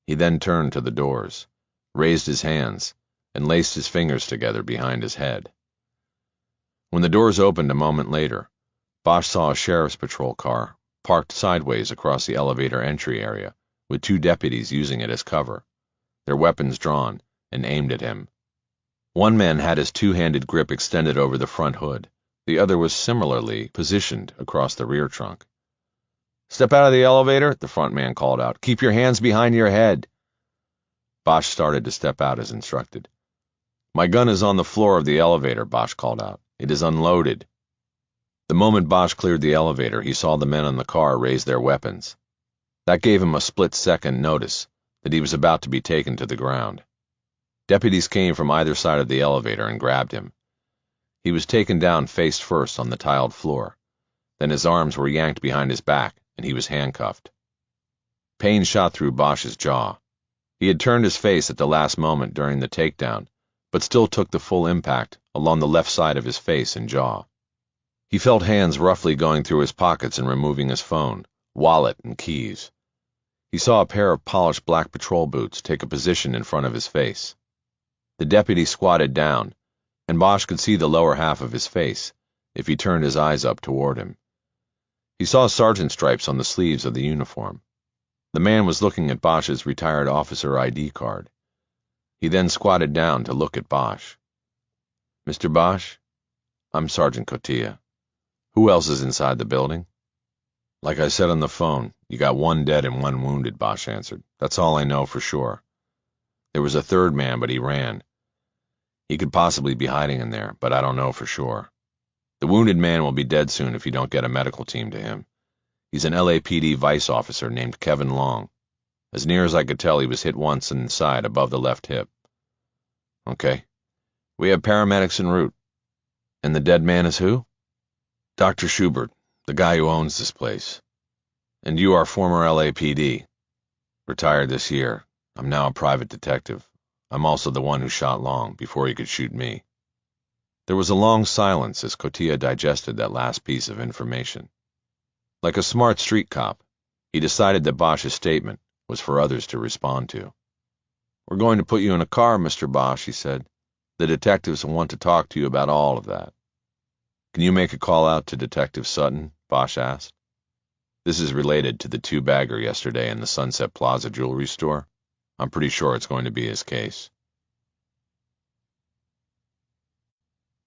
He then turned to the doors, raised his hands, and laced his fingers together behind his head. When the doors opened a moment later, Bosch saw a sheriff's patrol car parked sideways across the elevator entry area, with 2 deputies using it as cover, their weapons drawn and aimed at him. One man had his 2-handed grip extended over the front hood. The other was similarly positioned across the rear trunk. "Step out of the elevator," the front man called out. "Keep your hands behind your head." Bosch started to step out as instructed. "My gun is on the floor of the elevator," Bosch called out. "It is unloaded." The moment Bosch cleared the elevator, he saw the men on the car raise their weapons. That gave him a split-second notice that he was about to be taken to the ground. Deputies came from either side of the elevator and grabbed him. He was taken down face first on the tiled floor. Then his arms were yanked behind his back, and he was handcuffed. Pain shot through Bosch's jaw. He had turned his face at the last moment during the takedown, but still took the full impact along the left side of his face and jaw. He felt hands roughly going through his pockets and removing his phone, wallet, and keys. He saw a pair of polished black patrol boots take a position in front of his face. The deputy squatted down, and Bosch could see the lower half of his face if he turned his eyes up toward him. He saw sergeant stripes on the sleeves of the uniform. The man was looking at Bosch's retired officer ID card. He then squatted down to look at Bosch. "Mr. Bosch, I'm Sergeant Cotilla. Who else is inside the building?" "Like I said on the phone, you got 1 dead and 1 wounded," Bosch answered. "That's all I know for sure. There was a 3rd man, but he ran. He could possibly be hiding in there, but I don't know for sure. The wounded man will be dead soon if you don't get a medical team to him. He's an LAPD vice officer named Kevin Long. As near as I could tell, he was hit once in the side above the left hip." "Okay. We have paramedics en route." "And the dead man is who?" "Dr. Schubert, the guy who owns this place. And you are former LAPD. Retired this year. I'm now a private detective. I'm also the one who shot Long before he could shoot me." There was a long silence as Cotilla digested that last piece of information. Like a smart street cop, he decided that Bosch's statement was for others to respond to. "We're going to put you in a car, Mr. Bosch," he said. "The detectives want to talk to you about all of that." "Can you make a call out to Detective Sutton?" Bosch asked. "This is related to the 2-bagger yesterday in the Sunset Plaza jewelry store. I'm pretty sure it's going to be his case."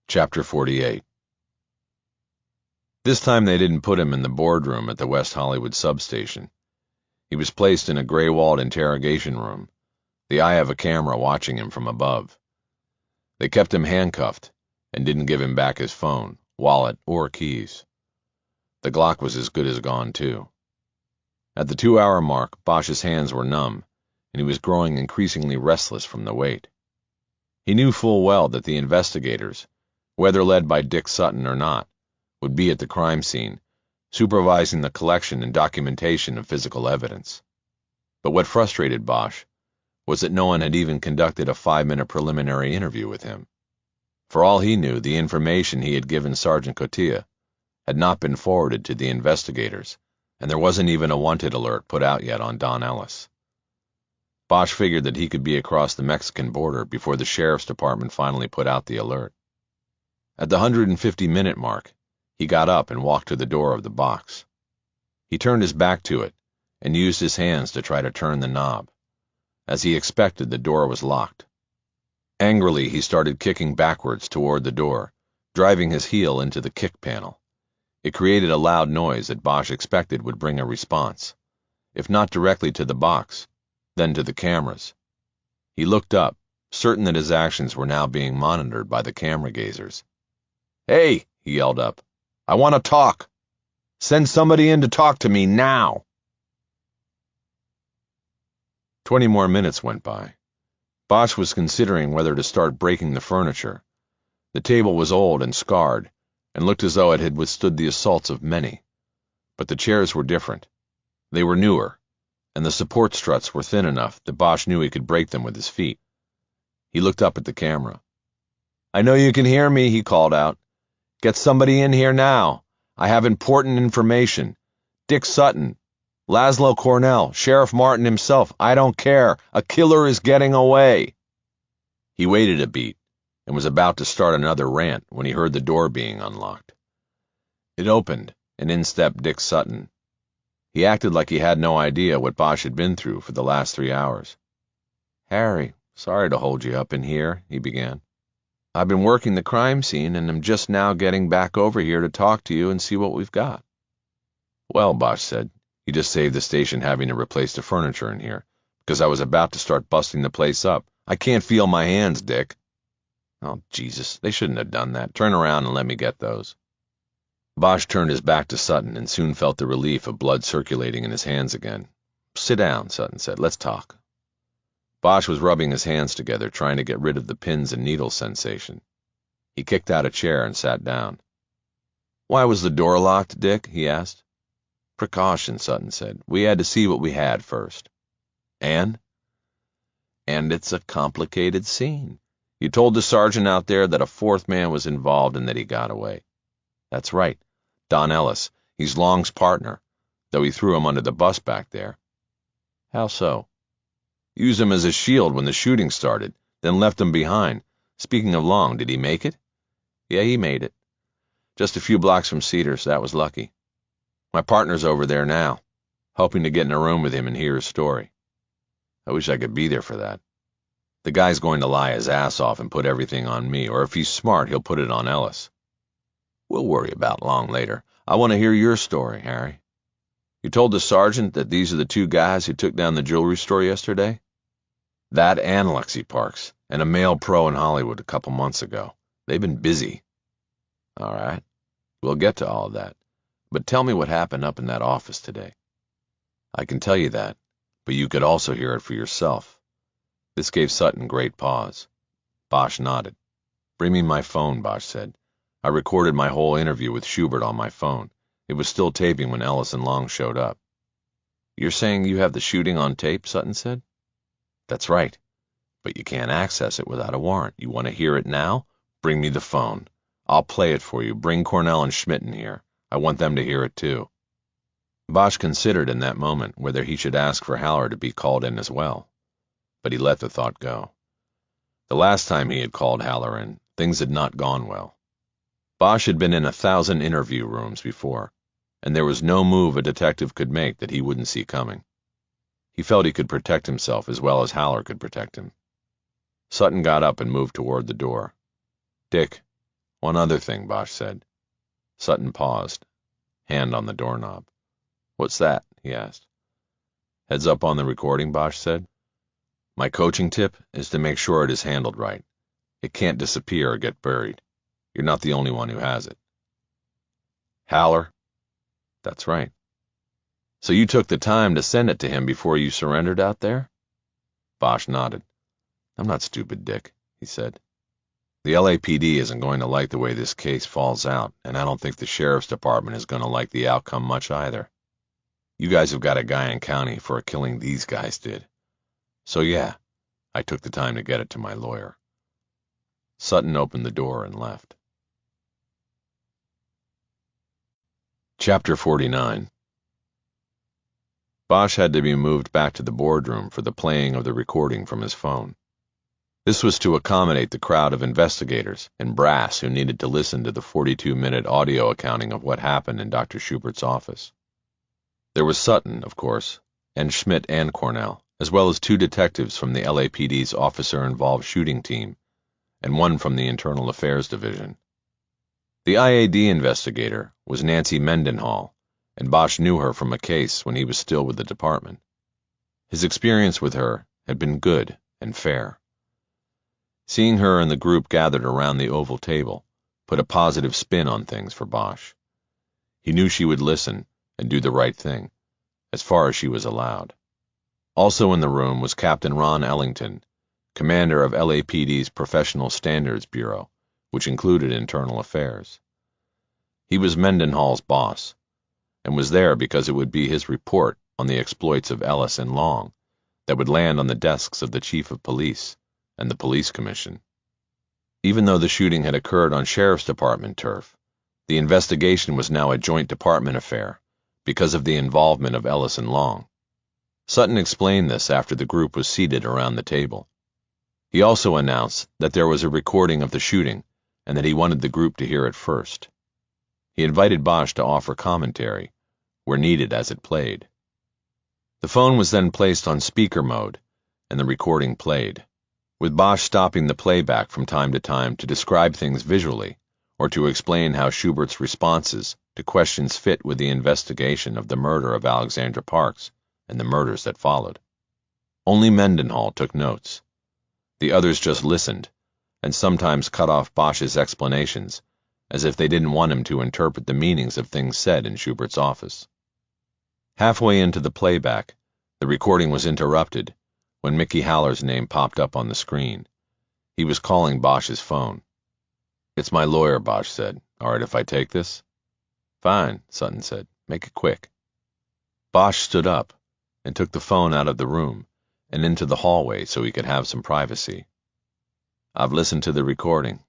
Chapter 48. This time they didn't put him in the boardroom at the West Hollywood substation. He was placed in a gray-walled interrogation room, the eye of a camera watching him from above. They kept him handcuffed and didn't give him back his phone, wallet, or keys. The Glock was as good as gone, too. At the 2-hour mark, Bosch's hands were numb, and he was growing increasingly restless from the wait. He knew full well that the investigators, whether led by Dick Sutton or not, would be at the crime scene, supervising the collection and documentation of physical evidence. But what frustrated Bosch was that no one had even conducted a 5-minute preliminary interview with him. For all he knew, the information he had given Sergeant Cotilla had not been forwarded to the investigators, and there wasn't even a wanted alert put out yet on Don Ellis. Bosch figured that he could be across the Mexican border before the sheriff's department finally put out the alert. At the 150-minute mark, he got up and walked to the door of the box. He turned his back to it and used his hands to try to turn the knob. As he expected, the door was locked. Angrily, he started kicking backwards toward the door, driving his heel into the kick panel. It created a loud noise that Bosch expected would bring a response, if not directly to the box, then to the cameras. He looked up, certain that his actions were now being monitored by the camera gazers. "Hey," he yelled up, "I want to talk. Send somebody in to talk to me now." 20 more minutes went by. Bosch was considering whether to start breaking the furniture. The table was old and scarred, and looked as though it had withstood the assaults of many. But the chairs were different. They were newer, and the support struts were thin enough that Bosch knew he could break them with his feet. He looked up at the camera. "I know you can hear me," he called out. "Get somebody in here now. I have important information. Dick Sutton, Laszlo Cornell, Sheriff Martin himself. I don't care. A killer is getting away." He waited a beat and was about to start another rant when he heard the door being unlocked. It opened, and in stepped Dick Sutton. He acted like he had no idea what Bosch had been through for the last 3 hours. "Harry, sorry to hold you up in here," he began. "I've been working the crime scene, and am just now getting back over here to talk to you and see what we've got." "Well," Bosch said, "you just saved the station having to replace the furniture in here, because I was about to start busting the place up. I can't feel my hands, Dick." "Oh, Jesus, they shouldn't have done that. Turn around and let me get those." Bosch turned his back to Sutton and soon felt the relief of blood circulating in his hands again. "Sit down," Sutton said. "Let's talk." Bosch was rubbing his hands together, trying to get rid of the pins and needles sensation. He kicked out a chair and sat down. "Why was the door locked, Dick?" he asked. "Precaution," Sutton said. "We had to see what we had first." "And?" "And it's a complicated scene. You told the sergeant out there that a fourth man was involved and that he got away." "That's right. Don Ellis. He's Long's partner, though he threw him under the bus back there." "How so?" "Used him as a shield when the shooting started, then left him behind. Speaking of Long, did he make it?" "Yeah, he made it. Just a few blocks from Cedars. That was lucky. My partner's over there now, hoping to get in a room with him and hear his story. I wish I could be there for that. The guy's going to lie his ass off and put everything on me, or if he's smart, he'll put it on Ellis. We'll worry about Long later. I want to hear your story, Harry. You told the sergeant that these are the 2 guys who took down the jewelry store yesterday?" "That and Lexi Parks, and a male pro in Hollywood a couple months ago. They've been busy." "All right. We'll get to all of that. But tell me what happened up in that office today." "I can tell you that, but you could also hear it for yourself." This gave Sutton great pause. Bosch nodded. "Bring me my phone," Bosch said. "I recorded my whole interview with Schubert on my phone. It was still taping when Ellis and Long showed up." "You're saying you have the shooting on tape?" Sutton said. "That's right. But you can't access it without a warrant. You want to hear it now? Bring me the phone. I'll play it for you. Bring Cornell and Schmidt in here. I want them to hear it too." Bosch considered in that moment whether he should ask for Haller to be called in as well. But he let the thought go. The last time he had called Haller in, things had not gone well. Bosch had been in 1,000 interview rooms before, and there was no move a detective could make that he wouldn't see coming. He felt he could protect himself as well as Haller could protect him. Sutton got up and moved toward the door. "Dick, one other thing," Bosch said. Sutton paused, hand on the doorknob. "What's that?" he asked. "Heads up on the recording," Bosch said. "My coaching tip is to make sure it is handled right. It can't disappear or get buried. You're not the only one who has it." "Haller?" "That's right." "So you took the time to send it to him before you surrendered out there?" Bosch nodded. "I'm not stupid, Dick," he said. "The LAPD isn't going to like the way this case falls out, and I don't think the sheriff's department is going to like the outcome much either. You guys have got a guy in county for a killing these guys did. So yeah, I took the time to get it to my lawyer." Sutton opened the door and left. Chapter 49. Bosch had to be moved back to the boardroom for the playing of the recording from his phone. This was to accommodate the crowd of investigators and brass who needed to listen to the 42-minute audio accounting of what happened in Dr. Schubert's office. There was Sutton, of course, and Schmidt and Cornell, as well as 2 detectives from the LAPD's officer-involved shooting team, and 1 from the Internal Affairs Division. The IAD investigator was Nancy Mendenhall, and Bosch knew her from a case when he was still with the department. His experience with her had been good and fair. Seeing her and the group gathered around the oval table put a positive spin on things for Bosch. He knew she would listen and do the right thing, as far as she was allowed. Also in the room was Captain Ron Ellington, commander of LAPD's Professional Standards Bureau, which included internal affairs. He was Mendenhall's boss, and was there because it would be his report on the exploits of Ellis and Long that would land on the desks of the chief of police and the police commission. Even though the shooting had occurred on Sheriff's Department turf, the investigation was now a joint department affair because of the involvement of Ellis and Long. Sutton explained this after the group was seated around the table. He also announced that there was a recording of the shooting and that he wanted the group to hear it first. He invited Bosch to offer commentary, where needed as it played. The phone was then placed on speaker mode, and the recording played, with Bosch stopping the playback from time to time to describe things visually, or to explain how Schubert's responses to questions fit with the investigation of the murder of Alexandra Parks and the murders that followed. Only Mendenhall took notes. The others just listened, and sometimes cut off Bosch's explanations, as if they didn't want him to interpret the meanings of things said in Schubert's office. Halfway into the playback, the recording was interrupted when Mickey Haller's name popped up on the screen. He was calling Bosch's phone. "It's my lawyer," Bosch said. "All right if I take this?" "Fine," Sutton said. "Make it quick." Bosch stood up and took the phone out of the room and into the hallway so he could have some privacy. "I've listened to the recording.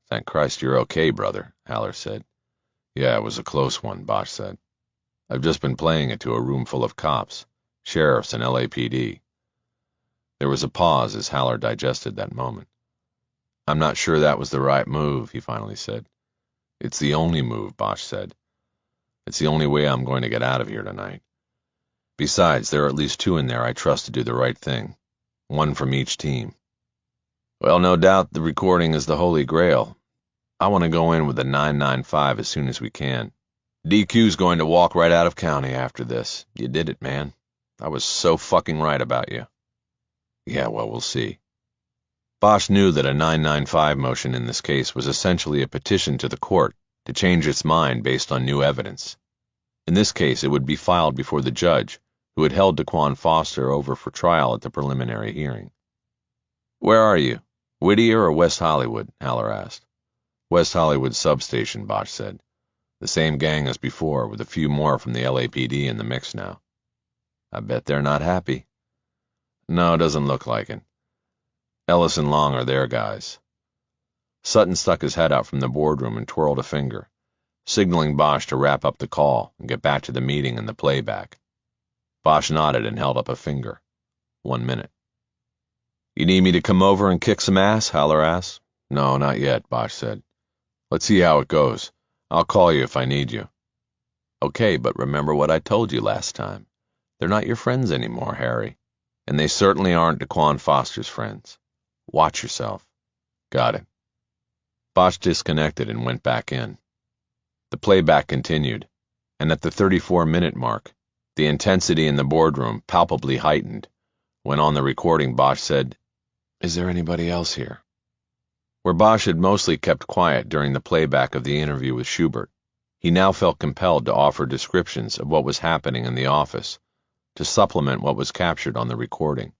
Thank Christ you're okay, brother," Haller said. "Yeah, it was a close one," Bosch said. "I've just been playing it to a room full of cops, sheriffs and LAPD. There was a pause as Haller digested that moment. "I'm not sure that was the right move," he finally said. "It's the only move," Bosch said. "It's the only way I'm going to get out of here tonight. Besides, there are at least 2 in there I trust to do the right thing. 1 from each team." "Well, no doubt the recording is the Holy Grail. I want to go in with a 995 as soon as we can. DQ's going to walk right out of county after this. You did it, man. I was so fucking right about you." "Yeah, well, we'll see." Bosch knew that a 995 motion in this case was essentially a petition to the court to change its mind based on new evidence. In this case, it would be filed before the judge, who had held Daquan Foster over for trial at the preliminary hearing. "Where are you, Whittier or West Hollywood?" Haller asked. "West Hollywood substation," Bosch said. "The same gang as before, with a few more from the LAPD in the mix now." "I bet they're not happy." "No, doesn't look like it. Ellis and Long are their guys." Sutton stuck his head out from the boardroom and twirled a finger, signaling Bosch to wrap up the call and get back to the meeting and the playback. Bosch nodded and held up a finger. 1 minute. "You need me to come over and kick some ass?" Haller asked. "No, not yet," Bosch said. "Let's see how it goes. I'll call you if I need you." "Okay, but remember what I told you last time. They're not your friends anymore, Harry. And they certainly aren't Daquan Foster's friends. Watch yourself." "Got it." Bosch disconnected and went back in. The playback continued, and at the 34-minute mark, the intensity in the boardroom palpably heightened, when on the recording Bosch said, "Is there anybody else here?" Where Bosch had mostly kept quiet during the playback of the interview with Schubert, he now felt compelled to offer descriptions of what was happening in the office, to supplement what was captured on the recording.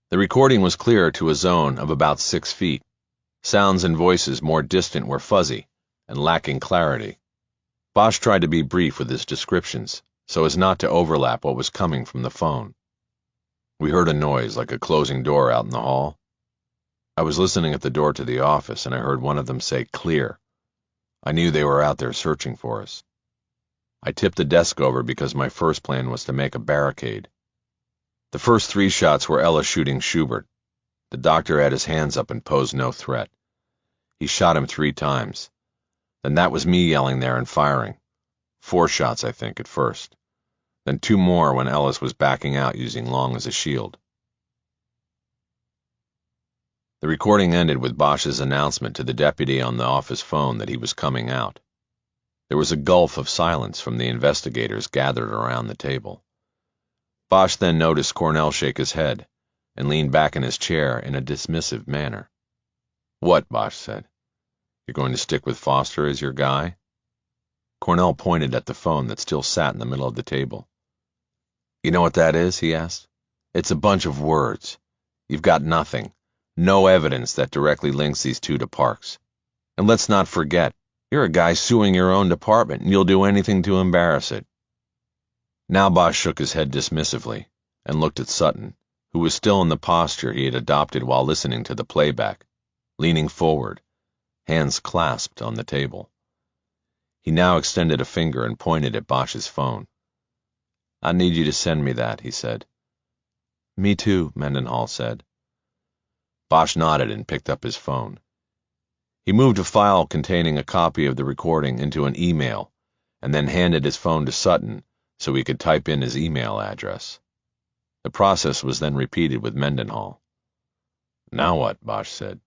The recording was clear to a zone of about 6 feet. Sounds and voices more distant were fuzzy and lacking clarity. Bosch tried to be brief with his descriptions, so as not to overlap what was coming from the phone. "We heard a noise like a closing door out in the hall. I was listening at the door to the office, and I heard one of them say, 'Clear.' I knew they were out there searching for us. I tipped the desk over because my first plan was to make a barricade. The first 3 shots were Ellis shooting Schubert. The doctor had his hands up and posed no threat. He shot him 3 times. Then that was me yelling there and firing. 4 shots, I think, at first. Then 2 more when Ellis was backing out using Long as a shield." The recording ended with Bosch's announcement to the deputy on the office phone that he was coming out. There was a gulf of silence from the investigators gathered around the table. Bosch then noticed Cornell shake his head and lean back in his chair in a dismissive manner. "What?" Bosch said. "You're going to stick with Foster as your guy?" Cornell pointed at the phone that still sat in the middle of the table. "You know what that is?" he asked. It's a bunch of words. You've got nothing. No evidence that directly links these two to Parks. And let's not forget, you're a guy suing your own department, and you'll do anything to embarrass it." Now Bosch shook his head dismissively and looked at Sutton, who was still in the posture he had adopted while listening to the playback, leaning forward, hands clasped on the table. He now extended a finger and pointed at Bosch's phone. "I need you to send me that," he said. "Me too," Mendenhall said. Bosch nodded and picked up his phone. He moved a file containing a copy of the recording into an email and then handed his phone to Sutton so he could type in his email address. The process was then repeated with Mendenhall. "Now what?" Bosch said.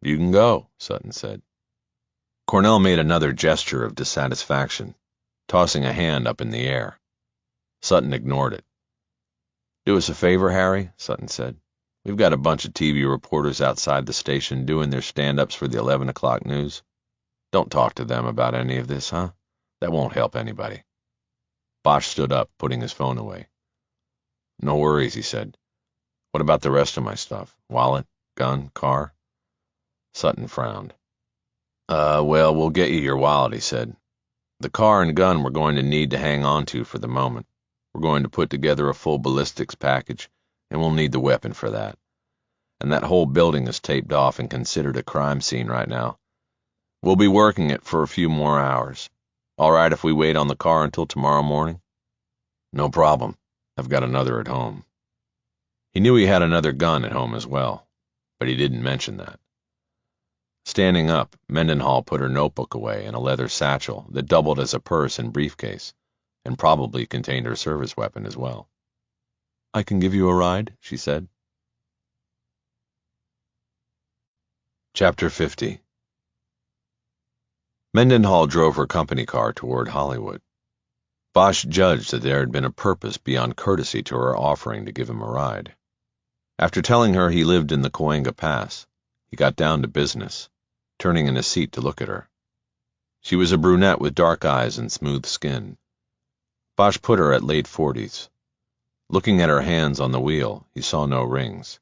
"You can go," Sutton said. Cornell made another gesture of dissatisfaction, tossing a hand up in the air. Sutton ignored it. "Do us a favor, Harry," Sutton said. "We've got a bunch of TV reporters outside the station doing their stand-ups for the 11 o'clock news. Don't talk to them about any of this, huh? That won't help anybody." Bosch stood up, putting his phone away. "No worries," he said. "What about the rest of my stuff? Wallet, gun, car?" Sutton frowned. Well, we'll get you your wallet," he said. "The car and gun we're going to need to hang on to for the moment. We're going to put together a full ballistics package, and we'll need the weapon for that. And that whole building is taped off and considered a crime scene right now. We'll be working it for a few more hours. All right if we wait on the car until tomorrow morning?" "No problem. I've got another at home." He knew he had another gun at home as well, but he didn't mention that. Standing up, Mendenhall put her notebook away in a leather satchel that doubled as a purse and briefcase, and probably contained her service weapon as well. "I can give you a ride," she said. Chapter 50. Mendenhall drove her company car toward Hollywood. Bosch judged that there had been a purpose beyond courtesy to her offering to give him a ride. After telling her he lived in the Cahuenga Pass, he got down to business, turning in his seat to look at her. She was a brunette with dark eyes and smooth skin. Bosch put her at late 40s. Looking at her hands on the wheel, he saw no rings.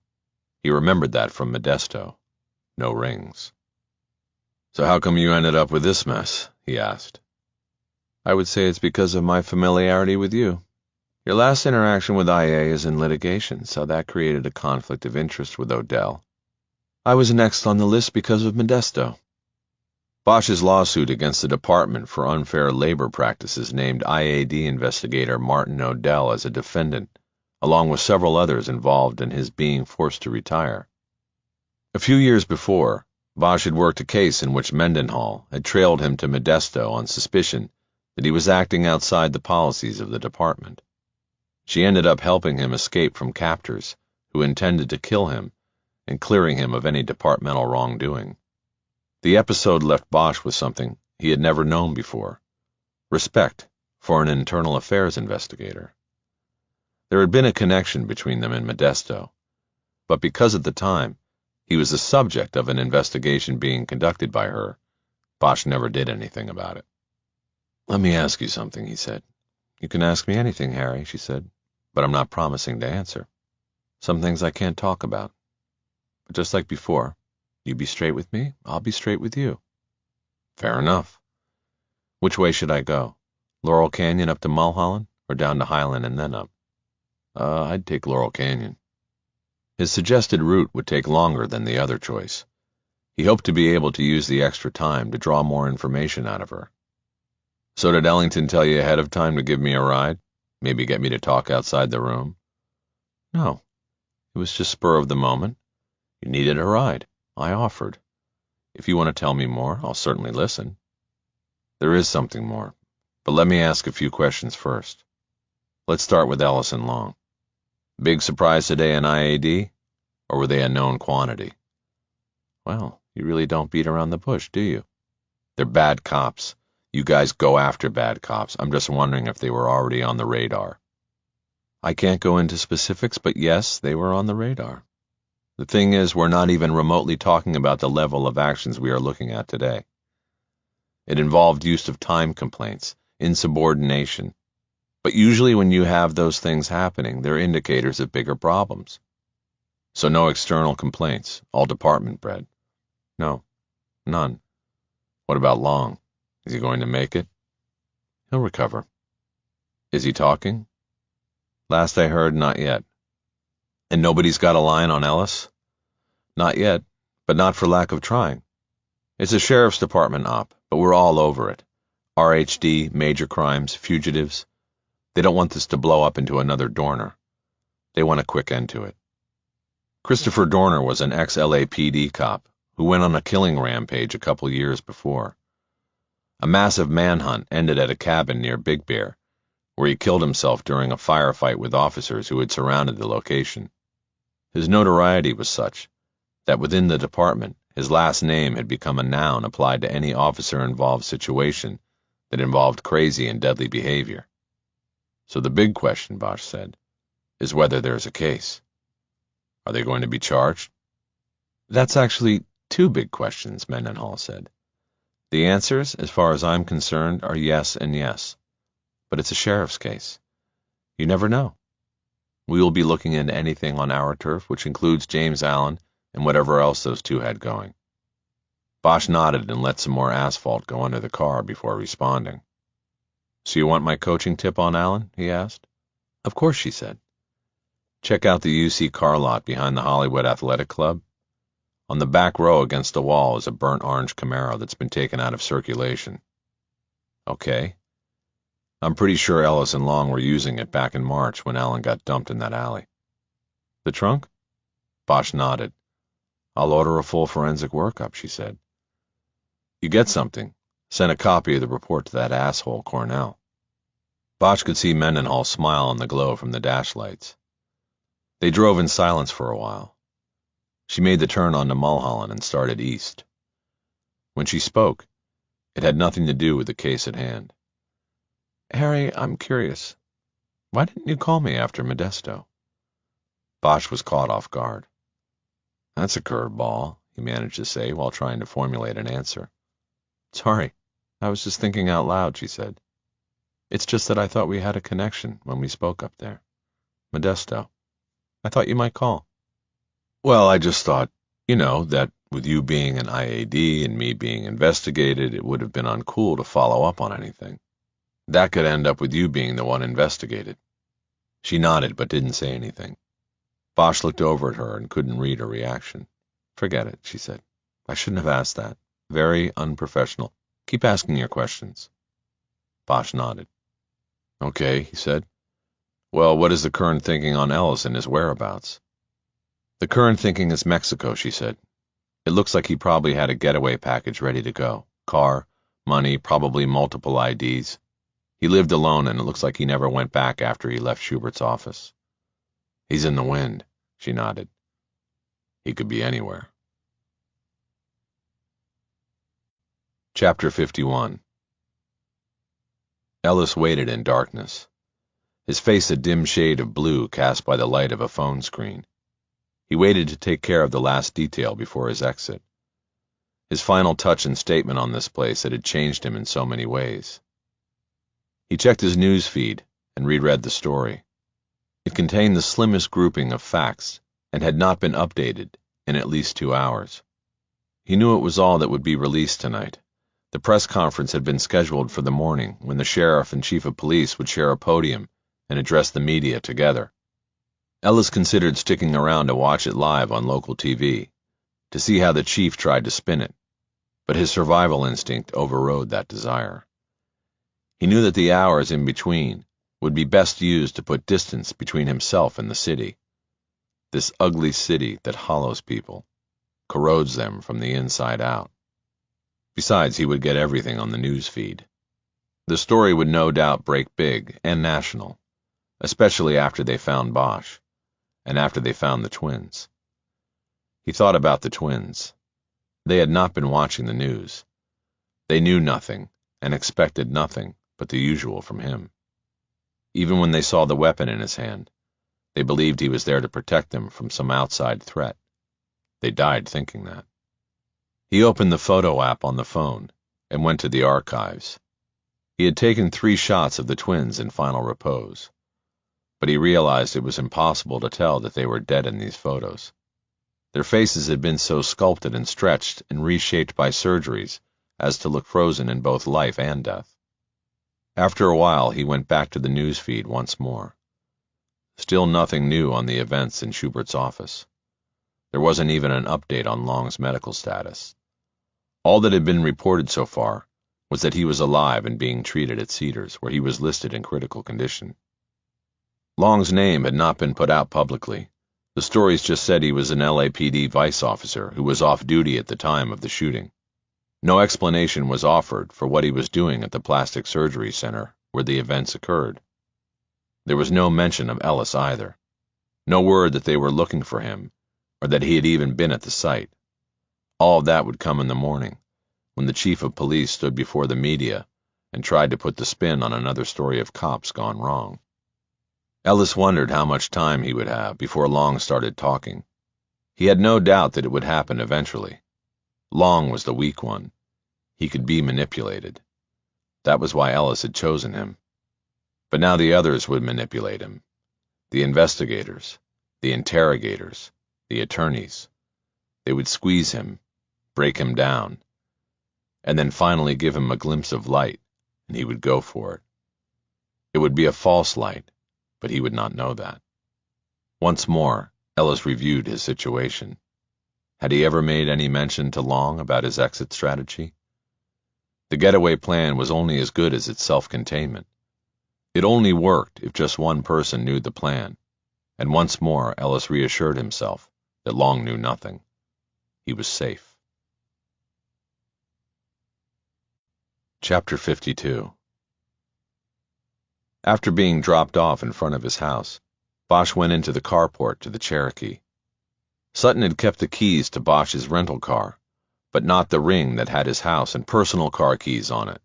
He remembered that from Modesto. No rings. "So how come you ended up with this mess?" he asked. "I would say it's because of my familiarity with you. Your last interaction with IA is in litigation, so that created a conflict of interest with Odell. I was next on the list because of Modesto." Bosch's lawsuit against the department for unfair labor practices named IAD investigator Martin Odell as a defendant, along with several others involved in his being forced to retire. A few years before, Bosch had worked a case in which Mendenhall had trailed him to Modesto on suspicion that he was acting outside the policies of the department. She ended up helping him escape from captors who intended to kill him and clearing him of any departmental wrongdoing. The episode left Bosch with something he had never known before: respect for an internal affairs investigator. There had been a connection between them in Modesto, but because at the time he was the subject of an investigation being conducted by her, Bosch never did anything about it. "Let me ask you something," he said. "You can ask me anything, Harry," she said, "but I'm not promising to answer. Some things I can't talk about. But just like before, you be straight with me, I'll be straight with you." "Fair enough. Which way should I go? Laurel Canyon up to Mulholland, or down to Highland and then up?" I'd take Laurel Canyon." His suggested route would take longer than the other choice. He hoped to be able to use the extra time to draw more information out of her. "So did Ellington tell you ahead of time to give me a ride? Maybe get me to talk outside the room?" "No. It was just spur of the moment. You needed a ride. I offered. If you want to tell me more, I'll certainly listen." "There is something more, but let me ask a few questions first. Let's start with Ellis and Long. Big surprise today in IAD, or were they a known quantity?" "Well, you really don't beat around the bush, do you?" "They're bad cops. You guys go after bad cops. I'm just wondering if they were already on the radar." "I can't go into specifics, but yes, they were on the radar. The thing is, we're not even remotely talking about the level of actions we are looking at today. It involved use of time complaints, insubordination. But usually when you have those things happening, they're indicators of bigger problems. So no external complaints, all department bred. No, none. What about Long? Is he going to make it? He'll recover. Is he talking? Last I heard, not yet. And nobody's got a line on Ellis? Not yet, but not for lack of trying. It's a sheriff's department op, but we're all over it. RHD, major crimes, fugitives. They don't want this to blow up into another Dorner. They want a quick end to it. Christopher Dorner was an ex-LAPD cop who went on a killing rampage a couple years before. A massive manhunt ended at a cabin near Big Bear, where he killed himself during a firefight with officers who had surrounded the location. His notoriety was such that within the department, his last name had become a noun applied to any officer-involved situation that involved crazy and deadly behavior. So the big question, Bosch said, is whether there's a case. Are they going to be charged? That's actually two big questions, Mendenhall said. The answers, as far as I'm concerned, are yes and yes. But it's a sheriff's case. You never know. We will be looking into anything on our turf, which includes James Allen and whatever else those two had going. Bosch nodded and let some more asphalt go under the car before responding. So you want my coaching tip on Allen? He asked. Of course, she said. Check out the UC car lot behind the Hollywood Athletic Club. On the back row against the wall is a burnt orange Camaro that's been taken out of circulation. Okay. I'm pretty sure Ellis and Long were using it back in March when Allen got dumped in that alley. The trunk? Bosch nodded. I'll order a full forensic workup, she said. You get something. Send a copy of the report to that asshole Cornell. Bosch could see Mendenhall smile in the glow from the dash lights. They drove in silence for a while. She made the turn onto Mulholland and started east. When she spoke, it had nothing to do with the case at hand. Harry, I'm curious. Why didn't you call me after Modesto? Bosch was caught off guard. That's a curveball, he managed to say while trying to formulate an answer. Sorry, I was just thinking out loud, she said. It's just that I thought we had a connection when we spoke up there. Modesto. I thought you might call. Well, I just thought, that with you being an IAD and me being investigated, it would have been uncool to follow up on anything. That could end up with you being the one investigated. She nodded but didn't say anything. Bosch looked over at her and couldn't read her reaction. Forget it, she said. I shouldn't have asked that. Very unprofessional. Keep asking your questions. Bosch nodded. Okay, he said. Well, what is the current thinking on Ellis and his whereabouts? The current thinking is Mexico, she said. It looks like he probably had a getaway package ready to go. Car, money, probably multiple IDs. He lived alone, and it looks like he never went back after he left Schubert's office. He's in the wind, she nodded. He could be anywhere. Chapter 51. Ellis waited in darkness, his face a dim shade of blue cast by the light of a phone screen. He waited to take care of the last detail before his exit. His final touch and statement on this place that had changed him in so many ways. He checked his news feed and reread the story. It contained the slimmest grouping of facts and had not been updated in at least 2 hours. He knew it was all that would be released tonight. The press conference had been scheduled for the morning when the sheriff and chief of police would share a podium and address the media together. Ellis considered sticking around to watch it live on local TV, to see how the chief tried to spin it, but his survival instinct overrode that desire. He knew that the hours in between would be best used to put distance between himself and the city, this ugly city that hollows people, corrodes them from the inside out. Besides, he would get everything on the news feed. The story would no doubt break big and national, especially after they found Bosch, and after they found the twins. He thought about the twins. They had not been watching the news. They knew nothing and expected nothing but the usual from him. Even when they saw the weapon in his hand, they believed he was there to protect them from some outside threat. They died thinking that. He opened the photo app on the phone and went to the archives. He had taken 3 shots of the twins in final repose, but he realized it was impossible to tell that they were dead in these photos. Their faces had been so sculpted and stretched and reshaped by surgeries as to look frozen in both life and death. After a while, he went back to the news feed once more. Still nothing new on the events in Schubert's office. There wasn't even an update on Long's medical status. All that had been reported so far was that he was alive and being treated at Cedars, where he was listed in critical condition. Long's name had not been put out publicly. The stories just said he was an LAPD vice officer who was off duty at the time of the shooting. No explanation was offered for what he was doing at the plastic surgery center where the events occurred. There was no mention of Ellis either. No word that they were looking for him, or that he had even been at the site. All of that would come in the morning, when the chief of police stood before the media and tried to put the spin on another story of cops gone wrong. Ellis wondered how much time he would have before Long started talking. He had no doubt that it would happen eventually. Long was the weak one. He could be manipulated. That was why Ellis had chosen him. But now the others would manipulate him. The investigators, the interrogators, the attorneys. They would squeeze him, break him down, and then finally give him a glimpse of light, and he would go for it. It would be a false light, but he would not know that. Once more, Ellis reviewed his situation. Had he ever made any mention to Long about his exit strategy? The getaway plan was only as good as its self-containment. It only worked if just one person knew the plan, and once more Ellis reassured himself that Long knew nothing. He was safe. Chapter 52. After being dropped off in front of his house, Bosch went into the carport to the Cherokee. Sutton had kept the keys to Bosch's rental car, but not the ring that had his house and personal car keys on it.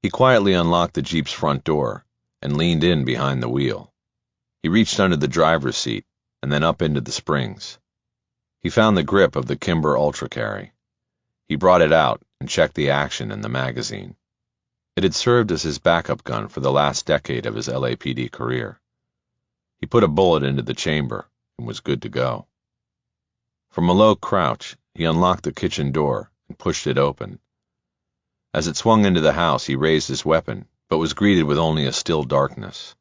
He quietly unlocked the Jeep's front door and leaned in behind the wheel. He reached under the driver's seat and then up into the springs. He found the grip of the Kimber Ultra Carry. He brought it out and checked the action in the magazine. It had served as his backup gun for the last decade of his LAPD career. He put a bullet into the chamber and was good to go. From a low crouch, he unlocked the kitchen door and pushed it open. As it swung into the house, he raised his weapon, but was greeted with only a still darkness.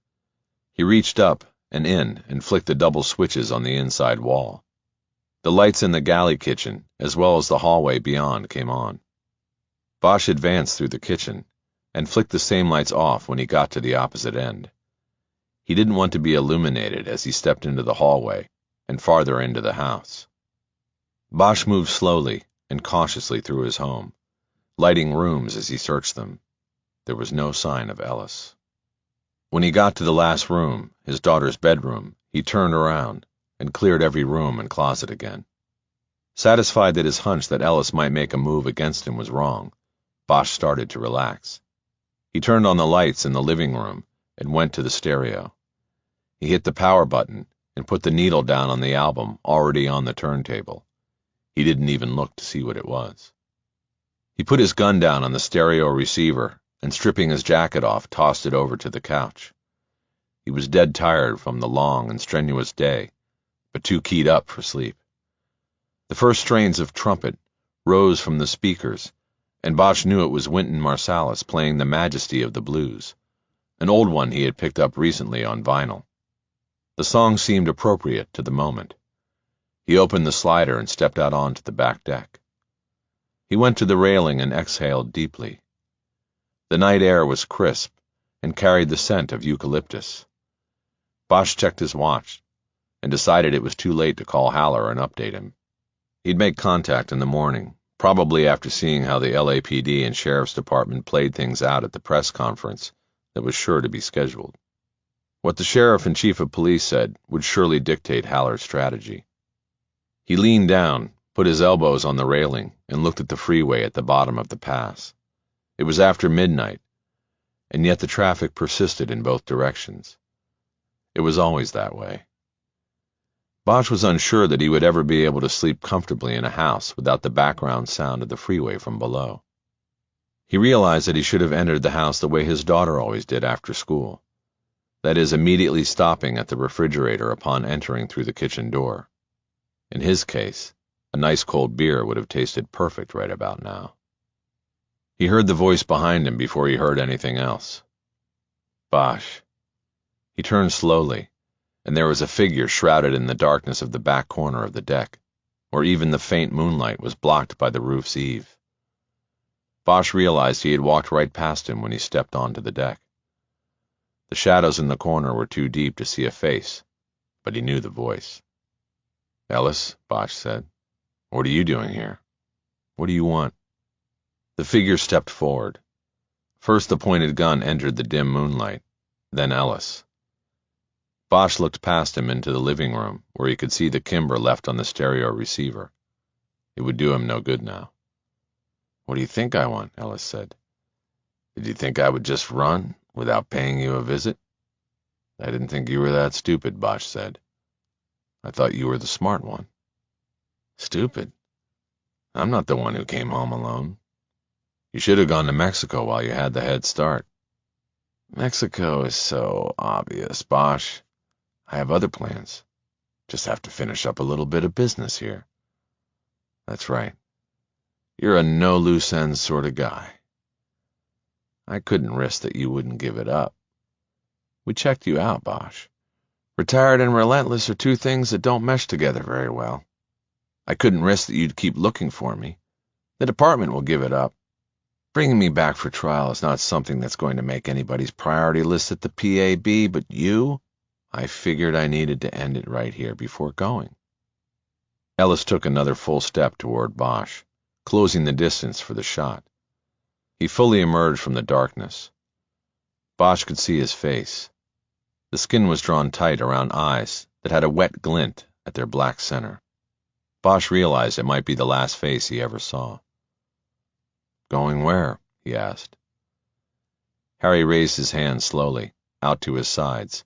He reached up and in and flicked the double switches on the inside wall. The lights in the galley kitchen, as well as the hallway beyond, came on. Bosch advanced through the kitchen and flicked the same lights off when he got to the opposite end. He didn't want to be illuminated as he stepped into the hallway and farther into the house. Bosch moved slowly and cautiously through his home, lighting rooms as he searched them. There was no sign of Ellis. When he got to the last room, his daughter's bedroom, he turned around and cleared every room and closet again. Satisfied that his hunch that Ellis might make a move against him was wrong, Bosch started to relax. He turned on the lights in the living room and went to the stereo. He hit the power button and put the needle down on the album already on the turntable. He didn't even look to see what it was. He put his gun down on the stereo receiver and, stripping his jacket off, tossed it over to the couch. He was dead tired from the long and strenuous day, but too keyed up for sleep. The first strains of trumpet rose from the speakers, and Bosch knew it was Wynton Marsalis playing The Majesty of the Blues, an old one he had picked up recently on vinyl. The song seemed appropriate to the moment. He opened the slider and stepped out onto the back deck. He went to the railing and exhaled deeply. The night air was crisp and carried the scent of eucalyptus. Bosch checked his watch and decided it was too late to call Haller and update him. He'd make contact in the morning, probably after seeing how the LAPD and Sheriff's Department played things out at the press conference that was sure to be scheduled. What the sheriff and chief of police said would surely dictate Haller's strategy. He leaned down, put his elbows on the railing, and looked at the freeway at the bottom of the pass. It was after midnight, and yet the traffic persisted in both directions. It was always that way. Bosch was unsure that he would ever be able to sleep comfortably in a house without the background sound of the freeway from below. He realized that he should have entered the house the way his daughter always did after school. That is, immediately stopping at the refrigerator upon entering through the kitchen door. In his case, a nice cold beer would have tasted perfect right about now. He heard the voice behind him before he heard anything else. Bosch. He turned slowly, and there was a figure shrouded in the darkness of the back corner of the deck, where even the faint moonlight was blocked by the roof's eave. Bosch realized he had walked right past him when he stepped onto the deck. The shadows in the corner were too deep to see a face, but he knew the voice. "Ellis," Bosch said, "what are you doing here? What do you want?" The figure stepped forward. First the pointed gun entered the dim moonlight, then Ellis. Bosch looked past him into the living room, where he could see the Kimber left on the stereo receiver. It would do him no good now. "What do you think I want?" Ellis said. "Did you think I would just run, without paying you a visit?" "I didn't think you were that stupid," Bosch said. "I thought you were the smart one." "Stupid? I'm not the one who came home alone. You should have gone to Mexico while you had the head start." "Mexico is so obvious, Bosch. I have other plans. Just have to finish up a little bit of business here." "That's right. You're a no-loose-ends sort of guy. I couldn't risk that you wouldn't give it up. We checked you out, Bosch. Retired and relentless are two things that don't mesh together very well. I couldn't risk that you'd keep looking for me. The department will give it up. Bringing me back for trial is not something that's going to make anybody's priority list at the PAB, but you, I figured I needed to end it right here before going." Ellis took another full step toward Bosch, closing the distance for the shot. He fully emerged from the darkness. Bosch could see his face. The skin was drawn tight around eyes that had a wet glint at their black center. Bosch realized it might be the last face he ever saw. "Going where?" he asked. Harry raised his hands slowly, out to his sides,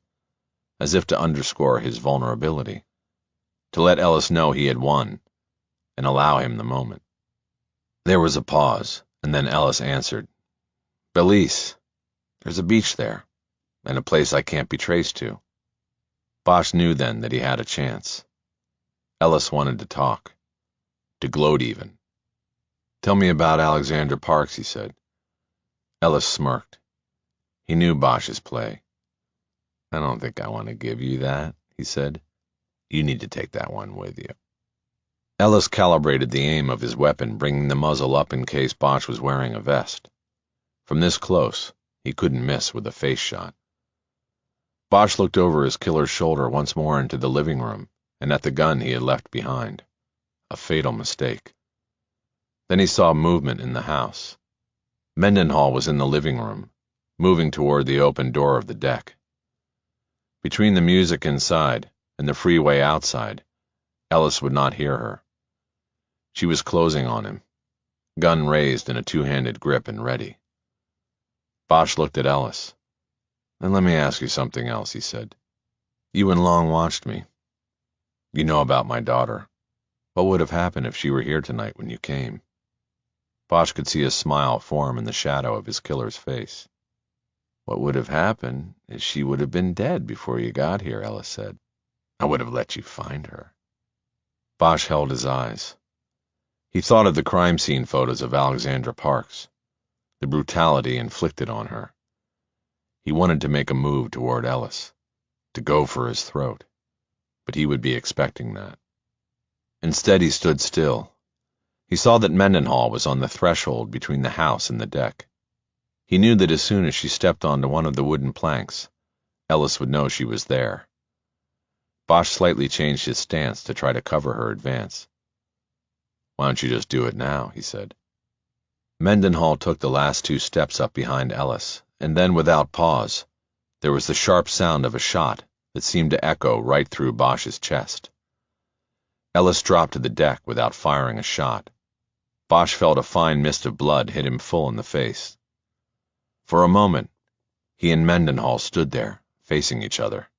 as if to underscore his vulnerability, to let Ellis know he had won, and allow him the moment. There was a pause, and then Ellis answered, "Belize. There's a beach there, and a place I can't be traced to." Bosch knew then that he had a chance. Ellis wanted to talk, to gloat even. "Tell me about Alexandra Parks," he said. Ellis smirked. He knew Bosch's play. "I don't think I want to give you that," he said. "You need to take that one with you." Ellis calibrated the aim of his weapon, bringing the muzzle up in case Bosch was wearing a vest. From this close, he couldn't miss with a face shot. Bosch looked over his killer's shoulder once more into the living room and at the gun he had left behind. A fatal mistake. Then he saw movement in the house. Mendenhall was in the living room, moving toward the open door of the deck. Between the music inside and the freeway outside, Ellis would not hear her. She was closing on him, gun raised in a two-handed grip and ready. Bosch looked at Ellis. "And let me ask you something else," he said. "You and Long watched me. You know about my daughter. What would have happened if she were here tonight when you came?" Bosch could see a smile form in the shadow of his killer's face. "What would have happened is she would have been dead before you got here," Ellis said. "I would have let you find her." Bosch held his eyes. He thought of the crime scene photos of Alexandra Parks, the brutality inflicted on her. He wanted to make a move toward Ellis, to go for his throat, but he would be expecting that. Instead, he stood still. He saw that Mendenhall was on the threshold between the house and the deck. He knew that as soon as she stepped onto one of the wooden planks, Ellis would know she was there. Bosch slightly changed his stance to try to cover her advance. "Why don't you just do it now?" he said. Mendenhall took the last two steps up behind Ellis, and then, without pause, there was the sharp sound of a shot that seemed to echo right through Bosch's chest. Ellis dropped to the deck without firing a shot. Bosch felt a fine mist of blood hit him full in the face. For a moment, he and Mendenhall stood there, facing each other.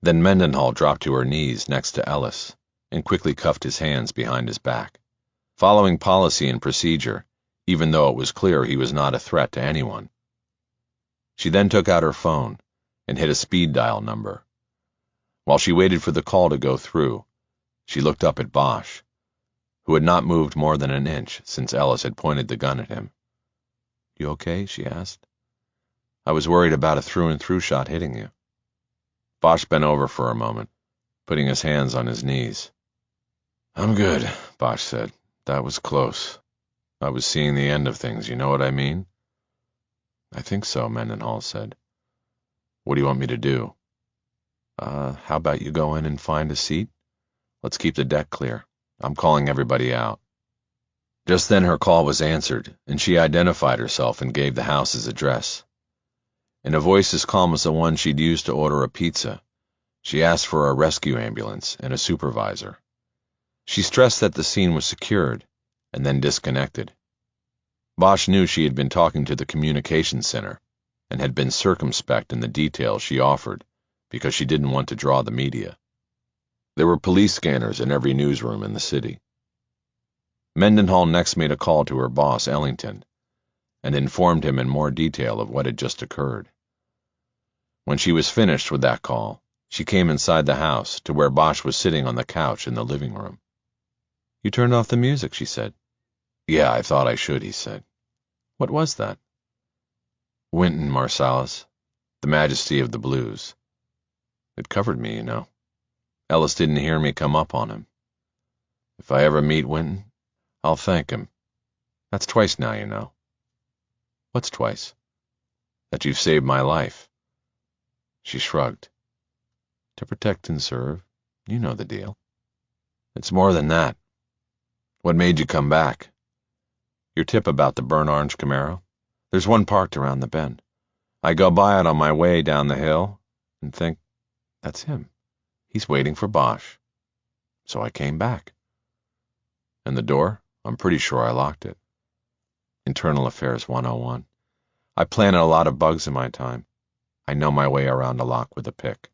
Then Mendenhall dropped to her knees next to Ellis and quickly cuffed his hands behind his back. Following policy and procedure, even though it was clear he was not a threat to anyone. She then took out her phone and hit a speed dial number. While she waited for the call to go through, she looked up at Bosch, who had not moved more than an inch since Ellis had pointed the gun at him. "You okay?" she asked. "I was worried about a through-and-through shot hitting you." Bosch bent over for a moment, putting his hands on his knees. "I'm good," Bosch said. "That was close. I was seeing the end of things, you know what I mean?" "I think so," Mendenhall said. "What do you want me to do?" How about you go in and find a seat? Let's keep the deck clear. I'm calling everybody out." Just then her call was answered, and she identified herself and gave the house's address. In a voice as calm as the one she'd used to order a pizza, she asked for a rescue ambulance and a supervisor. She stressed that the scene was secured, and then disconnected. Bosch knew she had been talking to the communications center, and had been circumspect in the details she offered, because she didn't want to draw the media. There were police scanners in every newsroom in the city. Mendenhall next made a call to her boss, Ellington, and informed him in more detail of what had just occurred. When she was finished with that call, she came inside the house to where Bosch was sitting on the couch in the living room. "You turned off the music," she said. "Yeah, I thought I should," he said. "What was that?" "Wynton Marsalis, The Majesty of the Blues. It covered me, you know. Ellis didn't hear me come up on him. If I ever meet Wynton, I'll thank him. That's twice now, you know." "What's twice?" "That you've saved my life." She shrugged. "To protect and serve. You know the deal." "It's more than that. What made you come back?" "Your tip about the burnt orange Camaro. There's one parked around the bend. I go by it on my way down the hill and think, that's him. He's waiting for Bosch. So I came back." "And the door? I'm pretty sure I locked it." Internal Affairs 101. I planted a lot of bugs in my time. I know my way around a lock with a pick."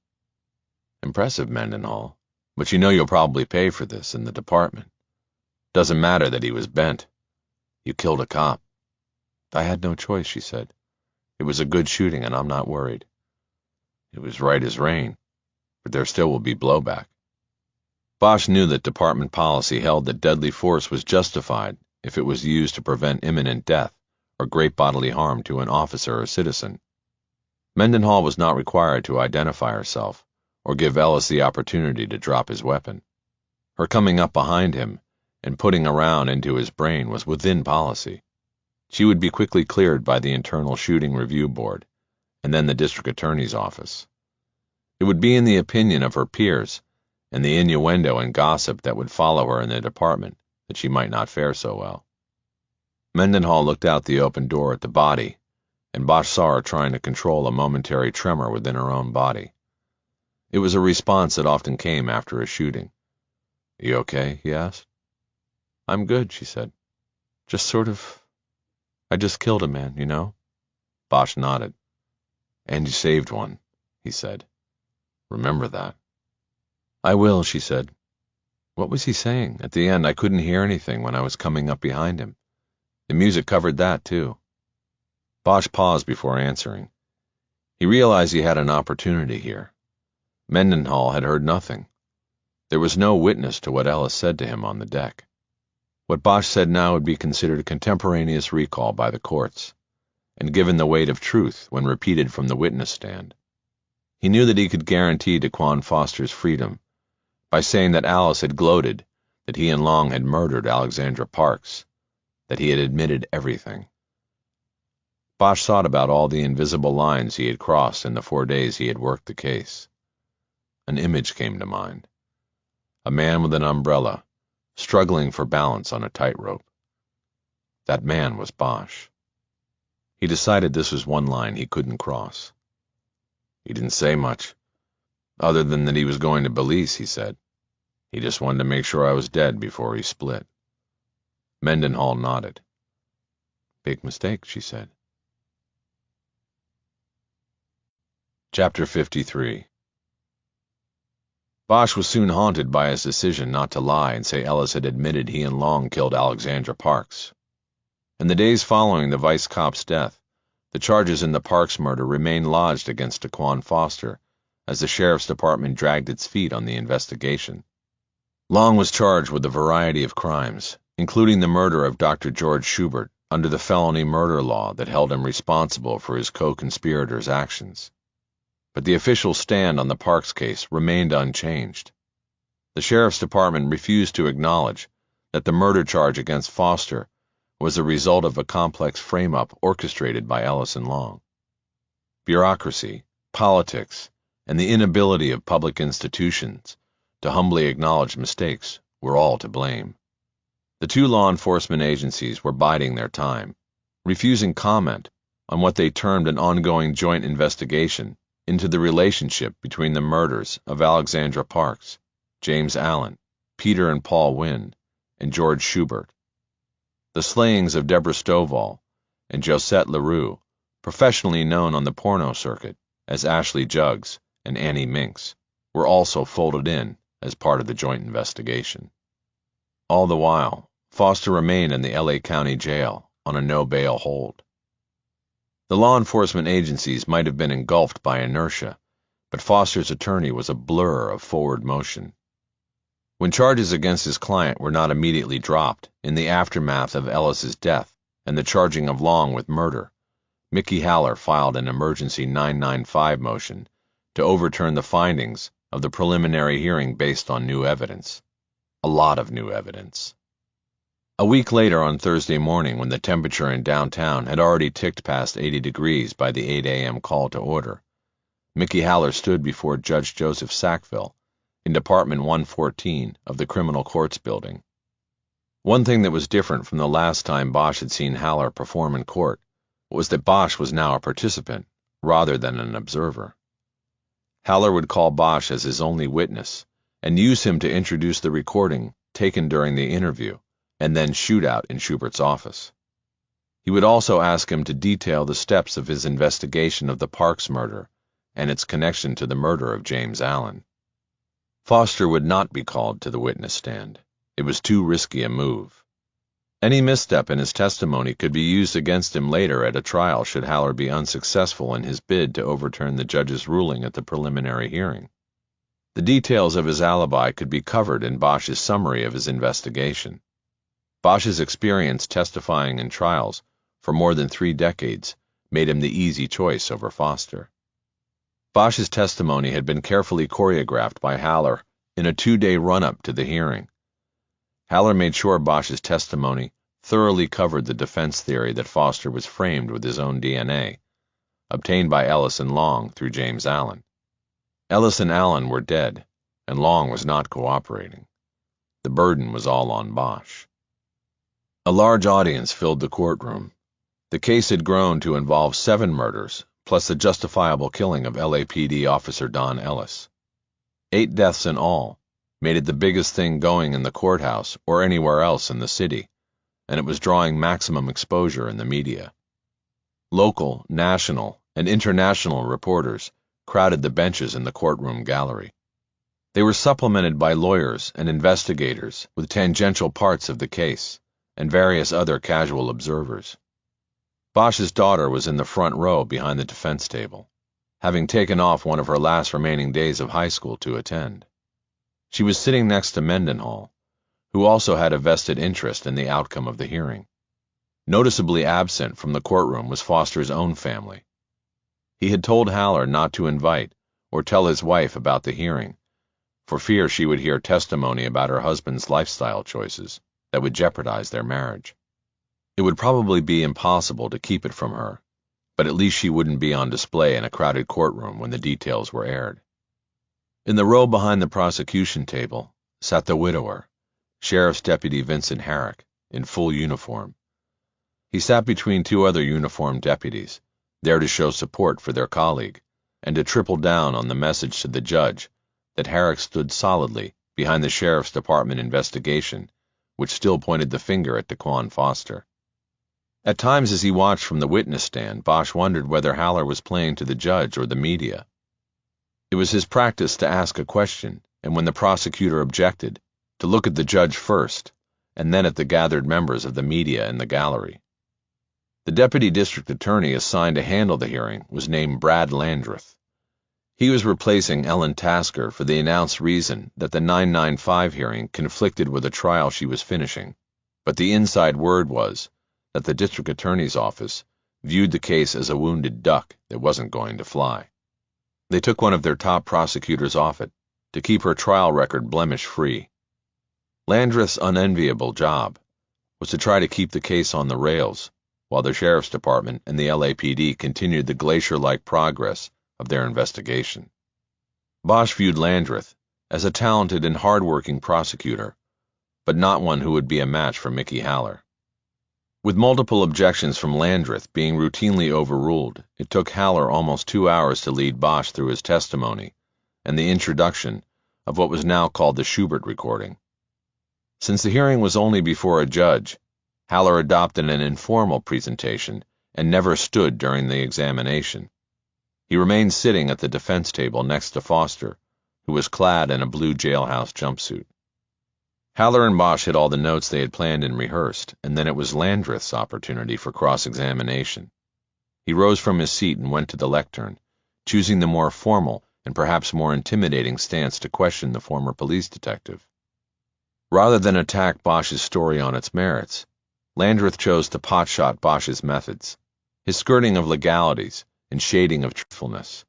"Impressive, Mendenhall. But you know you'll probably pay for this in the department. Doesn't matter that he was bent. You killed a cop." "I had no choice," she said. "It was a good shooting, and I'm not worried." "It was right as rain, but there still will be blowback." Bosch knew that department policy held that deadly force was justified if it was used to prevent imminent death or great bodily harm to an officer or citizen. Mendenhall was not required to identify herself or give Ellis the opportunity to drop his weapon. Her coming up behind him and putting a round into his brain was within policy. She would be quickly cleared by the Internal Shooting Review Board, and then the district attorney's office. It would be in the opinion of her peers, and the innuendo and gossip that would follow her in the department, that she might not fare so well. Mendenhall looked out the open door at the body, and Bosch saw her trying to control a momentary tremor within her own body. It was a response that often came after a shooting. "You okay?" he asked. "I'm good," she said. I just killed a man, you know?" Bosch nodded. "And you saved one," he said. "Remember that." "I will," she said. "What was he saying? At the end, I couldn't hear anything when I was coming up behind him. The music covered that, too." Bosch paused before answering. He realized he had an opportunity here. Mendenhall had heard nothing. There was no witness to what Ellis said to him on the deck. What Bosch said now would be considered a contemporaneous recall by the courts, and given the weight of truth when repeated from the witness stand. He knew that he could guarantee Daquan Foster's freedom by saying that Alice had gloated that he and Long had murdered Alexandra Parks, that he had admitted everything. Bosch thought about all the invisible lines he had crossed in the 4 days he had worked the case. An image came to mind. A man with an umbrella, struggling for balance on a tightrope. That man was Bosch. He decided this was one line he couldn't cross. He didn't say much, other than that he was going to Belize, he said. He just wanted to make sure I was dead before he split. Mendenhall nodded. "Big mistake," she said. Chapter 53. Bosch was soon haunted by his decision not to lie and say Ellis had admitted he and Long killed Alexandra Parks. In the days following the vice cop's death, the charges in the Parks murder remained lodged against Daquan Foster as the sheriff's department dragged its feet on the investigation. Long was charged with a variety of crimes, including the murder of Dr. George Schubert under the felony murder law that held him responsible for his co-conspirators' actions. But the official stand on the Parks case remained unchanged. The sheriff's department refused to acknowledge that the murder charge against Foster was the result of a complex frame-up orchestrated by Ellis and Long. Bureaucracy, politics, and the inability of public institutions to humbly acknowledge mistakes were all to blame. The two law enforcement agencies were biding their time, refusing comment on what they termed an ongoing joint investigation into the relationship between the murders of Alexandra Parks, James Allen, Peter and Paul Wynn, and George Schubert. The slayings of Deborah Stovall and Josette LaRue, professionally known on the porno circuit as Ashley Jugs and Annie Minks, were also folded in as part of the joint investigation. All the while, Foster remained in the LA County Jail on a no-bail hold. The law enforcement agencies might have been engulfed by inertia, but Foster's attorney was a blur of forward motion. When charges against his client were not immediately dropped in the aftermath of Ellis's death and the charging of Long with murder, Mickey Haller filed an emergency 995 motion to overturn the findings of the preliminary hearing based on new evidence. A lot of new evidence. A week later on Thursday morning, when the temperature in downtown had already ticked past 80 degrees by the 8 a.m. call to order, Mickey Haller stood before Judge Joseph Sackville in Department 114 of the Criminal Courts Building. One thing that was different from the last time Bosch had seen Haller perform in court was that Bosch was now a participant rather than an observer. Haller would call Bosch as his only witness and use him to introduce the recording taken during the interview and then shoot out in Schubert's office. He would also ask him to detail the steps of his investigation of the Parks murder and its connection to the murder of James Allen. Foster would not be called to the witness stand. It was too risky a move. Any misstep in his testimony could be used against him later at a trial should Haller be unsuccessful in his bid to overturn the judge's ruling at the preliminary hearing. The details of his alibi could be covered in Bosch's summary of his investigation. Bosch's experience testifying in trials for more than 3 decades made him the easy choice over Foster. Bosch's testimony had been carefully choreographed by Haller in a 2-day run-up to the hearing. Haller made sure Bosch's testimony thoroughly covered the defense theory that Foster was framed with his own DNA, obtained by Ellis and Long through James Allen. Ellis and Allen were dead, and Long was not cooperating. The burden was all on Bosch. A large audience filled the courtroom. The case had grown to involve 7 murders, plus the justifiable killing of LAPD officer Don Ellis. 8 deaths in all made it the biggest thing going in the courthouse or anywhere else in the city, and it was drawing maximum exposure in the media. Local, national, and international reporters crowded the benches in the courtroom gallery. They were supplemented by lawyers and investigators with tangential parts of the case, and various other casual observers. Bosch's daughter was in the front row behind the defense table, having taken off one of her last remaining days of high school to attend. She was sitting next to Mendenhall, who also had a vested interest in the outcome of the hearing. Noticeably absent from the courtroom was Foster's own family. He had told Haller not to invite or tell his wife about the hearing, for fear she would hear testimony about her husband's lifestyle choices that would jeopardize their marriage. It would probably be impossible to keep it from her, but at least she wouldn't be on display in a crowded courtroom when the details were aired. In the row behind the prosecution table sat the widower, Sheriff's Deputy Vincent Herrick, in full uniform. He sat between 2 other uniformed deputies, there to show support for their colleague, and to triple down on the message to the judge that Herrick stood solidly behind the Sheriff's Department investigation, which still pointed the finger at Daquan Foster. At times as he watched from the witness stand, Bosch wondered whether Haller was playing to the judge or the media. It was his practice to ask a question, and when the prosecutor objected, to look at the judge first, and then at the gathered members of the media in the gallery. The deputy district attorney assigned to handle the hearing was named Brad Landreth. He was replacing Ellen Tasker for the announced reason that the 995 hearing conflicted with a trial she was finishing, but the inside word was that the district attorney's office viewed the case as a wounded duck that wasn't going to fly. They took one of their top prosecutors off it to keep her trial record blemish-free. Landreth's unenviable job was to try to keep the case on the rails while the sheriff's department and the LAPD continued the glacier-like progress of their investigation. Bosch viewed Landreth as a talented and hard-working prosecutor, but not one who would be a match for Mickey Haller. With multiple objections from Landreth being routinely overruled, it took Haller almost 2 hours to lead Bosch through his testimony and the introduction of what was now called the Schubert recording. Since the hearing was only before a judge, Haller adopted an informal presentation and never stood during the examination. He remained sitting at the defense table next to Foster, who was clad in a blue jailhouse jumpsuit. Haller and Bosch had all the notes they had planned and rehearsed, and then it was Landreth's opportunity for cross-examination. He rose from his seat and went to the lectern, choosing the more formal and perhaps more intimidating stance to question the former police detective. Rather than attack Bosch's story on its merits, Landreth chose to potshot Bosch's methods, his skirting of legalities and shading of truthfulness.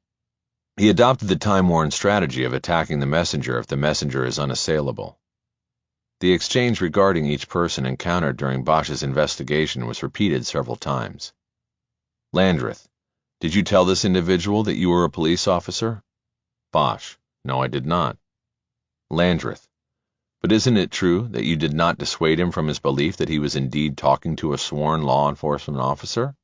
He adopted the time-worn strategy of attacking the messenger if the messenger is unassailable. The exchange regarding each person encountered during Bosch's investigation was repeated several times. Landreth, did you tell this individual that you were a police officer? Bosch, no, I did not. Landreth, but isn't it true that you did not dissuade him from his belief that he was indeed talking to a sworn law enforcement officer?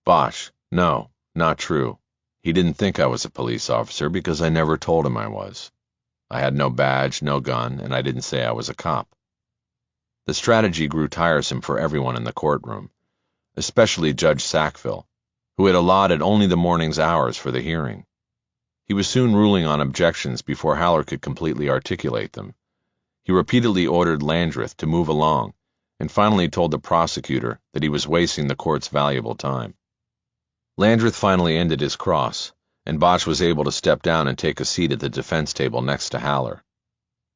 Bosch, no, not true. He didn't think I was a police officer because I never told him I was. I had no badge, no gun, and I didn't say I was a cop. The strategy grew tiresome for everyone in the courtroom, especially Judge Sackville, who had allotted only the morning's hours for the hearing. He was soon ruling on objections before Haller could completely articulate them. He repeatedly ordered Landreth to move along, and finally told the prosecutor that he was wasting the court's valuable time. Landreth finally ended his cross, and Bosch was able to step down and take a seat at the defense table next to Haller.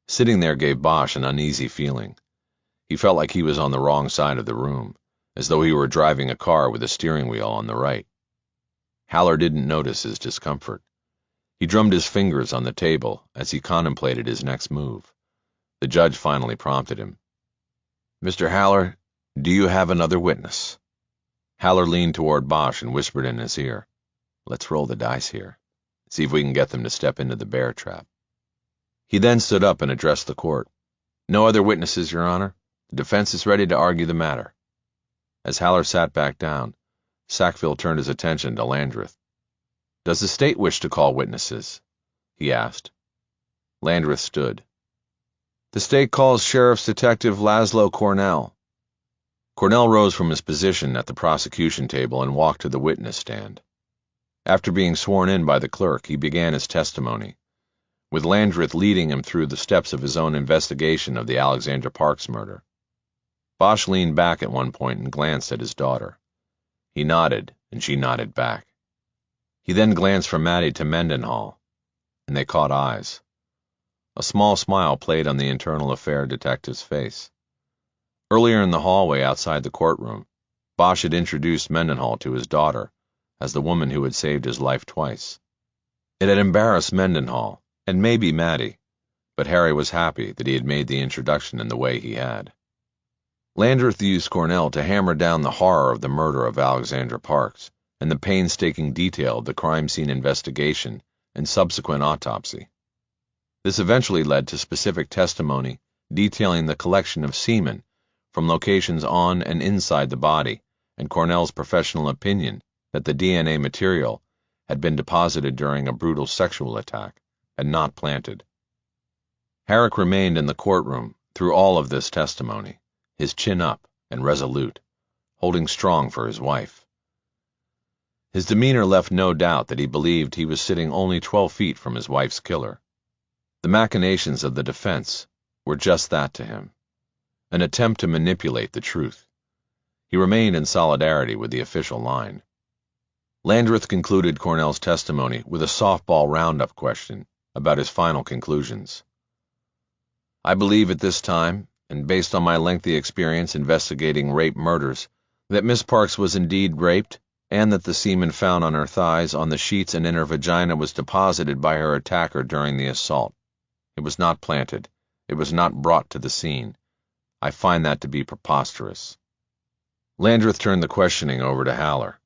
Sitting there gave Bosch an uneasy feeling. He felt like he was on the wrong side of the room, as though he were driving a car with a steering wheel on the right. Haller didn't notice his discomfort. He drummed his fingers on the table as he contemplated his next move. The judge finally prompted him. Mr. Haller, do you have another witness? Haller leaned toward Bosch and whispered in his ear. Let's roll the dice here. See if we can get them to step into the bear trap. He then stood up and addressed the court. No other witnesses, Your Honor. The defense is ready to argue the matter. As Haller sat back down, Sackville turned his attention to Landreth. Does the state wish to call witnesses? He asked. Landreth stood. The state calls Sheriff's Detective Laszlo Cornell. Cornell rose from his position at the prosecution table and walked to the witness stand. After being sworn in by the clerk, he began his testimony, with Landreth leading him through the steps of his own investigation of the Alexandra Parks murder. Bosch leaned back at one point and glanced at his daughter. He nodded, and she nodded back. He then glanced from Maddie to Mendenhall, and they caught eyes. A small smile played on the internal affair detective's face. Earlier in the hallway outside the courtroom, Bosch had introduced Mendenhall to his daughter as the woman who had saved his life twice. It had embarrassed Mendenhall, and maybe Maddie, but Harry was happy that he had made the introduction in the way he had. Landreth used Cornell to hammer down the horror of the murder of Alexandra Parks and the painstaking detail of the crime scene investigation and subsequent autopsy. This eventually led to specific testimony detailing the collection of semen from locations on and inside the body and Cornell's professional opinion that the DNA material had been deposited during a brutal sexual attack and not planted. Herrick remained in the courtroom through all of this testimony, his chin up and resolute, holding strong for his wife. His demeanor left no doubt that he believed he was sitting only 12 feet from his wife's killer. The machinations of the defense were just that to him, an attempt to manipulate the truth. He remained in solidarity with the official line. Landreth concluded Cornell's testimony with a softball roundup question about his final conclusions. I believe at this time, and based on my lengthy experience investigating rape murders, that Miss Parks was indeed raped, and that the semen found on her thighs, on the sheets, and in her vagina was deposited by her attacker during the assault. It was not planted. It was not brought to the scene. I find that to be preposterous. Landreth turned the questioning over to Haller.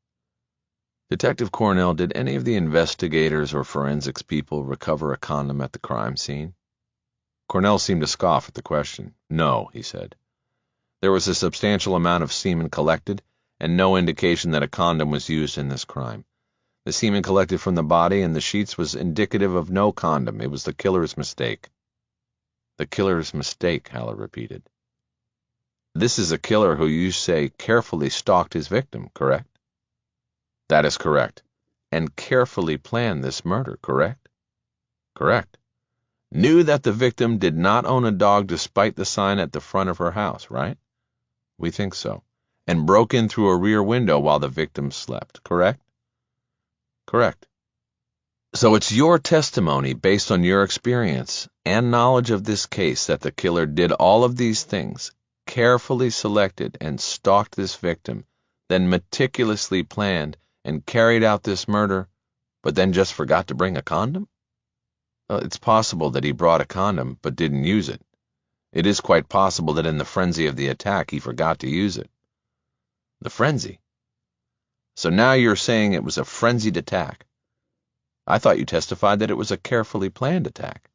Detective Cornell, did any of the investigators or forensics people recover a condom at the crime scene? Cornell seemed to scoff at the question. No, he said. There was a substantial amount of semen collected, and no indication that a condom was used in this crime. The semen collected from the body and the sheets was indicative of no condom. It was the killer's mistake. The killer's mistake, Haller repeated. This is a killer who, you say, carefully stalked his victim, correct? That is correct. And carefully planned this murder, correct? Correct. Knew that the victim did not own a dog despite the sign at the front of her house, right? We think so. And broke in through a rear window while the victim slept, correct? Correct. So it's your testimony, based on your experience and knowledge of this case, that the killer did all of these things, carefully selected and stalked this victim, then meticulously planned and carried out this murder, but then just forgot to bring a condom? It's possible that he brought a condom but didn't use it. It is quite possible that in the frenzy of the attack he forgot to use it. The frenzy? So now you're saying it was a frenzied attack. I thought you testified that it was a carefully planned attack.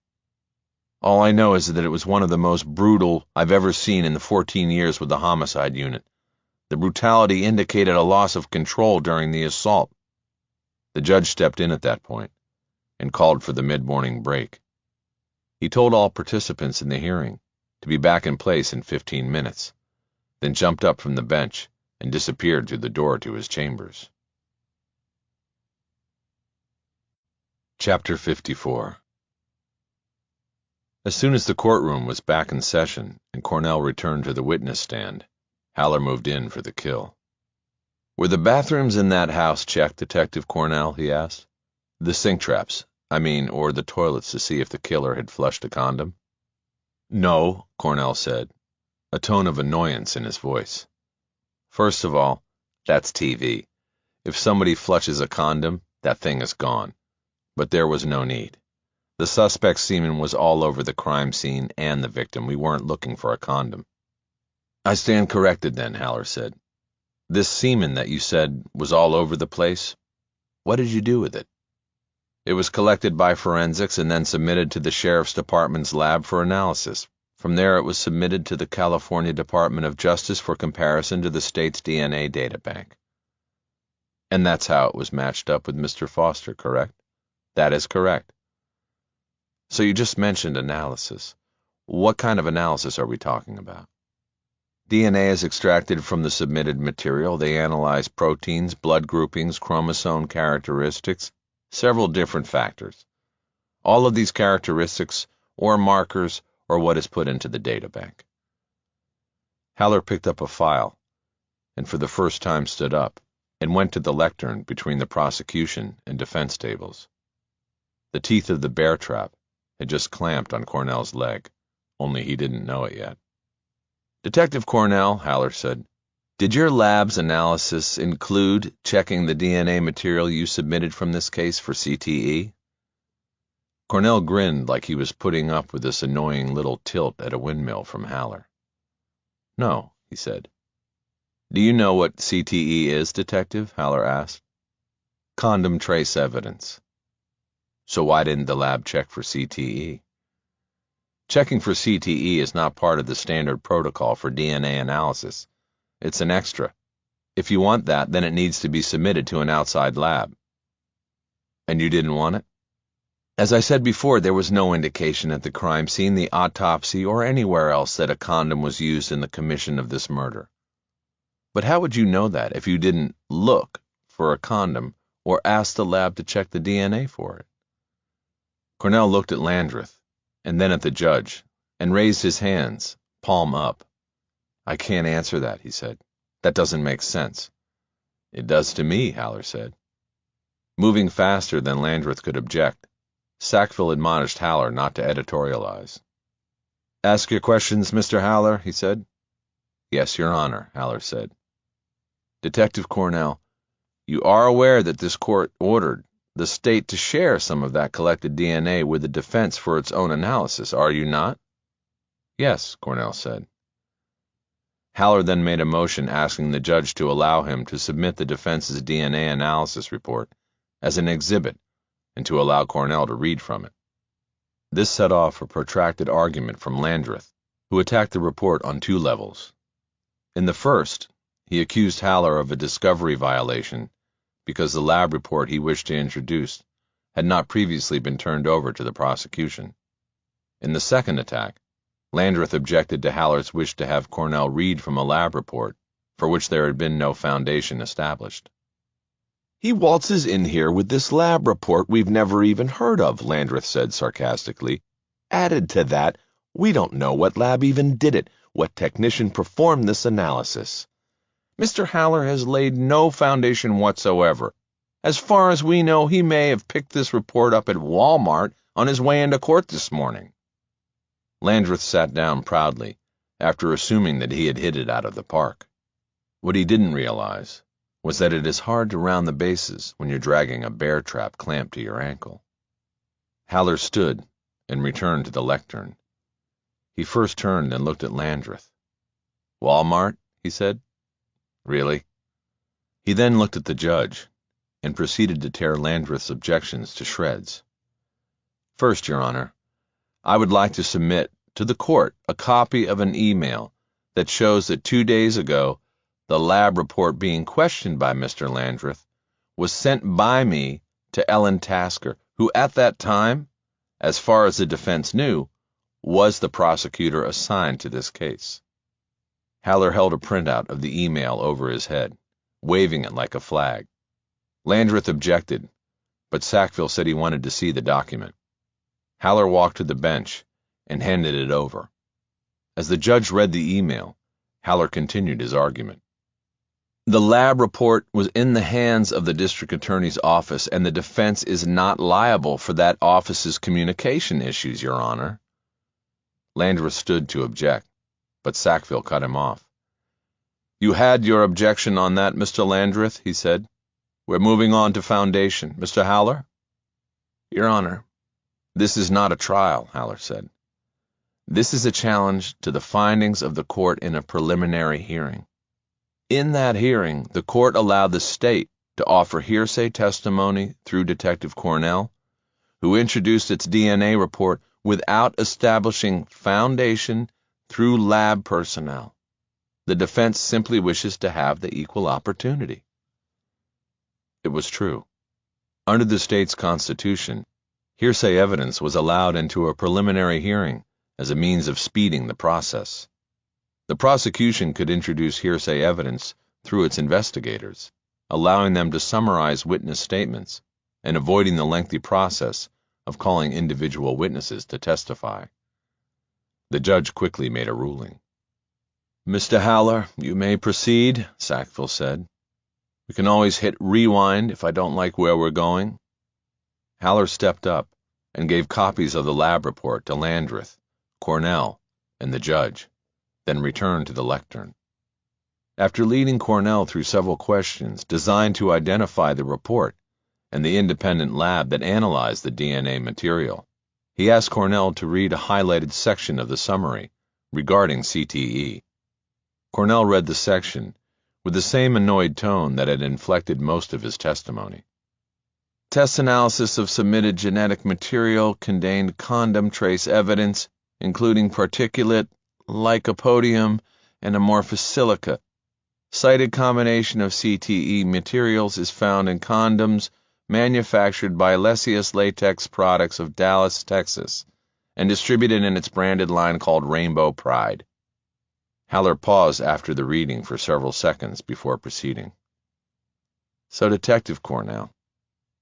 All I know is that it was one of the most brutal I've ever seen in the 14 years with the homicide unit. The brutality indicated a loss of control during the assault. The judge stepped in at that point and called for the mid-morning break. He told all participants in the hearing to be back in place in 15 minutes, then jumped up from the bench and disappeared through the door to his chambers. Chapter 54. As soon as the courtroom was back in session and Cornell returned to the witness stand, Haller moved in for the kill. Were the bathrooms in that house checked, Detective Cornell? He asked. The sink traps, or the toilets to see if the killer had flushed a condom? No, Cornell said, a tone of annoyance in his voice. First of all, that's TV. If somebody flushes a condom, that thing is gone. But there was no need. The suspect's semen was all over the crime scene and the victim. We weren't looking for a condom. I stand corrected then, Haller said. This semen that you said was all over the place, what did you do with it? It was collected by forensics and then submitted to the Sheriff's Department's lab for analysis. From there it was submitted to the California Department of Justice for comparison to the state's DNA databank. And that's how it was matched up with Mr. Foster, correct? That is correct. So you just mentioned analysis. What kind of analysis are we talking about? DNA is extracted from the submitted material. They analyze proteins, blood groupings, chromosome characteristics, several different factors. All of these characteristics, or markers, are what is put into the databank. Haller picked up a file, and for the first time stood up, and went to the lectern between the prosecution and defense tables. The teeth of the bear trap had just clamped on Cornell's leg, only he didn't know it yet. Detective Cornell, Haller said, did your lab's analysis include checking the DNA material you submitted from this case for CTE? Cornell grinned like he was putting up with this annoying little tilt at a windmill from Haller. No, he said. Do you know what CTE is, Detective? Haller asked. Condom trace evidence. So why didn't the lab check for CTE? Checking for CTE is not part of the standard protocol for DNA analysis. It's an extra. If you want that, then it needs to be submitted to an outside lab. And you didn't want it? As I said before, there was no indication at the crime scene, the autopsy, or anywhere else that a condom was used in the commission of this murder. But how would you know that if you didn't look for a condom or ask the lab to check the DNA for it? Cornell looked at Landreth, and then at the judge, and raised his hands, palm up. I can't answer that, he said. That doesn't make sense. It does to me, Haller said. Moving faster than Landreth could object, Sackville admonished Haller not to editorialize. Ask your questions, Mr. Haller, he said. Yes, Your Honor, Haller said. Detective Cornell, you are aware that this court ordered the state to share some of that collected DNA with the defense for its own analysis, are you not? Yes, Cornell said. Haller then made a motion asking the judge to allow him to submit the defense's DNA analysis report as an exhibit and to allow Cornell to read from it. This set off a protracted argument from Landreth, who attacked the report on two levels. In the first, he accused Haller of a discovery violation because the lab report he wished to introduce had not previously been turned over to the prosecution. In the second attack, Landreth objected to Haller's wish to have Cornell read from a lab report for which there had been no foundation established. He waltzes in here with this lab report we've never even heard of, Landreth said sarcastically. Added to that, we don't know what lab even did it, what technician performed this analysis. Mr. Haller has laid no foundation whatsoever. As far as we know, he may have picked this report up at Walmart on his way into court this morning. Landreth sat down proudly, after assuming that he had hit it out of the park. What he didn't realize was that it is hard to round the bases when you're dragging a bear trap clamped to your ankle. Haller stood and returned to the lectern. He first turned and looked at Landreth. Walmart, he said. Really? He then looked at the judge and proceeded to tear Landreth's objections to shreds. First, Your Honor, I would like to submit to the court a copy of an email that shows that 2 days ago the lab report being questioned by Mr. Landreth was sent by me to Ellen Tasker, who at that time, as far as the defense knew, was the prosecutor assigned to this case. Haller held a printout of the email over his head, waving it like a flag. Landreth objected, but Sackville said he wanted to see the document. Haller walked to the bench and handed it over. As the judge read the email, Haller continued his argument. The lab report was in the hands of the district attorney's office, and the defense is not liable for that office's communication issues, Your Honor. Landreth stood to object, but Sackville cut him off. You had your objection on that, Mr. Landreth, he said. We're moving on to foundation. Mr. Haller? Your Honor, this is not a trial, Haller said. This is a challenge to the findings of the court in a preliminary hearing. In that hearing, the court allowed the state to offer hearsay testimony through Detective Cornell, who introduced its DNA report without establishing foundation through lab personnel. The defense simply wishes to have the equal opportunity. It was true. Under the state's constitution, hearsay evidence was allowed into a preliminary hearing as a means of speeding the process. The prosecution could introduce hearsay evidence through its investigators, allowing them to summarize witness statements and avoiding the lengthy process of calling individual witnesses to testify. The judge quickly made a ruling. Mr. Haller, you may proceed, Sackville said. We can always hit rewind if I don't like where we're going. Haller stepped up and gave copies of the lab report to Landreth, Cornell, and the judge, then returned to the lectern. After leading Cornell through several questions designed to identify the report and the independent lab that analyzed the DNA material, he asked Cornell to read a highlighted section of the summary regarding CTE. Cornell read the section with the same annoyed tone that had inflected most of his testimony. Test analysis of submitted genetic material contained condom trace evidence, including particulate, lycopodium, and amorphous silica. Cited combination of CTE materials is found in condoms manufactured by Lesius Latex Products of Dallas, Texas, and distributed in its branded line called Rainbow Pride. Haller paused after the reading for several seconds before proceeding. So, Detective Cornell,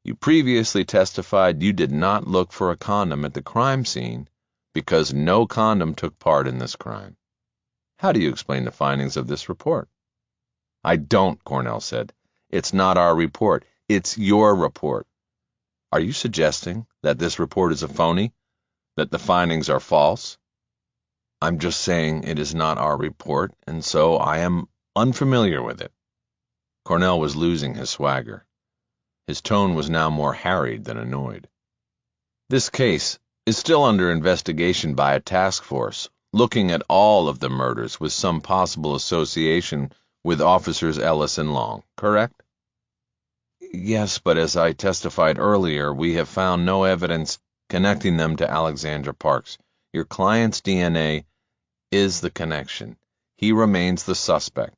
you previously testified you did not look for a condom at the crime scene because no condom took part in this crime. How do you explain the findings of this report? I don't, Cornell said. It's not our report. It's your report. Are you suggesting that this report is a phony? That the findings are false? I'm just saying it is not our report, and so I am unfamiliar with it. Cornell was losing his swagger. His tone was now more harried than annoyed. This case is still under investigation by a task force, looking at all of the murders with some possible association with Officers Ellis and Long, correct? Yes, but as I testified earlier, we have found no evidence connecting them to Alexandra Parks. Your client's DNA is the connection. He remains the suspect.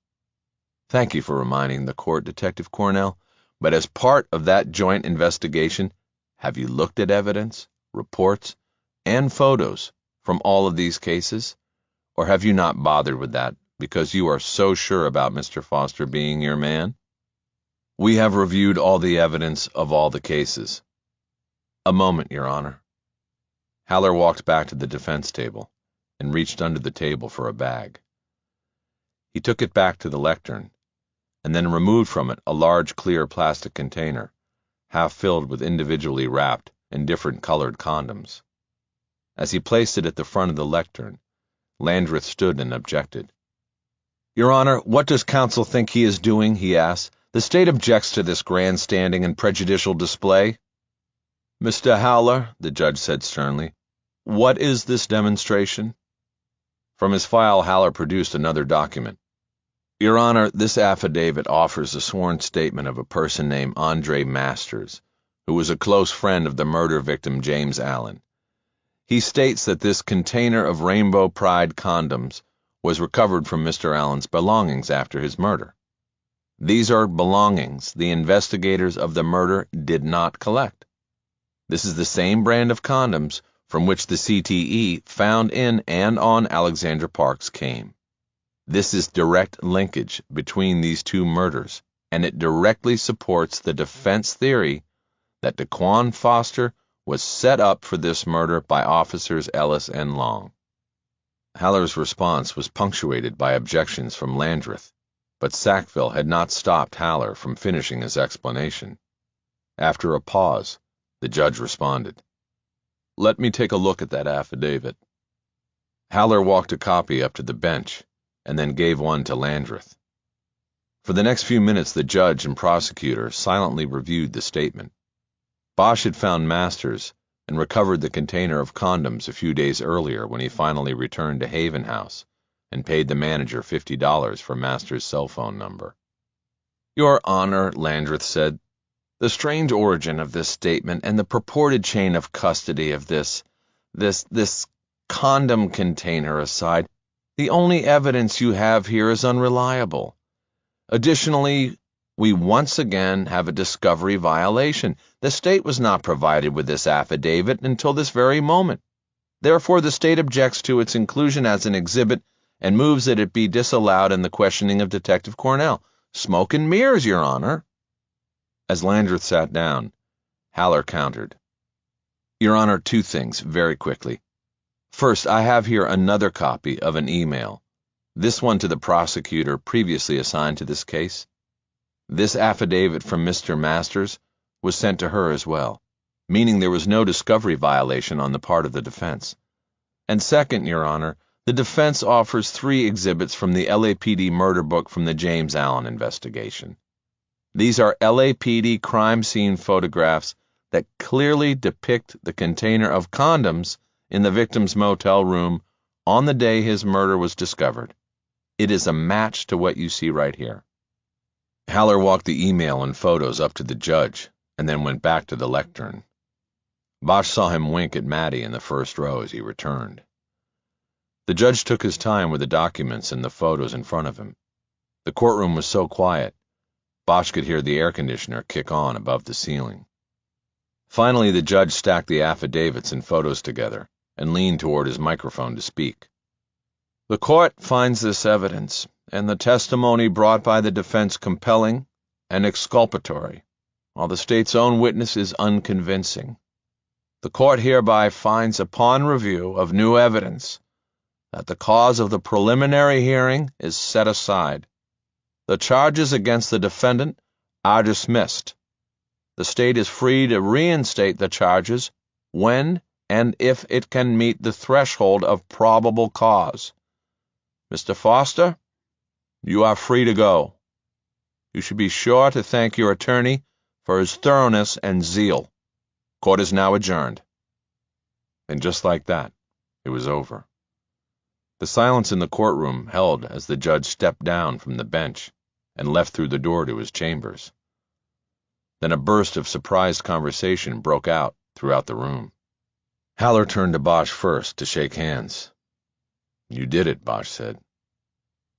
Thank you for reminding the court, Detective Cornell, but as part of that joint investigation, have you looked at evidence, reports, and photos from all of these cases? Or have you not bothered with that because you are so sure about Mr. Foster being your man? We have reviewed all the evidence of all the cases. A moment, Your Honor. Haller walked back to the defense table and reached under the table for a bag. He took it back to the lectern and then removed from it a large clear plastic container, half filled with individually wrapped and different colored condoms. As he placed it at the front of the lectern, Landreth stood and objected. Your Honor, what does counsel think he is doing? He asked. The state objects to this grandstanding and prejudicial display. Mr. Haller, the judge said sternly, what is this demonstration? From his file, Haller produced another document. Your Honor, this affidavit offers a sworn statement of a person named Andre Masters, who was a close friend of the murder victim James Allen. He states that this container of Rainbow Pride condoms was recovered from Mr. Allen's belongings after his murder. These are belongings the investigators of the murder did not collect. This is the same brand of condoms from which the CTE found in and on Alexandra Parks came. This is direct linkage between these two murders, and it directly supports the defense theory that Daquan Foster was set up for this murder by Officers Ellis and Long. Haller's response was punctuated by objections from Landreth, but Sackville had not stopped Haller from finishing his explanation. After a pause, the judge responded, Let me take a look at that affidavit. Haller walked a copy up to the bench, and then gave one to Landreth. For the next few minutes, the judge and prosecutor silently reviewed the statement. Bosch had found Masters and recovered the container of condoms a few days earlier when he finally returned to Haven House and paid the manager $50 for Masters' cell phone number. Your Honor, Landreth said, the strange origin of this statement and the purported chain of custody of this condom container aside, the only evidence you have here is unreliable. Additionally, we once again have a discovery violation. The state was not provided with this affidavit until this very moment. Therefore, the state objects to its inclusion as an exhibit and moves that it be disallowed in the questioning of Detective Cornell. Smoke and mirrors, Your Honor. As Landreth sat down, Haller countered. Your Honor, two things, very quickly. First, I have here another copy of an email, this one to the prosecutor previously assigned to this case. This affidavit from Mr. Masters was sent to her as well, meaning there was no discovery violation on the part of the defense. And second, Your Honor, the defense offers 3 exhibits from the LAPD murder book from the James Allen investigation. These are LAPD crime scene photographs that clearly depict the container of condoms in the victim's motel room on the day his murder was discovered. It is a match to what you see right here. Haller walked the email and photos up to the judge and then went back to the lectern. Bosch saw him wink at Matty in the first row as he returned. The judge took his time with the documents and the photos in front of him. The courtroom was so quiet, Bosch could hear the air conditioner kick on above the ceiling. Finally, the judge stacked the affidavits and photos together and leaned toward his microphone to speak. The court finds this evidence and the testimony brought by the defense compelling and exculpatory, while the state's own witness is unconvincing. The court hereby finds upon review of new evidence that the cause of the preliminary hearing is set aside. The charges against the defendant are dismissed. The state is free to reinstate the charges when and if it can meet the threshold of probable cause. Mr. Foster, you are free to go. You should be sure to thank your attorney for his thoroughness and zeal. Court is now adjourned." And just like that, it was over. The silence in the courtroom held as the judge stepped down from the bench and left through the door to his chambers. Then a burst of surprised conversation broke out throughout the room. Haller turned to Bosch first to shake hands. "You did it," Bosch said.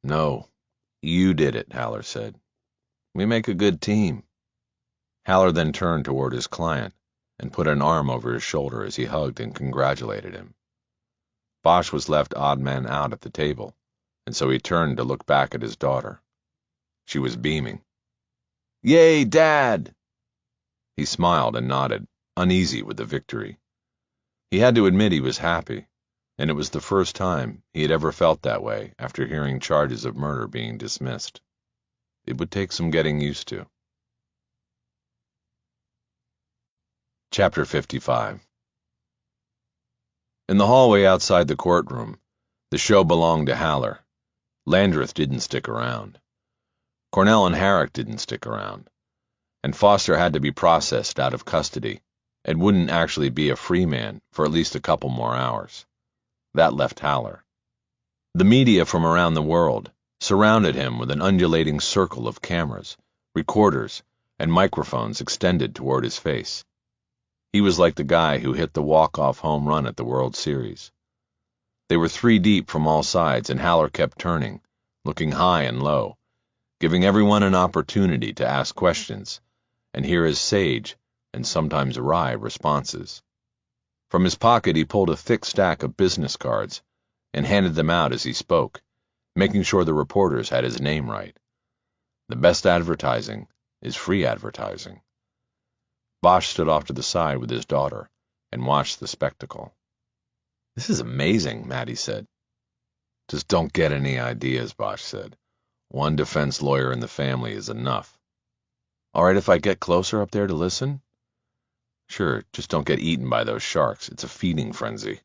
"No, you did it," Haller said. "We make a good team." Haller then turned toward his client and put an arm over his shoulder as he hugged and congratulated him. Bosch was left odd man out at the table, and so he turned to look back at his daughter. She was beaming. "Yay, Dad!" He smiled and nodded, uneasy with the victory. He had to admit he was happy, and it was the first time he had ever felt that way after hearing charges of murder being dismissed. It would take some getting used to. Chapter 55. In the hallway outside the courtroom, the show belonged to Haller. Landreth didn't stick around. Cornell and Herrick didn't stick around. And Foster had to be processed out of custody and wouldn't actually be a free man for at least a couple more hours. That left Haller. The media from around the world surrounded him with an undulating circle of cameras, recorders, and microphones extended toward his face. He was like the guy who hit the walk-off home run at the World Series. They were 3 deep from all sides, and Haller kept turning, looking high and low, giving everyone an opportunity to ask questions and hear his sage and sometimes wry responses. From his pocket he pulled a thick stack of business cards and handed them out as he spoke, making sure the reporters had his name right. The best advertising is free advertising. Bosch stood off to the side with his daughter and watched the spectacle. "This is amazing," Maddie said. "Just don't get any ideas," Bosch said. "One defense lawyer in the family is enough." "All right if I get closer up there to listen?" "Sure, just don't get eaten by those sharks. It's a feeding frenzy."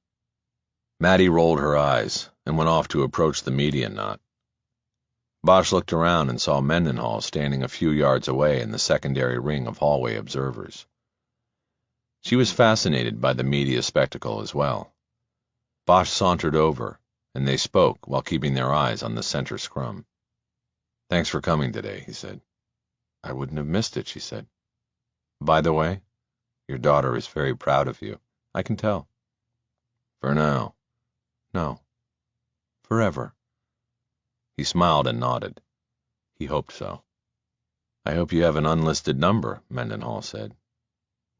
Maddie rolled her eyes and went off to approach the media knot. Bosch looked around and saw Mendenhall standing a few yards away in the secondary ring of hallway observers. She was fascinated by the media spectacle as well. Bosch sauntered over, and they spoke while keeping their eyes on the center scrum. "Thanks for coming today," he said. "I wouldn't have missed it," she said. "By the way, your daughter is very proud of you. I can tell." "For now." "No. Forever." He smiled and nodded. He hoped so. "I hope you have an unlisted number," Mendenhall said.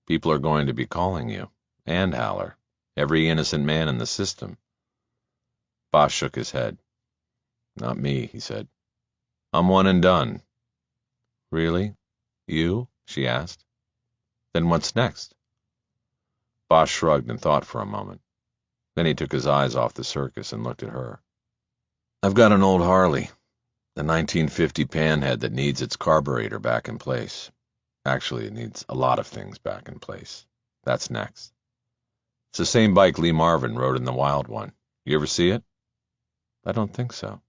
"People are going to be calling you, and Haller, every innocent man in the system." Bosch shook his head. "Not me," he said. "I'm one and done." "Really? You?" she asked. "Then what's next?" Bosch shrugged and thought for a moment. Then he took his eyes off the circus and looked at her. "I've got an old Harley, the 1950 Panhead that needs its carburetor back in place. Actually, it needs a lot of things back in place. That's next. It's the same bike Lee Marvin rode in the Wild One. You ever see it?" "I don't think so."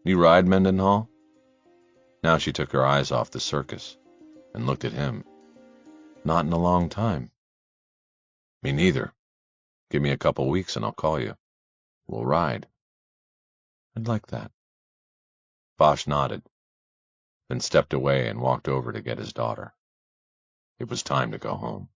"You ride, Mendenhall?" Now she took her eyes off the circus and looked at him. "Not in a long time." "Me neither. Give me a couple weeks and I'll call you. We'll ride." "I'd like that." Bosch nodded, then stepped away and walked over to get his daughter. It was time to go home.